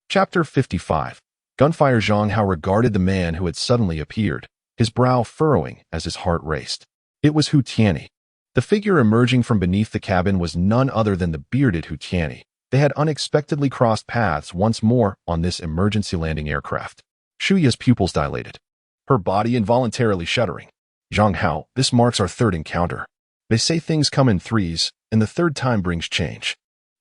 Chapter 55. Gunfire. Zhang Hao regarded the man who had suddenly appeared, his brow furrowing as his heart raced. It was Hu Tianyi. The figure emerging from beneath the cabin was none other than the bearded Hu Tianyi. They had unexpectedly crossed paths once more on this emergency landing aircraft. Shuya's pupils dilated, her body involuntarily shuddering. Zhang Hao, this marks our third encounter. They say things come in threes, and the third time brings change.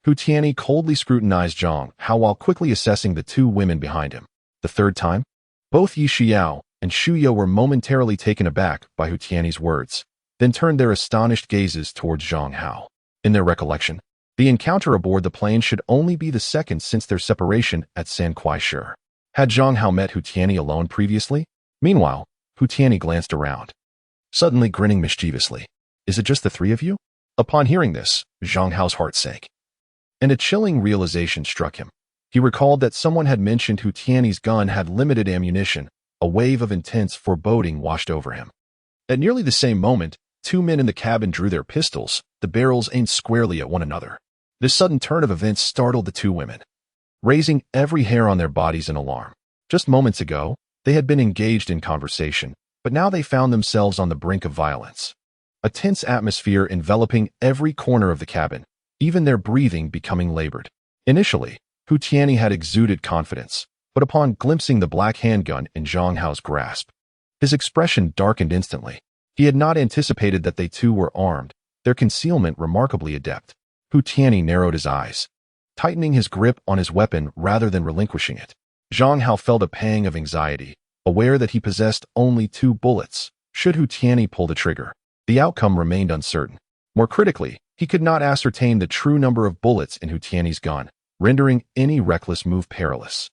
Hu Tianyi coldly scrutinized Zhang Hao while quickly assessing the two women behind him. The third time? Both Yi Xiao and Shuya were momentarily taken aback by Hu Tianyi's words, then turned their astonished gazes towards Zhang Hao. In their recollection, the encounter aboard the plane should only be the second since their separation at San Kuai Shi. Had Zhang Hao met Hu Tianyi alone previously? Meanwhile, Hu Tianyi glanced around, suddenly grinning mischievously. Is it just the three of you? Upon hearing this, Zhang Hao's heart sank, and a chilling realization struck him. He recalled that someone had mentioned Hu Tianyi's gun had limited ammunition. A wave of intense foreboding washed over him. At nearly the same moment, two men in the cabin drew their pistols, the barrels aimed squarely at one another. This sudden turn of events startled the two women, raising every hair on their bodies in alarm. Just moments ago, they had been engaged in conversation, but now they found themselves on the brink of violence. A tense atmosphere enveloping every corner of the cabin, even their breathing becoming labored. Initially, Hu Tianyi had exuded confidence, but upon glimpsing the black handgun in Zhang Hao's grasp, his expression darkened instantly. He had not anticipated that they too were armed, their concealment remarkably adept. Hu Tianyi narrowed his eyes, tightening his grip on his weapon rather than relinquishing it. Zhang Hao felt a pang of anxiety, aware that he possessed only 2 bullets. Should Hu Tianyi pull the trigger, the outcome remained uncertain. More critically, he could not ascertain the true number of bullets in Hu Tianyi's gun, rendering any reckless move perilous.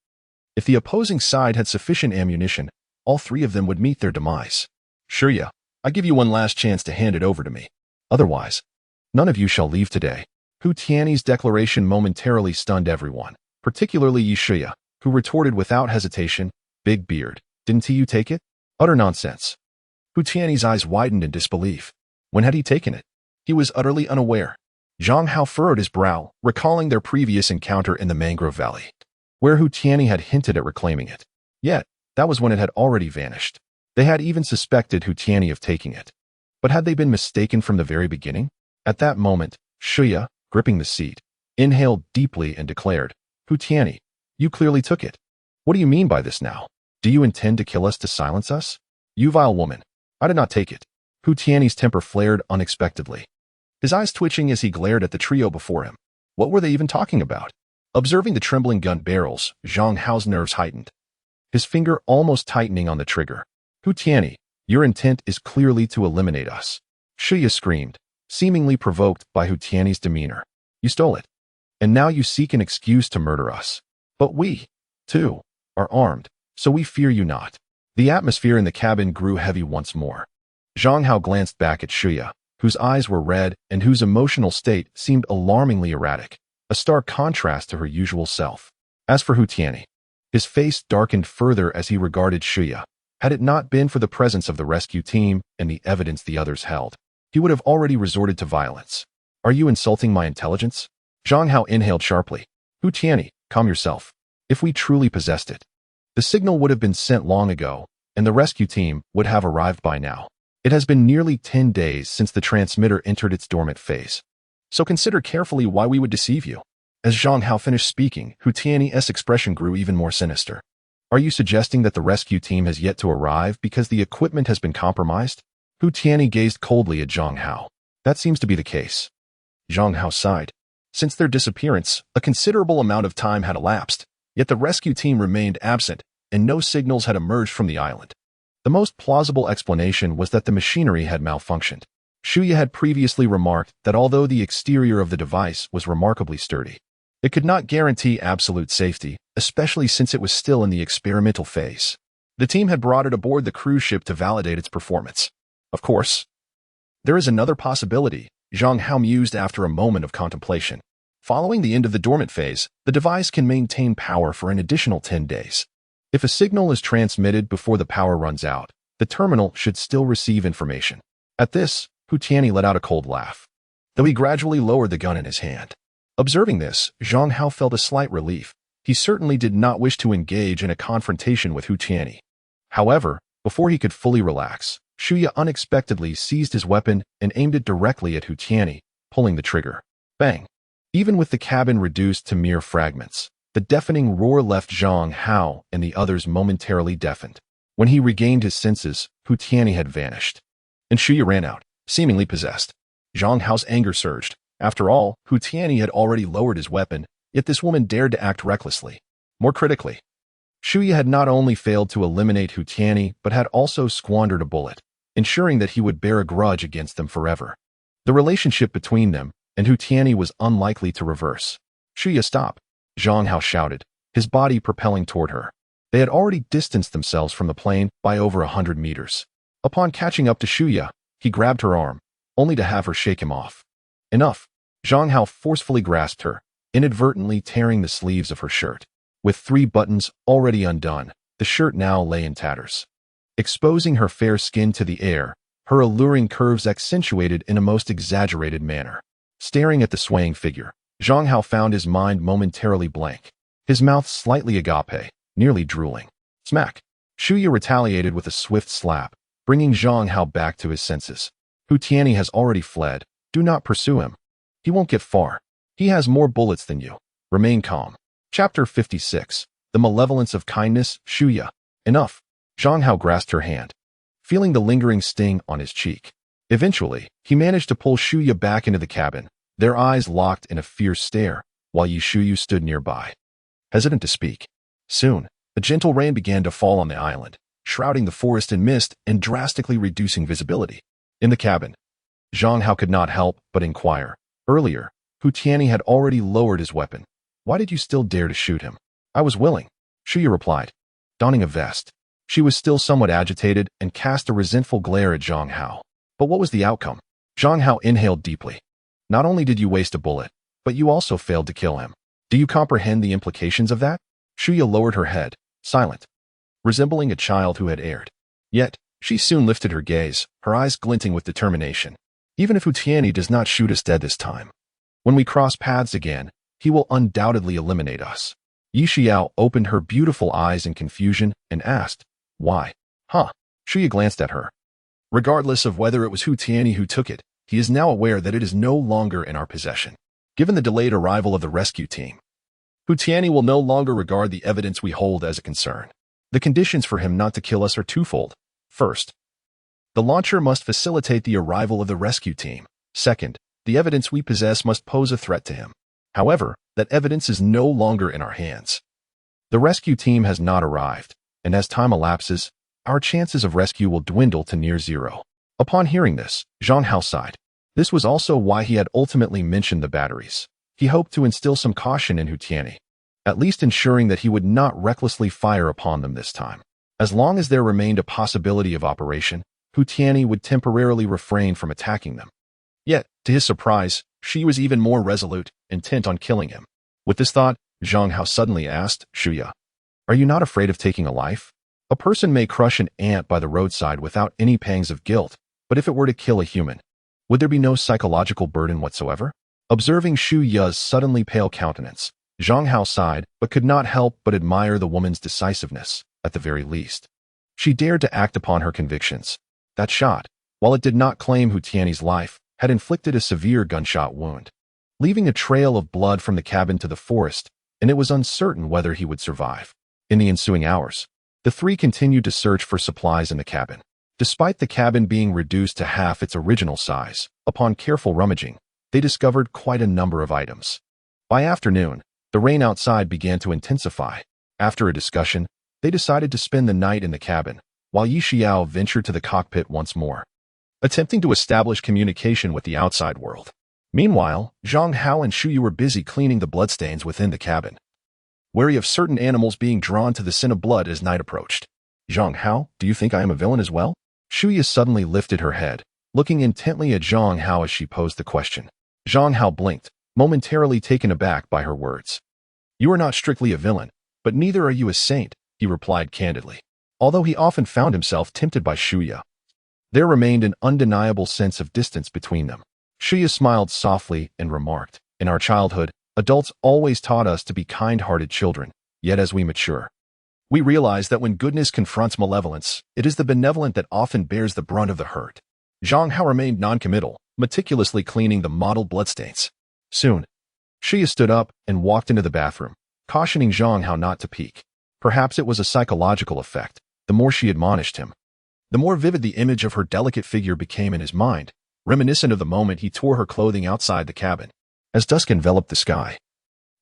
If the opposing side had sufficient ammunition, all 3 of them would meet their demise. Shuya, I give you one last chance to hand it over to me. Otherwise, none of you shall leave today. Hu Tianyi's declaration momentarily stunned everyone, particularly Yi Shuya, who retorted without hesitation, Big beard, didn't you take it? Utter nonsense. Hu Tianyi's eyes widened in disbelief. When had he taken it? He was utterly unaware. Zhang Hao furrowed his brow, recalling their previous encounter in the mangrove valley, where Hu Tianyi had hinted at reclaiming it. Yet, that was when it had already vanished. They had even suspected Hu Tianyi of taking it. But had they been mistaken from the very beginning? At that moment, Shuya, gripping the seat, inhaled deeply and declared, Hu Tianyi, you clearly took it. What do you mean by this now? Do you intend to kill us to silence us? You vile woman. I did not take it. Hu Tianyi's temper flared unexpectedly, his eyes twitching as he glared at the trio before him. What were they even talking about? Observing the trembling gun barrels, Zhang Hao's nerves heightened, his finger almost tightening on the trigger. Hu Tianyi, your intent is clearly to eliminate us. Shuya screamed, seemingly provoked by Hu Tianyi's demeanor. You stole it, and now you seek an excuse to murder us. But we, too, are armed, so we fear you not. The atmosphere in the cabin grew heavy once more. Zhang Hao glanced back at Shuya, whose eyes were red and whose emotional state seemed alarmingly erratic, a stark contrast to her usual self. As for Hu Tianyi, his face darkened further as he regarded Shuya. Had it not been for the presence of the rescue team and the evidence the others held, he would have already resorted to violence. Are you insulting my intelligence? Zhang Hao inhaled sharply. Hu Tianyi, calm yourself. If we truly possessed it, the signal would have been sent long ago, and the rescue team would have arrived by now. It has been nearly 10 days since the transmitter entered its dormant phase. So consider carefully why we would deceive you. As Zhang Hao finished speaking, Hu Tianyi's expression grew even more sinister. Are you suggesting that the rescue team has yet to arrive because the equipment has been compromised? Hu Tianyi gazed coldly at Zhang Hao. That seems to be the case. Zhang Hao sighed. Since their disappearance, a considerable amount of time had elapsed, yet the rescue team remained absent, and no signals had emerged from the island. The most plausible explanation was that the machinery had malfunctioned. Shuya had previously remarked that although the exterior of the device was remarkably sturdy, it could not guarantee absolute safety, especially since it was still in the experimental phase. The team had brought it aboard the cruise ship to validate its performance. Of course, there is another possibility, Zhang Hao mused after a moment of contemplation. Following the end of the dormant phase, the device can maintain power for an additional 10 days. If a signal is transmitted before the power runs out, the terminal should still receive information. At this, Hu Tianyi let out a cold laugh. though he gradually lowered the gun in his hand. Observing this, Zhang Hao felt a slight relief. He certainly did not wish to engage in a confrontation with Hu Tianyi. However, before he could fully relax, Shuya unexpectedly seized his weapon and aimed it directly at Hu Tianyi, pulling the trigger. Bang! Even with the cabin reduced to mere fragments, the deafening roar left Zhang Hao and the others momentarily deafened. When he regained his senses, Hu Tianyi had vanished, and Shuya ran out, seemingly possessed. Zhang Hao's anger surged. After all, Hu Tianyi had already lowered his weapon, yet this woman dared to act recklessly. More critically, Shuya had not only failed to eliminate Hu Tianyi, but had also squandered a bullet, ensuring that he would bear a grudge against them forever. The relationship between them and Hu Tianyi was unlikely to reverse. Shuya, stop! Zhang Hao shouted, his body propelling toward her. They had already distanced themselves from the plane by over 100 meters. Upon catching up to Shuya, he grabbed her arm, only to have her shake him off. Enough! Zhang Hao forcefully grasped her, inadvertently tearing the sleeves of her shirt. With 3 buttons already undone, the shirt now lay in tatters. Exposing her fair skin to the air, her alluring curves accentuated in a most exaggerated manner. Staring at the swaying figure, Zhang Hao found his mind momentarily blank, his mouth slightly agape, nearly drooling. Smack! Shuya retaliated with a swift slap, bringing Zhang Hao back to his senses. Hu Tianyi has already fled. Do not pursue him. He won't get far. He has more bullets than you. Remain calm. Chapter 56. The Malevolence of Kindness, Shuya. Enough. Zhang Hao grasped her hand, feeling the lingering sting on his cheek. Eventually, he managed to pull Shuya back into the cabin, their eyes locked in a fierce stare, while Shuya stood nearby, hesitant to speak. Soon, a gentle rain began to fall on the island, shrouding the forest in mist and drastically reducing visibility. In the cabin, Zhang Hao could not help but inquire. Earlier, Hu Tianyi had already lowered his weapon. Why did you still dare to shoot him? I was willing, Shuya replied, donning a vest. She was still somewhat agitated and cast a resentful glare at Zhang Hao. But what was the outcome? Zhang Hao inhaled deeply. Not only did you waste a bullet, but you also failed to kill him. Do you comprehend the implications of that? Shuya lowered her head, silent, resembling a child who had erred. Yet, she soon lifted her gaze, her eyes glinting with determination. Even if Hu Tianyi does not shoot us dead this time, when we cross paths again, he will undoubtedly eliminate us. Yi Xiao opened her beautiful eyes in confusion and asked, why? Huh? Shuya glanced at her. Regardless of whether it was Hu Tianyi who took it, he is now aware that it is no longer in our possession. Given the delayed arrival of the rescue team, Hu Tianyi will no longer regard the evidence we hold as a concern. The conditions for him not to kill us are twofold. First, the launcher must facilitate the arrival of the rescue team. Second, the evidence we possess must pose a threat to him. However, that evidence is no longer in our hands. The rescue team has not arrived, and as time elapses, our chances of rescue will dwindle to near zero. Upon hearing this, Zhang Hao sighed. This was also why he had ultimately mentioned the batteries. He hoped to instill some caution in Hu Tianyi, at least ensuring that he would not recklessly fire upon them this time. As long as there remained a possibility of operation, Hu Tianyi would temporarily refrain from attacking them. Yet, to his surprise, she was even more resolute, intent on killing him. With this thought, Zhang Hao suddenly asked, Shuya, are you not afraid of taking a life? A person may crush an ant by the roadside without any pangs of guilt, but if it were to kill a human, would there be no psychological burden whatsoever? Observing Shuya's suddenly pale countenance, Zhang Hao sighed, but could not help but admire the woman's decisiveness, at the very least. She dared to act upon her convictions. That shot, while it did not claim Hu Tianyi's life, had inflicted a severe gunshot wound, leaving a trail of blood from the cabin to the forest, and it was uncertain whether he would survive. In the ensuing hours, the three continued to search for supplies in the cabin. Despite the cabin being reduced to half its original size, upon careful rummaging, they discovered quite a number of items. By afternoon, the rain outside began to intensify. After a discussion, they decided to spend the night in the cabin, while Yi Xiao ventured to the cockpit once more, attempting to establish communication with the outside world. Meanwhile, Zhang Hao and Shuya were busy cleaning the bloodstains within the cabin, wary of certain animals being drawn to the scent of blood as night approached. Zhang Hao, do you think I am a villain as well? Shuya suddenly lifted her head, looking intently at Zhang Hao as she posed the question. Zhang Hao blinked, momentarily taken aback by her words. You are not strictly a villain, but neither are you a saint, he replied candidly. Although he often found himself tempted by Shuya, there remained an undeniable sense of distance between them. Shia smiled softly and remarked, "In our childhood, adults always taught us to be kind-hearted children, yet as we mature, we realize that when goodness confronts malevolence, it is the benevolent that often bears the brunt of the hurt." Zhang Hao remained non-committal, meticulously cleaning the mottled bloodstains. Soon, Shia stood up and walked into the bathroom, cautioning Zhang Hao not to peek. Perhaps it was a psychological effect. The more she admonished him, the more vivid the image of her delicate figure became in his mind, reminiscent of the moment he tore her clothing outside the cabin. As dusk enveloped the sky,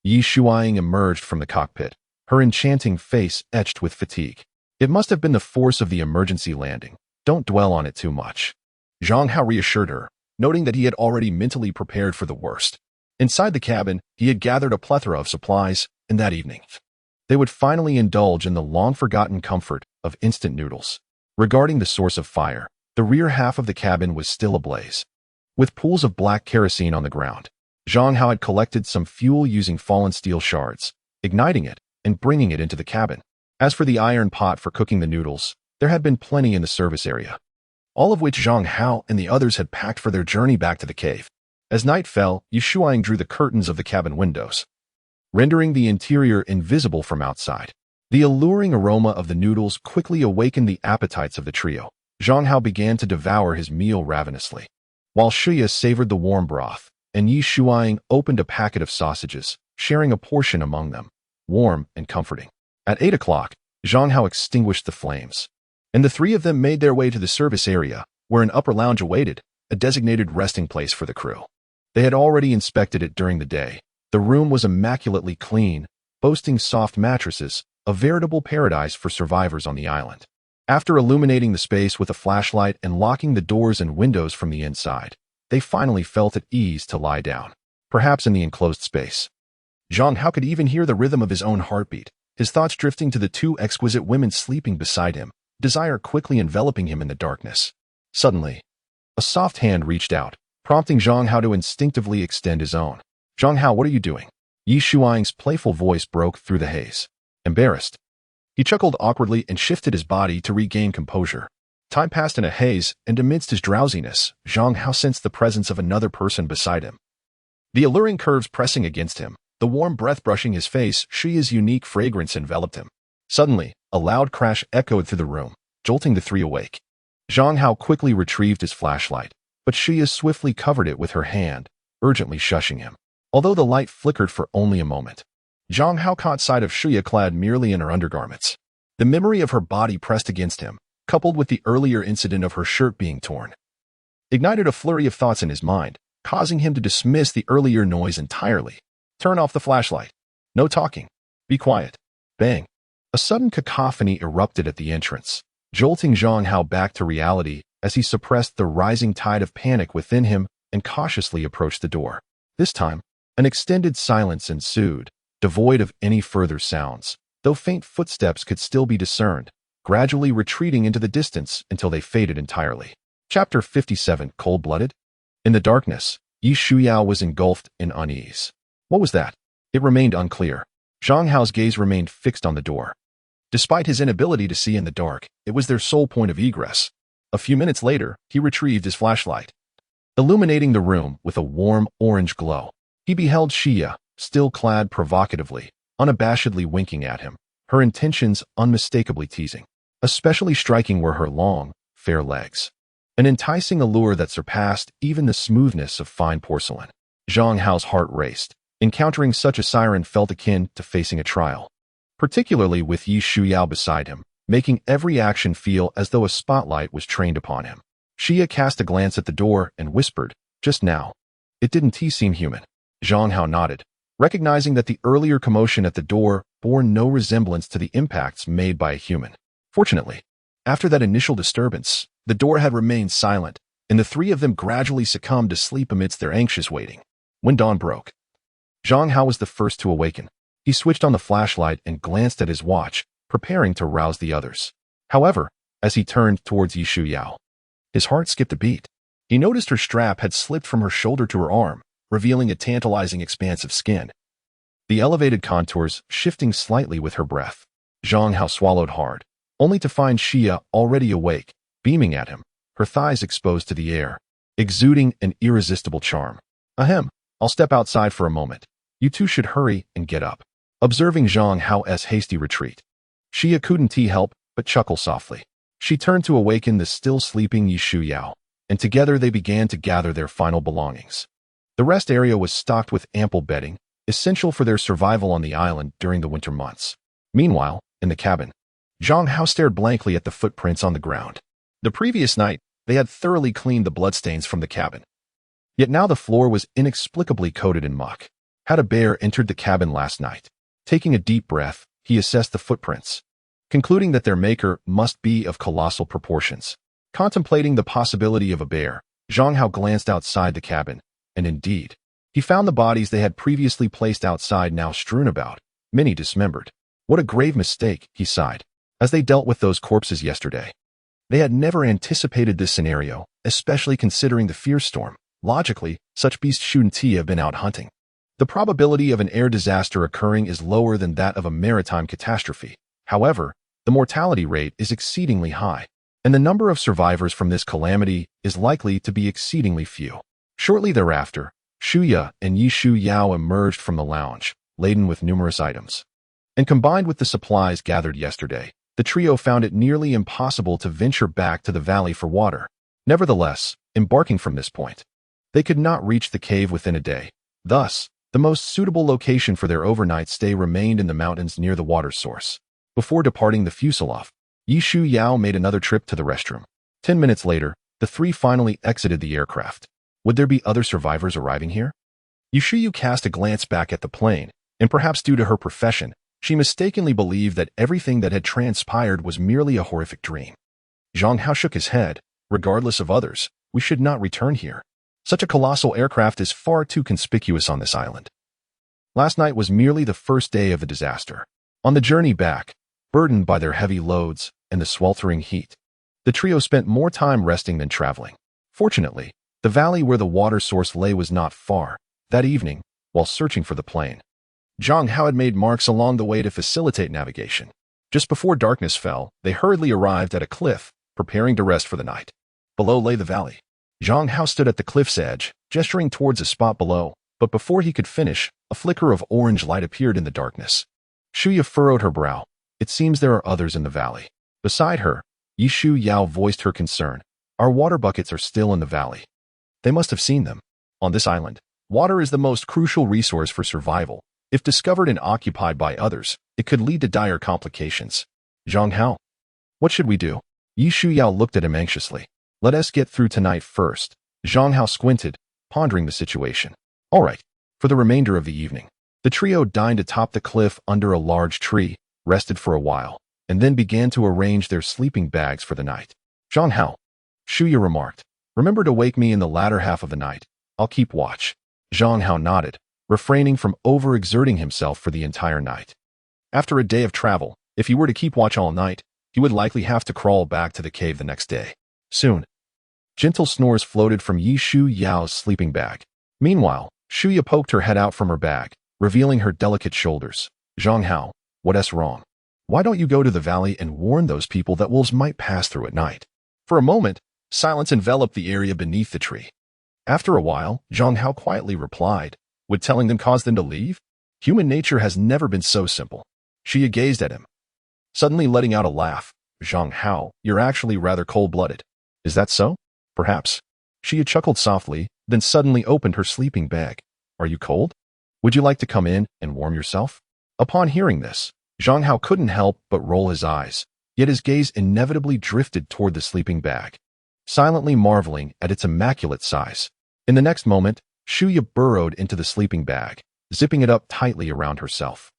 Yi Shuang emerged from the cockpit, her enchanting face etched with fatigue. It must have been the force of the emergency landing. Don't dwell on it too much. Zhang Hao reassured her, noting that he had already mentally prepared for the worst. Inside the cabin, he had gathered a plethora of supplies, and that evening, they would finally indulge in the long-forgotten comfort of instant noodles. Regarding the source of fire, the rear half of the cabin was still ablaze, with pools of black kerosene on the ground. Zhang Hao had collected some fuel using fallen steel shards, igniting it and bringing it into the cabin. As for the iron pot for cooking the noodles, there had been plenty in the service area, all of which Zhang Hao and the others had packed for their journey back to the cave. As night fell, Yi Shuang drew the curtains of the cabin windows, rendering the interior invisible from outside. The alluring aroma of the noodles quickly awakened the appetites of the trio. Zhang Hao began to devour his meal ravenously, while Shia savored the warm broth, and Yi Shuang opened a packet of sausages, sharing a portion among them, warm and comforting. At 8 o'clock, Zhang Hao extinguished the flames, and the three of them made their way to the service area, where an upper lounge awaited, a designated resting place for the crew. They had already inspected it during the day. The room was immaculately clean, boasting soft mattresses, a veritable paradise for survivors on the island. After illuminating the space with a flashlight and locking the doors and windows from the inside, they finally felt at ease to lie down, perhaps in the enclosed space. Zhang Hao could even hear the rhythm of his own heartbeat, his thoughts drifting to the two exquisite women sleeping beside him, desire quickly enveloping him in the darkness. Suddenly, a soft hand reached out, prompting Zhang Hao to instinctively extend his own. "Zhang Hao, what are you doing?" Yi Shuang's playful voice broke through the haze. Embarrassed, he chuckled awkwardly and shifted his body to regain composure. Time passed in a haze, and amidst his drowsiness, Zhang Hao sensed the presence of another person beside him. The alluring curves pressing against him, the warm breath brushing his face, Shia's unique fragrance enveloped him. Suddenly, a loud crash echoed through the room, jolting the three awake. Zhang Hao quickly retrieved his flashlight, but Shia swiftly covered it with her hand, urgently shushing him. Although the light flickered for only a moment, Zhang Hao caught sight of Shia clad merely in her undergarments. The memory of her body pressed against him, coupled with the earlier incident of her shirt being torn, ignited a flurry of thoughts in his mind, causing him to dismiss the earlier noise entirely. "Turn off the flashlight. No talking. Be quiet." Bang. A sudden cacophony erupted at the entrance, jolting Zhang Hao back to reality as he suppressed the rising tide of panic within him and cautiously approached the door. This time, an extended silence ensued, devoid of any further sounds, though faint footsteps could still be discerned, gradually retreating into the distance until they faded entirely. Chapter 57, Cold-Blooded? In the darkness, Yi Shuyao was engulfed in unease. What was that? It remained unclear. Zhang Hao's gaze remained fixed on the door. Despite his inability to see in the dark, it was their sole point of egress. A few minutes later, he retrieved his flashlight, illuminating the room with a warm orange glow. He beheld Shia, still clad provocatively, unabashedly winking at him, her intentions unmistakably teasing. Especially striking were her long, fair legs, an enticing allure that surpassed even the smoothness of fine porcelain. Zhang Hao's heart raced. Encountering such a siren felt akin to facing a trial, particularly with Yi Shuyao beside him, making every action feel as though a spotlight was trained upon him. Shia cast a glance at the door and whispered, "Just now. It didn't seem human." Zhang Hao nodded, recognizing that the earlier commotion at the door bore no resemblance to the impacts made by a human. Fortunately, after that initial disturbance, the door had remained silent, and the three of them gradually succumbed to sleep amidst their anxious waiting. When dawn broke, Zhang Hao was the first to awaken. He switched on the flashlight and glanced at his watch, preparing to rouse the others. However, as he turned towards Yi Shuyao, his heart skipped a beat. He noticed her strap had slipped from her shoulder to her arm, revealing a tantalizing expanse of skin, the elevated contours shifting slightly with her breath. Zhang Hao swallowed hard, only to find Shia already awake, beaming at him, her thighs exposed to the air. exuding an irresistible charm. Ahem, I'll step outside for a moment. You two should hurry and get up. Observing Zhang Hao's hasty retreat, Xia couldn't help but chuckle softly. She turned to awaken the still sleeping Yishu Yao, and together they began to gather their final belongings. The rest area was stocked with ample bedding, essential for their survival on the island during the winter months. Meanwhile, in the cabin, Zhang Hao stared blankly at the footprints on the ground. The previous night, they had thoroughly cleaned the bloodstains from the cabin. Yet now the floor was inexplicably coated in muck. Had a bear entered the cabin last night? Taking a deep breath, he assessed the footprints, concluding that their maker must be of colossal proportions. Contemplating the possibility of a bear, Zhang Hao glanced outside the cabin, and indeed, he found the bodies they had previously placed outside now strewn about, many dismembered. What a grave mistake, he sighed, as they dealt with those corpses yesterday. They had never anticipated this scenario, especially considering the fierce storm. Logically, such beasts shouldn't have been out hunting. The probability of an air disaster occurring is lower than that of a maritime catastrophe. However, the mortality rate is exceedingly high, and the number of survivors from this calamity is likely to be exceedingly few. Shortly thereafter, Shuya and Yishu Yao emerged from the lounge, laden with numerous items. And combined with the supplies gathered yesterday, the trio found it nearly impossible to venture back to the valley for water. Nevertheless, embarking from this point, they could not reach the cave within a day. Thus, the most suitable location for their overnight stay remained in the mountains near the water source. Before departing the fuselage, Yishu Yao made another trip to the restroom. 10 minutes later, the three finally exited the aircraft. Would there be other survivors arriving here? Yishu cast a glance back at the plane, and perhaps due to her profession, she mistakenly believed that everything that had transpired was merely a horrific dream. Zhang Hao shook his head. Regardless of others, we should not return here. Such a colossal aircraft is far too conspicuous on this island. Last night was merely the first day of the disaster. On the journey back, burdened by their heavy loads and the sweltering heat, the trio spent more time resting than traveling. Fortunately, the valley where the water source lay was not far. That evening, while searching for the plane, Zhang Hao had made marks along the way to facilitate navigation. Just before darkness fell, they hurriedly arrived at a cliff, preparing to rest for the night. Below lay the valley. Zhang Hao stood at the cliff's edge, gesturing towards a spot below, but before he could finish, a flicker of orange light appeared in the darkness. Shuya furrowed her brow. It seems there are others in the valley. Beside her, Yishu Yao voiced her concern. Our water buckets are still in the valley. They must have seen them. On this island, water is the most crucial resource for survival. If discovered and occupied by others, it could lead to dire complications. Zhang Hao, what should we do? Yishu Yao looked at him anxiously. Let us get through tonight first. Zhang Hao squinted, pondering the situation. All right, for the remainder of the evening, the trio dined atop the cliff under a large tree, rested for a while, and then began to arrange their sleeping bags for the night. Zhang Hao, Shuya remarked, remember to wake me in the latter half of the night. I'll keep watch. Zhang Hao nodded, refraining from overexerting himself for the entire night. After a day of travel, if he were to keep watch all night, he would likely have to crawl back to the cave the next day. Soon, gentle snores floated from Yishu Yao's sleeping bag. Meanwhile, Shuya poked her head out from her bag, revealing her delicate shoulders. Zhang Hao, what's wrong? Why don't you go to the valley and warn those people that wolves might pass through at night? For a moment, silence enveloped the area beneath the tree. After a while, Zhang Hao quietly replied, would telling them cause them to leave? Human nature has never been so simple. Shuya gazed at him, suddenly letting out a laugh. Zhang Hao, you're actually rather cold-blooded. Is that so? Perhaps. Shuya chuckled softly, then suddenly opened her sleeping bag. Are you cold? Would you like to come in and warm yourself? Upon hearing this, Zhang Hao couldn't help but roll his eyes, yet his gaze inevitably drifted toward the sleeping bag, silently marveling at its immaculate size. In the next moment, Shuya burrowed into the sleeping bag, zipping it up tightly around herself.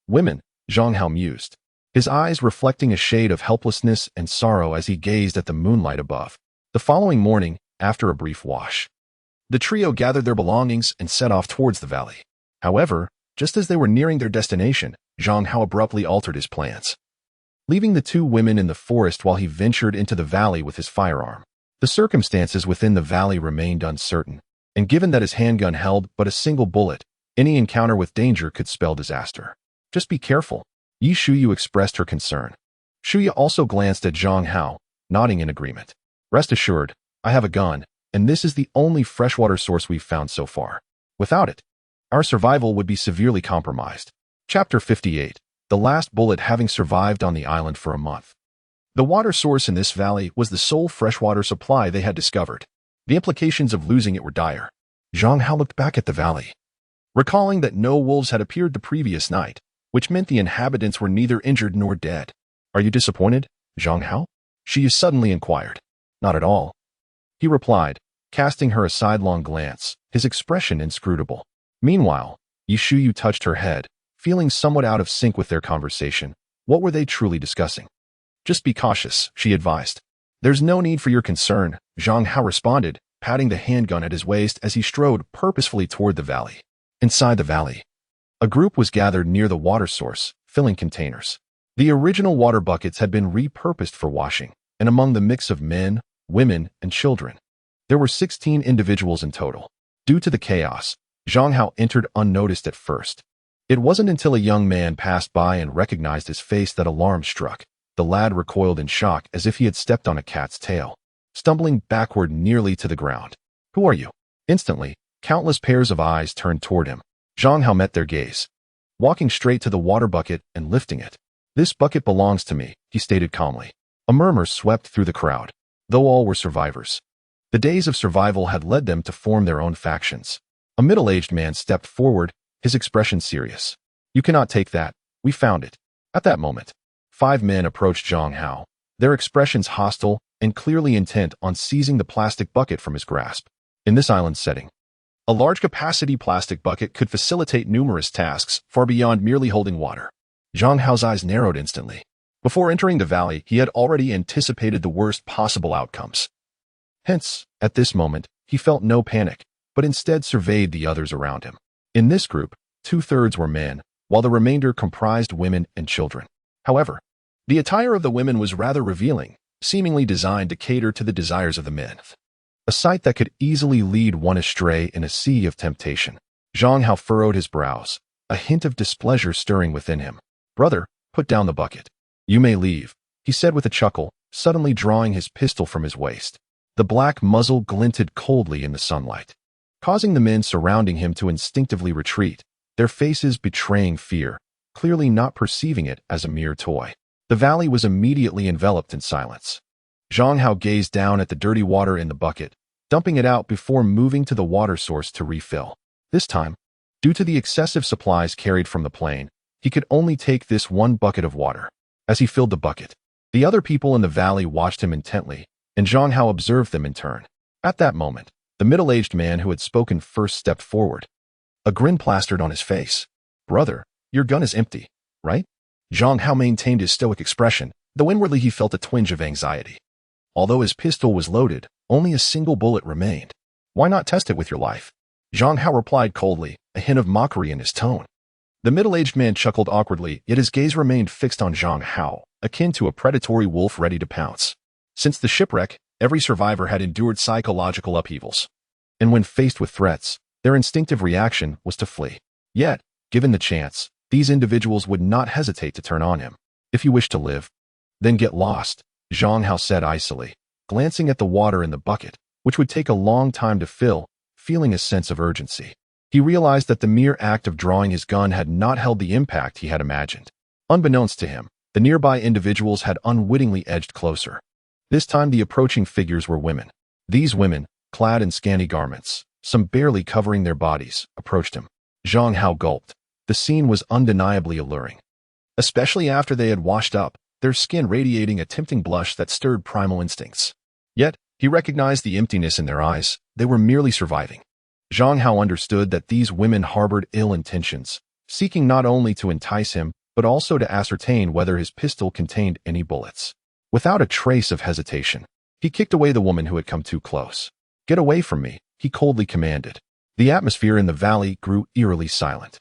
Women, Zhang Hao mused, his eyes reflecting a shade of helplessness and sorrow as he gazed at the moonlight above. The following morning, after a brief wash, the trio gathered their belongings and set off towards the valley. However, just as they were nearing their destination, Zhang Hao abruptly altered his plans, leaving the two women in the forest while he ventured into the valley with his firearm. The circumstances within the valley remained uncertain, and given that his handgun held but a single bullet, any encounter with danger could spell disaster. Just be careful. Yishu expressed her concern. Shuya also glanced at Zhang Hao, nodding in agreement. Rest assured, I have a gun, and this is the only freshwater source we've found so far. Without it, our survival would be severely compromised. Chapter 58. The last bullet having survived on the island for a month. The water source in this valley was the sole freshwater supply they had discovered. The implications of losing it were dire. Zhang Hao looked back at the valley, recalling that no wolves had appeared the previous night, which meant the inhabitants were neither injured nor dead. "Are you disappointed, Zhang Hao?" she suddenly inquired. "Not at all," he replied, casting her a sidelong glance, his expression inscrutable. Meanwhile, Yishuyu touched her head, feeling somewhat out of sync with their conversation. What were they truly discussing? "Just be cautious," she advised. "There's no need for your concern," Zhang Hao responded, patting the handgun at his waist as he strode purposefully toward the valley. Inside the valley, a group was gathered near the water source, filling containers. The original water buckets had been repurposed for washing, and among the mix of men, women, and children, there were 16 individuals in total. Due to the chaos, Zhang Hao entered unnoticed at first. It wasn't until a young man passed by and recognized his face that alarm struck. The lad recoiled in shock as if he had stepped on a cat's tail, stumbling backward nearly to the ground. "Who are you?" Instantly, countless pairs of eyes turned toward him. Zhang Hao met their gaze, walking straight to the water bucket and lifting it. "This bucket belongs to me," he stated calmly. A murmur swept through the crowd, though all were survivors. The days of survival had led them to form their own factions. A middle-aged man stepped forward, his expression serious. "You cannot take that. We found it." At that moment, 5 men approached Zhang Hao, their expressions hostile and clearly intent on seizing the plastic bucket from his grasp. In this island setting, a large-capacity plastic bucket could facilitate numerous tasks far beyond merely holding water. Zhang Hao's eyes narrowed instantly. Before entering the valley, he had already anticipated the worst possible outcomes. Hence, at this moment, he felt no panic, but instead surveyed the others around him. In this group, 2/3 were men, while the remainder comprised women and children. However, the attire of the women was rather revealing, seemingly designed to cater to the desires of the men. A sight that could easily lead one astray in a sea of temptation. Zhang Hao furrowed his brows, a hint of displeasure stirring within him. "Brother, put down the bucket. You may leave," he said with a chuckle, suddenly drawing his pistol from his waist. The black muzzle glinted coldly in the sunlight, causing the men surrounding him to instinctively retreat, their faces betraying fear, clearly not perceiving it as a mere toy. The valley was immediately enveloped in silence. Zhang Hao gazed down at the dirty water in the bucket, dumping it out before moving to the water source to refill. This time, due to the excessive supplies carried from the plane, he could only take this one bucket of water. As he filled the bucket, the other people in the valley watched him intently, and Zhang Hao observed them in turn. At that moment, the middle-aged man who had spoken first stepped forward, a grin plastered on his face. "Brother, your gun is empty, right?" Zhang Hao maintained his stoic expression, though inwardly he felt a twinge of anxiety. Although his pistol was loaded, only a single bullet remained. "Why not test it with your life?" Zhang Hao replied coldly, a hint of mockery in his tone. The middle-aged man chuckled awkwardly, yet his gaze remained fixed on Zhang Hao, akin to a predatory wolf ready to pounce. Since the shipwreck, every survivor had endured psychological upheavals, and when faced with threats, their instinctive reaction was to flee. Yet, given the chance, these individuals would not hesitate to turn on him. "If you wish to live, then get lost," Zhang Hao said icily, glancing at the water in the bucket, which would take a long time to fill, feeling a sense of urgency. He realized that the mere act of drawing his gun had not held the impact he had imagined. Unbeknownst to him, the nearby individuals had unwittingly edged closer. This time the approaching figures were women. These women, clad in scanty garments, some barely covering their bodies, approached him. Zhang Hao gulped. The scene was undeniably alluring, especially after they had washed up, their skin radiating a tempting blush that stirred primal instincts. Yet, he recognized the emptiness in their eyes. They were merely surviving. Zhang Hao understood that these women harbored ill intentions, seeking not only to entice him, but also to ascertain whether his pistol contained any bullets. Without a trace of hesitation, he kicked away the woman who had come too close. "Get away from me," he coldly commanded. The atmosphere in the valley grew eerily silent.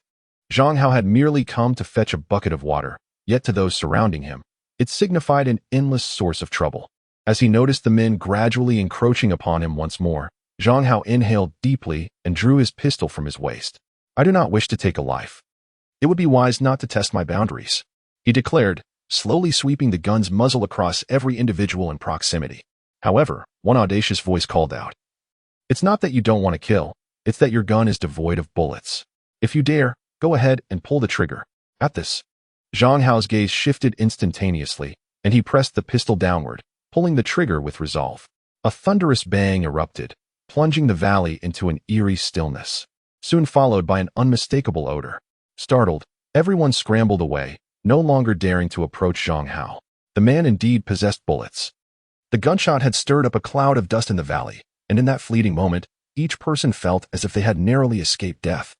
Zhang Hao had merely come to fetch a bucket of water, yet to those surrounding him, it signified an endless source of trouble. As he noticed the men gradually encroaching upon him once more, Zhang Hao inhaled deeply and drew his pistol from his waist. "I do not wish to take a life. It would be wise not to test my boundaries," he declared, slowly sweeping the gun's muzzle across every individual in proximity. However, one audacious voice called out, It's not that you don't want to kill, it's that your gun is devoid of bullets. If you dare, go ahead and pull the trigger. At this, Zhang Hao's gaze shifted instantaneously, and he pressed the pistol downward, pulling the trigger with resolve. A thunderous bang erupted, plunging the valley into an eerie stillness, soon followed by an unmistakable odor. Startled, everyone scrambled away, no longer daring to approach Zhang Hao. The man indeed possessed bullets. The gunshot had stirred up a cloud of dust in the valley, and in that fleeting moment, each person felt as if they had narrowly escaped death.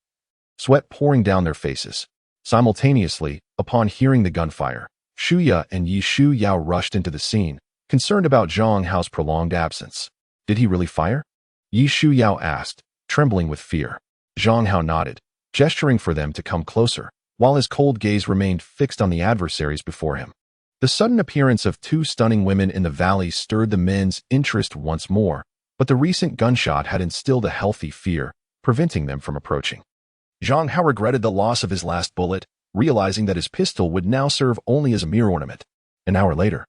Sweat pouring down their faces. Simultaneously, upon hearing the gunfire, Shuya and Yi Shu Yao rushed into the scene, concerned about Zhang Hao's prolonged absence. Did he really fire? Yi Shu Yao asked, trembling with fear. Zhang Hao nodded, gesturing for them to come closer, while his cold gaze remained fixed on the adversaries before him. The sudden appearance of two stunning women in the valley stirred the men's interest once more, but the recent gunshot had instilled a healthy fear, preventing them from approaching. Zhang Hao regretted the loss of his last bullet, realizing that his pistol would now serve only as a mere ornament. An hour later,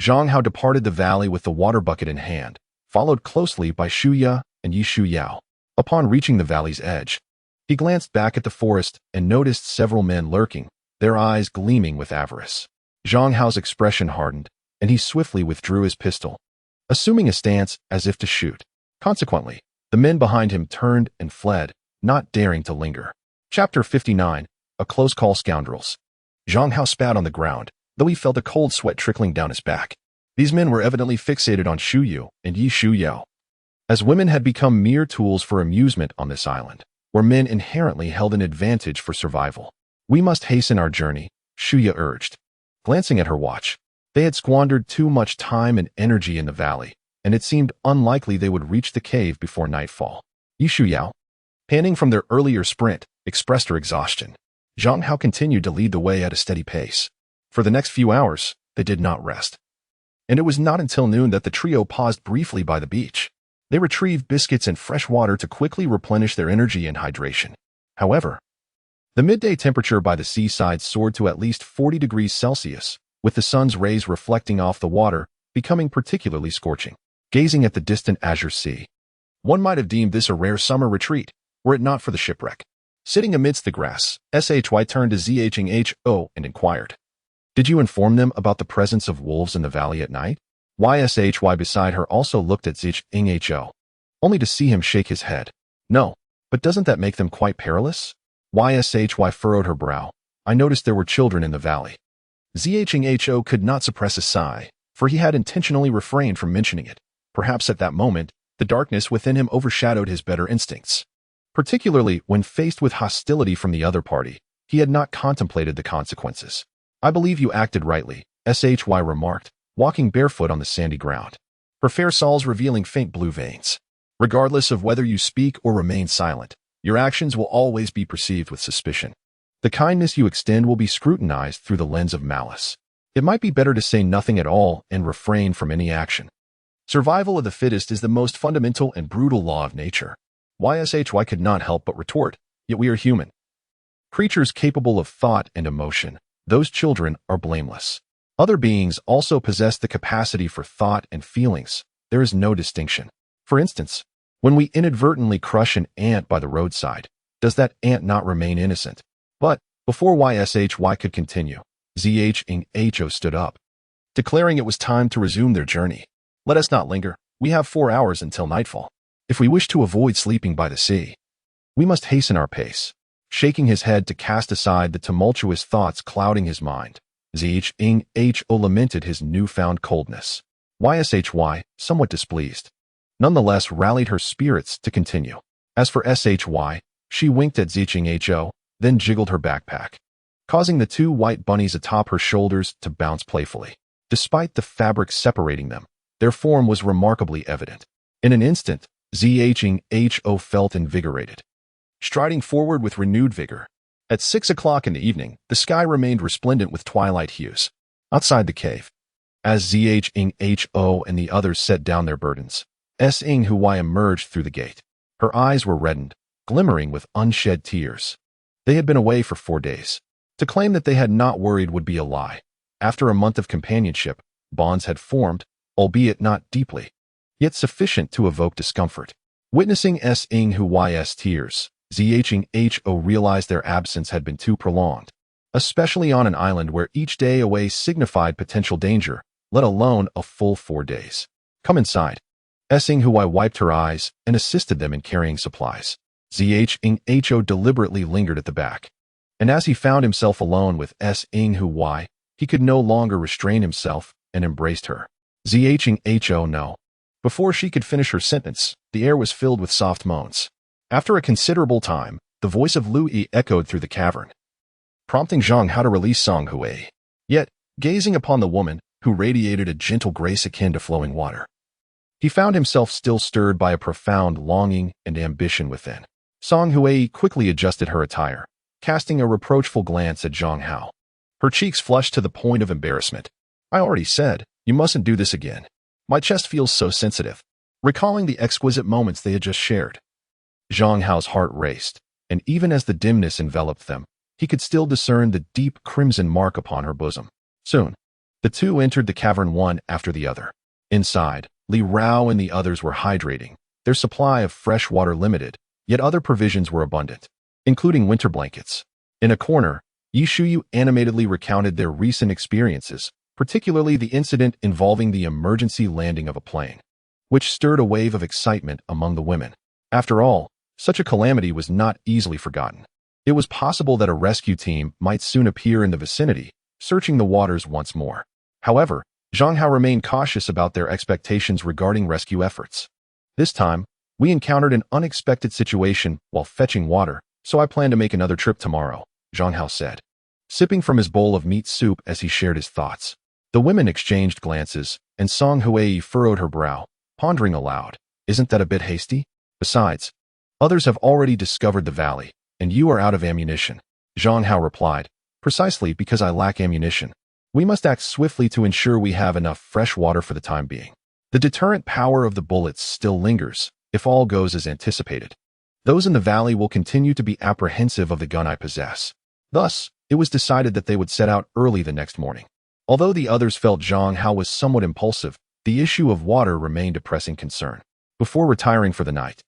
Zhang Hao departed the valley with the water bucket in hand, followed closely by Shuya and Yi Shu Yao. Upon reaching the valley's edge, he glanced back at the forest and noticed several men lurking, their eyes gleaming with avarice. Zhang Hao's expression hardened, and he swiftly withdrew his pistol, assuming a stance as if to shoot. Consequently, the men behind him turned and fled, not daring to linger. Chapter 59. A Close Call Scoundrels. Zhang Hao spat on the ground, though he felt a cold sweat trickling down his back. These men were evidently fixated on Shu Yu and Yi Shu Yao. As women had become mere tools for amusement on this island, where men inherently held an advantage for survival. We must hasten our journey, Shuya urged. Glancing at her watch, they had squandered too much time and energy in the valley, and it seemed unlikely they would reach the cave before nightfall. Yi Shu Yao, panting from their earlier sprint, expressed her exhaustion. Zhang Hao continued to lead the way at a steady pace. For the next few hours, they did not rest. And it was not until noon that the trio paused briefly by the beach. They retrieved biscuits and fresh water to quickly replenish their energy and hydration. However, the midday temperature by the seaside soared to at least 40 degrees Celsius, with the sun's rays reflecting off the water, becoming particularly scorching. Gazing at the distant azure sea, one might have deemed this a rare summer retreat, were it not for the shipwreck. Sitting amidst the grass, SHY turned to ZHO and inquired, "Did you inform them about the presence of wolves in the valley at night?" YSHY beside her also looked at ZHO, only to see him shake his head. "No, but doesn't that make them quite perilous?" YSHY furrowed her brow. "I noticed there were children in the valley." ZHO could not suppress a sigh, for he had intentionally refrained from mentioning it. Perhaps at that moment, the darkness within him overshadowed his better instincts. Particularly when faced with hostility from the other party, he had not contemplated the consequences. "I believe you acted rightly," SHY remarked, walking barefoot on the sandy ground, her fair soles revealing faint blue veins. "Regardless of whether you speak or remain silent, your actions will always be perceived with suspicion. The kindness you extend will be scrutinized through the lens of malice. It might be better to say nothing at all and refrain from any action. Survival of the fittest is the most fundamental and brutal law of nature." YSHY could not help but retort, "Yet we are human. Creatures capable of thought and emotion. Those children are blameless. Other beings also possess the capacity for thought and feelings. There is no distinction. For instance, when we inadvertently crush an ant by the roadside, does that ant not remain innocent?" But before YSHY could continue, ZHO stood up, declaring it was time to resume their journey. "Let us not linger. We have 4 hours until nightfall. If we wish to avoid sleeping by the sea, we must hasten our pace." Shaking his head to cast aside the tumultuous thoughts clouding his mind, ZHO lamented his newfound coldness. YSHY, somewhat displeased, nonetheless rallied her spirits to continue. As for SHY, she winked at ZHO, then jiggled her backpack, causing the 2 white bunnies atop her shoulders to bounce playfully. Despite the fabric separating them, their form was remarkably evident. In an instant, ZHO felt invigorated, striding forward with renewed vigor. At 6 o'clock in the evening, the sky remained resplendent with twilight hues. Outside the cave, as ZHO and the others set down their burdens, SHY emerged through the gate. Her eyes were reddened, glimmering with unshed tears. They had been away for 4 days. To claim that they had not worried would be a lie. After a month of companionship, bonds had formed, albeit not deeply, yet sufficient to evoke discomfort. Witnessing S-ing Huai's tears, Zhang-ho realized their absence had been too prolonged, especially on an island where each day away signified potential danger, let alone a full 4 days. Come inside. S-ing Huai wiped her eyes and assisted them in carrying supplies. Zhang-ho deliberately lingered at the back, and as he found himself alone with S-ing Huai, he could no longer restrain himself and embraced her. Zhang-ho no. Before she could finish her sentence, the air was filled with soft moans. After a considerable time, the voice of Lu Yi echoed through the cavern, prompting Zhang Hao to release Song Hui. Yet, gazing upon the woman, who radiated a gentle grace akin to flowing water, he found himself still stirred by a profound longing and ambition within. Song Hui quickly adjusted her attire, casting a reproachful glance at Zhang Hao. Her cheeks flushed to the point of embarrassment. I already said, you mustn't do this again. My chest feels so sensitive. Recalling the exquisite moments they had just shared, Zhang Hao's heart raced, and even as the dimness enveloped them, he could still discern the deep crimson mark upon her bosom. Soon, the two entered the cavern one after the other. Inside, Li Rao and the others were hydrating, their supply of fresh water limited, yet other provisions were abundant, including winter blankets. In a corner, Yi Shuyu animatedly recounted their recent experiences, particularly the incident involving the emergency landing of a plane, which stirred a wave of excitement among the women. After all, such a calamity was not easily forgotten. It was possible that a rescue team might soon appear in the vicinity, searching the waters once more. However, Zhang Hao remained cautious about their expectations regarding rescue efforts. This time, we encountered an unexpected situation while fetching water, so I plan to make another trip tomorrow, Zhang Hao said, sipping from his bowl of meat soup as he shared his thoughts. The women exchanged glances, and Song Hui furrowed her brow, pondering aloud, isn't that a bit hasty? Besides, others have already discovered the valley, and you are out of ammunition. Zhang Hao replied, precisely because I lack ammunition. We must act swiftly to ensure we have enough fresh water for the time being. The deterrent power of the bullets still lingers, if all goes as anticipated. Those in the valley will continue to be apprehensive of the gun I possess. Thus, it was decided that they would set out early the next morning. Although the others felt Zhang Hao was somewhat impulsive, the issue of water remained a pressing concern. Before retiring for the night,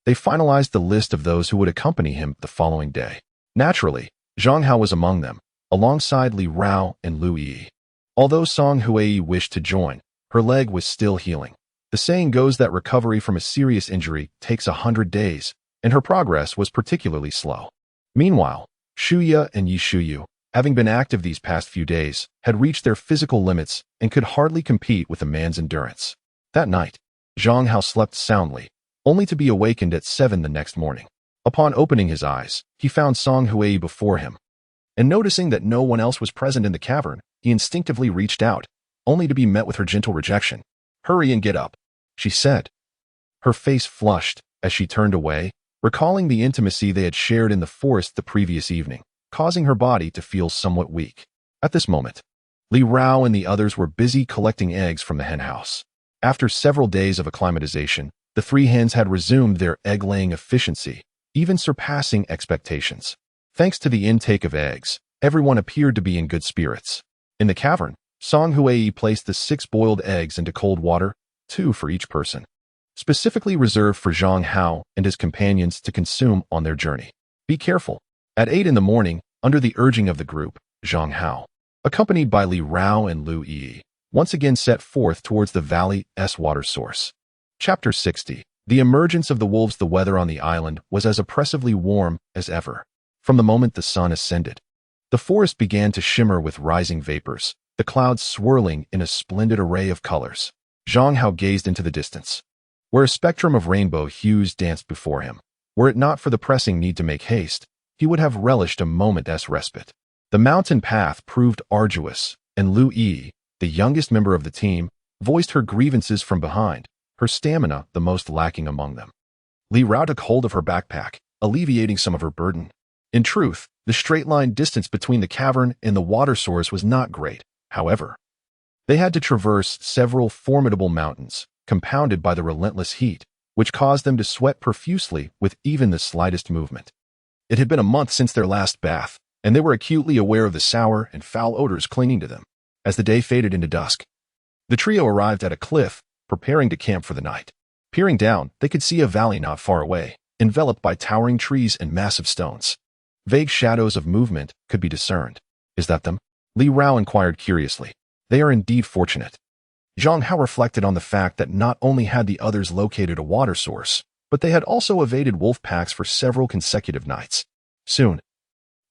they finalized the list of those who would accompany him the following day. Naturally, Zhang Hao was among them, alongside Li Rao and Lu Yi. Although Song Hui wished to join, her leg was still healing. The saying goes that recovery from a serious injury takes 100 days, and her progress was particularly slow. Meanwhile, Shuya and Yi Shuyu, having been active these past few days, had reached their physical limits and could hardly compete with a man's endurance. That night, Zhang Hao slept soundly, only to be awakened at 7 the next morning. Upon opening his eyes, he found Song Hui before him, and noticing that no one else was present in the cavern, he instinctively reached out, only to be met with her gentle rejection. Hurry and get up, she said. Her face flushed as she turned away, recalling the intimacy they had shared in the forest the previous evening, causing her body to feel somewhat weak. At this moment, Li Rao and the others were busy collecting eggs from the henhouse. After several days of acclimatization, the 3 hens had resumed their egg-laying efficiency, even surpassing expectations. Thanks to the intake of eggs, everyone appeared to be in good spirits. In the cavern, Song Hui placed the 6 boiled eggs into cold water, 2 for each person, specifically reserved for Zhang Hao and his companions to consume on their journey. Be careful. At 8 in the morning, under the urging of the group, Zhang Hao, accompanied by Li Rao and Lu Yi, once again set forth towards the valley's water source. Chapter 60. The emergence of the wolves. The weather on the island was as oppressively warm as ever. From the moment the sun ascended, the forest began to shimmer with rising vapors, the clouds swirling in a splendid array of colors. Zhang Hao gazed into the distance, where a spectrum of rainbow hues danced before him. Were it not for the pressing need to make haste, he would have relished a moment's respite. The mountain path proved arduous, and Lu Yi, the youngest member of the team, voiced her grievances from behind, her stamina the most lacking among them. Li Rao took hold of her backpack, alleviating some of her burden. In truth, the straight-line distance between the cavern and the water source was not great. However, they had to traverse several formidable mountains, compounded by the relentless heat, which caused them to sweat profusely with even the slightest movement. It had been a month since their last bath, and they were acutely aware of the sour and foul odors clinging to them. As the day faded into dusk, the trio arrived at a cliff, preparing to camp for the night. Peering down, they could see a valley not far away, enveloped by towering trees and massive stones. Vague shadows of movement could be discerned. Is that them? Li Rao inquired curiously. They are indeed fortunate. Zhang Hao reflected on the fact that not only had the others located a water source, but they had also evaded wolf packs for several consecutive nights. Soon,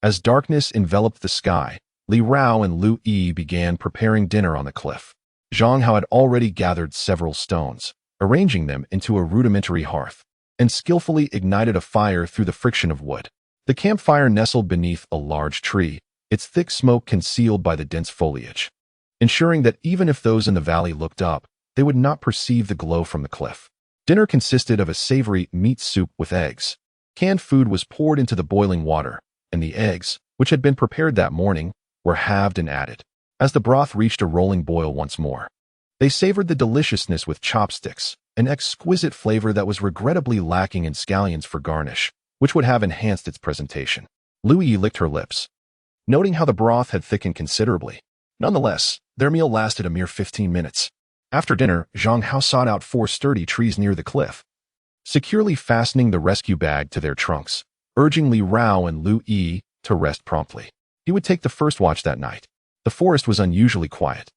as darkness enveloped the sky, Li Rao and Lu Yi began preparing dinner on the cliff. Zhang Hao had already gathered several stones, arranging them into a rudimentary hearth, and skillfully ignited a fire through the friction of wood. The campfire nestled beneath a large tree, its thick smoke concealed by the dense foliage, ensuring that even if those in the valley looked up, they would not perceive the glow from the cliff. Dinner consisted of a savory meat soup with eggs. Canned food was poured into the boiling water, and the eggs, which had been prepared that morning, were halved and added. As the broth reached a rolling boil once more, they savored the deliciousness with chopsticks, an exquisite flavor that was regrettably lacking in scallions for garnish, which would have enhanced its presentation. Lu Yi licked her lips, noting how the broth had thickened considerably. Nonetheless, their meal lasted a mere 15 minutes. After dinner, Zhang Hao sought out 4 sturdy trees near the cliff, securely fastening the rescue bag to their trunks, urging Li Rao and Lu Yi to rest promptly. He would take the first watch that night. The forest was unusually quiet.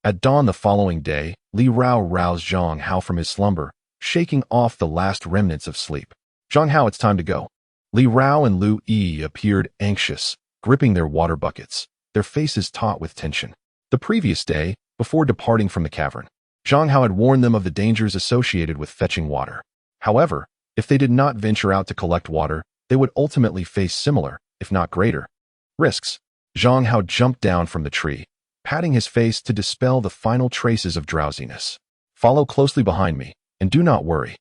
At dawn the following day, Li Rao roused Zhang Hao from his slumber, shaking off the last remnants of sleep. Zhang Hao, it's time to go. Li Rao and Lu Yi appeared anxious, gripping their water buckets, their faces taut with tension. The previous day, before departing from the cavern, Zhang Hao had warned them of the dangers associated with fetching water. However, if they did not venture out to collect water, they would ultimately face similar, if not greater, risks. Zhang Hao jumped down from the tree, patting his face to dispel the final traces of drowsiness. Follow closely behind me, and do not worry.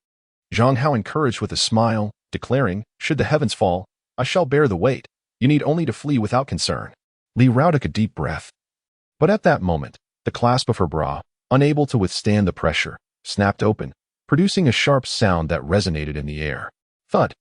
Zhang Hao encouraged with a smile, declaring, should the heavens fall, I shall bear the weight. You need only to flee without concern. Li Rao took a deep breath. But at that moment, the clasp of her bra, unable to withstand the pressure, snapped open, producing a sharp sound that resonated in the air. Thud.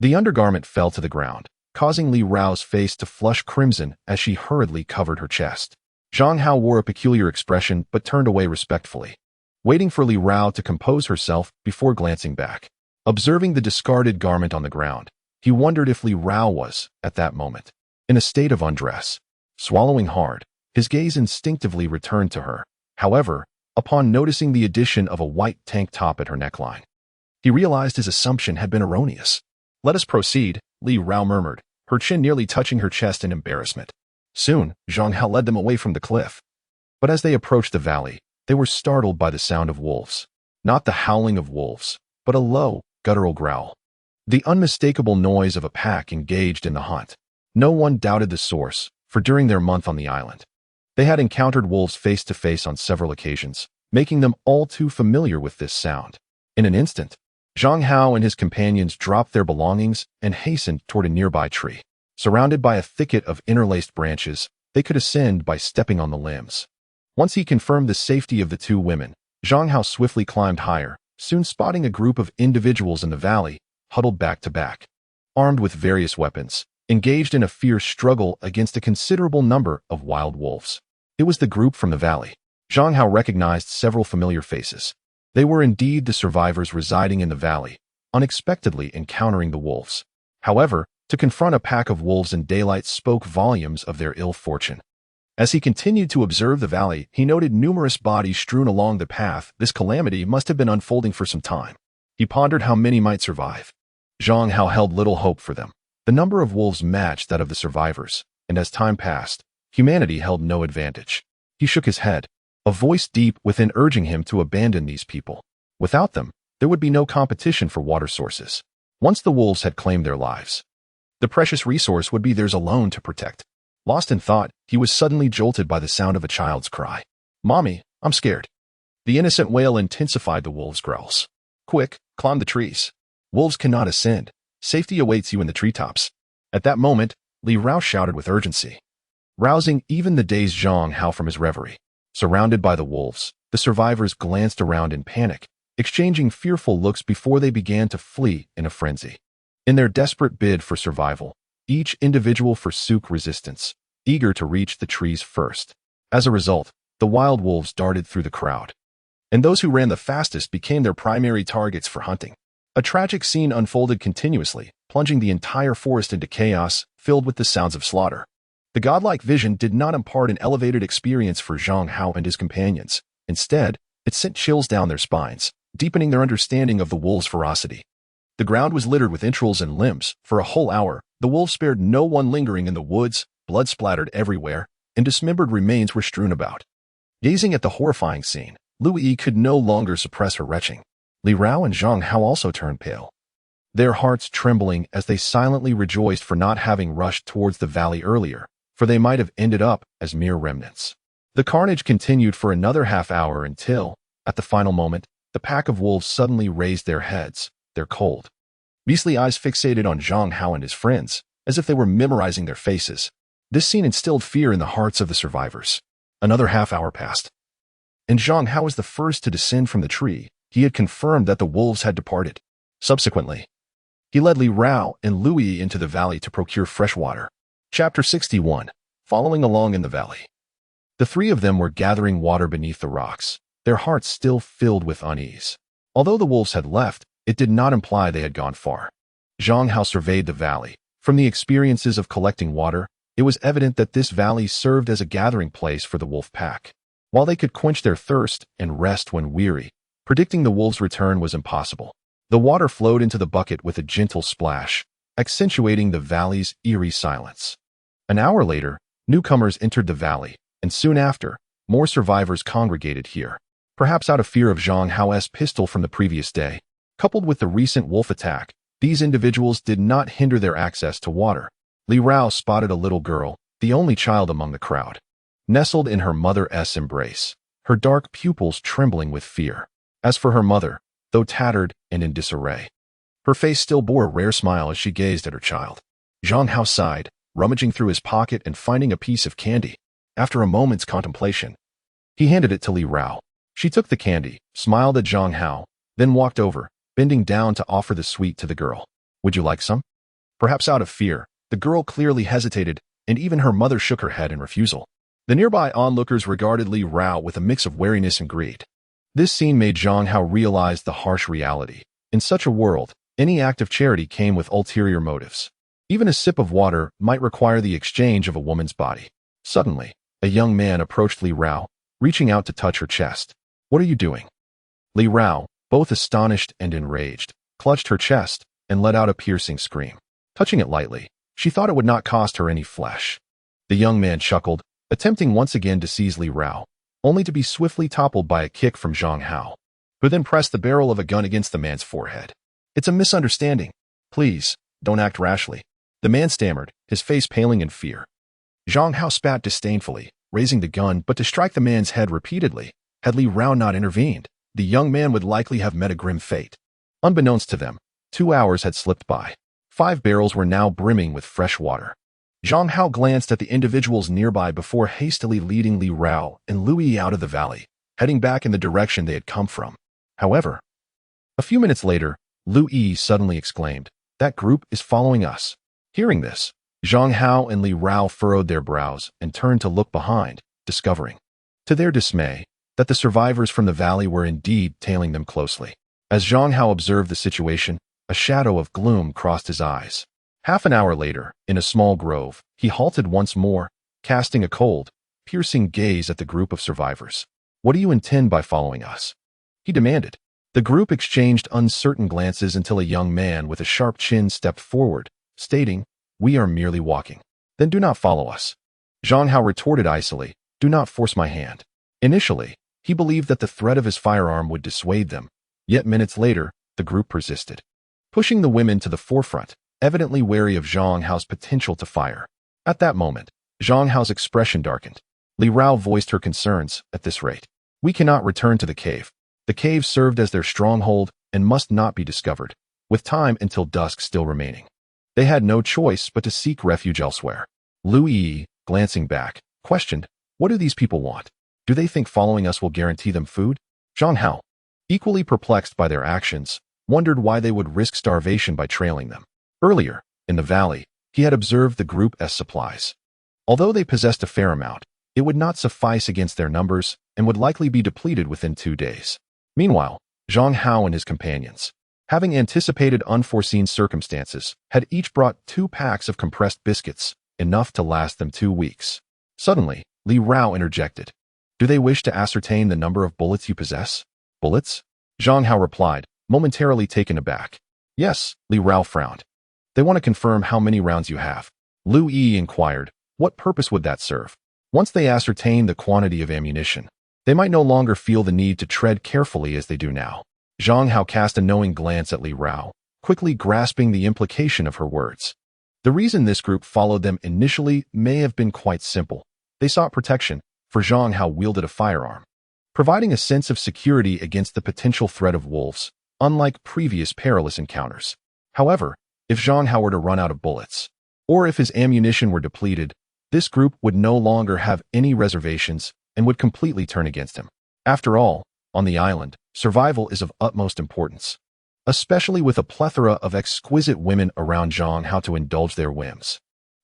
The undergarment fell to the ground, causing Li Rao's face to flush crimson as she hurriedly covered her chest. Zhang Hao wore a peculiar expression but turned away respectfully, waiting for Li Rao to compose herself before glancing back. Observing the discarded garment on the ground, he wondered if Li Rao was, at that moment, in a state of undress. Swallowing hard, his gaze instinctively returned to her. However, upon noticing the addition of a white tank top at her neckline, he realized his assumption had been erroneous. Let us proceed, Li Rao murmured, her chin nearly touching her chest in embarrassment. Soon, Zhang Hao led them away from the cliff. But as they approached the valley, they were startled by the sound of wolves. Not the howling of wolves, but a low, guttural growl. The unmistakable noise of a pack engaged in the hunt. No one doubted the source, for during their month on the island, they had encountered wolves face to face on several occasions, making them all too familiar with this sound. In an instant, Zhang Hao and his companions dropped their belongings and hastened toward a nearby tree. Surrounded by a thicket of interlaced branches, they could ascend by stepping on the limbs. Once he confirmed the safety of the 2 women, Zhang Hao swiftly climbed higher, soon spotting a group of individuals in the valley, huddled back to back, armed with various weapons, engaged in a fierce struggle against a considerable number of wild wolves. It was the group from the valley. Zhang Hao recognized several familiar faces. They were indeed the survivors residing in the valley, unexpectedly encountering the wolves. However, to confront a pack of wolves in daylight spoke volumes of their ill fortune. As he continued to observe the valley, he noted numerous bodies strewn along the path. This calamity must have been unfolding for some time. He pondered how many might survive. Zhang Hao held little hope for them. The number of wolves matched that of the survivors, and as time passed, humanity held no advantage. He shook his head, a voice deep within urging him to abandon these people. Without them, there would be no competition for water sources. Once the wolves had claimed their lives, the precious resource would be theirs alone to protect. Lost in thought, he was suddenly jolted by the sound of a child's cry. Mommy, I'm scared. The innocent wail intensified the wolves' growls. Quick, climb the trees. Wolves cannot ascend. Safety awaits you in the treetops. At that moment, Li Rao shouted with urgency, rousing even the dazed Zhang Hao from his reverie. Surrounded by the wolves, the survivors glanced around in panic, exchanging fearful looks before they began to flee in a frenzy. In their desperate bid for survival, each individual forsook resistance, eager to reach the trees first. As a result, the wild wolves darted through the crowd, and those who ran the fastest became their primary targets for hunting. A tragic scene unfolded continuously, plunging the entire forest into chaos, filled with the sounds of slaughter. The godlike vision did not impart an elevated experience for Zhang Hao and his companions. Instead, it sent chills down their spines, deepening their understanding of the wolves' ferocity. The ground was littered with entrails and limbs. For a whole hour, the wolves spared no one lingering in the woods, blood splattered everywhere, and dismembered remains were strewn about. Gazing at the horrifying scene, Lu Yi could no longer suppress her retching. Li Rao and Zhang Hao also turned pale, their hearts trembling as they silently rejoiced for not having rushed towards the valley earlier, for they might have ended up as mere remnants. The carnage continued for another half hour until, at the final moment, the pack of wolves suddenly raised their heads, their cold, beastly eyes fixated on Zhang Hao and his friends, as if they were memorizing their faces. This scene instilled fear in the hearts of the survivors. Another half hour passed, and Zhang Hao was the first to descend from the tree. He had confirmed that the wolves had departed. Subsequently, he led Li Rao and Lu Yi into the valley to procure fresh water. Chapter 61. Following along in the valley. The three of them were gathering water beneath the rocks, their hearts still filled with unease. Although the wolves had left, it did not imply they had gone far. Zhang Hao surveyed the valley. From the experiences of collecting water, it was evident that this valley served as a gathering place for the wolf pack. While they could quench their thirst and rest when weary, predicting the wolves' return was impossible. The water flowed into the bucket with a gentle splash, accentuating the valley's eerie silence. An hour later, newcomers entered the valley, and soon after, more survivors congregated here. Perhaps out of fear of Zhang Hao's pistol from the previous day, coupled with the recent wolf attack, these individuals did not hinder their access to water. Li Rao spotted a little girl, the only child among the crowd, nestled in her mother's embrace, her dark pupils trembling with fear. As for her mother, though tattered and in disarray, her face still bore a rare smile as she gazed at her child. Zhang Hao sighed, rummaging through his pocket and finding a piece of candy. After a moment's contemplation, he handed it to Li Rao. She took the candy, smiled at Zhang Hao, then walked over, bending down to offer the sweet to the girl. Would you like some? Perhaps out of fear, the girl clearly hesitated, and even her mother shook her head in refusal. The nearby onlookers regarded Li Rao with a mix of wariness and greed. This scene made Zhang Hao realize the harsh reality. In such a world, any act of charity came with ulterior motives. Even a sip of water might require the exchange of a woman's body. Suddenly, a young man approached Li Rao, reaching out to touch her chest. What are you doing? Li Rao, both astonished and enraged, clutched her chest and let out a piercing scream. Touching it lightly, she thought it would not cost her any flesh. The young man chuckled, attempting once again to seize Li Rao, only to be swiftly toppled by a kick from Zhang Hao, who then pressed the barrel of a gun against the man's forehead. It's a misunderstanding. Please, don't act rashly. The man stammered, his face paling in fear. Zhang Hao spat disdainfully, raising the gun but to strike the man's head repeatedly. Had Li Rao not intervened, the young man would likely have met a grim fate. Unbeknownst to them, 2 hours had slipped by. 5 barrels were now brimming with fresh water. Zhang Hao glanced at the individuals nearby before hastily leading Li Rao and Lu Yi out of the valley, heading back in the direction they had come from. However, a few minutes later, Lu Yi suddenly exclaimed, "That group is following us." Hearing this, Zhang Hao and Li Rao furrowed their brows and turned to look behind, discovering, to their dismay, that the survivors from the valley were indeed tailing them closely. As Zhang Hao observed the situation, a shadow of gloom crossed his eyes. Half an hour later, in a small grove, he halted once more, casting a cold, piercing gaze at the group of survivors. "What do you intend by following us?" he demanded. The group exchanged uncertain glances until a young man with a sharp chin stepped forward, stating, "We are merely walking." "Then do not follow us." Zhang Hao retorted icily, "Do not force my hand." Initially, he believed that the threat of his firearm would dissuade them, yet minutes later, the group persisted, pushing the women to the forefront, evidently wary of Zhang Hao's potential to fire. At that moment, Zhang Hao's expression darkened. Li Rao voiced her concerns. "At this rate, we cannot return to the cave. The cave served as their stronghold and must not be discovered, with time until dusk still remaining." They had no choice but to seek refuge elsewhere. Lu Yi, glancing back, questioned, "What do these people want? Do they think following us will guarantee them food?" Zhang Hao, equally perplexed by their actions, wondered why they would risk starvation by trailing them. Earlier, in the valley, he had observed the group's supplies. Although they possessed a fair amount, it would not suffice against their numbers and would likely be depleted within 2 days. Meanwhile, Zhang Hao and his companions, having anticipated unforeseen circumstances, had each brought 2 packs of compressed biscuits, enough to last them 2 weeks. Suddenly, Li Rao interjected. Do they wish to ascertain the number of bullets you possess? Bullets? Zhang Hao replied, momentarily taken aback. Yes, Li Rao frowned. They want to confirm how many rounds you have. Lu Yi inquired, what purpose would that serve? Once they ascertain the quantity of ammunition, they might no longer feel the need to tread carefully as they do now. Zhang Hao cast a knowing glance at Li Rao, quickly grasping the implication of her words. The reason this group followed them initially may have been quite simple. They sought protection, for Zhang Hao wielded a firearm, providing a sense of security against the potential threat of wolves, unlike previous perilous encounters. However, if Zhang Hao were to run out of bullets, or if his ammunition were depleted, this group would no longer have any reservations and would completely turn against him. After all, on the island, survival is of utmost importance, especially with a plethora of exquisite women around Zhang Hao to indulge their whims.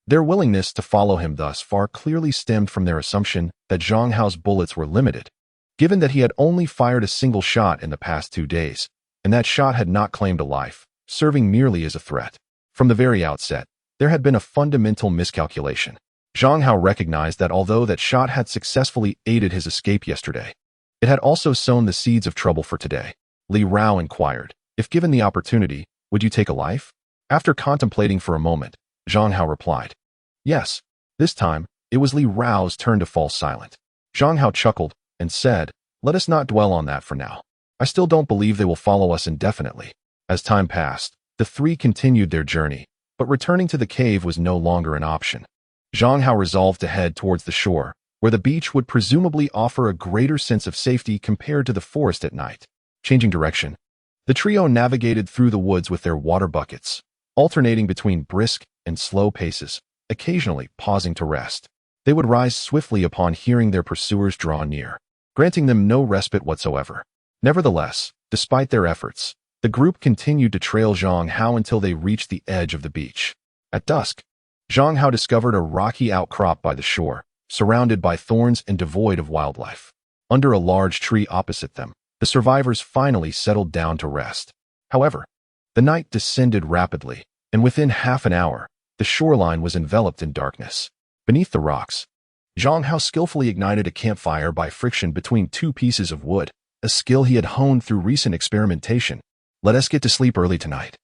Their willingness to follow him thus far clearly stemmed from their assumption that Zhang Hao's bullets were limited, given that he had only fired a single shot in the past 2 days, and that shot had not claimed a life, serving merely as a threat. From the very outset, there had been a fundamental miscalculation. Zhang Hao recognized that although that shot had successfully aided his escape yesterday, it had also sown the seeds of trouble for today. Li Rao inquired, if given the opportunity, would you take a life? After contemplating for a moment, Zhang Hao replied, yes. This time, it was Li Rao's turn to fall silent. Zhang Hao chuckled and said, let us not dwell on that for now. I still don't believe they will follow us indefinitely. As time passed, the 3 continued their journey, but returning to the cave was no longer an option. Zhang Hao resolved to head towards the shore, where the beach would presumably offer a greater sense of safety compared to the forest at night. Changing direction, the trio navigated through the woods with their water buckets, alternating between brisk and slow paces, occasionally pausing to rest. They would rise swiftly upon hearing their pursuers draw near, granting them no respite whatsoever. Nevertheless, despite their efforts, the group continued to trail Zhang Hao until they reached the edge of the beach. At dusk, Zhang Hao discovered a rocky outcrop by the shore, surrounded by thorns and devoid of wildlife. Under a large tree opposite them, the survivors finally settled down to rest. However, the night descended rapidly, and within half an hour, the shoreline was enveloped in darkness. Beneath the rocks, Zhang Hao skillfully ignited a campfire by friction between 2 pieces of wood, a skill he had honed through recent experimentation. Let us get to sleep early tonight.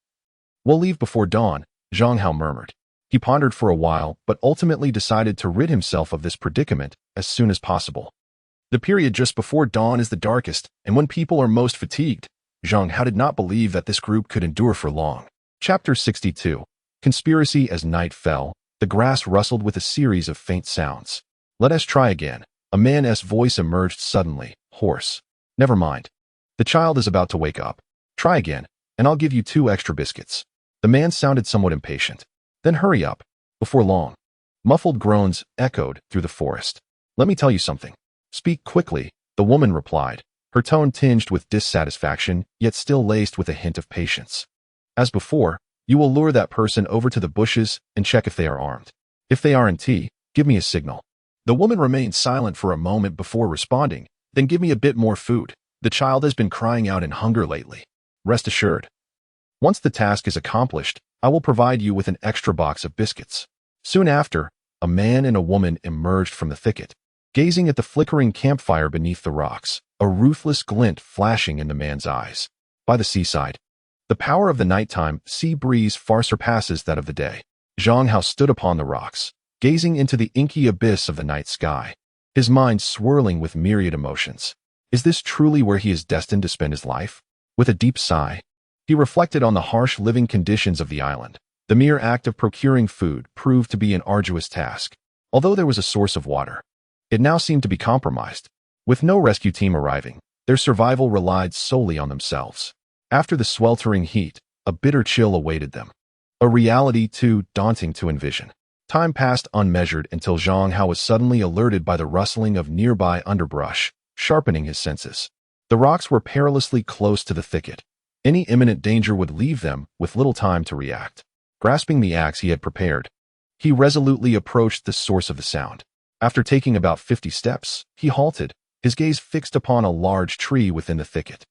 We'll leave before dawn, Zhang Hao murmured. He pondered for a while, but ultimately decided to rid himself of this predicament as soon as possible. The period just before dawn is the darkest, and when people are most fatigued. Zhang Hao did not believe that this group could endure for long. Chapter 62. Conspiracy. As night fell, the grass rustled with a series of faint sounds. Let us try again. A man's voice emerged suddenly, hoarse. Never mind. The child is about to wake up. Try again, and I'll give you 2 extra biscuits. The man sounded somewhat impatient. Then hurry up. Before long. Muffled groans echoed through the forest. Let me tell you something. Speak quickly, the woman replied, her tone tinged with dissatisfaction, yet still laced with a hint of patience. As before, you will lure that person over to the bushes and check if they are armed. If they aren't, give me a signal. The woman remained silent for a moment before responding, then give me a bit more food. The child has been crying out in hunger lately. Rest assured. Once the task is accomplished, I will provide you with an extra box of biscuits. Soon after, a man and a woman emerged from the thicket, gazing at the flickering campfire beneath the rocks, a ruthless glint flashing in the man's eyes. By the seaside, the power of the nighttime sea breeze far surpasses that of the day. Zhang Hao stood upon the rocks, gazing into the inky abyss of the night sky, his mind swirling with myriad emotions. Is this truly where he is destined to spend his life? With a deep sigh, he reflected on the harsh living conditions of the island. The mere act of procuring food proved to be an arduous task. Although there was a source of water, it now seemed to be compromised. With no rescue team arriving, their survival relied solely on themselves. After the sweltering heat, a bitter chill awaited them, a reality too daunting to envision. Time passed unmeasured until Zhang Hao was suddenly alerted by the rustling of nearby underbrush, sharpening his senses. The rocks were perilously close to the thicket. Any imminent danger would leave them with little time to react. Grasping the axe he had prepared, he resolutely approached the source of the sound. After taking about 50 steps, he halted, his gaze fixed upon a large tree within the thicket.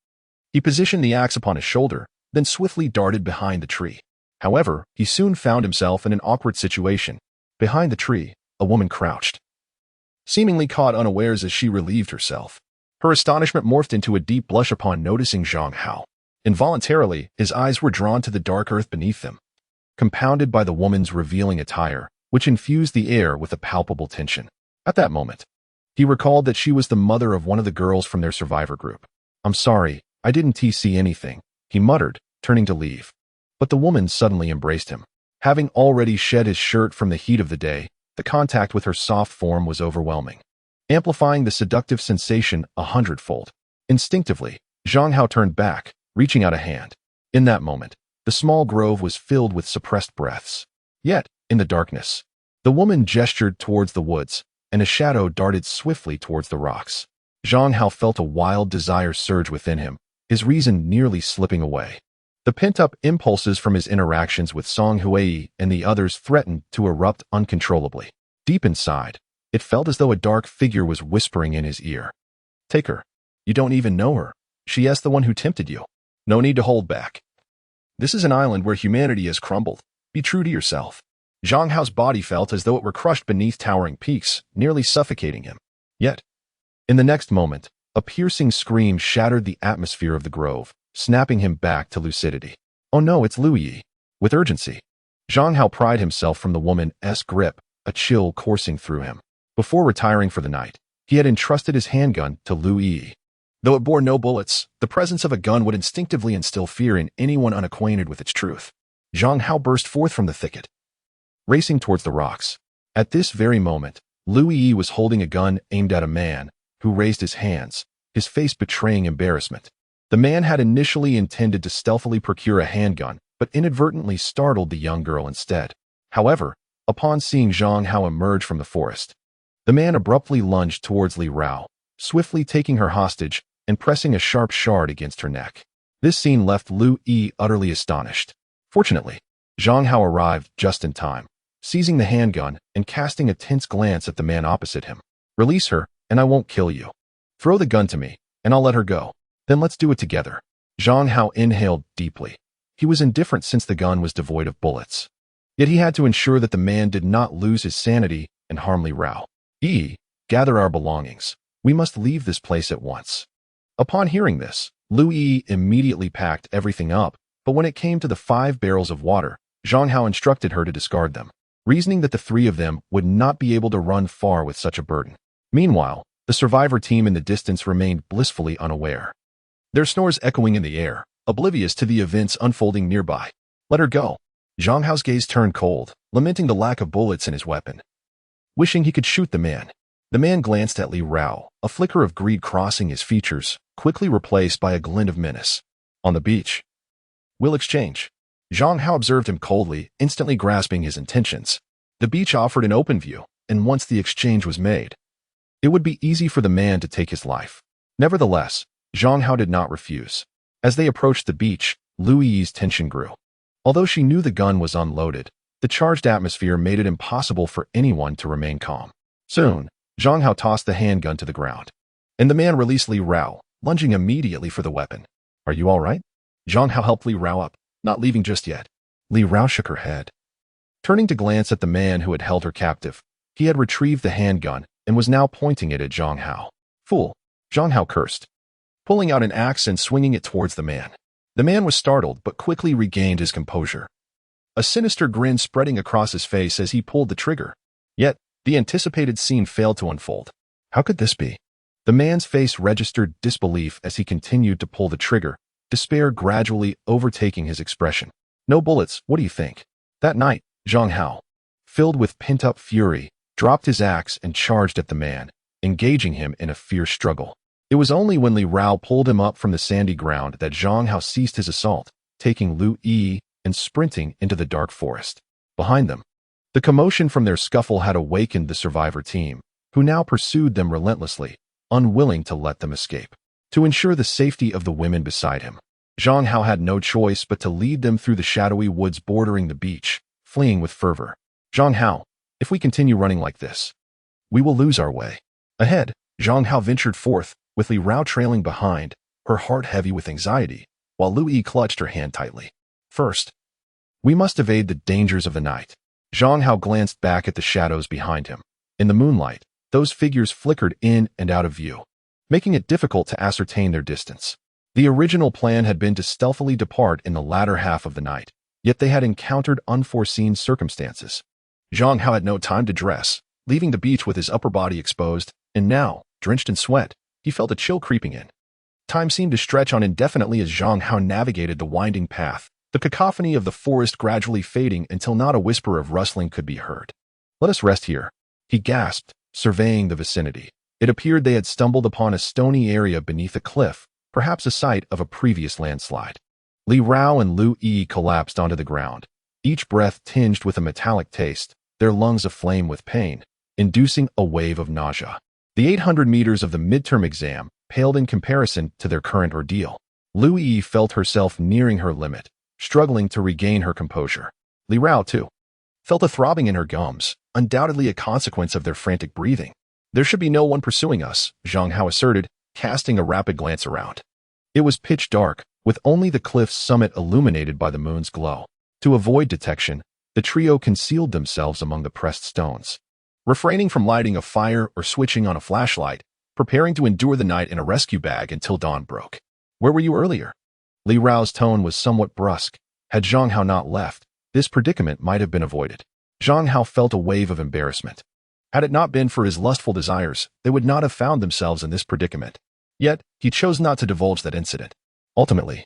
He positioned the axe upon his shoulder, then swiftly darted behind the tree. However, he soon found himself in an awkward situation. Behind the tree, a woman crouched, seemingly caught unawares as she relieved herself. Her astonishment morphed into a deep blush upon noticing Zhang Hao. Involuntarily, his eyes were drawn to the dark earth beneath them, compounded by the woman's revealing attire, which infused the air with a palpable tension. At that moment, he recalled that she was the mother of one of the girls from their survivor group. "I'm sorry, I didn't see anything," he muttered, turning to leave. But the woman suddenly embraced him. Having already shed his shirt from the heat of the day, the contact with her soft form was overwhelming, amplifying the seductive sensation 100-fold. Instinctively, Zhang Hao turned back, reaching out a hand. In that moment, the small grove was filled with suppressed breaths. Yet, in the darkness, the woman gestured towards the woods, and a shadow darted swiftly towards the rocks. Zhang Hao felt a wild desire surge within him, his reason nearly slipping away. The pent-up impulses from his interactions with Song Hui and the others threatened to erupt uncontrollably. Deep inside, it felt as though a dark figure was whispering in his ear. "Take her. You don't even know her. She is the one who tempted you. No need to hold back. This is an island where humanity has crumbled. Be true to yourself." Zhang Hao's body felt as though it were crushed beneath towering peaks, nearly suffocating him. Yet, in the next moment, a piercing scream shattered the atmosphere of the grove, snapping him back to lucidity. "Oh no, it's Lu Yi." With urgency, Zhang Hao pried himself from the woman's grip, a chill coursing through him. Before retiring for the night, he had entrusted his handgun to Lu Yi. Though it bore no bullets, the presence of a gun would instinctively instill fear in anyone unacquainted with its truth. Zhang Hao burst forth from the thicket, racing towards the rocks. At this very moment, Lu Yi was holding a gun aimed at a man, who raised his hands, his face betraying embarrassment. The man had initially intended to stealthily procure a handgun, but inadvertently startled the young girl instead. However, upon seeing Zhang Hao emerge from the forest, the man abruptly lunged towards Li Rao, swiftly taking her hostage and pressing a sharp shard against her neck. This scene left Lu Yi utterly astonished. Fortunately, Zhang Hao arrived just in time, seizing the handgun and casting a tense glance at the man opposite him. "Release her, and I won't kill you. Throw the gun to me, and I'll let her go. Then let's do it together." Zhang Hao inhaled deeply. He was indifferent since the gun was devoid of bullets. Yet he had to ensure that the man did not lose his sanity and harm Li Rao. "Gather our belongings. We must leave this place at once." Upon hearing this, Lu Yi immediately packed everything up, but when it came to the 5 barrels of water, Zhang Hao instructed her to discard them, reasoning that the 3 of them would not be able to run far with such a burden. Meanwhile, the survivor team in the distance remained blissfully unaware, their snores echoing in the air, oblivious to the events unfolding nearby. "Let her go." Zhang Hao's gaze turned cold, lamenting the lack of bullets in his weapon, wishing he could shoot the man. The man glanced at Li Rao, a flicker of greed crossing his features, quickly replaced by a glint of menace. "On the beach. We'll exchange." Zhang Hao observed him coldly, instantly grasping his intentions. The beach offered an open view, and once the exchange was made, it would be easy for the man to take his life. Nevertheless, Zhang Hao did not refuse. As they approached the beach, Lu Yi's tension grew. Although she knew the gun was unloaded, the charged atmosphere made it impossible for anyone to remain calm. Soon, Zhang Hao tossed the handgun to the ground, and the man released Li Rao, lunging immediately for the weapon. "Are you all right?" Zhang Hao helped Li Rao up, not leaving just yet. Li Rao shook her head. Turning to glance at the man who had held her captive, he had retrieved the handgun and was now pointing it at Zhang Hao. "Fool!" Zhang Hao cursed, pulling out an axe and swinging it towards the man. The man was startled but quickly regained his composure, a sinister grin spreading across his face as he pulled the trigger. Yet, the anticipated scene failed to unfold. How could this be? The man's face registered disbelief as he continued to pull the trigger, despair gradually overtaking his expression. "No bullets, what do you think?" That night, Zhang Hao, filled with pent-up fury, dropped his axe and charged at the man, engaging him in a fierce struggle. It was only when Li Rao pulled him up from the sandy ground that Zhang Hao ceased his assault, taking Lu Yi and sprinting into the dark forest. Behind them, the commotion from their scuffle had awakened the survivor team, who now pursued them relentlessly, unwilling to let them escape. To ensure the safety of the women beside him, Zhang Hao had no choice but to lead them through the shadowy woods bordering the beach, fleeing with fervor. "Zhang Hao, if we continue running like this, We will lose our way. Ahead, Zhang Hao ventured forth, with Li Rao trailing behind, her heart heavy with anxiety, while Lu Yi clutched her hand tightly. First, we must evade the dangers of the night. Zhang Hao glanced back at the shadows behind him. In the moonlight, those figures flickered in and out of view, making it difficult to ascertain their distance. The original plan had been to stealthily depart in the latter half of the night, yet they had encountered unforeseen circumstances. Zhang Hao had no time to dress, leaving the beach with his upper body exposed, and now, drenched in sweat, he felt a chill creeping in. Time seemed to stretch on indefinitely as Zhang Hao navigated the winding path, the cacophony of the forest gradually fading until not a whisper of rustling could be heard. Let us rest here, he gasped, surveying the vicinity. It appeared they had stumbled upon a stony area beneath a cliff, perhaps a site of a previous landslide. Li Rao and Lu Yi collapsed onto the ground, each breath tinged with a metallic taste, their lungs aflame with pain, inducing a wave of nausea. The 800 meters of the midterm exam paled in comparison to their current ordeal. Lu Yi felt herself nearing her limit, struggling to regain her composure. Li Rao, too, felt a throbbing in her gums, undoubtedly a consequence of their frantic breathing. There should be no one pursuing us, Zhang Hao asserted, casting a rapid glance around. It was pitch dark, with only the cliff's summit illuminated by the moon's glow. To avoid detection, the trio concealed themselves among the pressed stones, refraining from lighting a fire or switching on a flashlight, preparing to endure the night in a rescue bag until dawn broke. Where were you earlier? Li Rao's tone was somewhat brusque. Had Zhang Hao not left, this predicament might have been avoided. Zhang Hao felt a wave of embarrassment. Had it not been for his lustful desires, they would not have found themselves in this predicament. Yet, he chose not to divulge that incident. Ultimately,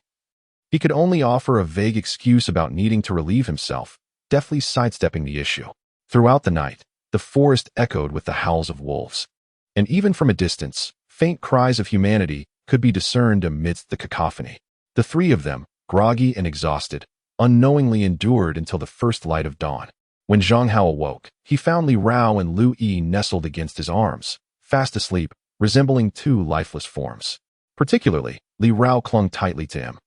he could only offer a vague excuse about needing to relieve himself, deftly sidestepping the issue. Throughout the night, the forest echoed with the howls of wolves. And even from a distance, faint cries of humanity could be discerned amidst the cacophony. The three of them, groggy and exhausted, unknowingly endured until the first light of dawn. When Zhang Hao awoke, he found Li Rao and Lu Yi nestled against his arms, fast asleep, resembling two lifeless forms. Particularly, Li Rao clung tightly to him,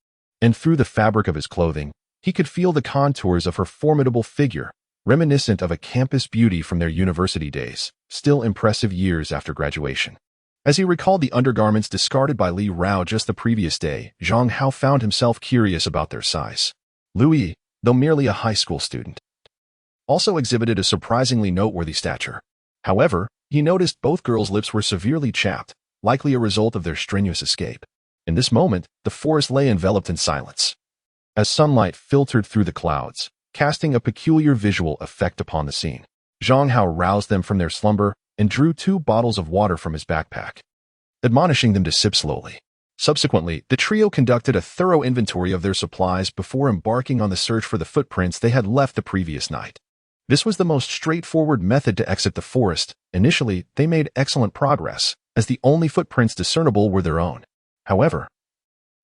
and through the fabric of his clothing, he could feel the contours of her formidable figure, reminiscent of a campus beauty from their university days, still impressive years after graduation. As he recalled the undergarments discarded by Li Rao just the previous day, Zhang Hao found himself curious about their size. Lu Yi, though merely a high school student, also exhibited a surprisingly noteworthy stature. However, he noticed both girls' lips were severely chapped, likely a result of their strenuous escape. In this moment, the forest lay enveloped in silence, as sunlight filtered through the clouds, casting a peculiar visual effect upon the scene. Zhang Hao roused them from their slumber and drew 2 bottles of water from his backpack, admonishing them to sip slowly. Subsequently, the trio conducted a thorough inventory of their supplies before embarking on the search for the footprints they had left the previous night. This was the most straightforward method to exit the forest. Initially, they made excellent progress, as the only footprints discernible were their own. However,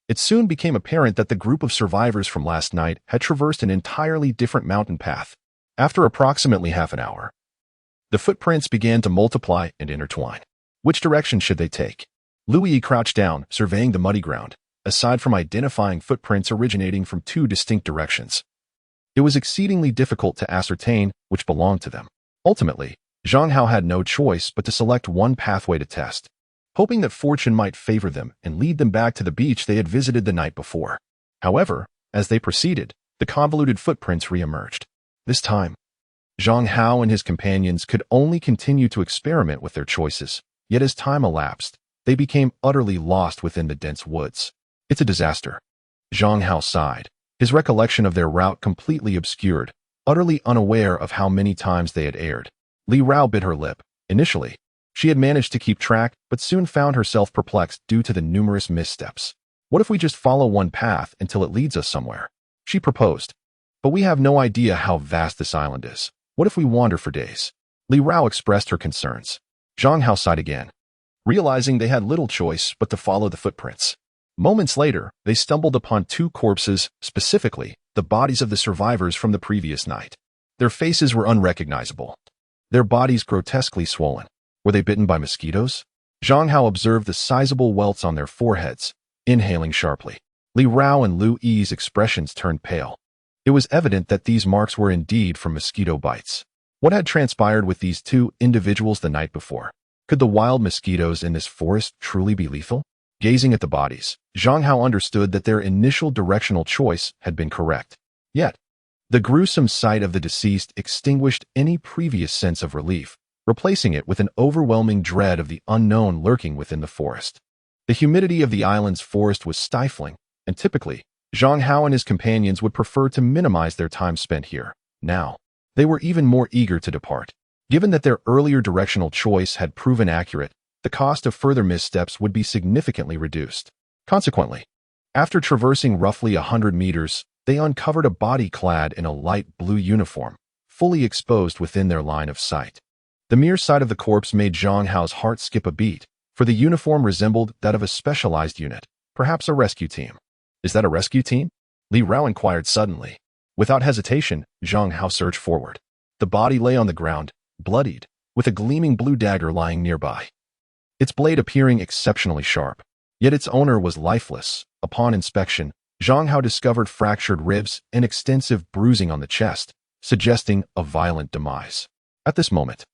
it soon became apparent that the group of survivors from last night had traversed an entirely different mountain path. After approximately half an hour, the footprints began to multiply and intertwine. Which direction should they take? Lu Yi crouched down, surveying the muddy ground. Aside from identifying footprints originating from 2 distinct directions, it was exceedingly difficult to ascertain which belonged to them. Ultimately, Zhang Hao had no choice but to select one pathway to test, hoping that fortune might favor them and lead them back to the beach they had visited the night before. However, as they proceeded, the convoluted footprints re-emerged. This time, Zhang Hao and his companions could only continue to experiment with their choices, yet as time elapsed, they became utterly lost within the dense woods. It's a disaster. Zhang Hao sighed, his recollection of their route completely obscured, utterly unaware of how many times they had erred. Li Rao bit her lip. Initially, she had managed to keep track, but soon found herself perplexed due to the numerous missteps. What if we just follow one path until it leads us somewhere? She proposed. But we have no idea how vast this island is. What if we wander for days? Li Rao expressed her concerns. Zhang Hao sighed again, realizing they had little choice but to follow the footprints. Moments later, they stumbled upon 2 corpses, specifically, the bodies of the survivors from the previous night. Their faces were unrecognizable, their bodies grotesquely swollen. Were they bitten by mosquitoes? Zhang Hao observed the sizable welts on their foreheads, inhaling sharply. Li Rao and Lu Yi's expressions turned pale. It was evident that these marks were indeed from mosquito bites. What had transpired with these two individuals the night before? Could the wild mosquitoes in this forest truly be lethal? Gazing at the bodies, Zhang Hao understood that their initial directional choice had been correct. Yet, the gruesome sight of the deceased extinguished any previous sense of relief, replacing it with an overwhelming dread of the unknown lurking within the forest. The humidity of the island's forest was stifling, and typically, Zhang Hao and his companions would prefer to minimize their time spent here. Now, they were even more eager to depart. Given that their earlier directional choice had proven accurate, the cost of further missteps would be significantly reduced. Consequently, after traversing roughly 100 meters, they uncovered a body clad in a light blue uniform, fully exposed within their line of sight. The mere sight of the corpse made Zhang Hao's heart skip a beat, for the uniform resembled that of a specialized unit, perhaps a rescue team. Is that a rescue team? Li Rao inquired suddenly. Without hesitation, Zhang Hao surged forward. The body lay on the ground, bloodied, with a gleaming blue dagger lying nearby, its blade appearing exceptionally sharp. Yet its owner was lifeless. Upon inspection, Zhang Hao discovered fractured ribs and extensive bruising on the chest, suggesting a violent demise. At this moment,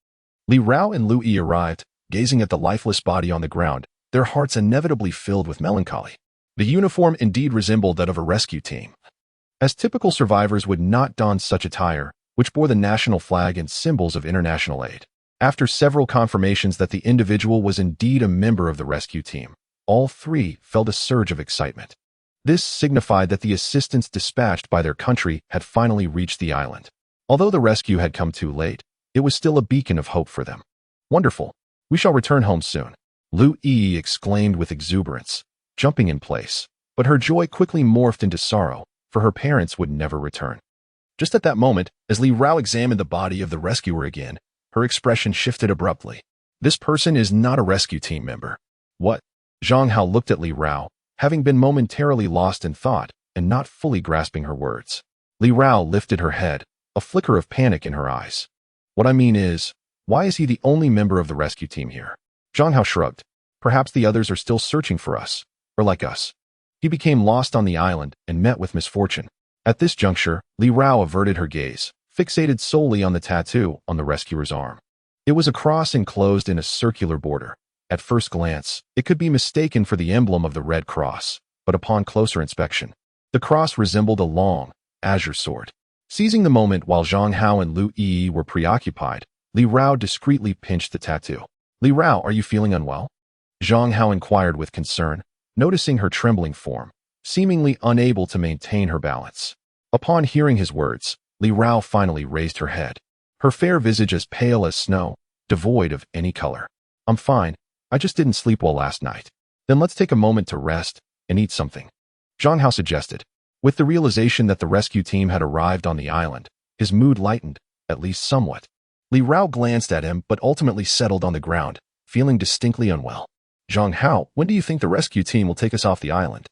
Li Rao and Lu Yi arrived, gazing at the lifeless body on the ground, their hearts inevitably filled with melancholy. The uniform indeed resembled that of a rescue team. As typical survivors would not don such attire, which bore the national flag and symbols of international aid. After several confirmations that the individual was indeed a member of the rescue team, all three felt a surge of excitement. This signified that the assistance dispatched by their country had finally reached the island. Although the rescue had come too late, it was still a beacon of hope for them. Wonderful. We shall return home soon. Lu Yi exclaimed with exuberance, jumping in place. But her joy quickly morphed into sorrow, for her parents would never return. Just at that moment, as Li Rao examined the body of the rescuer again, her expression shifted abruptly. This person is not a rescue team member. What? Zhang Hao looked at Li Rao, having been momentarily lost in thought and not fully grasping her words. Li Rao lifted her head, a flicker of panic in her eyes. What I mean is, why is he the only member of the rescue team here? Zhang Hao shrugged. Perhaps the others are still searching for us, or like us. He became lost on the island and met with misfortune. At this juncture, Li Rao averted her gaze, fixated solely on the tattoo on the rescuer's arm. It was a cross enclosed in a circular border. At first glance, it could be mistaken for the emblem of the Red Cross, but upon closer inspection, the cross resembled a long, azure sword. Seizing the moment while Zhang Hao and Lu Yi were preoccupied, Li Rao discreetly pinched the tattoo. Li Rao, are you feeling unwell? Zhang Hao inquired with concern, noticing her trembling form, seemingly unable to maintain her balance. Upon hearing his words, Li Rao finally raised her head, her fair visage as pale as snow, devoid of any color. I'm fine. I just didn't sleep well last night. Then let's take a moment to rest and eat something. Zhang Hao suggested. With the realization that the rescue team had arrived on the island, his mood lightened, at least somewhat. Li Rao glanced at him but ultimately settled on the ground, feeling distinctly unwell. Zhang Hao, when do you think the rescue team will take us off the island?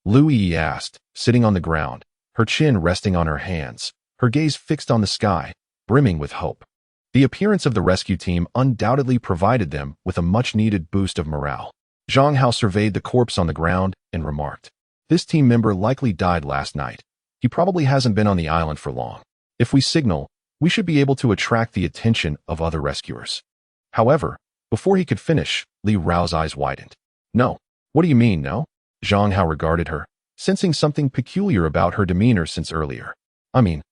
Lu Yi asked, sitting on the ground, her chin resting on her hands, her gaze fixed on the sky, brimming with hope. The appearance of the rescue team undoubtedly provided them with a much-needed boost of morale. Zhang Hao surveyed the corpse on the ground and remarked, this team member likely died last night. He probably hasn't been on the island for long. If we signal, we should be able to attract the attention of other rescuers. However, before he could finish, Li Rao's eyes widened. No. What do you mean, no? Zhang Hao regarded her, sensing something peculiar about her demeanor since earlier. I mean,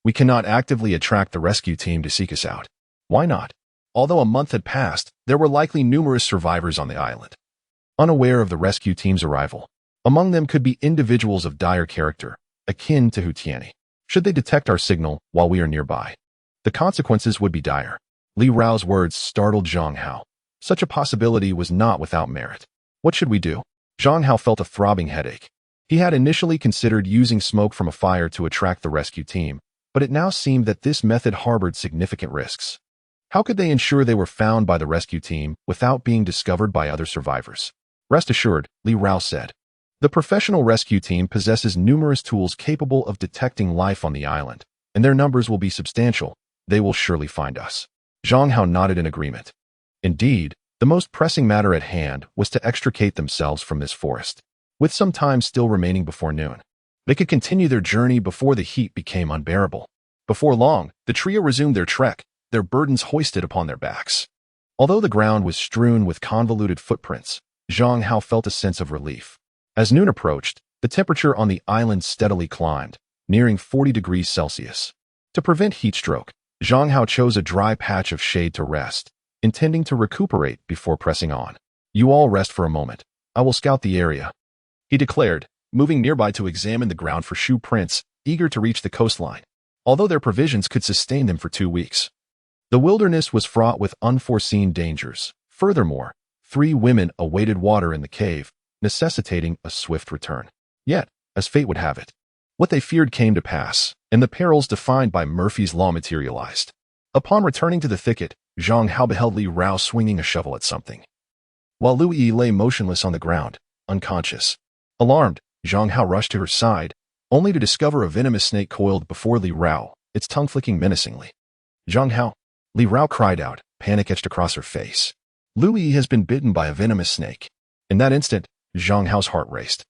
we cannot actively attract the rescue team to seek us out. Why not? Although a month had passed, there were likely numerous survivors on the island, unaware of the rescue team's arrival. Among them could be individuals of dire character, akin to Hu Tianyi. Should they detect our signal while we are nearby, the consequences would be dire. Li Rao's words startled Zhang Hao. Such a possibility was not without merit. What should we do? Zhang Hao felt a throbbing headache. He had initially considered using smoke from a fire to attract the rescue team, but it now seemed that this method harbored significant risks. How could they ensure they were found by the rescue team without being discovered by other survivors? Rest assured, Li Rao said. The professional rescue team possesses numerous tools capable of detecting life on the island, and their numbers will be substantial. They will surely find us. Zhang Hao nodded in agreement. Indeed, the most pressing matter at hand was to extricate themselves from this forest. With some time still remaining before noon, they could continue their journey before the heat became unbearable. Before long, the trio resumed their trek, their burdens hoisted upon their backs. Although the ground was strewn with convoluted footprints, Zhang Hao felt a sense of relief. As noon approached, the temperature on the island steadily climbed, nearing 40 degrees Celsius. To prevent heat stroke, Zhang Hao chose a dry patch of shade to rest, intending to recuperate before pressing on. "You all rest for a moment. I will scout the area," he declared, moving nearby to examine the ground for shoe prints, eager to reach the coastline, although their provisions could sustain them for 2 weeks. The wilderness was fraught with unforeseen dangers. Furthermore, 3 women awaited water in the cave, necessitating a swift return. Yet, as fate would have it, what they feared came to pass, and the perils defined by Murphy's Law materialized. Upon returning to the thicket, Zhang Hao beheld Li Rao swinging a shovel at something, while Lu Yi lay motionless on the ground, unconscious. Alarmed, Zhang Hao rushed to her side, only to discover a venomous snake coiled before Li Rao, its tongue flicking menacingly. "Zhang Hao," Li Rao cried out, panic etched across her face. "Lu Yi has been bitten by a venomous snake." In that instant, Zhang Hao's heart raced.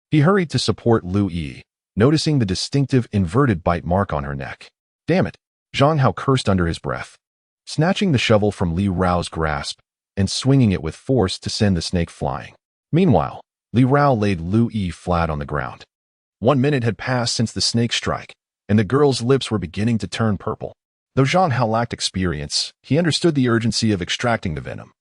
He hurried to support Lu Yi, noticing the distinctive inverted bite mark on her neck. "Damn it," Zhang Hao cursed under his breath, snatching the shovel from Li Rao's grasp and swinging it with force to send the snake flying. Meanwhile, Li Rao laid Lu Yi flat on the ground. 1 minute had passed since the snake strike, and the girl's lips were beginning to turn purple. Though Zhang Hao lacked experience, he understood the urgency of extracting the venom,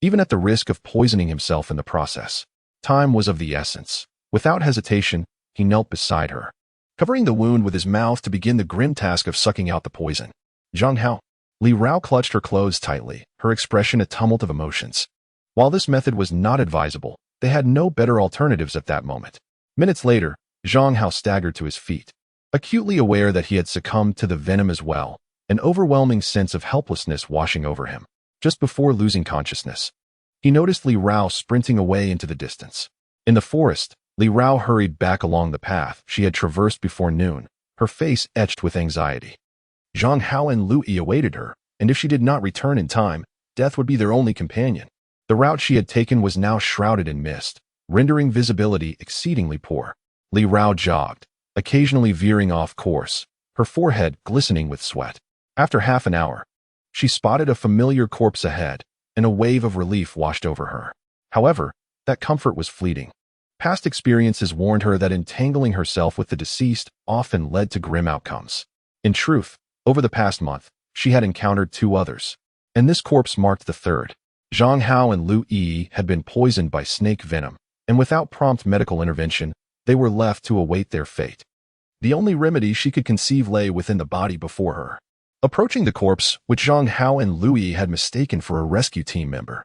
even at the risk of poisoning himself in the process. Time was of the essence. Without hesitation, he knelt beside her, covering the wound with his mouth to begin the grim task of sucking out the poison. "Zhang Hao." Li Rao clutched her clothes tightly, her expression a tumult of emotions. While this method was not advisable, they had no better alternatives at that moment. Minutes later, Zhang Hao staggered to his feet, acutely aware that he had succumbed to the venom as well, an overwhelming sense of helplessness washing over him. Just before losing consciousness, he noticed Li Rao sprinting away into the distance. In the forest, Li Rao hurried back along the path she had traversed before noon, her face etched with anxiety. Zhang Hao and Lu Yi awaited her, and if she did not return in time, death would be their only companion. The route she had taken was now shrouded in mist, rendering visibility exceedingly poor. Li Rao jogged, occasionally veering off course, her forehead glistening with sweat. After half an hour, she spotted a familiar corpse ahead, and a wave of relief washed over her. However, that comfort was fleeting. Past experiences warned her that entangling herself with the deceased often led to grim outcomes. In truth, over the past month, she had encountered 2 others, and this corpse marked the third. Zhang Hao and Lu Yi had been poisoned by snake venom, and without prompt medical intervention, they were left to await their fate. The only remedy she could conceive lay within the body before her. Approaching the corpse, which Zhang Hao and Lu Yi had mistaken for a rescue team member,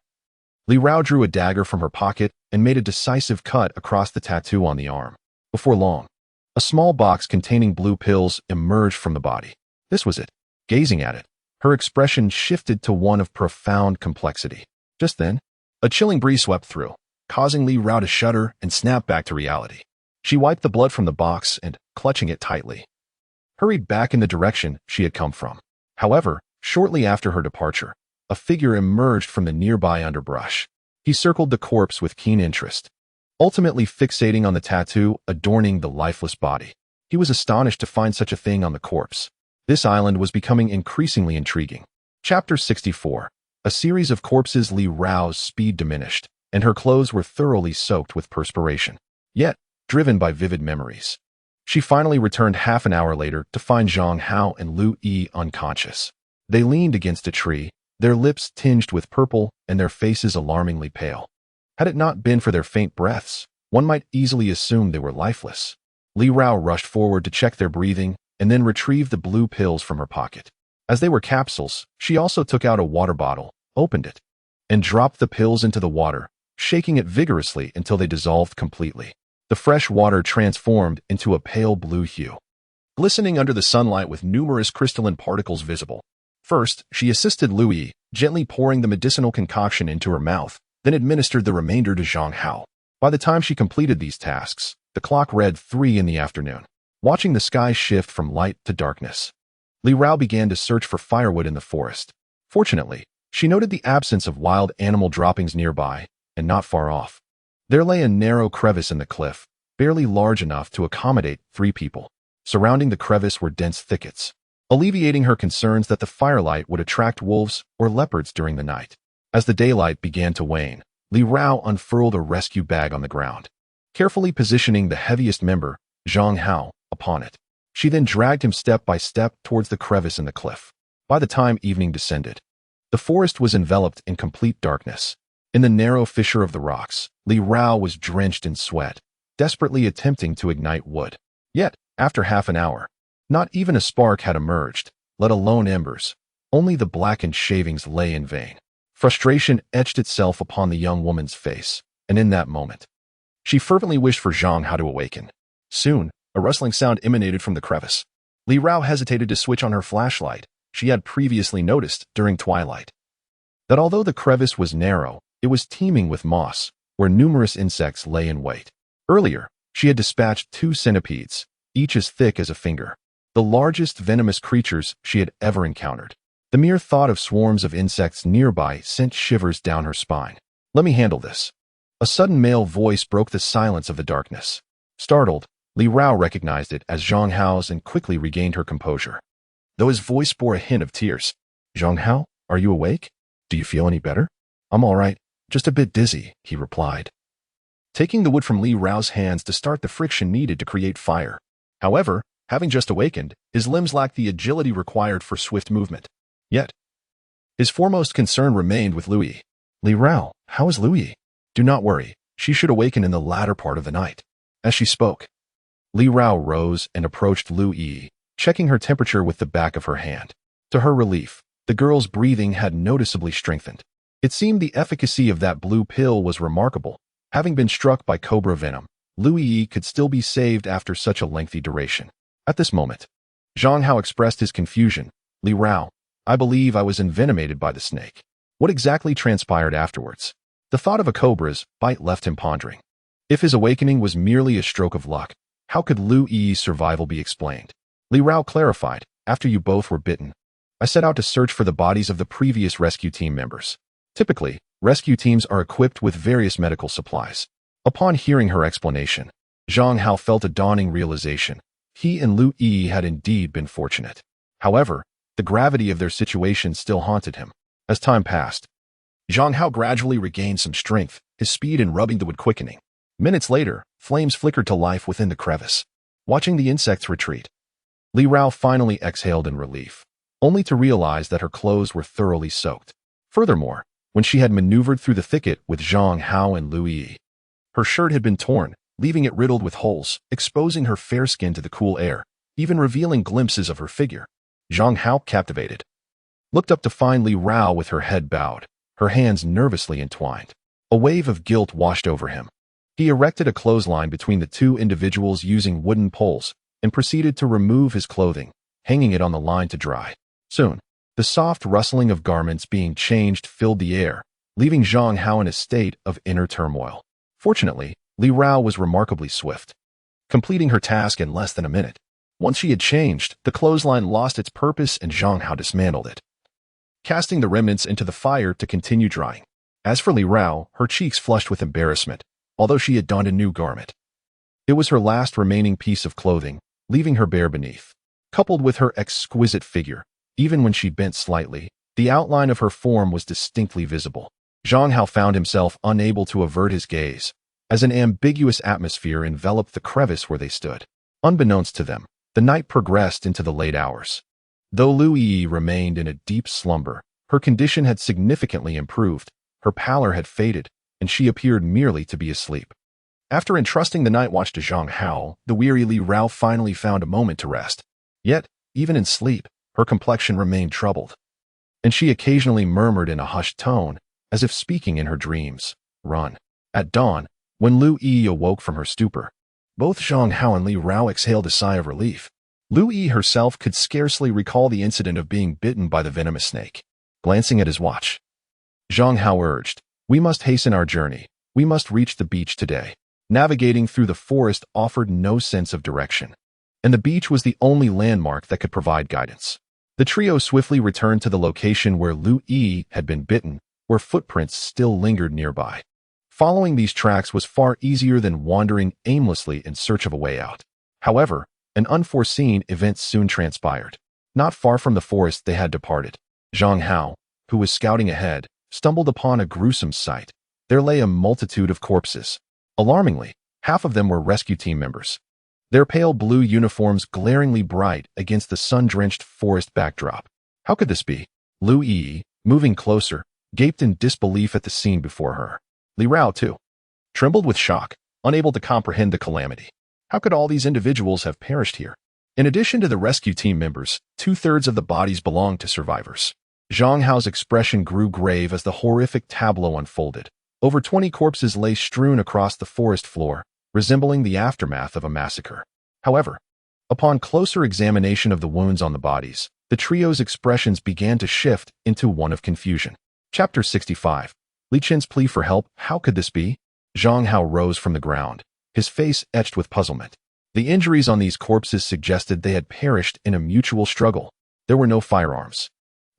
Li Rao drew a dagger from her pocket and made a decisive cut across the tattoo on the arm. Before long, a small box containing blue pills emerged from the body. This was it. Gazing at it, her expression shifted to one of profound complexity. Just then, a chilling breeze swept through, causing Li Rao to shudder and snap back to reality. She wiped the blood from the box and, clutching it tightly, hurried back in the direction she had come from. However, shortly after her departure, a figure emerged from the nearby underbrush. He circled the corpse with keen interest, ultimately fixating on the tattoo adorning the lifeless body. He was astonished to find such a thing on the corpse. This island was becoming increasingly intriguing. Chapter 64. A series of corpses. Li Rao's speed diminished, and her clothes were thoroughly soaked with perspiration. Yet, driven by vivid memories, she finally returned half an hour later to find Zhang Hao and Lu Yi unconscious. They leaned against a tree, their lips tinged with purple and their faces alarmingly pale. Had it not been for their faint breaths, one might easily assume they were lifeless. Li Rao rushed forward to check their breathing and then retrieved the blue pills from her pocket. As they were capsules, she also took out a water bottle, opened it, and dropped the pills into the water, shaking it vigorously until they dissolved completely. The fresh water transformed into a pale blue hue, glistening under the sunlight with numerous crystalline particles visible. First, she assisted Lu Yi, gently pouring the medicinal concoction into her mouth, then administered the remainder to Zhang Hao. By the time she completed these tasks, the clock read 3 in the afternoon. Watching the sky shift from light to darkness, Li Rao began to search for firewood in the forest. Fortunately, she noted the absence of wild animal droppings nearby, and not far off, there lay a narrow crevice in the cliff, barely large enough to accommodate 3 people. Surrounding the crevice were dense thickets, alleviating her concerns that the firelight would attract wolves or leopards during the night. As the daylight began to wane, Li Rao unfurled a rescue bag on the ground, carefully positioning the heaviest member, Zhang Hao, upon it. She then dragged him step by step towards the crevice in the cliff. By the time evening descended, the forest was enveloped in complete darkness. In the narrow fissure of the rocks, Li Rao was drenched in sweat, desperately attempting to ignite wood. Yet, after half an hour, not even a spark had emerged, let alone embers. Only the blackened shavings lay in vain. Frustration etched itself upon the young woman's face, and in that moment, she fervently wished for Zhang Hao to awaken. Soon, a rustling sound emanated from the crevice. Li Rao hesitated to switch on her flashlight. She had previously noticed, during twilight, that although the crevice was narrow, it was teeming with moss, where numerous insects lay in wait. Earlier, she had dispatched 2 centipedes, each as thick as a finger, the largest venomous creatures she had ever encountered. The mere thought of swarms of insects nearby sent shivers down her spine. "Let me handle this." A sudden male voice broke the silence of the darkness. Startled, Li Rao recognized it as Zhang Hao's and quickly regained her composure, though his voice bore a hint of tears. "Zhang Hao, are you awake? Do you feel any better?" "I'm all right, just a bit dizzy," he replied, taking the wood from Li Rao's hands to start the friction needed to create fire. However, having just awakened, his limbs lacked the agility required for swift movement. Yet, his foremost concern remained with Lui. "Li Rao, how is Lui?" "Do not worry, she should awaken in the latter part of the night." As she spoke, Li Rao rose and approached Lui, checking her temperature with the back of her hand. To her relief, the girl's breathing had noticeably strengthened. It seemed the efficacy of that blue pill was remarkable. Having been struck by cobra venom, Lui could still be saved after such a lengthy duration. At this moment, Zhang Hao expressed his confusion. "Li Rao, I believe I was envenomated by the snake." What exactly transpired afterwards? The thought of a cobra's bite left him pondering. If his awakening was merely a stroke of luck, how could Lui's survival be explained? Li Rao clarified, "After you both were bitten, I set out to search for the bodies of the previous rescue team members. Typically, rescue teams are equipped with various medical supplies." Upon hearing her explanation, Zhang Hao felt a dawning realization. He and Lui had indeed been fortunate. However, the gravity of their situation still haunted him. As time passed, Zhang Hao gradually regained some strength, his speed in rubbing the wood quickening. Minutes later, flames flickered to life within the crevice. Watching the insects retreat, Li Rao finally exhaled in relief, only to realize that her clothes were thoroughly soaked. Furthermore, when she had maneuvered through the thicket with Zhang Hao and Lui, her shirt had been torn, leaving it riddled with holes, exposing her fair skin to the cool air, even revealing glimpses of her figure. Zhang Hao, captivated, looked up to find Li Rao with her head bowed, her hands nervously entwined. A wave of guilt washed over him. He erected a clothesline between the two individuals using wooden poles and proceeded to remove his clothing, hanging it on the line to dry. Soon, the soft rustling of garments being changed filled the air, leaving Zhang Hao in a state of inner turmoil. Fortunately, Li Rao was remarkably swift, completing her task in less than a minute. Once she had changed, the clothesline lost its purpose and Zhang Hao dismantled it, casting the remnants into the fire to continue drying. As for Li Rao, her cheeks flushed with embarrassment, although she had donned a new garment. It was her last remaining piece of clothing, leaving her bare beneath. Coupled with her exquisite figure, even when she bent slightly, the outline of her form was distinctly visible. Zhang Hao found himself unable to avert his gaze, as an ambiguous atmosphere enveloped the crevice where they stood. Unbeknownst to them, the night progressed into the late hours. Though Lui remained in a deep slumber, her condition had significantly improved, her pallor had faded, and she appeared merely to be asleep. After entrusting the night watch to Zhang Hao, the weary Li Rao finally found a moment to rest. Yet, even in sleep, her complexion remained troubled, and she occasionally murmured in a hushed tone, as if speaking in her dreams, "Run." At dawn, when Lui awoke from her stupor, both Zhang Hao and Li Rao exhaled a sigh of relief. Lui herself could scarcely recall the incident of being bitten by the venomous snake. Glancing at his watch, Zhang Hao urged, "We must hasten our journey. We must reach the beach today." Navigating through the forest offered no sense of direction, and the beach was the only landmark that could provide guidance. The trio swiftly returned to the location where Lui had been bitten, where footprints still lingered nearby. Following these tracks was far easier than wandering aimlessly in search of a way out. However, an unforeseen event soon transpired. Not far from the forest they had departed, Zhang Hao, who was scouting ahead, stumbled upon a gruesome sight. There lay a multitude of corpses. Alarmingly, half of them were rescue team members. Their pale blue uniforms glaringly bright against the sun-drenched forest backdrop. How could this be? Lu Yi, moving closer, gaped in disbelief at the scene before her. Li Rao, too, trembled with shock, unable to comprehend the calamity. How could all these individuals have perished here? In addition to the rescue team members, 2/3 of the bodies belonged to survivors. Zhang Hao's expression grew grave as the horrific tableau unfolded. Over 20 corpses lay strewn across the forest floor, resembling the aftermath of a massacre. However, upon closer examination of the wounds on the bodies, the trio's expressions began to shift into one of confusion. Chapter 65. Li Qin's plea for help. How could this be? Zhang Hao rose from the ground, his face etched with puzzlement. The injuries on these corpses suggested they had perished in a mutual struggle. There were no firearms,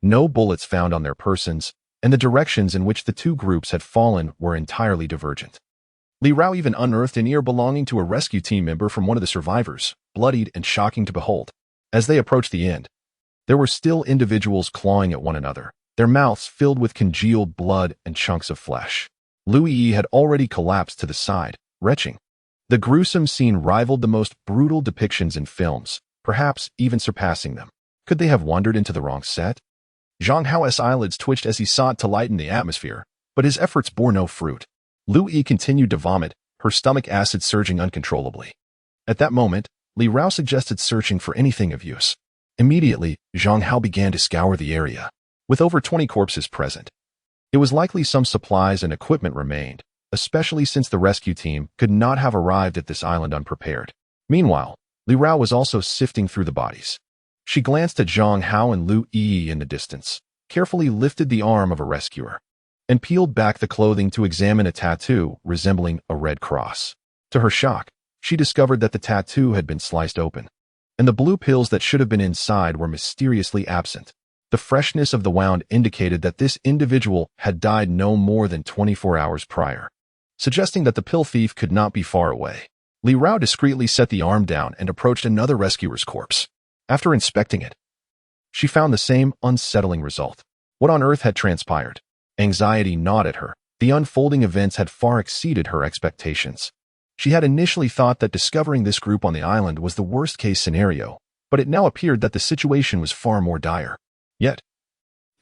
no bullets found on their persons, and the directions in which the two groups had fallen were entirely divergent. Li Rao even unearthed an ear belonging to a rescue team member from one of the survivors, bloodied and shocking to behold. As they approached the end, there were still individuals clawing at one another, their mouths filled with congealed blood and chunks of flesh. Lu Yi had already collapsed to the side, retching. The gruesome scene rivaled the most brutal depictions in films, perhaps even surpassing them. Could they have wandered into the wrong set? Zhang Hao's eyelids twitched as he sought to lighten the atmosphere, but his efforts bore no fruit. Lu Yi continued to vomit, her stomach acid surging uncontrollably. At that moment, Li Rao suggested searching for anything of use. Immediately, Zhang Hao began to scour the area. With over 20 corpses present, it was likely some supplies and equipment remained, especially since the rescue team could not have arrived at this island unprepared. Meanwhile, Li Rao was also sifting through the bodies. She glanced at Zhang Hao and Lu Yi in the distance, carefully lifted the arm of a rescuer, and peeled back the clothing to examine a tattoo resembling a red cross. To her shock, she discovered that the tattoo had been sliced open, and the blue pills that should have been inside were mysteriously absent. The freshness of the wound indicated that this individual had died no more than 24 hours prior, suggesting that the pill thief could not be far away. Li Rao discreetly set the arm down and approached another rescuer's corpse. After inspecting it, she found the same unsettling result. What on earth had transpired? Anxiety gnawed at her. The unfolding events had far exceeded her expectations. She had initially thought that discovering this group on the island was the worst-case scenario, but it now appeared that the situation was far more dire. Yet,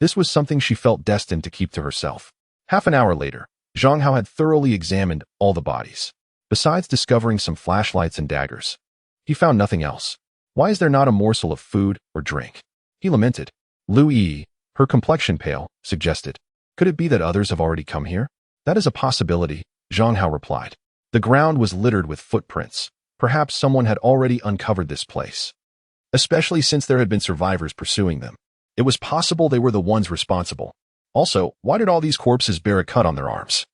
this was something she felt destined to keep to herself. Half an hour later, Zhang Hao had thoroughly examined all the bodies. Besides discovering some flashlights and daggers, he found nothing else. Why is there not a morsel of food or drink? He lamented. Lu Yi, her complexion pale, suggested. Could it be that others have already come here? That is a possibility, Zhang Hao replied. The ground was littered with footprints. Perhaps someone had already uncovered this place, especially since there had been survivors pursuing them. It was possible they were the ones responsible. Also, why did all these corpses bear a cut on their arms?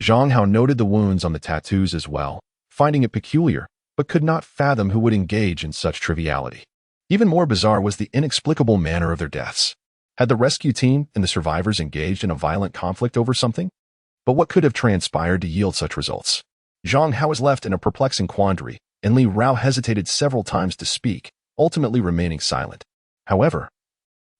Zhang Hao noted the wounds on the tattoos as well, finding it peculiar, but could not fathom who would engage in such triviality. Even more bizarre was the inexplicable manner of their deaths. Had the rescue team and the survivors engaged in a violent conflict over something? But what could have transpired to yield such results? Zhang Hao was left in a perplexing quandary, and Li Rao hesitated several times to speak, ultimately remaining silent. However,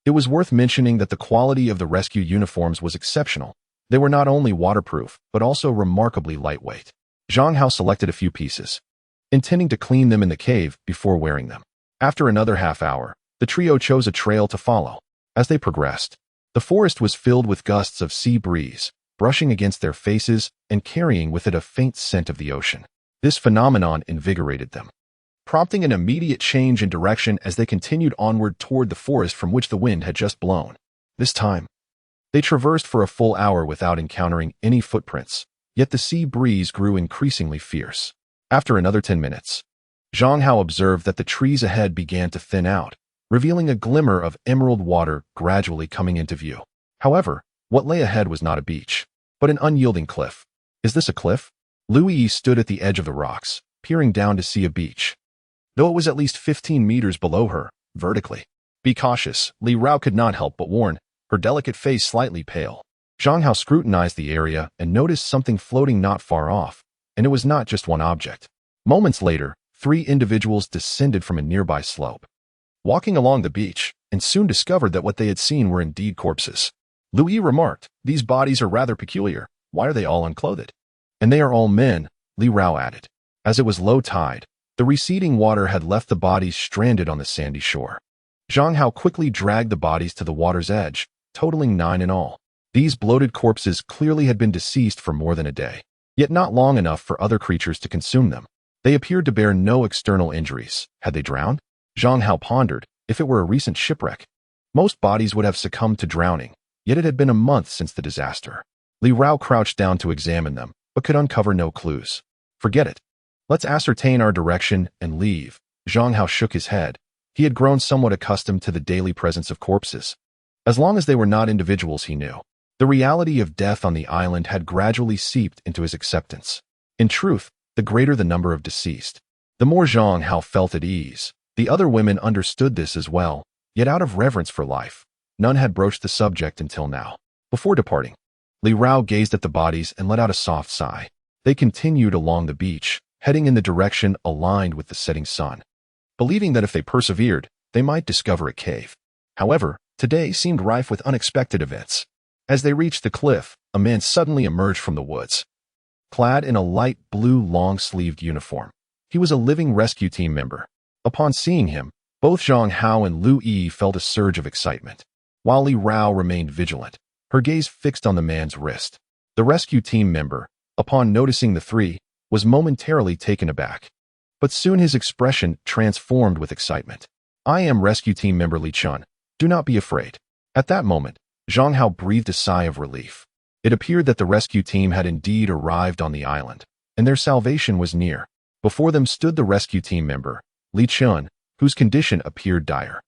it was worth mentioning that the quality of the rescue uniforms was exceptional. They were not only waterproof, but also remarkably lightweight. Zhang Hao selected a few pieces, intending to clean them in the cave before wearing them. After another half hour, the trio chose a trail to follow. As they progressed, the forest was filled with gusts of sea breeze, brushing against their faces and carrying with it a faint scent of the ocean. This phenomenon invigorated them, prompting an immediate change in direction as they continued onward toward the forest from which the wind had just blown. This time, they traversed for a full hour without encountering any footprints, yet the sea breeze grew increasingly fierce. After another 10 minutes, Zhang Hao observed that the trees ahead began to thin out, revealing a glimmer of emerald water gradually coming into view. However, what lay ahead was not a beach, but an unyielding cliff. Is this a cliff? Lu Yi stood at the edge of the rocks, peering down to see a beach, though it was at least 15 meters below her, vertically. Be cautious, Li Rao could not help but warn, her delicate face slightly pale. Zhang Hao scrutinized the area and noticed something floating not far off, and it was not just one object. Moments later, 3 individuals descended from a nearby slope. Walking along the beach, and soon discovered that what they had seen were indeed corpses. Louis remarked, "These bodies are rather peculiar. Why are they all unclothed?" "And they are all men," Li Rao added. As it was low tide, the receding water had left the bodies stranded on the sandy shore. Zhang Hao quickly dragged the bodies to the water's edge, totaling 9 in all. These bloated corpses clearly had been deceased for more than a day, yet not long enough for other creatures to consume them. They appeared to bear no external injuries. Had they drowned? Zhang Hao pondered, if it were a recent shipwreck. Most bodies would have succumbed to drowning, yet it had been a month since the disaster. Li Rao crouched down to examine them, but could uncover no clues. "Forget it. Let's ascertain our direction and leave." Zhang Hao shook his head. He had grown somewhat accustomed to the daily presence of corpses. As long as they were not individuals he knew, the reality of death on the island had gradually seeped into his acceptance. In truth, the greater the number of deceased, the more Zhang Hao felt at ease. The other women understood this as well, yet out of reverence for life, none had broached the subject until now. Before departing, Li Rao gazed at the bodies and let out a soft sigh. They continued along the beach, heading in the direction aligned with the setting sun, believing that if they persevered, they might discover a cave. However, today seemed rife with unexpected events. As they reached the cliff, a man suddenly emerged from the woods. Clad in a light blue long-sleeved uniform, he was a living rescue team member. Upon seeing him, both Zhang Hao and Lu Yi felt a surge of excitement, while Li Rao remained vigilant, her gaze fixed on the man's wrist. The rescue team member, upon noticing the three, was momentarily taken aback. But soon his expression transformed with excitement. "I am rescue team member Li Chun. Do not be afraid." At that moment, Zhang Hao breathed a sigh of relief. It appeared that the rescue team had indeed arrived on the island, and their salvation was near. Before them stood the rescue team member, Li Chun, whose condition appeared dire.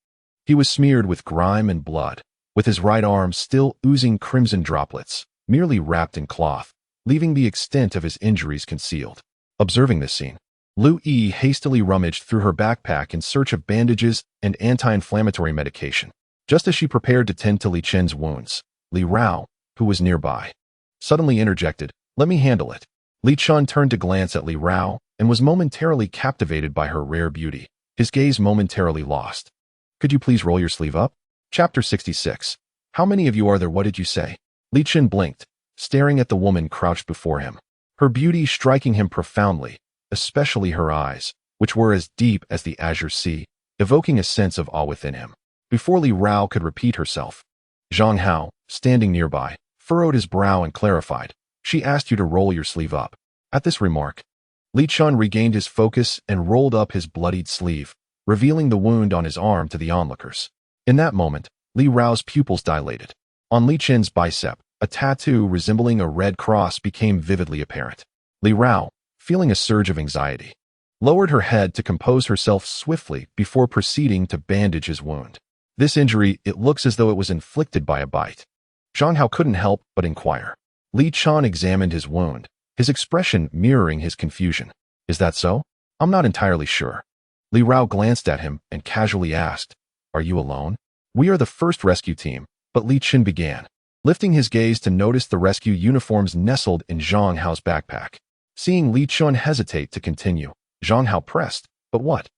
He was smeared with grime and blood, with his right arm still oozing crimson droplets, merely wrapped in cloth, leaving the extent of his injuries concealed. Observing this scene, Lu Yi hastily rummaged through her backpack in search of bandages and anti-inflammatory medication. Just as she prepared to tend to Li Chen's wounds, Li Rao, who was nearby, suddenly interjected, "Let me handle it." Li Chun turned to glance at Li Rao and was momentarily captivated by her rare beauty, his gaze momentarily lost. "Could you please roll your sleeve up?" Chapter 66. "How many of you are there? What did you say?" Li Chen blinked, staring at the woman crouched before him, her beauty striking him profoundly, especially her eyes, which were as deep as the azure sea, evoking a sense of awe within him. Before Li Rao could repeat herself, Zhang Hao, standing nearby, furrowed his brow and clarified, "She asked you to roll your sleeve up." At this remark, Li Chun regained his focus and rolled up his bloodied sleeve, revealing the wound on his arm to the onlookers. In that moment, Li Rao's pupils dilated. On Li Chen's bicep, a tattoo resembling a red cross became vividly apparent. Li Rao, feeling a surge of anxiety, lowered her head to compose herself swiftly before proceeding to bandage his wound. "This injury, it looks as though it was inflicted by a bite." Zhang Hao couldn't help but inquire. Li Chun examined his wound, his expression mirroring his confusion. "Is that so? I'm not entirely sure." Li Rao glanced at him and casually asked, "Are you alone?" "We are the first rescue team," but Li Chen began, lifting his gaze to notice the rescue uniforms nestled in Zhang Hao's backpack. Seeing Li Chun hesitate to continue, Zhang Hao pressed, "But what?"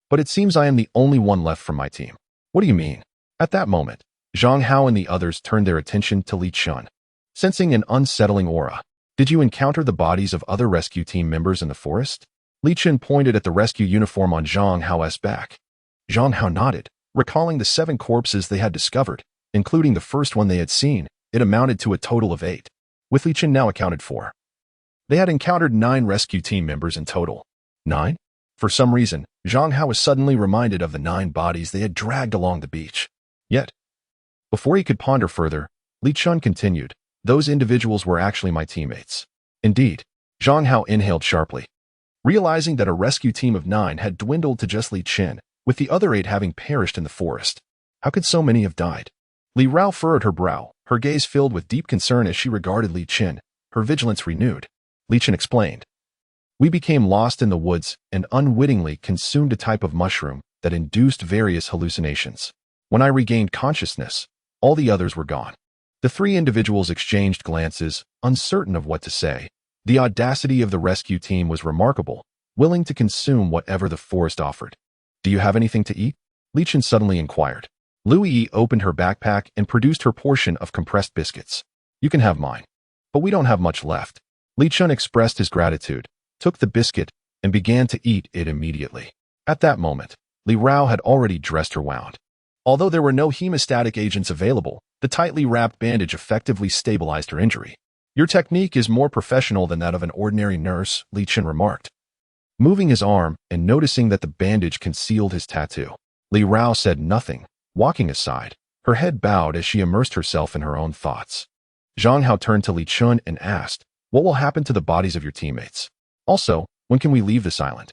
"But it seems I am the only one left from my team." "What do you mean?" At that moment, Zhang Hao and the others turned their attention to Li Chun, sensing an unsettling aura. "Did you encounter the bodies of other rescue team members in the forest?" Li Chun pointed at the rescue uniform on Zhang Hao's back. Zhang Hao nodded, recalling the 7 corpses they had discovered, including the first one they had seen. It amounted to a total of 8, with Li Chun now accounted for. They had encountered 9 rescue team members in total. 9? For some reason, Zhang Hao was suddenly reminded of the 9 bodies they had dragged along the beach. Yet, before he could ponder further, Li Chun continued, "Those individuals were actually my teammates." Indeed, Zhang Hao inhaled sharply, realizing that a rescue team of 9 had dwindled to just Li Chen, with the other 8 having perished in the forest. How could so many have died? Li Rao furrowed her brow, her gaze filled with deep concern as she regarded Li Chen, her vigilance renewed. Li Chen explained, "We became lost in the woods and unwittingly consumed a type of mushroom that induced various hallucinations. When I regained consciousness, all the others were gone." The 3 individuals exchanged glances, uncertain of what to say. The audacity of the rescue team was remarkable, willing to consume whatever the forest offered. "Do you have anything to eat?" Li Chen suddenly inquired. Lu Yi opened her backpack and produced her portion of compressed biscuits. You can have mine. But we don't have much left. Li Chun expressed his gratitude, took the biscuit, and began to eat it immediately. At that moment, Li Rao had already dressed her wound. Although there were no hemostatic agents available, the tightly wrapped bandage effectively stabilized her injury. Your technique is more professional than that of an ordinary nurse, Li Chun remarked. Moving his arm and noticing that the bandage concealed his tattoo, Li Rao said nothing, walking aside, her head bowed as she immersed herself in her own thoughts. Zhang Hao turned to Li Chun and asked, "What will happen to the bodies of your teammates? Also, when can we leave this island?"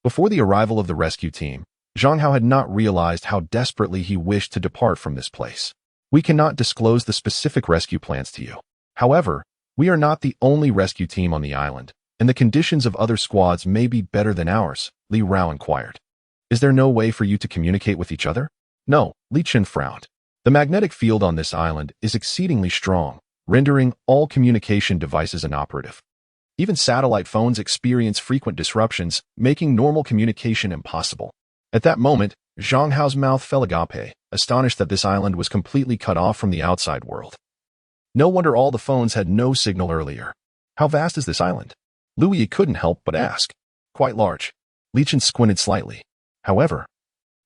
Before the arrival of the rescue team, Zhang Hao had not realized how desperately he wished to depart from this place. We cannot disclose the specific rescue plans to you. However, we are not the only rescue team on the island, and the conditions of other squads may be better than ours, Li Rao inquired. Is there no way for you to communicate with each other? No, Li Chun frowned. The magnetic field on this island is exceedingly strong, rendering all communication devices inoperative. Even satellite phones experience frequent disruptions, making normal communication impossible. At that moment, Zhang Hao's mouth fell agape, astonished that this island was completely cut off from the outside world. No wonder all the phones had no signal earlier. How vast is this island? Lu Yi couldn't help but ask. Quite large. Li Chun squinted slightly. However,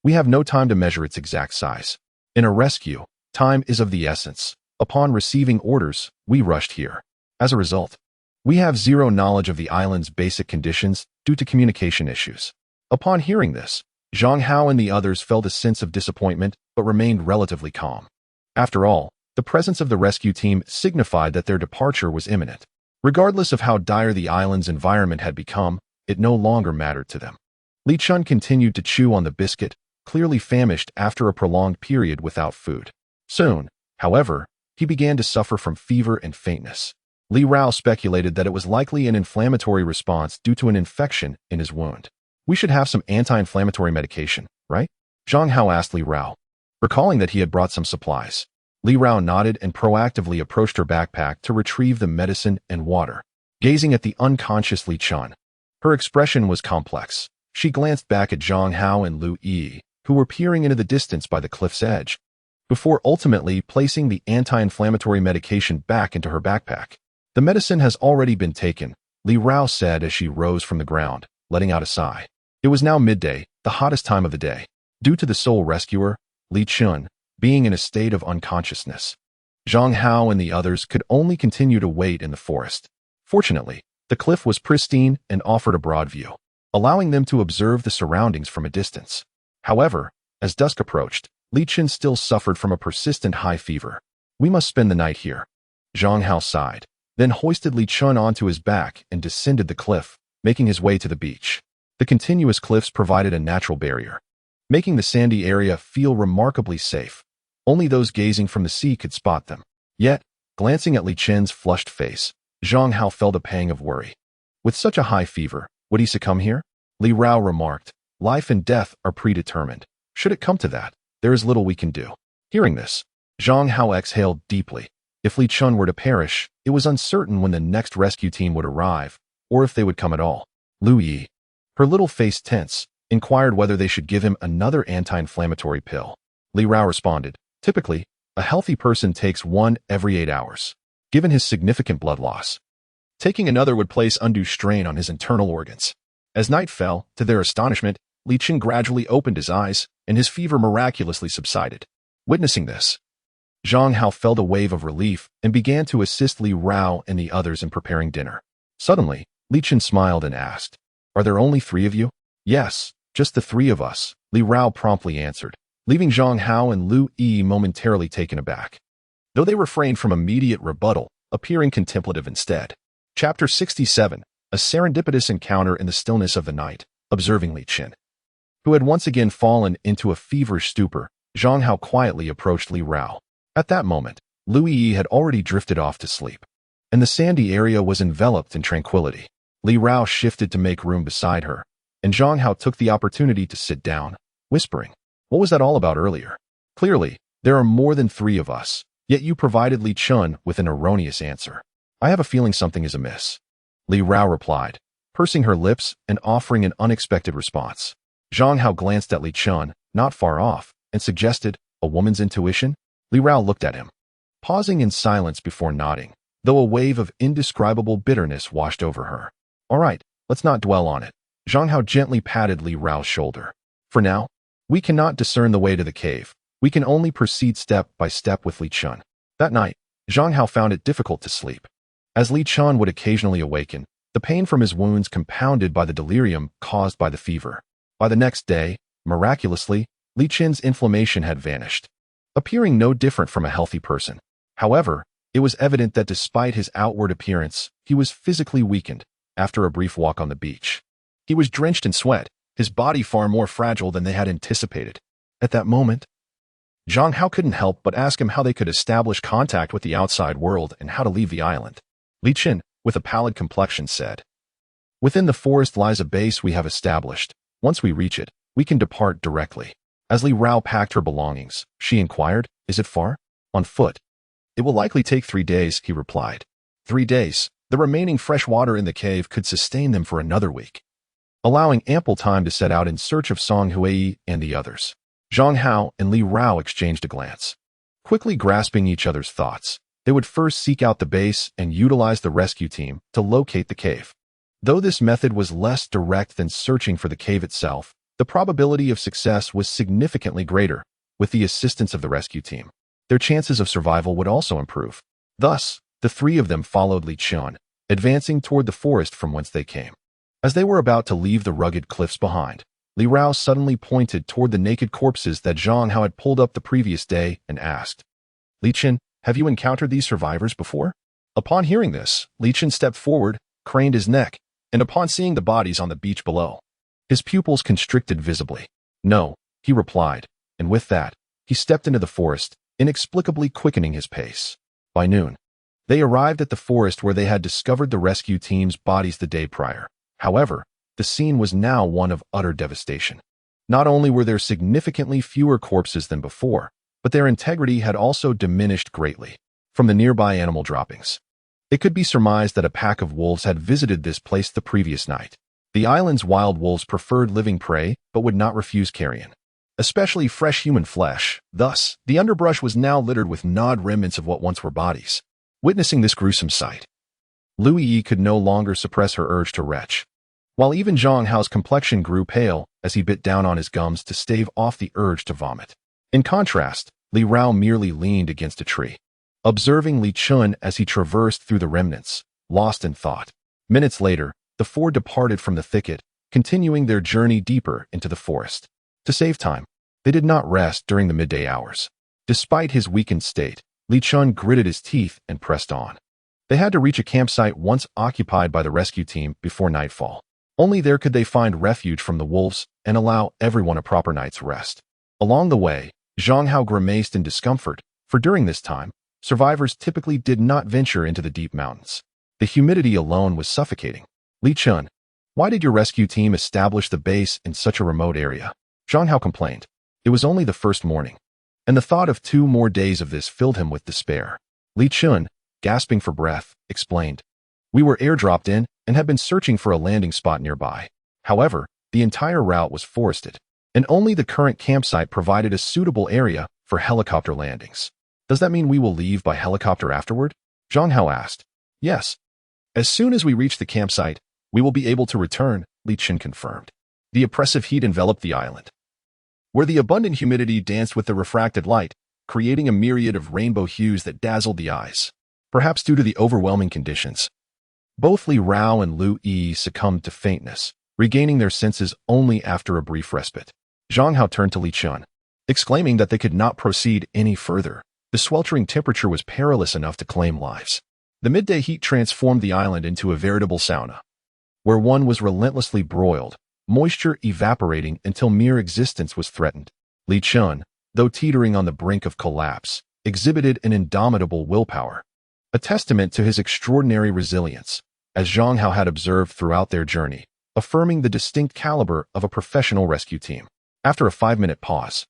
we have no time to measure its exact size. In a rescue, time is of the essence. Upon receiving orders, we rushed here. As a result, we have zero knowledge of the island's basic conditions due to communication issues. Upon hearing this, Zhang Hao and the others felt a sense of disappointment but remained relatively calm. After all, the presence of the rescue team signified that their departure was imminent. Regardless of how dire the island's environment had become, it no longer mattered to them. Li Chun continued to chew on the biscuit, clearly famished after a prolonged period without food. Soon, however, he began to suffer from fever and faintness. Li Rao speculated that it was likely an inflammatory response due to an infection in his wound. We should have some anti-inflammatory medication, right? Zhang Hao asked Li Rao, recalling that he had brought some supplies. Li Rao nodded and proactively approached her backpack to retrieve the medicine and water. Gazing at the unconscious Li Chun, her expression was complex. She glanced back at Zhang Hao and Lu Yi, who were peering into the distance by the cliff's edge, before ultimately placing the anti-inflammatory medication back into her backpack. The medicine has already been taken, Li Rao said as she rose from the ground, letting out a sigh. It was now midday, the hottest time of the day. Due to the sole rescuer, Li Chun, being in a state of unconsciousness, Zhang Hao and the others could only continue to wait in the forest. Fortunately, the cliff was pristine and offered a broad view, allowing them to observe the surroundings from a distance. However, as dusk approached, Li Chun still suffered from a persistent high fever. We must spend the night here. Zhang Hao sighed, then hoisted Li Chun onto his back and descended the cliff, making his way to the beach. The continuous cliffs provided a natural barrier, making the sandy area feel remarkably safe. Only those gazing from the sea could spot them. Yet, glancing at Li Chun's flushed face, Zhang Hao felt a pang of worry. With such a high fever, would he succumb here? Li Rao remarked, life and death are predetermined. Should it come to that, there is little we can do. Hearing this, Zhang Hao exhaled deeply. If Li Chun were to perish, it was uncertain when the next rescue team would arrive, or if they would come at all. Lu Yi, her little face tense, inquired whether they should give him another anti-inflammatory pill. Li Rao responded, typically, a healthy person takes one every 8 hours. Given his significant blood loss, taking another would place undue strain on his internal organs. As night fell, to their astonishment, Li Chun gradually opened his eyes, and his fever miraculously subsided. Witnessing this, Zhang Hao felt a wave of relief and began to assist Li Rao and the others in preparing dinner. Suddenly, Li Chun smiled and asked, "Are there only 3 of you?" "Yes, just the 3 of us," Li Rao promptly answered, leaving Zhang Hao and Lu Yi momentarily taken aback, though they refrained from immediate rebuttal, appearing contemplative instead. Chapter 67, a serendipitous encounter in the stillness of the night. Observing Li Chun, who had once again fallen into a feverish stupor, Zhang Hao quietly approached Li Rao. At that moment, Lu Yi had already drifted off to sleep, and the sandy area was enveloped in tranquility. Li Rao shifted to make room beside her, and Zhang Hao took the opportunity to sit down, whispering, "What was that all about earlier? Clearly, there are more than 3 of us, yet you provided Li Chun with an erroneous answer. I have a feeling something is amiss." Li Rao replied, pursing her lips and offering an unexpected response. Zhang Hao glanced at Li Chun, not far off, and suggested, A woman's intuition? Li Rao looked at him, pausing in silence before nodding, though a wave of indescribable bitterness washed over her. All right, let's not dwell on it. Zhang Hao gently patted Li Rao's shoulder. For now, we cannot discern the way to the cave. We can only proceed step by step with Li Chun. That night, Zhang Hao found it difficult to sleep. As Li Chun would occasionally awaken, the pain from his wounds compounded by the delirium caused by the fever. By the next day, miraculously, Li Chun's inflammation had vanished, appearing no different from a healthy person. However, it was evident that despite his outward appearance, he was physically weakened after a brief walk on the beach. He was drenched in sweat, his body far more fragile than they had anticipated. At that moment, Zhang Hao couldn't help but ask him how they could establish contact with the outside world and how to leave the island. Li Chun, with a pallid complexion, said, "Within the forest lies a base we have established. Once we reach it, we can depart directly." As Li Rao packed her belongings, she inquired, "Is it far?" "On foot." "It will likely take 3 days," he replied. 3 days. The remaining fresh water in the cave could sustain them for another week, allowing ample time to set out in search of Song Hui and the others. Zhang Hao and Li Rao exchanged a glance, quickly grasping each other's thoughts. They would first seek out the base and utilize the rescue team to locate the cave. Though this method was less direct than searching for the cave itself, the probability of success was significantly greater with the assistance of the rescue team. Their chances of survival would also improve. Thus, the three of them followed Li Chun, advancing toward the forest from whence they came. As they were about to leave the rugged cliffs behind, Li Rao suddenly pointed toward the naked corpses that Zhang Hao had pulled up the previous day and asked, "Li Chun, have you encountered these survivors before?" Upon hearing this, Li Chun stepped forward, craned his neck, and upon seeing the bodies on the beach below, his pupils constricted visibly. "No," he replied, and with that, he stepped into the forest, inexplicably quickening his pace. By noon, they arrived at the forest where they had discovered the rescue team's bodies the day prior. However, the scene was now one of utter devastation. Not only were there significantly fewer corpses than before, but their integrity had also diminished greatly from the nearby animal droppings. It could be surmised that a pack of wolves had visited this place the previous night. The island's wild wolves preferred living prey, but would not refuse carrion, especially fresh human flesh. Thus, the underbrush was now littered with gnawed remnants of what once were bodies. Witnessing this gruesome sight, Lu Yi could no longer suppress her urge to retch, while even Zhang Hao's complexion grew pale as he bit down on his gums to stave off the urge to vomit. In contrast, Li Rao merely leaned against a tree, observing Li Chun as he traversed through the remnants, lost in thought. Minutes later, the four departed from the thicket, continuing their journey deeper into the forest. To save time, they did not rest during the midday hours. Despite his weakened state, Li Chun gritted his teeth and pressed on. They had to reach a campsite once occupied by the rescue team before nightfall. Only there could they find refuge from the wolves and allow everyone a proper night's rest. Along the way, Zhang Hao grimaced in discomfort, for during this time, survivors typically did not venture into the deep mountains. The humidity alone was suffocating. "Li Chun, why did your rescue team establish the base in such a remote area?" Zhang Hao complained. It was only the first morning, and the thought of 2 more days of this filled him with despair. Li Chun, gasping for breath, explained, "We were airdropped in and had been searching for a landing spot nearby. However, the entire route was forested, and only the current campsite provided a suitable area for helicopter landings." "Does that mean we will leave by helicopter afterward?" Zhang Hao asked. "Yes. As soon as we reach the campsite, we will be able to return," Li Chun confirmed. The oppressive heat enveloped the island, where the abundant humidity danced with the refracted light, creating a myriad of rainbow hues that dazzled the eyes. Perhaps due to the overwhelming conditions, both Li Rao and Lu Yi succumbed to faintness, regaining their senses only after a brief respite. Zhang Hao turned to Li Chun, exclaiming that they could not proceed any further. The sweltering temperature was perilous enough to claim lives. The midday heat transformed the island into a veritable sauna, where one was relentlessly broiled, moisture evaporating until mere existence was threatened. Li Chun, though teetering on the brink of collapse, exhibited an indomitable willpower, a testament to his extraordinary resilience, as Zhang Hao had observed throughout their journey, affirming the distinct caliber of a professional rescue team. After a 5-minute pause,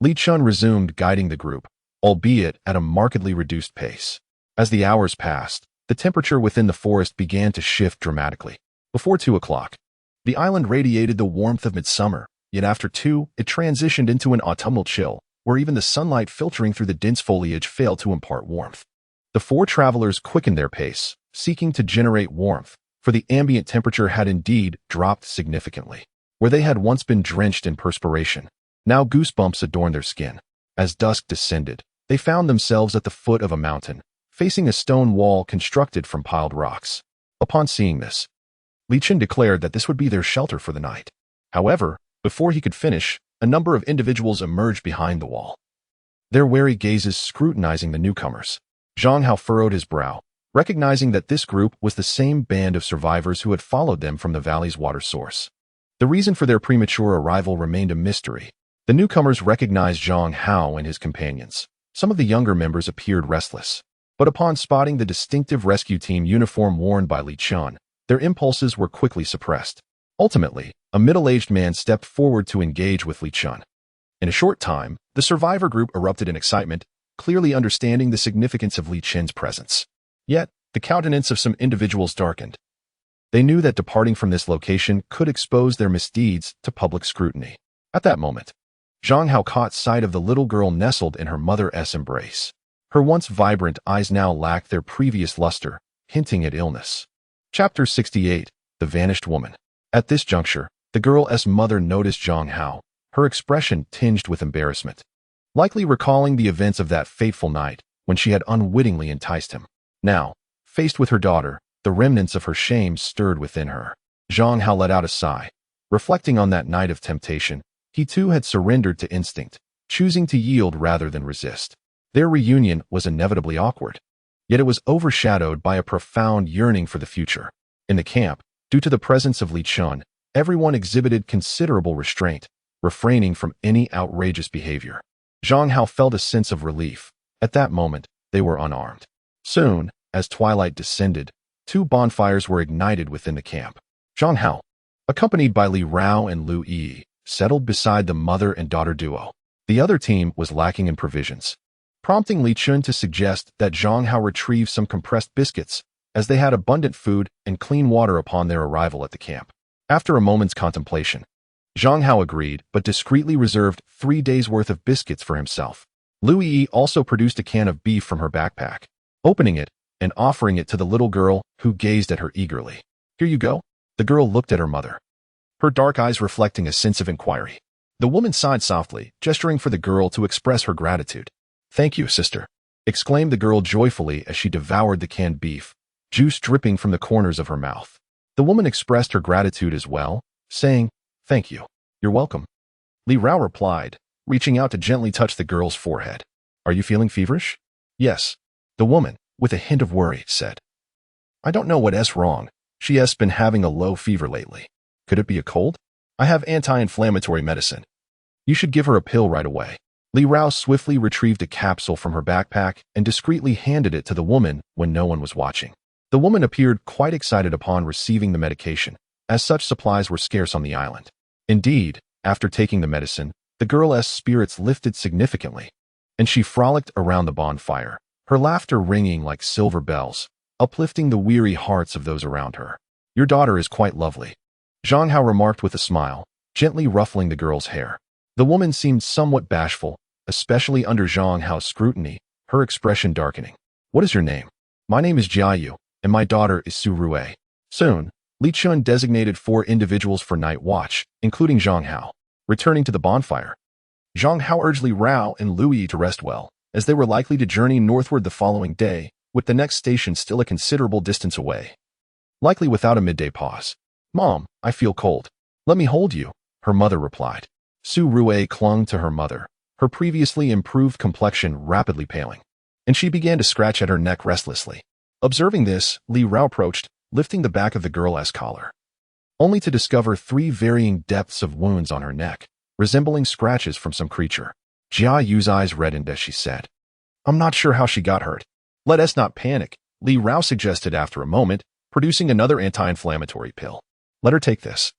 Li Chun resumed guiding the group, albeit at a markedly reduced pace. As the hours passed, the temperature within the forest began to shift dramatically. Before 2 o'clock, the island radiated the warmth of midsummer, yet after 2, it transitioned into an autumnal chill, where even the sunlight filtering through the dense foliage failed to impart warmth. The four travelers quickened their pace, seeking to generate warmth, for the ambient temperature had indeed dropped significantly. Where they had once been drenched in perspiration, now goosebumps adorned their skin. As dusk descended, they found themselves at the foot of a mountain, facing a stone wall constructed from piled rocks. Upon seeing this, Li Chen declared that this would be their shelter for the night. However, before he could finish, a number of individuals emerged behind the wall, their wary gazes scrutinizing the newcomers. Zhang Hao furrowed his brow, recognizing that this group was the same band of survivors who had followed them from the valley's water source. The reason for their premature arrival remained a mystery. The newcomers recognized Zhang Hao and his companions. Some of the younger members appeared restless, but upon spotting the distinctive rescue team uniform worn by Li Chen, their impulses were quickly suppressed. Ultimately, a middle-aged man stepped forward to engage with Li Chen. In a short time, the survivor group erupted in excitement, clearly understanding the significance of Li Chen's presence. Yet, the countenance of some individuals darkened. They knew that departing from this location could expose their misdeeds to public scrutiny. At that moment, Zhang Hao caught sight of the little girl nestled in her mother's embrace. Her once vibrant eyes now lacked their previous luster, hinting at illness. Chapter 68, The Vanished Woman. At this juncture, the girl's mother noticed Zhang Hao, her expression tinged with embarrassment, likely recalling the events of that fateful night when she had unwittingly enticed him. Now, faced with her daughter, the remnants of her shame stirred within her. Zhang Hao let out a sigh. Reflecting on that night of temptation, he too had surrendered to instinct, choosing to yield rather than resist. Their reunion was inevitably awkward, yet it was overshadowed by a profound yearning for the future. In the camp, due to the presence of Li Chen, everyone exhibited considerable restraint, refraining from any outrageous behavior. Zhang Hao felt a sense of relief. At that moment, they were unarmed. Soon, as twilight descended, 2 bonfires were ignited within the camp. Zhang Hao, accompanied by Li Rao and Lu Yi, settled beside the mother and daughter duo. The other team was lacking in provisions, prompting Li Chen to suggest that Zhang Hao retrieve some compressed biscuits, as they had abundant food and clean water upon their arrival at the camp. After a moment's contemplation, Zhang Hao agreed, but discreetly reserved 3 days' worth of biscuits for himself. Lu Yi also produced a can of beef from her backpack, opening it and offering it to the little girl, who gazed at her eagerly. "Here you go." The girl looked at her mother, her dark eyes reflecting a sense of inquiry. The woman sighed softly, gesturing for the girl to express her gratitude. "Thank you, sister," exclaimed the girl joyfully as she devoured the canned beef, juice dripping from the corners of her mouth. The woman expressed her gratitude as well, saying, "Thank you. You're welcome." Li Rao replied, reaching out to gently touch the girl's forehead. "Are you feeling feverish?" "Yes," the woman, with a hint of worry, said. "I don't know what's wrong. She's been having a low fever lately. Could it be a cold? I have anti-inflammatory medicine. You should give her a pill right away." Li Rao swiftly retrieved a capsule from her backpack and discreetly handed it to the woman when no one was watching. The woman appeared quite excited upon receiving the medication, as such supplies were scarce on the island. Indeed, after taking the medicine, the girl's spirits lifted significantly, and she frolicked around the bonfire, her laughter ringing like silver bells, uplifting the weary hearts of those around her. "Your daughter is quite lovely," Zhang Hao remarked with a smile, gently ruffling the girl's hair. The woman seemed somewhat bashful, especially under Zhang Hao's scrutiny, her expression darkening. "What is your name?" "My name is Jiayu, and my daughter is Su Rui." Soon, Li Chen designated 4 individuals for night watch, including Zhang Hao. Returning to the bonfire, Zhang Hao urged Li Rao and Lu Yi to rest well, as they were likely to journey northward the following day, with the next station still a considerable distance away. Likely without a midday pause. "Mom, I feel cold. Let me hold you," her mother replied. Su Rui clung to her mother, her previously improved complexion rapidly paling, and she began to scratch at her neck restlessly. Observing this, Li Rao approached, lifting the back of the girl's collar, only to discover 3 varying depths of wounds on her neck, resembling scratches from some creature. Jia Yu's eyes reddened as she said, "I'm not sure how she got hurt." "Let us not panic," Li Rao suggested after a moment, producing another anti-inflammatory pill. "Let her take this,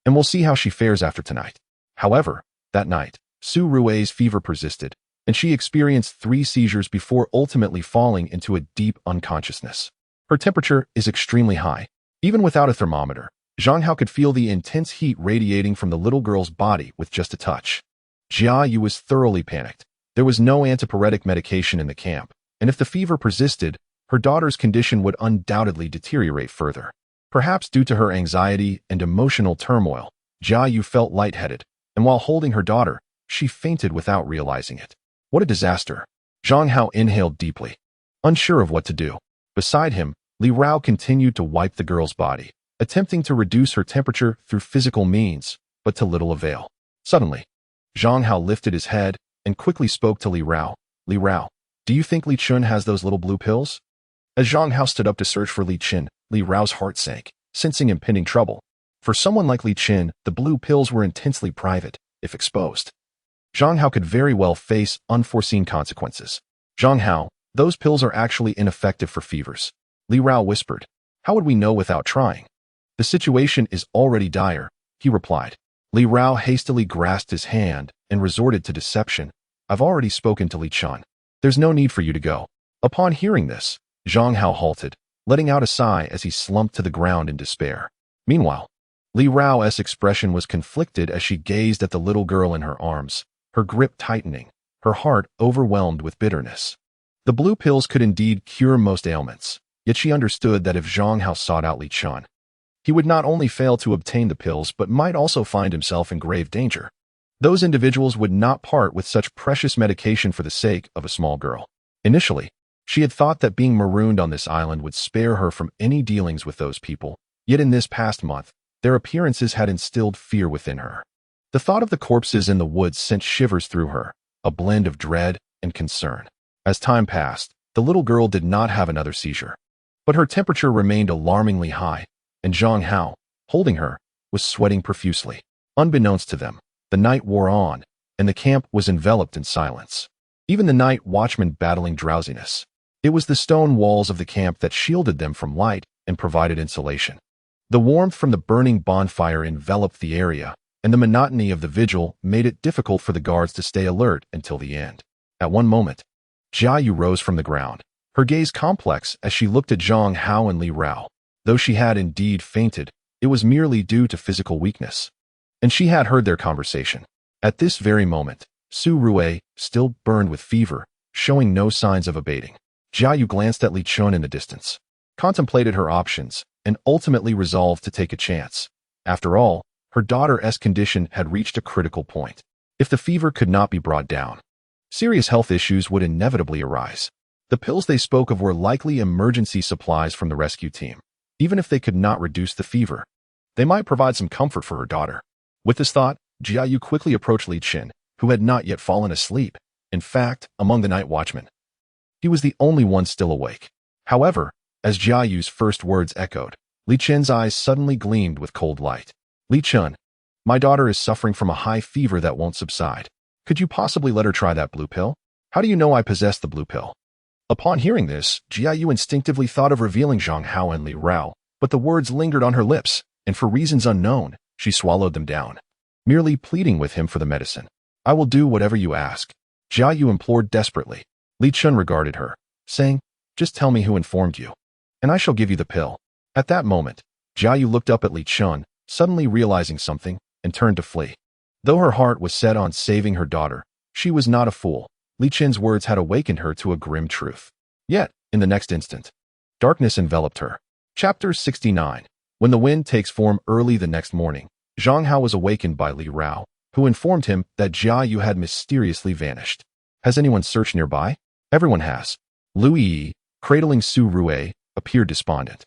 and we'll see how she fares after tonight." However, that night, Su Rui's fever persisted, and she experienced 3 seizures before ultimately falling into a deep unconsciousness. Her temperature is extremely high. Even without a thermometer, Zhang Hao could feel the intense heat radiating from the little girl's body with just a touch. Jia Yu was thoroughly panicked. There was no antipyretic medication in the camp, and if the fever persisted, her daughter's condition would undoubtedly deteriorate further. Perhaps due to her anxiety and emotional turmoil, Jia Yu felt lightheaded, and while holding her daughter, she fainted without realizing it. What a disaster. Zhang Hao inhaled deeply, unsure of what to do. Beside him, Li Rao continued to wipe the girl's body, attempting to reduce her temperature through physical means, but to little avail. Suddenly, Zhang Hao lifted his head and quickly spoke to Li Rao. Li Rao, do you think Li Chun has those little blue pills? As Zhang Hao stood up to search for Li Qin, Li Rao's heart sank, sensing impending trouble. For someone like Li Qin, the blue pills were intensely private, if exposed. Zhang Hao could very well face unforeseen consequences. Zhang Hao, those pills are actually ineffective for fevers. Li Rao whispered. How would we know without trying? The situation is already dire, he replied. Li Rao hastily grasped his hand and resorted to deception. I've already spoken to Li Chun. There's no need for you to go. Upon hearing this, Zhang Hao halted, letting out a sigh as he slumped to the ground in despair. Meanwhile, Li Rao's expression was conflicted as she gazed at the little girl in her arms, her grip tightening, her heart overwhelmed with bitterness. The blue pills could indeed cure most ailments, yet she understood that if Zhang Hao sought out Li Chun, he would not only fail to obtain the pills but might also find himself in grave danger. Those individuals would not part with such precious medication for the sake of a small girl. Initially, she had thought that being marooned on this island would spare her from any dealings with those people, yet in this past month, their appearances had instilled fear within her. The thought of the corpses in the woods sent shivers through her, a blend of dread and concern. As time passed, the little girl did not have another seizure, but her temperature remained alarmingly high, and Zhang Hao, holding her, was sweating profusely. Unbeknownst to them, the night wore on, and the camp was enveloped in silence. Even the night watchmen battling drowsiness. It was the stone walls of the camp that shielded them from light and provided insulation. The warmth from the burning bonfire enveloped the area, and the monotony of the vigil made it difficult for the guards to stay alert until the end. At one moment, Jia Yu rose from the ground, her gaze complex as she looked at Zhang Hao and Li Rao. Though she had indeed fainted, it was merely due to physical weakness, and she had heard their conversation. At this very moment, Su Rue, still burned with fever, showing no signs of abating. Jia Yu glanced at Li Chun in the distance, contemplated her options, and ultimately resolved to take a chance. After all, her daughter's condition had reached a critical point. If the fever could not be brought down, serious health issues would inevitably arise. The pills they spoke of were likely emergency supplies from the rescue team. Even if they could not reduce the fever, they might provide some comfort for her daughter. With this thought, Jia Yu quickly approached Li Qin, who had not yet fallen asleep. In fact, among the night watchmen, he was the only one still awake. However, as Jia Yu's first words echoed, Li Qin's eyes suddenly gleamed with cold light. Li Chun, my daughter is suffering from a high fever that won't subside. Could you possibly let her try that blue pill? How do you know I possess the blue pill? Upon hearing this, Jia Yu instinctively thought of revealing Zhang Hao and Li Rao, but the words lingered on her lips, and for reasons unknown, she swallowed them down, merely pleading with him for the medicine. I will do whatever you ask, Jia Yu implored desperately. Li Chun regarded her, saying, just tell me who informed you, and I shall give you the pill. At that moment, Jia Yu looked up at Li Chun, suddenly realizing something, and turned to flee. Though her heart was set on saving her daughter, she was not a fool. Li Chin's words had awakened her to a grim truth. Yet, in the next instant, darkness enveloped her. Chapter 69. When the wind takes form early the next morning, Zhang Hao was awakened by Li Rao, who informed him that Jia Yu had mysteriously vanished. Has anyone searched nearby? Everyone has. Lu Yi, cradling Su Rue, appeared despondent.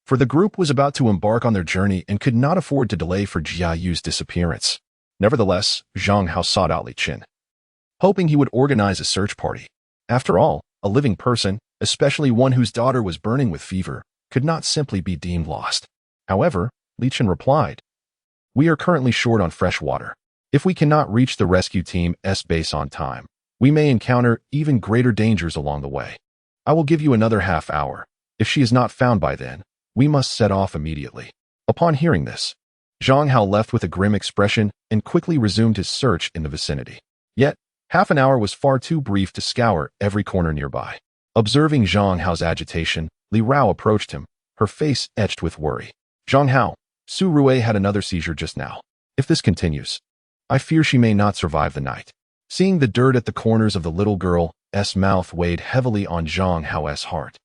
For the group was about to embark on their journey and could not afford to delay for Jia Yu's disappearance. Nevertheless, Zhang Hao sought out Li Qin, hoping he would organize a search party. After all, a living person, especially one whose daughter was burning with fever, could not simply be deemed lost. However, Li Qin replied, we are currently short on fresh water. If we cannot reach the rescue team's base on time, we may encounter even greater dangers along the way. I will give you another half hour. If she is not found by then, we must set off immediately. Upon hearing this, Zhang Hao left with a grim expression and quickly resumed his search in the vicinity. Yet, half an hour was far too brief to scour every corner nearby. Observing Zhang Hao's agitation, Li Rao approached him, her face etched with worry. Zhang Hao, Su Rue had another seizure just now. If this continues, I fear she may not survive the night. Seeing the dirt at the corners of the little girl's mouth weighed heavily on Zhang Hao's heart,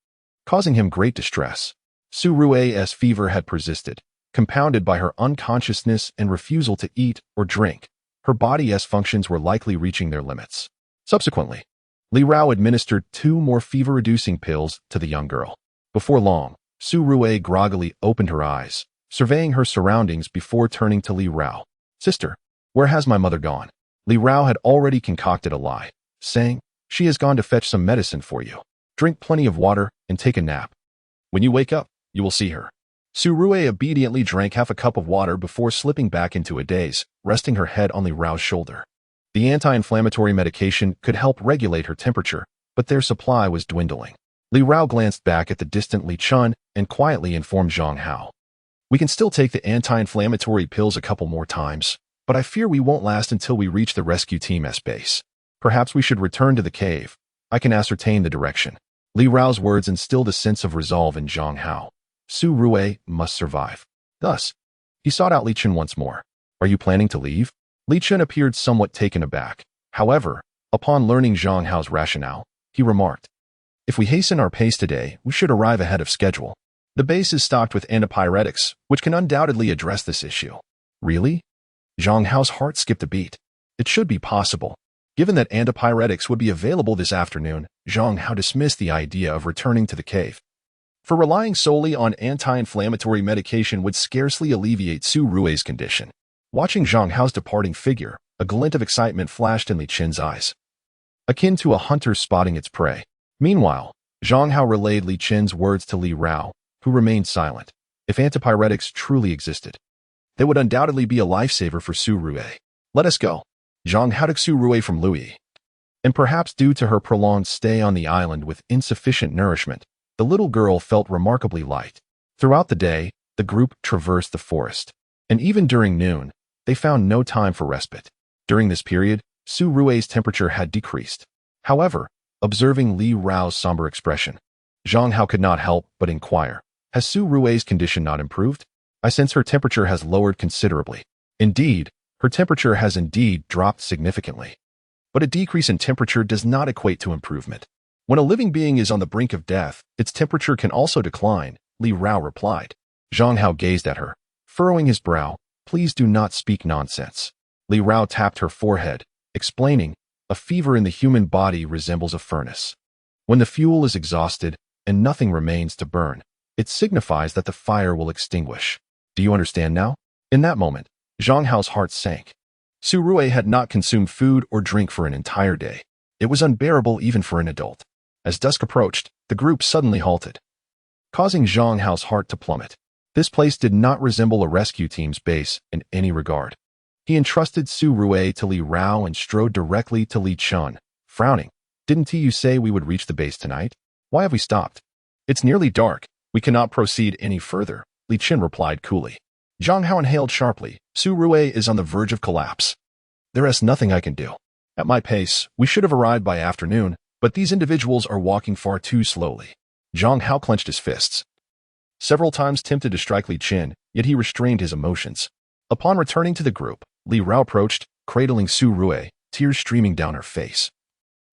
causing him great distress. Su Rui's fever had persisted, compounded by her unconsciousness and refusal to eat or drink. Her body's functions were likely reaching their limits. Subsequently, Li Rao administered 2 more fever-reducing pills to the young girl. Before long, Su Rui groggily opened her eyes, surveying her surroundings before turning to Li Rao. "Sister, where has my mother gone?" Li Rao had already concocted a lie, saying, "She has gone to fetch some medicine for you. Drink plenty of water and take a nap. When you wake up, you will see her." Su Rui obediently drank half a cup of water before slipping back into a daze, resting her head on Li Rao's shoulder. The anti-inflammatory medication could help regulate her temperature, but their supply was dwindling. Li Rao glanced back at the distant Li Chun and quietly informed Zhang Hao. "We can still take the anti-inflammatory pills a couple more times, but I fear we won't last until we reach the rescue team's base. Perhaps we should return to the cave. I can ascertain the direction." Li Rao's words instilled a sense of resolve in Zhang Hao. Su Rui must survive. Thus, he sought out Li Chun once more. "Are you planning to leave?" Li Chun appeared somewhat taken aback. However, upon learning Zhang Hao's rationale, he remarked, "If we hasten our pace today, we should arrive ahead of schedule. The base is stocked with antipyretics, which can undoubtedly address this issue." "Really?" Zhang Hao's heart skipped a beat. It should be possible. Given that antipyretics would be available this afternoon, Zhang Hao dismissed the idea of returning to the cave. For relying solely on anti-inflammatory medication would scarcely alleviate Su Rui's condition. Watching Zhang Hao's departing figure, a glint of excitement flashed in Li Chin's eyes, akin to a hunter spotting its prey. Meanwhile, Zhang Hao relayed Li Chin's words to Li Rao, who remained silent. If antipyretics truly existed, they would undoubtedly be a lifesaver for Su Rui. "Let us go." Zhang Hao took Su Rui from Lui. And perhaps due to her prolonged stay on the island with insufficient nourishment, the little girl felt remarkably light. Throughout the day, the group traversed the forest, and even during noon, they found no time for respite. During this period, Su Rui's temperature had decreased. However, observing Li Rao's somber expression, Zhang Hao could not help but inquire, "Has Su Rui's condition not improved? I sense her temperature has lowered considerably." Indeed, her temperature has indeed dropped significantly. But a decrease in temperature does not equate to improvement. When a living being is on the brink of death, its temperature can also decline, Li Rao replied. Zhang Hao gazed at her, furrowing his brow. "Please do not speak nonsense." Li Rao tapped her forehead, explaining, "A fever in the human body resembles a furnace. When the fuel is exhausted and nothing remains to burn, it signifies that the fire will extinguish. Do you understand now?" In that moment, Zhang Hao's heart sank. Su Rui had not consumed food or drink for an entire day. It was unbearable even for an adult. As dusk approached, the group suddenly halted, causing Zhang Hao's heart to plummet. This place did not resemble a rescue team's base in any regard. He entrusted Su Rui to Li Rao and strode directly to Li Chun, frowning. "Didn't you say we would reach the base tonight? Why have we stopped?" "It's nearly dark. We cannot proceed any further," Li Chun replied coolly. Zhang Hao inhaled sharply. "Su Rui is on the verge of collapse. There is nothing I can do. At my pace, we should have arrived by afternoon, but these individuals are walking far too slowly." Zhang Hao clenched his fists, several times tempted to strike Li Chin, yet he restrained his emotions. Upon returning to the group, Li Rao approached, cradling Su Rui, tears streaming down her face.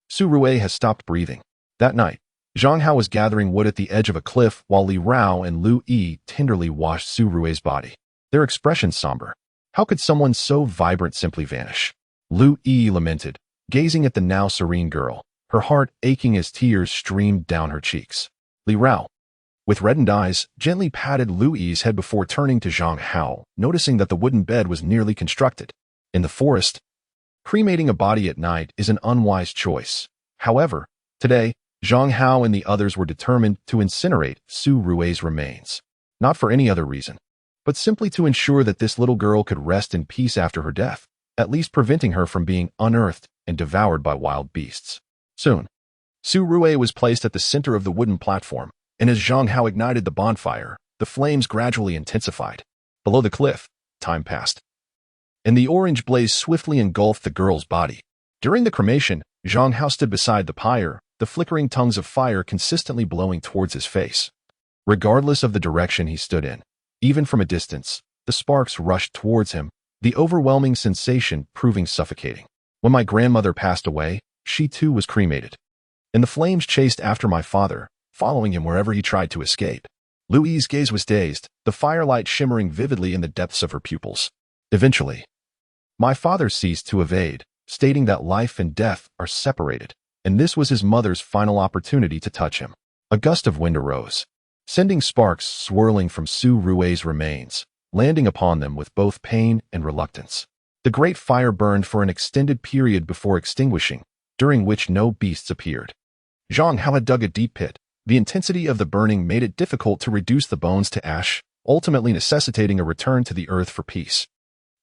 Su Rui has stopped breathing. That night, Zhang Hao was gathering wood at the edge of a cliff while Li Rao and Lu Yi tenderly washed Su Rui's body, their expressions somber. How could someone so vibrant simply vanish? Lu Yi lamented, gazing at the now serene girl, her heart aching as tears streamed down her cheeks. Li Rao, with reddened eyes, gently patted Lu Yi's head before turning to Zhang Hao, noticing that the wooden bed was nearly constructed. In the forest, cremating a body at night is an unwise choice. However, today, Zhang Hao and the others were determined to incinerate Su Rui's remains. Not for any other reason, but simply to ensure that this little girl could rest in peace after her death, at least preventing her from being unearthed and devoured by wild beasts. Soon, Su Rui was placed at the center of the wooden platform, and as Zhang Hao ignited the bonfire, the flames gradually intensified. Below the cliff, time passed, and the orange blaze swiftly engulfed the girl's body. During the cremation, Zhang Hao stood beside the pyre, the flickering tongues of fire consistently blowing towards his face. Regardless of the direction he stood in, even from a distance, the sparks rushed towards him, the overwhelming sensation proving suffocating. When my grandmother passed away, she too was cremated, and the flames chased after my father, following him wherever he tried to escape. Louise's gaze was dazed, the firelight shimmering vividly in the depths of her pupils. Eventually, my father ceased to evade, stating that life and death are separated, and this was his mother's final opportunity to touch him. A gust of wind arose, sending sparks swirling from Su Rue's remains, landing upon them with both pain and reluctance. The great fire burned for an extended period before extinguishing, during which no beasts appeared. Zhang Hao had dug a deep pit. The intensity of the burning made it difficult to reduce the bones to ash, ultimately necessitating a return to the earth for peace.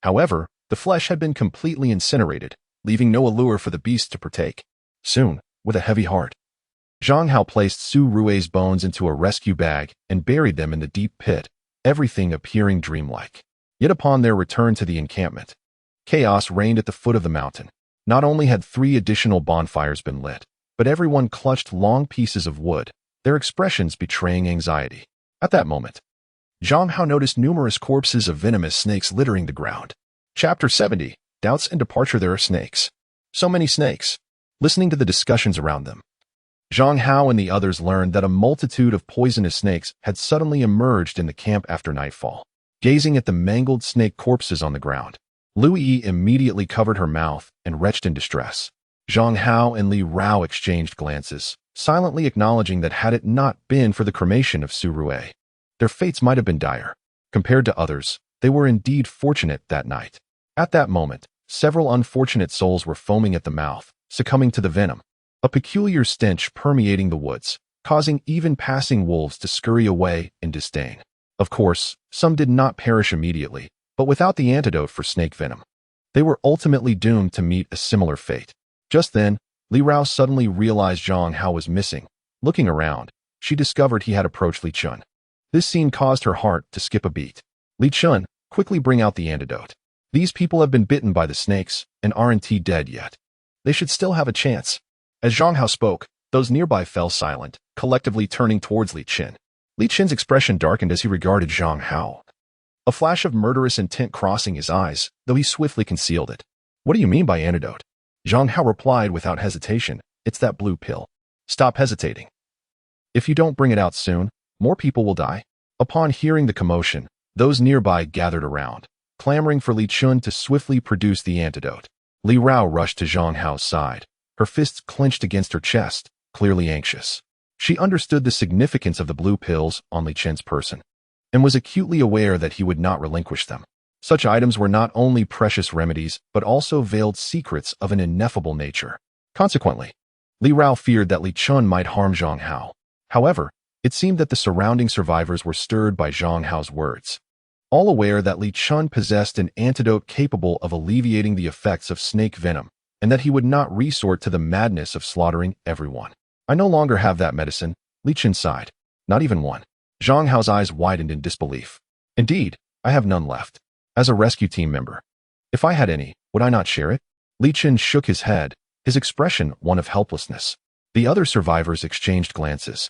However, the flesh had been completely incinerated, leaving no allure for the beasts to partake. Soon, with a heavy heart, Zhang Hao placed Su Rue's bones into a rescue bag and buried them in the deep pit, everything appearing dreamlike. Yet upon their return to the encampment, chaos reigned at the foot of the mountain. Not only had 3 additional bonfires been lit, but everyone clutched long pieces of wood, their expressions betraying anxiety. At that moment, Zhang Hao noticed numerous corpses of venomous snakes littering the ground. Chapter 70, Doubts and Departure. There are snakes. So many snakes. Listening to the discussions around them, Zhang Hao and the others learned that a multitude of poisonous snakes had suddenly emerged in the camp after nightfall. Gazing at the mangled snake corpses on the ground, Lu Yi immediately covered her mouth and retched in distress. Zhang Hao and Li Rao exchanged glances, silently acknowledging that had it not been for the cremation of Su Rue, their fates might have been dire. Compared to others, they were indeed fortunate that night. At that moment, several unfortunate souls were foaming at the mouth, succumbing to the venom, a peculiar stench permeating the woods, causing even passing wolves to scurry away in disdain. Of course, some did not perish immediately, but without the antidote for snake venom, they were ultimately doomed to meet a similar fate. Just then, Li Rao suddenly realized Zhang Hao was missing. Looking around, she discovered he had approached Li Chun. This scene caused her heart to skip a beat. Li Chun, quickly bring out the antidote. These people have been bitten by the snakes and aren't dead yet. They should still have a chance. As Zhang Hao spoke, those nearby fell silent, collectively turning towards Li Chin. Li Chin's expression darkened as he regarded Zhang Hao, a flash of murderous intent crossing his eyes, though he swiftly concealed it. What do you mean by antidote? Zhang Hao replied without hesitation, it's that blue pill. Stop hesitating. If you don't bring it out soon, more people will die. Upon hearing the commotion, those nearby gathered around, clamoring for Li Chun to swiftly produce the antidote. Li Rao rushed to Zhang Hao's side, her fists clenched against her chest, clearly anxious. She understood the significance of the blue pills on Li Chin's person, and was acutely aware that he would not relinquish them. Such items were not only precious remedies, but also veiled secrets of an ineffable nature. Consequently, Li Rao feared that Li Chun might harm Zhang Hao. However, it seemed that the surrounding survivors were stirred by Zhang Hao's words. All aware that Li Chun possessed an antidote capable of alleviating the effects of snake venom, and that he would not resort to the madness of slaughtering everyone. I no longer have that medicine, Li Chun sighed. Not even one. Zhang Hao's eyes widened in disbelief. Indeed, I have none left. As a rescue team member, if I had any, would I not share it? Li Chun shook his head, his expression one of helplessness. The other survivors exchanged glances,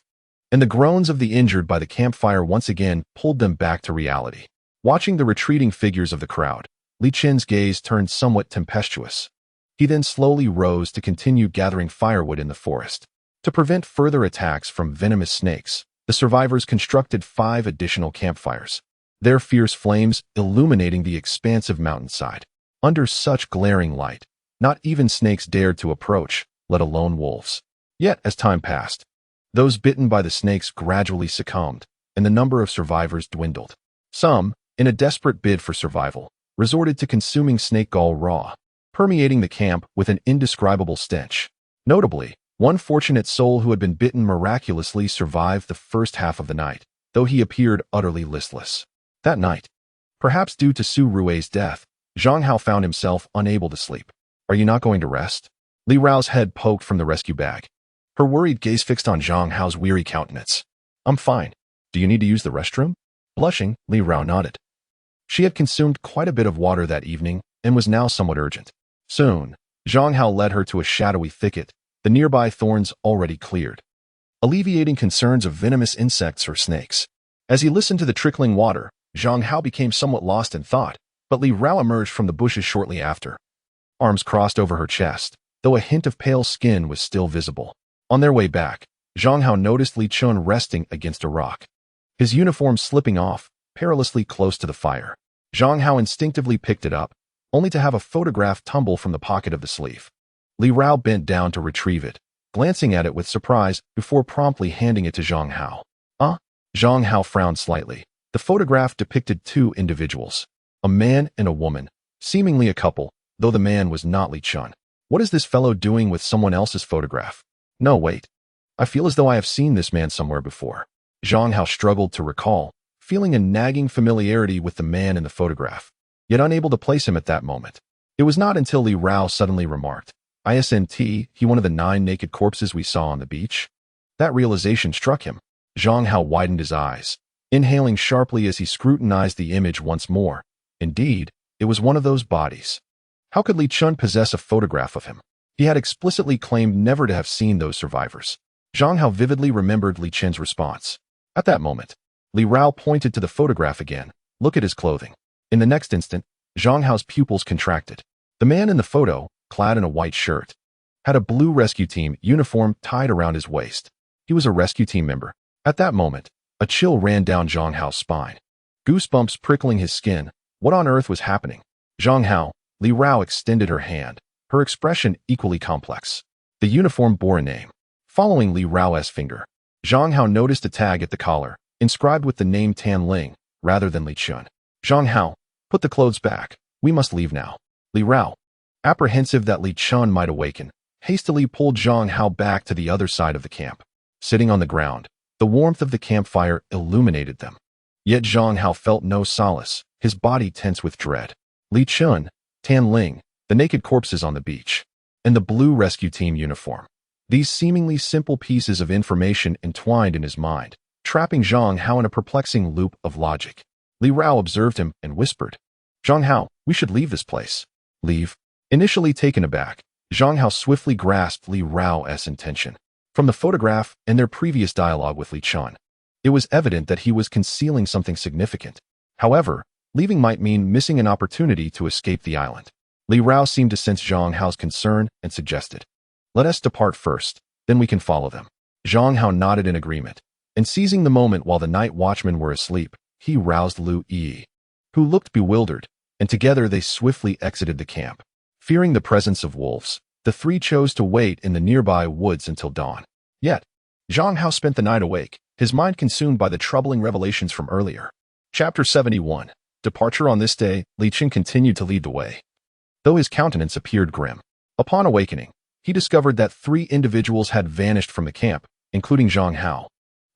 and the groans of the injured by the campfire once again pulled them back to reality. Watching the retreating figures of the crowd, Li Chin's gaze turned somewhat tempestuous. He then slowly rose to continue gathering firewood in the forest. To prevent further attacks from venomous snakes, the survivors constructed 5 additional campfires, their fierce flames illuminating the expansive mountainside. Under such glaring light, not even snakes dared to approach, let alone wolves. Yet, as time passed, those bitten by the snakes gradually succumbed, and the number of survivors dwindled. Some, in a desperate bid for survival, resorted to consuming snake gall raw, permeating the camp with an indescribable stench. Notably, one fortunate soul who had been bitten miraculously survived the first half of the night, though he appeared utterly listless. That night, perhaps due to Su Rue's death, Zhang Hao found himself unable to sleep. Are you not going to rest? Li Rao's head poked from the rescue bag, her worried gaze fixed on Zhang Hao's weary countenance. I'm fine. Do you need to use the restroom? Blushing, Li Rao nodded. She had consumed quite a bit of water that evening and was now somewhat urgent. Soon, Zhang Hao led her to a shadowy thicket, the nearby thorns already cleared, alleviating concerns of venomous insects or snakes. As he listened to the trickling water, Zhang Hao became somewhat lost in thought, but Li Rao emerged from the bushes shortly after, arms crossed over her chest, though a hint of pale skin was still visible. On their way back, Zhang Hao noticed Li Chun resting against a rock, his uniform slipping off, perilously close to the fire. Zhang Hao instinctively picked it up, only to have a photograph tumble from the pocket of the sleeve. Li Rao bent down to retrieve it, glancing at it with surprise before promptly handing it to Zhang Hao. Zhang Hao frowned slightly. The photograph depicted two individuals, a man and a woman, seemingly a couple, though the man was not Li Chun. What is this fellow doing with someone else's photograph? No, wait. I feel as though I have seen this man somewhere before. Zhang Hao struggled to recall, feeling a nagging familiarity with the man in the photograph, yet unable to place him at that moment. It was not until Li Rao suddenly remarked, "Isn't he one of the 9 naked corpses we saw on the beach?" That realization struck him. Zhang Hao widened his eyes, inhaling sharply as he scrutinized the image once more. Indeed, it was one of those bodies. How could Li Chun possess a photograph of him? He had explicitly claimed never to have seen those survivors. Zhang Hao vividly remembered Li Chun's response. At that moment, Li Rao pointed to the photograph again. Look at his clothing. In the next instant, Zhang Hao's pupils contracted. The man in the photo, clad in a white shirt, had a blue rescue team uniform tied around his waist. He was a rescue team member. At that moment, a chill ran down Zhang Hao's spine, goosebumps prickling his skin. What on earth was happening? Zhang Hao, Li Rao extended her hand, her expression equally complex. The uniform bore a name. Following Li Rao's finger, Zhang Hao noticed a tag at the collar, inscribed with the name Tan Ling, rather than Li Chun. Zhang Hao, put the clothes back. We must leave now. Li Rao, apprehensive that Li Chun might awaken, hastily pulled Zhang Hao back to the other side of the camp. Sitting on the ground, the warmth of the campfire illuminated them. Yet Zhang Hao felt no solace, his body tense with dread. Li Chun, Tan Ling, the naked corpses on the beach, and the blue rescue team uniform. These seemingly simple pieces of information entwined in his mind, trapping Zhang Hao in a perplexing loop of logic. Li Rao observed him and whispered, "Zhang Hao, we should leave this place." Leave? Initially taken aback, Zhang Hao swiftly grasped Li Rao's intention. From the photograph and their previous dialogue with Li Chun, it was evident that he was concealing something significant. However, leaving might mean missing an opportunity to escape the island. Li Rao seemed to sense Zhang Hao's concern and suggested, "Let us depart first, then we can follow them." Zhang Hao nodded in agreement, and seizing the moment while the night watchmen were asleep, he roused Lu Yi, who looked bewildered, and together they swiftly exited the camp. Fearing the presence of wolves, the three chose to wait in the nearby woods until dawn. Yet, Zhang Hao spent the night awake, his mind consumed by the troubling revelations from earlier. Chapter 71. Departure. On this day, Li Chun continued to lead the way, though his countenance appeared grim. Upon awakening, he discovered that 3 individuals had vanished from the camp, including Zhang Hao,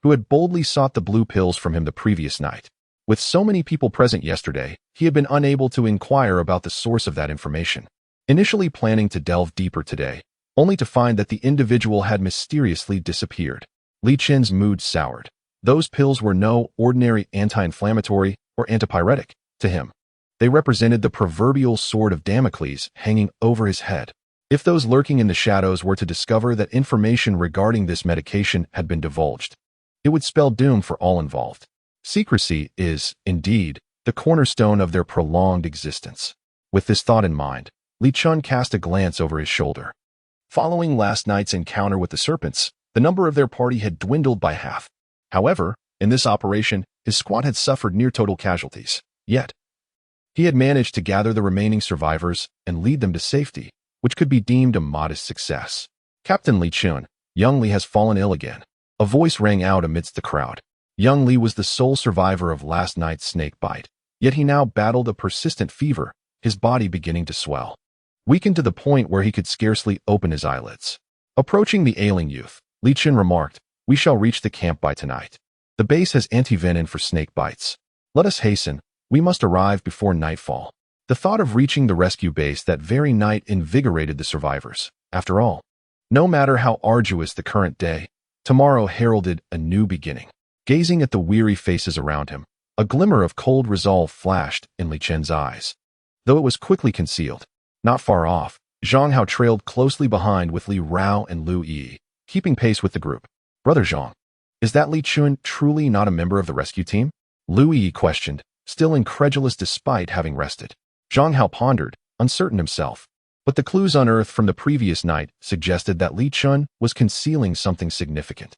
who had boldly sought the blue pills from him the previous night. With so many people present yesterday, he had been unable to inquire about the source of that information. Initially planning to delve deeper today, only to find that the individual had mysteriously disappeared. Li Chun's mood soured. Those pills were no ordinary anti-inflammatory or antipyretic to him. They represented the proverbial sword of Damocles hanging over his head. If those lurking in the shadows were to discover that information regarding this medication had been divulged, it would spell doom for all involved. Secrecy is, indeed, the cornerstone of their prolonged existence. With this thought in mind, Li Chun cast a glance over his shoulder. Following last night's encounter with the serpents, the number of their party had dwindled by half. However, in this operation, his squad had suffered near total casualties. Yet, he had managed to gather the remaining survivors and lead them to safety, which could be deemed a modest success. "Captain Li Chun, young Li has fallen ill again." A voice rang out amidst the crowd. Young Li was the sole survivor of last night's snake bite, yet he now battled a persistent fever, his body beginning to swell, weakened to the point where he could scarcely open his eyelids. Approaching the ailing youth, Li Chun remarked, "We shall reach the camp by tonight. The base has anti-venom for snake bites. Let us hasten, we must arrive before nightfall." The thought of reaching the rescue base that very night invigorated the survivors. After all, no matter how arduous the current day, tomorrow heralded a new beginning. Gazing at the weary faces around him, a glimmer of cold resolve flashed in Li Chun's eyes, though it was quickly concealed. Not far off, Zhang Hao trailed closely behind with Li Rao and Lu Yi, keeping pace with the group. "Brother Zhang, is that Li Chun truly not a member of the rescue team?" Lu Yi questioned, still incredulous despite having rested. Zhang Hao pondered, uncertain himself. But the clues unearthed from the previous night suggested that Li Chun was concealing something significant.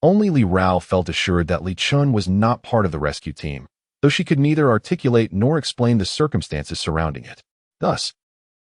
Only Li Rao felt assured that Li Chun was not part of the rescue team, though she could neither articulate nor explain the circumstances surrounding it. Thus,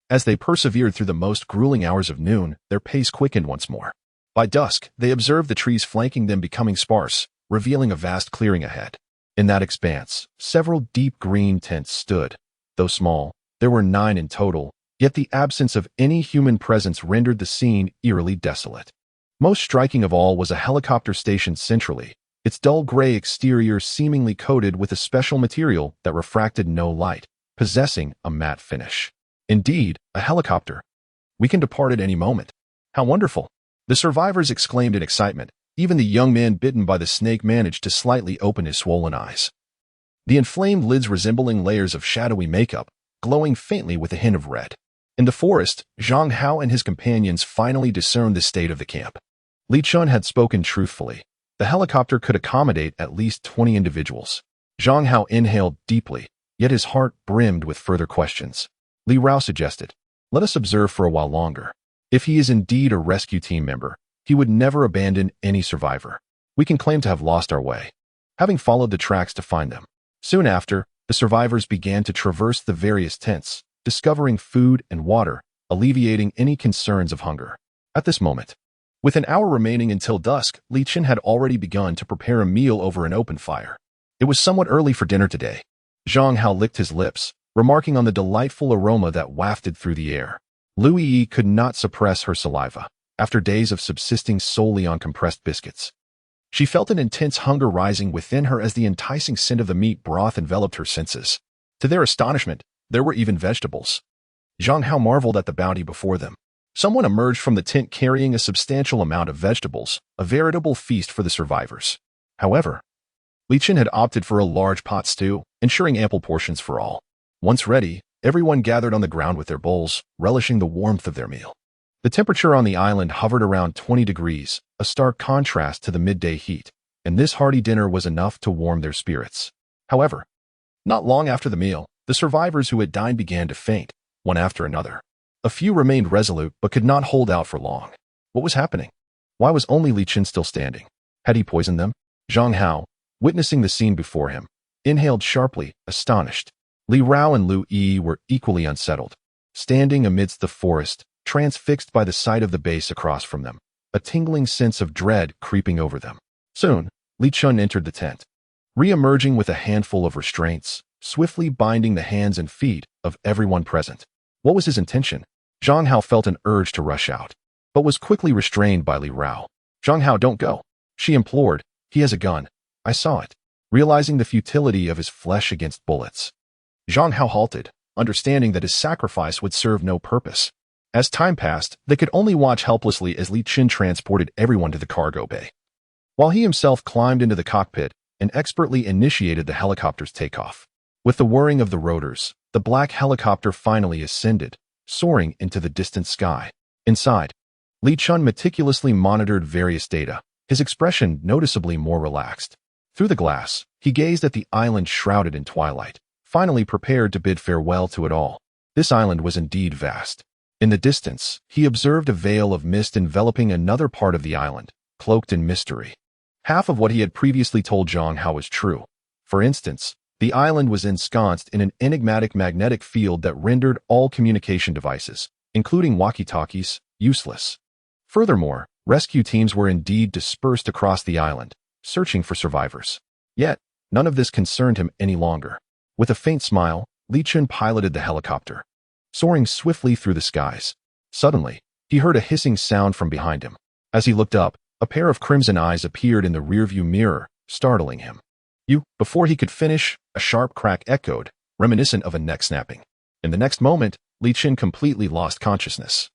as they persevered through the most grueling hours of noon, their pace quickened once more. By dusk, they observed the trees flanking them becoming sparse, revealing a vast clearing ahead. In that expanse, several deep green tents stood. Though small, there were 9 in total, yet the absence of any human presence rendered the scene eerily desolate. Most striking of all was a helicopter stationed centrally, its dull gray exterior seemingly coated with a special material that refracted no light, possessing a matte finish. Indeed, a helicopter. We can depart at any moment. How wonderful! The survivors exclaimed in excitement. Even the young man bitten by the snake managed to slightly open his swollen eyes. The inflamed lids resembling layers of shadowy makeup, glowing faintly with a hint of red. In the forest, Zhang Hao and his companions finally discerned the state of the camp. Li Chun had spoken truthfully. The helicopter could accommodate at least 20 individuals. Zhang Hao inhaled deeply, yet his heart brimmed with further questions. Li Rao suggested, "Let us observe for a while longer. If he is indeed a rescue team member, he would never abandon any survivor. We can claim to have lost our way, having followed the tracks to find them." Soon after, the survivors began to traverse the various tents, discovering food and water, alleviating any concerns of hunger. At this moment, with an hour remaining until dusk, Li Chun had already begun to prepare a meal over an open fire. It was somewhat early for dinner today. Zhang Hao licked his lips, remarking on the delightful aroma that wafted through the air. Lu Yi could not suppress her saliva, after days of subsisting solely on compressed biscuits. She felt an intense hunger rising within her as the enticing scent of the meat broth enveloped her senses. To their astonishment, there were even vegetables. Zhang Hao marveled at the bounty before them. Someone emerged from the tent carrying a substantial amount of vegetables, a veritable feast for the survivors. However, Li Chun had opted for a large pot stew, ensuring ample portions for all. Once ready, everyone gathered on the ground with their bowls, relishing the warmth of their meal. The temperature on the island hovered around 20 degrees, a stark contrast to the midday heat, and this hearty dinner was enough to warm their spirits. However, not long after the meal, the survivors who had dined began to faint, one after another. A few remained resolute but could not hold out for long. What was happening? Why was only Li Chun still standing? Had he poisoned them? Zhang Hao, witnessing the scene before him, inhaled sharply, astonished. Li Rao and Lu Yi were equally unsettled, standing amidst the forest, transfixed by the sight of the base across from them, a tingling sense of dread creeping over them. Soon, Li Chun entered the tent, re-emerging with a handful of restraints, swiftly binding the hands and feet of everyone present. What was his intention? Zhang Hao felt an urge to rush out, but was quickly restrained by Li Rao. "Zhang Hao, don't go," she implored. "He has a gun. I saw it." Realizing the futility of his flesh against bullets, Zhang Hao halted, understanding that his sacrifice would serve no purpose. As time passed, they could only watch helplessly as Li Chun transported everyone to the cargo bay, while he himself climbed into the cockpit and expertly initiated the helicopter's takeoff. With the whirring of the rotors, the black helicopter finally ascended, soaring into the distant sky. Inside, Li Chun meticulously monitored various data, his expression noticeably more relaxed. Through the glass, he gazed at the island shrouded in twilight, finally prepared to bid farewell to it all. This island was indeed vast. In the distance, he observed a veil of mist enveloping another part of the island, cloaked in mystery. Half of what he had previously told Zhang Hao was true. For instance, the island was ensconced in an enigmatic magnetic field that rendered all communication devices, including walkie-talkies, useless. Furthermore, rescue teams were indeed dispersed across the island, searching for survivors. Yet, none of this concerned him any longer. With a faint smile, Li Chun piloted the helicopter, soaring swiftly through the skies. Suddenly, he heard a hissing sound from behind him. As he looked up, a pair of crimson eyes appeared in the rearview mirror, startling him. Before he could finish, a sharp crack echoed, reminiscent of a neck snapping. In the next moment, Li Chun completely lost consciousness,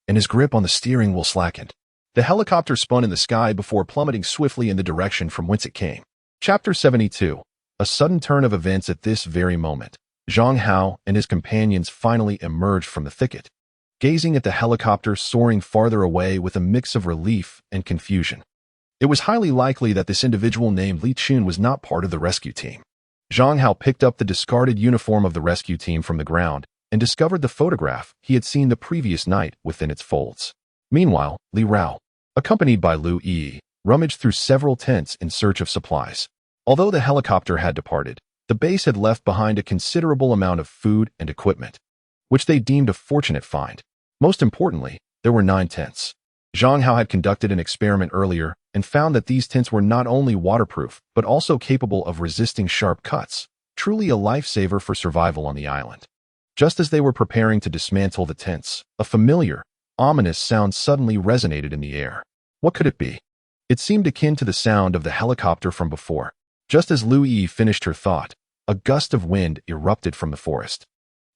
and his grip on the steering wheel slackened. The helicopter spun in the sky before plummeting swiftly in the direction from whence it came. Chapter 72. A sudden turn of events. At this very moment, Zhang Hao and his companions finally emerged from the thicket, gazing at the helicopter soaring farther away with a mix of relief and confusion. It was highly likely that this individual named Li Chun was not part of the rescue team. Zhang Hao picked up the discarded uniform of the rescue team from the ground and discovered the photograph he had seen the previous night within its folds. Meanwhile, Li Rao, accompanied by Lu Yi, rummaged through several tents in search of supplies. Although the helicopter had departed, the base had left behind a considerable amount of food and equipment, which they deemed a fortunate find. Most importantly, there were 9 tents. Zhang Hao had conducted an experiment earlier and found that these tents were not only waterproof but also capable of resisting sharp cuts, truly a lifesaver for survival on the island. Just as they were preparing to dismantle the tents, a familiar, ominous sound suddenly resonated in the air. What could it be? It seemed akin to the sound of the helicopter from before. Just as Lu Yi finished her thought, a gust of wind erupted from the forest,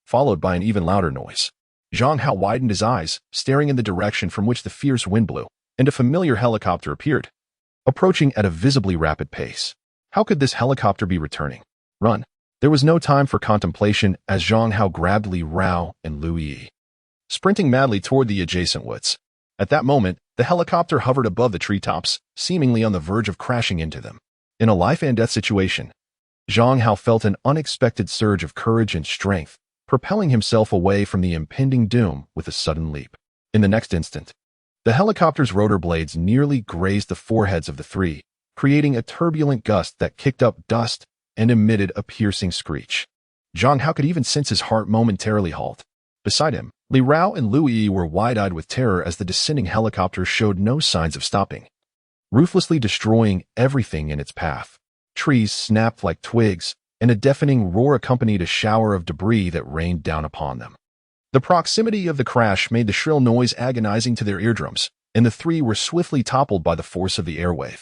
followed by an even louder noise. Zhang Hao widened his eyes, staring in the direction from which the fierce wind blew, and a familiar helicopter appeared, approaching at a visibly rapid pace. How could this helicopter be returning? Run! There was no time for contemplation as Zhang Hao grabbed Li Rao and Lu Yi, sprinting madly toward the adjacent woods. At that moment, the helicopter hovered above the treetops, seemingly on the verge of crashing into them. In a life-and-death situation, Zhang Hao felt an unexpected surge of courage and strength, propelling himself away from the impending doom with a sudden leap. In the next instant, the helicopter's rotor blades nearly grazed the foreheads of the three, creating a turbulent gust that kicked up dust and emitted a piercing screech. Zhang Hao could even sense his heart momentarily halt. Beside him, Li Rao and Lu Yi were wide-eyed with terror as the descending helicopter showed no signs of stopping, ruthlessly destroying everything in its path. Trees snapped like twigs, and a deafening roar accompanied a shower of debris that rained down upon them. The proximity of the crash made the shrill noise agonizing to their eardrums, and the three were swiftly toppled by the force of the airwave.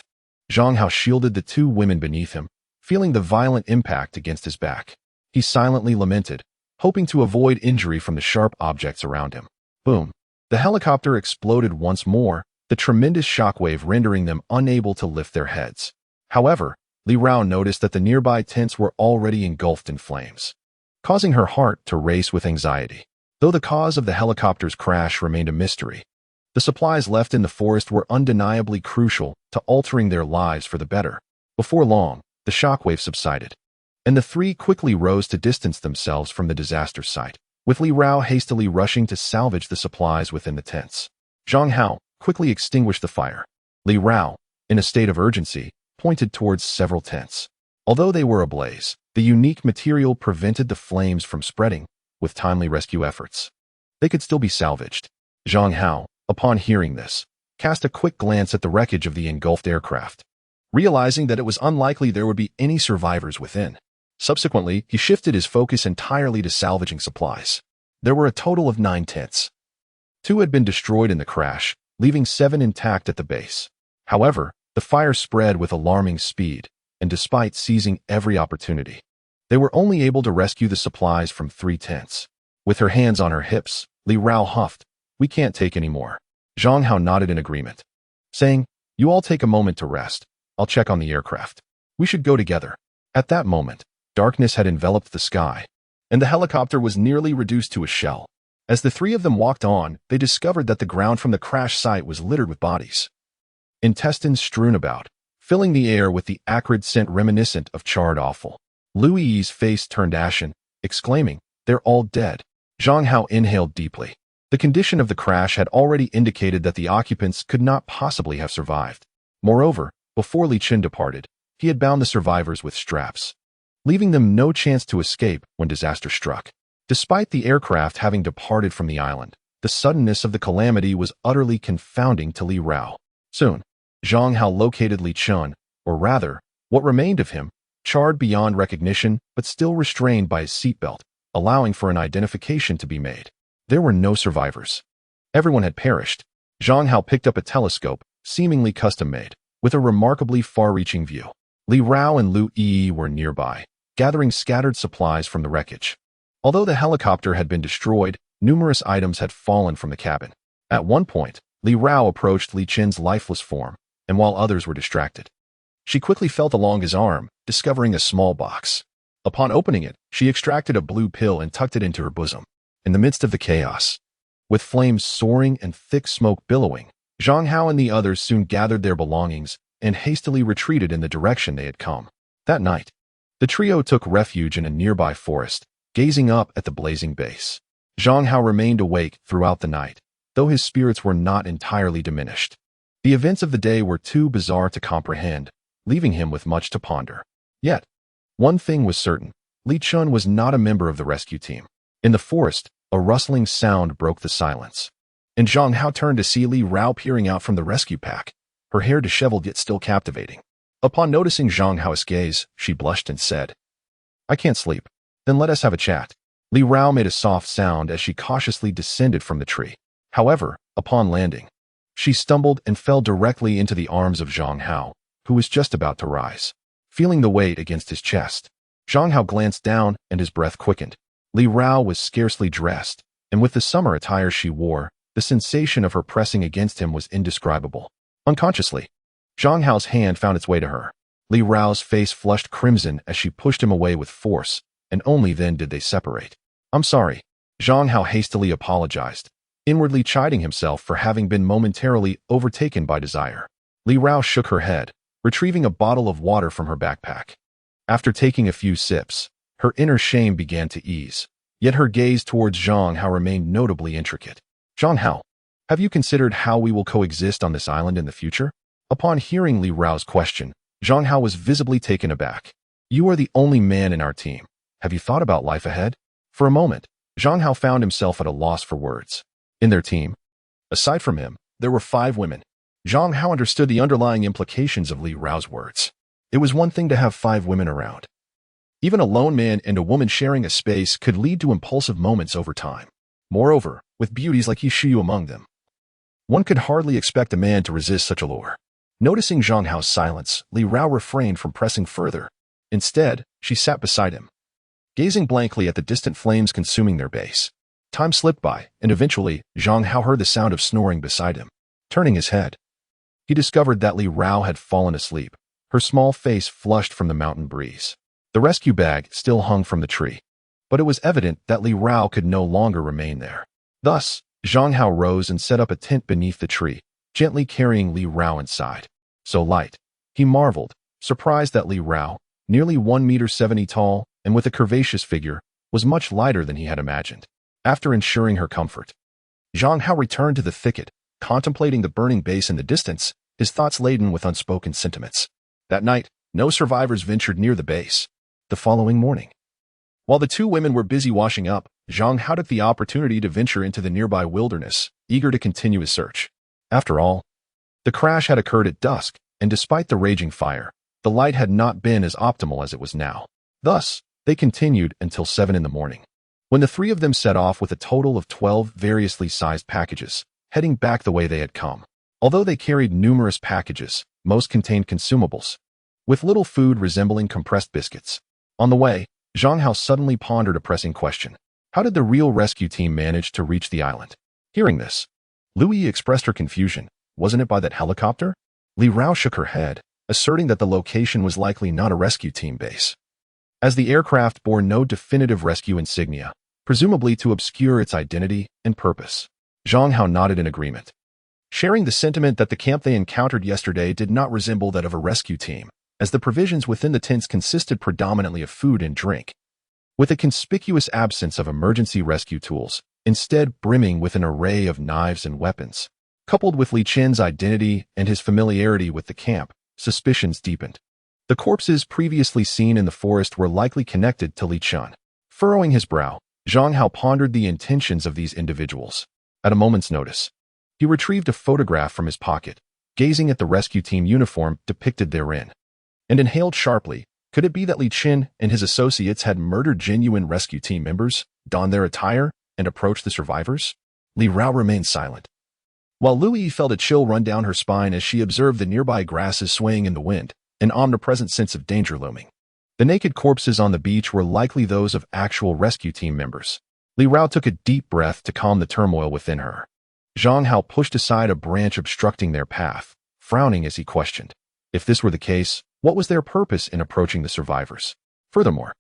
Zhang Hao shielded the 2 women beneath him, feeling the violent impact against his back. He silently lamented, hoping to avoid injury from the sharp objects around him. Boom! The helicopter exploded once more, the tremendous shockwave rendering them unable to lift their heads. However, Li Rao noticed that the nearby tents were already engulfed in flames, causing her heart to race with anxiety. Though the cause of the helicopter's crash remained a mystery, the supplies left in the forest were undeniably crucial to altering their lives for the better. Before long, the shockwave subsided, and the three quickly rose to distance themselves from the disaster site, with Li Rao hastily rushing to salvage the supplies within the tents. Zhang Hao quickly extinguished the fire. Li Rao, in a state of urgency, pointed towards several tents. Although they were ablaze, the unique material prevented the flames from spreading. With timely rescue efforts, they could still be salvaged. Zhang Hao, upon hearing this, cast a quick glance at the wreckage of the engulfed aircraft, realizing that it was unlikely there would be any survivors within. Subsequently, he shifted his focus entirely to salvaging supplies. There were a total of 9 tents. 2 had been destroyed in the crash, leaving 7 intact at the base. However, the fire spread with alarming speed, and despite seizing every opportunity, they were only able to rescue the supplies from 3 tents. With her hands on her hips, Li Rao huffed, "We can't take any more." Zhang Hao nodded in agreement, saying, "You all take a moment to rest. I'll check on the aircraft. We should go together." At that moment, darkness had enveloped the sky, and the helicopter was nearly reduced to a shell. As the 3 of them walked on, they discovered that the ground from the crash site was littered with bodies, intestines strewn about, filling the air with the acrid scent reminiscent of charred offal. Lu Yi's face turned ashen, exclaiming, "They're all dead." Zhang Hao inhaled deeply. The condition of the crash had already indicated that the occupants could not possibly have survived. Moreover, before Li Qin departed, he had bound the survivors with straps, leaving them no chance to escape when disaster struck. Despite the aircraft having departed from the island, the suddenness of the calamity was utterly confounding to Li Rao. Soon, Zhang Hao located Li Qin, or rather, what remained of him, charred beyond recognition but still restrained by his seatbelt, allowing for an identification to be made. There were no survivors. Everyone had perished. Zhang Hao picked up a telescope, seemingly custom-made, with a remarkably far-reaching view. Li Rao and Lu Yi were nearby, gathering scattered supplies from the wreckage. Although the helicopter had been destroyed, numerous items had fallen from the cabin. At one point, Li Rao approached Li Qin's lifeless form, and while others were distracted, she quickly felt along his arm, discovering a small box. Upon opening it, she extracted a blue pill and tucked it into her bosom. In the midst of the chaos, with flames soaring and thick smoke billowing, Zhang Hao and the others soon gathered their belongings and hastily retreated in the direction they had come. That night, The trio took refuge in a nearby forest, gazing up at the blazing base. Zhang Hao remained awake throughout the night, though his spirits were not entirely diminished. The events of the day were too bizarre to comprehend, leaving him with much to ponder. Yet, one thing was certain. Li Chun was not a member of the rescue team. In the forest, a rustling sound broke the silence, and Zhang Hao turned to see Li Rao peering out from the rescue pack, her hair disheveled yet still captivating. Upon noticing Zhang Hao's gaze, she blushed and said, "I can't sleep. Then let us have a chat." Li Rao made a soft sound as she cautiously descended from the tree. However, upon landing, she stumbled and fell directly into the arms of Zhang Hao, who was just about to rise. Feeling the weight against his chest, Zhang Hao glanced down and his breath quickened. Li Rao was scarcely dressed, and with the summer attire she wore, the sensation of her pressing against him was indescribable. Unconsciously, Zhang Hao's hand found its way to her. Li Rao's face flushed crimson as she pushed him away with force, and only then did they separate. "I'm sorry." Zhang Hao hastily apologized, inwardly chiding himself for having been momentarily overtaken by desire. Li Rao shook her head, retrieving a bottle of water from her backpack. After taking a few sips, her inner shame began to ease, yet her gaze towards Zhang Hao remained notably intricate. "Zhang Hao, have you considered how we will coexist on this island in the future?" Upon hearing Li Rao's question, Zhang Hao was visibly taken aback. "You are the only man in our team. Have you thought about life ahead?" For a moment, Zhang Hao found himself at a loss for words. In their team, aside from him, there were 5 women. Zhang Hao understood the underlying implications of Li Rao's words. It was one thing to have 5 women around. Even a lone man and a woman sharing a space could lead to impulsive moments over time. Moreover, with beauties like Yishiyu among them, one could hardly expect a man to resist such a lure. Noticing Zhang Hao's silence, Li Rao refrained from pressing further. Instead, she sat beside him, gazing blankly at the distant flames consuming their base. Time slipped by, and eventually, Zhang Hao heard the sound of snoring beside him. Turning his head, he discovered that Li Rao had fallen asleep, her small face flushed from the mountain breeze. The rescue bag still hung from the tree, but it was evident that Li Rao could no longer remain there. Thus, Zhang Hao rose and set up a tent beneath the tree, gently carrying Li Rao inside. So light, he marveled, surprised that Li Rao, nearly 1.70 meters tall and with a curvaceous figure, was much lighter than he had imagined. After ensuring her comfort, Zhang Hao returned to the thicket, contemplating the burning base in the distance, his thoughts laden with unspoken sentiments. That night, no survivors ventured near the base. The following morning, while the 2 women were busy washing up, Zhang Hao took the opportunity to venture into the nearby wilderness, eager to continue his search. After all, the crash had occurred at dusk, and despite the raging fire, the light had not been as optimal as it was now. Thus, they continued until 7 in the morning, when the 3 of them set off with a total of 12 variously sized packages, heading back the way they had come. Although they carried numerous packages, most contained consumables, with little food resembling compressed biscuits. On the way, Zhang Hao suddenly pondered a pressing question. How did the real rescue team manage to reach the island? Hearing this, Lui expressed her confusion. Wasn't it by that helicopter? Li Rao shook her head, asserting that the location was likely not a rescue team base, as the aircraft bore no definitive rescue insignia, presumably to obscure its identity and purpose. Zhang Hao nodded in agreement, sharing the sentiment that the camp they encountered yesterday did not resemble that of a rescue team, as the provisions within the tents consisted predominantly of food and drink, with a conspicuous absence of emergency rescue tools, instead brimming with an array of knives and weapons. Coupled with Li Chen's identity and his familiarity with the camp, suspicions deepened. The corpses previously seen in the forest were likely connected to Li Chen. Furrowing his brow, Zhang Hao pondered the intentions of these individuals. At a moment's notice, he retrieved a photograph from his pocket, gazing at the rescue team uniform depicted therein, and inhaled sharply. Could it be that Li Chen and his associates had murdered genuine rescue team members, donned their attire, and approached the survivors? Li Rao remained silent, while Lui felt a chill run down her spine as she observed the nearby grasses swaying in the wind, an omnipresent sense of danger looming. The naked corpses on the beach were likely those of actual rescue team members. Li Rao took a deep breath to calm the turmoil within her. Zhang Hao pushed aside a branch obstructing their path, frowning as he questioned. If this were the case, what was their purpose in approaching the survivors? Furthermore,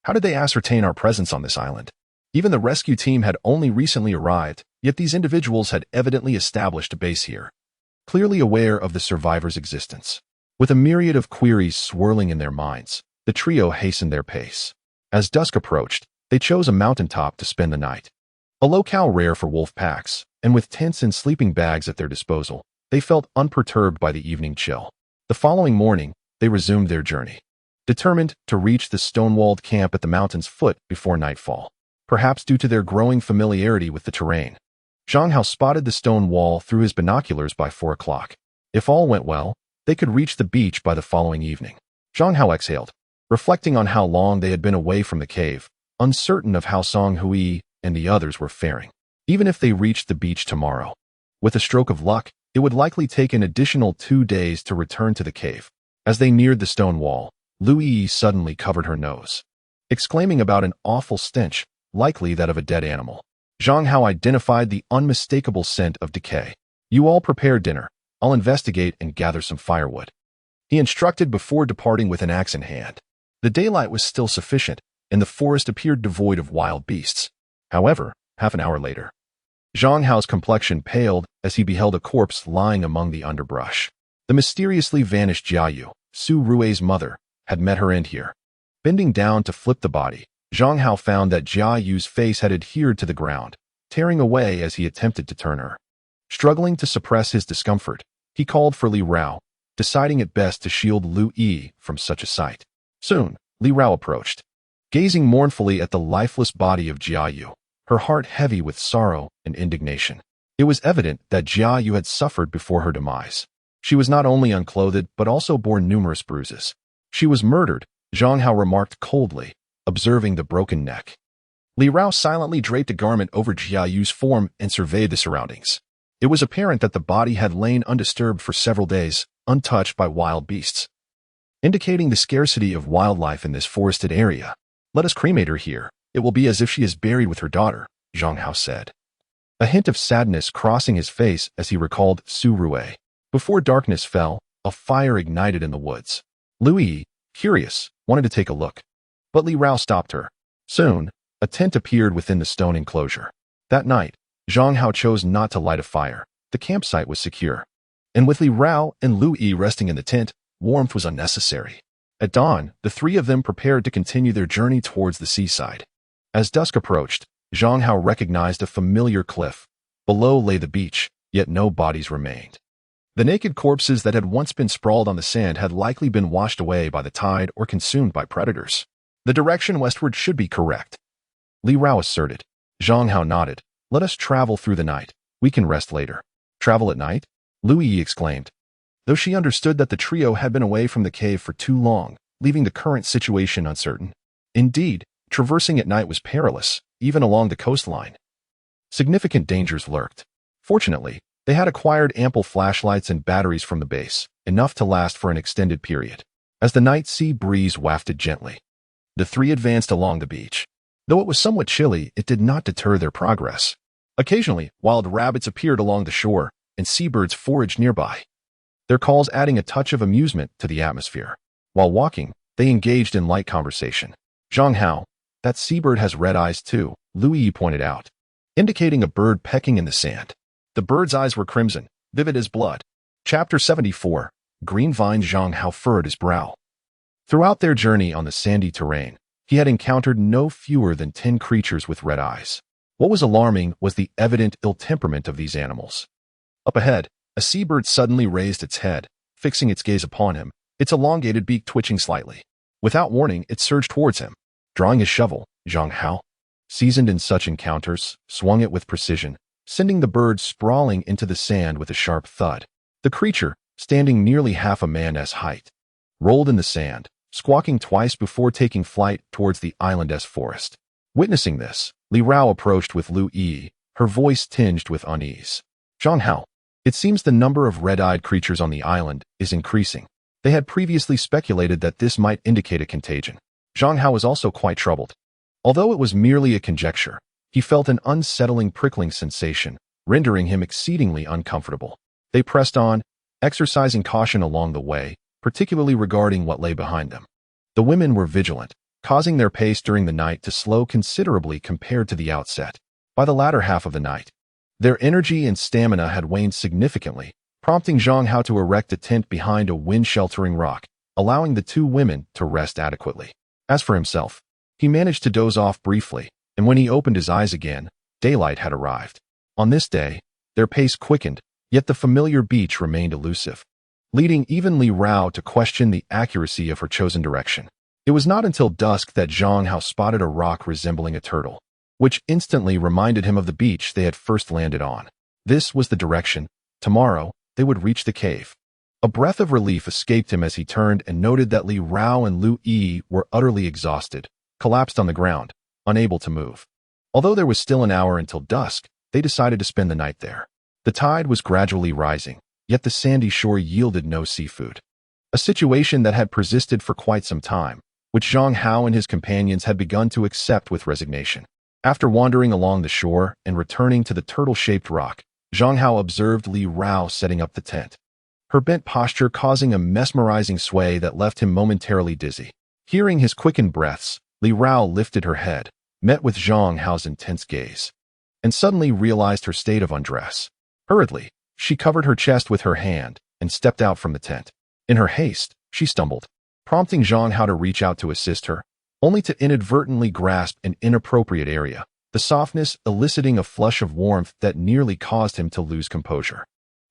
how did they ascertain our presence on this island? Even the rescue team had only recently arrived, yet these individuals had evidently established a base here, clearly aware of the survivors' existence. With a myriad of queries swirling in their minds, The trio hastened their pace. As dusk approached, they chose a mountaintop to spend the night. A locale rare for wolf packs, and with tents and sleeping bags at their disposal, they felt unperturbed by the evening chill. The following morning, they resumed their journey, determined to reach the stone-walled camp at the mountain's foot before nightfall. Perhaps due to their growing familiarity with the terrain, Zhang Hao spotted the stone wall through his binoculars by 4 o'clock. If all went well, they could reach the beach by the following evening. Zhang Hao exhaled, reflecting on how long they had been away from the cave, uncertain of how Song Hui and the others were faring. Even if they reached the beach tomorrow, with a stroke of luck, it would likely take an additional 2 days to return to the cave. As they neared the stone wall, Lu Yi suddenly covered her nose, exclaiming about an awful stench, likely that of a dead animal. Zhang Hao identified the unmistakable scent of decay. "You all prepare dinner. I'll investigate and gather some firewood," he instructed before departing with an axe in hand. The daylight was still sufficient, and the forest appeared devoid of wild beasts. However, half an hour later, Zhang Hao's complexion paled as he beheld a corpse lying among the underbrush. The mysteriously vanished Jiayu, Su Rui's mother, had met her end here. Bending down to flip the body, Zhang Hao found that Jiayu's face had adhered to the ground, tearing away as he attempted to turn her. Struggling to suppress his discomfort, he called for Li Rao, deciding it best to shield Lu Yi from such a sight. Soon, Li Rao approached, gazing mournfully at the lifeless body of Jiayu, her heart heavy with sorrow and indignation. It was evident that Jiayu had suffered before her demise. She was not only unclothed but also bore numerous bruises. "She was murdered," Zhang Hao remarked coldly, observing the broken neck. Li Rao silently draped a garment over Jiayu's form and surveyed the surroundings. It was apparent that the body had lain undisturbed for several days, untouched by wild beasts, indicating the scarcity of wildlife in this forested area. "Let us cremate her here. It will be as if she is buried with her daughter," Zhang Hao said, a hint of sadness crossing his face as he recalled Su Rui. Before darkness fell, a fire ignited in the woods. Lu Yi, curious, wanted to take a look, but Li Rao stopped her. Soon, a tent appeared within the stone enclosure. That night, Zhang Hao chose not to light a fire. The campsite was secure, and with Li Rao and Lu Yi resting in the tent, warmth was unnecessary. At dawn, the three of them prepared to continue their journey towards the seaside. As dusk approached, Zhang Hao recognized a familiar cliff. Below lay the beach, yet no bodies remained. The naked corpses that had once been sprawled on the sand had likely been washed away by the tide or consumed by predators. The direction westward should be correct, Li Rao asserted. Zhang Hao nodded. "Let us travel through the night. We can rest later." "Travel at night?" Lu Yi exclaimed, though she understood that the trio had been away from the cave for too long, leaving the current situation uncertain. Indeed, traversing at night was perilous, even along the coastline. Significant dangers lurked. Fortunately, they had acquired ample flashlights and batteries from the base, enough to last for an extended period. As the night sea breeze wafted gently, the three advanced along the beach. Though it was somewhat chilly, it did not deter their progress. Occasionally, wild rabbits appeared along the shore, and seabirds foraged nearby, their calls adding a touch of amusement to the atmosphere. While walking, they engaged in light conversation. "Zhang Hao, that seabird has red eyes too," Lu Yi pointed out, indicating a bird pecking in the sand. The bird's eyes were crimson, vivid as blood. Chapter 74. Green Vine. Zhang Hao furrowed his brow. Throughout their journey on the sandy terrain, he had encountered no fewer than 10 creatures with red eyes. What was alarming was the evident ill temperament of these animals. Up ahead, a seabird suddenly raised its head, fixing its gaze upon him, its elongated beak twitching slightly. Without warning, it surged towards him. Drawing his shovel, Zhang Hao, seasoned in such encounters, swung it with precision, sending the bird sprawling into the sand with a sharp thud. The creature, standing nearly half a man's height, rolled in the sand, squawking twice before taking flight towards the island-esque forest. Witnessing this, Li Rao approached with Lu Yi, her voice tinged with unease. "Zhang Hao, it seems the number of red-eyed creatures on the island is increasing." They had previously speculated that this might indicate a contagion. Zhang Hao was also quite troubled. Although it was merely a conjecture, he felt an unsettling prickling sensation, rendering him exceedingly uncomfortable. They pressed on, exercising caution along the way, particularly regarding what lay behind them. The women were vigilant, causing their pace during the night to slow considerably compared to the outset. By the latter half of the night, their energy and stamina had waned significantly, prompting Zhang Hao to erect a tent behind a wind-sheltering rock, allowing the two women to rest adequately. As for himself, he managed to doze off briefly, and when he opened his eyes again, daylight had arrived. On this day, their pace quickened, yet the familiar beach remained elusive, leading even Li Rao to question the accuracy of her chosen direction. It was not until dusk that Zhang Hao spotted a rock resembling a turtle, which instantly reminded him of the beach they had first landed on. This was the direction. Tomorrow, they would reach the cave. A breath of relief escaped him as he turned and noted that Li Rao and Lu Yi were utterly exhausted, collapsed on the ground, unable to move. Although there was still an hour until dusk, they decided to spend the night there. The tide was gradually rising, yet the sandy shore yielded no seafood. A situation that had persisted for quite some time, which Zhang Hao and his companions had begun to accept with resignation. After wandering along the shore and returning to the turtle-shaped rock, Zhang Hao observed Li Rao setting up the tent, her bent posture causing a mesmerizing sway that left him momentarily dizzy. Hearing his quickened breaths, Li Rao lifted her head, met with Zhang Hao's intense gaze, and suddenly realized her state of undress. Hurriedly, she covered her chest with her hand and stepped out from the tent. In her haste, she stumbled, prompting Zhang Hao to reach out to assist her, only to inadvertently grasp an inappropriate area, the softness eliciting a flush of warmth that nearly caused him to lose composure.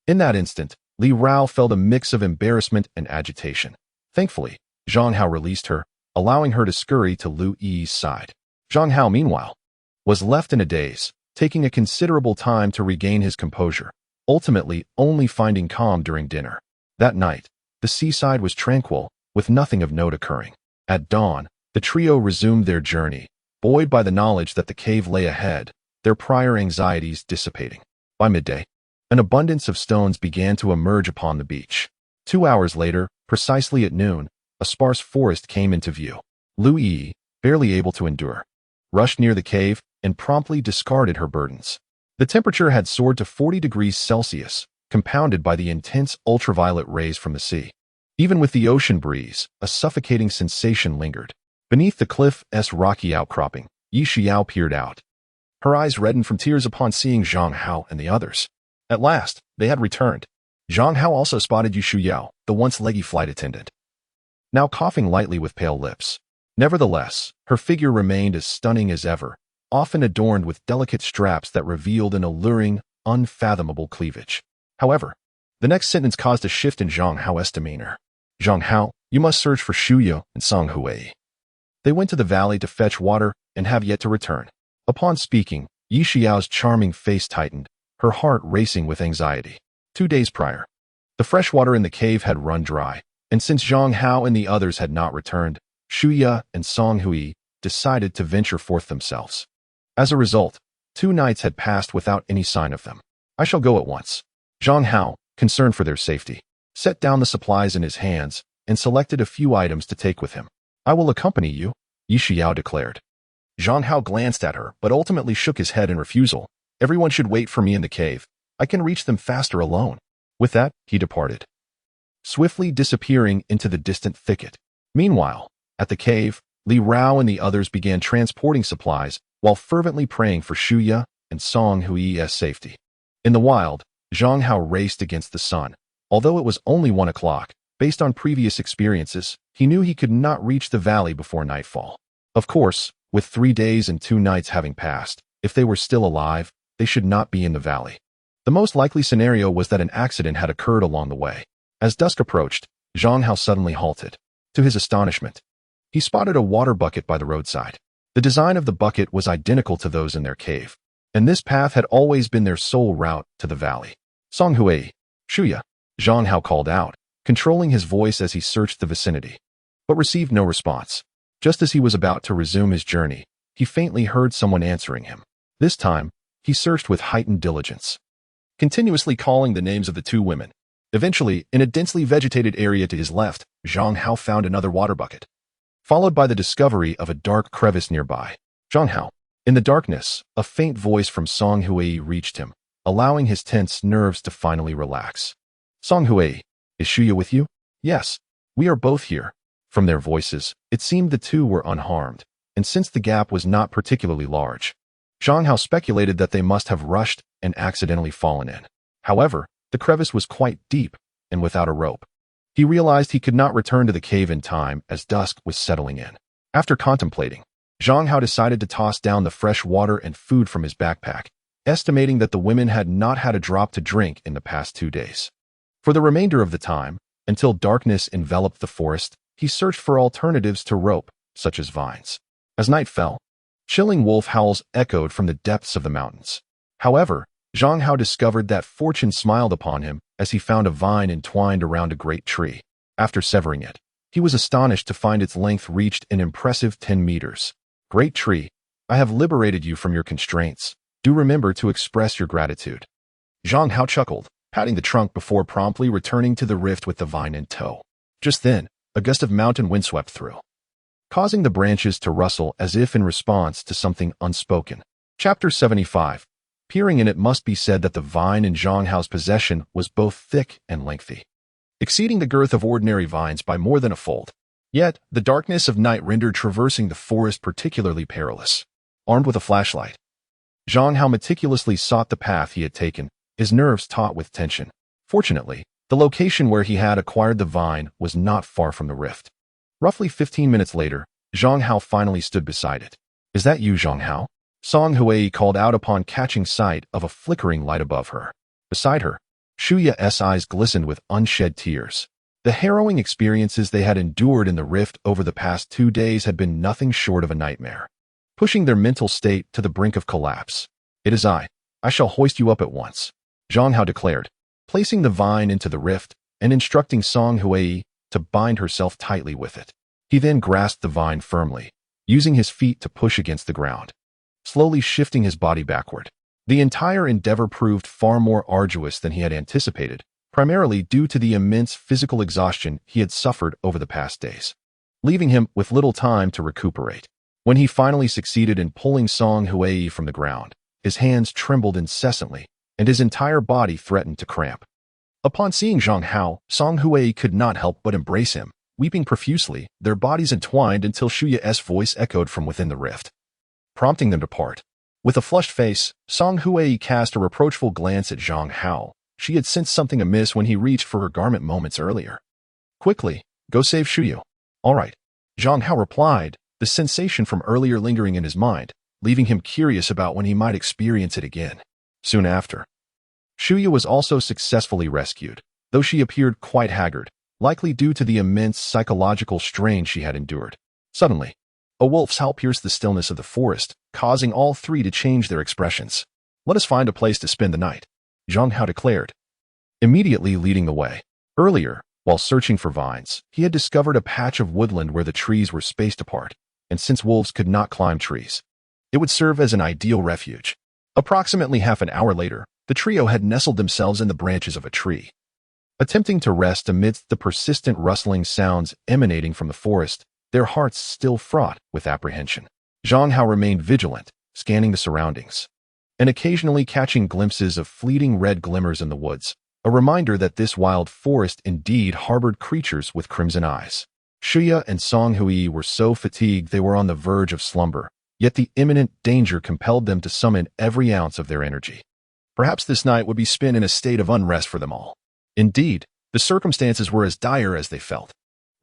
In that instant, Li Rao felt a mix of embarrassment and agitation. Thankfully, Zhang Hao released her, allowing her to scurry to Lu Yi's side. Zhang Hao, meanwhile, was left in a daze, taking a considerable time to regain his composure, ultimately only finding calm during dinner. That night, the seaside was tranquil, with nothing of note occurring. At dawn, the trio resumed their journey, buoyed by the knowledge that the cave lay ahead, their prior anxieties dissipating. By midday, an abundance of stones began to emerge upon the beach. 2 hours later, precisely at noon, a sparse forest came into view. Lu Yi, barely able to endure, rushed near the cave and promptly discarded her burdens. The temperature had soared to 40 degrees Celsius, compounded by the intense ultraviolet rays from the sea. Even with the ocean breeze, a suffocating sensation lingered. Beneath the cliff's rocky outcropping, Yi Xiao peered out. Her eyes reddened from tears upon seeing Zhang Hao and the others. At last, they had returned. Zhang Hao also spotted Yu Shuyao, the once leggy flight attendant, now coughing lightly with pale lips. Nevertheless, her figure remained as stunning as ever, often adorned with delicate straps that revealed an alluring, unfathomable cleavage. However, the next sentence caused a shift in Zhang Hao's demeanor. Zhang Hao, you must search for Shuya and Song Hui. They went to the valley to fetch water and have yet to return. Upon speaking, Yi Xiao's charming face tightened, her heart racing with anxiety. 2 days prior, the fresh water in the cave had run dry, and since Zhang Hao and the others had not returned, Shuya and Song Hui decided to venture forth themselves. As a result, 2 nights had passed without any sign of them. I shall go at once. Zhang Hao, concerned for their safety, set down the supplies in his hands and selected a few items to take with him. I will accompany you, Yi Xiao declared. Zhang Hao glanced at her, but ultimately shook his head in refusal. Everyone should wait for me in the cave. I can reach them faster alone. With that, he departed, swiftly disappearing into the distant thicket. Meanwhile, at the cave, Li Rao and the others began transporting supplies while fervently praying for Shuya and Song Hui's safety. In the wild, Zhang Hao raced against the sun. Although it was only 1 o'clock, based on previous experiences, he knew he could not reach the valley before nightfall. Of course, with 3 days and 2 nights having passed, if they were still alive, they should not be in the valley. The most likely scenario was that an accident had occurred along the way. As dusk approached, Zhang Hao suddenly halted. To his astonishment, he spotted a water bucket by the roadside. The design of the bucket was identical to those in their cave, and this path had always been their sole route to the valley. Song Hui, Shuya, Zhang Hao called out, controlling his voice as he searched the vicinity, but received no response. Just as he was about to resume his journey, he faintly heard someone answering him. This time, he searched with heightened diligence, continuously calling the names of the 2 women. Eventually, in a densely vegetated area to his left, Zhang Hao found another water bucket, followed by the discovery of a dark crevice nearby. Zhang Hao. In the darkness, a faint voice from Song Hui reached him, allowing his tense nerves to finally relax. Song Hui, is Shuya with you? Yes, we are both here. From their voices, it seemed the 2 were unharmed, and since the gap was not particularly large, Zhang Hao speculated that they must have rushed and accidentally fallen in. However, the crevice was quite deep and without a rope. He realized he could not return to the cave in time as dusk was settling in. After contemplating, Zhang Hao decided to toss down the fresh water and food from his backpack, estimating that the women had not had a drop to drink in the past 2 days. For the remainder of the time, until darkness enveloped the forest, he searched for alternatives to rope, such as vines. As night fell, chilling wolf howls echoed from the depths of the mountains. However, Zhang Hao discovered that fortune smiled upon him as he found a vine entwined around a great tree. After severing it, he was astonished to find its length reached an impressive 10 meters. Great tree, I have liberated you from your constraints. Do remember to express your gratitude. Zhang Hao chuckled, patting the trunk before promptly returning to the rift with the vine in tow. Just then, a gust of mountain wind swept through, causing the branches to rustle as if in response to something unspoken. Chapter 75. Peering in, it must be said that the vine in Zhang Hao's possession was both thick and lengthy, exceeding the girth of ordinary vines by more than a fold. Yet, the darkness of night rendered traversing the forest particularly perilous. Armed with a flashlight, Zhang Hao meticulously sought the path he had taken, his nerves taut with tension. Fortunately, the location where he had acquired the vine was not far from the rift. Roughly 15 minutes later, Zhang Hao finally stood beside it. Is that you, Zhang Hao? Song Hui called out upon catching sight of a flickering light above her. Beside her, Shuya's eyes glistened with unshed tears. The harrowing experiences they had endured in the rift over the past 2 days had been nothing short of a nightmare, pushing their mental state to the brink of collapse. It is I shall hoist you up at once, Zhang Hao declared, placing the vine into the rift and instructing Song Hui to bind herself tightly with it. He then grasped the vine firmly, using his feet to push against the ground, slowly shifting his body backward. The entire endeavor proved far more arduous than he had anticipated, primarily due to the immense physical exhaustion he had suffered over the past days, leaving him with little time to recuperate. When he finally succeeded in pulling Song Hui from the ground, his hands trembled incessantly, and his entire body threatened to cramp. Upon seeing Zhang Hao, Song Hui could not help but embrace him, weeping profusely, their bodies entwined until Shuya's voice echoed from within the rift, prompting them to part. With a flushed face, Song Hui cast a reproachful glance at Zhang Hao. She had sensed something amiss when he reached for her garment moments earlier. Quickly, go save Shuyu. All right, Zhang Hao replied, the sensation from earlier lingering in his mind, leaving him curious about when he might experience it again. Soon after, Shuyu was also successfully rescued, though she appeared quite haggard, likely due to the immense psychological strain she had endured. Suddenly, a wolf's howl pierced the stillness of the forest, causing all three to change their expressions. Let us find a place to spend the night, Zhang Hao declared, immediately leading the way. Earlier, while searching for vines, he had discovered a patch of woodland where the trees were spaced apart, and since wolves could not climb trees, it would serve as an ideal refuge. Approximately half an hour later, the trio had nestled themselves in the branches of a tree, attempting to rest amidst the persistent rustling sounds emanating from the forest, their hearts still fraught with apprehension. Zhang Hao remained vigilant, scanning the surroundings, and occasionally catching glimpses of fleeting red glimmers in the woods, a reminder that this wild forest indeed harbored creatures with crimson eyes. Shuya and Song Hui were so fatigued they were on the verge of slumber, yet the imminent danger compelled them to summon every ounce of their energy. Perhaps this night would be spent in a state of unrest for them all. Indeed, the circumstances were as dire as they felt.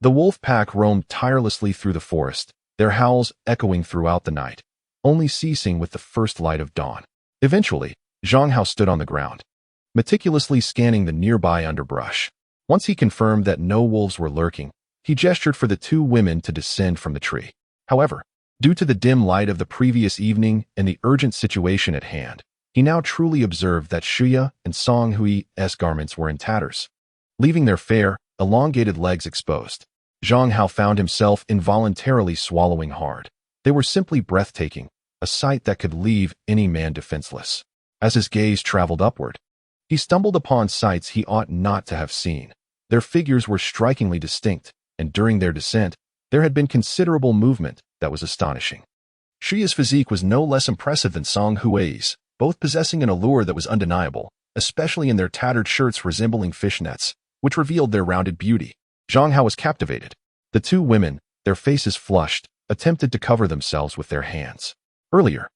The wolf pack roamed tirelessly through the forest, their howls echoing throughout the night, only ceasing with the first light of dawn. Eventually, Zhang Hao stood on the ground, meticulously scanning the nearby underbrush. Once he confirmed that no wolves were lurking, he gestured for the two women to descend from the tree. However, due to the dim light of the previous evening and the urgent situation at hand, he now truly observed that Shuya and Song Hui's garments were in tatters, leaving their fair, elongated legs exposed. Zhang Hao found himself involuntarily swallowing hard. They were simply breathtaking, a sight that could leave any man defenseless. As his gaze traveled upward, he stumbled upon sights he ought not to have seen. Their figures were strikingly distinct, and during their descent, there had been considerable movement that was astonishing. Shuya's physique was no less impressive than Song Hui's, both possessing an allure that was undeniable, especially in their tattered shirts resembling fishnets, which revealed their rounded beauty. Zhang Hao was captivated. The two women, their faces flushed, attempted to cover themselves with their hands. Earlier,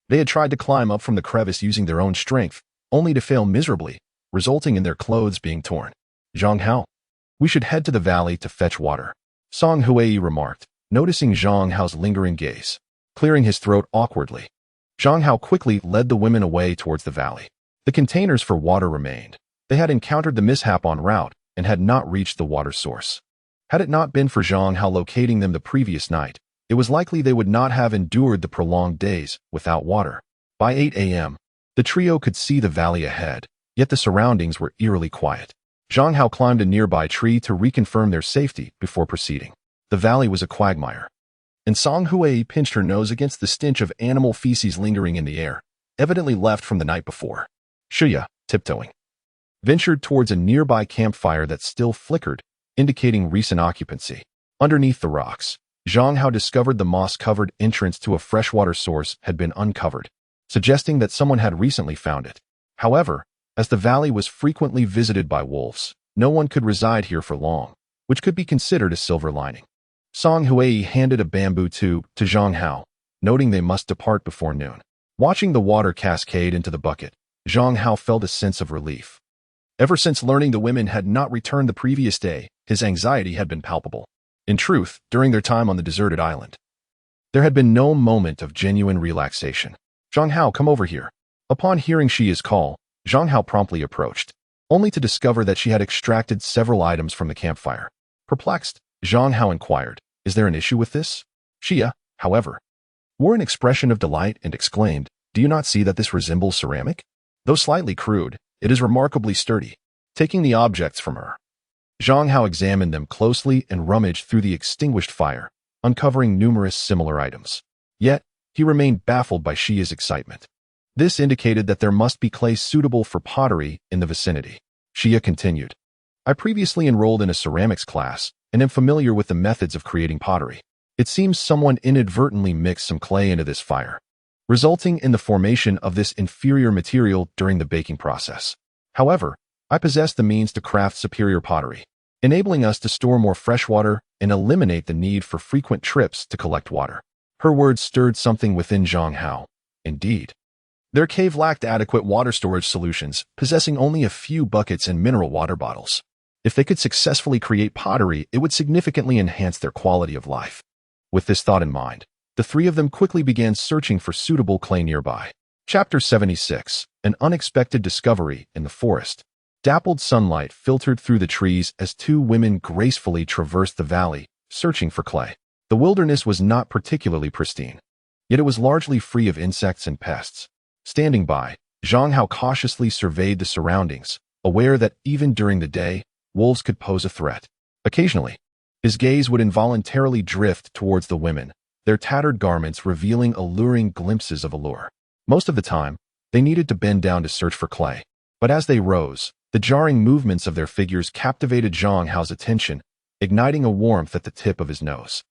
they had tried to climb up from the crevice using their own strength, only to fail miserably, resulting in their clothes being torn. Zhang Hao, We should head to the valley to fetch water, Song Hui remarked, noticing Zhang Hao's lingering gaze. Clearing his throat awkwardly, Zhang Hao quickly led the women away towards the valley. The containers for water remained. They had encountered the mishap en route and had not reached the water source. Had it not been for Zhang Hao locating them the previous night, it was likely they would not have endured the prolonged days without water. By 8 a.m., the trio could see the valley ahead, yet the surroundings were eerily quiet. Zhang Hao climbed a nearby tree to reconfirm their safety before proceeding. The valley was a quagmire, and Song Hui pinched her nose against the stench of animal feces lingering in the air, evidently left from the night before. Shuya, tiptoeing, ventured towards a nearby campfire that still flickered, indicating recent occupancy. Underneath the rocks, Zhang Hao discovered the moss-covered entrance to a freshwater source had been uncovered, suggesting that someone had recently found it. However, as the valley was frequently visited by wolves, no one could reside here for long, which could be considered a silver lining. Song Hui handed a bamboo tube to Zhang Hao, noting they must depart before noon. Watching the water cascade into the bucket, Zhang Hao felt a sense of relief. Ever since learning the women had not returned the previous day, his anxiety had been palpable. In truth, during their time on the deserted island, there had been no moment of genuine relaxation. Zhang Hao, come over here. Upon hearing Shia's call, Zhang Hao promptly approached, only to discover that she had extracted several items from the campfire. Perplexed, Zhang Hao inquired, is there an issue with this? Shia, however, wore an expression of delight and exclaimed, do you not see that this resembles ceramic? Though slightly crude, it is remarkably sturdy. Taking the objects from her, Zhang Hao examined them closely and rummaged through the extinguished fire, uncovering numerous similar items. Yet, he remained baffled by Shia's excitement. This indicated that there must be clay suitable for pottery in the vicinity. Shia continued, I previously enrolled in a ceramics class and am familiar with the methods of creating pottery. It seems someone inadvertently mixed some clay into this fire, resulting in the formation of this inferior material during the baking process. However, I possess the means to craft superior pottery, enabling us to store more fresh water and eliminate the need for frequent trips to collect water. Her words stirred something within Zhang Hao. Indeed, their cave lacked adequate water storage solutions, possessing only a few buckets and mineral water bottles. If they could successfully create pottery, it would significantly enhance their quality of life. With this thought in mind, the three of them quickly began searching for suitable clay nearby. Chapter 76. An unexpected discovery in the forest. Dappled sunlight filtered through the trees as two women gracefully traversed the valley, searching for clay. The wilderness was not particularly pristine, yet it was largely free of insects and pests. Standing by, Zhang Hao cautiously surveyed the surroundings, aware that even during the day, wolves could pose a threat. Occasionally, his gaze would involuntarily drift towards the women, their tattered garments revealing alluring glimpses of allure. Most of the time, they needed to bend down to search for clay. But as they rose, the jarring movements of their figures captivated Zhang Hao's attention, igniting a warmth at the tip of his nose.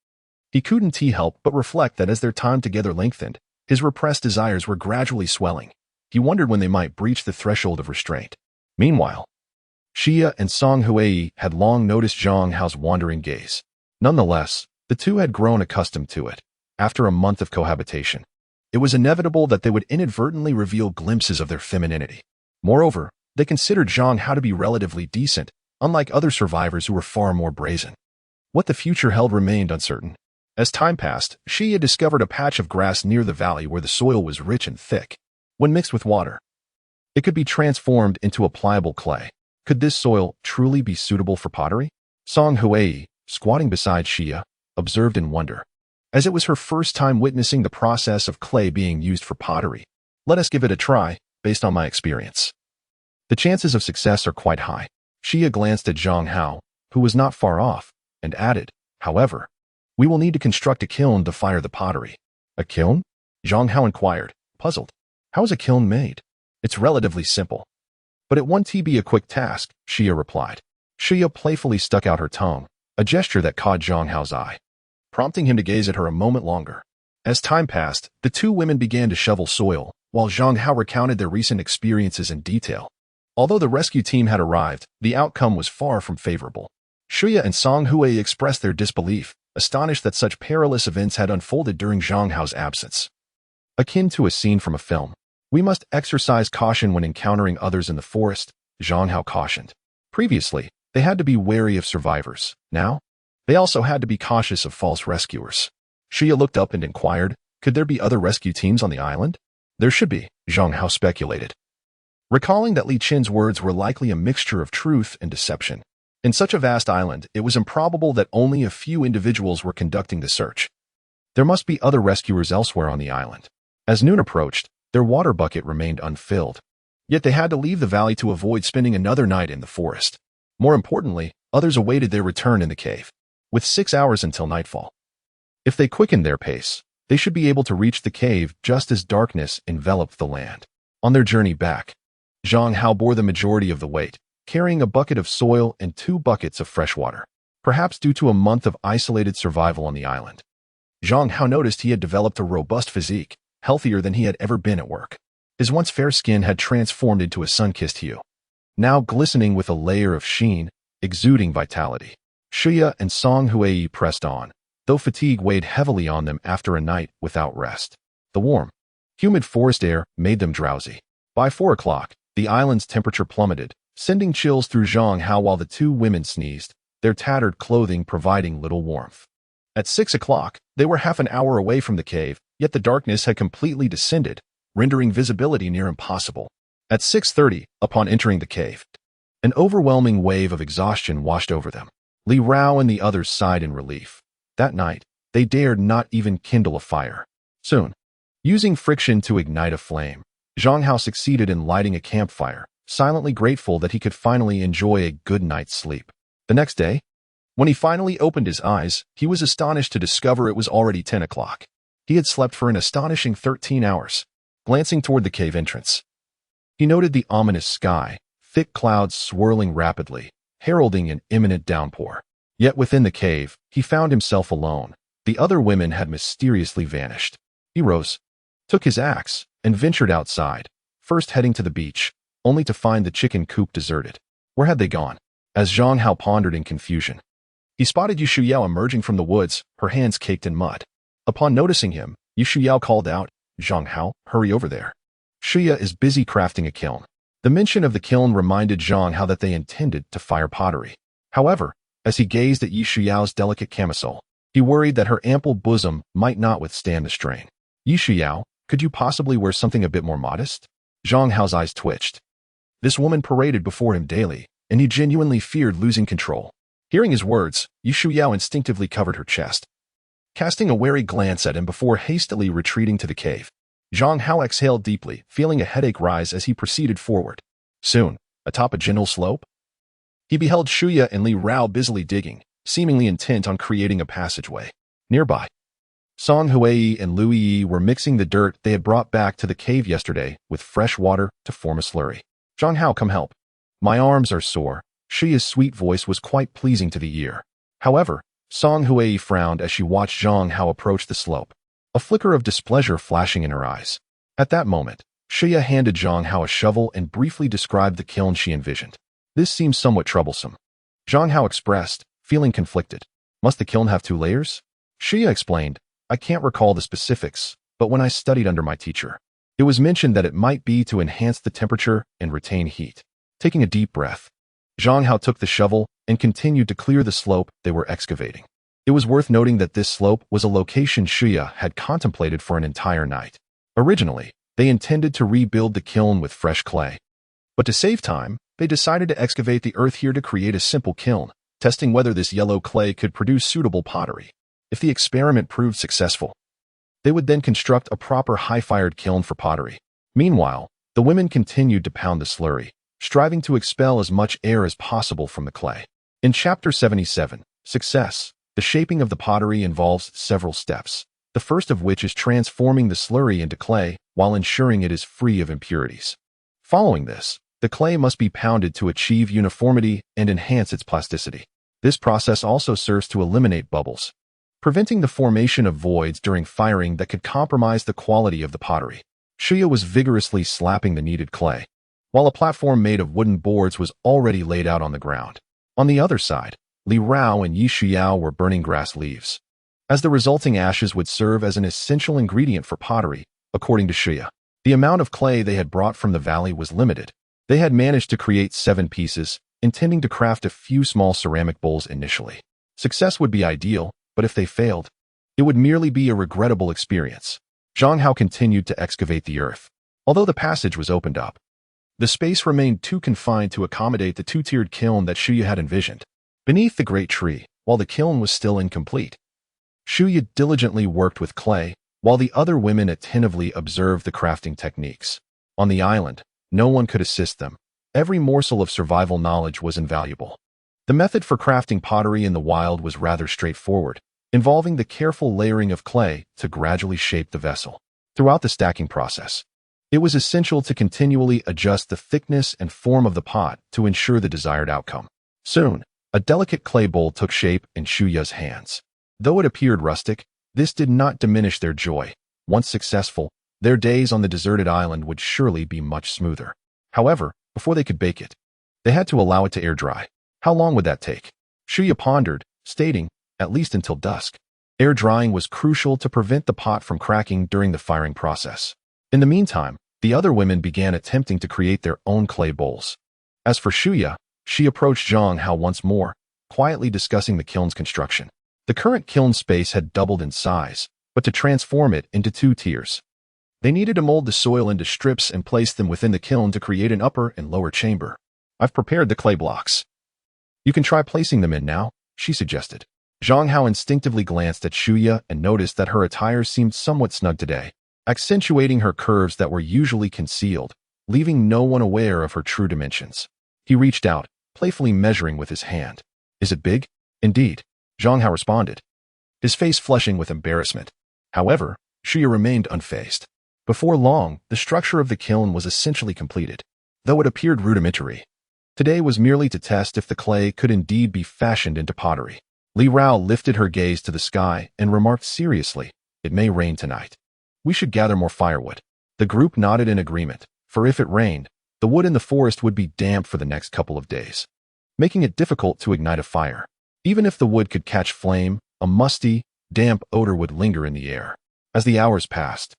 He couldn't help but reflect that as their time together lengthened, his repressed desires were gradually swelling. He wondered when they might breach the threshold of restraint. Meanwhile, Xia and Song Hui had long noticed Zhang Hao's wandering gaze. Nonetheless, the two had grown accustomed to it. After a month of cohabitation, it was inevitable that they would inadvertently reveal glimpses of their femininity. Moreover, they considered Zhang Hao to be relatively decent, unlike other survivors who were far more brazen. What the future held remained uncertain. As time passed, Xia discovered a patch of grass near the valley where the soil was rich and thick. When mixed with water, it could be transformed into a pliable clay. Could this soil truly be suitable for pottery? Song Hui, squatting beside Xia, observed in wonder, as it was her first time witnessing the process of clay being used for pottery. Let us give it a try, based on my experience. The chances of success are quite high. Xia glanced at Zhang Hao, who was not far off, and added, however, we will need to construct a kiln to fire the pottery. A kiln? Zhang Hao inquired, puzzled. How is a kiln made? It's relatively simple. But it won't be a quick task, Xia replied. Xia playfully stuck out her tongue, a gesture that caught Zhang Hao's eye, prompting him to gaze at her a moment longer. As time passed, the two women began to shovel soil, while Zhang Hao recounted their recent experiences in detail. Although the rescue team had arrived, the outcome was far from favorable. Xia and Song Hui expressed their disbelief, astonished that such perilous events had unfolded during Zhang Hao's absence. Akin to a scene from a film, we must exercise caution when encountering others in the forest, Zhang Hao cautioned. Previously, They had to be wary of survivors. Now, they also had to be cautious of false rescuers. Shia looked up and inquired, could there be other rescue teams on the island? There should be, Zhang Hao speculated, recalling that Li Qin's words were likely a mixture of truth and deception. In such a vast island, it was improbable that only a few individuals were conducting the search. There must be other rescuers elsewhere on the island. As noon approached, their water bucket remained unfilled. Yet they had to leave the valley to avoid spending another night in the forest. More importantly, others awaited their return in the cave, with 6 hours until nightfall. If they quickened their pace, they should be able to reach the cave just as darkness enveloped the land. On their journey back, Zhang Hao bore the majority of the weight, carrying a bucket of soil and 2 buckets of fresh water, perhaps due to a month of isolated survival on the island. Zhang Hao noticed he had developed a robust physique, healthier than he had ever been at work. His once fair skin had transformed into a sun-kissed hue, now glistening with a layer of sheen, exuding vitality. Shia and Song Huai pressed on, though fatigue weighed heavily on them after a night without rest. The warm, humid forest air made them drowsy. By 4 o'clock, the island's temperature plummeted, sending chills through Zhang Hao while the 2 women sneezed, their tattered clothing providing little warmth. At 6 o'clock, they were half an hour away from the cave, yet the darkness had completely descended, rendering visibility near impossible. At 6:30, upon entering the cave, an overwhelming wave of exhaustion washed over them. Li Rao and the others sighed in relief. That night, they dared not even kindle a fire. Soon, using friction to ignite a flame, Zhang Hao succeeded in lighting a campfire, silently grateful that he could finally enjoy a good night's sleep. The next day, when he finally opened his eyes, he was astonished to discover it was already 10 o'clock. He had slept for an astonishing 13 hours. Glancing toward the cave entrance, he noted the ominous sky, thick clouds swirling rapidly, heralding an imminent downpour. Yet within the cave, he found himself alone. The other women had mysteriously vanished. He rose, took his axe, and ventured outside, first heading to the beach, only to find the chicken coop deserted. Where had they gone? As Zhang Hao pondered in confusion, he spotted Yu Shuyao emerging from the woods, her hands caked in mud. Upon noticing him, Yu Shuyao called out, Zhang Hao, hurry over there. Shia is busy crafting a kiln. The mention of the kiln reminded Zhang Hao that they intended to fire pottery. However, as he gazed at Yu Shuyao's delicate camisole, he worried that her ample bosom might not withstand the strain. Yu Shuyao, could you possibly wear something a bit more modest? Zhang Hao's eyes twitched. This woman paraded before him daily, and he genuinely feared losing control. Hearing his words, Yu Shuyao instinctively covered her chest, casting a wary glance at him before hastily retreating to the cave. Zhang Hao exhaled deeply, feeling a headache rise as he proceeded forward. Soon, atop a gentle slope, he beheld Shuya and Li Rao busily digging, seemingly intent on creating a passageway. Nearby, Song Huai and Lu Yi were mixing the dirt they had brought back to the cave yesterday with fresh water to form a slurry. Zhang Hao, come help. My arms are sore. Shuya's sweet voice was quite pleasing to the ear. However, Song Huai frowned as she watched Zhang Hao approach the slope, a flicker of displeasure flashing in her eyes. At that moment, Shuya handed Zhang Hao a shovel and briefly described the kiln she envisioned. This seems somewhat troublesome. Zhang Hao expressed, feeling conflicted. Must the kiln have 2 layers? Shuya explained, I can't recall the specifics, but when I studied under my teacher, it was mentioned that it might be to enhance the temperature and retain heat. Taking a deep breath, Zhang Hao took the shovel and continued to clear the slope they were excavating. It was worth noting that this slope was a location Shuya had contemplated for an entire night. Originally, they intended to rebuild the kiln with fresh clay. But to save time, they decided to excavate the earth here to create a simple kiln, testing whether this yellow clay could produce suitable pottery. If the experiment proved successful, they would then construct a proper high-fired kiln for pottery. Meanwhile, the women continued to pound the slurry, striving to expel as much air as possible from the clay. In Chapter 77, Success, the shaping of the pottery involves several steps, the first of which is transforming the slurry into clay while ensuring it is free of impurities. Following this, the clay must be pounded to achieve uniformity and enhance its plasticity. This process also serves to eliminate bubbles, preventing the formation of voids during firing that could compromise the quality of the pottery. Shuya was vigorously slapping the kneaded clay, while a platform made of wooden boards was already laid out on the ground. On the other side, Li Rao and Yi Shuyao were burning grass leaves, as the resulting ashes would serve as an essential ingredient for pottery, according to Shuya. The amount of clay they had brought from the valley was limited. They had managed to create 7 pieces, intending to craft a few small ceramic bowls initially. Success would be ideal, but if they failed, it would merely be a regrettable experience. Zhang Hao continued to excavate the earth. Although the passage was opened up, the space remained too confined to accommodate the two-tiered kiln that Shuya had envisioned. Beneath the great tree, while the kiln was still incomplete, Shuya diligently worked with clay, while the other women attentively observed the crafting techniques. On the island, no one could assist them. Every morsel of survival knowledge was invaluable. The method for crafting pottery in the wild was rather straightforward, involving the careful layering of clay to gradually shape the vessel. Throughout the stacking process, it was essential to continually adjust the thickness and form of the pot to ensure the desired outcome. Soon, a delicate clay bowl took shape in Shuya's hands. Though it appeared rustic, this did not diminish their joy. Once successful, their days on the deserted island would surely be much smoother. However, before they could bake it, they had to allow it to air dry. How long would that take? Shuya pondered, stating, at least until dusk. Air drying was crucial to prevent the pot from cracking during the firing process. In the meantime, the other women began attempting to create their own clay bowls. As for Shuya, she approached Zhang Hao once more, quietly discussing the kiln's construction. The current kiln space had doubled in size, but to transform it into 2 tiers, they needed to mold the soil into strips and place them within the kiln to create an upper and lower chamber. I've prepared the clay blocks. You can try placing them in now, she suggested. Zhang Hao instinctively glanced at Shuya and noticed that her attire seemed somewhat snug today, accentuating her curves that were usually concealed, leaving no one aware of her true dimensions. He reached out, playfully measuring with his hand. Is it big? Indeed, Zhang Hao responded, his face flushing with embarrassment. However, Shuya remained unfazed. Before long, the structure of the kiln was essentially completed, though it appeared rudimentary. Today was merely to test if the clay could indeed be fashioned into pottery. Li Rao lifted her gaze to the sky and remarked seriously, it may rain tonight. We should gather more firewood. The group nodded in agreement, for if it rained, the wood in the forest would be damp for the next couple of days, making it difficult to ignite a fire. Even if the wood could catch flame, a musty, damp odor would linger in the air. As the hours passed,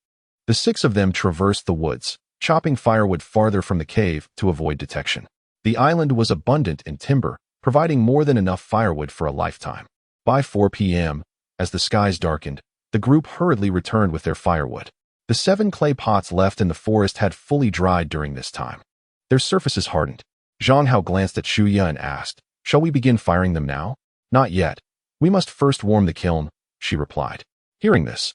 the 6 of them traversed the woods, chopping firewood farther from the cave to avoid detection. The island was abundant in timber, providing more than enough firewood for a lifetime. By 4 p.m., as the skies darkened, the group hurriedly returned with their firewood. The 7 clay pots left in the forest had fully dried during this time. Their surfaces hardened. Zhang Hao glanced at Shuya and asked, shall we begin firing them now? Not yet. We must first warm the kiln, she replied. Hearing this,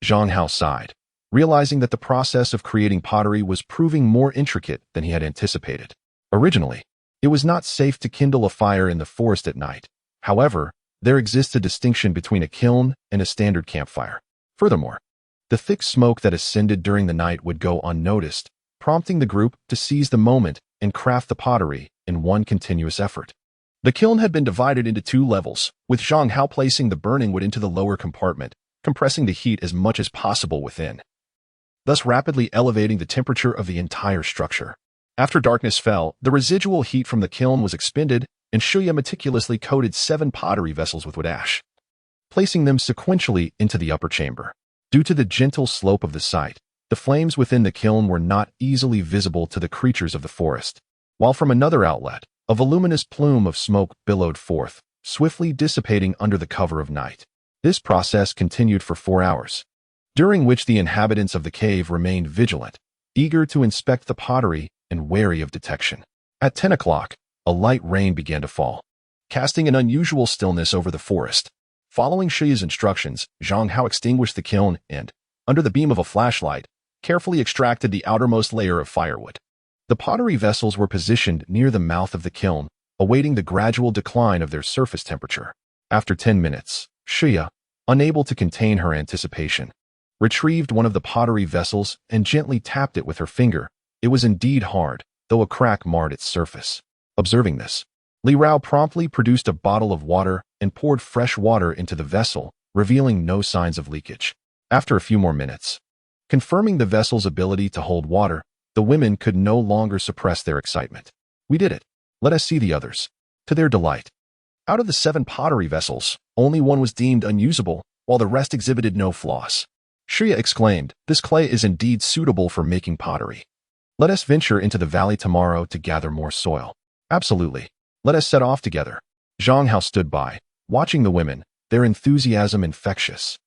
Zhang Hao sighed, realizing that the process of creating pottery was proving more intricate than he had anticipated. Originally, it was not safe to kindle a fire in the forest at night. However, there exists a distinction between a kiln and a standard campfire. Furthermore, the thick smoke that ascended during the night would go unnoticed, prompting the group to seize the moment and craft the pottery in one continuous effort. The kiln had been divided into 2 levels, with Zhang Hao placing the burning wood into the lower compartment, compressing the heat as much as possible within, thus rapidly elevating the temperature of the entire structure. After darkness fell, the residual heat from the kiln was expended, and Shuya meticulously coated 7 pottery vessels with wood ash, placing them sequentially into the upper chamber. Due to the gentle slope of the site, the flames within the kiln were not easily visible to the creatures of the forest, while from another outlet, a voluminous plume of smoke billowed forth, swiftly dissipating under the cover of night. This process continued for 4 hours, during which the inhabitants of the cave remained vigilant, eager to inspect the pottery and wary of detection. At 10 o'clock, a light rain began to fall, casting an unusual stillness over the forest. Following Shuya's instructions, Zhang Hao extinguished the kiln and, under the beam of a flashlight, carefully extracted the outermost layer of firewood. The pottery vessels were positioned near the mouth of the kiln, awaiting the gradual decline of their surface temperature. After 10 minutes, Shuya, unable to contain her anticipation, retrieved one of the pottery vessels and gently tapped it with her finger. It was indeed hard, though a crack marred its surface. Observing this, Li Rao promptly produced a bottle of water and poured fresh water into the vessel, revealing no signs of leakage. After a few more minutes, confirming the vessel's ability to hold water, the women could no longer suppress their excitement. We did it. Let us see the others. To their delight, out of the 7 pottery vessels, only one was deemed unusable, while the rest exhibited no flaws. Shuya exclaimed, this clay is indeed suitable for making pottery. Let us venture into the valley tomorrow to gather more soil. Absolutely. Let us set off together. Zhang Hao stood by, watching the women, their enthusiasm infectious.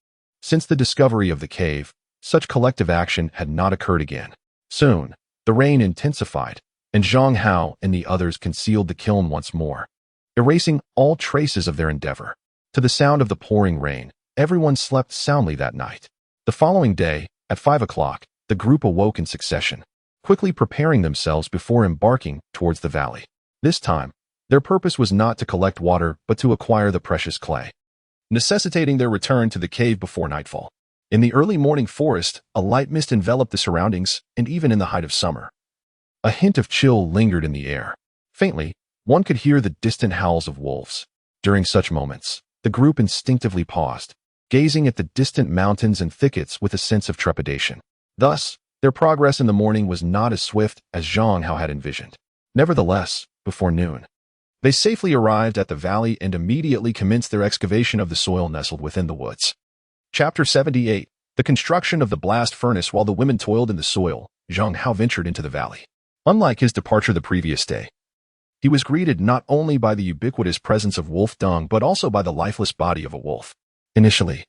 Since the discovery of the cave, such collective action had not occurred again. Soon, the rain intensified, and Zhang Hao and the others concealed the kiln once more, erasing all traces of their endeavor. To the sound of the pouring rain, everyone slept soundly that night. The following day, at 5 o'clock, the group awoke in succession, quickly preparing themselves before embarking towards the valley. This time, their purpose was not to collect water but to acquire the precious clay, necessitating their return to the cave before nightfall. In the early morning forest, a light mist enveloped the surroundings, and even in the height of summer, a hint of chill lingered in the air. Faintly, one could hear the distant howls of wolves. During such moments, the group instinctively paused, gazing at the distant mountains and thickets with a sense of trepidation. Thus, their progress in the morning was not as swift as Zhang Hao had envisioned. Nevertheless, before noon, they safely arrived at the valley and immediately commenced their excavation of the soil nestled within the woods. Chapter 78. The construction of the blast furnace. While the women toiled in the soil, Zhang Hao ventured into the valley. Unlike his departure the previous day, he was greeted not only by the ubiquitous presence of wolf dung but also by the lifeless body of a wolf. Initially,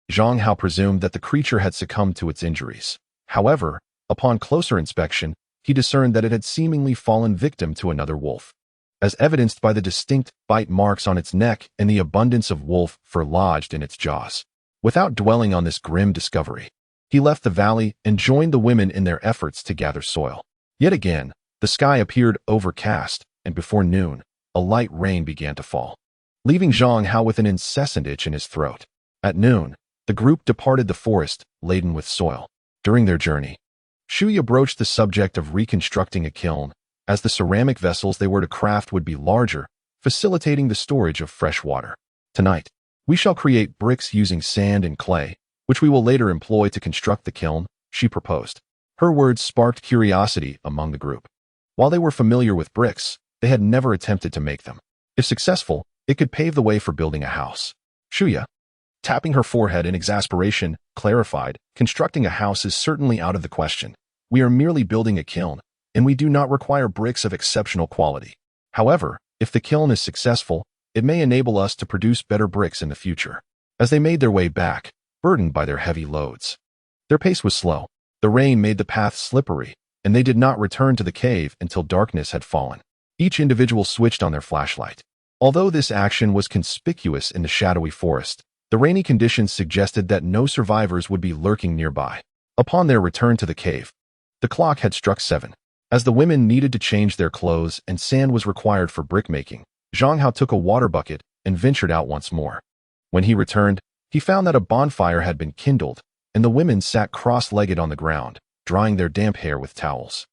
Zhang Hao presumed that the creature had succumbed to its injuries. However, upon closer inspection, he discerned that it had seemingly fallen victim to another wolf, as evidenced by the distinct bite marks on its neck and the abundance of wolf fur lodged in its jaws. Without dwelling on this grim discovery, he left the valley and joined the women in their efforts to gather soil. Yet again, the sky appeared overcast, and before noon, a light rain began to fall, leaving Zhang Hao with an incessant itch in his throat. At noon, the group departed the forest, laden with soil. During their journey, Shuya broached the subject of reconstructing a kiln, as the ceramic vessels they were to craft would be larger, facilitating the storage of fresh water. Tonight, we shall create bricks using sand and clay, which we will later employ to construct the kiln, she proposed. Her words sparked curiosity among the group. While they were familiar with bricks, they had never attempted to make them. If successful, it could pave the way for building a house. Shuya, tapping her forehead in exasperation, clarified, constructing a house is certainly out of the question. We are merely building a kiln, and we do not require bricks of exceptional quality. However, if the kiln is successful, it may enable us to produce better bricks in the future. As they made their way back, burdened by their heavy loads, their pace was slow. The rain made the path slippery, and they did not return to the cave until darkness had fallen. Each individual switched on their flashlight. Although this action was conspicuous in the shadowy forest, the rainy conditions suggested that no survivors would be lurking nearby. Upon their return to the cave, the clock had struck 7. As the women needed to change their clothes and sand was required for brickmaking, Zhang Hao took a water bucket and ventured out once more. When he returned, he found that a bonfire had been kindled, and the women sat cross-legged on the ground, drying their damp hair with towels.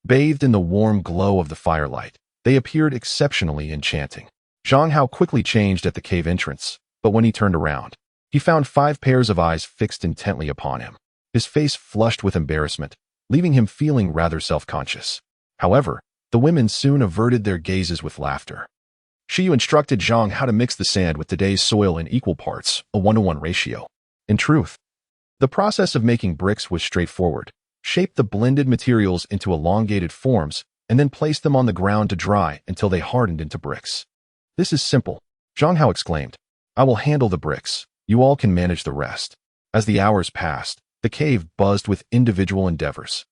Bathed in the warm glow of the firelight, they appeared exceptionally enchanting. Zhang Hao quickly changed at the cave entrance, but when he turned around, he found 5 pairs of eyes fixed intently upon him. His face flushed with embarrassment, leaving him feeling rather self-conscious. However, the women soon averted their gazes with laughter. Shiyu instructed Zhang how to mix the sand with today's soil in equal parts, a 1-to-1 ratio. In truth, the process of making bricks was straightforward. Shape the blended materials into elongated forms, and then place them on the ground to dry until they hardened into bricks. This is simple, Zhang Hao exclaimed. I will handle the bricks. You all can manage the rest. As the hours passed, the cave buzzed with individual endeavors.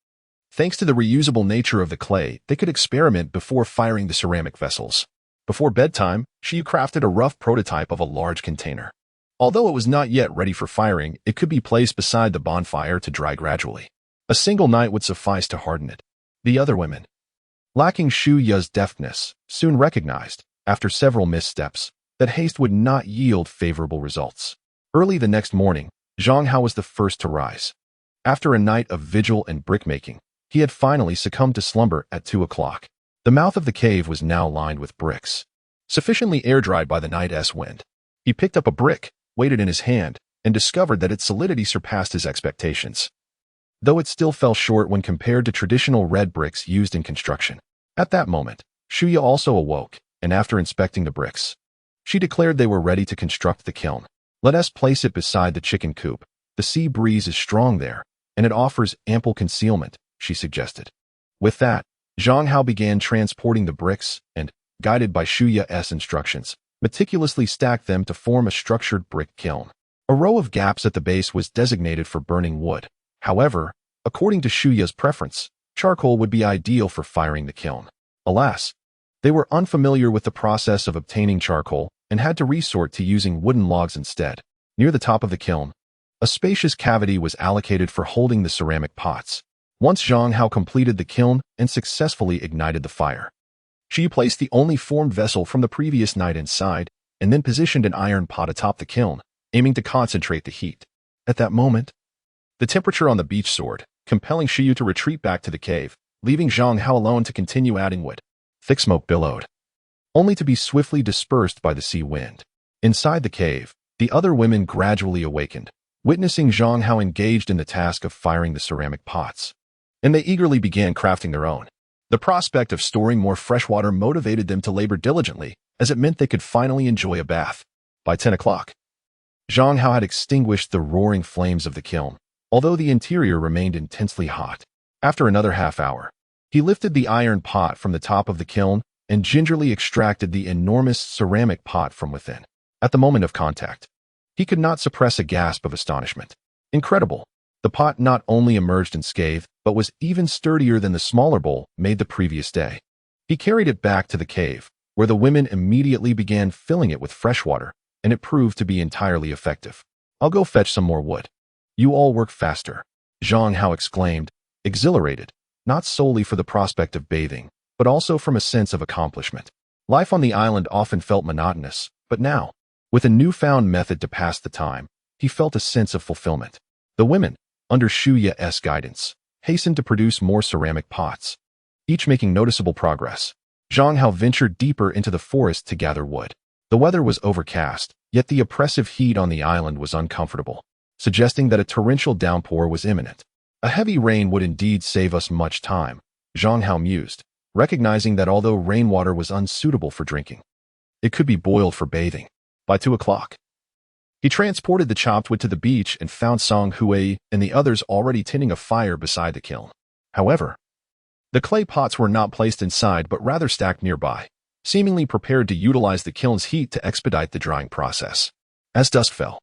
Thanks to the reusable nature of the clay, they could experiment before firing the ceramic vessels. Before bedtime, Shiyu crafted a rough prototype of a large container. Although it was not yet ready for firing, it could be placed beside the bonfire to dry gradually. A single night would suffice to harden it. The other women, lacking Shu Ya's deftness, soon recognized, after several missteps, that haste would not yield favorable results. Early the next morning, Zhang Hao was the first to rise. After a night of vigil and brickmaking, he had finally succumbed to slumber at 2 o'clock. The mouth of the cave was now lined with bricks, sufficiently air-dried by the night's wind. He picked up a brick, weighed it in his hand, and discovered that its solidity surpassed his expectations, though it still fell short when compared to traditional red bricks used in construction. At that moment, Shuya also awoke, and after inspecting the bricks, she declared they were ready to construct the kiln. Let us place it beside the chicken coop. The sea breeze is strong there, and it offers ample concealment, she suggested. With that, Zhang Hao began transporting the bricks, and, guided by Shuya's instructions, meticulously stacked them to form a structured brick kiln. A row of gaps at the base was designated for burning wood. However, according to Shuya's preference, charcoal would be ideal for firing the kiln. Alas, they were unfamiliar with the process of obtaining charcoal and had to resort to using wooden logs instead. Near the top of the kiln, a spacious cavity was allocated for holding the ceramic pots. Once Zhang Hao completed the kiln and successfully ignited the fire, she placed the only formed vessel from the previous night inside and then positioned an iron pot atop the kiln, aiming to concentrate the heat. At that moment, the temperature on the beach soared, compelling Shiyu to retreat back to the cave, leaving Zhang Hao alone to continue adding wood. Thick smoke billowed, only to be swiftly dispersed by the sea wind. Inside the cave, the other women gradually awakened, witnessing Zhang Hao engaged in the task of firing the ceramic pots, and they eagerly began crafting their own. The prospect of storing more fresh water motivated them to labor diligently, as it meant they could finally enjoy a bath. By 10 o'clock, Zhang Hao had extinguished the roaring flames of the kiln, although the interior remained intensely hot. After another half hour, he lifted the iron pot from the top of the kiln and gingerly extracted the enormous ceramic pot from within. At the moment of contact, he could not suppress a gasp of astonishment. Incredible! The pot not only emerged unscathed, but was even sturdier than the smaller bowl made the previous day. He carried it back to the cave, where the women immediately began filling it with fresh water, and it proved to be entirely effective. "I'll go fetch some more wood. You all work faster," Zhang Hao exclaimed, exhilarated, not solely for the prospect of bathing, but also from a sense of accomplishment. Life on the island often felt monotonous, but now, with a newfound method to pass the time, he felt a sense of fulfillment. The women, under Shuya's guidance, hastened to produce more ceramic pots, each making noticeable progress. Zhang Hao ventured deeper into the forest to gather wood. The weather was overcast, yet the oppressive heat on the island was uncomfortable, suggesting that a torrential downpour was imminent. A heavy rain would indeed save us much time, Zhang Hao mused, recognizing that although rainwater was unsuitable for drinking, it could be boiled for bathing. By 2 o'clock, he transported the chopped wood to the beach and found Song Hui and the others already tending a fire beside the kiln. However, the clay pots were not placed inside but rather stacked nearby, seemingly prepared to utilize the kiln's heat to expedite the drying process. As dusk fell,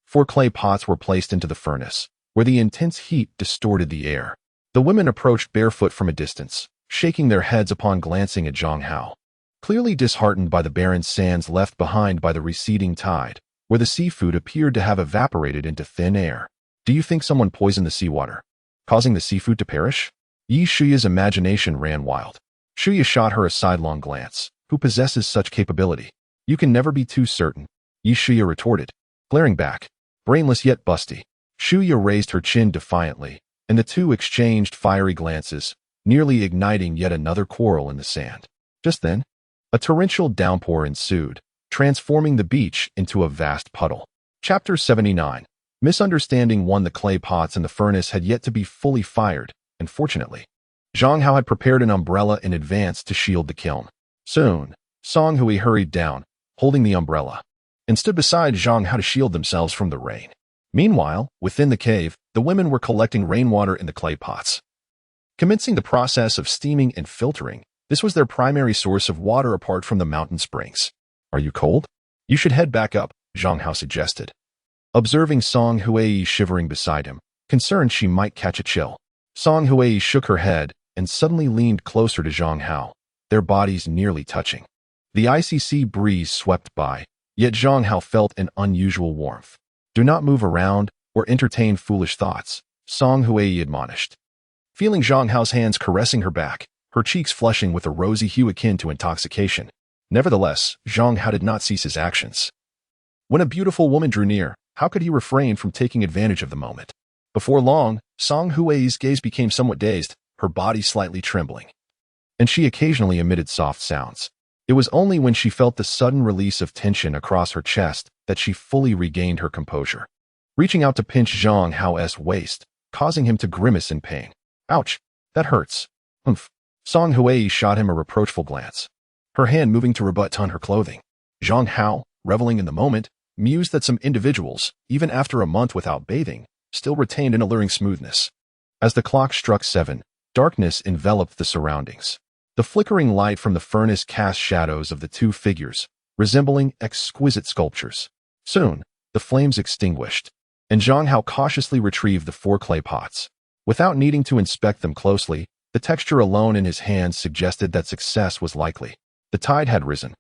4 clay pots were placed into the furnace, where the intense heat distorted the air. The women approached barefoot from a distance, shaking their heads upon glancing at Zhang Hao, clearly disheartened by the barren sands left behind by the receding tide, where the seafood appeared to have evaporated into thin air. "Do you think someone poisoned the seawater, causing the seafood to perish?" Yi Shuya's imagination ran wild. Shuya shot her a sidelong glance. "Who possesses such capability?" "You can never be too certain," Yi Shuya retorted, glaring back, brainless yet busty. Shuya raised her chin defiantly, and the two exchanged fiery glances, nearly igniting yet another quarrel in the sand. Just then, a torrential downpour ensued, transforming the beach into a vast puddle. Chapter 79. Misunderstanding 1. The clay pots in the furnace had yet to be fully fired, and fortunately, Zhang Hao had prepared an umbrella in advance to shield the kiln. Soon, Song Hui hurried down, holding the umbrella, and stood beside Zhang Hao to shield themselves from the rain. Meanwhile, within the cave, the women were collecting rainwater in the clay pots. Commencing the process of steaming and filtering, this was their primary source of water apart from the mountain springs. "Are you cold? You should head back up," Zhang Hao suggested, observing Song Hui shivering beside him, concerned she might catch a chill. Song Hui shook her head and suddenly leaned closer to Zhang Hao, their bodies nearly touching. The icy sea breeze swept by, yet Zhang Hao felt an unusual warmth. "Do not move around or entertain foolish thoughts," Song Hui admonished. Feeling Zhang Hao's hands caressing her back, her cheeks flushing with a rosy hue akin to intoxication. Nevertheless, Zhang Hao did not cease his actions. When a beautiful woman drew near, how could he refrain from taking advantage of the moment? Before long, Song Hui's gaze became somewhat dazed, her body slightly trembling, and she occasionally emitted soft sounds. It was only when she felt the sudden release of tension across her chest that she fully regained her composure, reaching out to pinch Zhang Hao's waist, causing him to grimace in pain. "Ouch, that hurts." "Humph." Song Hui shot him a reproachful glance, her hand moving to rebut on her clothing. Zhang Hao, reveling in the moment, mused that some individuals, even after a month without bathing, still retained an alluring smoothness. As the clock struck 7, darkness enveloped the surroundings. The flickering light from the furnace cast shadows of the two figures, resembling exquisite sculptures. Soon, the flames extinguished, and Zhang Hao cautiously retrieved the 4 clay pots. Without needing to inspect them closely, the texture alone in his hands suggested that success was likely. The tide had risen,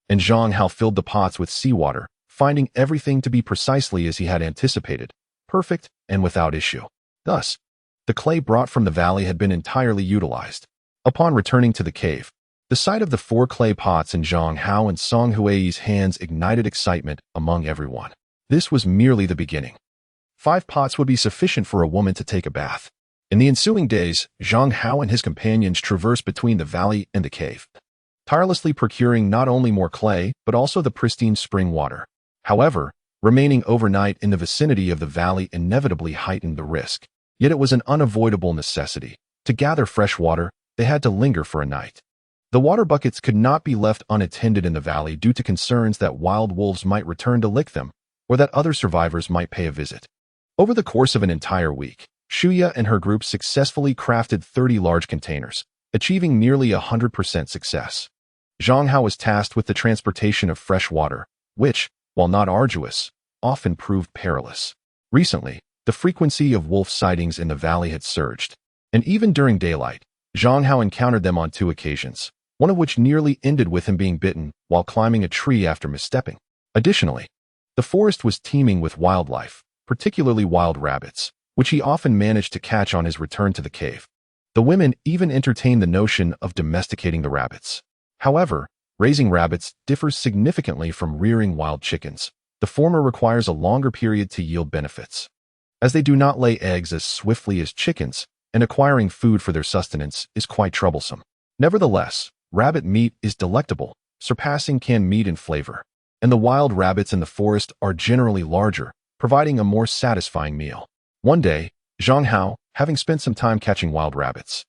and Zhang Hao filled the pots with seawater, finding everything to be precisely as he had anticipated, perfect and without issue. Thus, the clay brought from the valley had been entirely utilized. Upon returning to the cave, the sight of the 4 clay pots in Zhang Hao and Song Hui's hands ignited excitement among everyone. This was merely the beginning. 5 pots would be sufficient for a woman to take a bath. In the ensuing days, Zhang Hao and his companions traversed between the valley and the cave, tirelessly procuring not only more clay, but also the pristine spring water. However, remaining overnight in the vicinity of the valley inevitably heightened the risk. Yet it was an unavoidable necessity. To gather fresh water, they had to linger for a night. The water buckets could not be left unattended in the valley due to concerns that wild wolves might return to lick them, or that other survivors might pay a visit. Over the course of an entire week, Shuya and her group successfully crafted 30 large containers, achieving nearly 100% success. Zhang Hao was tasked with the transportation of fresh water, which, while not arduous, often proved perilous. Recently, the frequency of wolf sightings in the valley had surged, and even during daylight, Zhang Hao encountered them on 2 occasions, one of which nearly ended with him being bitten while climbing a tree after misstepping. Additionally, the forest was teeming with wildlife, particularly wild rabbits, which he often managed to catch on his return to the cave. The women even entertained the notion of domesticating the rabbits. However, raising rabbits differs significantly from rearing wild chickens. The former requires a longer period to yield benefits, as they do not lay eggs as swiftly as chickens, and acquiring food for their sustenance is quite troublesome. Nevertheless, rabbit meat is delectable, surpassing canned meat in flavor, and the wild rabbits in the forest are generally larger, providing a more satisfying meal. One day, Zhang Hao, having spent some time catching wild rabbits,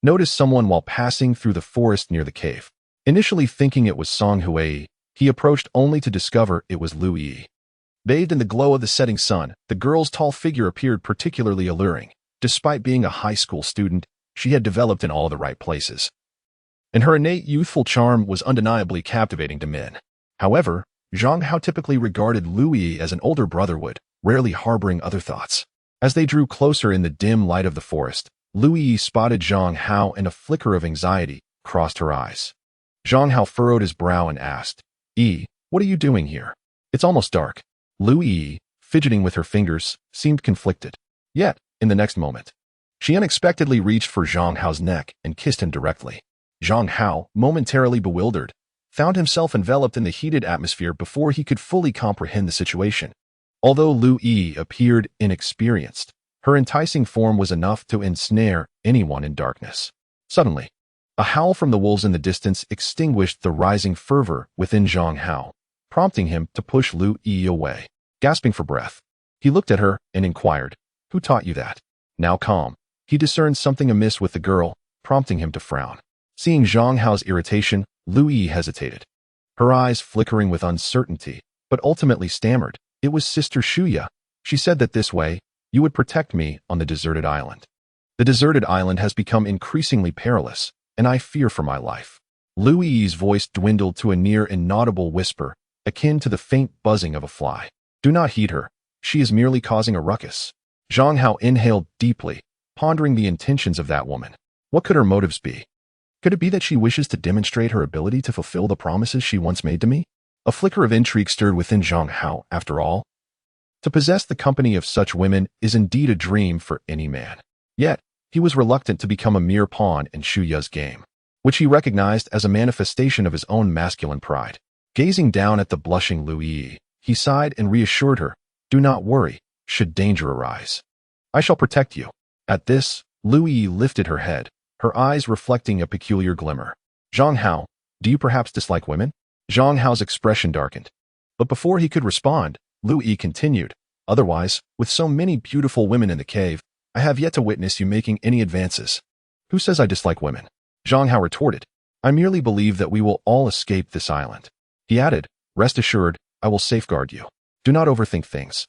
noticed someone while passing through the forest near the cave. Initially thinking it was Song Hui, he approached only to discover it was Lu Yi. Bathed in the glow of the setting sun, the girl's tall figure appeared particularly alluring. Despite being a high school student, she had developed in all the right places, and her innate youthful charm was undeniably captivating to men. However, Zhang Hao typically regarded Lu Yi as an older brother would, rarely harboring other thoughts. As they drew closer in the dim light of the forest, Lu Yi spotted Zhang Hao and a flicker of anxiety crossed her eyes. Zhang Hao furrowed his brow and asked, what are you doing here? It's almost dark. Lu Yi, fidgeting with her fingers, seemed conflicted. Yet, in the next moment, she unexpectedly reached for Zhang Hao's neck and kissed him directly. Zhang Hao, momentarily bewildered, found himself enveloped in the heated atmosphere before he could fully comprehend the situation. Although Lu Yi appeared inexperienced, her enticing form was enough to ensnare anyone in darkness. Suddenly, a howl from the wolves in the distance extinguished the rising fervor within Zhang Hao, prompting him to push Lu Yi away. Gasping for breath, he looked at her and inquired, "Who taught you that?" Now calm, he discerned something amiss with the girl, prompting him to frown. Seeing Zhang Hao's irritation, Lu Yi hesitated, her eyes flickering with uncertainty, but ultimately stammered, "It was Sister Shuya. She said that this way, you would protect me on the deserted island. The deserted island has become increasingly perilous, and I fear for my life." Lu Yi's voice dwindled to a near inaudible whisper, akin to the faint buzzing of a fly. "Do not heed her. She is merely causing a ruckus." Zhang Hao inhaled deeply, pondering the intentions of that woman. What could her motives be? Could it be that she wishes to demonstrate her ability to fulfill the promises she once made to me? A flicker of intrigue stirred within Zhang Hao, after all. To possess the company of such women is indeed a dream for any man. Yet, he was reluctant to become a mere pawn in Shuya's game, which he recognized as a manifestation of his own masculine pride. Gazing down at the blushing Lu Yi, he sighed and reassured her, "Do not worry, should danger arise. I shall protect you." At this, Lu Yi lifted her head, her eyes reflecting a peculiar glimmer. "Zhang Hao, do you perhaps dislike women?" Zhang Hao's expression darkened. But before he could respond, Lu Yi continued, "Otherwise, with so many beautiful women in the cave, I have yet to witness you making any advances." "Who says I dislike women?" Zhang Hao retorted. "I merely believe that we will all escape this island." He added, "Rest assured, I will safeguard you. Do not overthink things,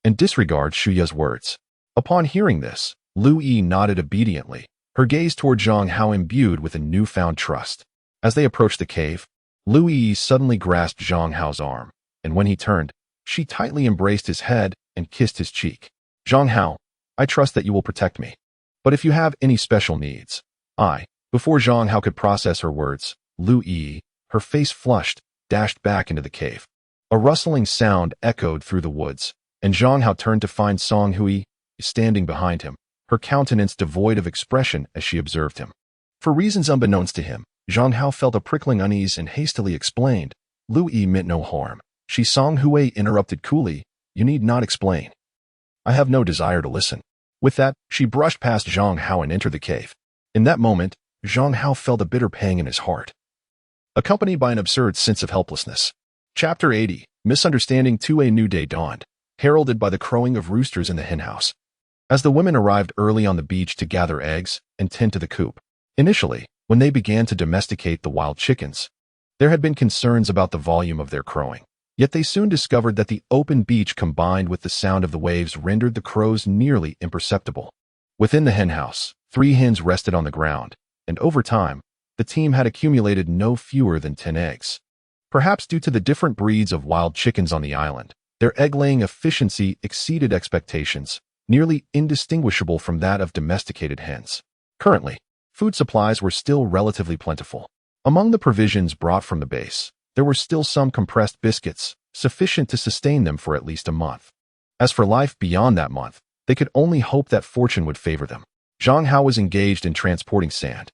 and disregard Shuya's words." Upon hearing this, Lu Yi nodded obediently, her gaze toward Zhang Hao imbued with a newfound trust. As they approached the cave, Lu Yi suddenly grasped Zhang Hao's arm, and when he turned, she tightly embraced his head and kissed his cheek. Zhang Hao, I trust that you will protect me. But if you have any special needs, Before Zhang Hao could process her words, Lu Yi, her face flushed, dashed back into the cave. A rustling sound echoed through the woods, and Zhang Hao turned to find Song Hui standing behind him, her countenance devoid of expression as she observed him. For reasons unbeknownst to him, Zhang Hao felt a prickling unease and hastily explained, Lu Yi meant no harm. Song Hui interrupted coolly, you need not explain. I have no desire to listen. With that, she brushed past Zhang Hao and entered the cave. In that moment, Zhang Hao felt a bitter pang in his heart, accompanied by an absurd sense of helplessness. Chapter 80, Misunderstanding. A new day dawned, heralded by the crowing of roosters in the henhouse. As the women arrived early on the beach to gather eggs and tend to the coop. Initially, when they began to domesticate the wild chickens, there had been concerns about the volume of their crowing. Yet they soon discovered that the open beach combined with the sound of the waves rendered the crows nearly imperceptible. Within the henhouse, 3 hens rested on the ground, and over time, the team had accumulated no fewer than 10 eggs. Perhaps due to the different breeds of wild chickens on the island, their egg-laying efficiency exceeded expectations, nearly indistinguishable from that of domesticated hens. Currently, food supplies were still relatively plentiful. Among the provisions brought from the base, there were still some compressed biscuits, sufficient to sustain them for at least a month. As for life beyond that month, they could only hope that fortune would favor them. Zhang Hao was engaged in transporting sand,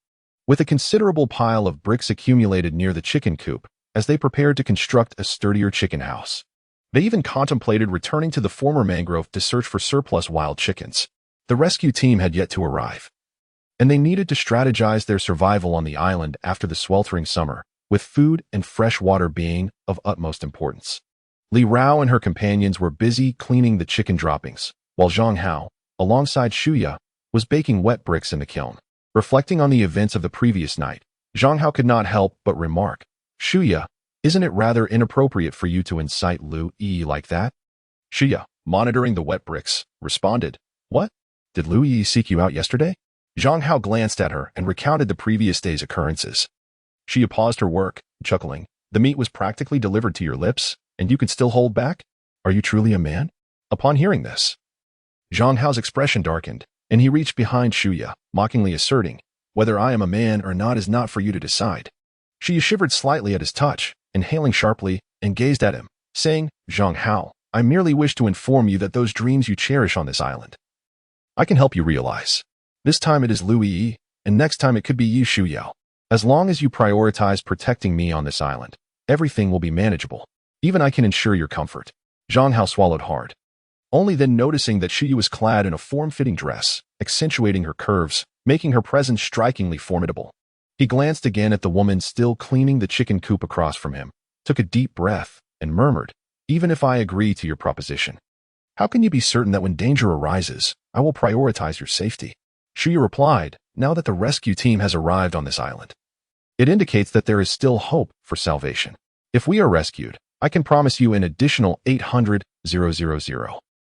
with a considerable pile of bricks accumulated near the chicken coop, as they prepared to construct a sturdier chicken house. They even contemplated returning to the former mangrove to search for surplus wild chickens. The rescue team had yet to arrive, and they needed to strategize their survival on the island after the sweltering summer, with food and fresh water being of utmost importance. Li Rao and her companions were busy cleaning the chicken droppings, while Zhang Hao, alongside Shuya, was baking wet bricks in the kiln. Reflecting on the events of the previous night, Zhang Hao could not help but remark, Shuya, isn't it rather inappropriate for you to incite Lu Yi like that? Shuya, monitoring the wet bricks, responded, What? Did Lu Yi seek you out yesterday? Zhang Hao glanced at her and recounted the previous day's occurrences. Shuya paused her work, chuckling, The meat was practically delivered to your lips, and you can still hold back? Are you truly a man? Upon hearing this, Zhang Hao's expression darkened, and he reached behind Shuya, mockingly asserting, Whether I am a man or not is not for you to decide. Shuya shivered slightly at his touch, inhaling sharply, and gazed at him, saying, Zhang Hao, I merely wish to inform you that those dreams you cherish on this island, I can help you realize. This time it is Lu Yi, and next time it could be you, Shuya. As long as you prioritize protecting me on this island, everything will be manageable. Even I can ensure your comfort. Zhang Hao swallowed hard, only then noticing that Shuya was clad in a form-fitting dress, accentuating her curves, making her presence strikingly formidable. He glanced again at the woman still cleaning the chicken coop across from him, took a deep breath, and murmured, Even if I agree to your proposition, how can you be certain that when danger arises, I will prioritize your safety? Shuya replied, Now that the rescue team has arrived on this island, it indicates that there is still hope for salvation. If we are rescued, I can promise you an additional 800,000.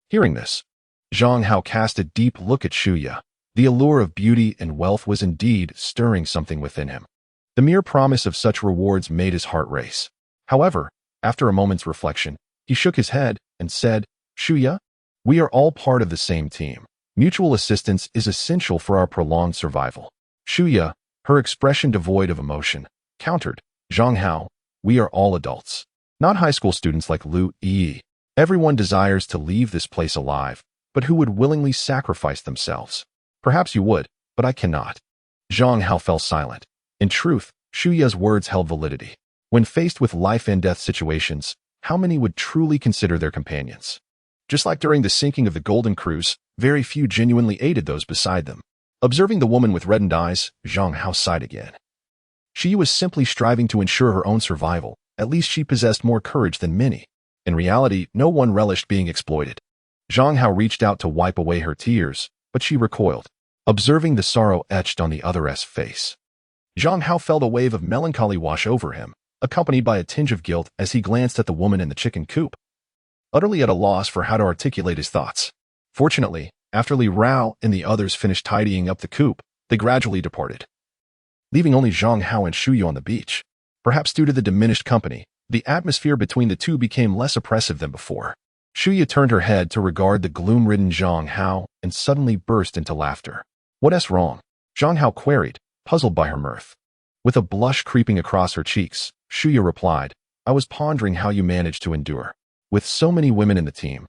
Hearing this, Zhang Hao cast a deep look at Shuya. The allure of beauty and wealth was indeed stirring something within him. The mere promise of such rewards made his heart race. However, after a moment's reflection, he shook his head and said, Shuya, we are all part of the same team. Mutual assistance is essential for our prolonged survival. Shuya, her expression devoid of emotion, countered, Zhang Hao, we are all adults, not high school students like Lu Yi. Everyone desires to leave this place alive, but who would willingly sacrifice themselves? Perhaps you would, but I cannot. Zhang Hao fell silent. In truth, Shuya's words held validity. When faced with life-and-death situations, how many would truly consider their companions? Just like during the sinking of the Golden Cruise, very few genuinely aided those beside them. Observing the woman with reddened eyes, Zhang Hao sighed again. She was simply striving to ensure her own survival. At least she possessed more courage than many. In reality, no one relished being exploited. Zhang Hao reached out to wipe away her tears, but she recoiled, observing the sorrow etched on the other's face. Zhang Hao felt a wave of melancholy wash over him, accompanied by a tinge of guilt as he glanced at the woman in the chicken coop, utterly at a loss for how to articulate his thoughts. Fortunately, after Li Rao and the others finished tidying up the coop, They gradually departed, leaving only Zhang Hao and Shu Yu on the beach. Perhaps due to the diminished company, the atmosphere between the two became less oppressive than before. Shu Yu turned her head to regard the gloom-ridden Zhang Hao and suddenly burst into laughter. "What's wrong?" Zhang Hao queried, puzzled by her mirth. With a blush creeping across her cheeks, Shu Yu replied, "I was pondering how you managed to endure. With so many women in the team,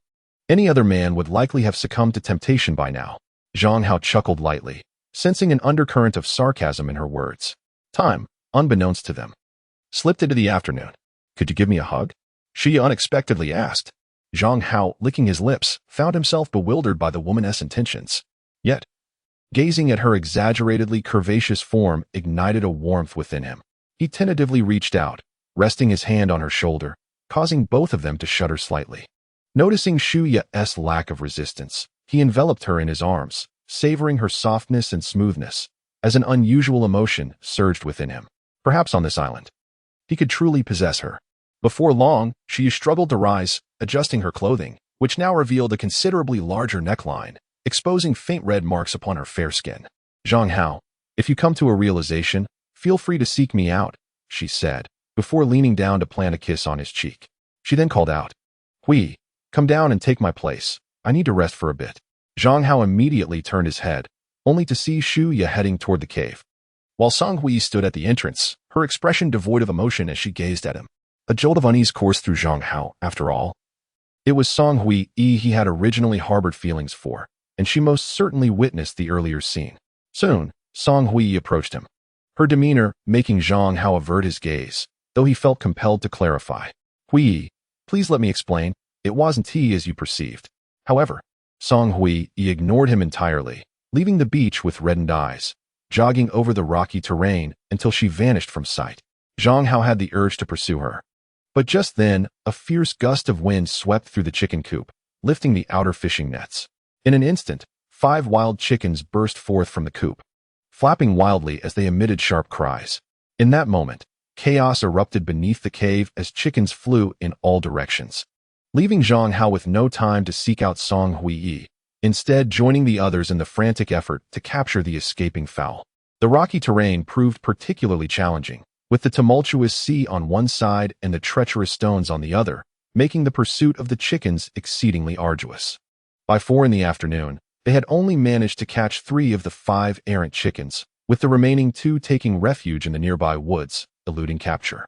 any other man would likely have succumbed to temptation by now." Zhang Hao chuckled lightly, sensing an undercurrent of sarcasm in her words. Time, unbeknownst to them, slipped into the afternoon. "Could you give me a hug?" She unexpectedly asked. Zhang Hao, licking his lips, found himself bewildered by the woman's intentions. Yet, gazing at her exaggeratedly curvaceous form ignited a warmth within him. He tentatively reached out, resting his hand on her shoulder, causing both of them to shudder slightly. Noticing Shu Yu's lack of resistance, he enveloped her in his arms, savoring her softness and smoothness, as an unusual emotion surged within him. Perhaps on this island, he could truly possess her. Before long, she struggled to rise, adjusting her clothing, which now revealed a considerably larger neckline, exposing faint red marks upon her fair skin. "Zhang Hao, if you come to a realization, feel free to seek me out," she said, before leaning down to plant a kiss on his cheek. She then called out, "Hui, come down and take my place. I need to rest for a bit." Zhang Hao immediately turned his head, only to see Shu Yu heading toward the cave. While Song Hui stood at the entrance, her expression devoid of emotion as she gazed at him. A jolt of unease coursed through Zhang Hao, after all. It was Song Hui he had originally harbored feelings for, and she most certainly witnessed the earlier scene. Soon, Song Hui approached him, her demeanor making Zhang Hao avert his gaze, though he felt compelled to clarify. "Hui, please let me explain, it wasn't he as you perceived." However, Song Hui ignored him entirely, leaving the beach with reddened eyes, jogging over the rocky terrain until she vanished from sight. Zhang Hao had the urge to pursue her. But just then, a fierce gust of wind swept through the chicken coop, lifting the outer fishing nets. In an instant, 5 wild chickens burst forth from the coop, flapping wildly as they emitted sharp cries. In that moment, chaos erupted beneath the cave as chickens flew in all directions, leaving Zhang Hao with no time to seek out Song Hui, instead joining the others in the frantic effort to capture the escaping fowl. The rocky terrain proved particularly challenging, with the tumultuous sea on one side and the treacherous stones on the other, making the pursuit of the chickens exceedingly arduous. By 4 in the afternoon, they had only managed to catch 3 of the 5 errant chickens, with the remaining 2 taking refuge in the nearby woods, eluding capture.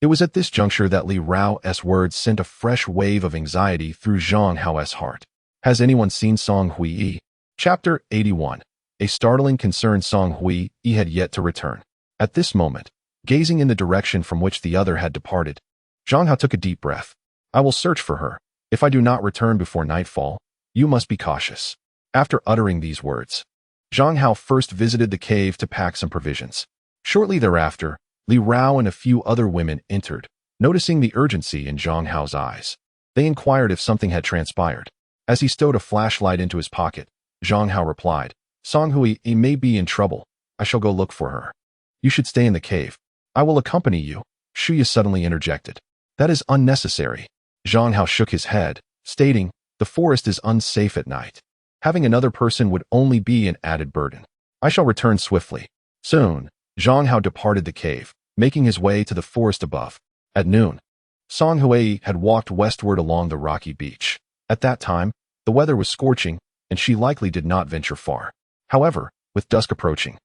It was at this juncture that Li Rao's words sent a fresh wave of anxiety through Zhang Hao's heart. Has anyone seen Song Hui? Chapter 81. A startling concern. Song Hui had yet to return. At this moment, gazing in the direction from which the other had departed, Zhang Hao took a deep breath. "I will search for her. If I do not return before nightfall, you must be cautious." After uttering these words, Zhang Hao first visited the cave to pack some provisions. Shortly thereafter, Li Rao and a few other women entered, noticing the urgency in Zhang Hao's eyes. They inquired if something had transpired. As he stowed a flashlight into his pocket, Zhang Hao replied, "Song Hui may be in trouble. I shall go look for her. You should stay in the cave. I will accompany you." Shu Yu suddenly interjected. "That is unnecessary." Zhang Hao shook his head, stating, "The forest is unsafe at night. Having another person would only be an added burden. I shall return swiftly." Soon, Zhang Hao departed the cave, making his way to the forest above. At noon, Song Hui had walked westward along the rocky beach. At that time, the weather was scorching, and she likely did not venture far. However, with dusk approaching,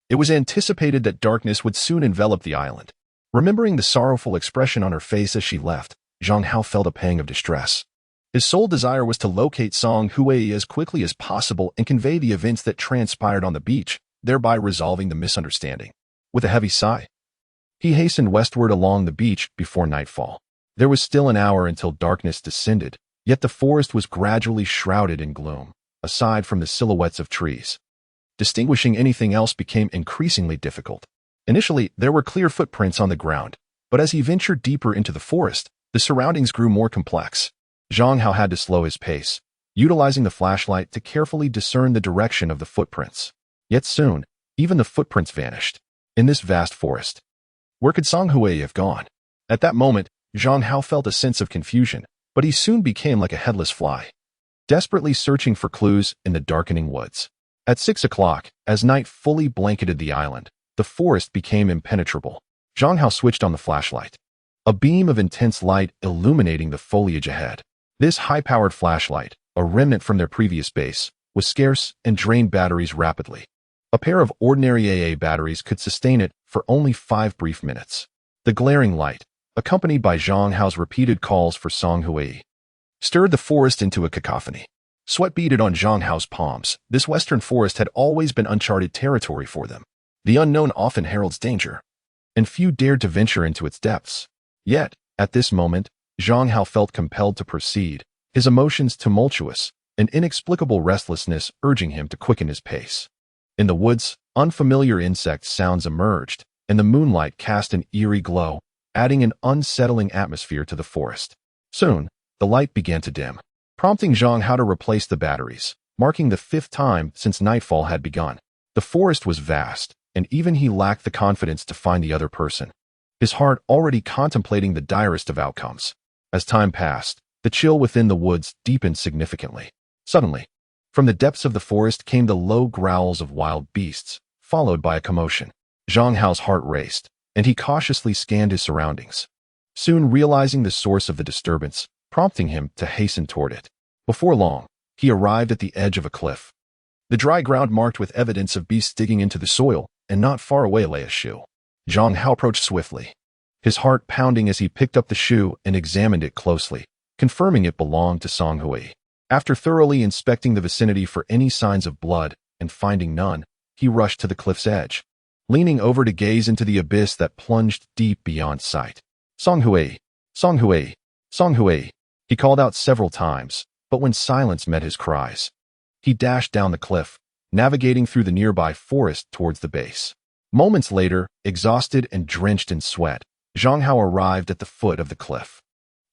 it was anticipated that darkness would soon envelop the island. Remembering the sorrowful expression on her face as she left, Zhang Hao felt a pang of distress. His sole desire was to locate Song Hui as quickly as possible and convey the events that transpired on the beach, thereby resolving the misunderstanding. With a heavy sigh, he hastened westward along the beach before nightfall. There was still an hour until darkness descended, yet the forest was gradually shrouded in gloom, aside from the silhouettes of trees. Distinguishing anything else became increasingly difficult. Initially, there were clear footprints on the ground, but as he ventured deeper into the forest, the surroundings grew more complex. Zhang Hao had to slow his pace, utilizing the flashlight to carefully discern the direction of the footprints. Yet soon, even the footprints vanished. In this vast forest, where could Song Hui have gone? At that moment, Zhang Hao felt a sense of confusion, but he soon became like a headless fly, desperately searching for clues in the darkening woods. At 6 o'clock, as night fully blanketed the island, the forest became impenetrable. Zhang Hao switched on the flashlight. A beam of intense light illuminating the foliage ahead. This high-powered flashlight, a remnant from their previous base, was scarce and drained batteries rapidly. A pair of ordinary AA batteries could sustain it for only 5 brief minutes. The glaring light, accompanied by Zhang Hao's repeated calls for Song Hui, stirred the forest into a cacophony. Sweat beaded on Zhang Hao's palms. This western forest had always been uncharted territory for them. The unknown often heralds danger, and few dared to venture into its depths. Yet, at this moment, Zhang Hao felt compelled to proceed, his emotions tumultuous, an inexplicable restlessness urging him to quicken his pace. In the woods, unfamiliar insect sounds emerged, and the moonlight cast an eerie glow, adding an unsettling atmosphere to the forest. Soon, the light began to dim, prompting Zhang Hao to replace the batteries, marking the 5th time since nightfall had begun. The forest was vast, and even he lacked the confidence to find the other person, his heart already contemplating the direst of outcomes. As time passed, the chill within the woods deepened significantly. Suddenly, from the depths of the forest came the low growls of wild beasts, followed by a commotion. Zhang Hao's heart raced, and he cautiously scanned his surroundings, soon realizing the source of the disturbance, prompting him to hasten toward it. Before long, he arrived at the edge of a cliff. The dry ground marked with evidence of beasts digging into the soil, and not far away lay a shoe. Zhang Hao approached swiftly, his heart pounding as he picked up the shoe and examined it closely, confirming it belonged to Song Hui. After thoroughly inspecting the vicinity for any signs of blood and finding none, he rushed to the cliff's edge, leaning over to gaze into the abyss that plunged deep beyond sight. Song Hui, Song Hui, Song Hui, he called out several times, but when silence met his cries, he dashed down the cliff, navigating through the nearby forest towards the base. Moments later, exhausted and drenched in sweat, Zhang Hao arrived at the foot of the cliff.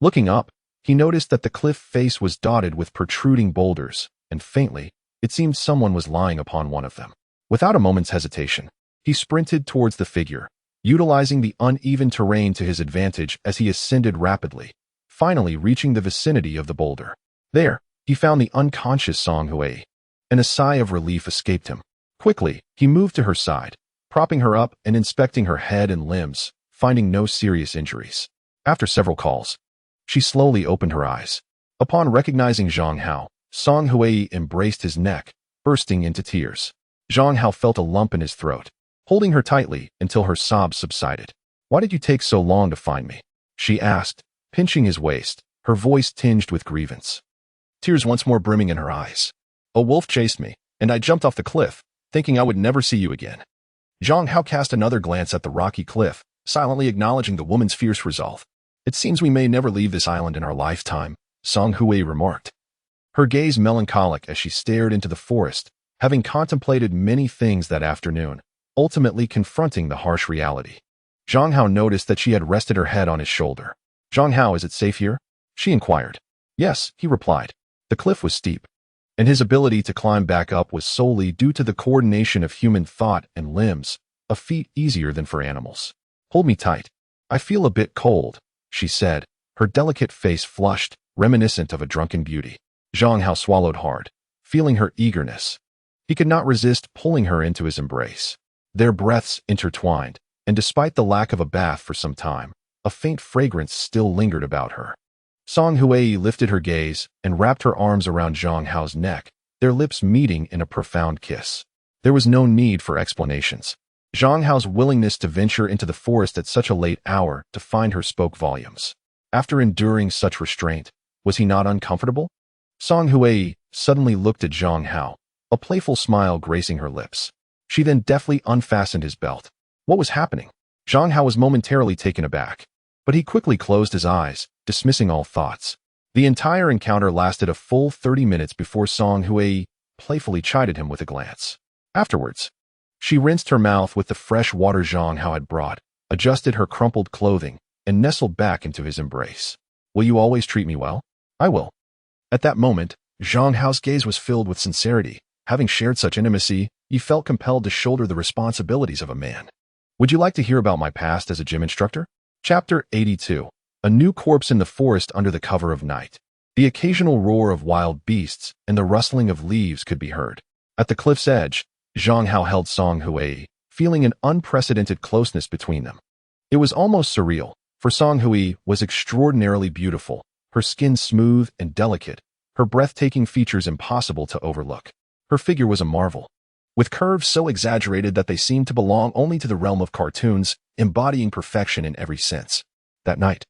Looking up, he noticed that the cliff face was dotted with protruding boulders, and faintly, it seemed someone was lying upon one of them. Without a moment's hesitation, he sprinted towards the figure, utilizing the uneven terrain to his advantage as he ascended rapidly, finally reaching the vicinity of the boulder. There, he found the unconscious Song Hui, and a sigh of relief escaped him. Quickly, he moved to her side, propping her up and inspecting her head and limbs, finding no serious injuries. After several calls, she slowly opened her eyes. Upon recognizing Zhang Hao, Song Hui embraced his neck, bursting into tears. Zhang Hao felt a lump in his throat, holding her tightly until her sobs subsided. "Why did you take so long to find me?" she asked, pinching his waist, her voice tinged with grievance. Tears once more brimming in her eyes. "A wolf chased me, and I jumped off the cliff, thinking I would never see you again." Zhang Hao cast another glance at the rocky cliff, silently acknowledging the woman's fierce resolve. "It seems we may never leave this island in our lifetime," Song Hui remarked, her gaze melancholic as she stared into the forest, having contemplated many things that afternoon, ultimately confronting the harsh reality. Zhang Hao noticed that she had rested her head on his shoulder. "Zhang Hao, is it safe here?" she inquired. "Yes," he replied. The cliff was steep, and his ability to climb back up was solely due to the coordination of human thought and limbs, a feat easier than for animals. "Hold me tight. I feel a bit cold," she said, her delicate face flushed, reminiscent of a drunken beauty. Zhang Hao swallowed hard, feeling her eagerness. He could not resist pulling her into his embrace. Their breaths intertwined, and despite the lack of a bath for some time, a faint fragrance still lingered about her. Song Hui lifted her gaze and wrapped her arms around Zhang Hao's neck, their lips meeting in a profound kiss. There was no need for explanations. Zhang Hao's willingness to venture into the forest at such a late hour to find her spoke volumes. After enduring such restraint, was he not uncomfortable? Song Hui suddenly looked at Zhang Hao, a playful smile gracing her lips. She then deftly unfastened his belt. What was happening? Zhang Hao was momentarily taken aback, but he quickly closed his eyes, dismissing all thoughts. The entire encounter lasted a full 30 minutes before Song Hui playfully chided him with a glance. Afterwards, she rinsed her mouth with the fresh water Zhang Hao had brought, adjusted her crumpled clothing, and nestled back into his embrace. "Will you always treat me well?" "I will." At that moment, Zhang Hao's gaze was filled with sincerity. Having shared such intimacy, he felt compelled to shoulder the responsibilities of a man. "Would you like to hear about my past as a gym instructor?" Chapter 82. A new corpse in the forest under the cover of night. The occasional roar of wild beasts and the rustling of leaves could be heard. At the cliff's edge, Zhang Hao held Song Hui, feeling an unprecedented closeness between them. It was almost surreal, for Song Hui was extraordinarily beautiful, her skin smooth and delicate, her breathtaking features impossible to overlook. Her figure was a marvel, with curves so exaggerated that they seemed to belong only to the realm of cartoons, embodying perfection in every sense. That night,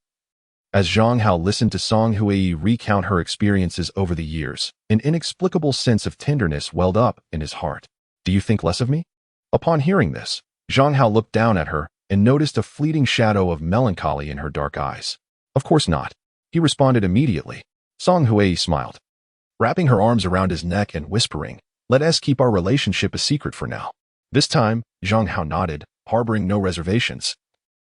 as Zhang Hao listened to Song Hui recount her experiences over the years, an inexplicable sense of tenderness welled up in his heart. "Do you think less of me?" Upon hearing this, Zhang Hao looked down at her and noticed a fleeting shadow of melancholy in her dark eyes. "Of course not," he responded immediately. Song Hui smiled, wrapping her arms around his neck and whispering, "Let us keep our relationship a secret for now." This time, Zhang Hao nodded, harboring no reservations,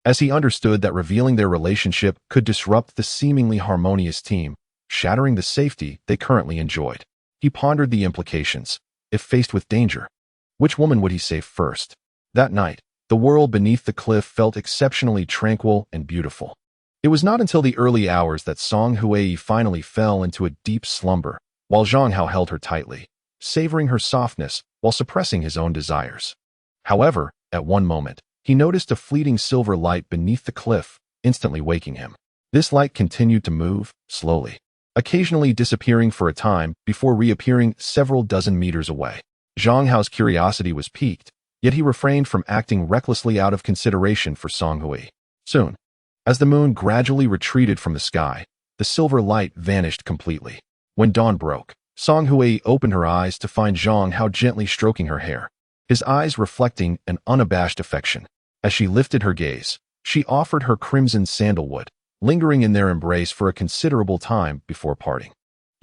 as he understood that revealing their relationship could disrupt the seemingly harmonious team, shattering the safety they currently enjoyed. He pondered the implications. If faced with danger, which woman would he save first? That night, the world beneath the cliff felt exceptionally tranquil and beautiful. It was not until the early hours that Song Hui finally fell into a deep slumber, while Zhang Hao held her tightly, savoring her softness while suppressing his own desires. However, at one moment, he noticed a fleeting silver light beneath the cliff, instantly waking him. This light continued to move, slowly, occasionally disappearing for a time before reappearing several dozen meters away. Zhang Hao's curiosity was piqued, yet he refrained from acting recklessly out of consideration for Song Hui. Soon, as the moon gradually retreated from the sky, the silver light vanished completely. When dawn broke, Song Hui opened her eyes to find Zhang Hao gently stroking her hair, his eyes reflecting an unabashed affection. As she lifted her gaze, she offered her crimson sandalwood, lingering in their embrace for a considerable time before parting.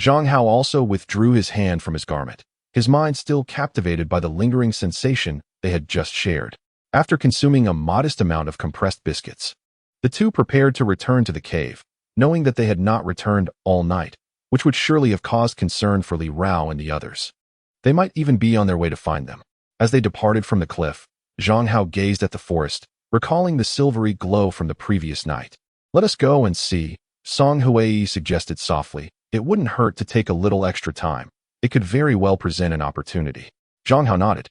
Zhang Hao also withdrew his hand from his garment, his mind still captivated by the lingering sensation they had just shared. After consuming a modest amount of compressed biscuits, the two prepared to return to the cave, knowing that they had not returned all night, which would surely have caused concern for Li Rao and the others. They might even be on their way to find them. As they departed from the cliff, Zhang Hao gazed at the forest, recalling the silvery glow from the previous night. "Let us go and see," Song Hui suggested softly. "It wouldn't hurt to take a little extra time. It could very well present an opportunity." Zhang Hao nodded,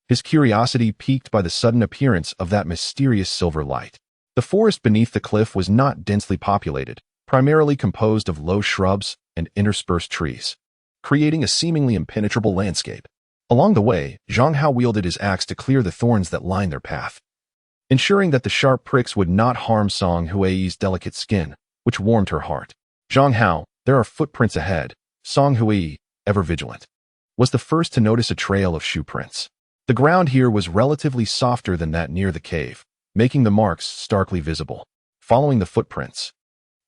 his curiosity piqued by the sudden appearance of that mysterious silver light. The forest beneath the cliff was not densely populated, primarily composed of low shrubs and interspersed trees, creating a seemingly impenetrable landscape. Along the way, Zhang Hao wielded his axe to clear the thorns that lined their path, ensuring that the sharp pricks would not harm Song Hui's delicate skin, which warmed her heart. "Zhang Hao, there are footprints ahead." Song Hui, ever vigilant, was the first to notice a trail of shoe prints. The ground here was relatively softer than that near the cave, making the marks starkly visible. Following the footprints,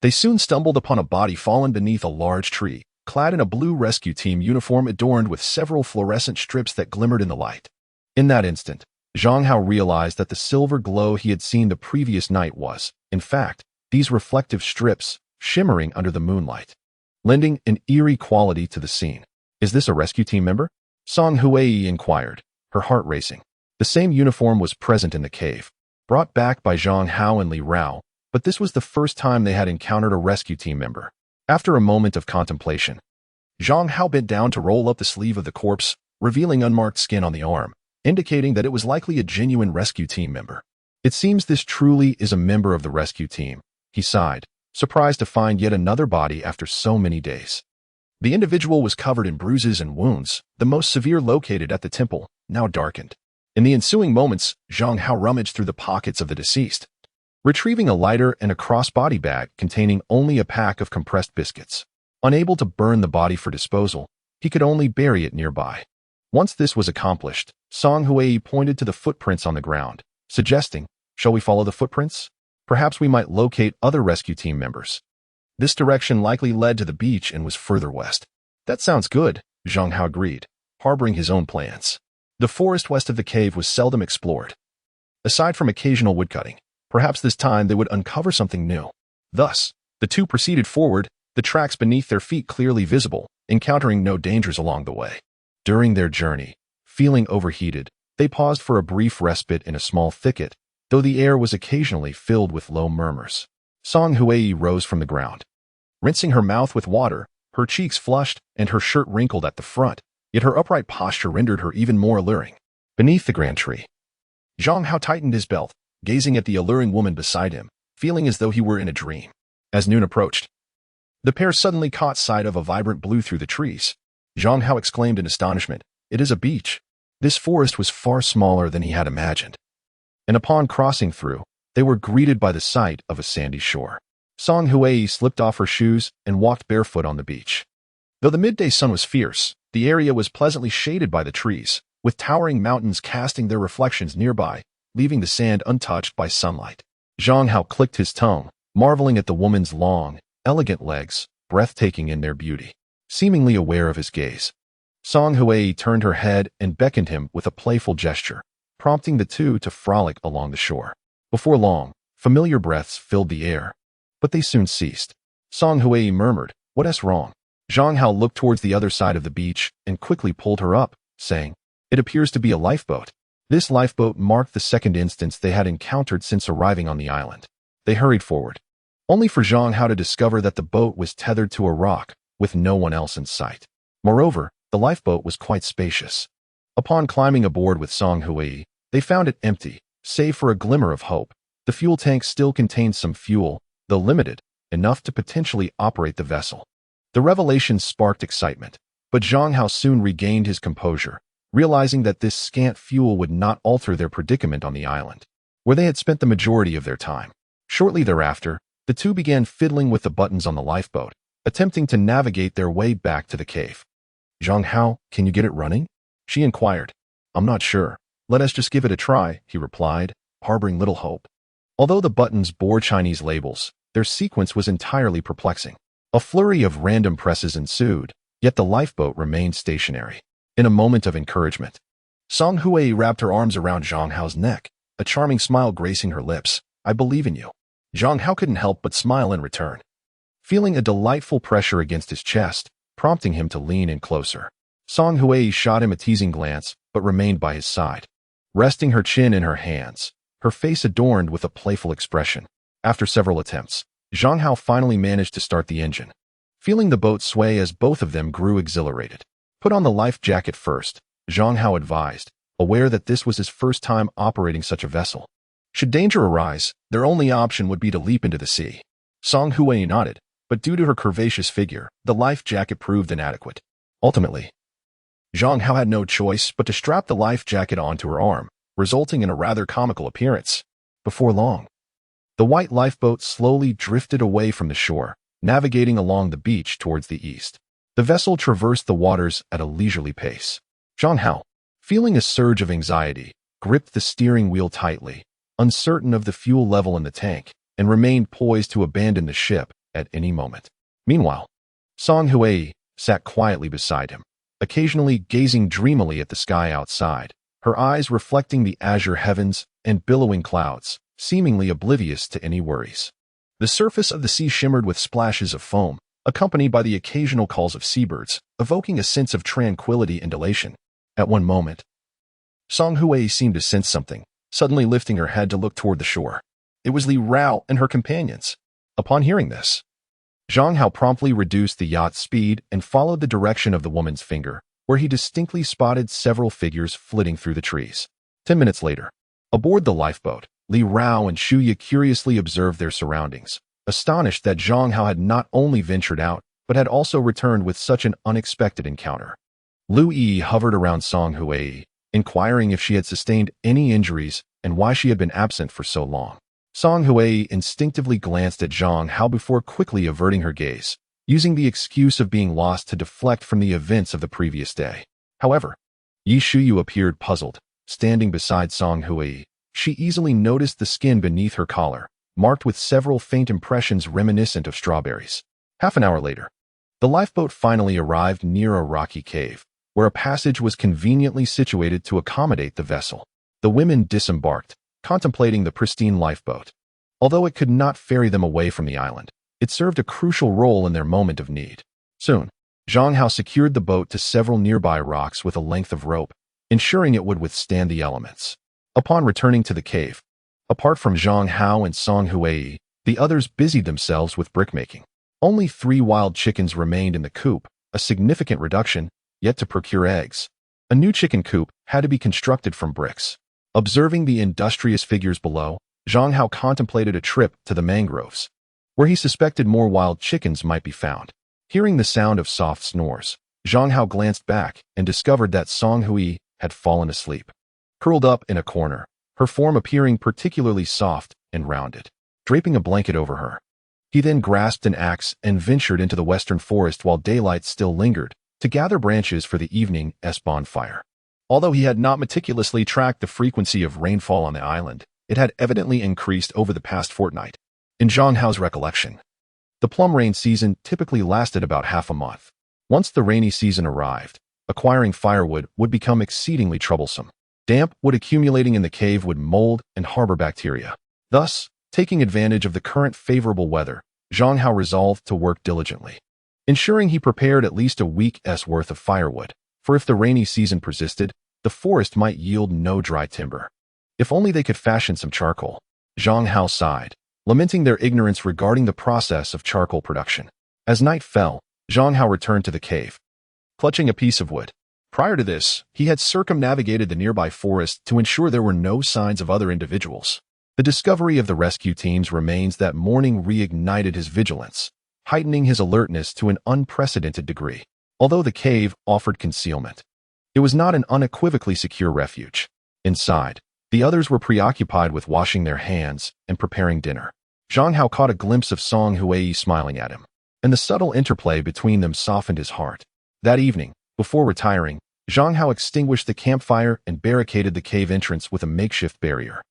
they soon stumbled upon a body fallen beneath a large tree, clad in a blue rescue team uniform adorned with several fluorescent strips that glimmered in the light. In that instant, Zhang Hao realized that the silver glow he had seen the previous night was, in fact, these reflective strips shimmering under the moonlight, lending an eerie quality to the scene. "Is this a rescue team member?" Song Hui inquired, her heart racing. The same uniform was present in the cave, brought back by Zhang Hao and Li Rao, but this was the first time they had encountered a rescue team member. After a moment of contemplation, Zhang Hao bent down to roll up the sleeve of the corpse, revealing unmarked skin on the arm, indicating that it was likely a genuine rescue team member. "It seems this truly is a member of the rescue team," he sighed, surprised to find yet another body after so many days. The individual was covered in bruises and wounds, the most severe located at the temple, now darkened. In the ensuing moments, Zhang Hao rummaged through the pockets of the deceased, retrieving a lighter and a crossbody bag containing only a pack of compressed biscuits. Unable to burn the body for disposal, he could only bury it nearby. Once this was accomplished, Song Hui pointed to the footprints on the ground, suggesting, "Shall we follow the footprints? Perhaps we might locate other rescue team members." This direction likely led to the beach and was further west. "That sounds good," Zhang Hao agreed, harboring his own plans. The forest west of the cave was seldom explored. Aside from occasional woodcutting, perhaps this time they would uncover something new. Thus, the two proceeded forward, the tracks beneath their feet clearly visible, encountering no dangers along the way. During their journey, feeling overheated, they paused for a brief respite in a small thicket, though the air was occasionally filled with low murmurs. Song Hui rose from the ground, rinsing her mouth with water, her cheeks flushed and her shirt wrinkled at the front, yet her upright posture rendered her even more alluring. Beneath the grand tree, Zhang Hao tightened his belt, gazing at the alluring woman beside him, feeling as though he were in a dream. As noon approached, the pair suddenly caught sight of a vibrant blue through the trees. Zhang Hao exclaimed in astonishment, "It is a beach." This forest was far smaller than he had imagined, and upon crossing through, they were greeted by the sight of a sandy shore. Song Hui slipped off her shoes and walked barefoot on the beach. Though the midday sun was fierce, the area was pleasantly shaded by the trees, with towering mountains casting their reflections nearby, leaving the sand untouched by sunlight. Zhang Hao clicked his tongue, marveling at the woman's long, elegant legs, breathtaking in their beauty. Seemingly aware of his gaze, Song Hui turned her head and beckoned him with a playful gesture, prompting the two to frolic along the shore. Before long, familiar breaths filled the air, but they soon ceased. Song Hui murmured, "What is wrong?" Zhang Hao looked towards the other side of the beach and quickly pulled her up, saying, "It appears to be a lifeboat." This lifeboat marked the second instance they had encountered since arriving on the island. They hurried forward, only for Zhang Hao to discover that the boat was tethered to a rock, with no one else in sight. Moreover, the lifeboat was quite spacious. Upon climbing aboard with Song Hui, they found it empty, save for a glimmer of hope. The fuel tank still contained some fuel, though limited, enough to potentially operate the vessel. The revelation sparked excitement, but Zhang Hao soon regained his composure, realizing that this scant fuel would not alter their predicament on the island, where they had spent the majority of their time. Shortly thereafter, the two began fiddling with the buttons on the lifeboat, attempting to navigate their way back to the cave. "Zhang Hao, can you get it running?" she inquired. "I'm not sure. Let us just give it a try," he replied, harboring little hope. Although the buttons bore Chinese labels, their sequence was entirely perplexing. A flurry of random presses ensued, yet the lifeboat remained stationary. In a moment of encouragement, Song Hui wrapped her arms around Zhang Hao's neck, a charming smile gracing her lips. "I believe in you." Zhang Hao couldn't help but smile in return, feeling a delightful pressure against his chest, prompting him to lean in closer. Song Hui shot him a teasing glance, but remained by his side, resting her chin in her hands, her face adorned with a playful expression. After several attempts, Zhang Hao finally managed to start the engine, feeling the boat sway as both of them grew exhilarated. "Put on the life jacket first," Zhang Hao advised, aware that this was his first time operating such a vessel. Should danger arise, their only option would be to leap into the sea. Song Hui nodded, but due to her curvaceous figure, the life jacket proved inadequate. Ultimately, Zhang Hao had no choice but to strap the life jacket onto her arm, resulting in a rather comical appearance. Before long, the white lifeboat slowly drifted away from the shore, navigating along the beach towards the east. The vessel traversed the waters at a leisurely pace. Zhang Hao, feeling a surge of anxiety, gripped the steering wheel tightly, uncertain of the fuel level in the tank, and remained poised to abandon the ship at any moment. Meanwhile, Song Hui sat quietly beside him, occasionally gazing dreamily at the sky outside, her eyes reflecting the azure heavens and billowing clouds, seemingly oblivious to any worries. The surface of the sea shimmered with splashes of foam, accompanied by the occasional calls of seabirds, evoking a sense of tranquility and elation. At one moment, Song Hui seemed to sense something, suddenly lifting her head to look toward the shore. It was Li Rao and her companions. Upon hearing this, Zhang Hao promptly reduced the yacht's speed and followed the direction of the woman's finger, where he distinctly spotted several figures flitting through the trees. 10 minutes later, aboard the lifeboat, Li Rao and Shu Ye curiously observed their surroundings, astonished that Zhang Hao had not only ventured out, but had also returned with such an unexpected encounter. Lu Yi hovered around Song Hui, inquiring if she had sustained any injuries and why she had been absent for so long. Song Hui instinctively glanced at Zhang Hao before quickly averting her gaze, using the excuse of being lost to deflect from the events of the previous day. However, Yi Shuyu appeared puzzled, standing beside Song Hui. She easily noticed the skin beneath her collar, marked with several faint impressions reminiscent of strawberries. Half an hour later, the lifeboat finally arrived near a rocky cave, where a passage was conveniently situated to accommodate the vessel. The women disembarked, contemplating the pristine lifeboat. Although it could not ferry them away from the island, it served a crucial role in their moment of need. Soon, Zhang Hao secured the boat to several nearby rocks with a length of rope, ensuring it would withstand the elements. Upon returning to the cave, apart from Zhang Hao and Song Hui, the others busied themselves with brickmaking. Only 3 wild chickens remained in the coop, a significant reduction, yet to procure eggs. A new chicken coop had to be constructed from bricks. Observing the industrious figures below, Zhang Hao contemplated a trip to the mangroves, where he suspected more wild chickens might be found. Hearing the sound of soft snores, Zhang Hao glanced back and discovered that Song Hui had fallen asleep, curled up in a corner, her form appearing particularly soft and rounded, draping a blanket over her. He then grasped an axe and ventured into the western forest while daylight still lingered, to gather branches for the evening's bonfire. Although he had not meticulously tracked the frequency of rainfall on the island, it had evidently increased over the past fortnight. In Zhang Hao's recollection, the plum rain season typically lasted about half a month. Once the rainy season arrived, acquiring firewood would become exceedingly troublesome. Damp wood accumulating in the cave would mold and harbor bacteria. Thus, taking advantage of the current favorable weather, Zhang Hao resolved to work diligently, ensuring he prepared at least a week's worth of firewood, for if the rainy season persisted, the forest might yield no dry timber. If only they could fashion some charcoal. Zhang Hao sighed, lamenting their ignorance regarding the process of charcoal production. As night fell, Zhang Hao returned to the cave, clutching a piece of wood. Prior to this, he had circumnavigated the nearby forest to ensure there were no signs of other individuals. The discovery of the rescue teams remains that morning reignited his vigilance, heightening his alertness to an unprecedented degree. Although the cave offered concealment, it was not an unequivocally secure refuge. Inside, the others were preoccupied with washing their hands and preparing dinner. Zhang Hao caught a glimpse of Song Hui smiling at him, and the subtle interplay between them softened his heart. That evening, before retiring, Zhang Hao extinguished the campfire and barricaded the cave entrance with a makeshift barrier.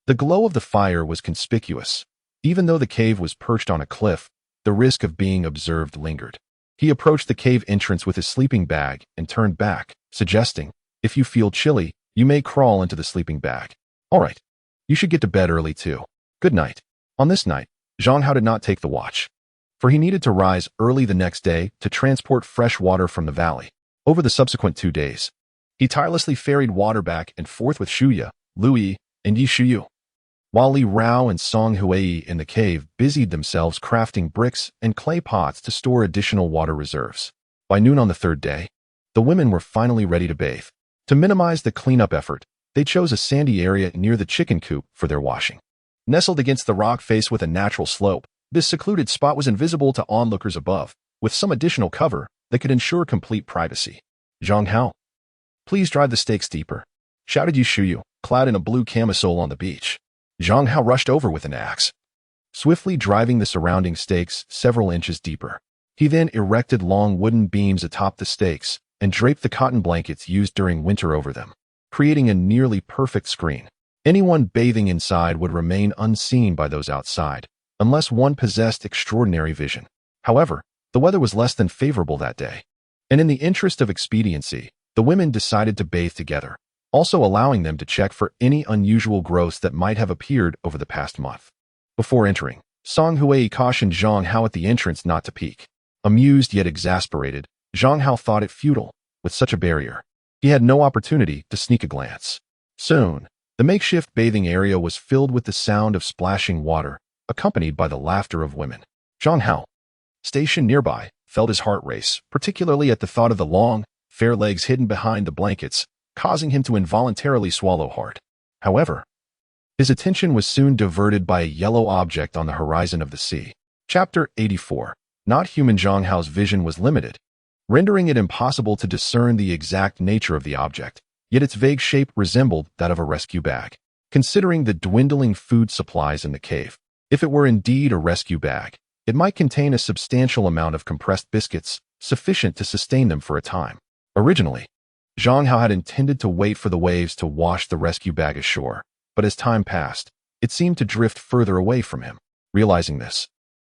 The glow of the fire was conspicuous. Even though the cave was perched on a cliff, the risk of being observed lingered. He approached the cave entrance with his sleeping bag and turned back, suggesting, "If you feel chilly, you may crawl into the sleeping bag. All right, you should get to bed early too. Good night." On this night, Zhang Hao did not take the watch, for he needed to rise early the next day to transport fresh water from the valley. Over the subsequent 2 days, he tirelessly ferried water back and forth with Shuya, Lui, and Yi Shuyu, while Li Rao and Song Hui in the cave busied themselves crafting bricks and clay pots to store additional water reserves. By noon on the 3rd day, the women were finally ready to bathe. To minimize the cleanup effort, they chose a sandy area near the chicken coop for their washing. Nestled against the rock face with a natural slope, this secluded spot was invisible to onlookers above, with some additional cover that could ensure complete privacy. "Zhang Hao, please drive the stakes deeper," shouted Yu Shuyu, clad in a blue camisole on the beach. Zhang Hao rushed over with an axe, swiftly driving the surrounding stakes several inches deeper. He then erected long wooden beams atop the stakes and draped the cotton blankets used during winter over them, creating a nearly perfect screen. Anyone bathing inside would remain unseen by those outside, unless one possessed extraordinary vision. However, the weather was less than favorable that day, and in the interest of expediency, the women decided to bathe together, also allowing them to check for any unusual growths that might have appeared over the past month. Before entering, Song Hui cautioned Zhang Hao at the entrance not to peek. Amused yet exasperated, Zhang Hao thought it futile. With such a barrier, he had no opportunity to sneak a glance. Soon, the makeshift bathing area was filled with the sound of splashing water, accompanied by the laughter of women. Zhang Hao, stationed nearby, felt his heart race, particularly at the thought of the long, fair legs hidden behind the blankets, causing him to involuntarily swallow hard. However, his attention was soon diverted by a yellow object on the horizon of the sea. Chapter 84. Not human. Zhang Hao's vision was limited, rendering it impossible to discern the exact nature of the object, yet its vague shape resembled that of a rescue bag. Considering the dwindling food supplies in the cave, if it were indeed a rescue bag, it might contain a substantial amount of compressed biscuits, sufficient to sustain them for a time. Originally, Zhang Hao had intended to wait for the waves to wash the rescue bag ashore, but as time passed, it seemed to drift further away from him. Realizing this,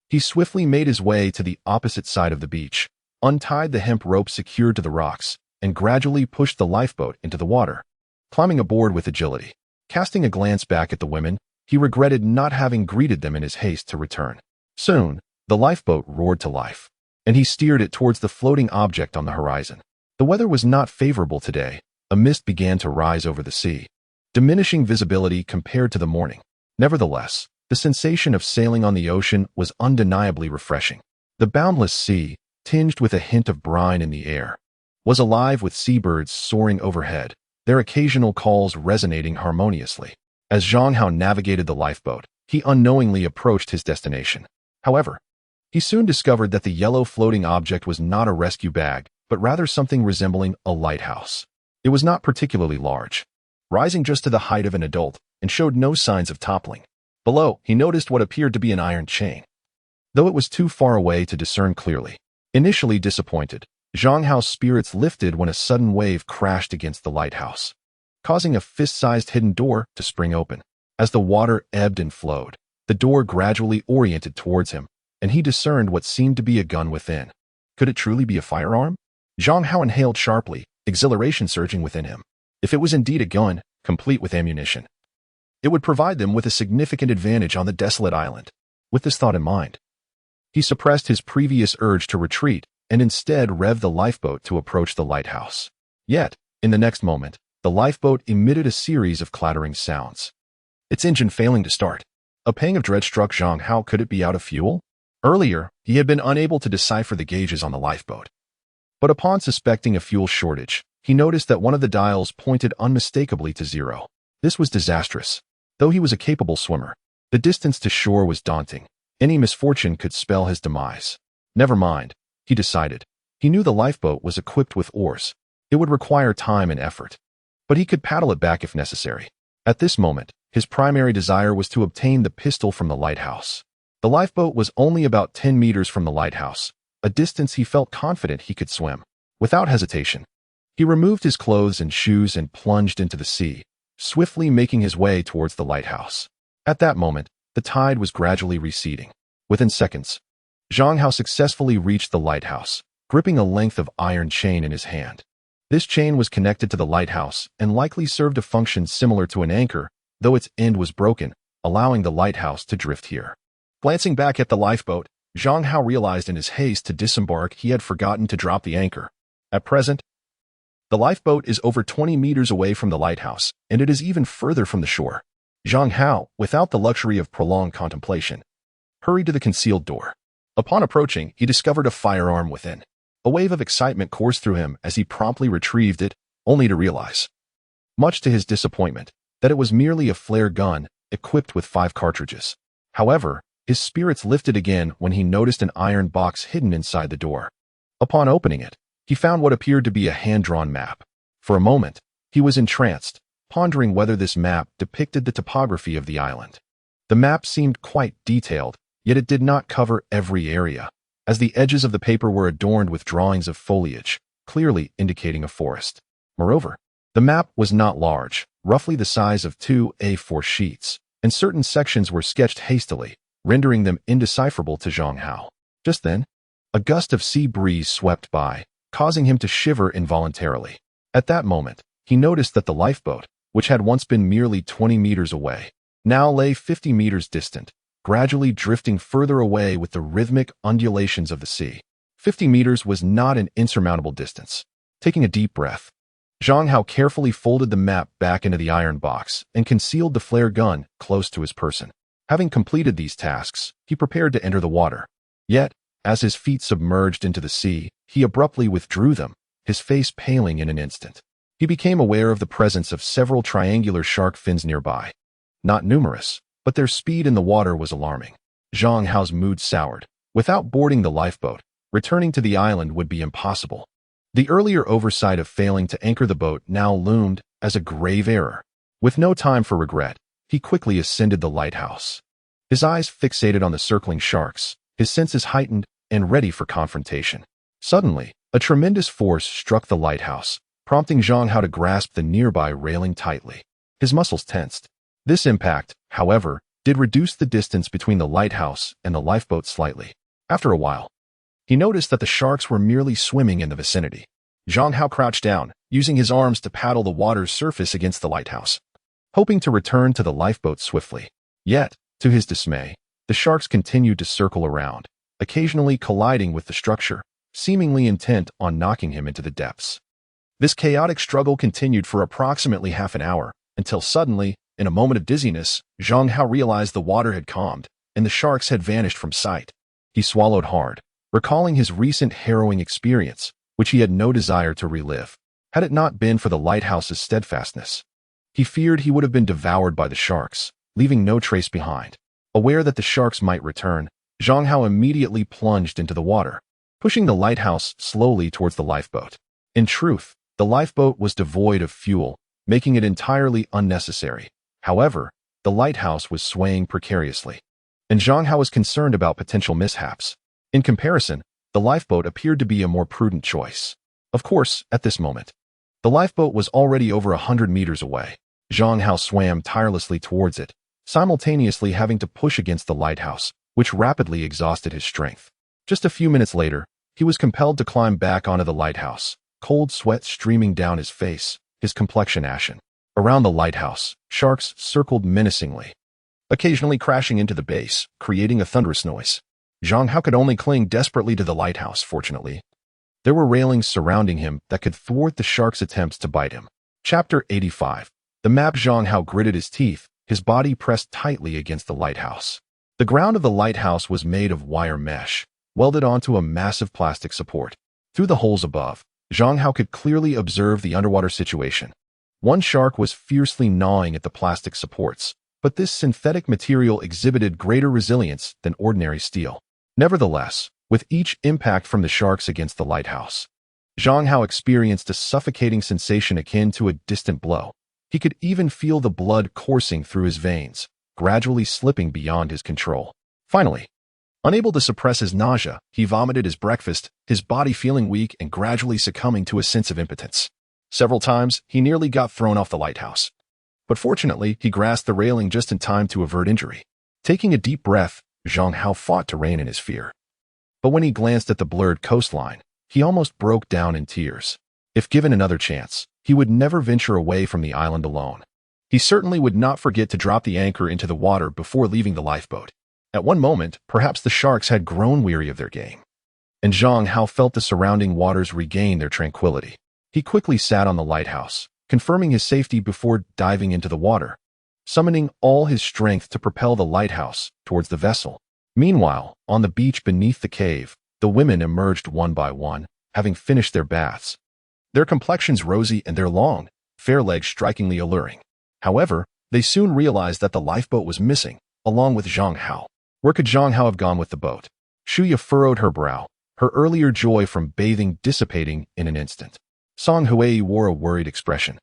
he swiftly made his way to the opposite side of the beach, untied the hemp rope secured to the rocks, and gradually pushed the lifeboat into the water, climbing aboard with agility. Casting a glance back at the women, he regretted not having greeted them in his haste to return. Soon, the lifeboat roared to life, and he steered it towards the floating object on the horizon. The weather was not favorable today. A mist began to rise over the sea, diminishing visibility compared to the morning. Nevertheless, the sensation of sailing on the ocean was undeniably refreshing. The boundless sea, tinged with a hint of brine in the air, was alive with seabirds soaring overhead, their occasional calls resonating harmoniously. As Zhang Hao navigated the lifeboat, he unknowingly approached his destination. However, he soon discovered that the yellow floating object was not a rescue bag, but rather something resembling a lighthouse. It was not particularly large, rising just to the height of an adult, and showed no signs of toppling. Below, he noticed what appeared to be an iron chain, though it was too far away to discern clearly. Initially disappointed, Zhang Hao's spirits lifted when a sudden wave crashed against the lighthouse, causing a fist-sized hidden door to spring open. As the water ebbed and flowed, the door gradually oriented towards him, and he discerned what seemed to be a gun within. Could it truly be a firearm? Zhang Hao inhaled sharply, exhilaration surging within him. If it was indeed a gun, complete with ammunition, it would provide them with a significant advantage on the desolate island. With this thought in mind, he suppressed his previous urge to retreat and instead revved the lifeboat to approach the lighthouse. Yet, in the next moment, the lifeboat emitted a series of clattering sounds, its engine failing to start. A pang of dread struck Zhang Hao. Could it be out of fuel? Earlier, he had been unable to decipher the gauges on the lifeboat. But upon suspecting a fuel shortage, he noticed that one of the dials pointed unmistakably to 0. This was disastrous. Though he was a capable swimmer, the distance to shore was daunting. Any misfortune could spell his demise. Never mind, he decided. He knew the lifeboat was equipped with oars. It would require time and effort, but he could paddle it back if necessary. At this moment, his primary desire was to obtain the pistol from the lighthouse. The lifeboat was only about 10 meters from the lighthouse, a distance he felt confident he could swim. Without hesitation, he removed his clothes and shoes and plunged into the sea, swiftly making his way towards the lighthouse. At that moment, the tide was gradually receding. Within seconds, Zhang Hao successfully reached the lighthouse, gripping a length of iron chain in his hand. This chain was connected to the lighthouse and likely served a function similar to an anchor, though its end was broken, allowing the lighthouse to drift here. Glancing back at the lifeboat, Zhang Hao realized in his haste to disembark he had forgotten to drop the anchor. At present, the lifeboat is over 20 meters away from the lighthouse, and it is even further from the shore. Zhang Hao, without the luxury of prolonged contemplation, hurried to the concealed door. Upon approaching, he discovered a firearm within. A wave of excitement coursed through him as he promptly retrieved it, only to realize, much to his disappointment, that it was merely a flare gun equipped with 5 cartridges. However, his spirits lifted again when he noticed an iron box hidden inside the door. Upon opening it, he found what appeared to be a hand-drawn map. For a moment, he was entranced, pondering whether this map depicted the topography of the island. The map seemed quite detailed, yet it did not cover every area, as the edges of the paper were adorned with drawings of foliage, clearly indicating a forest. Moreover, the map was not large, roughly the size of 2 A4 sheets, and certain sections were sketched hastily, rendering them indecipherable to Zhang Hao. Just then, a gust of sea breeze swept by, causing him to shiver involuntarily. At that moment, he noticed that the lifeboat, which had once been merely 20 meters away, now lay 50 meters distant, gradually drifting further away with the rhythmic undulations of the sea. 50 meters was not an insurmountable distance. Taking a deep breath, Zhang Hao carefully folded the map back into the iron box and concealed the flare gun close to his person. Having completed these tasks, he prepared to enter the water. Yet, as his feet submerged into the sea, he abruptly withdrew them, his face paling in an instant. He became aware of the presence of several triangular shark fins nearby. Not numerous, but their speed in the water was alarming. Zhang Hao's mood soured. Without boarding the lifeboat, returning to the island would be impossible. The earlier oversight of failing to anchor the boat now loomed as a grave error. With no time for regret, he quickly ascended the lighthouse. His eyes fixated on the circling sharks, his senses heightened and ready for confrontation. Suddenly, a tremendous force struck the lighthouse, prompting Zhang Hao to grasp the nearby railing tightly. His muscles tensed. This impact, however, did reduce the distance between the lighthouse and the lifeboat slightly. After a while, he noticed that the sharks were merely swimming in the vicinity. Zhang Hao crouched down, using his arms to paddle the water's surface against the lighthouse, hoping to return to the lifeboat swiftly. Yet, to his dismay, the sharks continued to circle around, occasionally colliding with the structure, seemingly intent on knocking him into the depths. This chaotic struggle continued for approximately half an hour, until suddenly, in a moment of dizziness, Zhang Hao realized the water had calmed, and the sharks had vanished from sight. He swallowed hard, recalling his recent harrowing experience, which he had no desire to relive. Had it not been for the lighthouse's steadfastness, he feared he would have been devoured by the sharks, leaving no trace behind. Aware that the sharks might return, Zhang Hao immediately plunged into the water, pushing the lighthouse slowly towards the lifeboat. In truth, the lifeboat was devoid of fuel, making it entirely unnecessary. However, the lighthouse was swaying precariously, and Zhang Hao was concerned about potential mishaps. In comparison, the lifeboat appeared to be a more prudent choice. Of course, at this moment, the lifeboat was already over 100 meters away. Zhang Hao swam tirelessly towards it, simultaneously having to push against the lighthouse, which rapidly exhausted his strength. Just a few minutes later, he was compelled to climb back onto the lighthouse, cold sweat streaming down his face, his complexion ashen. Around the lighthouse, sharks circled menacingly, occasionally crashing into the base, creating a thunderous noise. Zhang Hao could only cling desperately to the lighthouse, fortunately. There were railings surrounding him that could thwart the shark's attempts to bite him. Chapter 85. The map. Zhang Hao gritted his teeth, his body pressed tightly against the lighthouse. The ground of the lighthouse was made of wire mesh, welded onto a massive plastic support. Through the holes above, Zhang Hao could clearly observe the underwater situation. One shark was fiercely gnawing at the plastic supports, but this synthetic material exhibited greater resilience than ordinary steel. Nevertheless, with each impact from the sharks against the lighthouse, Zhang Hao experienced a suffocating sensation akin to a distant blow. He could even feel the blood coursing through his veins, gradually slipping beyond his control. Finally, unable to suppress his nausea, he vomited his breakfast, his body feeling weak and gradually succumbing to a sense of impotence. Several times, he nearly got thrown off the lighthouse. But fortunately, he grasped the railing just in time to avert injury. Taking a deep breath, Zhang Hao fought to rein in his fear. But when he glanced at the blurred coastline, he almost broke down in tears. If given another chance, he would never venture away from the island alone. He certainly would not forget to drop the anchor into the water before leaving the lifeboat. At one moment, perhaps the sharks had grown weary of their game, and Zhang Hao felt the surrounding waters regain their tranquility. He quickly sat on the lighthouse, confirming his safety before diving into the water, summoning all his strength to propel the lighthouse towards the vessel. Meanwhile, on the beach beneath the cave, the women emerged one by one, having finished their baths. Their complexions rosy and their long, fair legs strikingly alluring. However, they soon realized that the lifeboat was missing, along with Zhang Hao. Where could Zhang Hao have gone with the boat? Shuya furrowed her brow, her earlier joy from bathing dissipating in an instant. Song Hui wore a worried expression.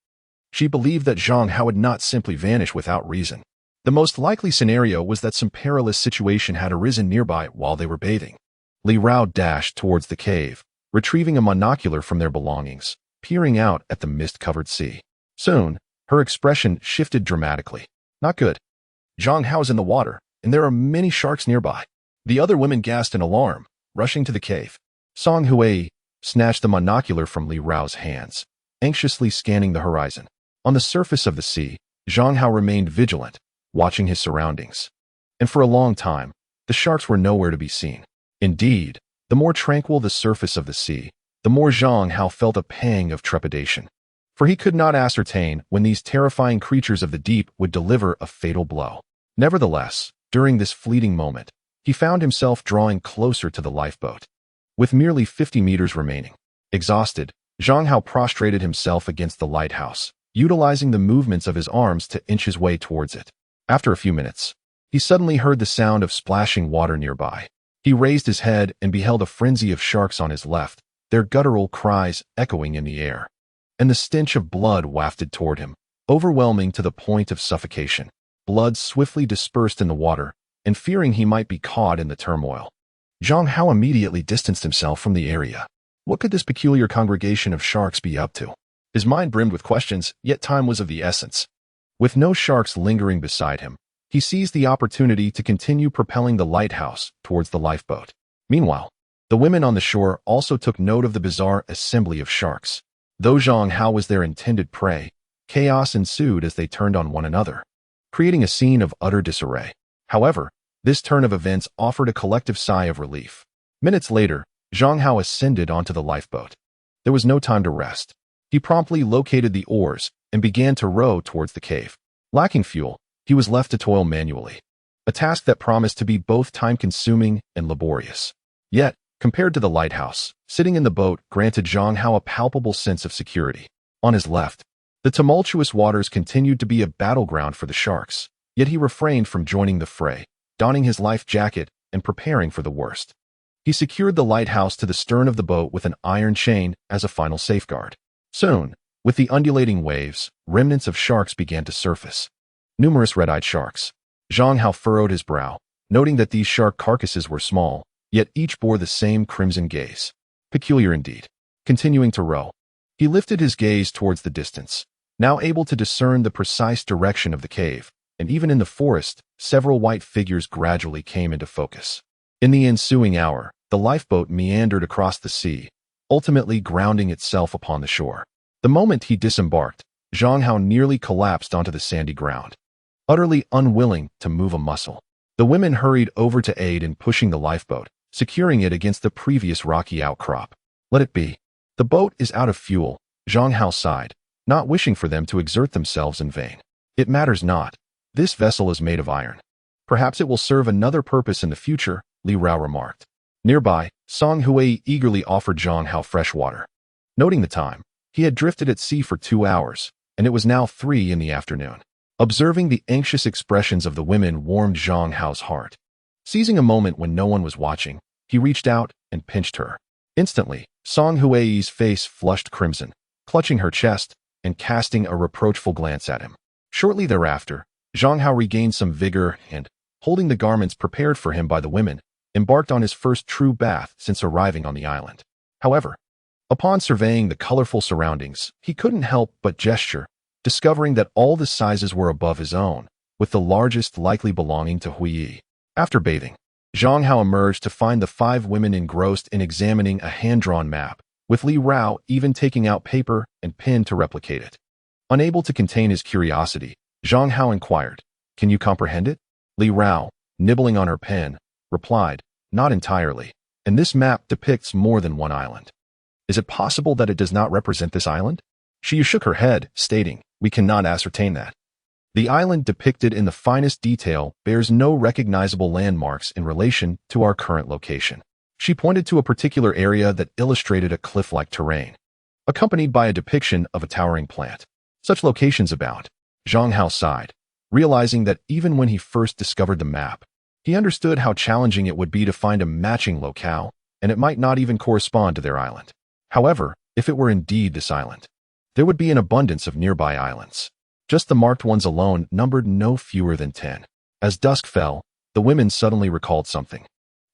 She believed that Zhang Hao had not simply vanished without reason. The most likely scenario was that some perilous situation had arisen nearby while they were bathing. Li Rao dashed towards the cave, retrieving a monocular from their belongings, peering out at the mist-covered sea. Soon, her expression shifted dramatically. Not good. Zhang Hao's in the water, and there are many sharks nearby. The other women gasped in alarm, rushing to the cave. Song Hui snatched the monocular from Li Rao's hands, anxiously scanning the horizon. On the surface of the sea, Zhang Hao remained vigilant, watching his surroundings. And for a long time, the sharks were nowhere to be seen. Indeed, the more tranquil the surface of the sea, the more Zhang Hao felt a pang of trepidation. For he could not ascertain when these terrifying creatures of the deep would deliver a fatal blow. Nevertheless, during this fleeting moment, he found himself drawing closer to the lifeboat. With merely 50 meters remaining, exhausted, Zhang Hao prostrated himself against the lighthouse, utilizing the movements of his arms to inch his way towards it. After a few minutes, he suddenly heard the sound of splashing water nearby. He raised his head and beheld a frenzy of sharks on his left, their guttural cries echoing in the air. And the stench of blood wafted toward him, overwhelming to the point of suffocation. Blood swiftly dispersed in the water, and fearing he might be caught in the turmoil, Zhang Hao immediately distanced himself from the area. What could this peculiar congregation of sharks be up to? His mind brimmed with questions, yet time was of the essence. With no sharks lingering beside him, he seized the opportunity to continue propelling the lighthouse towards the lifeboat. Meanwhile, the women on the shore also took note of the bizarre assembly of sharks. Though Zhang Hao was their intended prey, chaos ensued as they turned on one another, creating a scene of utter disarray. However, this turn of events offered a collective sigh of relief. Minutes later, Zhang Hao ascended onto the lifeboat. There was no time to rest. He promptly located the oars and began to row towards the cave. Lacking fuel, he was left to toil manually, a task that promised to be both time-consuming and laborious. Yet, compared to the lighthouse. Sitting in the boat granted Zhang Hao a palpable sense of security. On his left, the tumultuous waters continued to be a battleground for the sharks, yet he refrained from joining the fray, donning his life jacket and preparing for the worst. He secured the lighthouse to the stern of the boat with an iron chain as a final safeguard. Soon, with the undulating waves, remnants of sharks began to surface. Numerous red-eyed sharks. Zhang Hao furrowed his brow, noting that these shark carcasses were small, yet each bore the same crimson gaze. Peculiar indeed. Continuing to row, he lifted his gaze towards the distance, now able to discern the precise direction of the cave, and even in the forest, several white figures gradually came into focus. In the ensuing hour, the lifeboat meandered across the sea, ultimately grounding itself upon the shore. The moment he disembarked, Zhang Hao nearly collapsed onto the sandy ground, utterly unwilling to move a muscle. The women hurried over to aid in pushing the lifeboat, securing it against the previous rocky outcrop. Let it be. The boat is out of fuel, Zhang Hao sighed, not wishing for them to exert themselves in vain. It matters not. This vessel is made of iron. Perhaps it will serve another purpose in the future, Li Rao remarked. Nearby, Song Hui eagerly offered Zhang Hao fresh water. Noting the time, he had drifted at sea for 2 hours, and it was now 3 in the afternoon. Observing the anxious expressions of the women warmed Zhang Hao's heart. Seizing a moment when no one was watching, he reached out and pinched her. Instantly, Song Hui's face flushed crimson, clutching her chest and casting a reproachful glance at him. Shortly thereafter, Zhang Hao regained some vigor and, holding the garments prepared for him by the women, embarked on his first true bath since arriving on the island. However, upon surveying the colorful surroundings, he couldn't help but gesture, discovering that all the sizes were above his own, with the largest likely belonging to Hui. After bathing, Zhang Hao emerged to find the 5 women engrossed in examining a hand-drawn map, with Li Rao even taking out paper and pen to replicate it. Unable to contain his curiosity, Zhang Hao inquired, "Can you comprehend it?" Li Rao, nibbling on her pen, replied, "Not entirely, and this map depicts more than one island." "Is it possible that it does not represent this island?" She shook her head, stating, "We cannot ascertain that. The island depicted in the finest detail bears no recognizable landmarks in relation to our current location." She pointed to a particular area that illustrated a cliff-like terrain, accompanied by a depiction of a towering plant. Such locations abound. Zhang Hao sighed, realizing that even when he first discovered the map, he understood how challenging it would be to find a matching locale, and it might not even correspond to their island. However, if it were indeed this island, there would be an abundance of nearby islands. Just the marked ones alone numbered no fewer than 10. As dusk fell, the women suddenly recalled something.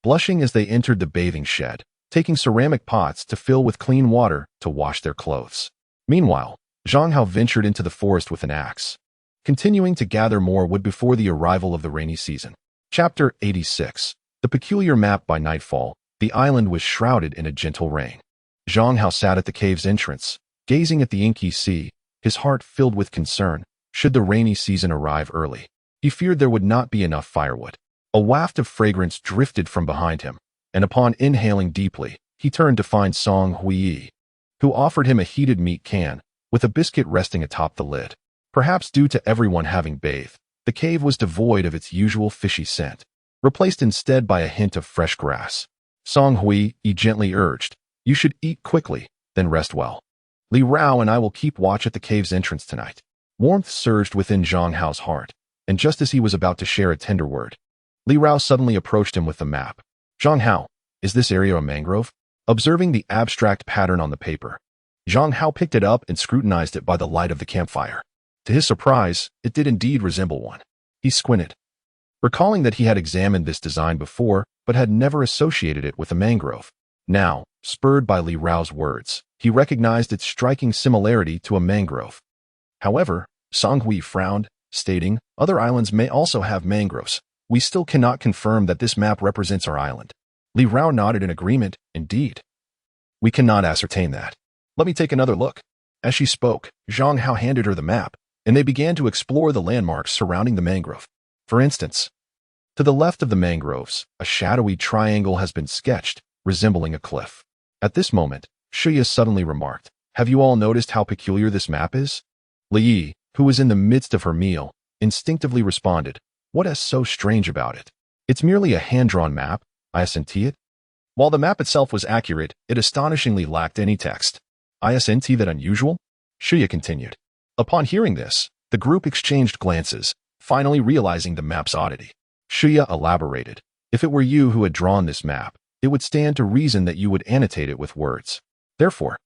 Blushing as they entered the bathing shed, taking ceramic pots to fill with clean water to wash their clothes. Meanwhile, Zhang Hao ventured into the forest with an axe, continuing to gather more wood before the arrival of the rainy season. Chapter 86. The peculiar map. By nightfall, the island was shrouded in a gentle rain. Zhang Hao sat at the cave's entrance, gazing at the inky sea, his heart filled with concern. Should the rainy season arrive early, he feared there would not be enough firewood. A waft of fragrance drifted from behind him, and upon inhaling deeply, he turned to find Song Hui, who offered him a heated meat can, with a biscuit resting atop the lid. Perhaps due to everyone having bathed, the cave was devoid of its usual fishy scent, replaced instead by a hint of fresh grass. Song Hui gently urged, "You should eat quickly, then rest well. Li Rao and I will keep watch at the cave's entrance tonight." Warmth surged within Zhang Hao's heart, and just as he was about to share a tender word, Li Rao suddenly approached him with the map. "Zhang Hao, is this area a mangrove?" Observing the abstract pattern on the paper, Zhang Hao picked it up and scrutinized it by the light of the campfire. To his surprise, it did indeed resemble one. He squinted, recalling that he had examined this design before but had never associated it with a mangrove. Now, spurred by Li Rao's words, he recognized its striking similarity to a mangrove. However, Song Hui frowned, stating, "Other islands may also have mangroves. We still cannot confirm that this map represents our island." Li Rao nodded in agreement. "Indeed. We cannot ascertain that. Let me take another look." As she spoke, Zhang Hao handed her the map, and they began to explore the landmarks surrounding the mangrove. For instance, to the left of the mangroves, a shadowy triangle has been sketched, resembling a cliff. At this moment, Shuya suddenly remarked, "Have you all noticed how peculiar this map is?" Li Yi, who was in the midst of her meal, instinctively responded, "What is so strange about it? It's merely a hand-drawn map, I assent to it." While the map itself was accurate, it astonishingly lacked any text. Isn't that unusual? Shuya continued. Upon hearing this, the group exchanged glances, finally realizing the map's oddity. Shuya elaborated. If it were you who had drawn this map, it would stand to reason that you would annotate it with words. Therefore,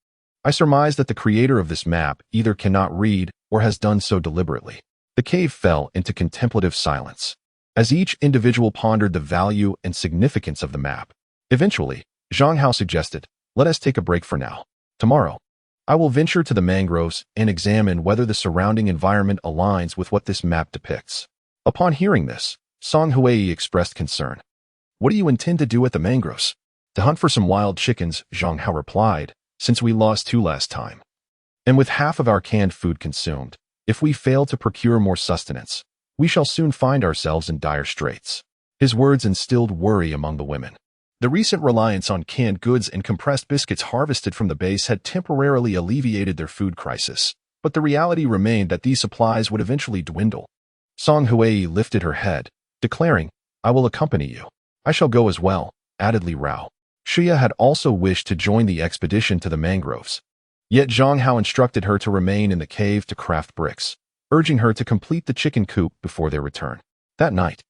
I surmise that the creator of this map either cannot read or has done so deliberately. The cave fell into contemplative silence, as each individual pondered the value and significance of the map. Eventually, Zhang Hao suggested, let us take a break for now. Tomorrow, I will venture to the mangroves and examine whether the surrounding environment aligns with what this map depicts. Upon hearing this, Song Hui expressed concern. What do you intend to do at the mangroves? To hunt for some wild chickens, Zhang Hao replied, since we lost 2 last time. And with half of our canned food consumed, if we fail to procure more sustenance, we shall soon find ourselves in dire straits. His words instilled worry among the women. The recent reliance on canned goods and compressed biscuits harvested from the base had temporarily alleviated their food crisis, but the reality remained that these supplies would eventually dwindle. Song Hui lifted her head, declaring, I will accompany you. I shall go as well, added Li Rao. Shuya had also wished to join the expedition to the mangroves. Yet Zhang Hao instructed her to remain in the cave to craft bricks, urging her to complete the chicken coop before their return. That night,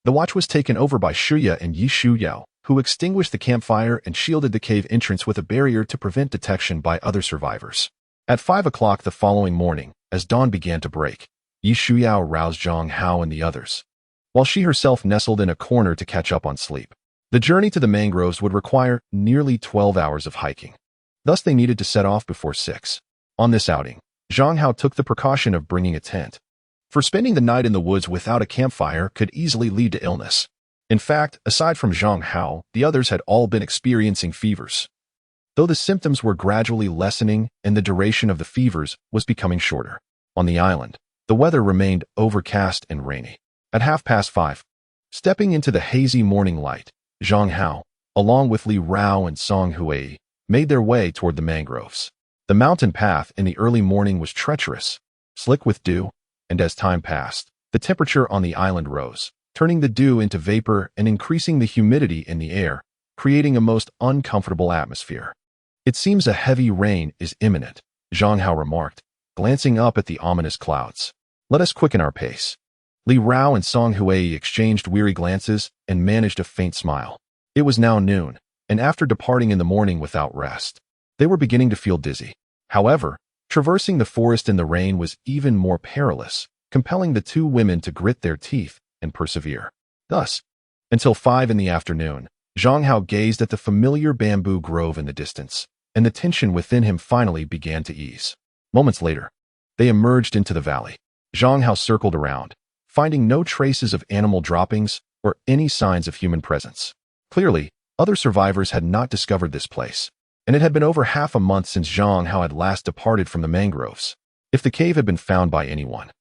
the watch was taken over by Shuya and Yi Shuyao, who extinguished the campfire and shielded the cave entrance with a barrier to prevent detection by other survivors. At 5 o'clock the following morning, as dawn began to break, Yi Shuyao roused Zhang Hao and the others, while she herself nestled in a corner to catch up on sleep. The journey to the mangroves would require nearly 12 hours of hiking. Thus they needed to set off before 6. On this outing, Zhang Hao took the precaution of bringing a tent. For spending the night in the woods without a campfire could easily lead to illness. In fact, aside from Zhang Hao, the others had all been experiencing fevers. Though the symptoms were gradually lessening and the duration of the fevers was becoming shorter. On the island, the weather remained overcast and rainy. At 5:30, stepping into the hazy morning light, Zhang Hao, along with Li Rao and Song Hui, made their way toward the mangroves. The mountain path in the early morning was treacherous, slick with dew, and as time passed, the temperature on the island rose, turning the dew into vapor and increasing the humidity in the air, creating a most uncomfortable atmosphere. It seems a heavy rain is imminent, Zhang Hao remarked, glancing up at the ominous clouds. Let us quicken our pace. Li Rao and Song Hui exchanged weary glances and managed a faint smile. It was now noon, and after departing in the morning without rest, they were beginning to feel dizzy. However, traversing the forest in the rain was even more perilous, compelling the two women to grit their teeth and persevere. Thus, until 5 in the afternoon, Zhang Hao gazed at the familiar bamboo grove in the distance, and the tension within him finally began to ease. Moments later, they emerged into the valley. Zhang Hao circled around, finding no traces of animal droppings or any signs of human presence. Clearly, other survivors had not discovered this place, and it had been over half a month since Zhang Hao had last departed from the mangroves. If the cave had been found by anyone,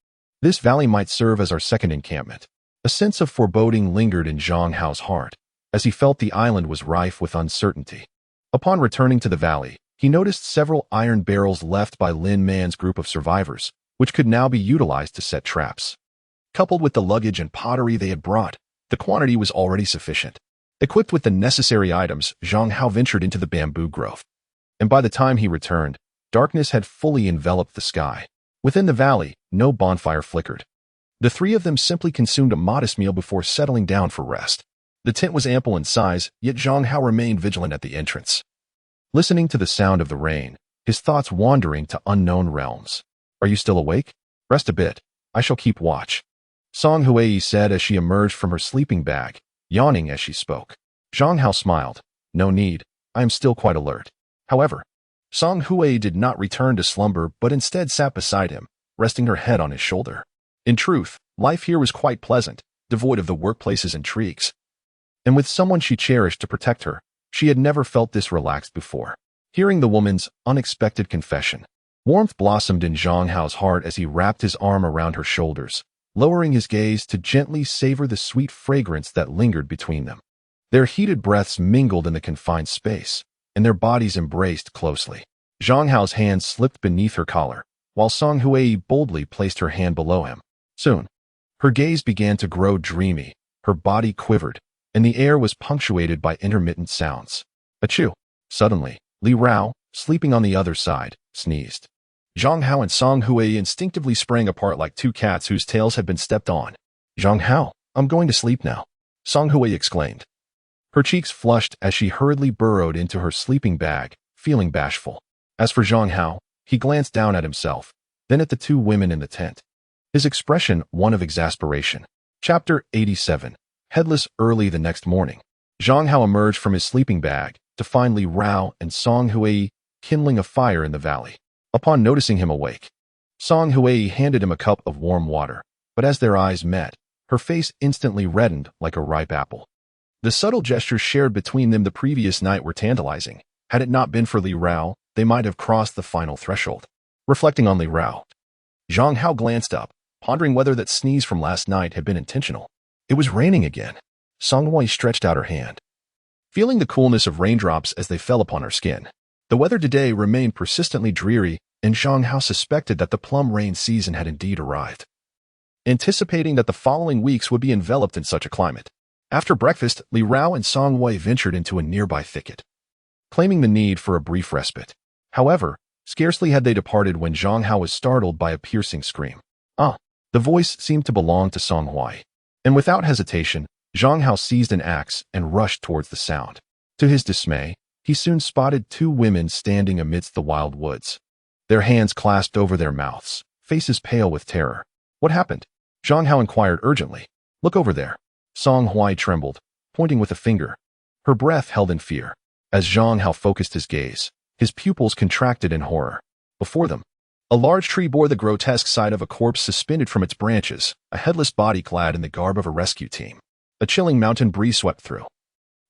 this valley might serve as our second encampment. A sense of foreboding lingered in Zhang Hao's heart, as he felt the island was rife with uncertainty. Upon returning to the valley, he noticed several iron barrels left by Lin Man's group of survivors, which could now be utilized to set traps. Coupled with the luggage and pottery they had brought, the quantity was already sufficient. Equipped with the necessary items, Zhang Hao ventured into the bamboo grove. And by the time he returned, darkness had fully enveloped the sky. Within the valley, no bonfire flickered. The three of them simply consumed a modest meal before settling down for rest. The tent was ample in size, yet Zhang Hao remained vigilant at the entrance, listening to the sound of the rain, his thoughts wandering to unknown realms. Are you still awake? Rest a bit. I shall keep watch, Song Hui said as she emerged from her sleeping bag, yawning as she spoke. Zhang Hao smiled. No need. I am still quite alert. However, Song Hui did not return to slumber but instead sat beside him, resting her head on his shoulder. In truth, life here was quite pleasant, devoid of the workplace's intrigues. And with someone she cherished to protect her, she had never felt this relaxed before. Hearing the woman's unexpected confession, warmth blossomed in Zhang Hao's heart as he wrapped his arm around her shoulders, lowering his gaze to gently savor the sweet fragrance that lingered between them. Their heated breaths mingled in the confined space, and their bodies embraced closely. Zhang Hao's hand slipped beneath her collar, while Song Hui boldly placed her hand below him. Soon, her gaze began to grow dreamy, her body quivered, and the air was punctuated by intermittent sounds. Achoo! Suddenly, Li Rao, sleeping on the other side, sneezed. Zhang Hao and Song Hui instinctively sprang apart like two cats whose tails had been stepped on. Zhang Hao, I'm going to sleep now, Song Hui exclaimed. Her cheeks flushed as she hurriedly burrowed into her sleeping bag, feeling bashful. As for Zhang Hao, he glanced down at himself, then at the two women in the tent. His expression one of exasperation. Chapter 87. Headless. Early the next morning, Zhang Hao emerged from his sleeping bag to find Li Rao and Song Hui kindling a fire in the valley. Upon noticing him awake, Song Hui handed him a cup of warm water, but as their eyes met, her face instantly reddened like a ripe apple. The subtle gestures shared between them the previous night were tantalizing. Had it not been for Li Rao, they might have crossed the final threshold. Reflecting on Li Rao, Zhang Hao glanced up, pondering whether that sneeze from last night had been intentional. It was raining again. Song Hui stretched out her hand, feeling the coolness of raindrops as they fell upon her skin. The weather today remained persistently dreary, and Zhang Hao suspected that the plum rain season had indeed arrived. Anticipating that the following weeks would be enveloped in such a climate, after breakfast, Li Rao and Song Hui ventured into a nearby thicket, claiming the need for a brief respite. However, scarcely had they departed when Zhang Hao was startled by a piercing scream. The voice seemed to belong to Song Hui, and without hesitation, Zhang Hao seized an axe and rushed towards the sound. To his dismay, he soon spotted two women standing amidst the wild woods, their hands clasped over their mouths, faces pale with terror. What happened? Zhang Hao inquired urgently. Look over there. Song Hui trembled, pointing with a finger. Her breath held in fear. As Zhang Hao focused his gaze, his pupils contracted in horror. Before them, a large tree bore the grotesque sight of a corpse suspended from its branches, a headless body clad in the garb of a rescue team. A chilling mountain breeze swept through,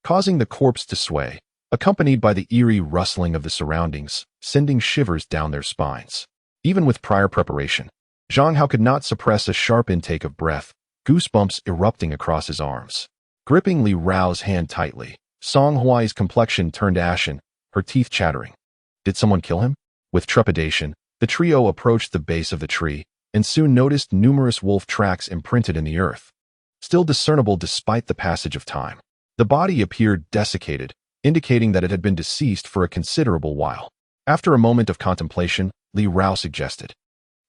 causing the corpse to sway, accompanied by the eerie rustling of the surroundings, sending shivers down their spines. Even with prior preparation, Zhang Hao could not suppress a sharp intake of breath, goosebumps erupting across his arms. Gripping Li Rao's hand tightly, Song Hui's complexion turned ashen, her teeth chattering. Did someone kill him? With trepidation, the trio approached the base of the tree and soon noticed numerous wolf tracks imprinted in the earth, still discernible despite the passage of time. The body appeared desiccated, indicating that it had been deceased for a considerable while. After a moment of contemplation, Li Rao suggested,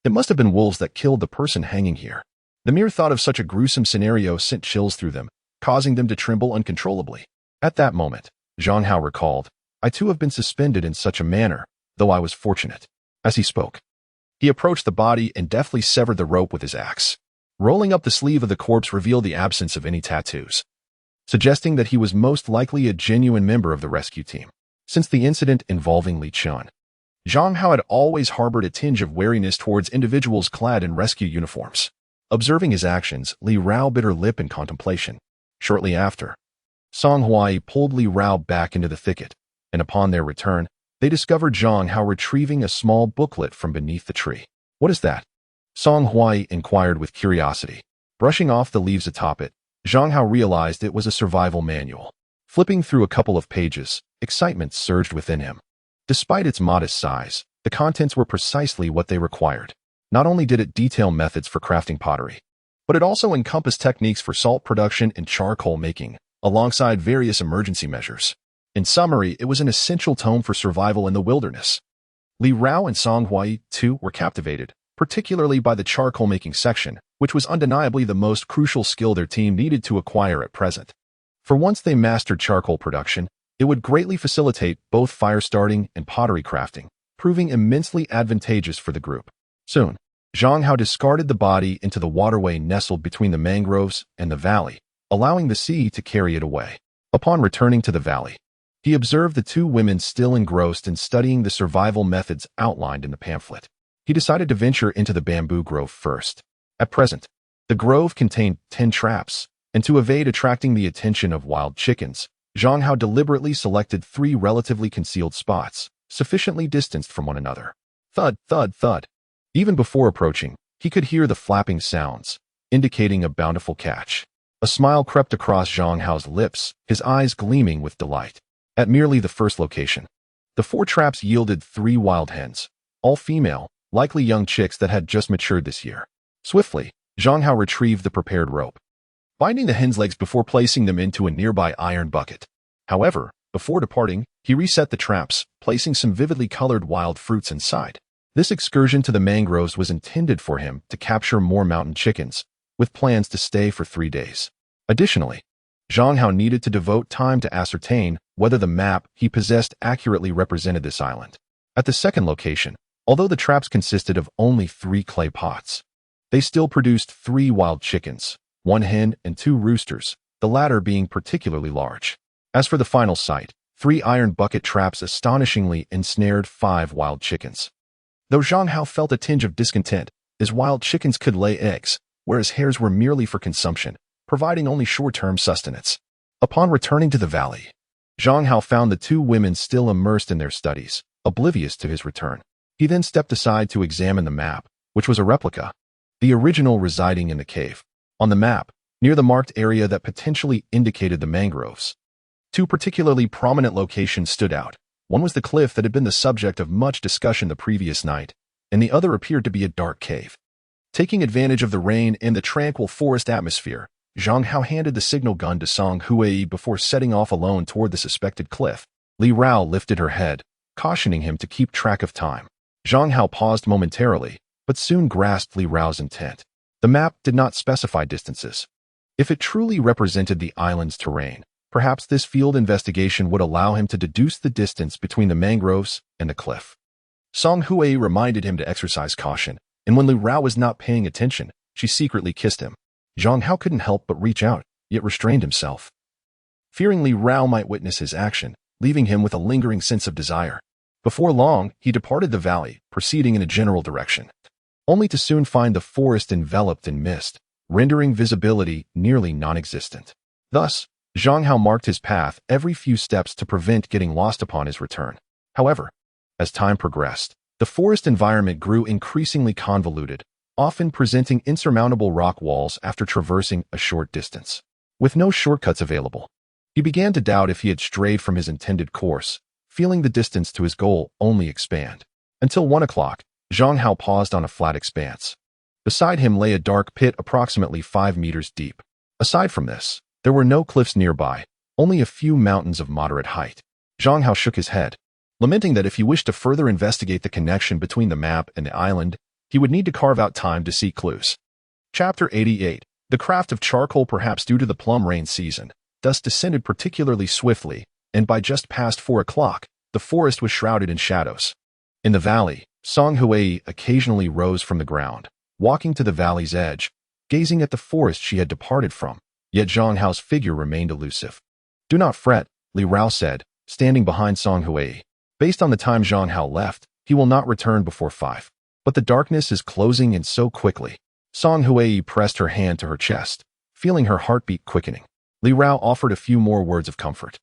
"It must have been wolves that killed the person hanging here." The mere thought of such a gruesome scenario sent chills through them, causing them to tremble uncontrollably. At that moment, Zhang Hao recalled, "I too have been suspended in such a manner, though I was fortunate." As he spoke, he approached the body and deftly severed the rope with his axe. Rolling up the sleeve of the corpse revealed the absence of any tattoos, suggesting that he was most likely a genuine member of the rescue team. Since the incident involving Li Chun, Zhang Hao had always harbored a tinge of wariness towards individuals clad in rescue uniforms. Observing his actions, Li Rao bit her lip in contemplation. Shortly after, Song Hui pulled Li Rao back into the thicket, and upon their return, they discovered Zhang Hao retrieving a small booklet from beneath the tree. "What is that?" Song Hui inquired with curiosity. Brushing off the leaves atop it, Zhang Hao realized it was a survival manual. Flipping through a couple of pages, excitement surged within him. Despite its modest size, the contents were precisely what they required. Not only did it detail methods for crafting pottery, but it also encompassed techniques for salt production and charcoal making, alongside various emergency measures. In summary, it was an essential tome for survival in the wilderness. Li Rao and Song Hui, too, were captivated, particularly by the charcoal-making section, which was undeniably the most crucial skill their team needed to acquire at present. For once they mastered charcoal production, it would greatly facilitate both fire starting and pottery crafting, proving immensely advantageous for the group. Soon, Zhang Hao discarded the body into the waterway nestled between the mangroves and the valley, allowing the sea to carry it away. Upon returning to the valley, he observed the two women still engrossed in studying the survival methods outlined in the pamphlet. He decided to venture into the bamboo grove first. At present, the grove contained 10 traps, and to evade attracting the attention of wild chickens, Zhang Hao deliberately selected 3 relatively concealed spots, sufficiently distanced from one another. Thud, thud, thud. Even before approaching, he could hear the flapping sounds, indicating a bountiful catch. A smile crept across Zhang Hao's lips, his eyes gleaming with delight. At merely the first location, the 4 traps yielded 3 wild hens, all female, likely young chicks that had just matured this year. Swiftly, Zhang Hao retrieved the prepared rope. binding the hen's legs before placing them into a nearby iron bucket. However, before departing, he reset the traps, placing some vividly colored wild fruits inside. This excursion to the mangroves was intended for him to capture more mountain chickens, with plans to stay for 3 days. Additionally, Zhang Hao needed to devote time to ascertain whether the map he possessed accurately represented this island. At the second location, although the traps consisted of only 3 clay pots, they still produced 3 wild chickens, 1 hen and 2 roosters, the latter being particularly large. As for the final site, 3 iron bucket traps astonishingly ensnared 5 wild chickens. Though Zhang Hao felt a tinge of discontent, as wild chickens could lay eggs, whereas hares were merely for consumption, providing only short-term sustenance. Upon returning to the valley, Zhang Hao found the 2 women still immersed in their studies, oblivious to his return. He then stepped aside to examine the map, which was a replica, the original residing in the cave. On the map, near the marked area that potentially indicated the mangroves, 2 particularly prominent locations stood out. One was the cliff that had been the subject of much discussion the previous night, and the other appeared to be a dark cave. Taking advantage of the rain and the tranquil forest atmosphere, Zhang Hao handed the signal gun to Song Hui before setting off alone toward the suspected cliff. Li Rao lifted her head, cautioning him to keep track of time. Zhang Hao paused momentarily, but soon grasped Li Rao's intent. The map did not specify distances. If it truly represented the island's terrain, perhaps this field investigation would allow him to deduce the distance between the mangroves and the cliff. Song Hui reminded him to exercise caution, and when Li Rao was not paying attention, she secretly kissed him. Zhang Hao couldn't help but reach out, yet restrained himself, fearing Li Rao might witness his action, leaving him with a lingering sense of desire. Before long, he departed the valley, proceeding in a general direction, only to soon find the forest enveloped in mist, rendering visibility nearly non-existent. Thus, Zhang Hao marked his path every few steps to prevent getting lost upon his return. However, as time progressed, the forest environment grew increasingly convoluted, often presenting insurmountable rock walls after traversing a short distance. With no shortcuts available, he began to doubt if he had strayed from his intended course, feeling the distance to his goal only expand. Until 1 o'clock, Zhang Hao paused on a flat expanse. Beside him lay a dark pit approximately 5 meters deep. Aside from this, there were no cliffs nearby, only a few mountains of moderate height. Zhang Hao shook his head, lamenting that if he wished to further investigate the connection between the map and the island, he would need to carve out time to seek clues. Chapter 88. The craft of charcoal. Perhaps due to the plum rain season, dust descended particularly swiftly, and by just past 4 o'clock, the forest was shrouded in shadows. In the valley, Song Hui occasionally rose from the ground, walking to the valley's edge, gazing at the forest she had departed from. Yet Zhang Hao's figure remained elusive. Do not fret, Li Rao said, standing behind Song Hui. Based on the time Zhang Hao left, he will not return before 5. But the darkness is closing in so quickly. Song Hui pressed her hand to her chest, feeling her heartbeat quickening. Li Rao offered a few more words of comfort.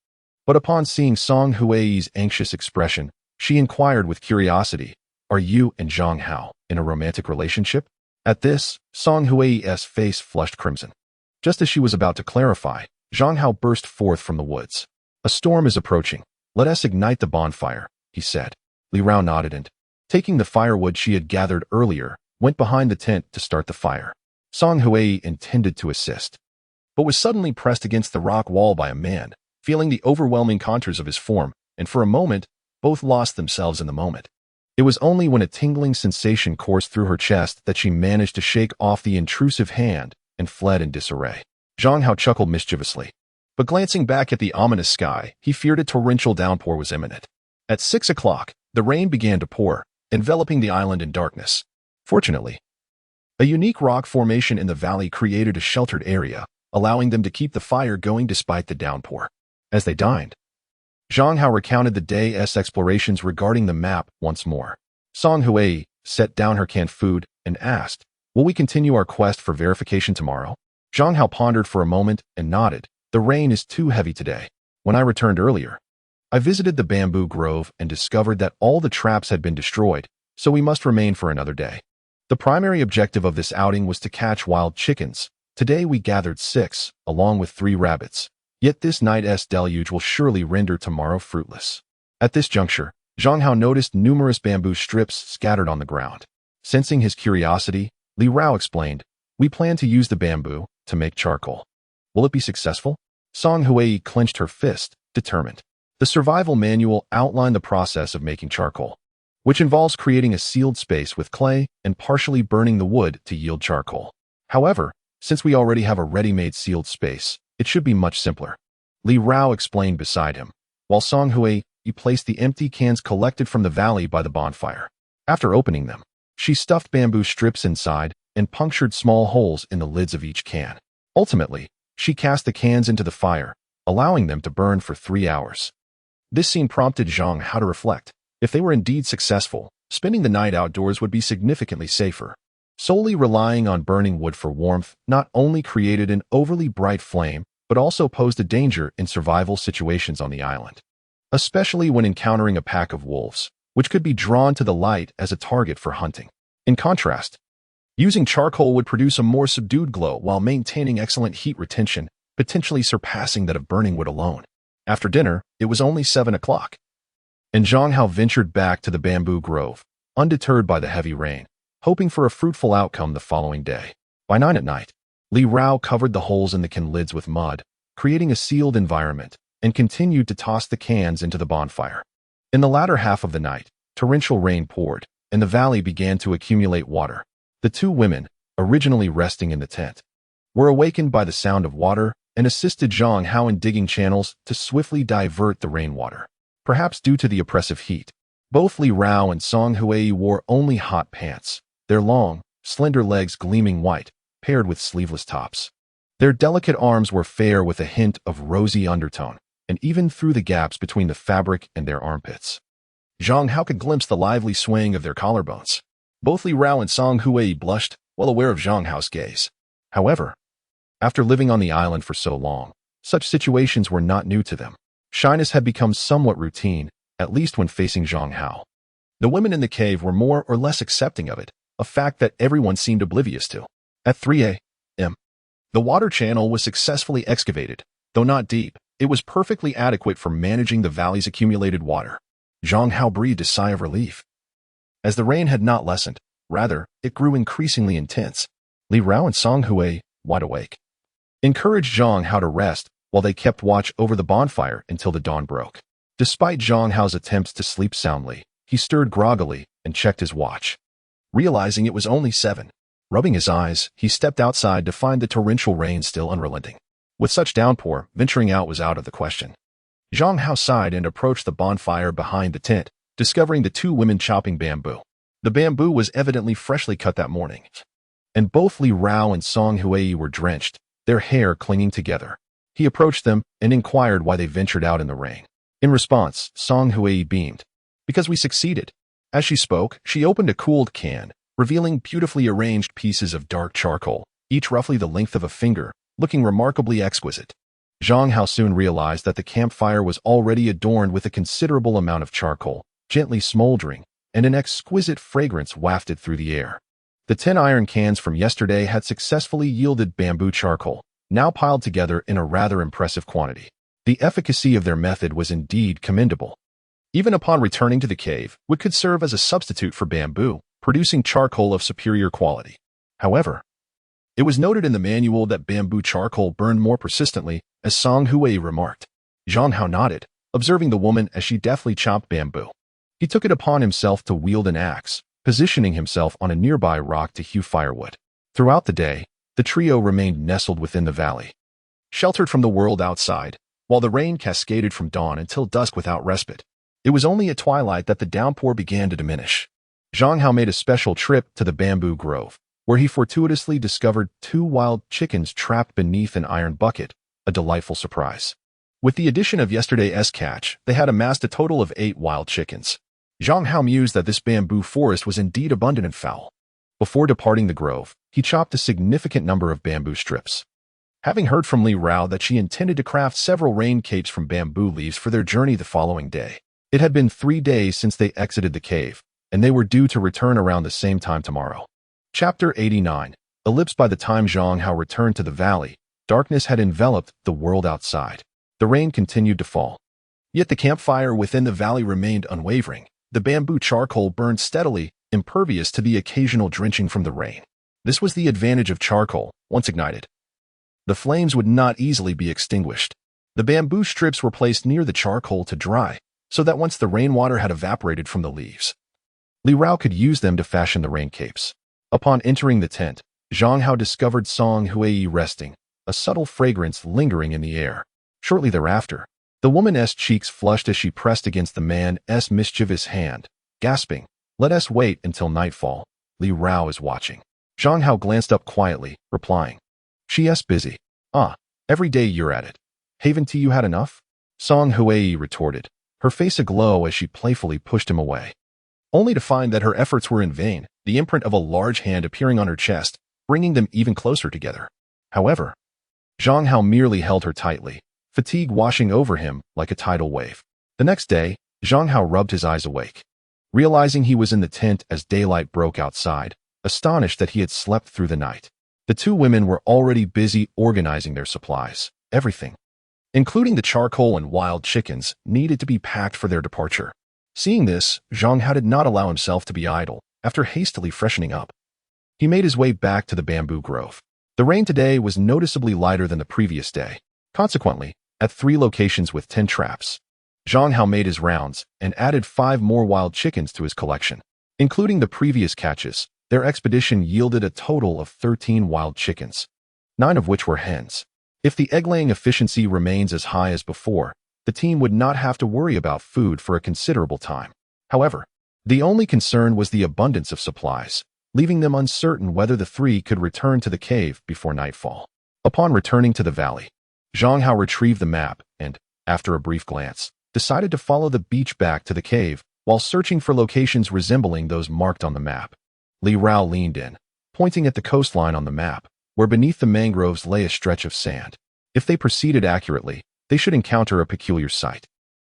But upon seeing Song Hui's anxious expression, she inquired with curiosity, "Are you and Zhang Hao in a romantic relationship?" At this, Song Hui's face flushed crimson. Just as she was about to clarify, Zhang Hao burst forth from the woods. "A storm is approaching. Let us ignite the bonfire," he said. Li Rao nodded and, taking the firewood she had gathered earlier, went behind the tent to start the fire. Song Hui intended to assist, but was suddenly pressed against the rock wall by a man, feeling the overwhelming contours of his form, and for a moment, both lost themselves in the moment. It was only when a tingling sensation coursed through her chest that she managed to shake off the intrusive hand and fled in disarray. Zhang Hao chuckled mischievously, but glancing back at the ominous sky, he feared a torrential downpour was imminent. At 6 o'clock, the rain began to pour, enveloping the island in darkness. Fortunately, a unique rock formation in the valley created a sheltered area, allowing them to keep the fire going despite the downpour. As they dined, Zhang Hao recounted the day's explorations regarding the map once more. Song Hui set down her canned food and asked, "Will we continue our quest for verification tomorrow?" Zhang Hao pondered for a moment and nodded. "The rain is too heavy today. When I returned earlier, I visited the bamboo grove and discovered that all the traps had been destroyed, so we must remain for another day. The primary objective of this outing was to catch wild chickens. Today we gathered 6, along with 3 rabbits. Yet this night's deluge will surely render tomorrow fruitless." At this juncture, Zhang Hao noticed numerous bamboo strips scattered on the ground. Sensing his curiosity, Li Rao explained, "We plan to use the bamboo to make charcoal. Will it be successful? Song Hui clenched her fist, determined. The survival manual outlined the process of making charcoal, which involves creating a sealed space with clay and partially burning the wood to yield charcoal. However, since we already have a ready-made sealed space, it should be much simpler. Li Rao explained beside him, while Song Hui placed the empty cans collected from the valley by the bonfire. After opening them, she stuffed bamboo strips inside and punctured small holes in the lids of each can. Ultimately, she cast the cans into the fire, allowing them to burn for 3 hours. This scene prompted Zhang Hao to reflect. If they were indeed successful, spending the night outdoors would be significantly safer. Solely relying on burning wood for warmth not only created an overly bright flame, but also posed a danger in survival situations on the island, especially when encountering a pack of wolves, which could be drawn to the light as a target for hunting. In contrast, using charcoal would produce a more subdued glow while maintaining excellent heat retention, potentially surpassing that of burning wood alone. After dinner, it was only 7 o'clock, and Zhang Hao ventured back to the bamboo grove, undeterred by the heavy rain, hoping for a fruitful outcome the following day. By 9 at night, Li Rao covered the holes in the can lids with mud, creating a sealed environment, and continued to toss the cans into the bonfire. In the latter half of the night, torrential rain poured, and the valley began to accumulate water. The two women, originally resting in the tent, were awakened by the sound of water and assisted Zhang Hao in digging channels to swiftly divert the rainwater. Perhaps due to the oppressive heat, both Li Rao and Song Hui wore only hot pants, their long, slender legs gleaming white, paired with sleeveless tops. Their delicate arms were fair with a hint of rosy undertone, and even through the gaps between the fabric and their armpits, Zhang Hao could glimpse the lively swaying of their collarbones. Both Li Rao and Song Hui blushed, well aware of Zhang Hao's gaze. However, after living on the island for so long, such situations were not new to them. Shyness had become somewhat routine, at least when facing Zhang Hao. The women in the cave were more or less accepting of it, a fact that everyone seemed oblivious to. At 3 a.m., the water channel was successfully excavated. Though not deep, it was perfectly adequate for managing the valley's accumulated water. Zhang Hao breathed a sigh of relief. As the rain had not lessened, rather, it grew increasingly intense. Li Rao and Song Hui, wide awake, encouraged Zhang Hao to rest while they kept watch over the bonfire until the dawn broke. Despite Zhang Hao's attempts to sleep soundly, he stirred groggily and checked his watch. Realizing it was only 7, rubbing his eyes, he stepped outside to find the torrential rain still unrelenting. With such downpour, venturing out was out of the question. Zhang Hao sighed and approached the bonfire behind the tent, discovering the two women chopping bamboo. The bamboo was evidently freshly cut that morning, and both Li Rao and Song Hui were drenched, their hair clinging together. He approached them and inquired why they ventured out in the rain. In response, Song Hui beamed. Because we succeeded. As she spoke, she opened a cooled can, revealing beautifully arranged pieces of dark charcoal, each roughly the length of a finger, looking remarkably exquisite. Zhang Hao soon realized that the campfire was already adorned with a considerable amount of charcoal, gently smoldering, and an exquisite fragrance wafted through the air. The 10 iron cans from yesterday had successfully yielded bamboo charcoal, now piled together in a rather impressive quantity. The efficacy of their method was indeed commendable. Even upon returning to the cave, wood could serve as a substitute for bamboo, producing charcoal of superior quality. However, it was noted in the manual that bamboo charcoal burned more persistently, as Song Hui remarked. Zhang Hao nodded, observing the woman as she deftly chopped bamboo. He took it upon himself to wield an axe, positioning himself on a nearby rock to hew firewood. Throughout the day, the trio remained nestled within the valley, sheltered from the world outside, while the rain cascaded from dawn until dusk without respite. It was only at twilight that the downpour began to diminish. Zhang Hao made a special trip to the bamboo grove, where he fortuitously discovered 2 wild chickens trapped beneath an iron bucket, a delightful surprise. With the addition of yesterday's catch, they had amassed a total of 8 wild chickens. Zhang Hao mused that this bamboo forest was indeed abundant and foul. Before departing the grove, he chopped a significant number of bamboo strips. Having heard from Li Rao that she intended to craft several rain capes from bamboo leaves for their journey the following day. It had been 3 days since they exited the cave, and they were due to return around the same time tomorrow. Chapter 89. Ellipse. By the time Zhang Hao returned to the valley, darkness had enveloped the world outside. The rain continued to fall. Yet the campfire within the valley remained unwavering. The bamboo charcoal burned steadily, impervious to the occasional drenching from the rain. This was the advantage of charcoal, once ignited. The flames would not easily be extinguished. The bamboo strips were placed near the charcoal to dry, so that once the rainwater had evaporated from the leaves, Li Rao could use them to fashion the rain capes. Upon entering the tent, Zhang Hao discovered Song Hui resting, a subtle fragrance lingering in the air. Shortly thereafter, the woman's cheeks flushed as she pressed against the man's mischievous hand, gasping, "Let us wait until nightfall. Li Rao is watching." Zhang Hao glanced up quietly, replying, "She's busy. Ah, every day you're at it. Haven't you had enough?" Song Hui retorted, her face aglow as she playfully pushed him away, only to find that her efforts were in vain, the imprint of a large hand appearing on her chest, bringing them even closer together. However, Zhang Hao merely held her tightly, fatigue washing over him like a tidal wave. The next day, Zhang Hao rubbed his eyes awake, realizing he was in the tent as daylight broke outside, astonished that he had slept through the night. The two women were already busy organizing their supplies. Everything, including the charcoal and wild chickens, needed to be packed for their departure. Seeing this, Zhang Hao did not allow himself to be idle. After hastily freshening up, he made his way back to the bamboo grove. The rain today was noticeably lighter than the previous day. Consequently, at 3 locations with 10 traps, Zhang Hao made his rounds and added 5 more wild chickens to his collection. Including the previous catches, their expedition yielded a total of 13 wild chickens, 9 of which were hens. If the egg-laying efficiency remains as high as before, the team would not have to worry about food for a considerable time. However, the only concern was the abundance of supplies, leaving them uncertain whether the 3 could return to the cave before nightfall. Upon returning to the valley, Zhang Hao retrieved the map and, after a brief glance, decided to follow the beach back to the cave while searching for locations resembling those marked on the map. Li Rao leaned in, pointing at the coastline on the map, where beneath the mangroves lay a stretch of sand. If they proceeded accurately, they should encounter a peculiar sight.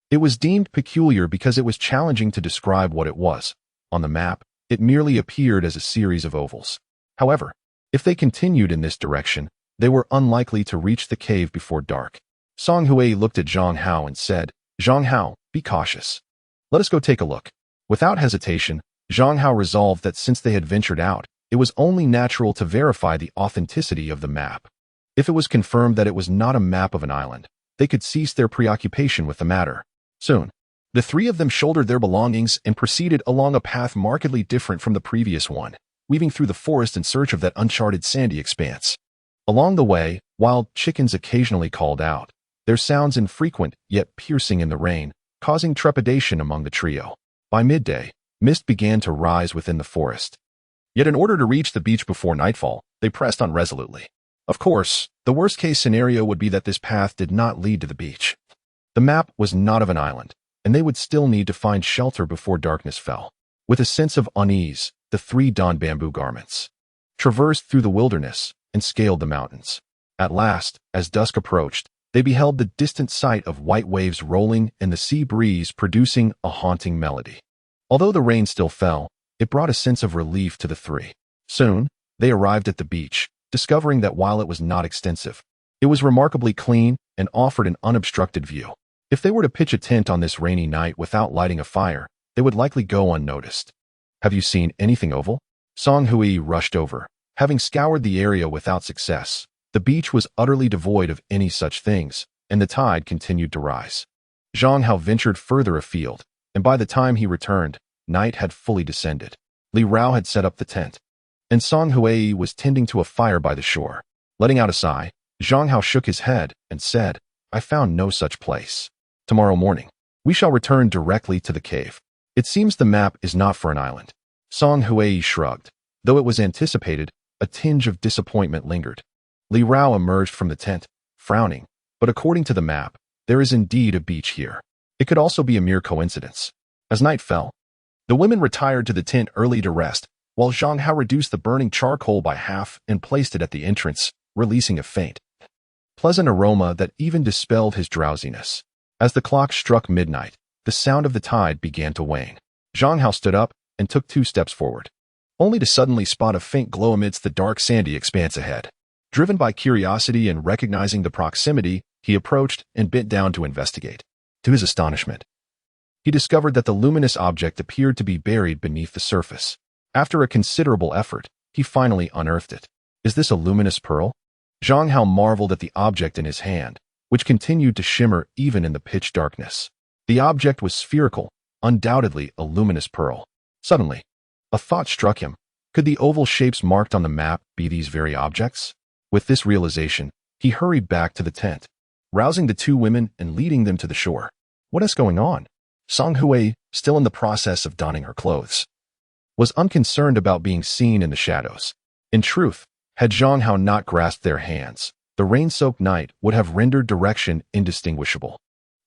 It was deemed peculiar because it was challenging to describe what it was. On the map, it merely appeared as a series of ovals. However, if they continued in this direction, they were unlikely to reach the cave before dark. Song Hui looked at Zhang Hao and said, "Zhang Hao, be cautious. Let us go take a look." Without hesitation, Zhang Hao resolved that since they had ventured out, it was only natural to verify the authenticity of the map. If it was confirmed that it was not a map of an island, they could cease their preoccupation with the matter. Soon, the 3 of them shouldered their belongings and proceeded along a path markedly different from the previous one, weaving through the forest in search of that uncharted sandy expanse. Along the way, wild chickens occasionally called out, their sounds infrequent yet piercing in the rain, causing trepidation among the trio. By midday, mist began to rise within the forest. Yet in order to reach the beach before nightfall, they pressed on resolutely. Of course, the worst-case scenario would be that this path did not lead to the beach. The map was not of an island, and they would still need to find shelter before darkness fell. With a sense of unease, the 3 donned bamboo garments, traversed through the wilderness, and scaled the mountains. At last, as dusk approached, they beheld the distant sight of white waves rolling and the sea breeze producing a haunting melody. Although the rain still fell, it brought a sense of relief to the 3. Soon, they arrived at the beach, discovering that while it was not extensive, it was remarkably clean and offered an unobstructed view. If they were to pitch a tent on this rainy night without lighting a fire, they would likely go unnoticed. "Have you seen anything oval?" Song Hui rushed over, having scoured the area without success. The beach was utterly devoid of any such things, and the tide continued to rise. Zhang Hao ventured further afield, and by the time he returned, night had fully descended. Li Rao had set up the tent, and Song Hui was tending to a fire by the shore. Letting out a sigh, Zhang Hao shook his head and said, "I found no such place. Tomorrow morning, we shall return directly to the cave. It seems the map is not for an island." Song Hui shrugged. Though it was anticipated, a tinge of disappointment lingered. Li Rao emerged from the tent, frowning, but according to the map, there is indeed a beach here. It could also be a mere coincidence. As night fell, the women retired to the tent early to rest, while Zhang Hao reduced the burning charcoal by half and placed it at the entrance, releasing a faint, pleasant aroma that even dispelled his drowsiness. As the clock struck midnight, the sound of the tide began to wane. Zhang Hao stood up and took 2 steps forward, only to suddenly spot a faint glow amidst the dark sandy expanse ahead. Driven by curiosity and recognizing the proximity, he approached and bent down to investigate. To his astonishment, he discovered that the luminous object appeared to be buried beneath the surface. After a considerable effort, he finally unearthed it. "Is this a luminous pearl?" Zhang Hao marveled at the object in his hand, which continued to shimmer even in the pitch darkness. The object was spherical, undoubtedly a luminous pearl. Suddenly, a thought struck him. Could the oval shapes marked on the map be these very objects? With this realization, he hurried back to the tent, rousing the two women and leading them to the shore. What is going on? Song Hui, still in the process of donning her clothes, was unconcerned about being seen in the shadows. In truth, had Zhang Hao not grasped their hands, the rain-soaked night would have rendered direction indistinguishable.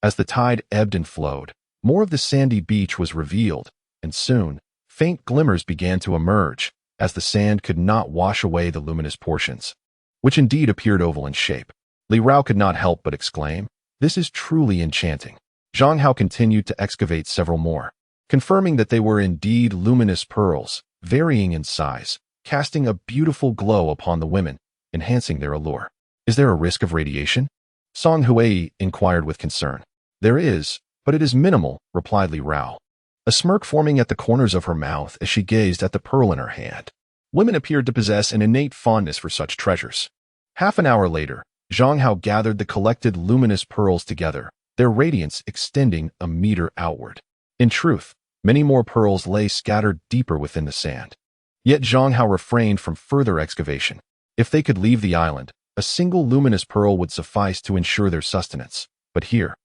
As the tide ebbed and flowed, more of the sandy beach was revealed, and soon, faint glimmers began to emerge, as the sand could not wash away the luminous portions, which indeed appeared oval in shape. Li Rao could not help but exclaim, "This is truly enchanting." Zhang Hao continued to excavate several more, confirming that they were indeed luminous pearls, varying in size, casting a beautiful glow upon the women, enhancing their allure. "Is there a risk of radiation?" Song Hui inquired with concern. "There is, but it is minimal," replied Li Rao, a smirk forming at the corners of her mouth as she gazed at the pearl in her hand. Women appeared to possess an innate fondness for such treasures. Half an hour later, Zhang Hao gathered the collected luminous pearls together, their radiance extending a meter outward. In truth, many more pearls lay scattered deeper within the sand. Yet Zhang Hao refrained from further excavation. If they could leave the island, a single luminous pearl would suffice to ensure their sustenance. But here,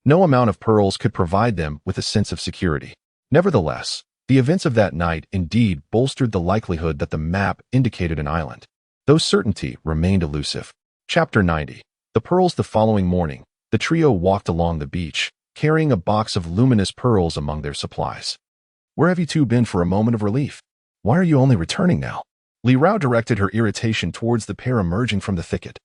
no amount of pearls could provide them with a sense of security. Nevertheless, the events of that night indeed bolstered the likelihood that the map indicated an island, though certainty remained elusive. Chapter 90. The pearls. The following morning, the trio walked along the beach, carrying a box of luminous pearls among their supplies. "Where have you two been for a moment of relief? Why are you only returning now?" Li Rao directed her irritation towards the pair emerging from the thicket,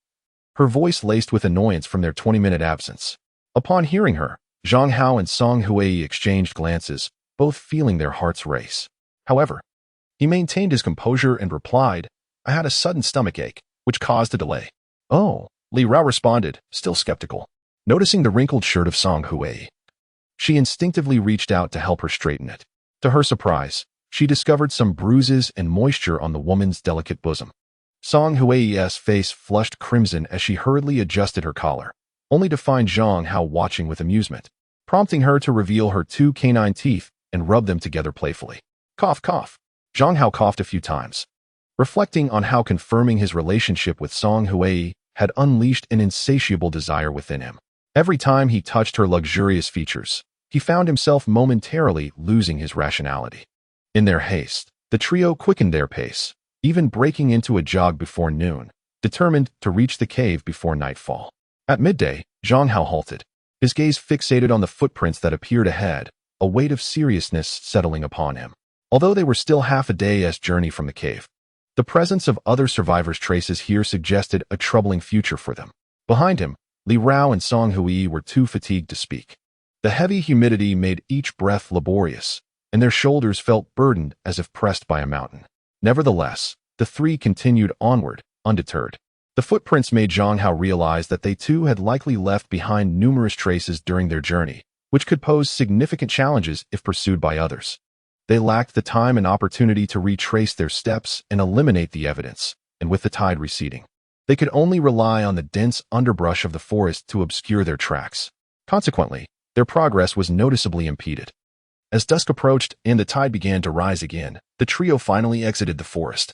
her voice laced with annoyance from their 20-minute absence. Upon hearing her, Zhang Hao and Song Hui exchanged glances, both feeling their hearts race. However, he maintained his composure and replied, "I had a sudden stomachache, which caused a delay." "Oh," Li Rao responded, still skeptical. Noticing the wrinkled shirt of Song Hui, she instinctively reached out to help her straighten it. To her surprise, she discovered some bruises and moisture on the woman's delicate bosom. Song Hui's face flushed crimson as she hurriedly adjusted her collar, only to find Zhang Hao watching with amusement, prompting her to reveal her two canine teeth and rub them together playfully. Cough, cough. Zhang Hao coughed a few times, reflecting on how confirming his relationship with Song Hui had unleashed an insatiable desire within him. Every time he touched her luxurious features, he found himself momentarily losing his rationality. In their haste, the trio quickened their pace, even breaking into a jog before noon, determined to reach the cave before nightfall. At midday, Zhang Hao halted, his gaze fixated on the footprints that appeared ahead, a weight of seriousness settling upon him. Although they were still half a day's journey from the cave, the presence of other survivors' traces here suggested a troubling future for them. Behind him, Li Rao and Song Hui were too fatigued to speak. The heavy humidity made each breath laborious, and their shoulders felt burdened as if pressed by a mountain. Nevertheless, the three continued onward, undeterred. The footprints made Zhang Hao realize that they too had likely left behind numerous traces during their journey, which could pose significant challenges if pursued by others. They lacked the time and opportunity to retrace their steps and eliminate the evidence, and with the tide receding, they could only rely on the dense underbrush of the forest to obscure their tracks. Consequently, their progress was noticeably impeded. As dusk approached and the tide began to rise again, the trio finally exited the forest,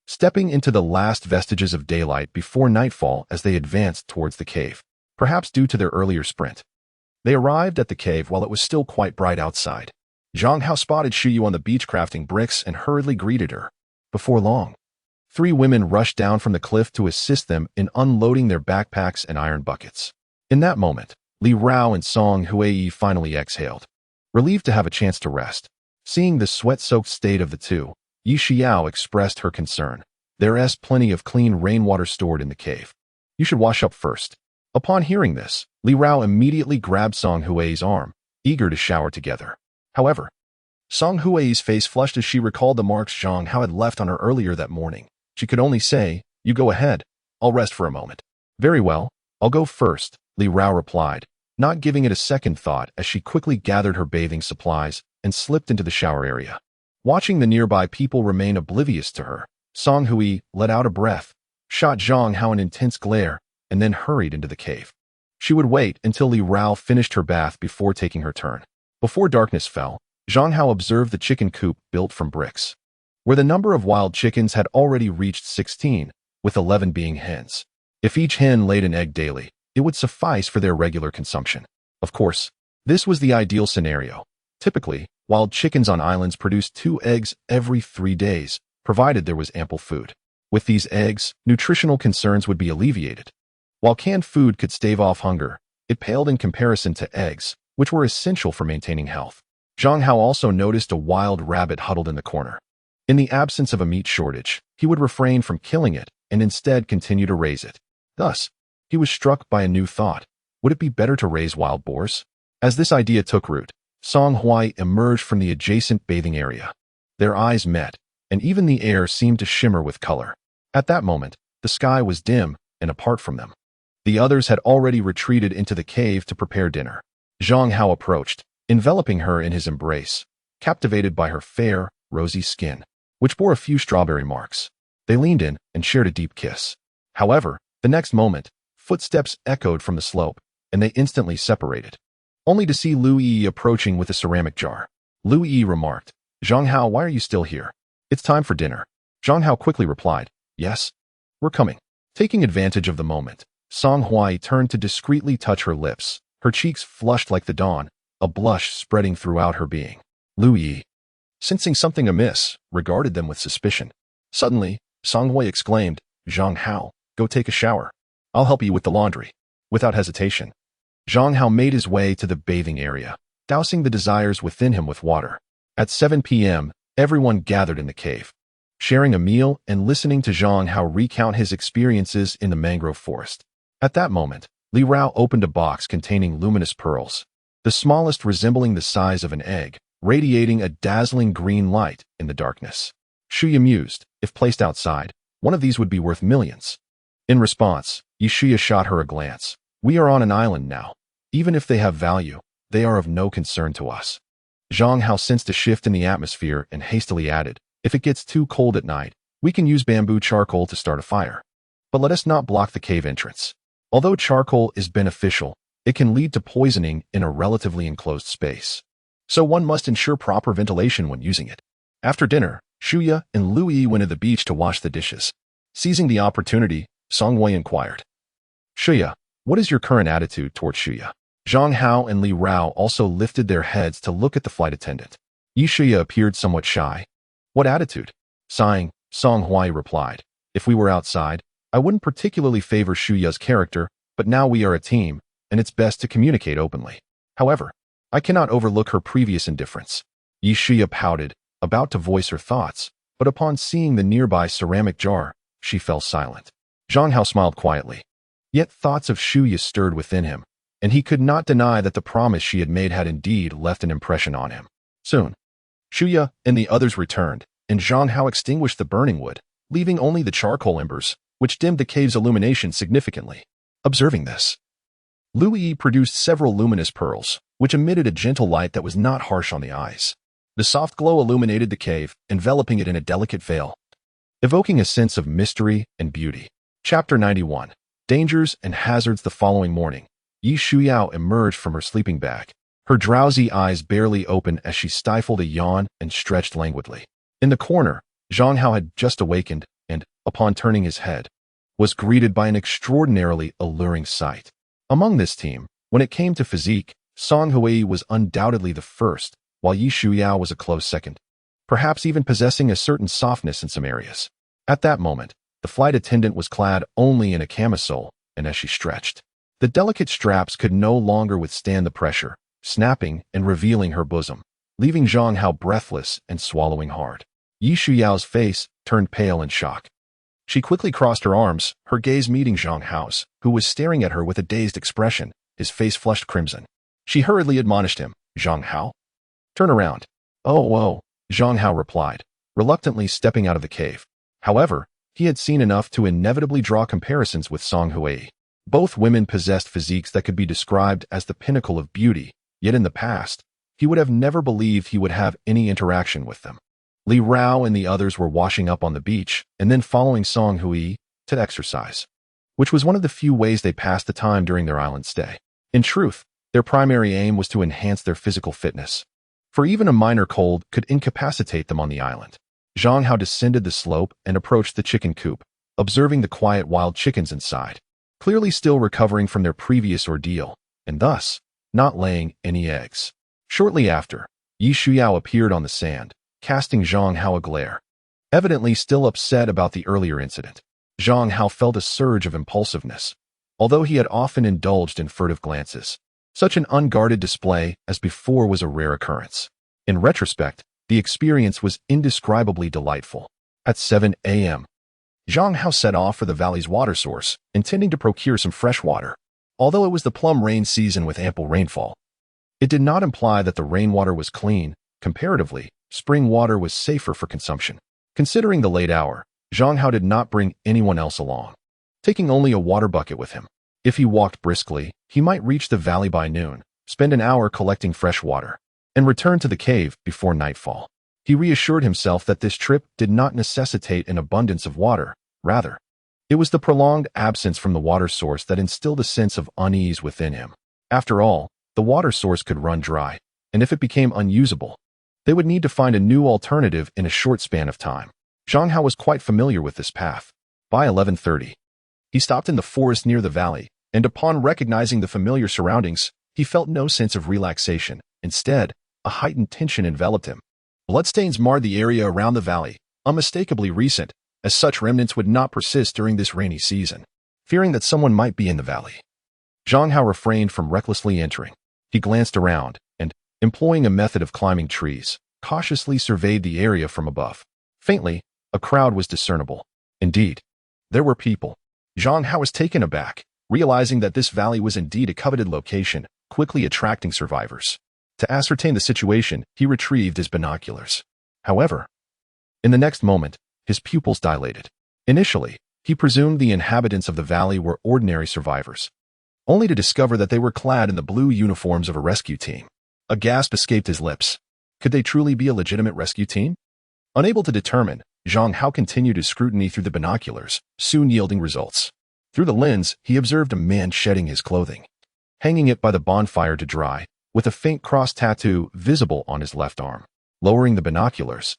stepping into the last vestiges of daylight before nightfall as they advanced towards the cave, perhaps due to their earlier sprint. They arrived at the cave while it was still quite bright outside. Zhang Hao spotted Shuyu on the beach crafting bricks and hurriedly greeted her. Before long, three women rushed down from the cliff to assist them in unloading their backpacks and iron buckets. In that moment, Li Rao and Song Hui finally exhaled, relieved to have a chance to rest. Seeing the sweat-soaked state of the two, Yi Xiao expressed her concern. "There's plenty of clean rainwater stored in the cave. You should wash up first." Upon hearing this, Li Rao immediately grabbed Song Hui's arm, eager to shower together. However, Song Hui's face flushed as she recalled the marks Zhang Hao had left on her earlier that morning. She could only say, "You go ahead. I'll rest for a moment." "Very well, I'll go first," Li Rao replied, not giving it a second thought as she quickly gathered her bathing supplies and slipped into the shower area. Watching the nearby people remain oblivious to her, Song Hui let out a breath, shot Zhang Hao an intense glare, and then hurried into the cave. She would wait until Li Rao finished her bath before taking her turn. Before darkness fell, Zhang Hao observed the chicken coop built from bricks, where the number of wild chickens had already reached 16, with 11 being hens. If each hen laid an egg daily, it would suffice for their regular consumption. Of course, this was the ideal scenario. Typically, wild chickens on islands produced 2 eggs every 3 days, provided there was ample food. With these eggs, nutritional concerns would be alleviated. While canned food could stave off hunger, it paled in comparison to eggs, which were essential for maintaining health. Zhang Hao also noticed a wild rabbit huddled in the corner. In the absence of a meat shortage, he would refrain from killing it and instead continue to raise it. Thus, he was struck by a new thought. Would it be better to raise wild boars? As this idea took root, Song Hui emerged from the adjacent bathing area. Their eyes met, and even the air seemed to shimmer with color. At that moment, the sky was dim and apart from them. The others had already retreated into the cave to prepare dinner. Zhang Hao approached, enveloping her in his embrace, captivated by her fair, rosy skin, which bore a few strawberry marks. They leaned in and shared a deep kiss. However, the next moment, footsteps echoed from the slope, and they instantly separated, only to see Lu Yi approaching with a ceramic jar. Lu Yi remarked, "Zhang Hao, why are you still here? It's time for dinner." Zhang Hao quickly replied, "Yes, we're coming." Taking advantage of the moment, Song Hui turned to discreetly touch her lips, her cheeks flushed like the dawn, a blush spreading throughout her being. Lu Yi, sensing something amiss, regarded them with suspicion. Suddenly, Song Hui exclaimed, "Zhang Hao, go take a shower. I'll help you with the laundry." Without hesitation, Zhang Hao made his way to the bathing area, dousing the desires within him with water. At 7 p.m., everyone gathered in the cave, sharing a meal and listening to Zhang Hao recount his experiences in the mangrove forest. At that moment, Li Rao opened a box containing luminous pearls, the smallest resembling the size of an egg, radiating a dazzling green light in the darkness. Shuya mused, if placed outside, one of these would be worth millions. In response, Yishuya shot her a glance. "We are on an island now. Even if they have value, they are of no concern to us." Zhang Hao sensed a shift in the atmosphere and hastily added, "If it gets too cold at night, we can use bamboo charcoal to start a fire. But let us not block the cave entrance. Although charcoal is beneficial, it can lead to poisoning in a relatively enclosed space. So one must ensure proper ventilation when using it." After dinner, Shuya and Lu Yi went to the beach to wash the dishes. Seizing the opportunity, Song Hui inquired, "Shuya, what is your current attitude toward Shuya?" Zhang Hao and Li Rao also lifted their heads to look at the flight attendant. Shuya appeared somewhat shy. "What attitude?" Sighing, Song Hui replied, "If we were outside, I wouldn't particularly favor Shuya's character, but now we are a team, and it's best to communicate openly. However, I cannot overlook her previous indifference." Shuya pouted, about to voice her thoughts, but upon seeing the nearby ceramic jar, she fell silent. Zhang Hao smiled quietly. Yet thoughts of Shuya stirred within him, and he could not deny that the promise she had made had indeed left an impression on him. Soon, Shuya and the others returned, and Zhang Hao extinguished the burning wood, leaving only the charcoal embers, which dimmed the cave's illumination significantly. Observing this, Lu Yi produced several luminous pearls, which emitted a gentle light that was not harsh on the eyes. The soft glow illuminated the cave, enveloping it in a delicate veil, evoking a sense of mystery and beauty. Chapter 91. Dangers and Hazards. The following morning, Yi Shuyao emerged from her sleeping bag, her drowsy eyes barely open as she stifled a yawn and stretched languidly. In the corner, Zhang Hao had just awakened and, upon turning his head, was greeted by an extraordinarily alluring sight. Among this team, when it came to physique, Song Hui was undoubtedly the first, while Yi Shuyao was a close second, perhaps even possessing a certain softness in some areas. At that moment, the flight attendant was clad only in a camisole, and as she stretched, the delicate straps could no longer withstand the pressure, snapping and revealing her bosom, leaving Zhang Hao breathless and swallowing hard. Yi Shuyao's face turned pale in shock. She quickly crossed her arms, her gaze meeting Zhang Hao's, who was staring at her with a dazed expression, his face flushed crimson. She hurriedly admonished him, "Zhang Hao, turn around." Oh, Zhang Hao replied, reluctantly stepping out of the cave. However, he had seen enough to inevitably draw comparisons with Song Hui. Both women possessed physiques that could be described as the pinnacle of beauty, yet in the past, he would have never believed he would have any interaction with them. Li Rao and the others were washing up on the beach, and then following Song Hui, to exercise, which was one of the few ways they passed the time during their island stay. In truth, their primary aim was to enhance their physical fitness, for even a minor cold could incapacitate them on the island. Zhang Hao descended the slope and approached the chicken coop, observing the quiet wild chickens inside, clearly still recovering from their previous ordeal, and thus not laying any eggs. Shortly after, Yi Shuyao appeared on the sand, casting Zhang Hao a glare. Evidently still upset about the earlier incident, Zhang Hao felt a surge of impulsiveness, although he had often indulged in furtive glances. Such an unguarded display as before was a rare occurrence. In retrospect, the experience was indescribably delightful. At 7 a.m., Zhang Hao set off for the valley's water source, intending to procure some fresh water. Although it was the plum rain season with ample rainfall, it did not imply that the rainwater was clean. Comparatively, spring water was safer for consumption. Considering the late hour, Zhang Hao did not bring anyone else along, taking only a water bucket with him. If he walked briskly, he might reach the valley by noon, spend an hour collecting fresh water, and return to the cave before nightfall. He reassured himself that this trip did not necessitate an abundance of water. Rather, it was the prolonged absence from the water source that instilled a sense of unease within him. After all, the water source could run dry, and if it became unusable, they would need to find a new alternative in a short span of time. Zhang Hao was quite familiar with this path. By 11:30, he stopped in the forest near the valley, and upon recognizing the familiar surroundings, he felt no sense of relaxation. Instead, a heightened tension enveloped him. Bloodstains marred the area around the valley, unmistakably recent, as such remnants would not persist during this rainy season. Fearing that someone might be in the valley, Zhang Hao refrained from recklessly entering. He glanced around, and, employing a method of climbing trees, cautiously surveyed the area from above. Faintly, a crowd was discernible. Indeed, there were people. Zhang Hao was taken aback, realizing that this valley was indeed a coveted location, quickly attracting survivors. To ascertain the situation, he retrieved his binoculars. However, in the next moment, his pupils dilated. Initially, he presumed the inhabitants of the valley were ordinary survivors, only to discover that they were clad in the blue uniforms of a rescue team. A gasp escaped his lips. Could they truly be a legitimate rescue team? Unable to determine, Zhang Hao continued his scrutiny through the binoculars, soon yielding results. Through the lens, he observed a man shedding his clothing, hanging it by the bonfire to dry, with a faint cross tattoo visible on his left arm. Lowering the binoculars,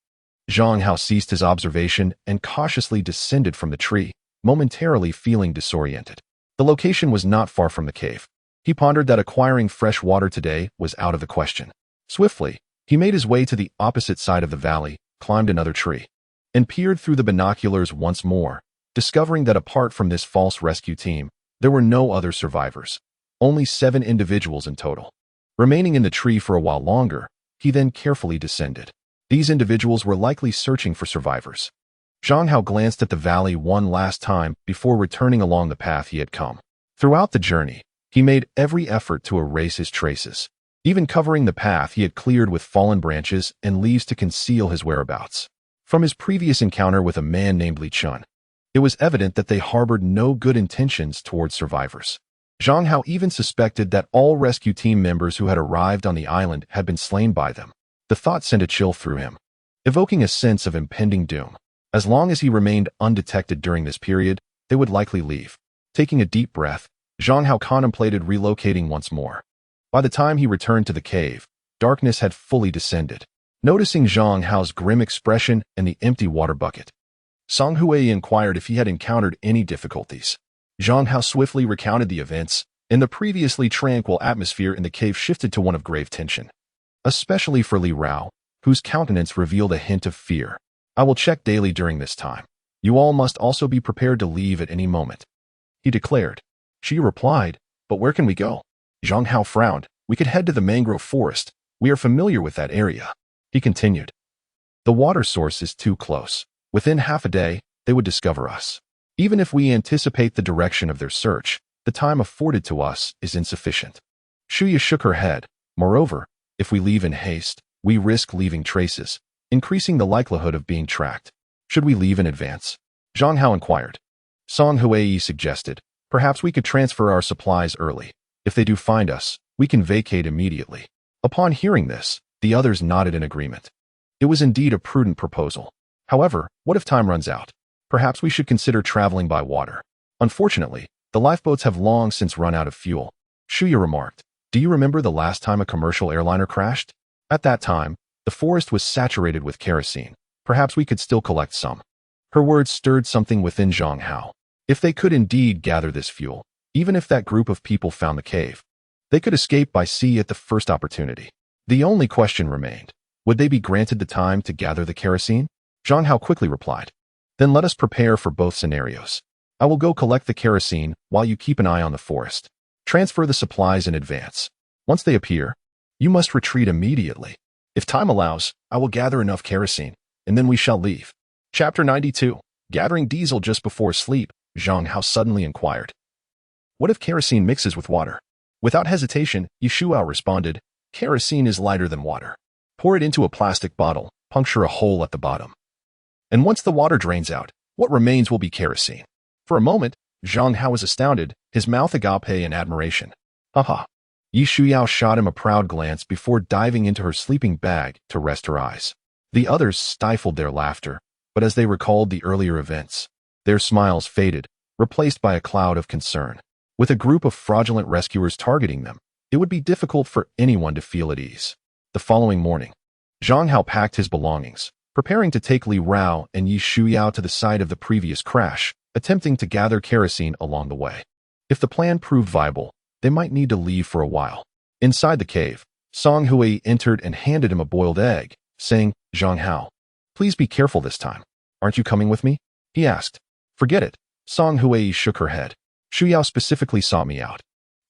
Zhang Hao ceased his observation and cautiously descended from the tree, momentarily feeling disoriented. The location was not far from the cave. He pondered that acquiring fresh water today was out of the question. Swiftly, he made his way to the opposite side of the valley, climbed another tree, and peered through the binoculars once more, discovering that apart from this false rescue team, there were no other survivors. Only 7 individuals in total. Remaining in the tree for a while longer, he then carefully descended. These individuals were likely searching for survivors. Zhang Hao glanced at the valley one last time before returning along the path he had come. Throughout the journey, he made every effort to erase his traces, even covering the path he had cleared with fallen branches and leaves to conceal his whereabouts. From his previous encounter with a man named Li Chun, it was evident that they harbored no good intentions towards survivors. Zhang Hao even suspected that all rescue team members who had arrived on the island had been slain by them. The thought sent a chill through him, evoking a sense of impending doom. As long as he remained undetected during this period, they would likely leave. Taking a deep breath, Zhang Hao contemplated relocating once more. By the time he returned to the cave, darkness had fully descended. Noticing Zhang Hao's grim expression and the empty water bucket, Song Hui inquired if he had encountered any difficulties. Zhang Hao swiftly recounted the events, and the previously tranquil atmosphere in the cave shifted to one of grave tension. Especially for Li Rao, whose countenance revealed a hint of fear. I will check daily during this time. You all must also be prepared to leave at any moment, he declared. She replied, but where can we go? Zhang Hao frowned. We could head to the mangrove forest. We are familiar with that area. He continued. The water source is too close. Within half a day, they would discover us. Even if we anticipate the direction of their search, the time afforded to us is insufficient. Shuya shook her head. Moreover, if we leave in haste, we risk leaving traces, increasing the likelihood of being tracked. Should we leave in advance? Zhang Hao inquired. Song Hui suggested, perhaps we could transfer our supplies early. If they do find us, we can vacate immediately. Upon hearing this, the others nodded in agreement. It was indeed a prudent proposal. However, what if time runs out? Perhaps we should consider traveling by water. Unfortunately, the lifeboats have long since run out of fuel. Shuya remarked. Do you remember the last time a commercial airliner crashed? At that time, the forest was saturated with kerosene. Perhaps we could still collect some. Her words stirred something within Zhang Hao. If they could indeed gather this fuel, even if that group of people found the cave, they could escape by sea at the first opportunity. The only question remained. Would they be granted the time to gather the kerosene? Zhang Hao quickly replied. Then let us prepare for both scenarios. I will go collect the kerosene while you keep an eye on the forest. Transfer the supplies in advance. Once they appear, you must retreat immediately. If time allows, I will gather enough kerosene, and then we shall leave. Chapter 92. Gathering diesel just before sleep, Zhang Hao suddenly inquired. What if kerosene mixes with water? Without hesitation, Yishuao responded, kerosene is lighter than water. Pour it into a plastic bottle, puncture a hole at the bottom. And once the water drains out, what remains will be kerosene. For a moment, Zhang Hao was astounded, his mouth agape in admiration. Haha. Yishuao shot him a proud glance before diving into her sleeping bag to rest her eyes. The others stifled their laughter, but as they recalled the earlier events, their smiles faded, replaced by a cloud of concern. With a group of fraudulent rescuers targeting them, it would be difficult for anyone to feel at ease. The following morning, Zhang Hao packed his belongings, preparing to take Li Rao and Yi Shuyao to the site of the previous crash, attempting to gather kerosene along the way. If the plan proved viable, they might need to leave for a while. Inside the cave, Song Hui entered and handed him a boiled egg, saying, Zhang Hao, please be careful this time. Aren't you coming with me? He asked. Forget it. Song Hui shook her head. Shuyao specifically sought me out,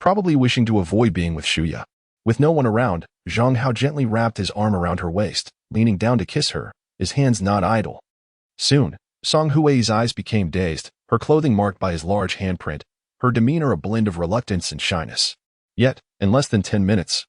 probably wishing to avoid being with Shuya. With no one around, Zhang Hao gently wrapped his arm around her waist, leaning down to kiss her, his hands not idle. Soon, Song Hui's eyes became dazed, her clothing marked by his large handprint, her demeanor a blend of reluctance and shyness. Yet, in less than 10 minutes,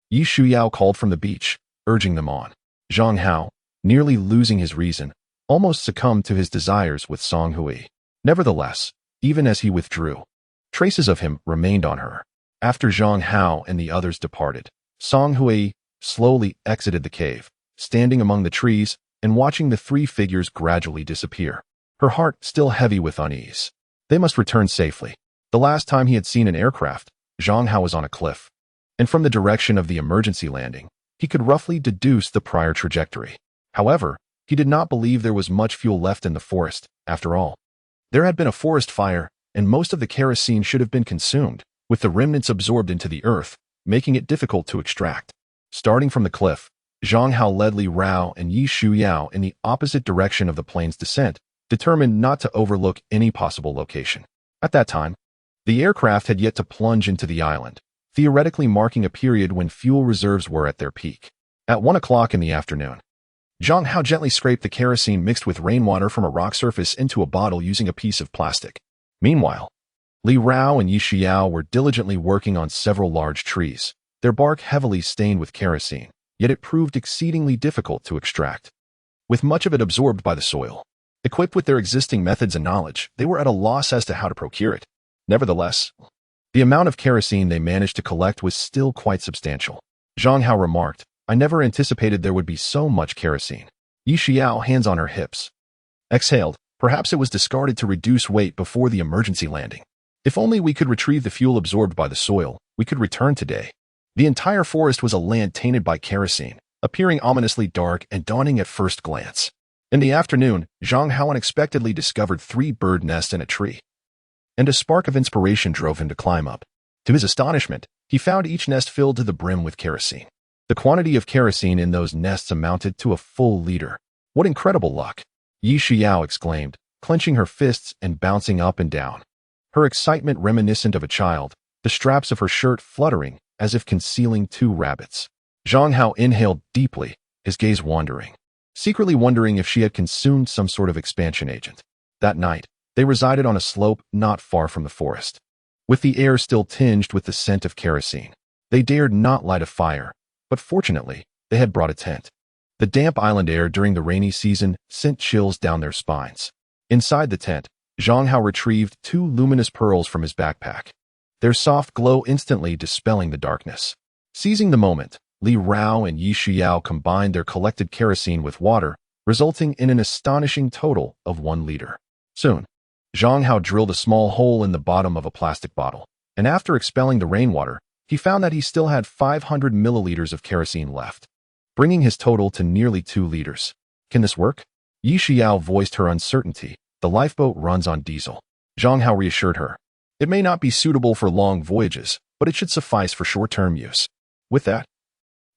Yi Shuyao called from the beach, urging them on. Zhang Hao, nearly losing his reason, almost succumbed to his desires with Song Hui. Nevertheless, even as he withdrew, traces of him remained on her. After Zhang Hao and the others departed, Song Hui slowly exited the cave, standing among the trees and watching the three figures gradually disappear, her heart still heavy with unease. They must return safely. The last time he had seen an aircraft, Zhang Hao was on a cliff, and from the direction of the emergency landing, he could roughly deduce the prior trajectory. However, he did not believe there was much fuel left in the forest, after all. There had been a forest fire, and most of the kerosene should have been consumed, with the remnants absorbed into the earth, making it difficult to extract. Starting from the cliff, Zhang Hao led Li Rao and Yi Shuyao in the opposite direction of the plane's descent, determined not to overlook any possible location. At that time, the aircraft had yet to plunge into the island, theoretically marking a period when fuel reserves were at their peak. At 1 o'clock in the afternoon, Zhang Hao gently scraped the kerosene mixed with rainwater from a rock surface into a bottle using a piece of plastic. Meanwhile, Li Rao and Yi Xiao were diligently working on several large trees, their bark heavily stained with kerosene, yet it proved exceedingly difficult to extract. With much of it absorbed by the soil, equipped with their existing methods and knowledge, they were at a loss as to how to procure it. Nevertheless, the amount of kerosene they managed to collect was still quite substantial. Zhang Hao remarked, I never anticipated there would be so much kerosene. Yi Xiao, hands on her hips, exhaled. Perhaps it was discarded to reduce weight before the emergency landing. If only we could retrieve the fuel absorbed by the soil, we could return today. The entire forest was a land tainted by kerosene, appearing ominously dark and daunting at first glance. In the afternoon, Zhang Hao unexpectedly discovered 3 bird nests in a tree, and a spark of inspiration drove him to climb up. To his astonishment, he found each nest filled to the brim with kerosene. The quantity of kerosene in those nests amounted to a full liter. What incredible luck! Yi Xiao exclaimed, clenching her fists and bouncing up and down, her excitement reminiscent of a child, the straps of her shirt fluttering as if concealing 2 rabbits. Zhang Hao inhaled deeply, his gaze wandering, secretly wondering if she had consumed some sort of expansion agent. That night, they resided on a slope not far from the forest. With the air still tinged with the scent of kerosene, they dared not light a fire, but fortunately, they had brought a tent. The damp island air during the rainy season sent chills down their spines. Inside the tent, Zhang Hao retrieved 2 luminous pearls from his backpack, their soft glow instantly dispelling the darkness. Seizing the moment, Li Rao and Yi Xiao combined their collected kerosene with water, resulting in an astonishing total of 1 liter. Soon, Zhang Hao drilled a small hole in the bottom of a plastic bottle, and after expelling the rainwater, he found that he still had 500 milliliters of kerosene left, bringing his total to nearly 2 liters. Can this work? Yi Xiao voiced her uncertainty. The lifeboat runs on diesel. Zhang Hao reassured her. It may not be suitable for long voyages, but it should suffice for short-term use. With that,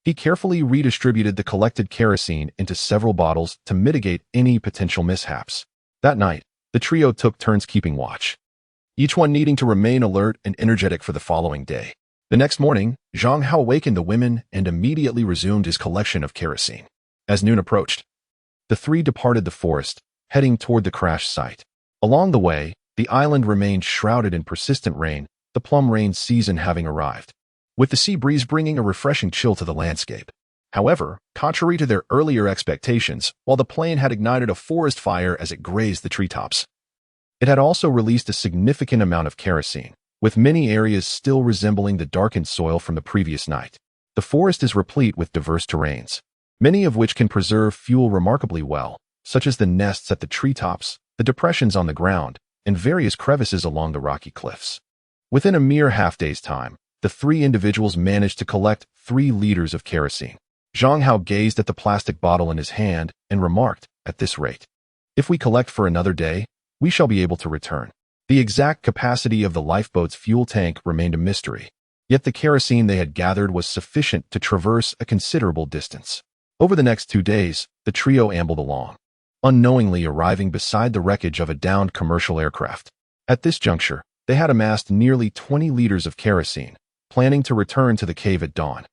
he carefully redistributed the collected kerosene into several bottles to mitigate any potential mishaps. That night, the trio took turns keeping watch, each one needing to remain alert and energetic for the following day. The next morning, Zhang Hao awakened the women and immediately resumed his collection of kerosene. As noon approached, the three departed the forest, heading toward the crash site. Along the way, the island remained shrouded in persistent rain, the plum rain season having arrived, with the sea breeze bringing a refreshing chill to the landscape. However, contrary to their earlier expectations, while the plane had ignited a forest fire as it grazed the treetops, it had also released a significant amount of kerosene, with many areas still resembling the darkened soil from the previous night. The forest is replete with diverse terrains, many of which can preserve fuel remarkably well, such as the nests at the treetops, the depressions on the ground, and various crevices along the rocky cliffs. Within a mere half-day's time, the three individuals managed to collect 3 liters of kerosene. Zhang Hao gazed at the plastic bottle in his hand and remarked, "At this rate, if we collect for another day, we shall be able to return." The exact capacity of the lifeboat's fuel tank remained a mystery, yet the kerosene they had gathered was sufficient to traverse a considerable distance. Over the next 2 days, the trio ambled along, unknowingly arriving beside the wreckage of a downed commercial aircraft. At this juncture, they had amassed nearly 20 liters of kerosene, planning to return to the cave at dawn.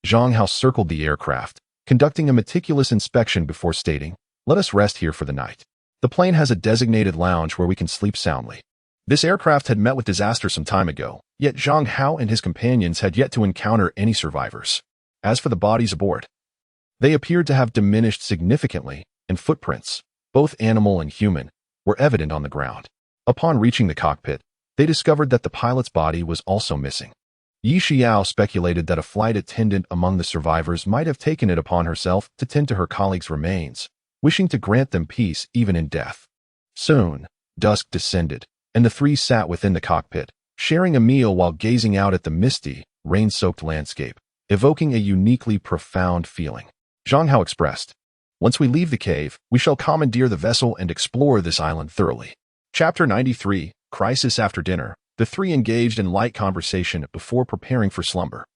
Zhang Hao circled the aircraft, conducting a meticulous inspection before stating, "Let us rest here for the night. The plane has a designated lounge where we can sleep soundly." This aircraft had met with disaster some time ago, yet Zhang Hao and his companions had yet to encounter any survivors. As for the bodies aboard, they appeared to have diminished significantly, and footprints, both animal and human, were evident on the ground. Upon reaching the cockpit, they discovered that the pilot's body was also missing. Yi Xiao speculated that a flight attendant among the survivors might have taken it upon herself to tend to her colleagues' remains, wishing to grant them peace even in death. Soon, dusk descended, and the three sat within the cockpit, sharing a meal while gazing out at the misty, rain-soaked landscape, evoking a uniquely profound feeling. Zhang Hao expressed, "Once we leave the cave, we shall commandeer the vessel and explore this island thoroughly." Chapter 93, Crisis After Dinner. The three engaged in light conversation before preparing for slumber.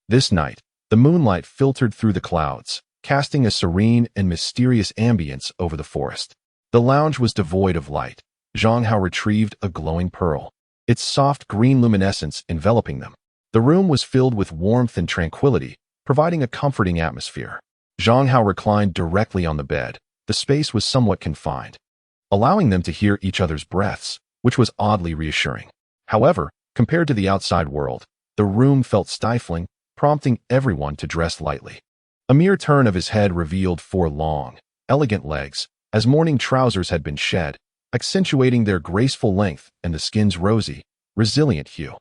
This night, the moonlight filtered through the clouds, casting a serene and mysterious ambience over the forest. The lounge was devoid of light. Zhang Hao retrieved a glowing pearl, its soft green luminescence enveloping them. The room was filled with warmth and tranquility, providing a comforting atmosphere. Zhang Hao reclined directly on the bed. The space was somewhat confined, allowing them to hear each other's breaths, which was oddly reassuring. However, compared to the outside world, the room felt stifling, prompting everyone to dress lightly. A mere turn of his head revealed 4 long, elegant legs, as morning trousers had been shed, accentuating their graceful length and the skin's rosy, resilient hue.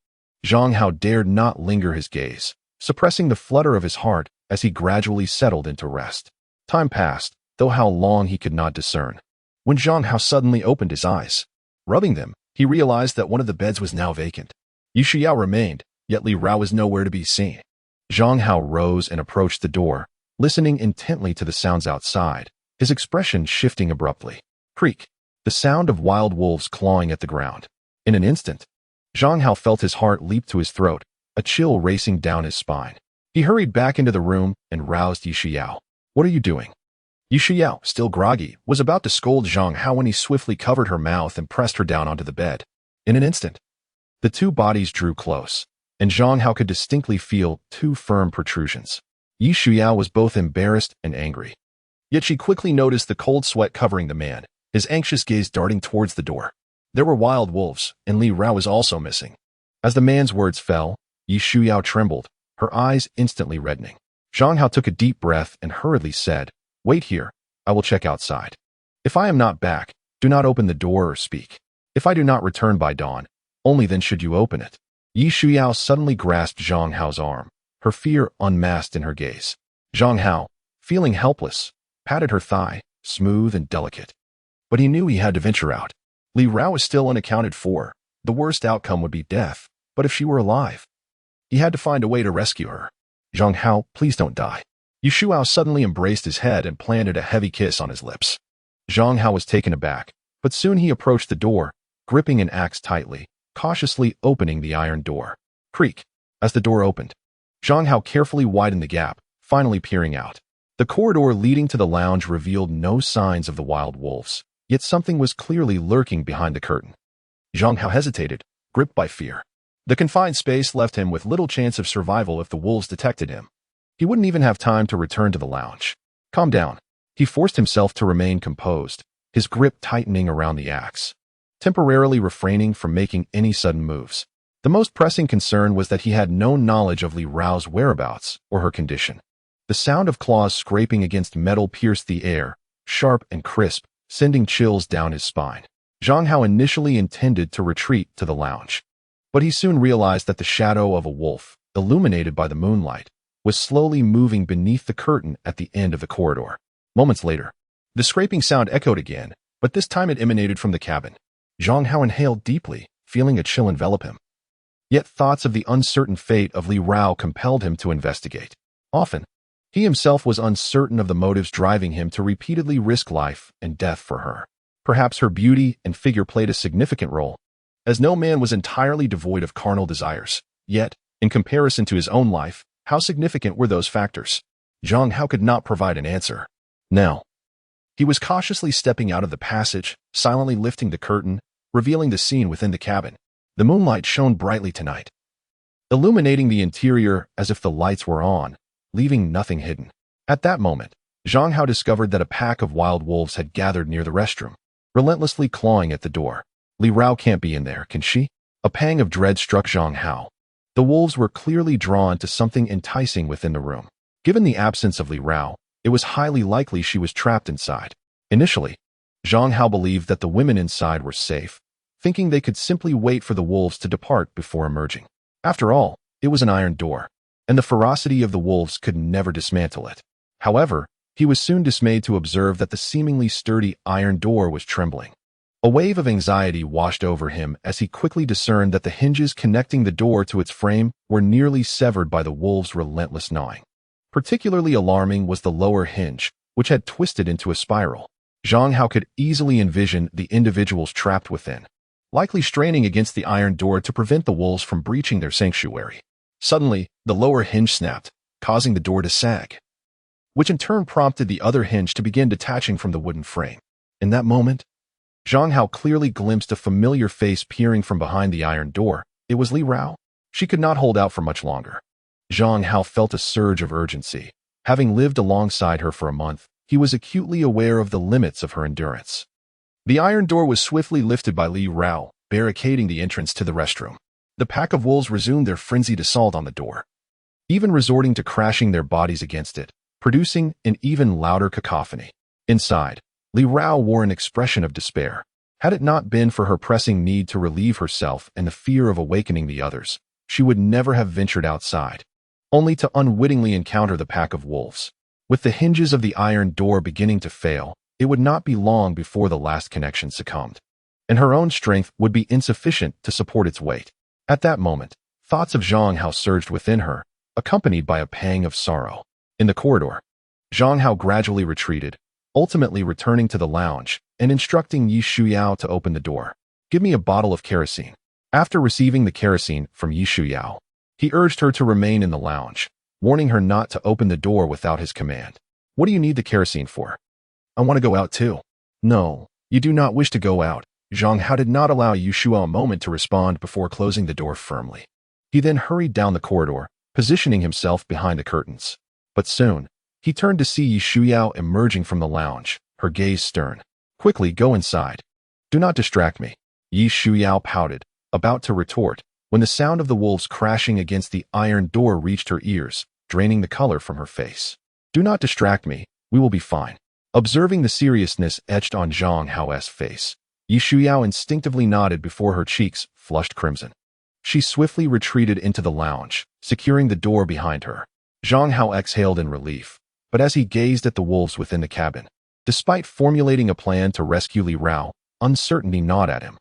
Zhang Hao dared not linger his gaze, suppressing the flutter of his heart as he gradually settled into rest. Time passed, though how long he could not discern, when Zhang Hao suddenly opened his eyes. Rubbing them, he realized that one of the beds was now vacant. Yi Xiao remained, yet Li Rao was nowhere to be seen. Zhang Hao rose and approached the door, listening intently to the sounds outside, his expression shifting abruptly. Creak! The sound of wild wolves clawing at the ground. In an instant, Zhang Hao felt his heart leap to his throat, a chill racing down his spine. He hurried back into the room and roused Yi Xiao. "What are you doing?" Yi Xiao, still groggy, was about to scold Zhang Hao when he swiftly covered her mouth and pressed her down onto the bed. In an instant, the two bodies drew close, and Zhang Hao could distinctly feel 2 firm protrusions. Yi Xiao was both embarrassed and angry. Yet she quickly noticed the cold sweat covering the man, his anxious gaze darting towards the door. There were wild wolves, and Li Rao was also missing. As the man's words fell, Yi Xiao trembled, her eyes instantly reddening. Zhang Hao took a deep breath and hurriedly said, "Wait here, I will check outside. If I am not back, do not open the door or speak. If I do not return by dawn, only then should you open it." Yi Xiao suddenly grasped Zhang Hao's arm, her fear unmasked in her gaze. Zhang Hao, feeling helpless, patted her thigh, smooth and delicate. But he knew he had to venture out. Li Rao is still unaccounted for. The worst outcome would be death, but if she were alive, he had to find a way to rescue her. Zhang Hao, please don't die. Yu Shuao suddenly embraced his head and planted a heavy kiss on his lips. Zhang Hao was taken aback, but soon he approached the door, gripping an axe tightly, cautiously opening the iron door. Creak. As the door opened, Zhang Hao carefully widened the gap, finally peering out. The corridor leading to the lounge revealed no signs of the wild wolves, yet something was clearly lurking behind the curtain. Zhang Hao hesitated, gripped by fear. The confined space left him with little chance of survival if the wolves detected him. He wouldn't even have time to return to the lounge. Calm down. He forced himself to remain composed, his grip tightening around the axe, temporarily refraining from making any sudden moves. The most pressing concern was that he had no knowledge of Li Rao's whereabouts or her condition. The sound of claws scraping against metal pierced the air, sharp and crisp, sending chills down his spine. Zhang Hao initially intended to retreat to the lounge, but he soon realized that the shadow of a wolf, illuminated by the moonlight, was slowly moving beneath the curtain at the end of the corridor. Moments later, the scraping sound echoed again, but this time it emanated from the cabin. Zhang Hao inhaled deeply, feeling a chill envelop him. Yet thoughts of the uncertain fate of Li Rao compelled him to investigate. Often, he himself was uncertain of the motives driving him to repeatedly risk life and death for her. Perhaps her beauty and figure played a significant role, as no man was entirely devoid of carnal desires. Yet, in comparison to his own life, how significant were those factors? Zhang Hao could not provide an answer. Now, he was cautiously stepping out of the passage, silently lifting the curtain, revealing the scene within the cabin. The moonlight shone brightly tonight, illuminating the interior as if the lights were on, leaving nothing hidden. At that moment, Zhang Hao discovered that a pack of wild wolves had gathered near the restroom, relentlessly clawing at the door. Li Rao can't be in there, can she? A pang of dread struck Zhang Hao. The wolves were clearly drawn to something enticing within the room. Given the absence of Li Rao, it was highly likely she was trapped inside. Initially, Zhang Hao believed that the women inside were safe, thinking they could simply wait for the wolves to depart before emerging. After all, it was an iron door, and the ferocity of the wolves could never dismantle it. However, he was soon dismayed to observe that the seemingly sturdy iron door was trembling. A wave of anxiety washed over him as he quickly discerned that the hinges connecting the door to its frame were nearly severed by the wolves' relentless gnawing. Particularly alarming was the lower hinge, which had twisted into a spiral. Zhang Hao could easily envision the individuals trapped within, likely straining against the iron door to prevent the wolves from breaching their sanctuary. Suddenly, the lower hinge snapped, causing the door to sag, which in turn prompted the other hinge to begin detaching from the wooden frame. In that moment, Zhang Hao clearly glimpsed a familiar face peering from behind the iron door. It was Li Rao. She could not hold out for much longer. Zhang Hao felt a surge of urgency. Having lived alongside her for a month, he was acutely aware of the limits of her endurance. The iron door was swiftly lifted by Li Rao, barricading the entrance to the restroom. The pack of wolves resumed their frenzied assault on the door, even resorting to crashing their bodies against it, producing an even louder cacophony. Inside, Li Rao wore an expression of despair. Had it not been for her pressing need to relieve herself and the fear of awakening the others, she would never have ventured outside, only to unwittingly encounter the pack of wolves. With the hinges of the iron door beginning to fail, it would not be long before the last connection succumbed, and her own strength would be insufficient to support its weight. At that moment, thoughts of Zhang Hao surged within her, accompanied by a pang of sorrow. In the corridor, Zhang Hao gradually retreated, ultimately returning to the lounge and instructing Yi Shuyao to open the door. Give me a bottle of kerosene. After receiving the kerosene from Yi Shuyao, he urged her to remain in the lounge, warning her not to open the door without his command. What do you need the kerosene for? I want to go out too. No, you do not wish to go out. Zhang Hao did not allow Yu Shuo a moment to respond before closing the door firmly. He then hurried down the corridor, positioning himself behind the curtains. But soon, he turned to see Yi Shuyao emerging from the lounge, her gaze stern. Quickly, go inside. Do not distract me. Yi Shuyao pouted, about to retort, when the sound of the wolves crashing against the iron door reached her ears, draining the color from her face. Do not distract me, we will be fine. Observing the seriousness etched on Zhang Hao's face, Yi Shuyao instinctively nodded before her cheeks flushed crimson. She swiftly retreated into the lounge, securing the door behind her. Zhang Hao exhaled in relief, but as he gazed at the wolves within the cabin, despite formulating a plan to rescue Li Rao, Uncertainty gnawed at him.